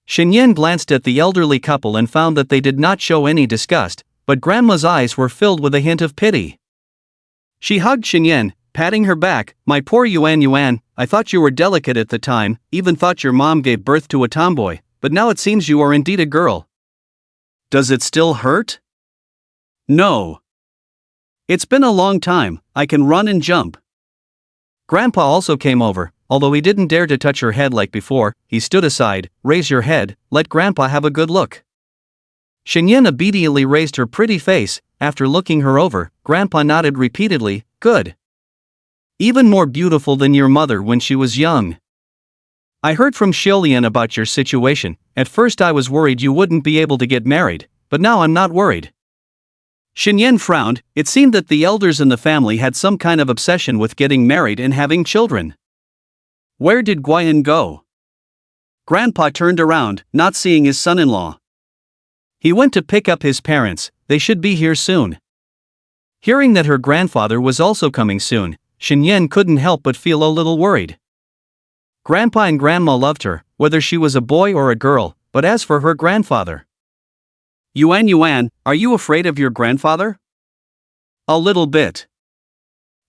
Xinyan glanced at the elderly couple and found that they did not show any disgust, but Grandma's eyes were filled with a hint of pity. She hugged Xinyan, patting her back. "My poor Yuan, I thought you were delicate at the time, even thought your mom gave birth to a tomboy, but now it seems you are indeed a girl. Does it still hurt?" "No. It's been a long time, I can run and jump." Grandpa also came over, although he didn't dare to touch her head like before. He stood aside. "Raise your head, let Grandpa have a good look." Xinyan obediently raised her pretty face. After looking her over, Grandpa nodded repeatedly. "Good. Even more beautiful than your mother when she was young. I heard from Xiaolian about your situation. At first I was worried you wouldn't be able to get married, but now I'm not worried." Xinyan frowned. It seemed that the elders in the family had some kind of obsession with getting married and having children. Where did Guiyan go? Grandpa turned around, not seeing his son-in-law. He went to pick up his parents. They should be here soon. Hearing that her grandfather was also coming soon, Xinyan couldn't help but feel a little worried. Grandpa and Grandma loved her, whether she was a boy or a girl, but as for her grandfather. Yuan, are you afraid of your grandfather?" "A little bit."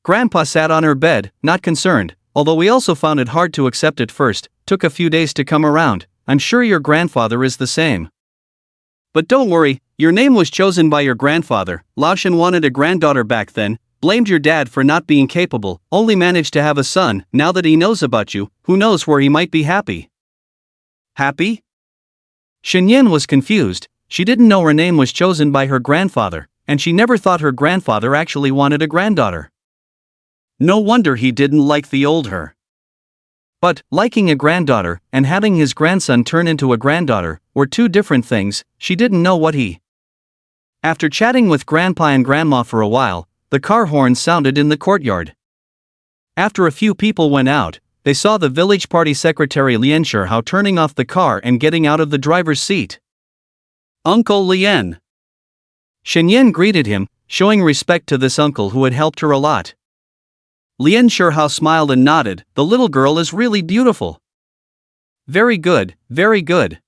Grandpa sat on her bed, not concerned, although he also found it hard to accept at first. "Took a few days to come around. I'm sure your grandfather is the same. But don't worry, your name was chosen by your grandfather. Laoshan wanted a granddaughter back then, blamed your dad for not being capable, only managed to have a son. Now that he knows about you, who knows where he might be happy." "Happy?" Xinyan was confused. She didn't know her name was chosen by her grandfather, and she never thought her grandfather actually wanted a granddaughter. No wonder he didn't like the old her. But, liking a granddaughter, and having his grandson turn into a granddaughter, were two different things. She didn't know what he. After chatting with Grandpa and Grandma for a while, the car horn sounded in the courtyard. After a few people went out, they saw the village party secretary Lian Shihao turning off the car and getting out of the driver's seat. "Uncle Lian." Shen greeted him, showing respect to this uncle who had helped her a lot. Lien Shihao smiled and nodded. The little girl is really beautiful. Very good, very good.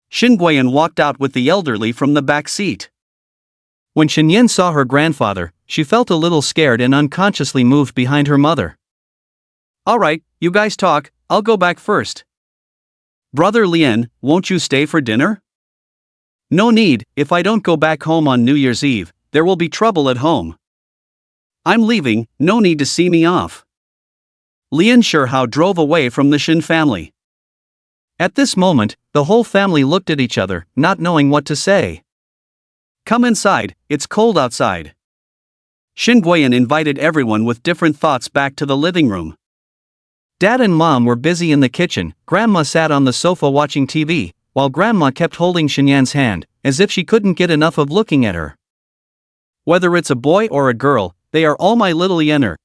Shen Guiyan walked out with the elderly from the back seat. When Shen saw her grandfather, she felt a little scared and unconsciously moved behind her mother. Alright, you guys talk, I'll go back first. Brother Lien, won't you stay for dinner? No need, if I don't go back home on New Year's Eve, there will be trouble at home. I'm leaving, no need to see me off. Lien Shihao drove away from the Shen family. At this moment, the whole family looked at each other, not knowing what to say. Come inside, it's cold outside. Shen Guiyan invited everyone with different thoughts back to the living room. Dad and Mom were busy in the kitchen, Grandma sat on the sofa watching TV, while Grandma kept holding Shenyan's hand, as if she couldn't get enough of looking at her. Whether it's a boy or a girl, they are all my little Yener.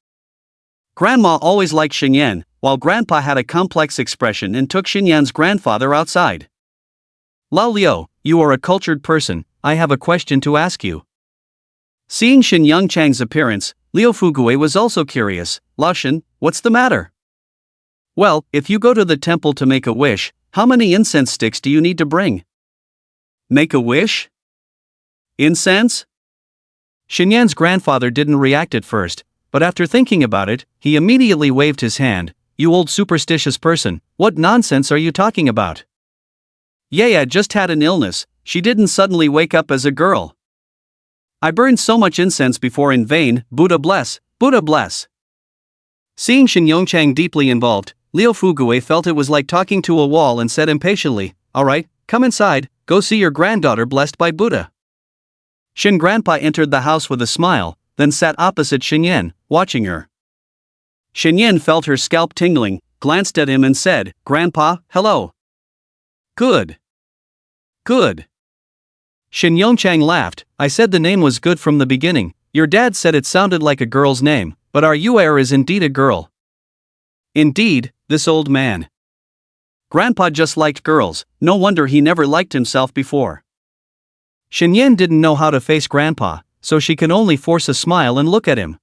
Grandma always liked Shenyan, while Grandpa had a complex expression and took Shenyan's grandfather outside. Lao Liu, you are a cultured person, I have a question to ask you. Seeing Shen Yongchang's appearance, Liu Fugui was also curious. Lao Shen, what's the matter? Well, if you go to the temple to make a wish, how many incense sticks do you need to bring? Make a wish? Incense? Shenyan's grandfather didn't react at first, but after thinking about it, he immediately waved his hand. You old superstitious person, what nonsense are you talking about? Yaya just had an illness, she didn't suddenly wake up as a girl. I burned so much incense before in vain, Buddha bless, Buddha bless. Seeing Shen Yongchang deeply involved, Liu Fugui felt it was like talking to a wall and said impatiently, alright, come inside, go see your granddaughter blessed by Buddha. Shen Grandpa entered the house with a smile, then sat opposite Shenyan, watching her. Shenyan felt her scalp tingling, glanced at him and said, Grandpa, hello. Good. Good. Shen Yongchang laughed, I said the name was good from the beginning, your dad said it sounded like a girl's name, but our Yuer is indeed a girl. Indeed, this old man. Grandpa just liked girls, no wonder he never liked himself before. Shenyan didn't know how to face Grandpa, so she could only force a smile and look at him.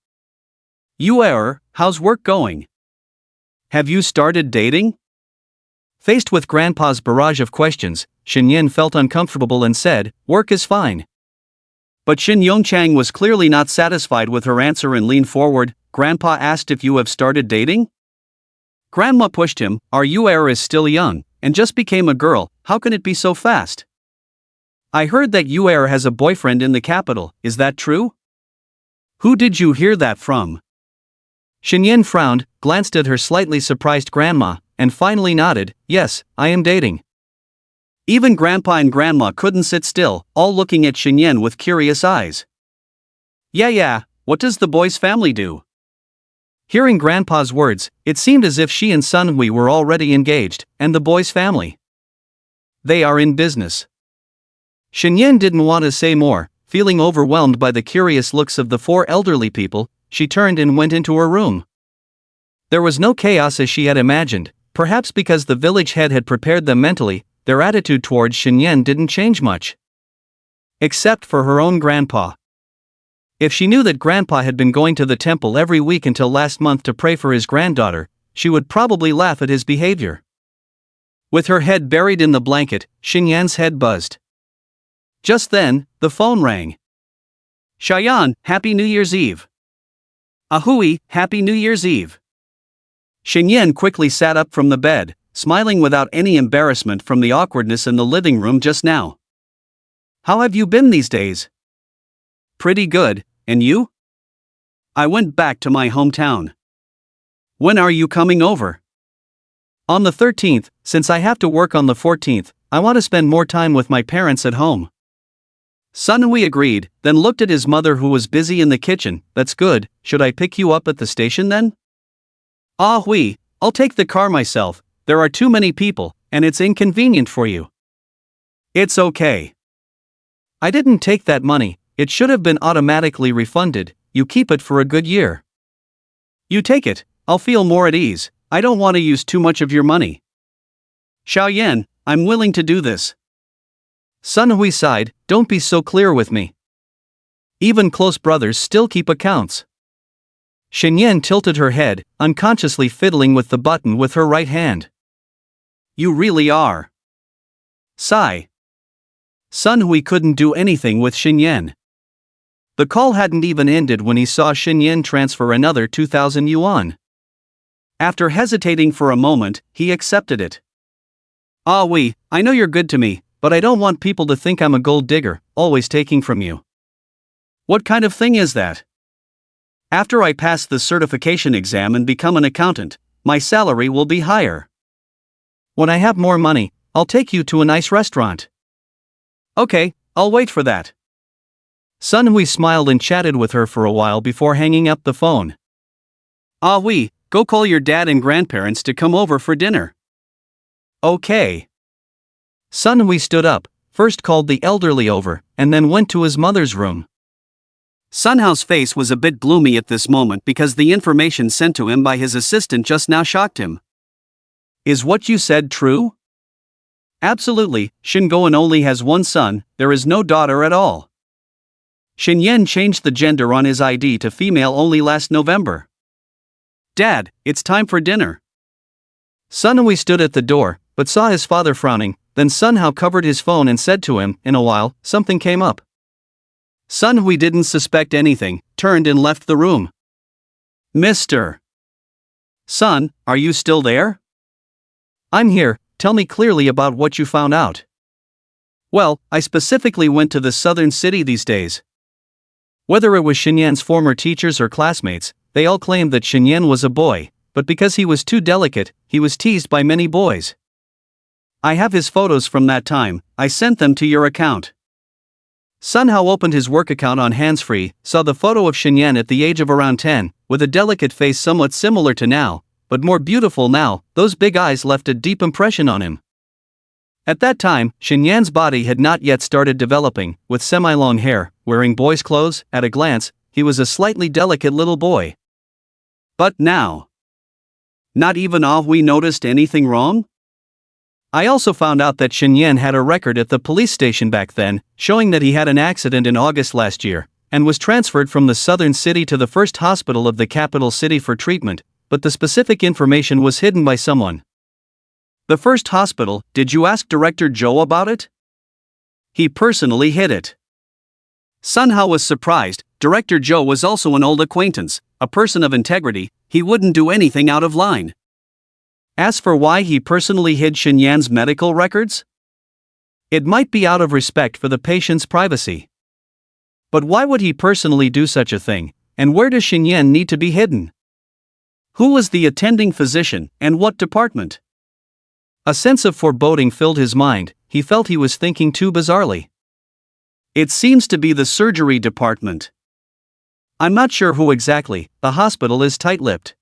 Yuer, how's work going? Have you started dating? Faced with Grandpa's barrage of questions, Shenyan felt uncomfortable and said, work is fine. But Shen Yongchang was clearly not satisfied with her answer and leaned forward. Grandpa asked if you have started dating? Grandma pushed him, our Yuer is still young, and just became a girl, how can it be so fast? I heard that Yuer has a boyfriend in the capital, is that true? Who did you hear that from? Shenyan frowned, glanced at her slightly surprised grandma, and finally nodded, yes, I am dating. Even Grandpa and Grandma couldn't sit still, all looking at Shenyan with curious eyes. Yeah, what does the boy's family do? Hearing Grandpa's words, it seemed as if she and Sunhui were already engaged, and the boy's family. They are in business. Shenyan didn't want to say more, feeling overwhelmed by the curious looks of the four elderly people, she turned and went into her room. There was no chaos as she had imagined, perhaps because the village head had prepared them mentally, their attitude towards Shenyan didn't change much. Except for her own grandpa. If she knew that Grandpa had been going to the temple every week until last month to pray for his granddaughter, she would probably laugh at his behavior. With her head buried in the blanket, Shenyan's head buzzed. Just then, the phone rang. Shayan, Happy New Year's Eve. Ahui, Happy New Year's Eve. Shenyan quickly sat up from the bed, smiling without any embarrassment from the awkwardness in the living room just now. How have you been these days? Pretty good, and you? I went back to my hometown. When are you coming over? On the 13th, since I have to work on the 14th, I want to spend more time with my parents at home. Sunhui agreed, then looked at his mother who was busy in the kitchen. That's good, should I pick you up at the station then? Ah Hui, I'll take the car myself, there are too many people, and it's inconvenient for you. It's okay. I didn't take that money, it should have been automatically refunded, you keep it for a good year. You take it, I'll feel more at ease, I don't want to use too much of your money. Xiaoyan, I'm willing to do this. Sunhui sighed, don't be so clear with me. Even close brothers still keep accounts. Shinyan tilted her head, unconsciously fiddling with the button with her right hand. You really are. Sigh. Sun Hui couldn't do anything with Shinyan. The call hadn't even ended when he saw Shinyan transfer another 2,000 yuan. After hesitating for a moment, he accepted it. Ah Hui, I know you're good to me, but I don't want people to think I'm a gold digger, always taking from you. What kind of thing is that? After I pass the certification exam and become an accountant, my salary will be higher. When I have more money, I'll take you to a nice restaurant. Okay, I'll wait for that. Sun Hui smiled and chatted with her for a while before hanging up the phone. Ah Hui, go call your dad and grandparents to come over for dinner. Okay. Sun Hui stood up, first called the elderly over, and then went to his mother's room. Sun Hao's face was a bit gloomy at this moment because the information sent to him by his assistant just now shocked him. Is what you said true? Absolutely, Shin Goen only has one son, there is no daughter at all. Shin Yen changed the gender on his ID to female only last November. Dad, it's time for dinner. Sun Hui stood at the door, but saw his father frowning, then Sun Hao covered his phone and said to him, in a while, something came up. Sun Hui didn't suspect anything, turned and left the room. Mr. Son, are you still there? I'm here, tell me clearly about what you found out. Well, I specifically went to the southern city these days. Whether it was Shinyan's former teachers or classmates, they all claimed that Shinyan was a boy, but because he was too delicate, he was teased by many boys. I have his photos from that time, I sent them to your account. Sun Hao opened his work account on hands-free, saw the photo of Shinyan at the age of around 10, with a delicate face somewhat similar to now, but more beautiful now. Those big eyes left a deep impression on him. At that time, Shinyan's body had not yet started developing, with semi-long hair, wearing boy's clothes. At a glance, he was a slightly delicate little boy. But now, not even Ah Hui noticed anything wrong? I also found out that Shinyan had a record at the police station back then, showing that he had an accident in August last year, and was transferred from the southern city to the first hospital of the capital city for treatment, but the specific information was hidden by someone. The first hospital, did you ask Director Zhou about it? He personally hid it. Sun Hao was surprised. Director Zhou was also an old acquaintance, a person of integrity, he wouldn't do anything out of line. As for why he personally hid Shinyan's medical records? It might be out of respect for the patient's privacy. But why would he personally do such a thing, and where does Shinyan need to be hidden? Who was the attending physician, and what department? A sense of foreboding filled his mind, he felt he was thinking too bizarrely. It seems to be the surgery department. I'm not sure who exactly, the hospital is tight-lipped.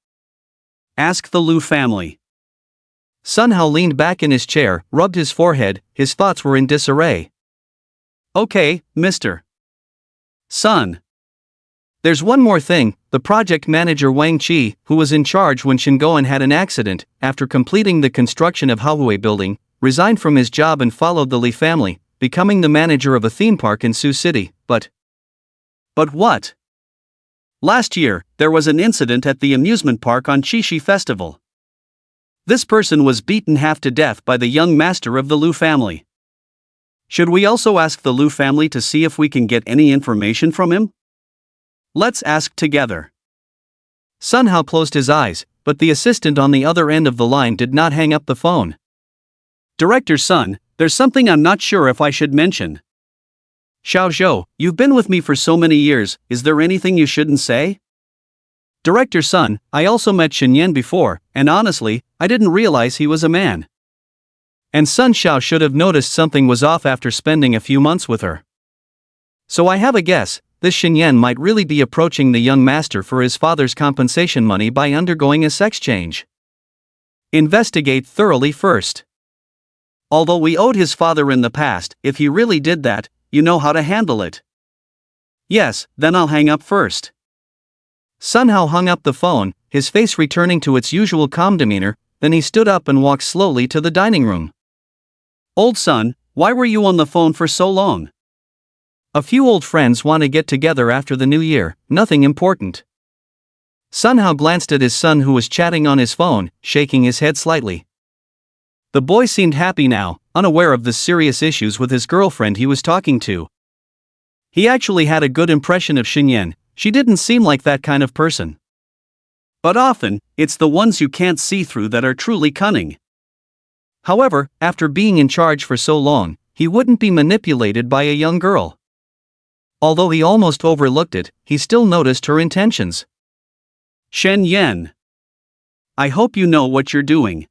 Ask the Liu family. Sun Hao leaned back in his chair, rubbed his forehead, his thoughts were in disarray. Okay, Mr. Sun. There's one more thing, the project manager Wang Qi, who was in charge when Shingoan had an accident, after completing the construction of Haohui building, resigned from his job and followed the Li family, becoming the manager of a theme park in Sioux City, But what? Last year, there was an incident at the amusement park on Qixi Festival. This person was beaten half to death by the young master of the Liu family. Should we also ask the Liu family to see if we can get any information from him? Let's ask together. Sun Hao closed his eyes, but the assistant on the other end of the line did not hang up the phone. Director Sun, there's something I'm not sure if I should mention. Xiao Zhou, you've been with me for so many years, is there anything you shouldn't say? Director Sun, I also met Shinyan before, and honestly, I didn't realize he was a man. And Sun Xiao should have noticed something was off after spending a few months with her. So I have a guess, this Shinyan might really be approaching the young master for his father's compensation money by undergoing a sex change. Investigate thoroughly first. Although we owed his father in the past, if he really did that, you know how to handle it. Yes, then I'll hang up first. Sun Hao hung up the phone, his face returning to its usual calm demeanor, then he stood up and walked slowly to the dining room. Old son, why were you on the phone for so long? A few old friends want to get together after the new year, nothing important. Sun Hao glanced at his son who was chatting on his phone, shaking his head slightly. The boy seemed happy now, unaware of the serious issues with his girlfriend he was talking to. He actually had a good impression of Xinyan. She didn't seem like that kind of person. But often, it's the ones you can't see through that are truly cunning. However, after being in charge for so long, he wouldn't be manipulated by a young girl. Although he almost overlooked it, he still noticed her intentions. Shen Yan. I hope you know what you're doing.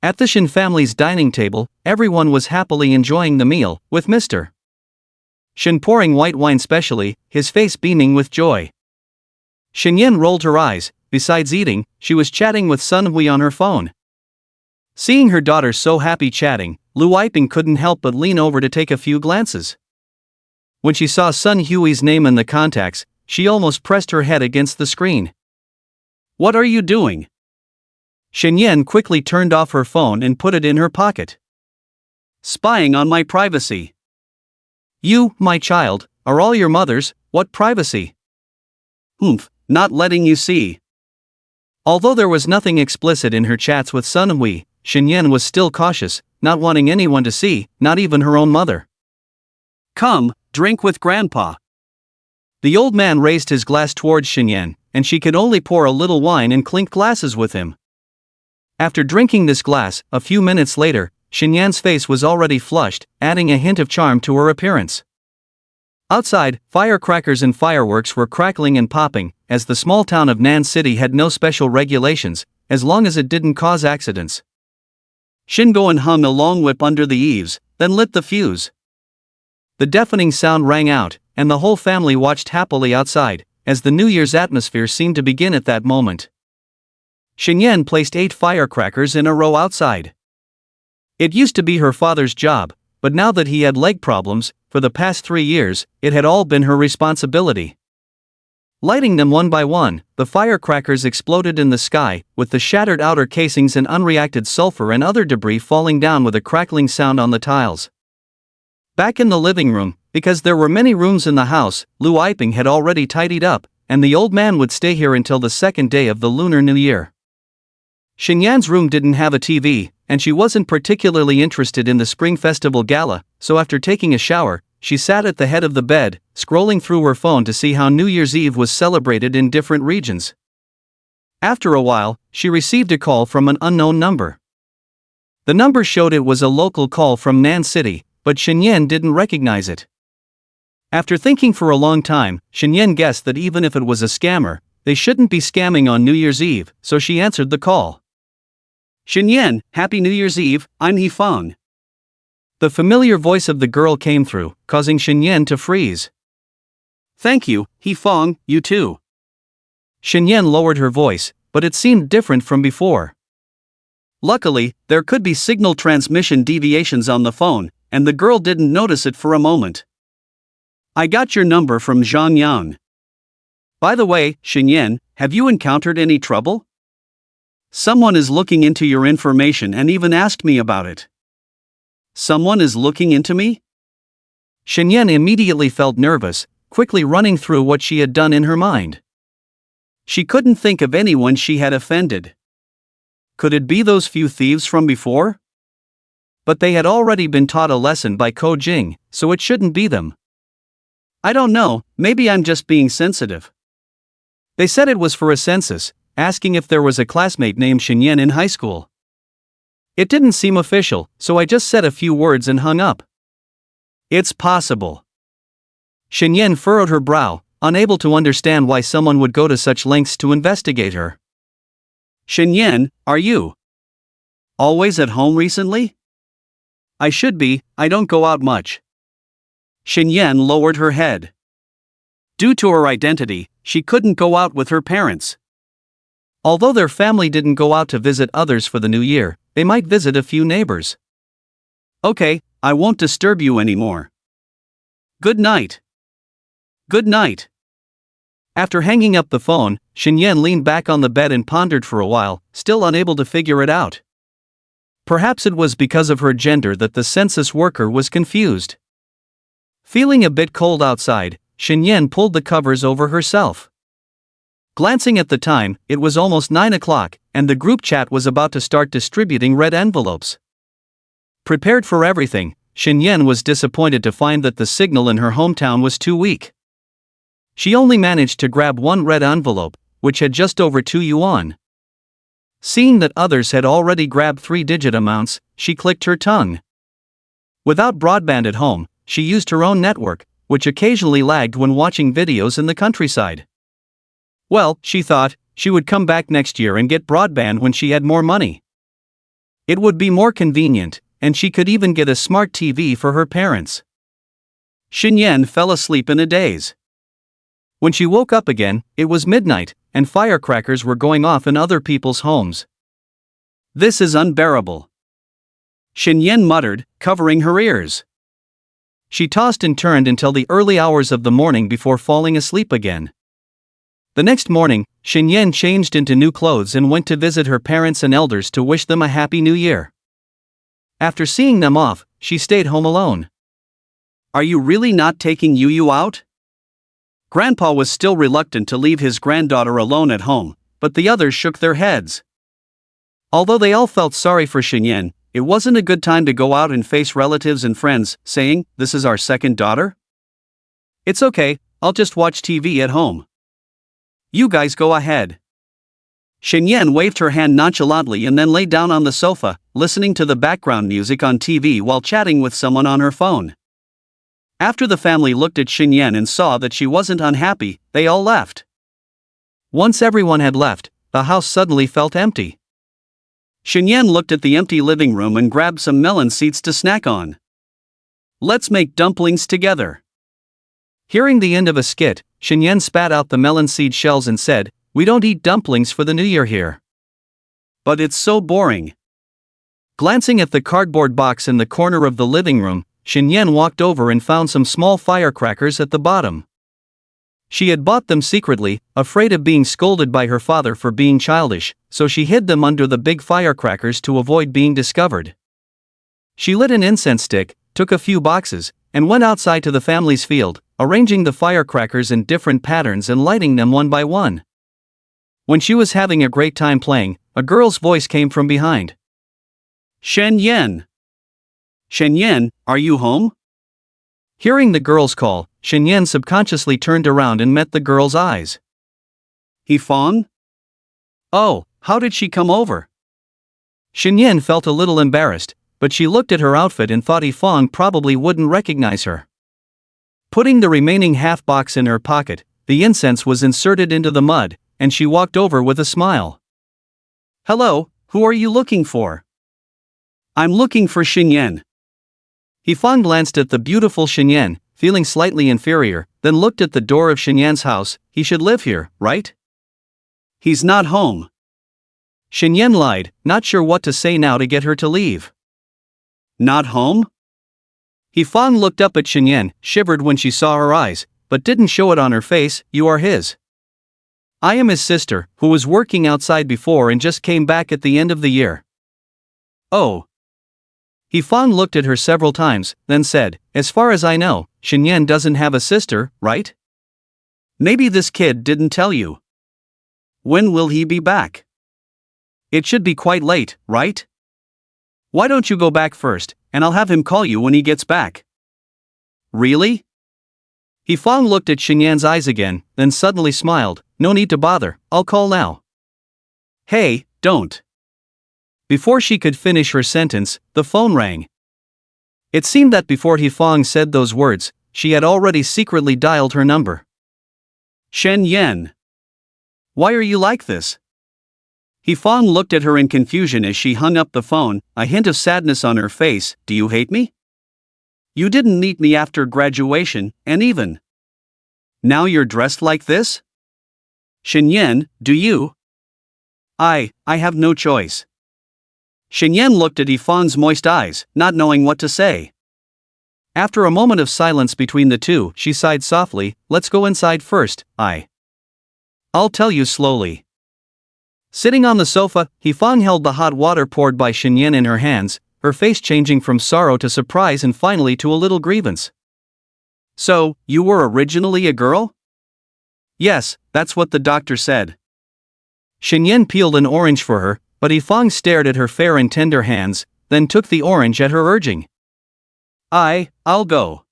At the Shen family's dining table, everyone was happily enjoying the meal, with Mr. Shen pouring white wine specially, his face beaming with joy. Shen Yan rolled her eyes. Besides eating, she was chatting with Sun Hui on her phone. Seeing her daughter so happy chatting, Lu Yiping couldn't help but lean over to take a few glances. When she saw Sun Hui's name in the contacts, she almost pressed her head against the screen. What are you doing? Shen Yan quickly turned off her phone and put it in her pocket. Spying on my privacy. You, my child, are all your mother's. What privacy? Not letting you see. Although there was nothing explicit in her chats with Sun Hui, Shen Yan was still cautious, not wanting anyone to see, not even her own mother. Come, drink with Grandpa. The old man raised his glass towards Shen Yan, and she could only pour a little wine and clink glasses with him. After drinking this glass, a few minutes later, Shen Yan's face was already flushed, adding a hint of charm to her appearance. Outside, firecrackers and fireworks were crackling and popping, as the small town of Nan City had no special regulations, as long as it didn't cause accidents. Shin Goen hung a long whip under the eaves, then lit the fuse. The deafening sound rang out, and the whole family watched happily outside, as the New Year's atmosphere seemed to begin at that moment. Shen Yan placed 8 firecrackers in a row outside. It used to be her father's job, but now that he had leg problems, for the past 3 years, it had all been her responsibility. Lighting them one by one, the firecrackers exploded in the sky, with the shattered outer casings and unreacted sulfur and other debris falling down with a crackling sound on the tiles. Back in the living room, because there were many rooms in the house, Lu Yiping had already tidied up, and the old man would stay here until the second day of the Lunar New Year. Shen Yan's room didn't have a TV, and she wasn't particularly interested in the Spring Festival Gala, so after taking a shower, she sat at the head of the bed, scrolling through her phone to see how New Year's Eve was celebrated in different regions. After a while, she received a call from an unknown number. The number showed it was a local call from Nan City, but Shen Yan didn't recognize it. After thinking for a long time, Shen Yan guessed that even if it was a scammer, they shouldn't be scamming on New Year's Eve, so she answered the call. Shen Yan, Happy New Year's Eve, I'm He Feng. The familiar voice of the girl came through, causing Shen Yan to freeze. Thank you, He Feng, you too. Shen Yan lowered her voice, but it seemed different from before. Luckily, there could be signal transmission deviations on the phone, and the girl didn't notice it for a moment. I got your number from Zhang Yang. By the way, Shen Yan, have you encountered any trouble? Someone is looking into your information and even asked me about it. Someone is looking into me? Shen Yan immediately felt nervous, quickly running through what she had done in her mind. She couldn't think of anyone she had offended. Could it be those few thieves from before? But they had already been taught a lesson by Ko Jing, so it shouldn't be them. I don't know, maybe I'm just being sensitive. They said it was for a census, asking if there was a classmate named Shen Yan in high school. It didn't seem official, so I just said a few words and hung up. It's possible. Shen Yan furrowed her brow, unable to understand why someone would go to such lengths to investigate her. Shen Yan, are you always at home recently? I should be, I don't go out much. Shen Yan lowered her head. Due to her identity, she couldn't go out with her parents. Although their family didn't go out to visit others for the new year, they might visit a few neighbors. Okay, I won't disturb you anymore. Good night. Good night. After hanging up the phone, Shen Yan leaned back on the bed and pondered for a while, still unable to figure it out. Perhaps it was because of her gender that the census worker was confused. Feeling a bit cold outside, Shen pulled the covers over herself. Glancing at the time, it was almost 9 o'clock, and the group chat was about to start distributing red envelopes. Prepared for everything, Shen was disappointed to find that the signal in her hometown was too weak. She only managed to grab one red envelope, which had just over 2 yuan. Seeing that others had already grabbed 3-digit amounts, she clicked her tongue. Without broadband at home, she used her own network, which occasionally lagged when watching videos in the countryside. Well, she thought, she would come back next year and get broadband when she had more money. It would be more convenient, and she could even get a smart TV for her parents. Shen fell asleep in a daze. When she woke up again, it was midnight, and firecrackers were going off in other people's homes. This is unbearable, Shen muttered, covering her ears. She tossed and turned until the early hours of the morning before falling asleep again. The next morning, Shen changed into new clothes and went to visit her parents and elders to wish them a happy new year. After seeing them off, she stayed home alone. Are you really not taking Yu out? Grandpa was still reluctant to leave his granddaughter alone at home, but the others shook their heads. Although they all felt sorry for Shen, it wasn't a good time to go out and face relatives and friends, saying, "This is our second daughter? It's okay, I'll just watch TV at home. You guys go ahead." Shen waved her hand nonchalantly and then lay down on the sofa, listening to the background music on TV while chatting with someone on her phone. After the family looked at Shen and saw that she wasn't unhappy, they all left. Once everyone had left, the house suddenly felt empty. Shen looked at the empty living room and grabbed some melon seeds to snack on. Let's make dumplings together. Hearing the end of a skit, Shen spat out the melon seed shells and said, "We don't eat dumplings for the new year here." But it's so boring. Glancing at the cardboard box in the corner of the living room, Shen walked over and found some small firecrackers at the bottom. She had bought them secretly, afraid of being scolded by her father for being childish, so she hid them under the big firecrackers to avoid being discovered. She lit an incense stick, took a few boxes, and went outside to the family's field, arranging the firecrackers in different patterns and lighting them one by one. When she was having a great time playing, a girl's voice came from behind. Shen! Shen, are you home? Hearing the girl's call, Shen subconsciously turned around and met the girl's eyes. Yifang? Oh, how did she come over? Shen felt a little embarrassed, but she looked at her outfit and thought Yifang probably wouldn't recognize her. Putting the remaining half box in her pocket, the incense was inserted into the mud, and she walked over with a smile. Hello, who are you looking for? I'm looking for Shen. Yifang glanced at the beautiful Shen, feeling slightly inferior, then looked at the door of Shen's house. He should live here, right? He's not home. Shen lied, not sure what to say now to get her to leave. Not home? Yifang looked up at Shen, shivered when she saw her eyes, but didn't show it on her face. You are his. I am his sister, who was working outside before and just came back at the end of the year. Oh. Yifang looked at her several times, then said, as far as I know, Shen doesn't have a sister, right? Maybe this kid didn't tell you. When will he be back? It should be quite late, right? Why don't you go back first, and I'll have him call you when he gets back. Really? Yifang looked at Shen's eyes again, then suddenly smiled. No need to bother, I'll call now. Hey, don't. Before she could finish her sentence, the phone rang. It seemed that before Yifang said those words, she had already secretly dialed her number. Shen. Why are you like this? Yifang looked at her in confusion as she hung up the phone, a hint of sadness on her face. Do you hate me? You didn't meet me after graduation, and even now you're dressed like this? Shen, do you? I have no choice. Shen looked at Yifang's moist eyes, not knowing what to say. After a moment of silence between the two, she sighed softly. Let's go inside first, I'll tell you slowly. Sitting on the sofa, Yifang held the hot water poured by Shen in her hands, her face changing from sorrow to surprise and finally to a little grievance. So, you were originally a girl? Yes, that's what the doctor said. Shenyan peeled an orange for her, but Yifang stared at her fair and tender hands, then took the orange at her urging. I'll go.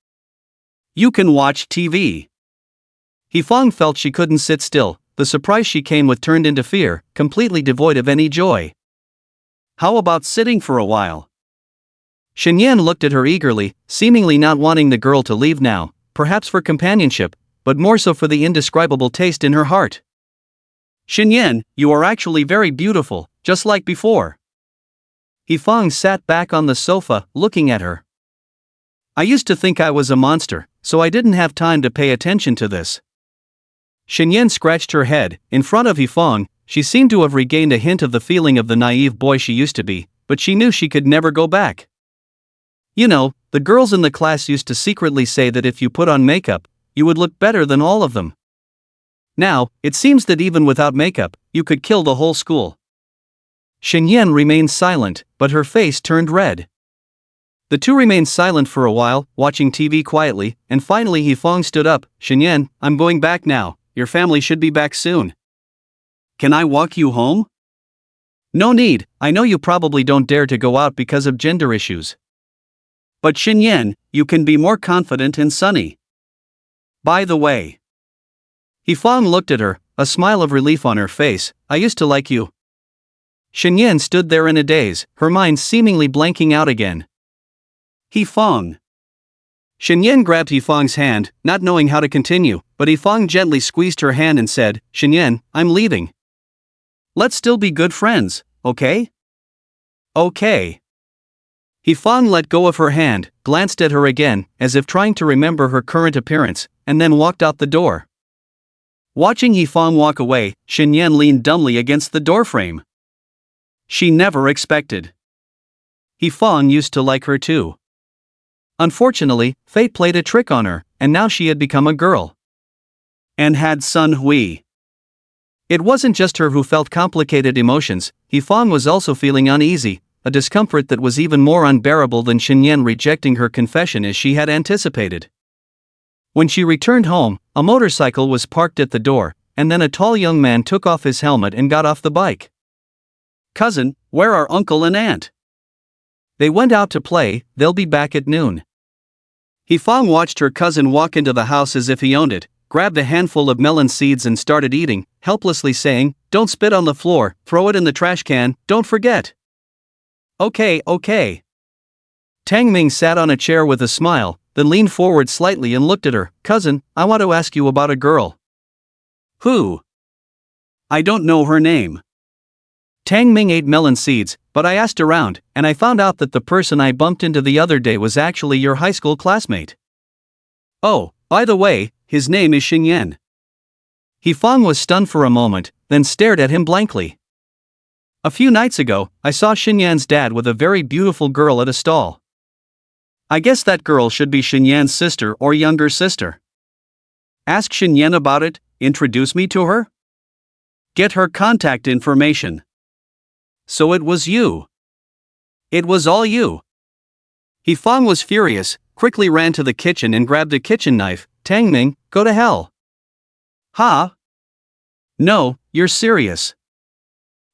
You can watch TV. Yifang felt she couldn't sit still. The surprise she came with turned into fear, completely devoid of any joy. How about sitting for a while? Shenyan looked at her eagerly, seemingly not wanting the girl to leave now, perhaps for companionship, but more so for the indescribable taste in her heart. Shenyan, you are actually very beautiful, just like before. Yifang sat back on the sofa, looking at her. I used to think I was a monster, so I didn't have time to pay attention to this. Shenyan scratched her head. In front of Yifang, she seemed to have regained a hint of the feeling of the naive boy she used to be, but she knew she could never go back. You know, the girls in the class used to secretly say that if you put on makeup, you would look better than all of them. Now, it seems that even without makeup, you could kill the whole school. Shenyan remained silent, but her face turned red. The two remained silent for a while, watching TV quietly, and finally Yifang stood up. Shenyan, I'm going back now, your family should be back soon. Can I walk you home? No need, I know you probably don't dare to go out because of gender issues. But Shenyan, you can be more confident and sunny. By the way. Yifang looked at her, a smile of relief on her face. I used to like you. Shenyan stood there in a daze, her mind seemingly blanking out again. Yifang. Shenyan grabbed Yifang's hand, not knowing how to continue, but Yifang gently squeezed her hand and said, Shenyan, I'm leaving. Let's still be good friends, okay? Okay. Yifang let go of her hand, glanced at her again, as if trying to remember her current appearance, and then walked out the door. Watching Yifang walk away, Shenyan leaned dumbly against the doorframe. She never expected. Yifang used to like her too. Unfortunately, fate played a trick on her, and now she had become a girl. And had Sun Hui. It wasn't just her who felt complicated emotions, Yifang was also feeling uneasy, a discomfort that was even more unbearable than Shenyan rejecting her confession as she had anticipated. When she returned home, a motorcycle was parked at the door, and then a tall young man took off his helmet and got off the bike. Cousin, where are uncle and aunt? They went out to play, they'll be back at noon. Yifang watched her cousin walk into the house as if he owned it, grabbed a handful of melon seeds and started eating, helplessly saying, Don't spit on the floor, throw it in the trash can, don't forget. Okay. Tang Ming sat on a chair with a smile, then leaned forward slightly and looked at her. Cousin, I want to ask you about a girl. Who? I don't know her name. Tang Ming ate melon seeds, but I asked around, and I found out that the person I bumped into the other day was actually your high school classmate. Oh, by the way, his name is Shenyan. Yifang was stunned for a moment, then stared at him blankly. A few nights ago, I saw Shenyan's dad with a very beautiful girl at a stall. I guess that girl should be Shenyan's sister or younger sister. Ask Shenyan about it, introduce me to her. Get her contact information. So it was you. It was all you. Yifang was furious, quickly ran to the kitchen and grabbed a kitchen knife. Tang Ming, go to hell. Huh? No, you're serious.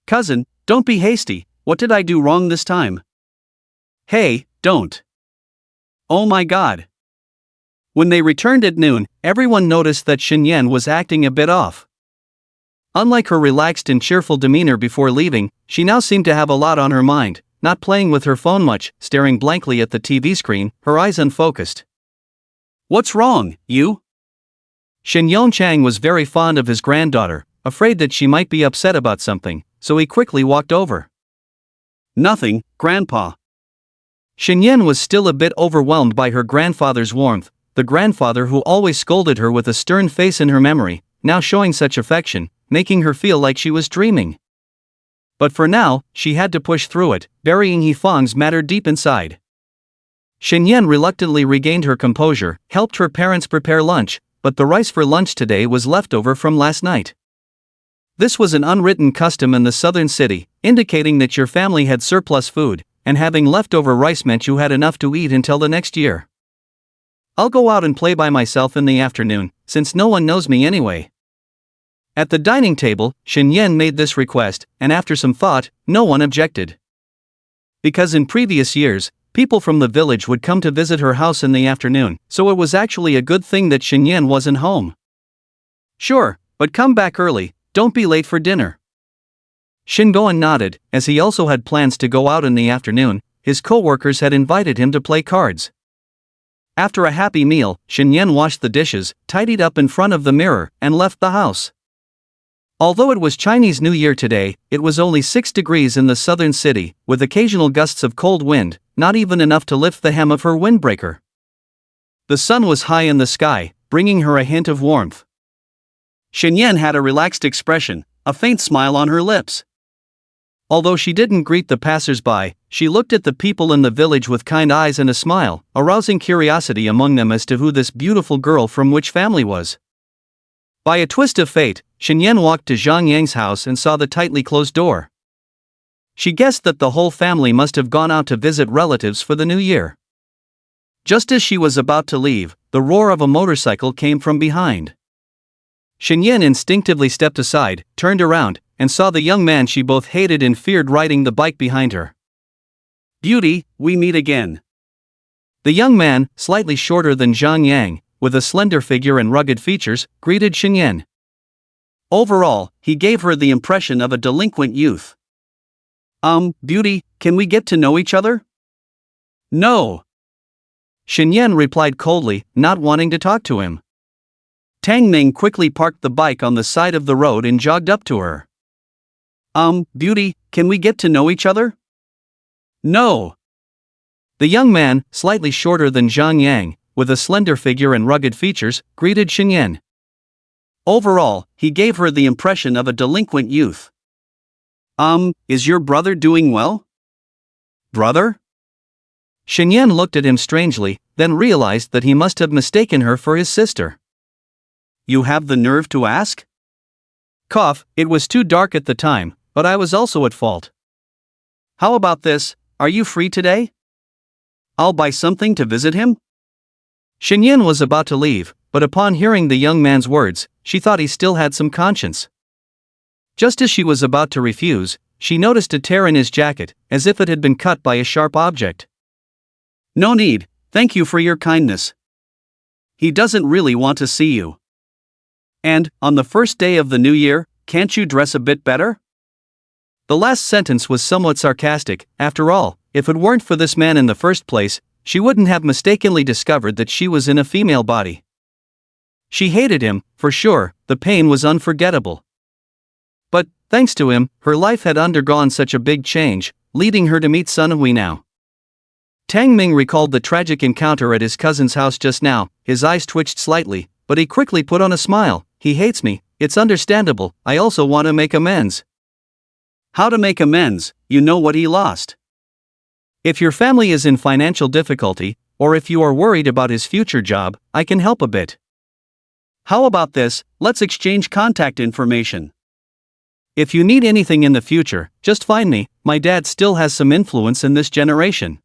Cousin, don't be hasty, what did I do wrong this time? Hey, don't. Oh my god. When they returned at noon, everyone noticed that Shenyan was acting a bit off. Unlike her relaxed and cheerful demeanor before leaving, she now seemed to have a lot on her mind, not playing with her phone much, staring blankly at the TV screen, her eyes unfocused. What's wrong, you? Shen Yongchang was very fond of his granddaughter, afraid that she might be upset about something, so he quickly walked over. Nothing, Grandpa. Shenyan was still a bit overwhelmed by her grandfather's warmth, the grandfather who always scolded her with a stern face in her memory, now showing such affection, making her feel like she was dreaming. But for now, she had to push through it, burying Yifang's matter deep inside. Shenyan reluctantly regained her composure, helped her parents prepare lunch, but the rice for lunch today was leftover from last night. This was an unwritten custom in the southern city, indicating that your family had surplus food, and having leftover rice meant you had enough to eat until the next year. I'll go out and play by myself in the afternoon, since no one knows me anyway. At the dining table, Shen Yan made this request, and after some thought, no one objected. Because in previous years, people from the village would come to visit her house in the afternoon, so it was actually a good thing that Shen Yan wasn't home. Sure, but come back early, don't be late for dinner. Shen Goan nodded, as he also had plans to go out in the afternoon. His co-workers had invited him to play cards. After a happy meal, Shen Yan washed the dishes, tidied up in front of the mirror, and left the house. Although it was Chinese New Year today, it was only 6 degrees in the southern city, with occasional gusts of cold wind, not even enough to lift the hem of her windbreaker. The sun was high in the sky, bringing her a hint of warmth. Shen Yan had a relaxed expression, a faint smile on her lips. Although she didn't greet the passers-by, she looked at the people in the village with kind eyes and a smile, arousing curiosity among them as to who this beautiful girl from which family was. By a twist of fate, Shen Yan walked to Zhang Yang's house and saw the tightly closed door. She guessed that the whole family must have gone out to visit relatives for the new year. Just as she was about to leave, the roar of a motorcycle came from behind. Shen Yan instinctively stepped aside, turned around, and saw the young man she both hated and feared riding the bike behind her. "Beauty, we meet again." The young man, slightly shorter than Zhang Yang, with a slender figure and rugged features, greeted Shen Yan. Overall, he gave her the impression of a delinquent youth. Beauty, can we get to know each other?" "No." Shen Yan replied coldly, not wanting to talk to him. Tang Ming quickly parked the bike on the side of the road and jogged up to her. Beauty, can we get to know each other?" "No." The young man, slightly shorter than Zhang Yang, with a slender figure and rugged features, greeted Shen Yan. Overall, he gave her the impression of a delinquent youth. Is your brother doing well?" "Brother?" Shen Yan looked at him strangely, then realized that he must have mistaken her for his sister. "You have the nerve to ask?" Cough, it was too dark at the time, but I was also at fault. "How about this, are you free today? I'll buy something to visit him?" Shen Yan was about to leave, but upon hearing the young man's words, she thought he still had some conscience. Just as she was about to refuse, she noticed a tear in his jacket, as if it had been cut by a sharp object. "No need, thank you for your kindness. He doesn't really want to see you. And, on the first day of the new year, can't you dress a bit better?" The last sentence was somewhat sarcastic. After all, if it weren't for this man in the first place, she wouldn't have mistakenly discovered that she was in a female body. She hated him, for sure, the pain was unforgettable. But, thanks to him, her life had undergone such a big change, leading her to meet Sun Hui now. Tang Ming recalled the tragic encounter at his cousin's house just now. His eyes twitched slightly, but he quickly put on a smile. "He hates me, it's understandable, I also want to make amends." "How to make amends? You know what he lost. If your family is in financial difficulty, or if you are worried about his future job, I can help a bit. How about this, let's exchange contact information. If you need anything in the future, just find me, my dad still has some influence in this generation."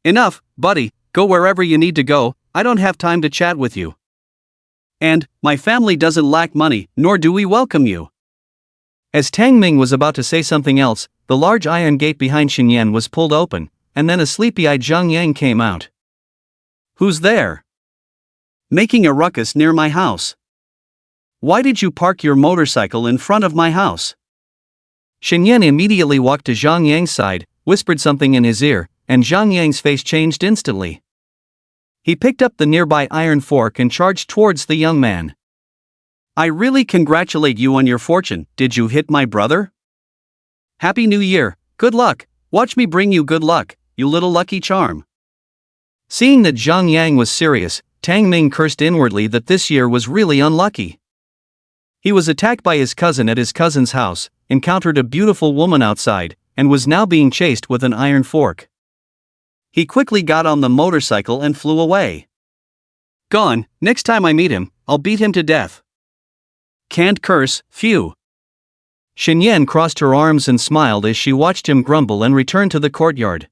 "Enough, buddy, go wherever you need to go, I don't have time to chat with you. And, my family doesn't lack money, nor do we welcome you." As Tang Ming was about to say something else, the large iron gate behind Shen Yan was pulled open, and then a sleepy-eyed Zhang Yang came out. "Who's there?" "Making a ruckus near my house." "Why did you park your motorcycle in front of my house?" Shen Yan immediately walked to Zhang Yang's side, whispered something in his ear, and Zhang Yang's face changed instantly. He picked up the nearby iron fork and charged towards the young man. "I really congratulate you on your fortune. Did you hit my brother? Happy New Year, good luck, watch me bring you good luck, you little lucky charm." Seeing that Zhang Yang was serious, Tang Ming cursed inwardly that this year was really unlucky. He was attacked by his cousin at his cousin's house, encountered a beautiful woman outside, and was now being chased with an iron fork. He quickly got on the motorcycle and flew away. "Gone, next time I meet him, I'll beat him to death. Can't curse, phew." Shen Yan crossed her arms and smiled as she watched him grumble and returned to the courtyard.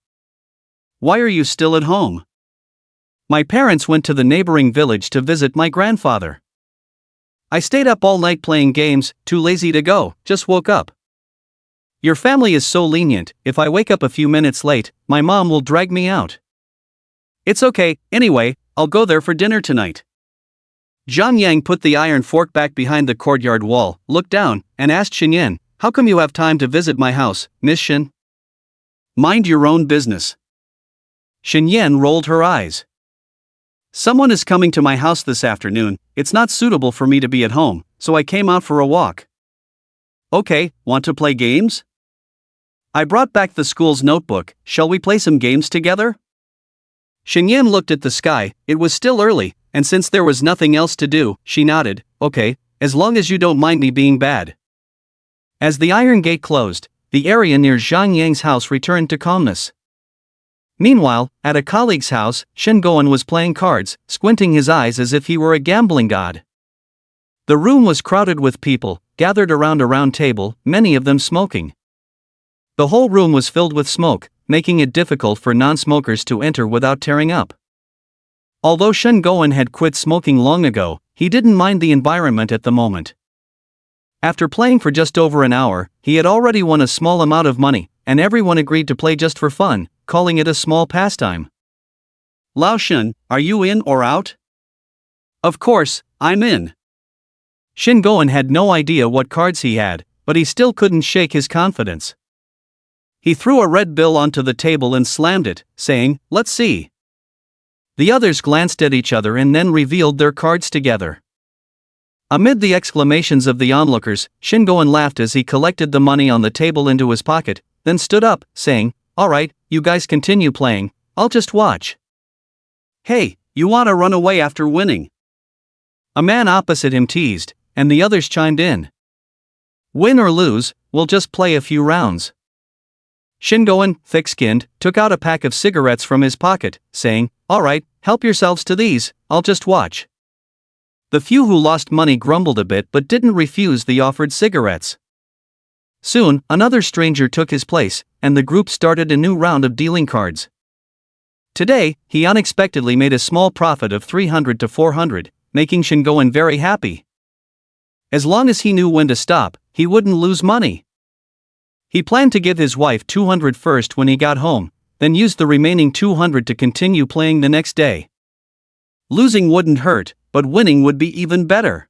"Why are you still at home? My parents went to the neighboring village to visit my grandfather. I stayed up all night playing games, too lazy to go, just woke up. Your family is so lenient, if I wake up a few minutes late, my mom will drag me out. It's okay, anyway, I'll go there for dinner tonight. Zhang Yang put the iron fork back behind the courtyard wall, looked down, and asked Shen, how come you have time to visit my house, Miss Shen? Mind your own business. Shen rolled her eyes. Someone is coming to my house this afternoon, it's not suitable for me to be at home, so I came out for a walk. Okay, want to play games? I brought back the school's notebook, shall we play some games together? Shen looked at the sky, it was still early, and since there was nothing else to do, she nodded, okay, as long as you don't mind me being bad. As the iron gate closed, the area near Zhang Yang's house returned to calmness. Meanwhile, at a colleague's house, Shen Goen was playing cards, squinting his eyes as if he were a gambling god. The room was crowded with people, gathered around a round table, many of them smoking. The whole room was filled with smoke, making it difficult for non-smokers to enter without tearing up. Although Shen Goen had quit smoking long ago, he didn't mind the environment at the moment. After playing for just over an hour, he had already won a small amount of money, and everyone agreed to play just for fun, calling it a small pastime. Lao Shen, are you in or out? Of course, I'm in. Shen Goen had no idea what cards he had, but he still couldn't shake his confidence. He threw a red bill onto the table and slammed it, saying, let's see. The others glanced at each other and then revealed their cards together. Amid the exclamations of the onlookers, Shen Goen laughed as he collected the money on the table into his pocket, then stood up, saying, alright, you guys continue playing, I'll just watch. Hey, you want to run away after winning? A man opposite him teased, and the others chimed in. Win or lose, we'll just play a few rounds. Shen Goen, thick-skinned, took out a pack of cigarettes from his pocket, saying, alright, help yourselves to these, I'll just watch. The few who lost money grumbled a bit but didn't refuse the offered cigarettes. Soon, another stranger took his place, and the group started a new round of dealing cards. Today, he unexpectedly made a small profit of 300 to 400, making Shen Goen very happy. As long as he knew when to stop, he wouldn't lose money. He planned to give his wife 200 first when he got home, then used the remaining 200 to continue playing the next day. Losing wouldn't hurt, but winning would be even better.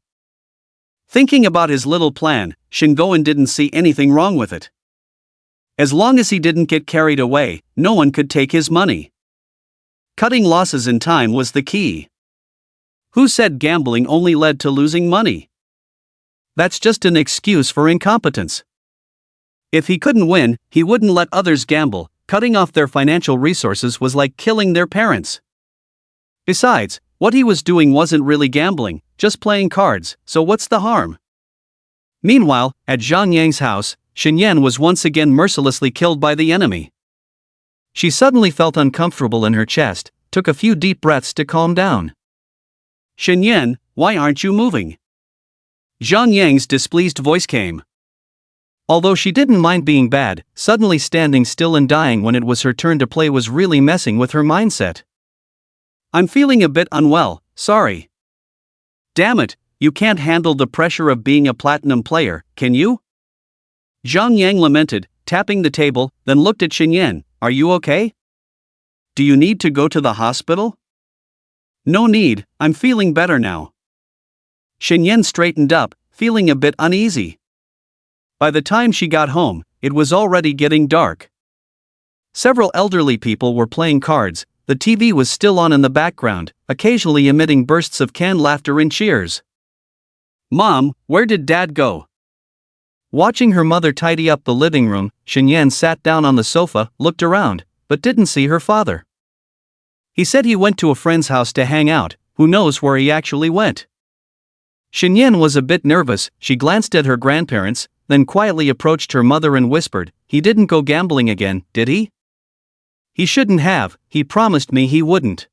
Thinking about his little plan, Shen Goen didn't see anything wrong with it. As long as he didn't get carried away, no one could take his money. Cutting losses in time was the key. Who said gambling only led to losing money? That's just an excuse for incompetence. If he couldn't win, he wouldn't let others gamble. Cutting off their financial resources was like killing their parents. Besides, what he was doing wasn't really gambling, just playing cards, so what's the harm? Meanwhile, at Zhang Yang's house, Shen Yan was once again mercilessly killed by the enemy. She suddenly felt uncomfortable in her chest, took a few deep breaths to calm down. Shen Yan, why aren't you moving? Zhang Yang's displeased voice came. Although she didn't mind being bad, suddenly standing still and dying when it was her turn to play was really messing with her mindset. I'm feeling a bit unwell, sorry. Damn it, you can't handle the pressure of being a platinum player, can you? Zhang Yang lamented, tapping the table, then looked at Shen Yan, are you okay? Do you need to go to the hospital? No need, I'm feeling better now. Shen Yan straightened up, feeling a bit uneasy. By the time she got home, it was already getting dark. Several elderly people were playing cards, the TV was still on in the background, occasionally emitting bursts of canned laughter and cheers. Mom, where did Dad go? Watching her mother tidy up the living room, Shen Yan sat down on the sofa, looked around, but didn't see her father. He said he went to a friend's house to hang out, who knows where he actually went. Shen Yan was a bit nervous, she glanced at her grandparents, then quietly approached her mother and whispered, he didn't go gambling again, did he? He shouldn't have, he promised me he wouldn't.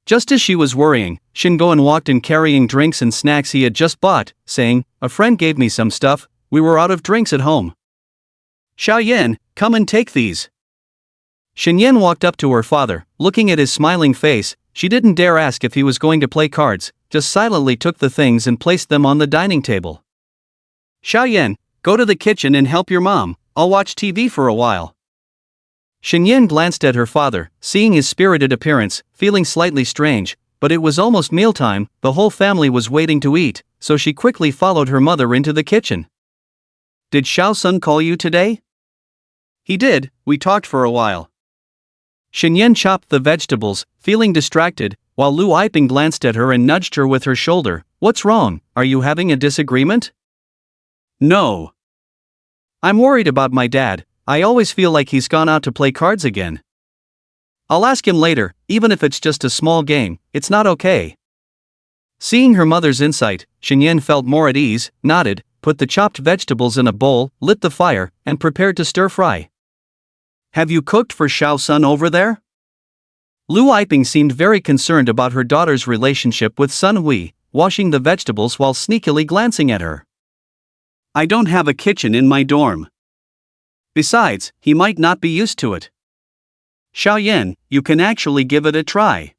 Just as she was worrying, Shen Goen walked in carrying drinks and snacks he had just bought, saying, a friend gave me some stuff, we were out of drinks at home. Xiaoyan, come and take these. Shen Yan walked up to her father, looking at his smiling face, she didn't dare ask if he was going to play cards, just silently took the things and placed them on the dining table. Xiaoyan, go to the kitchen and help your mom, I'll watch TV for a while. Xinyan glanced at her father, seeing his spirited appearance, feeling slightly strange, but it was almost mealtime, the whole family was waiting to eat, so she quickly followed her mother into the kitchen. Did Xiao Sun call you today? He did, we talked for a while. Xinyan chopped the vegetables, feeling distracted, while Lu Yiping glanced at her and nudged her with her shoulder. What's wrong, are you having a disagreement? No. I'm worried about my dad, I always feel like he's gone out to play cards again. I'll ask him later, even if it's just a small game, it's not okay. Seeing her mother's insight, Xinyan felt more at ease, nodded, put the chopped vegetables in a bowl, lit the fire, and prepared to stir-fry. Have you cooked for Xiao Sun over there? Lu Yiping seemed very concerned about her daughter's relationship with Sun Hui, washing the vegetables while sneakily glancing at her. I don't have a kitchen in my dorm. Besides, he might not be used to it. Xiaoyan, you can actually give it a try.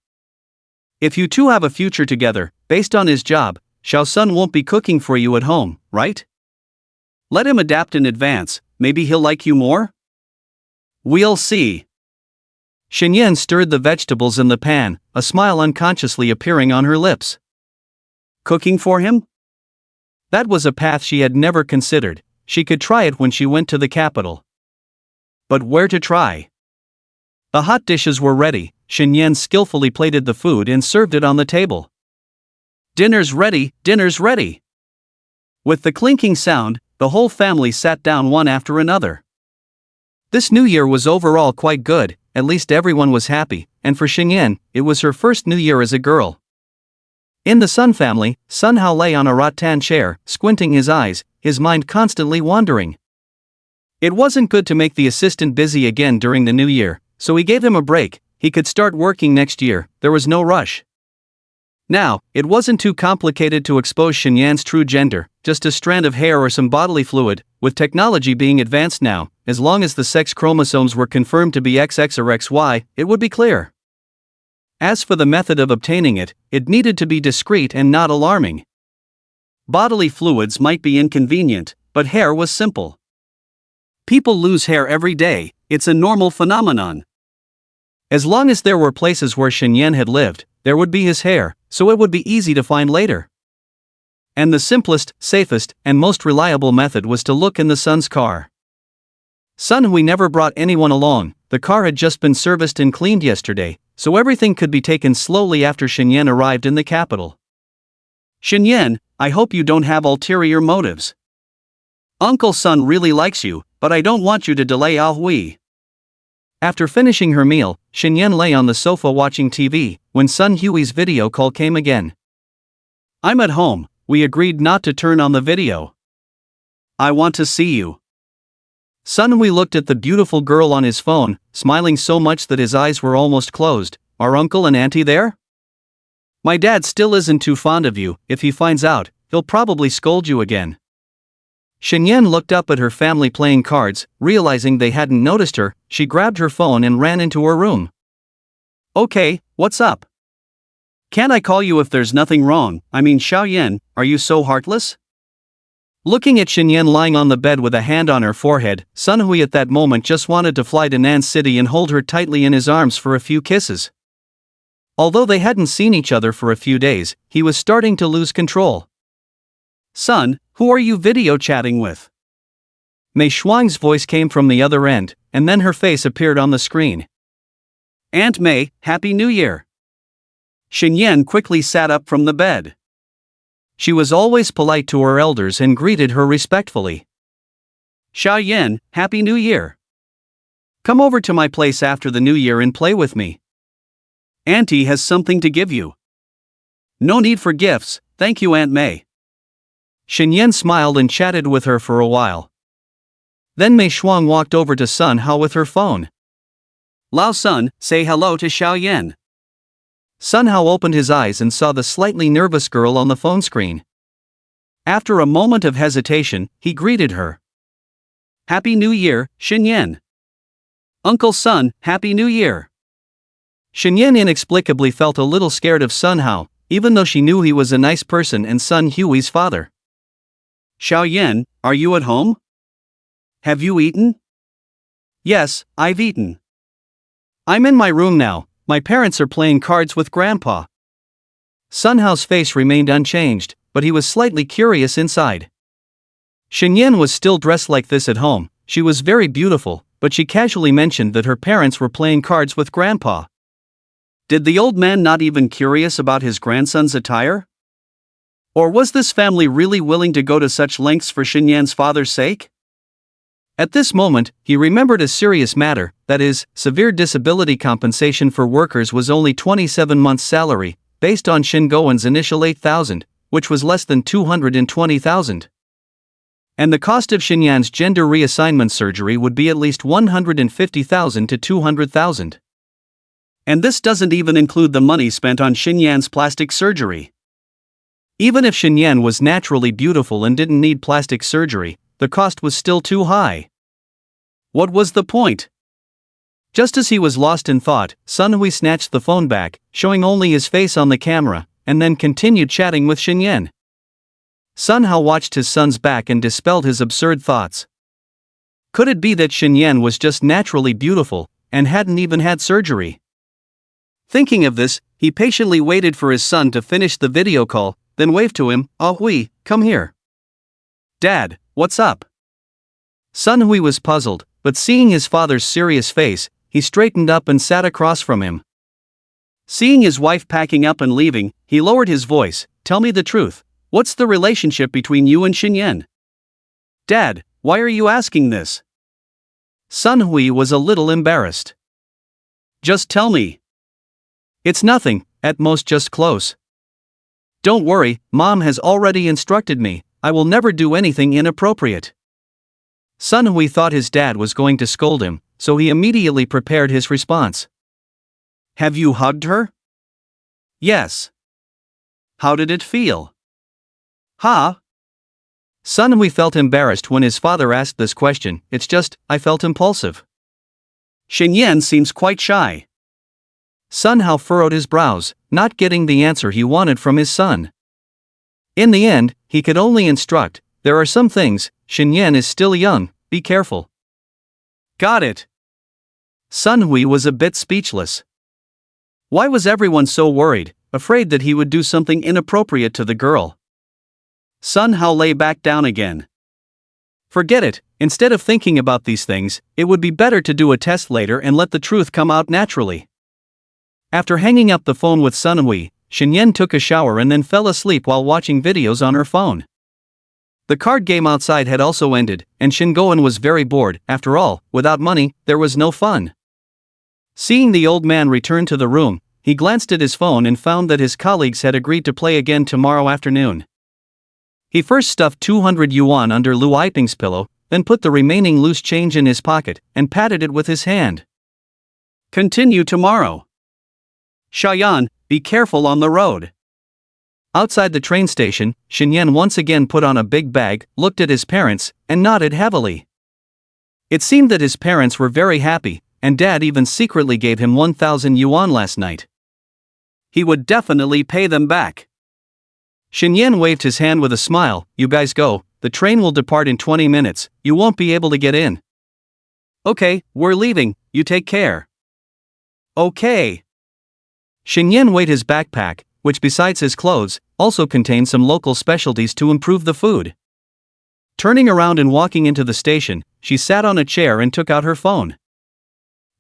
If you two have a future together, based on his job, Xiao Sun won't be cooking for you at home, right? Let him adapt in advance, maybe he'll like you more? We'll see. Xinyan stirred the vegetables in the pan, a smile unconsciously appearing on her lips. Cooking for him? That was a path she had never considered. She could try it when she went to the capital. But where to try? The hot dishes were ready. Xinyan skillfully plated the food and served it on the table. Dinner's ready, dinner's ready. With the clinking sound, the whole family sat down one after another. This new year was overall quite good, at least everyone was happy, and for Xinyan, it was her first new year as a girl. In the Sun family, Sun Hao lay on a rattan chair, squinting his eyes, his mind constantly wandering. It wasn't good to make the assistant busy again during the new year, so he gave him a break. He could start working next year, there was no rush. Now, it wasn't too complicated to expose Xinyan's true gender, just a strand of hair or some bodily fluid. With technology being advanced now, as long as the sex chromosomes were confirmed to be XX or XY, it would be clear. As for the method of obtaining it, it needed to be discreet and not alarming. Bodily fluids might be inconvenient, but hair was simple. People lose hair every day, it's a normal phenomenon. As long as there were places where Xinyan had lived, there would be his hair, so it would be easy to find later. And the simplest, safest, and most reliable method was to look in the Sun's car. Sun Hui never brought anyone along, the car had just been serviced and cleaned yesterday, so everything could be taken slowly after Xinyan arrived in the capital. Xinyan, I hope you don't have ulterior motives. Uncle Sun really likes you, but I don't want you to delay Ah Hui. After finishing her meal, Xinyan lay on the sofa watching TV, when Sun Hui's video call came again. I'm at home, we agreed not to turn on the video. I want to see you. Sun Hui looked at the beautiful girl on his phone, smiling so much that his eyes were almost closed. Are uncle and auntie there? My dad still isn't too fond of you, if he finds out, he'll probably scold you again. Xinyan looked up at her family playing cards, realizing they hadn't noticed her, she grabbed her phone and ran into her room. Okay, what's up? Can't I call you if there's nothing wrong? I mean Xiaoyan, are you so heartless? Looking at Xinyan lying on the bed with a hand on her forehead, Sun Hui at that moment just wanted to fly to Nan City and hold her tightly in his arms for a few kisses. Although they hadn't seen each other for a few days, he was starting to lose control. Son, who are you video chatting with? Mei Shuang's voice came from the other end, and then her face appeared on the screen. Aunt Mei, Happy New Year! Xinyan quickly sat up from the bed. She was always polite to her elders and greeted her respectfully. Xiaoyan, Happy New Year! Come over to my place after the new year and play with me. Auntie has something to give you. No need for gifts, thank you Aunt Mei. Xinyan smiled and chatted with her for a while. Then Mei Shuang walked over to Sun Hao with her phone. Lao Sun, say hello to Xiaoyan. Sun Hao opened his eyes and saw the slightly nervous girl on the phone screen. After a moment of hesitation, he greeted her. Happy New Year, Xinyan. Uncle Sun, Happy New Year. Shinyan inexplicably felt a little scared of Sun Hao, even though she knew he was a nice person and Sun Hui's father. Xiaoyan, are you at home? Have you eaten? Yes, I've eaten. I'm in my room now, my parents are playing cards with Grandpa. Sun Hao's face remained unchanged, but he was slightly curious inside. Shinyan was still dressed like this at home. She was very beautiful, but she casually mentioned that her parents were playing cards with Grandpa. Did the old man not even curious about his grandson's attire? Or was this family really willing to go to such lengths for Shinyan's father's sake? At this moment, he remembered a serious matter, that is, severe disability compensation for workers was only 27 months' salary, based on Shin Goen's initial 8,000, which was less than 220,000. And the cost of Shinyan's gender reassignment surgery would be at least 150,000 to 200,000. And this doesn't even include the money spent on Shinyan's plastic surgery. Even if Shinyan was naturally beautiful and didn't need plastic surgery, the cost was still too high. What was the point? Just as he was lost in thought, Sun Hui snatched the phone back, showing only his face on the camera, and then continued chatting with Shinyan. Sun Hao watched his son's back and dispelled his absurd thoughts. Could it be that Shinyan was just naturally beautiful, and hadn't even had surgery? Thinking of this, he patiently waited for his son to finish the video call, then waved to him, "Ah Hui, come here." "Dad, what's up?" Sun Hui was puzzled, but seeing his father's serious face, he straightened up and sat across from him. Seeing his wife packing up and leaving, he lowered his voice, "Tell me the truth, what's the relationship between you and Shinyan?" "Dad, why are you asking this?" Sun Hui was a little embarrassed. "Just tell me." "It's nothing, at most just close." "Don't worry, Mom has already instructed me, I will never do anything inappropriate." Sun Hui thought his dad was going to scold him, so he immediately prepared his response. "Have you hugged her?" "Yes." "How did it feel?" "Huh?" Sun Hui felt embarrassed when his father asked this question. "It's just, I felt impulsive." "Shinyan seems quite shy." Sun Hao furrowed his brows, not getting the answer he wanted from his son. In the end, he could only instruct, "There are some things, Shinyan is still young, be careful." "Got it." Sun Hui was a bit speechless. Why was everyone so worried, afraid that he would do something inappropriate to the girl? Sun Hao lay back down again. Forget it, instead of thinking about these things, it would be better to do a test later and let the truth come out naturally. After hanging up the phone with Sun Hui, Shinyan took a shower and then fell asleep while watching videos on her phone. The card game outside had also ended, and Shin Goen was very bored. After all, without money, there was no fun. Seeing the old man return to the room, he glanced at his phone and found that his colleagues had agreed to play again tomorrow afternoon. He first stuffed 200 yuan under Lu Yiping's pillow, then put the remaining loose change in his pocket, and patted it with his hand. "Continue tomorrow. Xiaoyan, be careful on the road." Outside the train station, Shinyan once again put on a big bag, looked at his parents, and nodded heavily. It seemed that his parents were very happy, and Dad even secretly gave him 1,000 yuan last night. He would definitely pay them back. Shinyan waved his hand with a smile. "You guys go, the train will depart in 20 minutes, you won't be able to get in." "Okay, we're leaving, you take care." "Okay." Shinyan weighed his backpack, which besides his clothes, also contained some local specialties to improve the food. Turning around and walking into the station, she sat on a chair and took out her phone.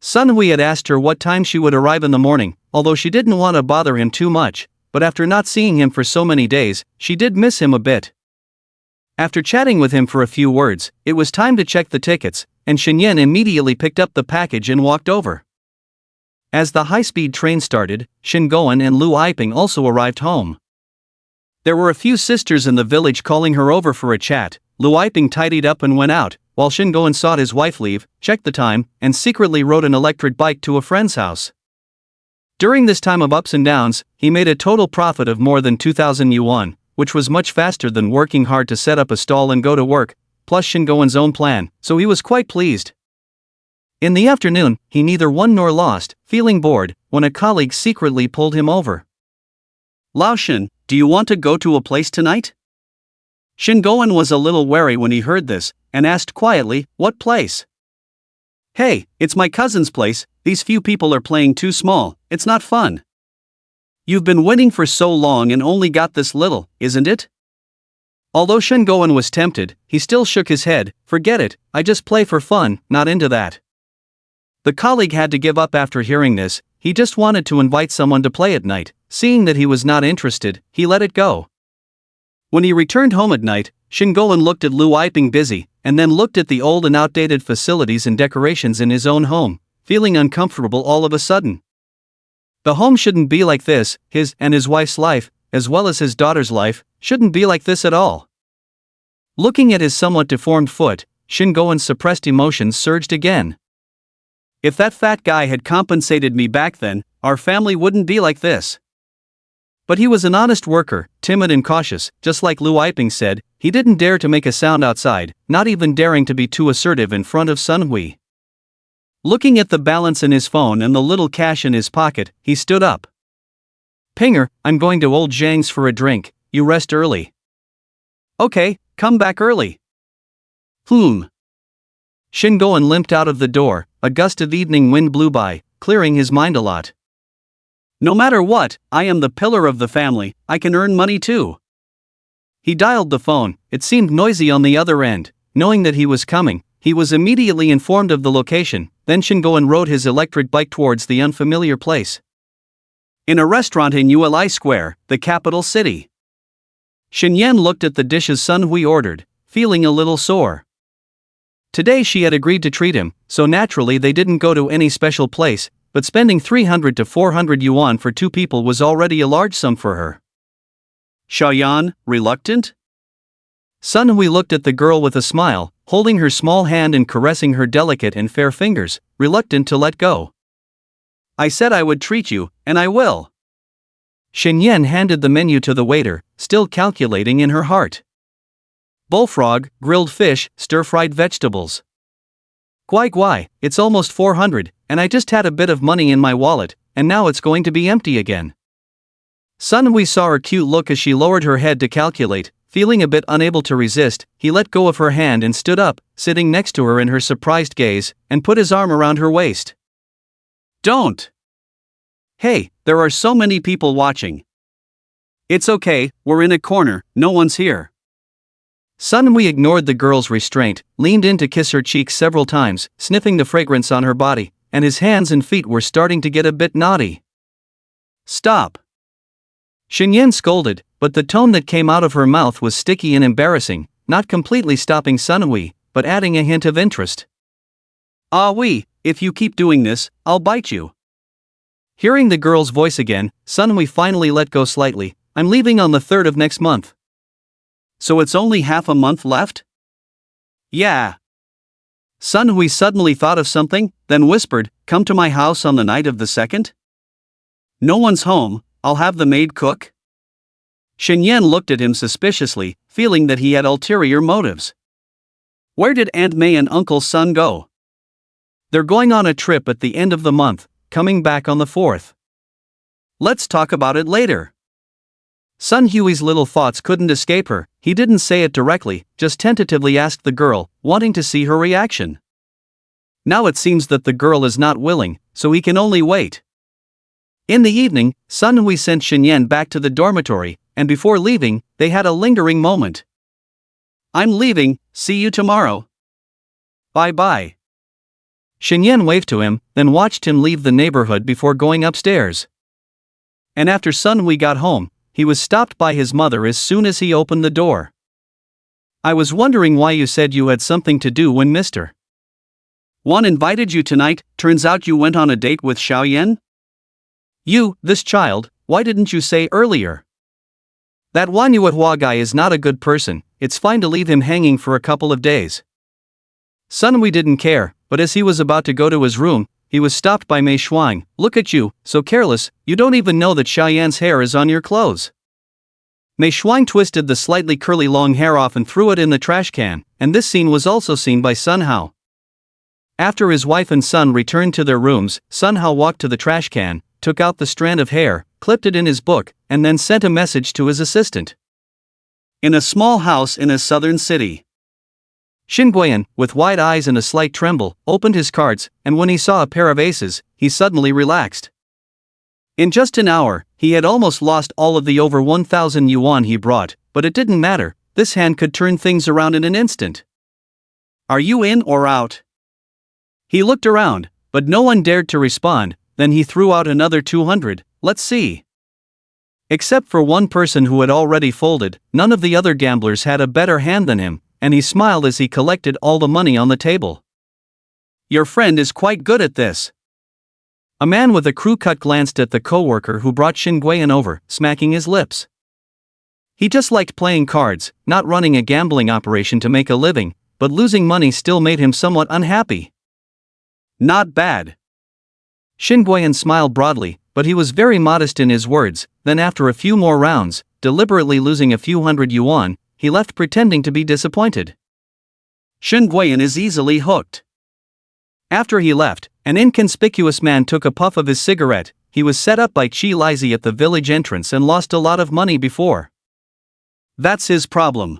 Sun Hui had asked her what time she would arrive in the morning, although she didn't want to bother him too much, but after not seeing him for so many days, she did miss him a bit. After chatting with him for a few words, it was time to check the tickets, and Shinyan immediately picked up the package and walked over. As the high-speed train started, Shin Goen and Lu Yiping also arrived home. There were a few sisters in the village calling her over for a chat. Lu Yiping tidied up and went out, while Shin Goen saw his wife leave, checked the time, and secretly rode an electric bike to a friend's house. During this time of ups and downs, he made a total profit of more than 2,000 yuan, which was much faster than working hard to set up a stall and go to work, plus Shin Goen's own plan, so he was quite pleased. In the afternoon, he neither won nor lost, feeling bored, when a colleague secretly pulled him over. Lao Shin, do you want to go to a place tonight? Shin Goen was a little wary when he heard this, and asked quietly, what place? Hey, it's my cousin's place, these few people are playing too small, it's not fun. You've been winning for so long and only got this little, isn't it? Although Shin Goen was tempted, he still shook his head, forget it, I just play for fun, not into that. The colleague had to give up after hearing this, he just wanted to invite someone to play at night, seeing that he was not interested, he let it go. When he returned home at night, Shin Goen looked at Lu Yiping busy, and then looked at the old and outdated facilities and decorations in his own home, feeling uncomfortable all of a sudden. The home shouldn't be like this, his and his wife's life, as well as his daughter's life, shouldn't be like this at all. Looking at his somewhat deformed foot, Shin Goen's suppressed emotions surged again. If that fat guy had compensated me back then, our family wouldn't be like this. But he was an honest worker, timid and cautious, just like Lu Yiping said, he didn't dare to make a sound outside, not even daring to be too assertive in front of Sun Hui. Looking at the balance in his phone and the little cash in his pocket, he stood up. Pinger, I'm going to old Zhang's for a drink, you rest early. Okay, come back early. Shin Goen limped out of the door, a gust of evening wind blew by, clearing his mind a lot. No matter what, I am the pillar of the family, I can earn money too. He dialed the phone, it seemed noisy on the other end. Knowing that he was coming, he was immediately informed of the location, then Shin Goen rode his electric bike towards the unfamiliar place. In a restaurant in Uli Square, the capital city. Shin Yan looked at the dishes Sun Hui ordered, feeling a little sore. Today she had agreed to treat him, so naturally they didn't go to any special place, but spending 300 to 400 yuan for two people was already a large sum for her. Xiaoyan, reluctant? Sun Hui looked at the girl with a smile, holding her small hand and caressing her delicate and fair fingers, reluctant to let go. I said I would treat you, and I will. Shin Yan handed the menu to the waiter, still calculating in her heart. Bullfrog, grilled fish, stir-fried vegetables. Guai, it's almost 400, and I just had a bit of money in my wallet, and now it's going to be empty again. Sun Hui saw her cute look as she lowered her head to calculate, feeling a bit unable to resist, he let go of her hand and stood up, sitting next to her in her surprised gaze, and put his arm around her waist. Don't! Hey, there are so many people watching. It's okay, we're in a corner, no one's here. Sun Hui ignored the girl's restraint, leaned in to kiss her cheek several times, sniffing the fragrance on her body, and his hands and feet were starting to get a bit naughty. Stop! Shin Yan scolded, but the tone that came out of her mouth was sticky and embarrassing, not completely stopping Sun Hui, but adding a hint of interest. Ah oui, if you keep doing this, I'll bite you. Hearing the girl's voice again, Sun Hui finally let go slightly. I'm leaving on the 3rd of next month. So it's only half a month left? Yeah. Sun Hui suddenly thought of something, then whispered, come to my house on the night of the 2nd? No one's home, I'll have the maid cook? Shin Yan looked at him suspiciously, feeling that he had ulterior motives. Where did Aunt May and Uncle Sun go? They're going on a trip at the end of the month, coming back on the 4th. Let's talk about it later. Sun Hui's little thoughts couldn't escape her, he didn't say it directly, just tentatively asked the girl, wanting to see her reaction. Now it seems that the girl is not willing, so he can only wait. In the evening, Sun Hui sent Shin Yan back to the dormitory, and before leaving, they had a lingering moment. I'm leaving, see you tomorrow. Bye-bye. Shin Yan waved to him, then watched him leave the neighborhood before going upstairs. And after Sun Hui got home, he was stopped by his mother as soon as he opened the door. I was wondering why you said you had something to do when Mr. Wan invited you tonight, turns out you went on a date with Xiaoyan? You, this child, why didn't you say earlier? That Wan Yuehua guy is not a good person, it's fine to leave him hanging for a couple of days. Sun Hui didn't care, but as he was about to go to his room, he was stopped by Mei Shuang. Look at you, so careless, you don't even know that Xiaoyan's hair is on your clothes. Mei Shuang twisted the slightly curly long hair off and threw it in the trash can, and this scene was also seen by Sun Hao. After his wife and son returned to their rooms, Sun Hao walked to the trash can, took out the strand of hair, clipped it in his book, and then sent a message to his assistant. In a small house in a southern city. Shin Guiyan, with wide eyes and a slight tremble, opened his cards, and when he saw a pair of aces, he suddenly relaxed. In just an hour, he had almost lost all of the over 1,000 yuan he brought, but it didn't matter, this hand could turn things around in an instant. Are you in or out? He looked around, but no one dared to respond. Then he threw out another 200, let's see. Except for one person who had already folded, none of the other gamblers had a better hand than him, and he smiled as he collected all the money on the table. Your friend is quite good at this. A man with a crew cut glanced at the co-worker who brought Shin Guiyan over, smacking his lips. He just liked playing cards, not running a gambling operation to make a living, but losing money still made him somewhat unhappy. Not bad. Shin Guiyan smiled broadly, but he was very modest in his words. Then after a few more rounds, deliberately losing a few hundred yuan, he left pretending to be disappointed. Shin Guiyan is easily hooked. After he left, an inconspicuous man took a puff of his cigarette. He was set up by Chi Lizzie at the village entrance and lost a lot of money before. That's his problem.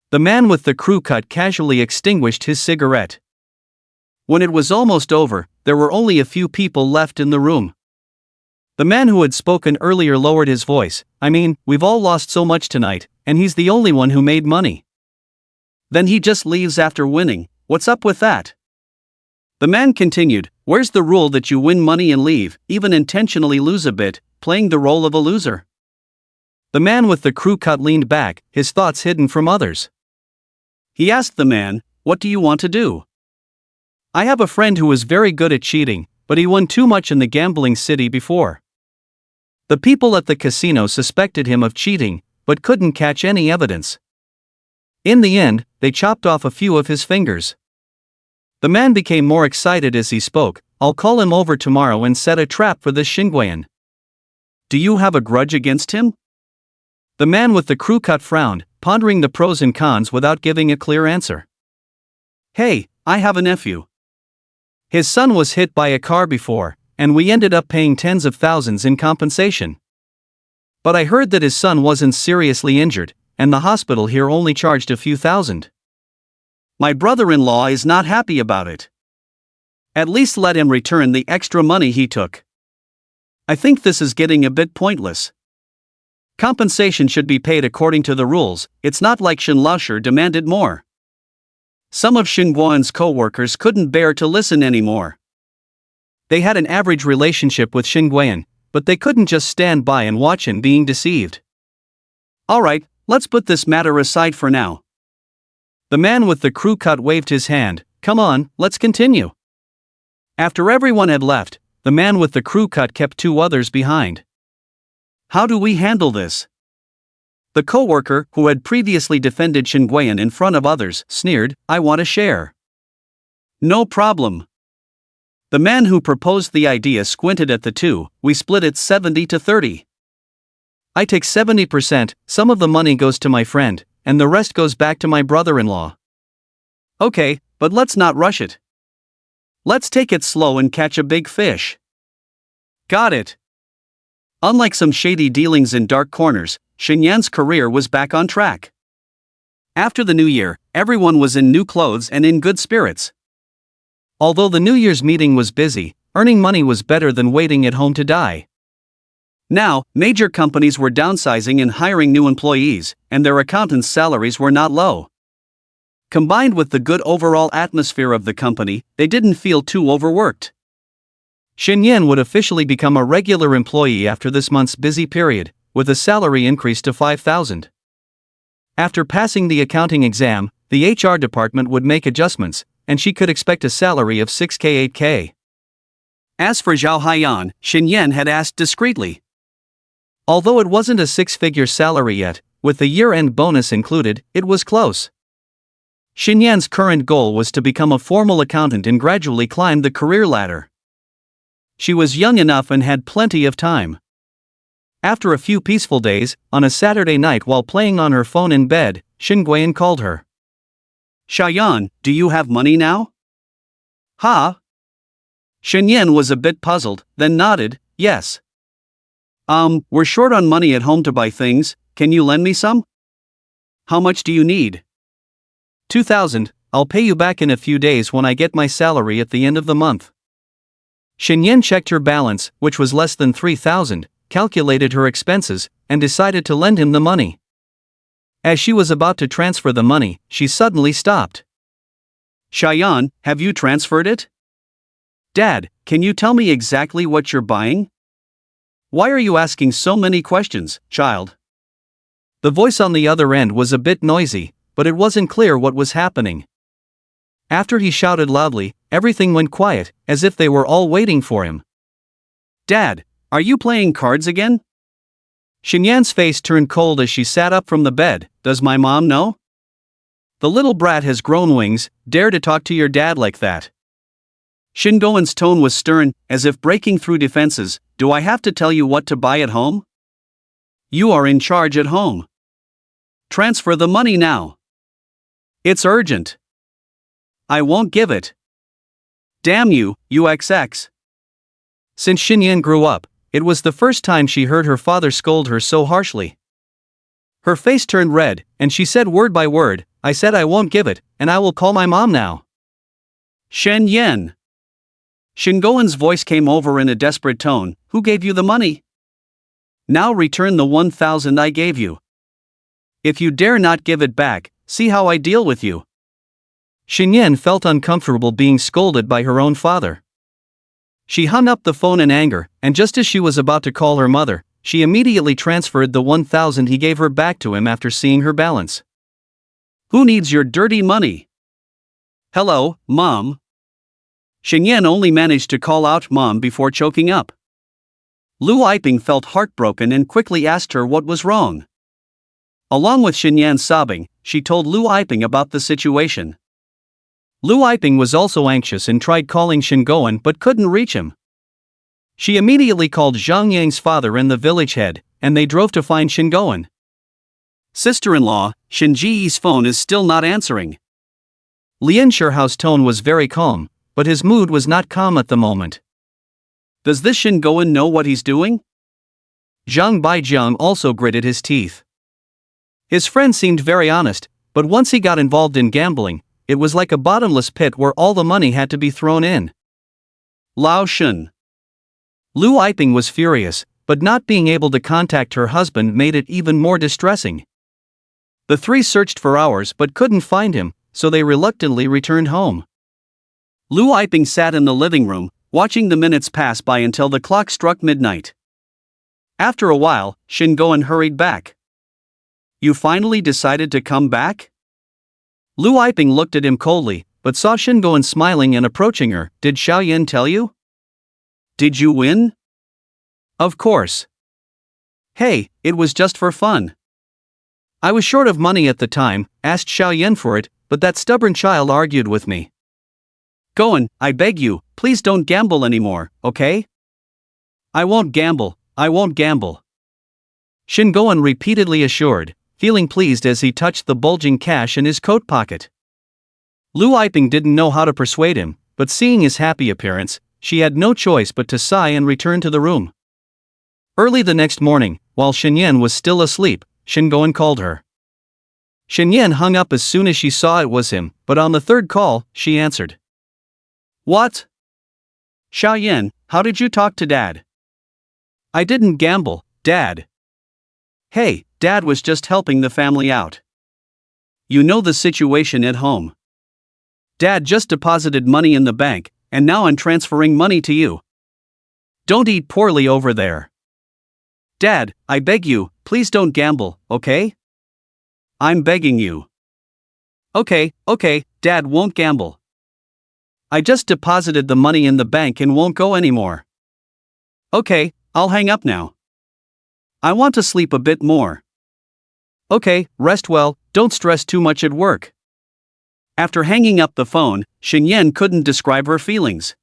The man with the crew cut casually extinguished his cigarette. When it was almost over, there were only a few people left in the room. The man who had spoken earlier lowered his voice. I mean, we've all lost so much tonight, and he's the only one who made money. Then he just leaves after winning, what's up with that? The man continued, where's the rule that you win money and leave, even intentionally lose a bit, playing the role of a loser? The man with the crew cut leaned back, his thoughts hidden from others. He asked the man, what do you want to do? I have a friend who was very good at cheating, but he won too much in the gambling city before. The people at the casino suspected him of cheating, but couldn't catch any evidence. In the end, they chopped off a few of his fingers. The man became more excited as he spoke. I'll call him over tomorrow and set a trap for this Shin Guiyan. Do you have a grudge against him? The man with the crew cut frowned, pondering the pros and cons without giving a clear answer. Hey, I have a nephew. His son was hit by a car before, and we ended up paying tens of thousands in compensation. But I heard that his son wasn't seriously injured, and the hospital here only charged a few thousand. My brother-in-law is not happy about it. At least let him return the extra money he took. I think this is getting a bit pointless. Compensation should be paid according to the rules. It's not like Shin Laosher demanded more. Some of Shin Guiyan's co-workers couldn't bear to listen anymore. They had an average relationship with Shin Guiyan, but they couldn't just stand by and watch him being deceived. Alright, let's put this matter aside for now. The man with the crew cut waved his hand. Come on, let's continue. After everyone had left, the man with the crew cut kept two others behind. How do we handle this? The co-worker, who had previously defended Shin Guiyan in front of others, sneered, I want a share. No problem. The man who proposed the idea squinted at the two. We split it 70-30. I take 70%, some of the money goes to my friend, and the rest goes back to my brother-in-law. Okay, but let's not rush it. Let's take it slow and catch a big fish. Got it. Unlike some shady dealings in dark corners, Shin Yan's career was back on track. After the new year, everyone was in new clothes and in good spirits. Although the New Year's meeting was busy, earning money was better than waiting at home to die. Now, major companies were downsizing and hiring new employees, and their accountants' salaries were not low. Combined with the good overall atmosphere of the company, they didn't feel too overworked. Shin Yan would officially become a regular employee after this month's busy period, with a salary increase to 5,000. After passing the accounting exam, the HR department would make adjustments, and she could expect a salary of 6K-8K. As for Zhao Haiyan, Shin Yan had asked discreetly. Although it wasn't a six-figure salary yet, with the year-end bonus included, it was close. Shin Yan's current goal was to become a formal accountant and gradually climb the career ladder. She was young enough and had plenty of time. After a few peaceful days, on a Saturday night while playing on her phone in bed, Shin Guiyan called her. Shayan, do you have money now? Ha? Shen was a bit puzzled, then nodded, yes. We're short on money at home to buy things, can you lend me some? How much do you need? 2,000, I'll pay you back in a few days when I get my salary at the end of the month. Shen checked her balance, which was less than 3,000, calculated her expenses, and decided to lend him the money. As she was about to transfer the money, she suddenly stopped. Shayan, have you transferred it? Dad, can you tell me exactly what you're buying? Why are you asking so many questions, child? The voice on the other end was a bit noisy, but it wasn't clear what was happening. After he shouted loudly, everything went quiet, as if they were all waiting for him. Dad, are you playing cards again? Shenyan's face turned cold as she sat up from the bed. Does my mom know? The little brat has grown wings, dare to talk to your dad like that. Shingoen's tone was stern, as if breaking through defenses. Do I have to tell you what to buy at home? You are in charge at home. Transfer the money now. It's urgent. I won't give it. Damn you, UXX. Since Shinyan grew up, it was the first time she heard her father scold her so harshly. Her face turned red, and she said word by word, I said I won't give it, and I will call my mom now. Shen Yen. Shingoen's voice came over in a desperate tone. Who gave you the money? Now return the 1,000 I gave you. If you dare not give it back, see how I deal with you. Shinyan felt uncomfortable being scolded by her own father. She hung up the phone in anger, and just as she was about to call her mother, she immediately transferred the 1,000 he gave her back to him after seeing her balance. Who needs your dirty money? Hello, Mom. Shenyan only managed to call out Mom before choking up. Lu Yiping felt heartbroken and quickly asked her what was wrong. Along with Shenyan sobbing, she told Lu Yiping about the situation. Lu Yiping was also anxious and tried calling Shingoen but couldn't reach him. She immediately called Zhang Yang's father and the village head, and they drove to find Shingoen. Sister-in-law, Shinji's phone is still not answering. Lien Shihao's tone was very calm, but his mood was not calm at the moment. Does this Shingoen know what he's doing? Zhang Baijiang also gritted his teeth. His friend seemed very honest, but once he got involved in gambling, it was like a bottomless pit where all the money had to be thrown in. Lao Shun. Lu Yiping was furious, but not being able to contact her husband made it even more distressing. The three searched for hours but couldn't find him, so they reluctantly returned home. Lu Yiping sat in the living room, watching the minutes pass by until the clock struck midnight. After a while, Shingoen hurried back. You finally decided to come back? Lu Yiping looked at him coldly, but saw Shingoen smiling and approaching her. Did Xiaoyan tell you? Did you win? Of course. Hey, it was just for fun. I was short of money at the time, asked Xiaoyan for it, but that stubborn child argued with me. Goen, I beg you, please don't gamble anymore, okay? I won't gamble, I won't gamble. Shingoen repeatedly assured, feeling pleased as he touched the bulging cash in his coat pocket. Lu Yiping didn't know how to persuade him, but seeing his happy appearance, she had no choice but to sigh and return to the room. Early the next morning, while Shenyan was still asleep, Shingoen called her. Shenyan hung up as soon as she saw it was him, but on the third call, she answered. What? Xiaoyan, how did you talk to Dad? I didn't gamble, Dad. Hey, Dad was just helping the family out. You know the situation at home. Dad just deposited money in the bank, and now I'm transferring money to you. Don't eat poorly over there. Dad, I beg you, please don't gamble, okay? I'm begging you. Okay, Dad won't gamble. I just deposited the money in the bank and won't go anymore. Okay, I'll hang up now. I want to sleep a bit more. Okay, rest well, don't stress too much at work. After hanging up the phone, Shenyan couldn't describe her feelings.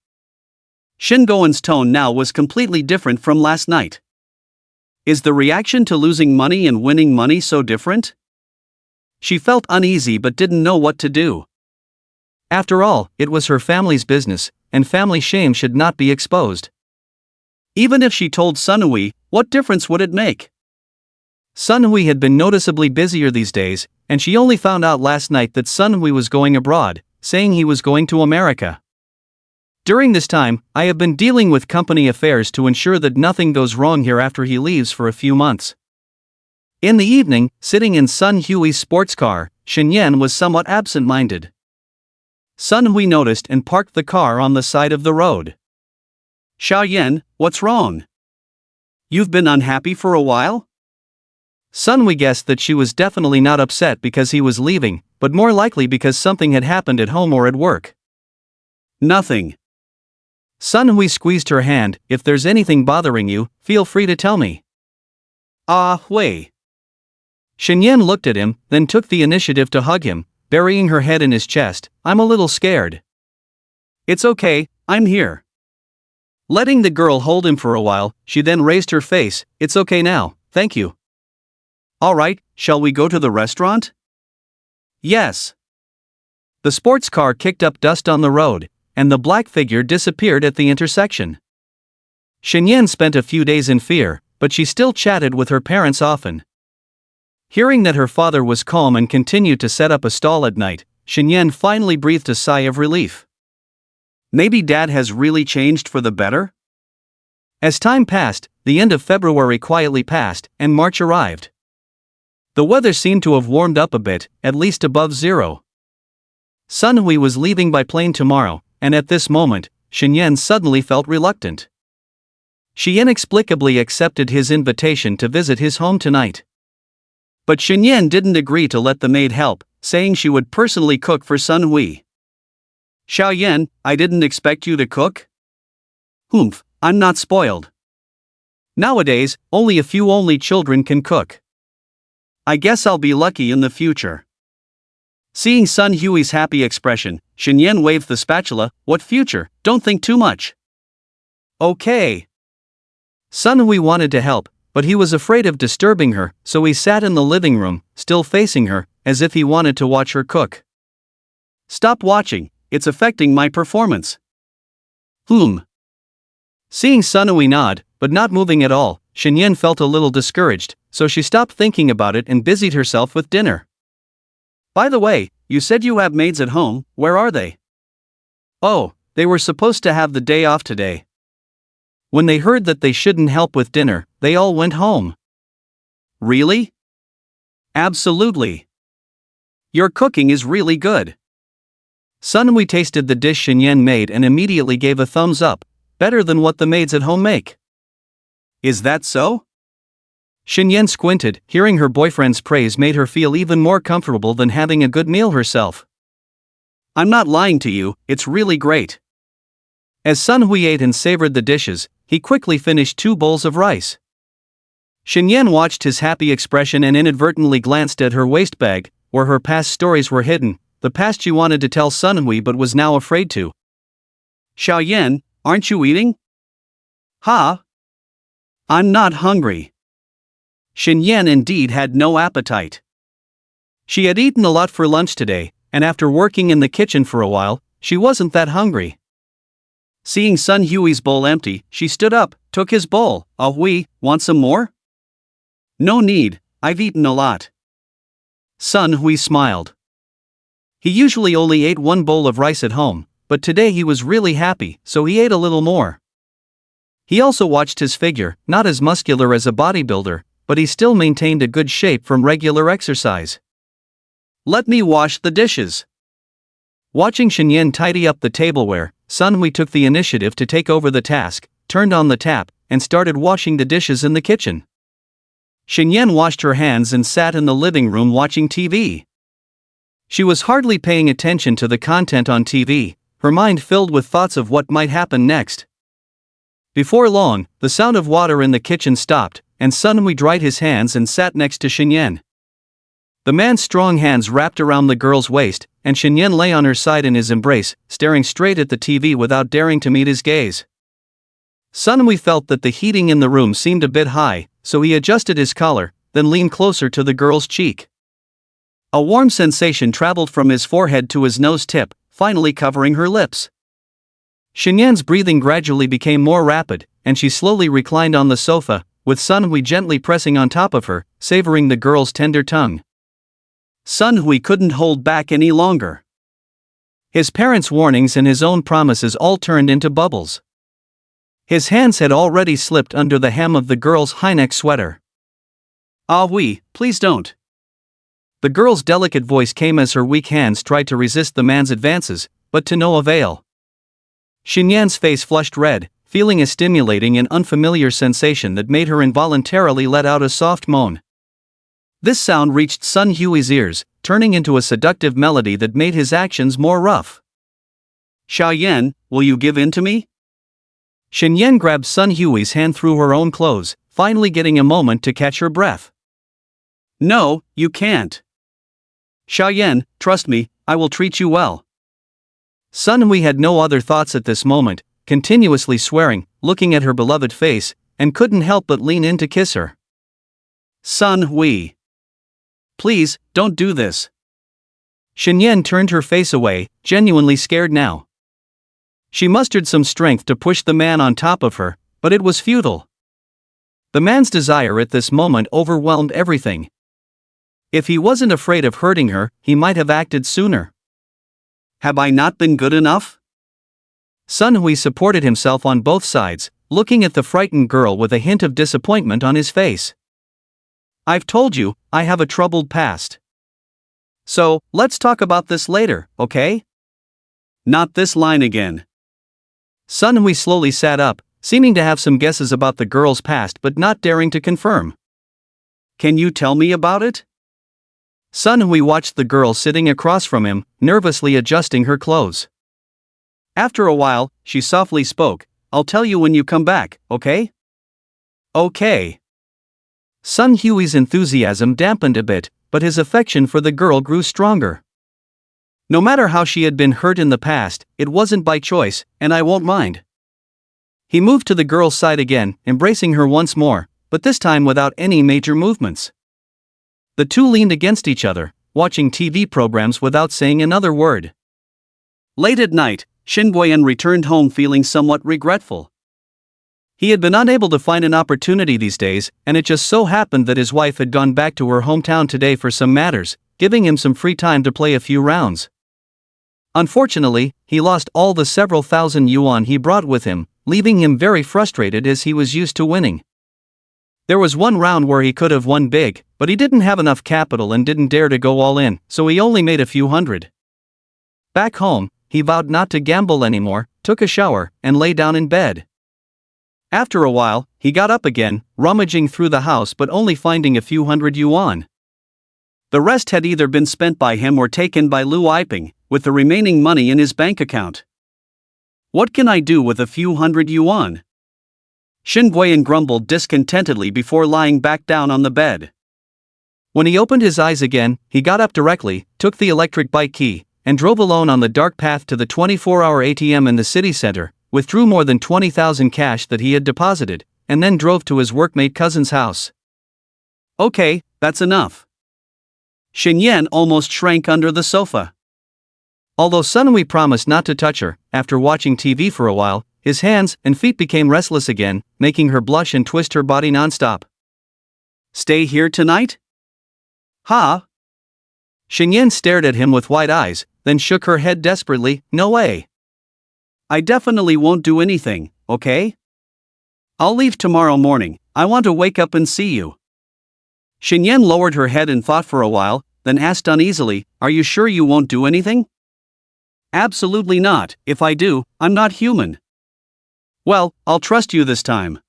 Shingoen's tone now was completely different from last night. Is the reaction to losing money and winning money so different? She felt uneasy but didn't know what to do. After all, it was her family's business, and family shame should not be exposed. Even if she told Sunhui, what difference would it make? Sunhui had been noticeably busier these days, and she only found out last night that Sunhui was going abroad, saying he was going to America. During this time, I have been dealing with company affairs to ensure that nothing goes wrong here after he leaves for a few months. In the evening, sitting in Sun Hui's sports car, Shenyan was somewhat absent-minded. Sunhui noticed and parked the car on the side of the road. Xiaoyan, what's wrong? You've been unhappy for a while? Sunhui guessed that she was definitely not upset because he was leaving, but more likely because something had happened at home or at work. Nothing. Sunhui squeezed her hand. If there's anything bothering you, feel free to tell me. Ah, Hui. Shenyan looked at him, then took the initiative to hug him, burying her head in his chest. I'm a little scared. It's okay, I'm here. Letting the girl hold him for a while, she then raised her face. It's okay now, thank you. Alright, shall we go to the restaurant? Yes. The sports car kicked up dust on the road, and the black figure disappeared at the intersection. Shenyan spent a few days in fear, but she still chatted with her parents often. Hearing that her father was calm and continued to set up a stall at night, Shenyan finally breathed a sigh of relief. Maybe Dad has really changed for the better? As time passed, the end of February quietly passed, and March arrived. The weather seemed to have warmed up a bit, at least above zero. Sunhui was leaving by plane tomorrow, and at this moment, Shenyan suddenly felt reluctant. She inexplicably accepted his invitation to visit his home tonight. But Shenyan didn't agree to let the maid help, saying she would personally cook for Sunhui. Xiaoyan, I didn't expect you to cook? Humph, I'm not spoiled. Nowadays, only a few only children can cook. I guess I'll be lucky in the future. Seeing Sun Hui's happy expression, Shenyan waved the spatula. What future? Don't think too much. Okay. Sun Hui wanted to help, but he was afraid of disturbing her, so he sat in the living room, still facing her, as if he wanted to watch her cook. Stop watching, it's affecting my performance. Seeing Sun Hui nod, but not moving at all, Shenyan felt a little discouraged, so she stopped thinking about it and busied herself with dinner. By the way, you said you have maids at home, where are they? Oh, they were supposed to have the day off today. When they heard that they shouldn't help with dinner, they all went home. Really? Absolutely. Your cooking is really good. Sunhui tasted the dish Shenyan made and immediately gave a thumbs up, better than what the maids at home make. Is that so? Shenyan squinted. Hearing her boyfriend's praise made her feel even more comfortable than having a good meal herself. I'm not lying to you, it's really great. As Sunhui ate and savored the dishes, he quickly finished 2 bowls of rice. Shenyan watched his happy expression and inadvertently glanced at her waist bag, where her past stories were hidden, the past she wanted to tell Sunhui but was now afraid to. Xiaoyan, aren't you eating? Ha? I'm not hungry. Shenyan indeed had no appetite. She had eaten a lot for lunch today, and after working in the kitchen for a while, she wasn't that hungry. Seeing Sun Hui's bowl empty, she stood up, took his bowl. Ah Hui, want some more? No need, I've eaten a lot. Sun Hui smiled. He usually only ate 1 bowl of rice at home, but today he was really happy, so he ate a little more. He also watched his figure, not as muscular as a bodybuilder, but he still maintained a good shape from regular exercise. Let me wash the dishes. Watching Shenyan tidy up the tableware, Sunhui took the initiative to take over the task, turned on the tap, and started washing the dishes in the kitchen. Shenyan washed her hands and sat in the living room watching TV. She was hardly paying attention to the content on TV, her mind filled with thoughts of what might happen next. Before long, the sound of water in the kitchen stopped, and Sunhui dried his hands and sat next to Shenyan. The man's strong hands wrapped around the girl's waist, and Shenyan lay on her side in his embrace, staring straight at the TV without daring to meet his gaze. Sunhui felt that the heating in the room seemed a bit high, so he adjusted his collar, then leaned closer to the girl's cheek. A warm sensation traveled from his forehead to his nose tip, finally covering her lips. Shinyan's breathing gradually became more rapid, and she slowly reclined on the sofa, with Sun Hui gently pressing on top of her, savoring the girl's tender tongue. Sun Hui couldn't hold back any longer. His parents' warnings and his own promises all turned into bubbles. His hands had already slipped under the hem of the girl's high-neck sweater. "Ah oui, please don't." The girl's delicate voice came as her weak hands tried to resist the man's advances, but to no avail. Shinyan's face flushed red, feeling a stimulating and unfamiliar sensation that made her involuntarily let out a soft moan. This sound reached Sun Hui's ears, turning into a seductive melody that made his actions more rough. "Xiaoyan, will you give in to me?" Shinyan grabbed Sun Hui's hand through her own clothes, finally getting a moment to catch her breath. "No, you can't. Xiaoyan, trust me, I will treat you well." Sun Hui had no other thoughts at this moment, continuously swearing, looking at her beloved face, and couldn't help but lean in to kiss her. "Sun Hui, please, don't do this." Shinyan turned her face away, genuinely scared now. She mustered some strength to push the man on top of her, but it was futile. The man's desire at this moment overwhelmed everything. If he wasn't afraid of hurting her, he might have acted sooner. "Have I not been good enough?" Sun Hui supported himself on both sides, looking at the frightened girl with a hint of disappointment on his face. "I've told you, I have a troubled past. So, let's talk about this later, okay?" "Not this line again." Sun Hui slowly sat up, seeming to have some guesses about the girl's past but not daring to confirm. "Can you tell me about it?" Sun Hui watched the girl sitting across from him, nervously adjusting her clothes. After a while, she softly spoke, "I'll tell you when you come back, okay?" "Okay." Sun Hui's enthusiasm dampened a bit, but his affection for the girl grew stronger. "No matter how she had been hurt in the past, it wasn't by choice, and I won't mind." He moved to the girl's side again, embracing her once more, but this time without any major movements. The two leaned against each other, watching TV programs without saying another word. Late at night, Shin Guoyan returned home feeling somewhat regretful. He had been unable to find an opportunity these days, and it just so happened that his wife had gone back to her hometown today for some matters, giving him some free time to play a few rounds. Unfortunately, he lost all the several thousand yuan he brought with him, leaving him very frustrated as he was used to winning. There was one round where he could have won big, but he didn't have enough capital and didn't dare to go all in, so he only made a few hundred. Back home, he vowed not to gamble anymore, took a shower, and lay down in bed. After a while, he got up again, rummaging through the house but only finding a few hundred yuan. The rest had either been spent by him or taken by Lu Aiping, with the remaining money in his bank account. "What can I do with a few hundred yuan?" Shin Guoyan grumbled discontentedly before lying back down on the bed. When he opened his eyes again, he got up directly, took the electric bike key, and drove alone on the dark path to the 24-hour ATM in the city center, withdrew more than 20,000 cash that he had deposited, and then drove to his workmate cousin's house. "Okay, that's enough." Shin Yan almost shrank under the sofa. Although Sun Hui promised not to touch her, after watching TV for a while, his hands and feet became restless again, making her blush and twist her body nonstop. "Stay here tonight?" "Huh?" Shin Yan stared at him with wide eyes, then shook her head desperately, "No way. I definitely won't do anything, okay? I'll leave tomorrow morning, I want to wake up and see you." Shin Yan lowered her head and thought for a while, then asked uneasily, "Are you sure you won't do anything?" "Absolutely not. If I do, I'm not human." "Well, I'll trust you this time."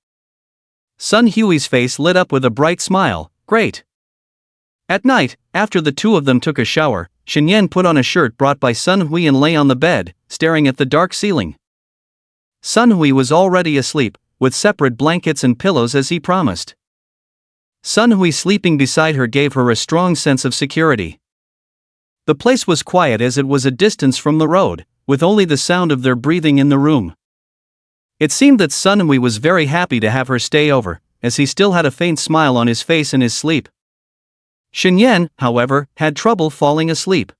Sun Hui's face lit up with a bright smile. "Great." At night, after the two of them took a shower, Shin Yan put on a shirt brought by Sun Hui and lay on the bed, staring at the dark ceiling. Sun Hui was already asleep, with separate blankets and pillows as he promised. Sun Hui sleeping beside her gave her a strong sense of security. The place was quiet as it was a distance from the road, with only the sound of their breathing in the room. It seemed that Sun Hui was very happy to have her stay over, as he still had a faint smile on his face in his sleep. Shin Yan, however, had trouble falling asleep.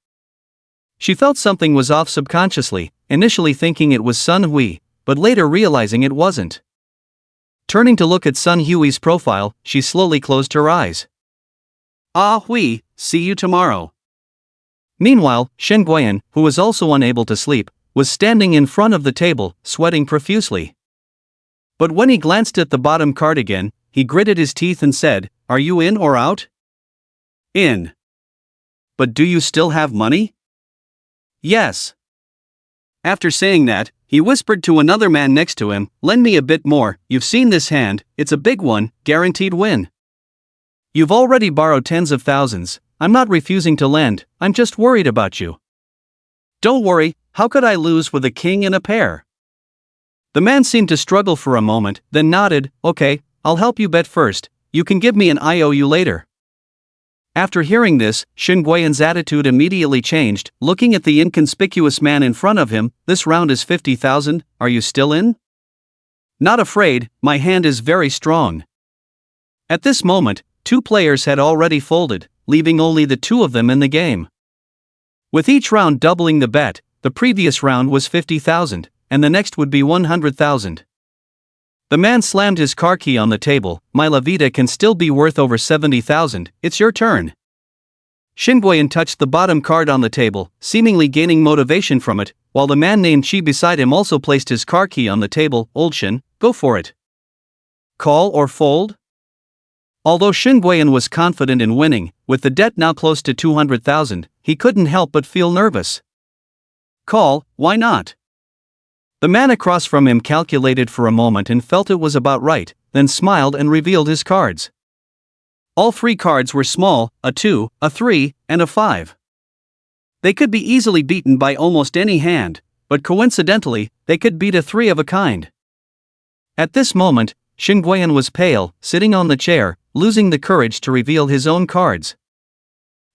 She felt something was off subconsciously, initially thinking it was Sun Hui, but later realizing it wasn't. Turning to look at Sun Hui's profile, she slowly closed her eyes. Ah Hui, see you tomorrow. Meanwhile, Shen Guiyan, who was also unable to sleep, was standing in front of the table, sweating profusely. But when he glanced at the bottom card again, he gritted his teeth and said, "Are you in or out?" "In." "But do you still have money?" "Yes." After saying that, he whispered to another man next to him, "Lend me a bit more, you've seen this hand, it's a big one, guaranteed win." "You've already borrowed tens of thousands, I'm not refusing to lend, I'm just worried about you." "Don't worry, how could I lose with a king and a pair?" The man seemed to struggle for a moment, then nodded, "Okay, I'll help you bet first, you can give me an IOU later." After hearing this, Shen Guiyan's attitude immediately changed, looking at the inconspicuous man in front of him. "This round is 50,000, are you still in?" "Not afraid, my hand is very strong." At this moment, 2 players had already folded, leaving only the 2 of them in the game. With each round doubling the bet, the previous round was 50,000, and the next would be 100,000. The man slammed his car key on the table. "My La Vida can still be worth over 70,000, it's your turn." Shen Guiyan touched the bottom card on the table, seemingly gaining motivation from it, while the man named Chi beside him also placed his car key on the table. "Old Shen, go for it. Call or fold?" Although Shen Guiyan was confident in winning, with the debt now close to 200,000, he couldn't help but feel nervous. "Call, why not?" The man across from him calculated for a moment and felt it was about right, then smiled and revealed his cards. All 3 cards were small, a 2, a 3, and a 5. They could be easily beaten by almost any hand, but coincidentally, they could beat a 3 of a kind. At this moment, Shen Guiyan was pale, sitting on the chair, losing the courage to reveal his own cards.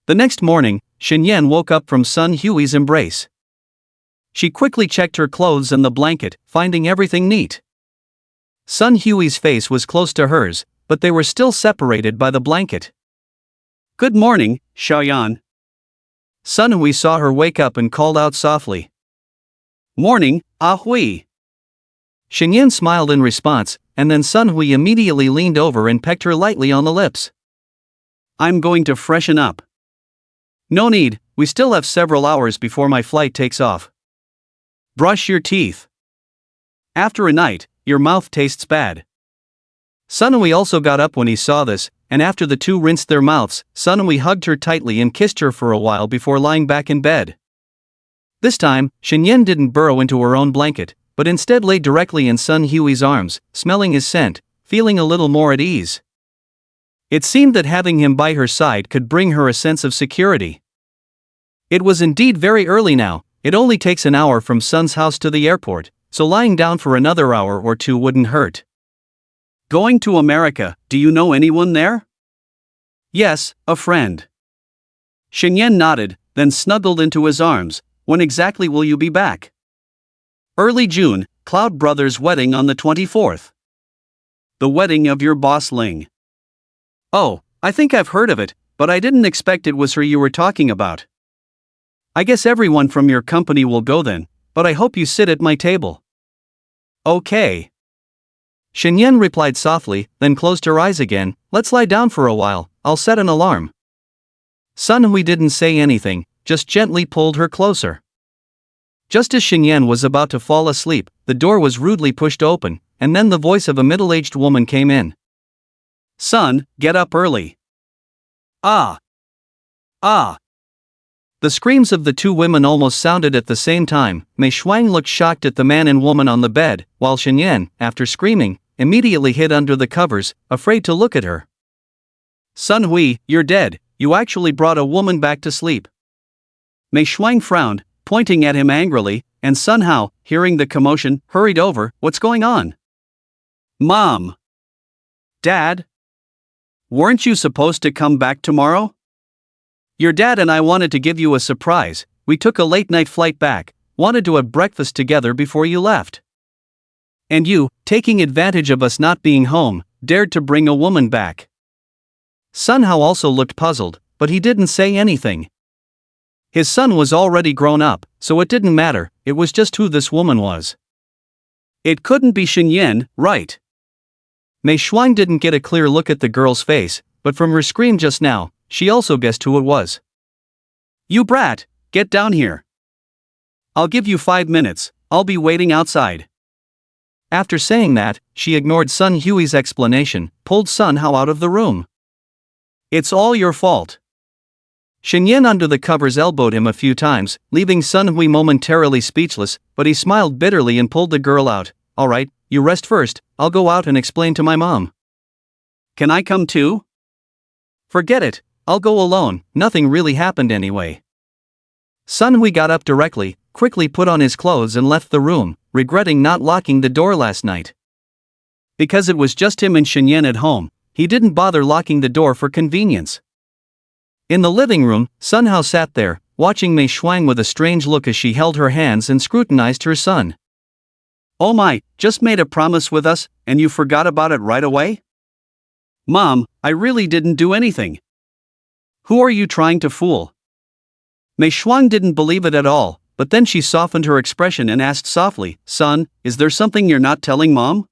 The next morning, Shen Yan woke up from Sun Hui's embrace. She quickly checked her clothes and the blanket, finding everything neat. Sun Hui's face was close to hers, but they were still separated by the blanket. "Good morning, Xiaoyan." Sun Hui saw her wake up and called out softly. "Morning, Ah Hui." Shen Yan smiled in response, and then Sun Hui immediately leaned over and pecked her lightly on the lips. "I'm going to freshen up." "No need, we still have several hours before my flight takes off." "Brush your teeth. After a night, your mouth tastes bad." Sun Hui also got up when he saw this, and after the 2 rinsed their mouths, Sun Hui hugged her tightly and kissed her for a while before lying back in bed. This time, Shen Yan didn't burrow into her own blanket, but instead lay directly in Sun Hui's arms, smelling his scent, feeling a little more at ease. It seemed that having him by her side could bring her a sense of security. It was indeed very early now. It only takes an hour from Sun's house to the airport, so lying down for another hour or 2 wouldn't hurt. "Going to America, do you know anyone there?" "Yes, a friend." Shen Yan nodded, then snuggled into his arms. "When exactly will you be back?" "Early June, Cloud Brothers' wedding on the 24th. "The wedding of your boss Ling." "Oh, I think I've heard of it, but I didn't expect it was her you were talking about." "I guess everyone from your company will go then, but I hope you sit at my table." "Okay." Shen Yan replied softly, then closed her eyes again. "Let's lie down for a while, I'll set an alarm." Sun Hui didn't say anything, just gently pulled her closer. Just as Shen Yan was about to fall asleep, the door was rudely pushed open, and then the voice of a middle-aged woman came in. "Son, get up early." "Ah! Ah!" The screams of the 2 women almost sounded at the same time. Mei Shuang looked shocked at the man and woman on the bed, while Shen Yan, after screaming, immediately hid under the covers, afraid to look at her. "Sun Hui, you're dead, you actually brought a woman back to sleep." Mei Shuang frowned, pointing at him angrily, and Sun Hao, hearing the commotion, hurried over. "What's going on?" "Mom! Dad? Weren't you supposed to come back tomorrow?" "Your dad and I wanted to give you a surprise, we took a late-night flight back, wanted to have breakfast together before you left. And you, taking advantage of us not being home, dared to bring a woman back." Sun Hao also looked puzzled, but he didn't say anything. His son was already grown up, so it didn't matter, it was just who this woman was. It couldn't be Xinyan, right? Mei Shuang didn't get a clear look at the girl's face, but from her scream just now, she also guessed who it was. You brat, get down here. I'll give you 5 minutes, I'll be waiting outside. After saying that, she ignored Sun Hui's explanation, pulled Sun Hao out of the room. It's all your fault. Xinyan under the covers elbowed him a few times, leaving Sun Hui momentarily speechless, but he smiled bitterly and pulled the girl out. Alright, you rest first, I'll go out and explain to my mom. Can I come too? Forget it, I'll go alone, nothing really happened anyway. Sun Hui got up directly, quickly put on his clothes and left the room, regretting not locking the door last night. Because it was just him and Xinyan at home, he didn't bother locking the door for convenience. In the living room, Sun Hao sat there, watching Mei Shuang with a strange look as she held her hands and scrutinized her son. Oh my, just made a promise with us, and you forgot about it right away? Mom, I really didn't do anything. Who are you trying to fool? Mei Shuang didn't believe it at all, but then she softened her expression and asked softly, Son, is there something you're not telling Mom?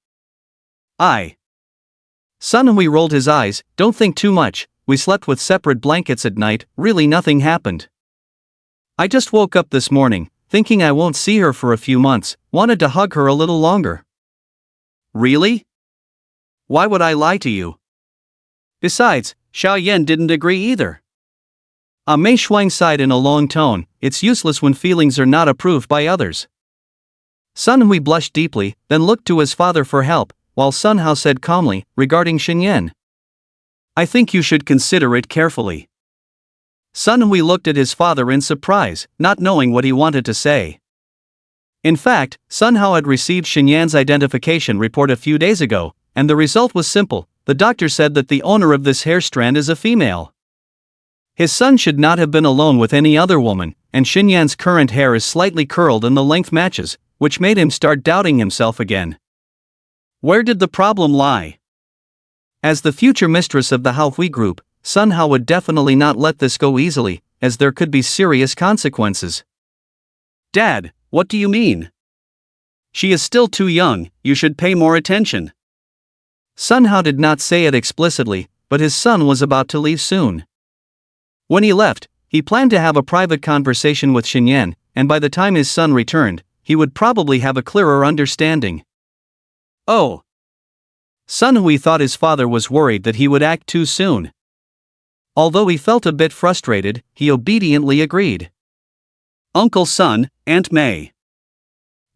Sun Hui rolled his eyes, don't think too much, we slept with separate blankets at night, really nothing happened. I just woke up this morning, thinking I won't see her for a few months, wanted to hug her a little longer. Really? Why would I lie to you? Besides, Xiao Yan didn't agree either. Mei Shuang sighed in a long tone, it's useless when feelings are not approved by others. Sun Hui blushed deeply, then looked to his father for help, while Sun Hao said calmly, regarding Xinyan. I think you should consider it carefully. Sun Hui looked at his father in surprise, not knowing what he wanted to say. In fact, Sun Hao had received Xinyan's identification report a few days ago, and the result was simple, the doctor said that the owner of this hair strand is a female. His son should not have been alone with any other woman, and Xinyan's current hair is slightly curled and the length matches, which made him start doubting himself again. Where did the problem lie? As the future mistress of the Hao Hui group, Sun Hao would definitely not let this go easily, as there could be serious consequences. Dad, what do you mean? She is still too young, you should pay more attention. Sun Hao did not say it explicitly, but his son was about to leave soon. When he left, he planned to have a private conversation with Xinyan, and by the time his son returned, he would probably have a clearer understanding. Oh. Sun Hui thought his father was worried that he would act too soon. Although he felt a bit frustrated, he obediently agreed. Uncle Sun, Aunt Mei.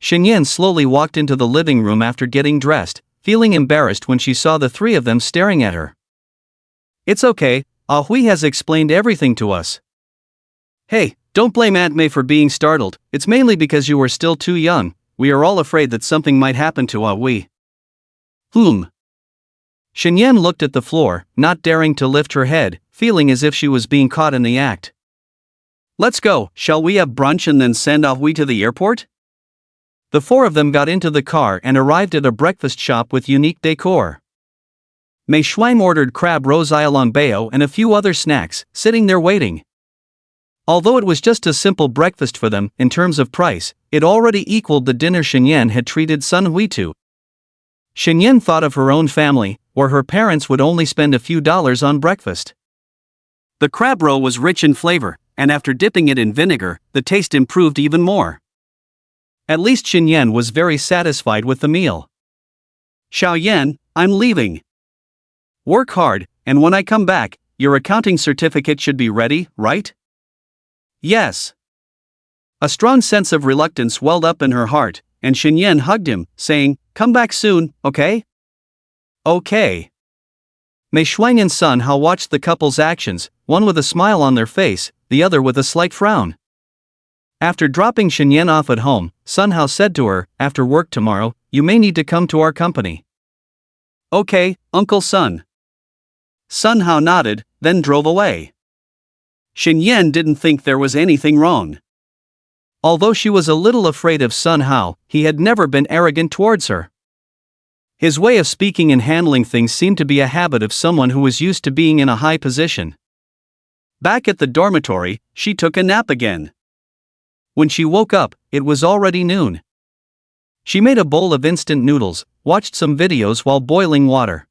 Xinyan slowly walked into the living room after getting dressed, feeling embarrassed when she saw the three of them staring at her. It's okay, Ah Hui has explained everything to us. Hey, don't blame Aunt Mei for being startled, it's mainly because you were still too young, we are all afraid that something might happen to Ah Hui. Xinyan looked at the floor, not daring to lift her head, feeling as if she was being caught in the act. Let's go, shall we have brunch and then send Ah Hui to the airport? The four of them got into the car and arrived at a breakfast shop with unique decor. Mei Shuang ordered crab rose Iolong bao and a few other snacks, sitting there waiting. Although it was just a simple breakfast for them, in terms of price, it already equaled the dinner Xinyan had treated Sun Hui to. Xinyan thought of her own family, where her parents would only spend a few dollars on breakfast. The crab roe was rich in flavor, and after dipping it in vinegar, the taste improved even more. At least Xinyan was very satisfied with the meal. Xiao Yan, I'm leaving. Work hard, and when I come back, your accounting certificate should be ready, right? Yes. A strong sense of reluctance welled up in her heart, and Xinyan hugged him, saying, come back soon, okay? Okay. Mei Shuang and Sun Hao watched the couple's actions, one with a smile on their face, the other with a slight frown. After dropping Xinyan off at home, Sun Hao said to her, after work tomorrow, you may need to come to our company. Okay, Uncle Sun. Sun Hao nodded, then drove away. Xinyan didn't think there was anything wrong. Although she was a little afraid of Sun Hao, he had never been arrogant towards her. His way of speaking and handling things seemed to be a habit of someone who was used to being in a high position. Back at the dormitory, she took a nap again. When she woke up, it was already noon. She made a bowl of instant noodles, watched some videos while boiling water.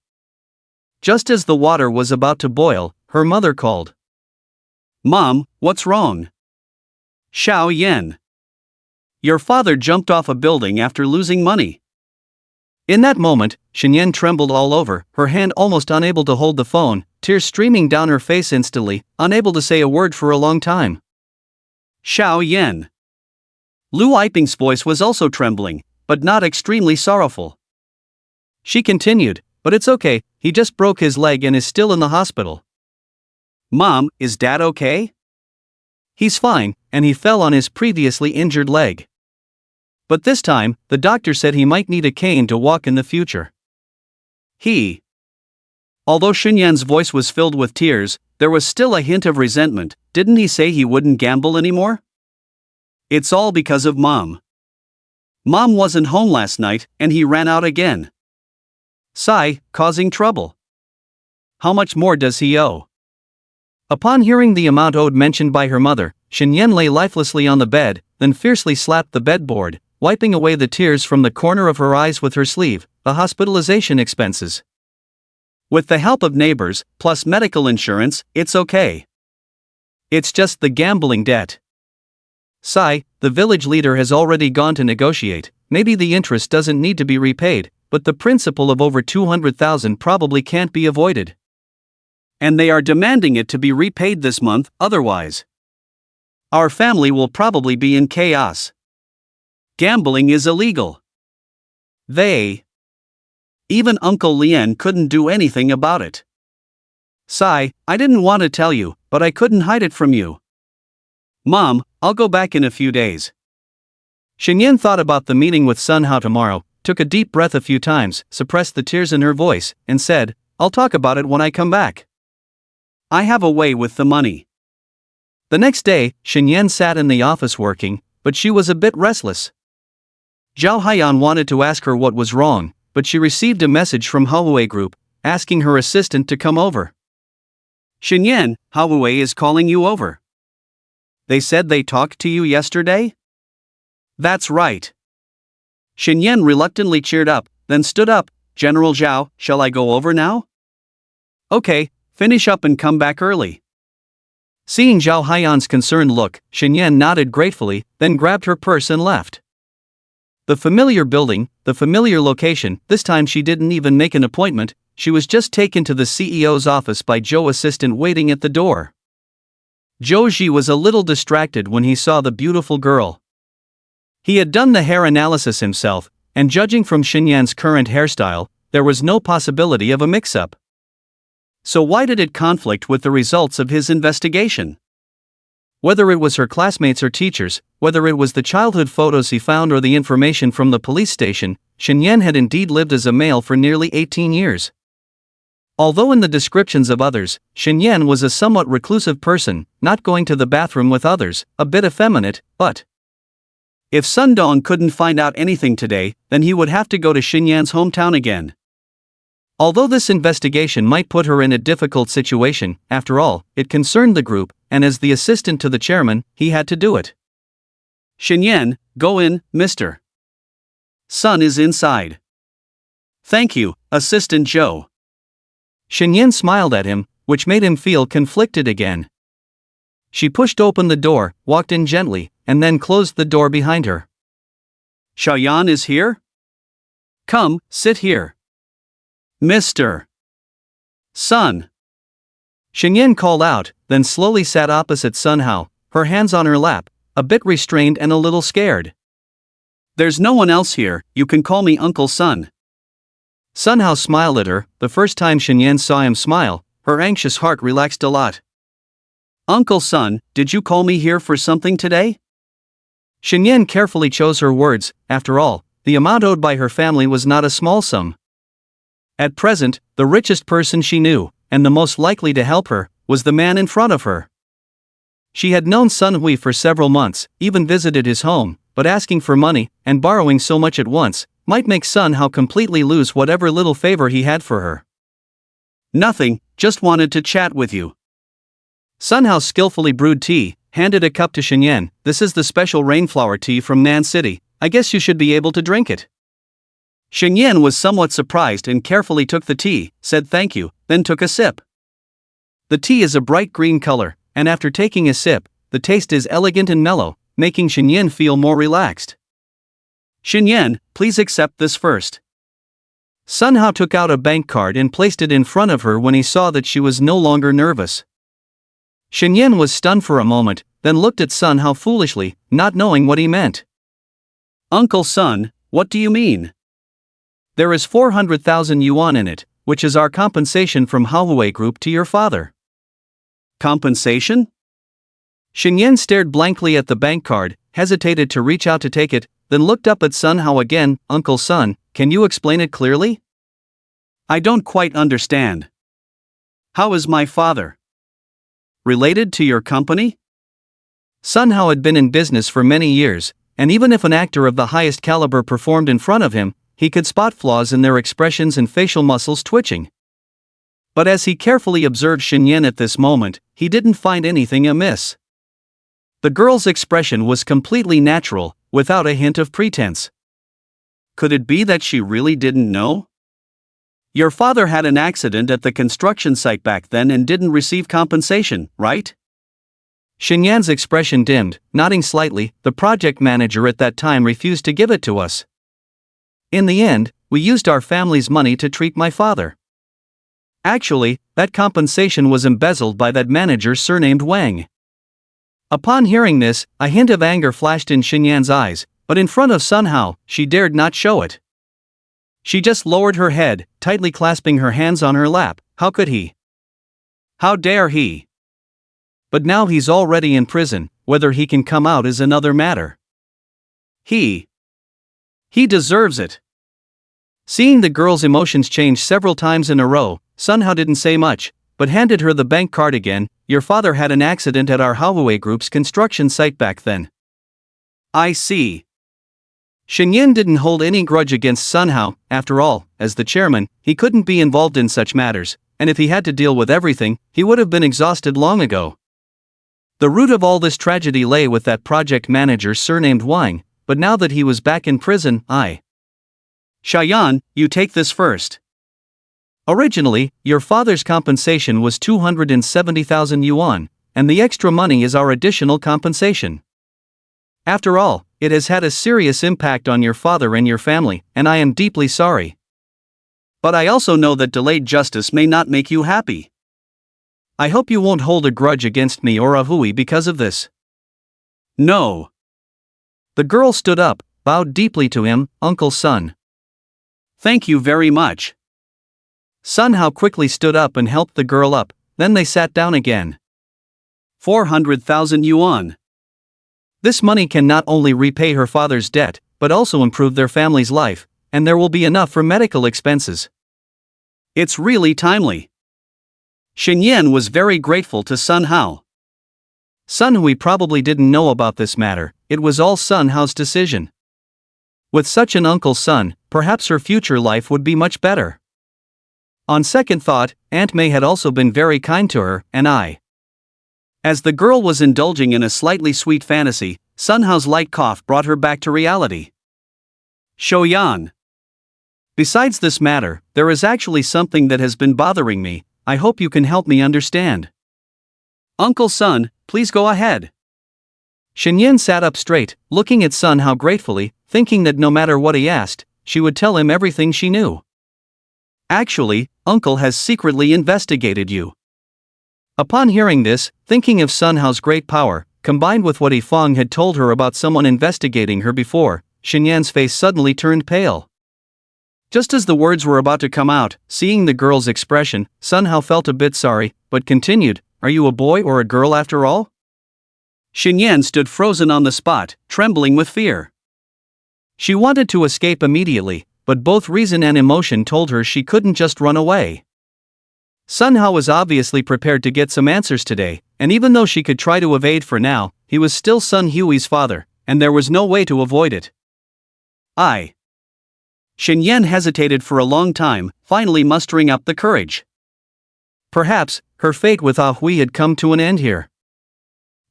Just as the water was about to boil, her mother called. "Mom, what's wrong?" "Xiao Yan. Your father jumped off a building after losing money." In that moment, Shenyan trembled all over, her hand almost unable to hold the phone, tears streaming down her face instantly, unable to say a word for a long time. "Xiao Yan." Lu Yiping's voice was also trembling, but not extremely sorrowful. She continued, "But it's okay, he just broke his leg and is still in the hospital." "Mom, is Dad okay?" "He's fine, and he fell on his previously injured leg. But this time, the doctor said he might need a cane to walk in the future." Although Shunyan's voice was filled with tears, there was still a hint of resentment. Didn't he say he wouldn't gamble anymore? "It's all because of Mom. Mom wasn't home last night, and he ran out again. Sigh, causing trouble. How much more does he owe?" Upon hearing the amount owed mentioned by her mother, Shenyan lay lifelessly on the bed, then fiercely slapped the bedboard, wiping away the tears from the corner of her eyes with her sleeve. "The hospitalization expenses. With the help of neighbors, plus medical insurance, it's okay. It's just the gambling debt. Sigh, the village leader has already gone to negotiate. Maybe the interest doesn't need to be repaid, but the principal of over 200,000 probably can't be avoided. And they are demanding it to be repaid this month, otherwise our family will probably be in chaos. Gambling is illegal. Even Uncle Lien couldn't do anything about it. Sigh, I didn't want to tell you, but I couldn't hide it from you. Mom, I'll go back in a few days." Shenyan thought about the meeting with Sun Hao tomorrow, took a deep breath a few times, suppressed the tears in her voice, and said, "I'll talk about it when I come back. I have a way with the money." The next day, Shenyan sat in the office working, but she was a bit restless. Zhao Haiyan wanted to ask her what was wrong, but she received a message from Haohui Group, asking her assistant to come over. "Shenyan, Haohui is calling you over. They said they talked to you yesterday?" "That's right." Shenyan reluctantly cheered up, then stood up. "General Zhao, shall I go over now?" "Okay, finish up and come back early." Seeing Zhao Haiyan's concerned look, Shenyan nodded gratefully, then grabbed her purse and left. The familiar building, the familiar location. This time she didn't even make an appointment, she was just taken to the CEO's office by Zhou's assistant waiting at the door. Zhou Ji was a little distracted when he saw the beautiful girl. He had done the hair analysis himself, and judging from Shenyan's current hairstyle, there was no possibility of a mix-up. So why did it conflict with the results of his investigation? Whether it was her classmates or teachers, whether it was the childhood photos he found or the information from the police station, Shenyan had indeed lived as a male for nearly 18 years. Although in the descriptions of others, Shenyan was a somewhat reclusive person, not going to the bathroom with others, a bit effeminate, but if Sun Dong couldn't find out anything today, then he would have to go to Shenyan's hometown again. Although this investigation might put her in a difficult situation, after all, it concerned the group, and as the assistant to the chairman, he had to do it. "Shenyan, go in, Mr. Sun is inside." "Thank you, Assistant Zhou." Shenyan smiled at him, which made him feel conflicted again. She pushed open the door, walked in gently, and then closed the door behind her. "Xiaoyan is here? Come, sit here. Mr. Sun." Shenyan called out, then slowly sat opposite Sun Hao, her hands on her lap, a bit restrained and a little scared. "There's no one else here, you can call me Uncle Sun." Sun Hao smiled at her. The first time Shenyan saw him smile, her anxious heart relaxed a lot. "Uncle Sun, did you call me here for something today?" Shenyan carefully chose her words. After all, the amount owed by her family was not a small sum. At present, the richest person she knew, and the most likely to help her, was the man in front of her. She had known Sun Hui for several months, even visited his home, but asking for money, and borrowing so much at once, might make Sun Hao completely lose whatever little favor he had for her. "Nothing, just wanted to chat with you." Sun Hao skillfully brewed tea, handed a cup to Shenyan. This is the special rainflower tea from Nan City, I guess you should be able to drink it. Shenyan was somewhat surprised and carefully took the tea, said thank you, then took a sip. The tea is a bright green color, and after taking a sip, the taste is elegant and mellow, making Shenyan feel more relaxed. Shenyan, please accept this first. Sun Hao took out a bank card and placed it in front of her when he saw that she was no longer nervous. Shenyan was stunned for a moment, then looked at Sun Hao foolishly, not knowing what he meant. Uncle Sun, what do you mean? There is 400,000 yuan in it, which is our compensation from Haohui Group to your father. Compensation? Shenyan stared blankly at the bank card, hesitated to reach out to take it, then looked up at Sun Hao again. Uncle Sun, can you explain it clearly? I don't quite understand. How is my father related to your company? Sun Hao had been in business for many years, and even if an actor of the highest caliber performed in front of him, he could spot flaws in their expressions and facial muscles twitching. But as he carefully observed Shenyan at this moment, he didn't find anything amiss. The girl's expression was completely natural, without a hint of pretense. Could it be that she really didn't know? Your father had an accident at the construction site back then and didn't receive compensation, right? Shenyan's expression dimmed, nodding slightly. The project manager at that time refused to give it to us. In the end, we used our family's money to treat my father. Actually, that compensation was embezzled by that manager surnamed Wang. Upon hearing this, a hint of anger flashed in Shenyan's eyes, but in front of Sun Hao, she dared not show it. She just lowered her head, tightly clasping her hands on her lap. How could he? How dare he? But now he's already in prison, whether he can come out is another matter. He deserves it. Seeing the girl's emotions change several times in a row, Sun Hao didn't say much, but handed her the bank card again. Your father had an accident at our Haohui Group's construction site back then. I see. Shenyan didn't hold any grudge against Sun Hao. After all, as the chairman, he couldn't be involved in such matters, and if he had to deal with everything, he would have been exhausted long ago. The root of all this tragedy lay with that project manager surnamed Wang, but now that he was back in prison, Shayan, you take this first. Originally, your father's compensation was 270,000 yuan, and the extra money is our additional compensation. After all, it has had a serious impact on your father and your family, and I am deeply sorry. But I also know that delayed justice may not make you happy. I hope you won't hold a grudge against me or Ahui because of this. No. The girl stood up, bowed deeply to him. Uncle Sun. Thank you very much. Sun Hao quickly stood up and helped the girl up, then they sat down again. 400,000 yuan. This money can not only repay her father's debt, but also improve their family's life, and there will be enough for medical expenses. It's really timely. Shenyan was very grateful to Sun Hao. Sun Hui probably didn't know about this matter. It was all Sun Hao's decision. With such an Uncle Sun, perhaps her future life would be much better. On second thought, Aunt May had also been very kind to her, and As the girl was indulging in a slightly sweet fantasy, Sun Hao's light cough brought her back to reality. Shoyan. Besides this matter, there is actually something that has been bothering me. I hope you can help me understand. Uncle Sun, please go ahead. Shenyan sat up straight, looking at Sun Hao gratefully, thinking that no matter what he asked, she would tell him everything she knew. Actually, Uncle has secretly investigated you. Upon hearing this, thinking of Sun Hao's great power, combined with what Fong had told her about someone investigating her before, Shenyan's face suddenly turned pale. Just as the words were about to come out, seeing the girl's expression, Sun Hao felt a bit sorry, but continued, Are you a boy or a girl after all? Shenyan stood frozen on the spot, trembling with fear. She wanted to escape immediately, but both reason and emotion told her she couldn't just run away. Sun Hao was obviously prepared to get some answers today, and even though she could try to evade for now, he was still Sun Hui's father, and there was no way to avoid it. Shenyan hesitated for a long time, finally mustering up the courage. Perhaps, her fate with Ah Hui had come to an end here.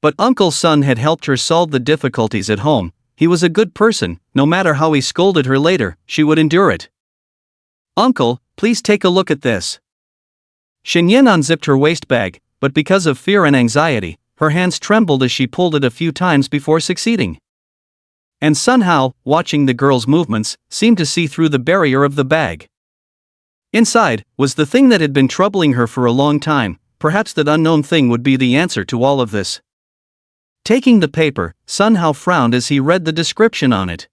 But Uncle Sun had helped her solve the difficulties at home. He was a good person, no matter how he scolded her later, she would endure it. "Uncle, please take a look at this." Xinyan unzipped her waist bag, but because of fear and anxiety, her hands trembled as she pulled it a few times before succeeding. And Sun Hao, watching the girl's movements, seemed to see through the barrier of the bag. Inside was the thing that had been troubling her for a long time. Perhaps that unknown thing would be the answer to all of this. Taking the paper, Sun Hao frowned as he read the description on it.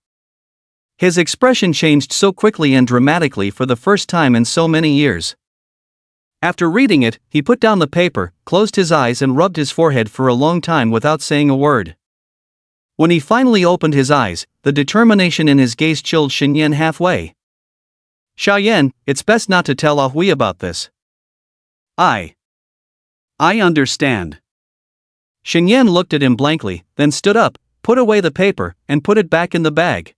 His expression changed so quickly and dramatically for the first time in so many years. After reading it, he put down the paper, closed his eyes and rubbed his forehead for a long time without saying a word. When he finally opened his eyes, the determination in his gaze chilled Xinyan halfway. "Xiaoyan, it's best not to tell Ah Hui about this." I understand." Xinyan looked at him blankly, then stood up, put away the paper, and put it back in the bag.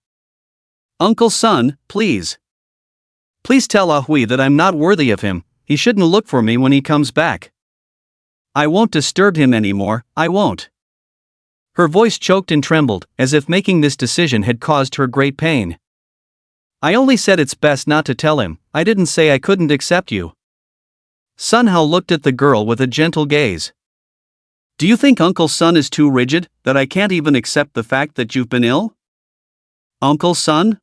"Uncle Sun, please. Please tell Ah Hui that I'm not worthy of him. He shouldn't look for me when he comes back. I won't disturb him anymore, I won't." Her voice choked and trembled, as if making this decision had caused her great pain. "I only said it's best not to tell him, I didn't say I couldn't accept you." Sun Hao looked at the girl with a gentle gaze. "Do you think Uncle Sun is too rigid, that I can't even accept the fact that you've been ill?" "Uncle Sun?"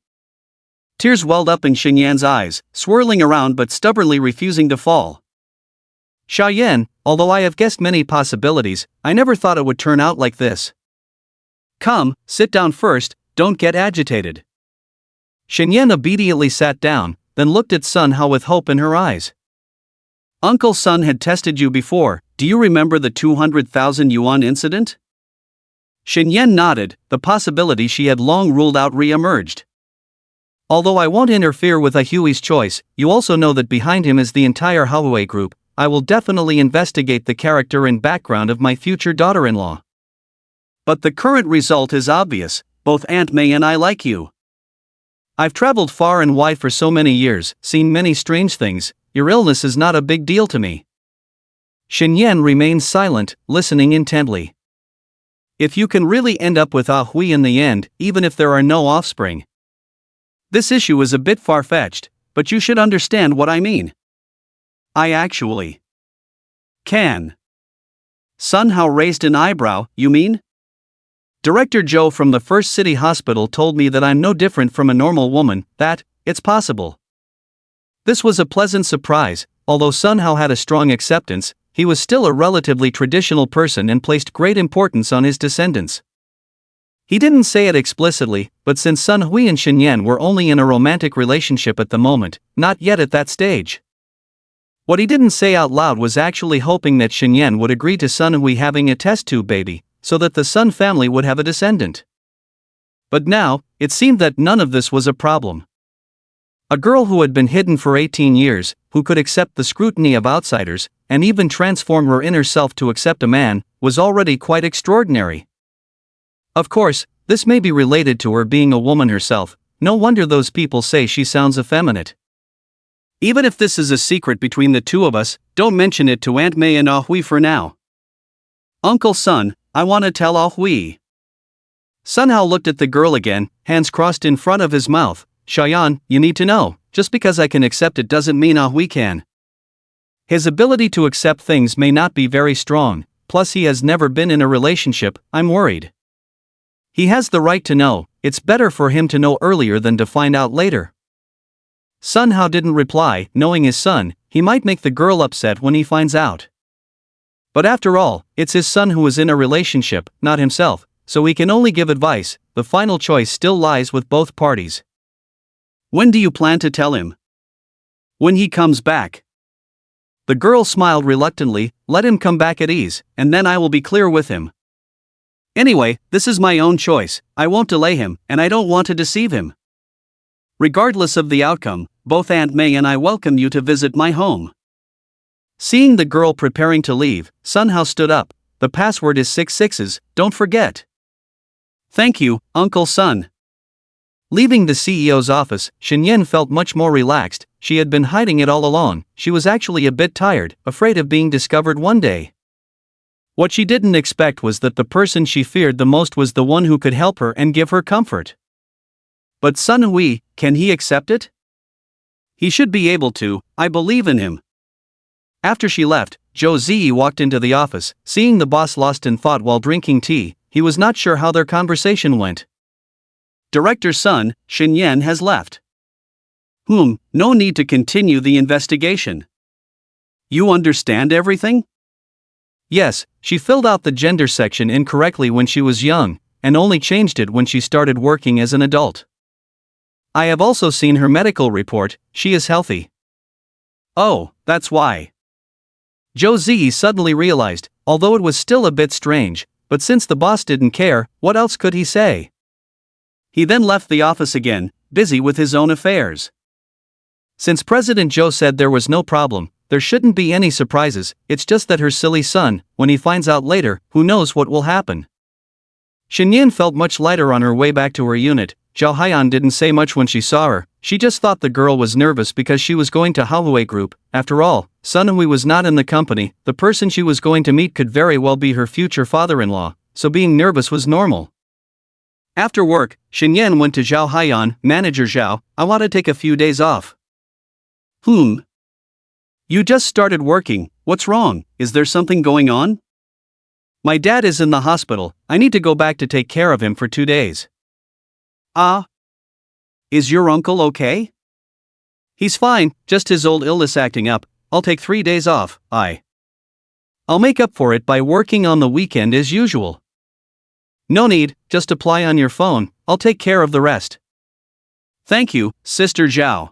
Tears welled up in Xinyan's eyes, swirling around but stubbornly refusing to fall. "Xiaoyan, although I have guessed many possibilities, I never thought it would turn out like this. Come, sit down first, don't get agitated." Xinyan obediently sat down, then looked at Sun Hao with hope in her eyes. "Uncle Sun had tested you before, do you remember the 200,000 yuan incident?" Xinyan nodded, the possibility she had long ruled out re-emerged. "Although I won't interfere with Ah Hui's choice, you also know that behind him is the entire Haohui group. I will definitely investigate the character and background of my future daughter-in-law. But the current result is obvious, both Aunt May and I like you. I've traveled far and wide for so many years, seen many strange things. Your illness is not a big deal to me." Xinyan remained silent, listening intently. "If you can really end up with Ah Hui in the end, even if there are no offspring. This issue is a bit far-fetched, but you should understand what I mean. I actually can." Sun Hao raised an eyebrow. "You mean?" "Director Zhou from the First City Hospital told me that I'm no different from a normal woman, that it's possible." This was a pleasant surprise. Although Sun Hao had a strong acceptance, he was still a relatively traditional person and placed great importance on his descendants. He didn't say it explicitly, but since Sun Hui and Xinyan were only in a romantic relationship at the moment, not yet at that stage. What he didn't say out loud was actually hoping that Xinyan would agree to Sun Hui having a test tube baby, so that the Sun family would have a descendant. But now, it seemed that none of this was a problem. A girl who had been hidden for 18 years, who could accept the scrutiny of outsiders, and even transform her inner self to accept a man, was already quite extraordinary. Of course, this may be related to her being a woman herself. No wonder those people say she sounds effeminate. Even if this is a secret between the two of us, don't mention it to Aunt May and Ah Hui for now. Uncle Sun, I want to tell Ah Hui." Sun Hao looked at the girl again, hands crossed in front of his mouth. "Xiaoyan, you need to know, just because I can accept it doesn't mean Ah Hui can. His ability to accept things may not be very strong, plus he has never been in a relationship, I'm worried. He has the right to know, it's better for him to know earlier than to find out later." Sun Hao didn't reply. Knowing his son, he might make the girl upset when he finds out. But after all, it's his son who is in a relationship, not himself, so he can only give advice. The final choice still lies with both parties. "When do you plan to tell him?" "When he comes back." The girl smiled reluctantly. "Let him come back at ease, and then I will be clear with him. Anyway, this is my own choice, I won't delay him, and I don't want to deceive him. Regardless of the outcome, both Aunt May and I welcome you to visit my home." Seeing the girl preparing to leave, Sun Hao stood up. "The password is 66, don't forget." "Thank you, Uncle Sun." Leaving the CEO's office, Xinyan felt much more relaxed. she had been hiding it all along. She was actually a bit tired, afraid of being discovered one day. What she didn't expect was that the person she feared the most was the one who could help her and give her comfort. But Sun Hui, can he accept it? He should be able to, I believe in him. After she left, Zhou Ziyi walked into the office, seeing the boss lost in thought while drinking tea. He was not sure how their conversation went. Director's son, Shen Yan, has left. No need to continue the investigation. You understand everything? Yes, she filled out the gender section incorrectly when she was young, and only changed it when she started working as an adult. I have also seen her medical report, she is healthy. Oh, that's why. Zhou Ziyi suddenly realized, although it was still a bit strange, but since the boss didn't care, what else could he say? He then left the office again, busy with his own affairs. Since President Zhou said there was no problem, there shouldn't be any surprises, it's just that her silly son, when he finds out later, who knows what will happen. Shen Yan felt much lighter on her way back to her unit. Zhao Haiyan didn't say much when she saw her, she just thought the girl was nervous because she was going to Haohui Group. After all, Sun Hui was not in the company, the person she was going to meet could very well be her future father-in-law, so being nervous was normal. After work, Shen Yan went to Zhao Haiyan. Manager Zhao, I want to take a few days off. You just started working, what's wrong, is there something going on? My dad is in the hospital, I need to go back to take care of him for 2 days. Is your uncle okay? He's fine, just his old illness acting up. I'll take 3 days off. I'll make up for it by working on the weekend as usual. No need, just apply on your phone, I'll take care of the rest. Thank you, Sister Zhao.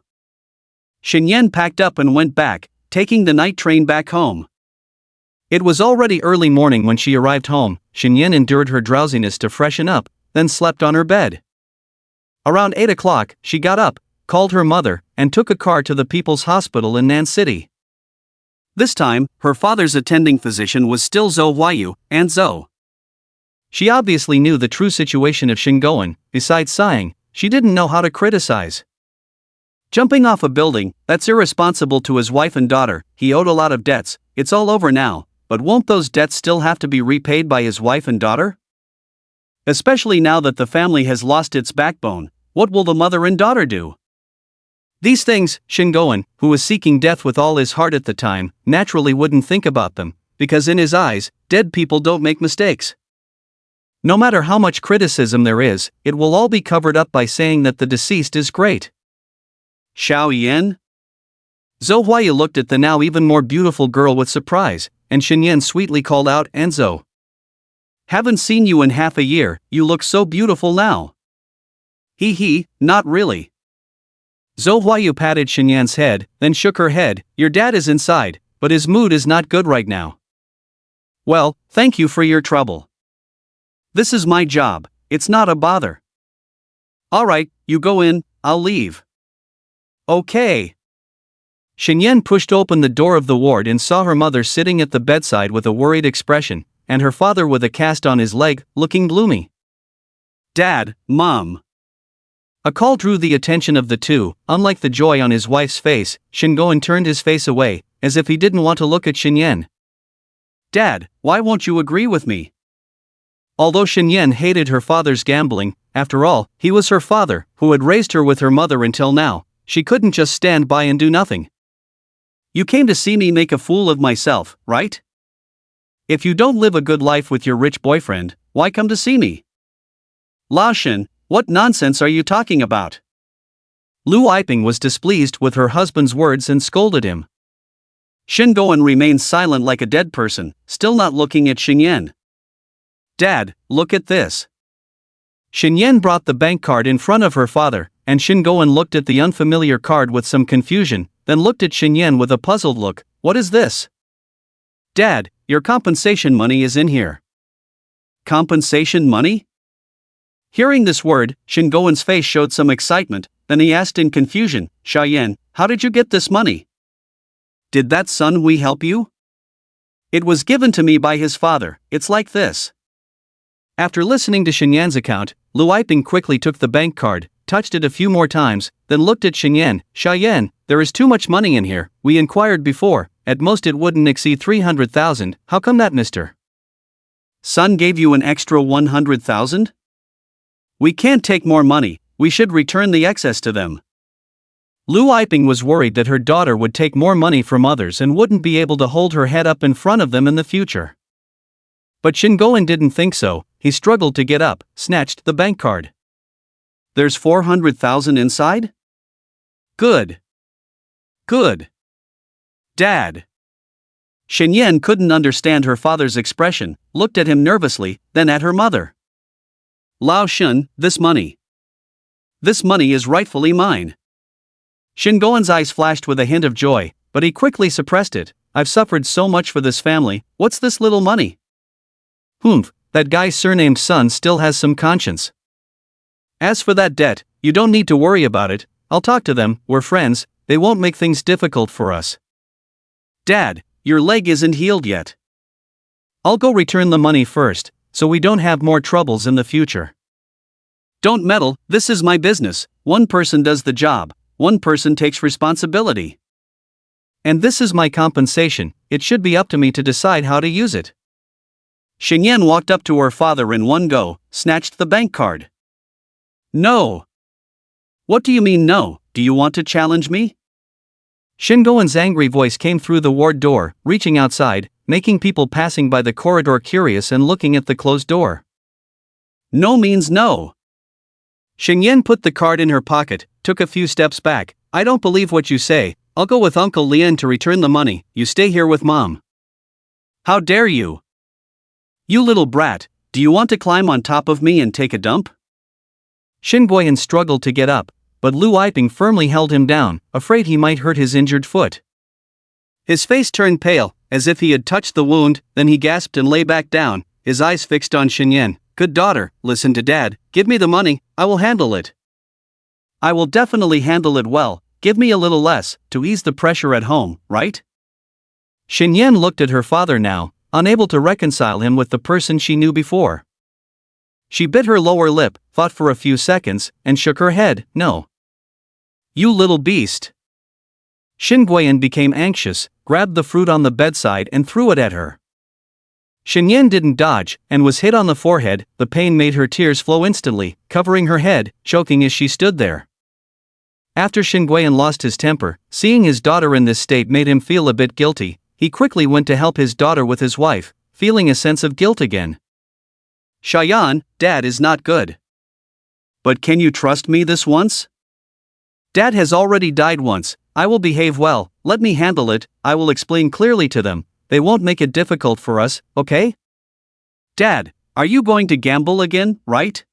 Shen Yan packed up and went back, taking the night train back home. It was already early morning when she arrived home. Shen Yan endured her drowsiness to freshen up, then slept on her bed. Around 8 o'clock, she got up, called her mother, and took a car to the People's Hospital in Nan City. This time, her father's attending physician was still Zhou Huayu, and Zhou. She obviously knew the true situation of Xingoan. Besides sighing, she didn't know how to criticize. Jumping off a building, that's irresponsible to his wife and daughter. He owed a lot of debts, it's all over now, but won't those debts still have to be repaid by his wife and daughter? Especially now that the family has lost its backbone, what will the mother and daughter do? These things, Xingoan, who was seeking death with all his heart at the time, naturally wouldn't think about them, because in his eyes, dead people don't make mistakes. No matter how much criticism there is, it will all be covered up by saying that the deceased is great. Xiao Yan? Zhou Huayu looked at the now even more beautiful girl with surprise, and Shen Yan sweetly called out, Enzo. Haven't seen you in half a year, you look so beautiful now. Not really. Zhou Huayu patted Shen Yan's head, then shook her head. Your dad is inside, but his mood is not good right now. Well, thank you for your trouble. This is my job, it's not a bother. Alright, you go in, I'll leave. Okay. Shen Yan pushed open the door of the ward and saw her mother sitting at the bedside with a worried expression, and her father with a cast on his leg, looking gloomy. Dad, Mom. A call drew the attention of the two. Unlike the joy on his wife's face, Xingoan turned his face away, as if he didn't want to look at Shen Yan. Dad, why won't you agree with me? Although Shen Yan hated her father's gambling, after all, he was her father, who had raised her with her mother until now, she couldn't just stand by and do nothing. You came to see me make a fool of myself, right? If you don't live a good life with your rich boyfriend, why come to see me? Lao Shen, what nonsense are you talking about? Lu Yiping was displeased with her husband's words and scolded him. Xingoan remained silent like a dead person, still not looking at Shen Yan. Dad, look at this. Shen Yan brought the bank card in front of her father, and Xingoan looked at the unfamiliar card with some confusion, then looked at Shen Yan with a puzzled look. What is this? Dad, your compensation money is in here. Compensation money? Hearing this word, Xingoan's face showed some excitement, then he asked in confusion, Xiaoyan, how did you get this money? Did that Sun Hui help you? It was given to me by his father, it's like this. After listening to Shen Yan's account, Lu Yiping quickly took the bank card, touched it a few more times, then looked at Shen Yan. Xiaoyan, there is too much money in here. We inquired before, at most it wouldn't exceed 300,000, how come that Mr. Sun gave you an extra 100,000? We can't take more money, we should return the excess to them. Lu Yiping was worried that her daughter would take more money from others and wouldn't be able to hold her head up in front of them in the future. But Shingoan didn't think so. He struggled to get up, snatched the bank card. There's 400,000 inside? Good. Good. Dad. Shenyan couldn't understand her father's expression, looked at him nervously, then at her mother. Lao Shun, this money. This money is rightfully mine. Shingoan's eyes flashed with a hint of joy, but he quickly suppressed it. I've suffered so much for this family, what's this little money? Humph, that guy surnamed Sun still has some conscience. As for that debt, you don't need to worry about it, I'll talk to them, we're friends, they won't make things difficult for us. Dad, your leg isn't healed yet. I'll go return the money first, so we don't have more troubles in the future. Don't meddle, this is my business, one person does the job, one person takes responsibility. And this is my compensation, it should be up to me to decide how to use it. Xingyan walked up to her father in one go, snatched the bank card. No. What do you mean no, do you want to challenge me? Shingoan's angry voice came through the ward door, reaching outside, making people passing by the corridor curious and looking at the closed door. No means no. Xingyan put the card in her pocket, took a few steps back. I don't believe what you say, I'll go with Uncle Lian to return the money, you stay here with Mom. How dare you? You little brat, do you want to climb on top of me and take a dump? Shinguoyan struggled to get up, but Lu Yiping firmly held him down, afraid he might hurt his injured foot. His face turned pale, as if he had touched the wound, then he gasped and lay back down, his eyes fixed on Xingyan. Good daughter, listen to Dad, give me the money, I will handle it. I will definitely handle it well, give me a little less, to ease the pressure at home, right? Xingyan looked at her father now, unable to reconcile him with the person she knew before. She bit her lower lip, thought for a few seconds, and shook her head, no. You little beast. Shinguoyan became anxious, grabbed the fruit on the bedside and threw it at her. Xingyan didn't dodge, and was hit on the forehead. The pain made her tears flow instantly, covering her head, choking as she stood there. After Shinguoyan lost his temper, seeing his daughter in this state made him feel a bit guilty. He quickly went to help his daughter with his wife, feeling a sense of guilt again. Shayan, Dad is not good. But can you trust me this once? Dad has already died once, I will behave well, let me handle it, I will explain clearly to them, they won't make it difficult for us, okay? Dad, are you going to gamble again, right?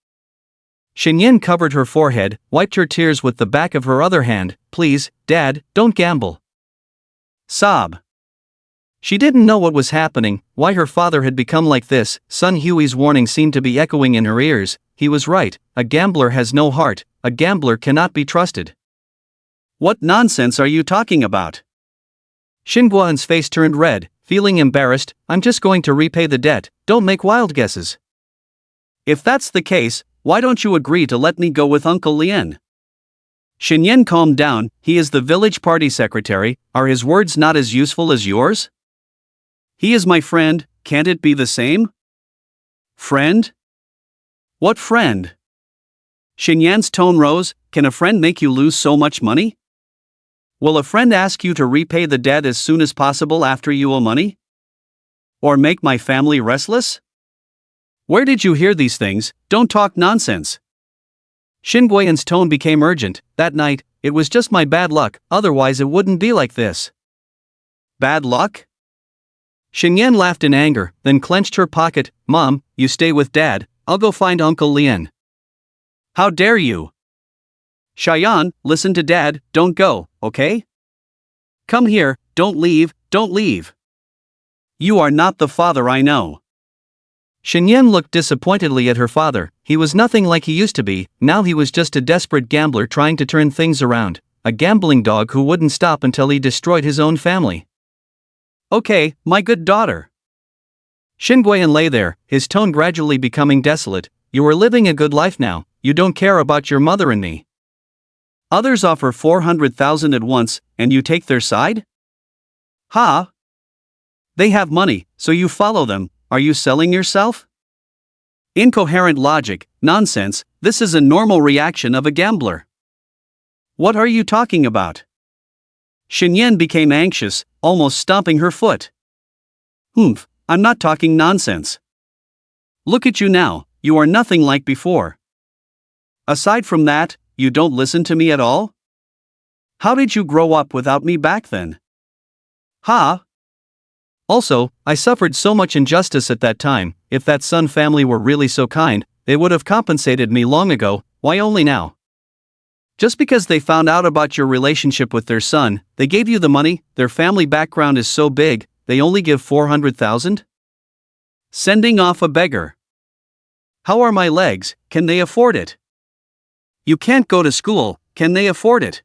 Xingyan covered her forehead, wiped her tears with the back of her other hand. Please, Dad, don't gamble. Sob. She didn't know what was happening, why her father had become like this. Sun Hui's warning seemed to be echoing in her ears. He was right, a gambler has no heart, a gambler cannot be trusted. What nonsense are you talking about? Shinguoyan's face turned red, feeling embarrassed. I'm just going to repay the debt, don't make wild guesses. If that's the case, why don't you agree to let me go with Uncle Lian? Xingyan calmed down, he is the village party secretary, are his words not as useful as yours? He is my friend, can't it be the same? Friend? What friend? Xingyan's tone rose, can a friend make you lose so much money? Will a friend ask you to repay the debt as soon as possible after you owe money? Or make my family restless? Where did you hear these things? Don't talk nonsense. Shinguoyan's tone became urgent. That night, it was just my bad luck, otherwise it wouldn't be like this. Bad luck? Xingyan laughed in anger, then clenched her pocket. Mom, you stay with Dad, I'll go find Uncle Lian. How dare you? Shayan, listen to Dad, don't go, okay? Come here, don't leave, don't leave. You are not the father I know. Xingyan looked disappointedly at her father. He was nothing like he used to be, now he was just a desperate gambler trying to turn things around, a gambling dog who wouldn't stop until he destroyed his own family. Okay, my good daughter. Shinguoyan lay there, his tone gradually becoming desolate. You are living a good life now, you don't care about your mother and me. Others offer 400,000 at once, and you take their side? Ha! They have money, so you follow them. Are you selling yourself? Incoherent logic, nonsense, this is a normal reaction of a gambler. What are you talking about? Xinyan became anxious, almost stomping her foot. I'm not talking nonsense. Look at you now, you are nothing like before. Aside from that, you don't listen to me at all? How did you grow up without me back then? Ha! Also, I suffered so much injustice at that time. If that Sun family were really so kind, they would have compensated me long ago. Why only now? Just because they found out about your relationship with their son, they gave you the money. Their family background is so big, they only give 400,000? Sending off a beggar. How are my legs? Can they afford it? You can't go to school. Can they afford it?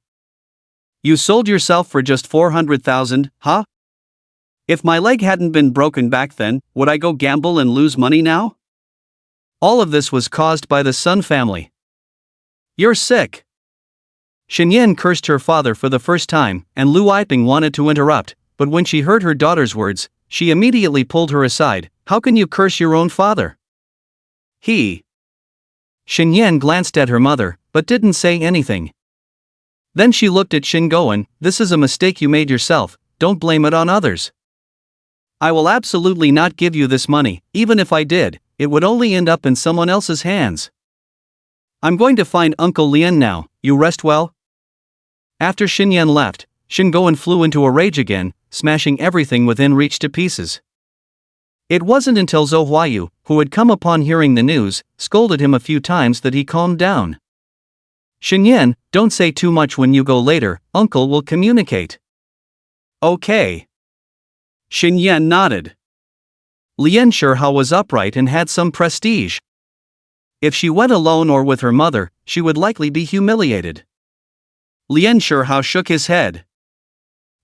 You sold yourself for just 400,000, huh? If my leg hadn't been broken back then, would I go gamble and lose money now? All of this was caused by the Sun family. You're sick. Xinyan cursed her father for the first time, and Lu Yiping wanted to interrupt, but when she heard her daughter's words, she immediately pulled her aside. How can you curse your own father? Xinyan glanced at her mother, but didn't say anything. Then she looked at Xingoan. This is a mistake you made yourself, don't blame it on others. I will absolutely not give you this money. Even if I did, it would only end up in someone else's hands. I'm going to find Uncle Lian now, you rest well? After Xinyan left, Xingoan flew into a rage again, smashing everything within reach to pieces. It wasn't until Zhou Huayu, who had come upon hearing the news, scolded him a few times that he calmed down. Xinyan, don't say too much when you go later, Uncle will communicate. Okay. Xinyan nodded. Lian Shihao was upright and had some prestige. If she went alone or with her mother, she would likely be humiliated. Lian Shihao shook his head.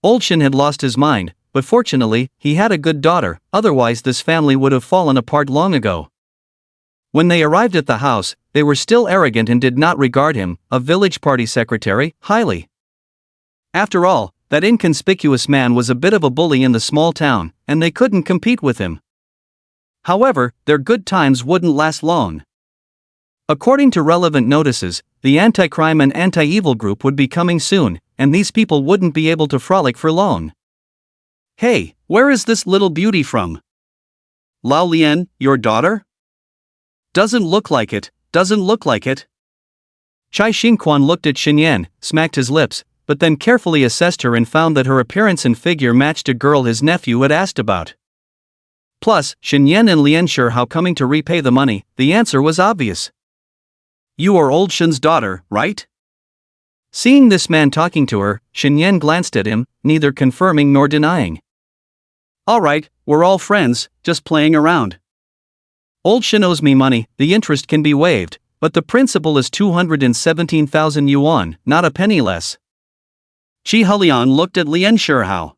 Old Shin had lost his mind, but fortunately, he had a good daughter, otherwise this family would have fallen apart long ago. When they arrived at the house, they were still arrogant and did not regard him, a village party secretary, highly. After all, that inconspicuous man was a bit of a bully in the small town, and they couldn't compete with him. However, their good times wouldn't last long. According to relevant notices, the anti-crime and anti-evil group would be coming soon, and these people wouldn't be able to frolic for long. Hey, where is this little beauty from? Lao Lian, your daughter? Doesn't look like it, doesn't look like it. Chai Xingquan looked at Xinyan, smacked his lips, but then carefully assessed her and found that her appearance and figure matched a girl his nephew had asked about. Plus, Xinyan and Lian Shihao coming to repay the money, the answer was obvious. You are old Shen's daughter, right? Seeing this man talking to her, Xinyan glanced at him, neither confirming nor denying. Alright, we're all friends, just playing around. Old Shen owes me money, the interest can be waived, but the principal is 217,000 yuan, not a penny less. Qi Helian looked at Lian Shihao.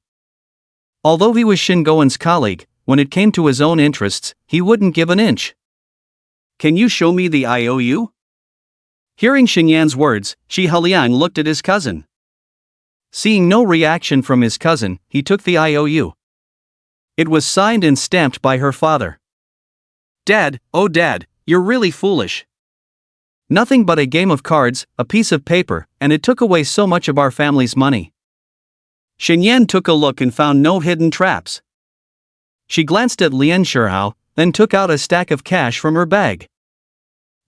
Although he was Xingoan's colleague, when it came to his own interests, he wouldn't give an inch. Can you show me the IOU? Hearing Xinyan's words, Qi Helian looked at his cousin. Seeing no reaction from his cousin, he took the IOU. It was signed and stamped by her father. Dad, oh Dad, you're really foolish. Nothing but a game of cards, a piece of paper, and it took away so much of our family's money. Xinyan took a look and found no hidden traps. She glanced at Lian Shihao, then took out a stack of cash from her bag.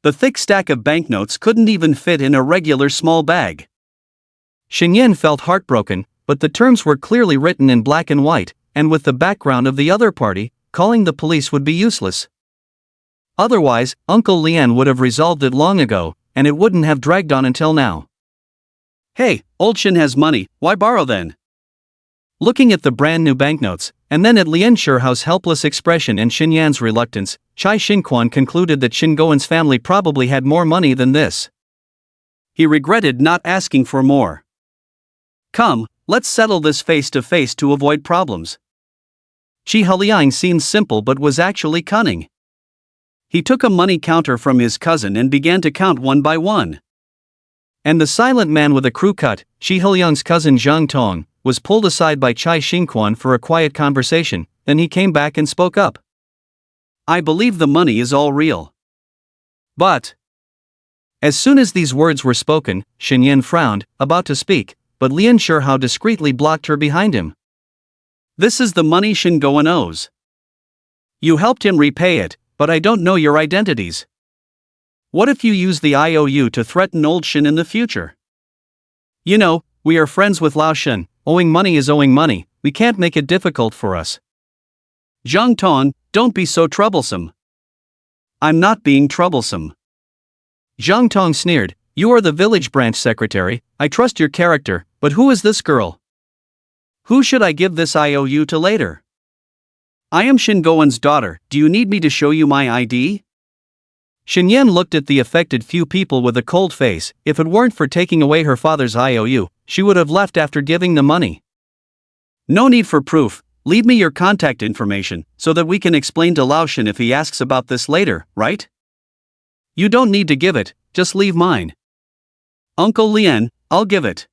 The thick stack of banknotes couldn't even fit in a regular small bag. Xinyan felt heartbroken, but the terms were clearly written in black and white, and with the background of the other party, calling the police would be useless. Otherwise, Uncle Lian would have resolved it long ago, and it wouldn't have dragged on until now. Hey, old Shin has money, why borrow then? Looking at the brand new banknotes, and then at Lian Shihao's helpless expression and Xinyan's reluctance, Chai Xingquan concluded that Xingoan's family probably had more money than this. He regretted not asking for more. Come, let's settle this face to face to avoid problems. Qi Heliang seemed simple but was actually cunning. He took a money counter from his cousin and began to count one by one. And the silent man with a crew cut, Shi Hilyang's cousin Zhang Tong, was pulled aside by Chai Xingquan for a quiet conversation. Then he came back and spoke up. I believe the money is all real. But... As soon as these words were spoken, Xinyan frowned, about to speak, but Lian Shihao discreetly blocked her behind him. This is the money Shingoan owes. You helped him repay it, but I don't know your identities. What if you use the IOU to threaten old Shin in the future? You know, we are friends with Lao Shen, owing money is owing money, we can't make it difficult for us. Zhang Tong, don't be so troublesome. I'm not being troublesome. Zhang Tong sneered, you are the village branch secretary, I trust your character, but who is this girl? Who should I give this IOU to later? I am Shingoan's daughter, do you need me to show you my ID? Xinyan looked at the affected few people with a cold face. If it weren't for taking away her father's IOU, she would have left after giving the money. No need for proof, leave me your contact information, so that we can explain to Lao Shen if he asks about this later, right? You don't need to give it, just leave mine. Uncle Lian, I'll give it.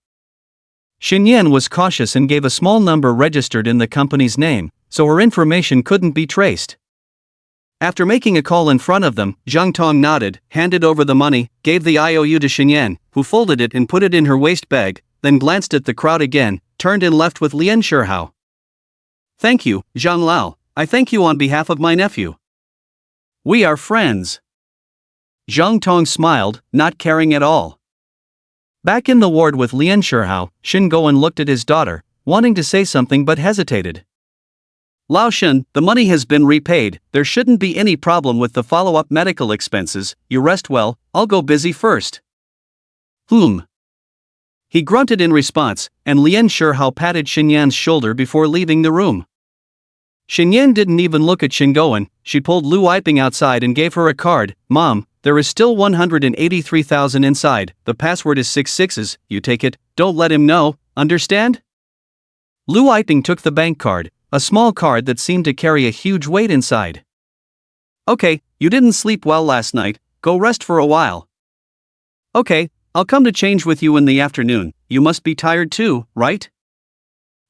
Xinyan was cautious and gave a small number registered in the company's name, so her information couldn't be traced. After making a call in front of them, Zhang Tong nodded, handed over the money, gave the IOU to Xinyan, who folded it and put it in her waist bag, then glanced at the crowd again, turned and left with Lian Shihao. Thank you, Zhang Lao, I thank you on behalf of my nephew. We are friends. Zhang Tong smiled, not caring at all. Back in the ward with Lian Shihao, Shingoan looked at his daughter, wanting to say something but hesitated. Lao Shen, the money has been repaid, there shouldn't be any problem with the follow-up medical expenses, you rest well, I'll go busy first. He grunted in response, and Lian Shihao patted Xinyan's shoulder before leaving the room. Xinyan didn't even look at Shingoan, she pulled Lu Yiping outside and gave her a card. Mom, there is still 183,000 inside, the password is 6 sixes, you take it, don't let him know, understand? Lu Yiping took the bank card, a small card that seemed to carry a huge weight inside. Okay, you didn't sleep well last night, go rest for a while. Okay, I'll come to change with you in the afternoon, you must be tired too, right?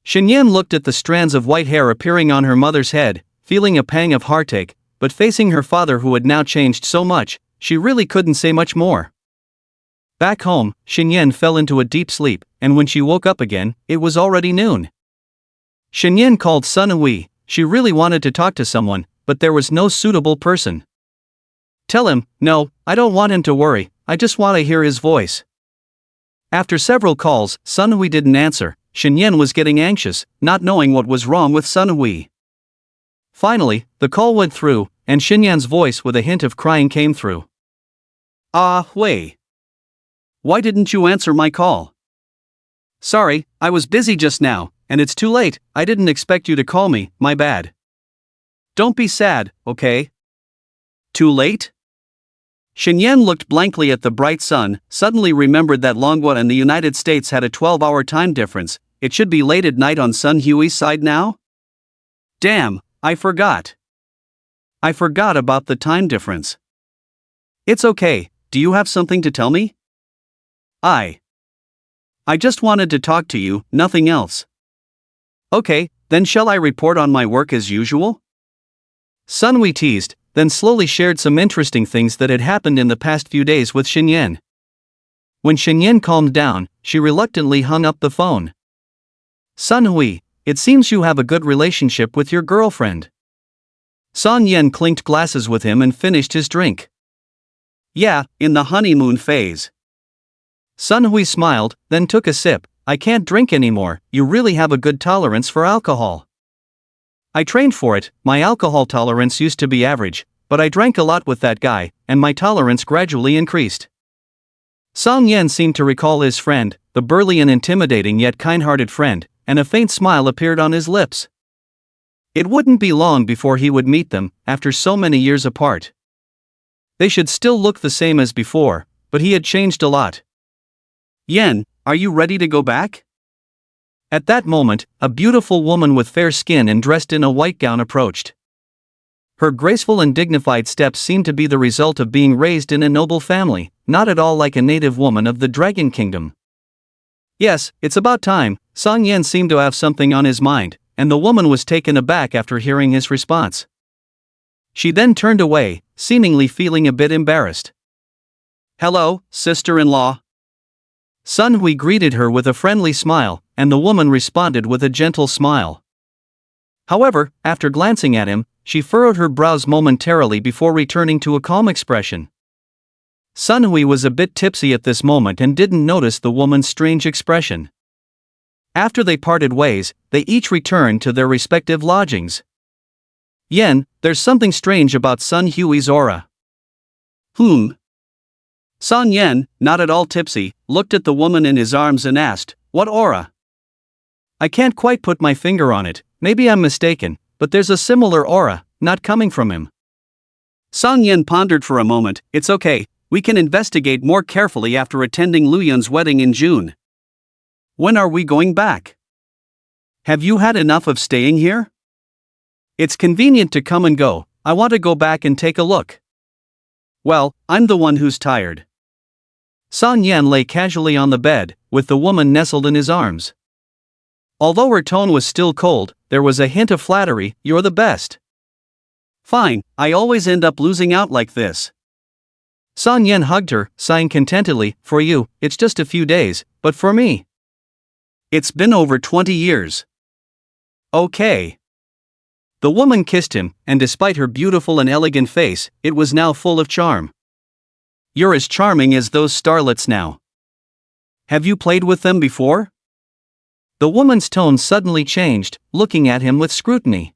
Xinyan looked at the strands of white hair appearing on her mother's head, feeling a pang of heartache, but facing her father who had now changed so much, she really couldn't say much more. Back home, Xinyan fell into a deep sleep, and when she woke up again, it was already noon. Xinyan called Sun Hui, she really wanted to talk to someone, but there was no suitable person. Tell him, no, I don't want him to worry, I just want to hear his voice. After several calls, Sun Hui didn't answer. Xinyan was getting anxious, not knowing what was wrong with Sun Hui. Finally, the call went through, and Xinyan's voice with a hint of crying came through. Ah, Hui. Why didn't you answer my call? Sorry, I was busy just now, and it's too late, I didn't expect you to call me, my bad. Don't be sad, okay? Too late? Xinyan looked blankly at the bright sun, suddenly remembered that Longwa and the United States had a 12-hour time difference. It should be late at night on Sun Hui's side now? Damn, I forgot. I forgot about the time difference. It's okay, do you have something to tell me? I just wanted to talk to you, nothing else. Okay, then shall I report on my work as usual? Sun Hui teased, then slowly shared some interesting things that had happened in the past few days with Xinyan. When Xinyan calmed down, she reluctantly hung up the phone. Sun Hui, it seems you have a good relationship with your girlfriend. Song Yen clinked glasses with him and finished his drink. Yeah, in the honeymoon phase. Sun Hui smiled, then took a sip. I can't drink anymore, you really have a good tolerance for alcohol. I trained for it, my alcohol tolerance used to be average, but I drank a lot with that guy, and my tolerance gradually increased. Song Yen seemed to recall his friend, the burly and intimidating yet kind-hearted friend, and a faint smile appeared on his lips. It wouldn't be long before he would meet them, after so many years apart. They should still look the same as before, but he had changed a lot. Yen, are you ready to go back? At that moment, a beautiful woman with fair skin and dressed in a white gown approached. Her graceful and dignified steps seemed to be the result of being raised in a noble family, not at all like a native woman of the Dragon Kingdom. Yes, it's about time. Song Yen seemed to have something on his mind, and the woman was taken aback after hearing his response. She then turned away, seemingly feeling a bit embarrassed. "Hello, sister-in-law." Sun Hui greeted her with a friendly smile, and the woman responded with a gentle smile. However, after glancing at him, she furrowed her brows momentarily before returning to a calm expression. Sun Hui was a bit tipsy at this moment and didn't notice the woman's strange expression. After they parted ways, they each returned to their respective lodgings. "Yen, there's something strange about Sun Hui's aura." Sun Yen, not at all tipsy, looked at the woman in his arms and asked, "What aura?" "I can't quite put my finger on it, maybe I'm mistaken, but there's a similar aura, not coming from him." Sun Yen pondered for a moment. "It's okay, we can investigate more carefully after attending Luyun's wedding in June. When are we going back? Have you had enough of staying here? It's convenient to come and go, I want to go back and take a look." "Well, I'm the one who's tired." Sun Yen lay casually on the bed, with the woman nestled in his arms. Although her tone was still cold, there was a hint of flattery. "You're the best." "Fine, I always end up losing out like this." Sun Yen hugged her, sighing contentedly. "For you, it's just a few days, but for me, it's been over 20 years. Okay." The woman kissed him, and despite her beautiful and elegant face, it was now full of charm. "You're as charming as those starlets now. Have you played with them before?" The woman's tone suddenly changed, looking at him with scrutiny.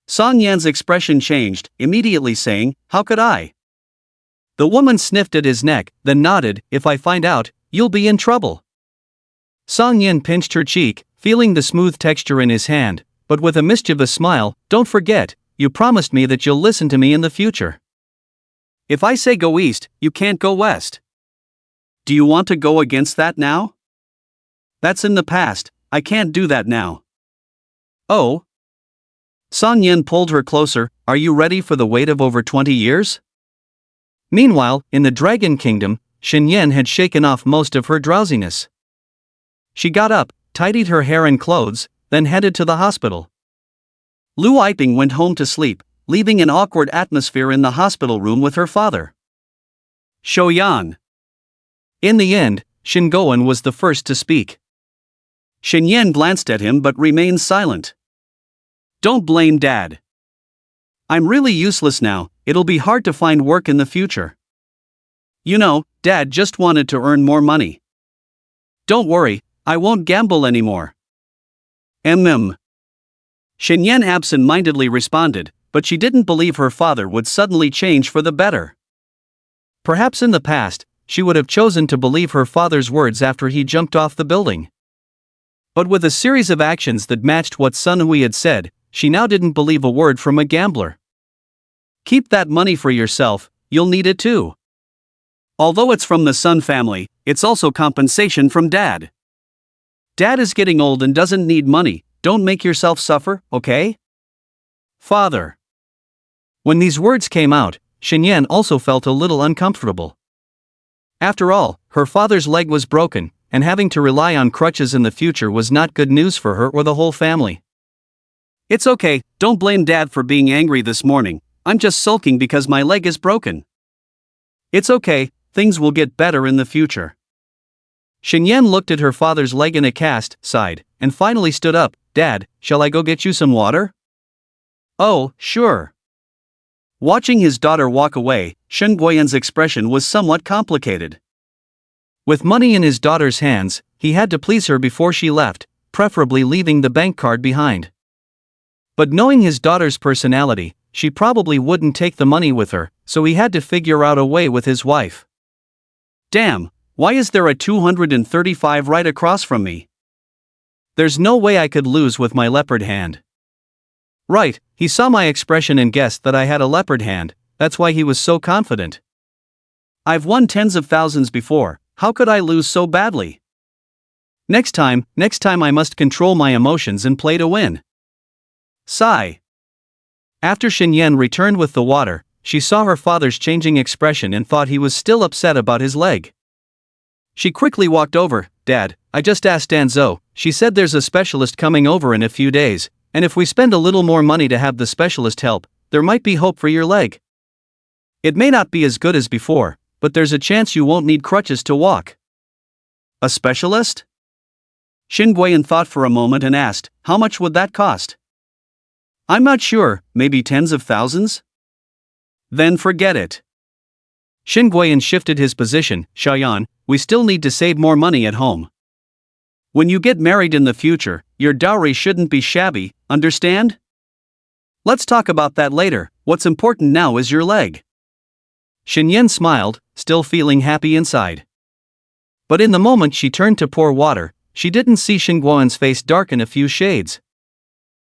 Sun Yan's expression changed, immediately saying, "How could I?" The woman sniffed at his neck, then nodded. "If I find out, you'll be in trouble." Sun Yan pinched her cheek, feeling the smooth texture in his hand, but with a mischievous smile. "Don't forget, you promised me that you'll listen to me in the future. If I say go east, you can't go west. Do you want to go against that now?" "That's in the past, I can't do that now." "Oh?" Sun Yen pulled her closer. "Are you ready for the wait of over 20 years? Meanwhile, in the Dragon Kingdom, Shen Yen had shaken off most of her drowsiness. She got up, tidied her hair and clothes, then headed to the hospital. Lu Yiping went home to sleep, leaving an awkward atmosphere in the hospital room with her father. Shouyan. In the end, Shin Goen was the first to speak. Shen Yen glanced at him but remained silent. "Don't blame Dad. I'm really useless now, it'll be hard to find work in the future. You know, Dad just wanted to earn more money. Don't worry, I won't gamble anymore." Shen Yen absent-mindedly responded, but she didn't believe her father would suddenly change for the better. Perhaps in the past, she would have chosen to believe her father's words after he jumped off the building. But with a series of actions that matched what Sun Hui had said, she now didn't believe a word from a gambler. "Keep that money for yourself, you'll need it too. Although it's from the Sun family, it's also compensation from Dad. Dad is getting old and doesn't need money, don't make yourself suffer, okay? Father." When these words came out, Shen Yen also felt a little uncomfortable. After all, her father's leg was broken, and having to rely on crutches in the future was not good news for her or the whole family. "It's okay, don't blame Dad for being angry this morning, I'm just sulking because my leg is broken. It's okay, things will get better in the future." Shen Yen looked at her father's leg in a cast, sighed, and finally stood up. "Dad, shall I go get you some water?" "Oh, sure." Watching his daughter walk away, Shen Guoyan's expression was somewhat complicated. With money in his daughter's hands, he had to please her before she left, preferably leaving the bank card behind. But knowing his daughter's personality, she probably wouldn't take the money with her, so he had to figure out a way with his wife. "Damn, why is there a 235 right across from me? There's no way I could lose with my leopard hand." Right, he saw my expression and guessed that I had a leopard hand, that's why he was so confident. "I've won tens of thousands before, how could I lose so badly? Next time I must control my emotions and play to win." Sigh. After Shen Yen returned with the water, she saw her father's changing expression and thought he was still upset about his leg. She quickly walked over. Dad, I just asked Danzo, she said there's a specialist coming over in a few days, and if we spend a little more money to have the specialist help, there might be hope for your leg. It may not be as good as before, but there's a chance you won't need crutches to walk. A specialist? Shin Guiyan thought for a moment and asked, how much would that cost? I'm not sure, maybe tens of thousands? Then forget it. Shin Guiyan shifted his position. Xiaoyan, we still need to save more money at home. When you get married in the future, your dowry shouldn't be shabby, understand? Let's talk about that later, what's important now is your leg. Shin Yen smiled, still feeling happy inside. But in the moment she turned to pour water, she didn't see Shin Guoyan's face darken a few shades.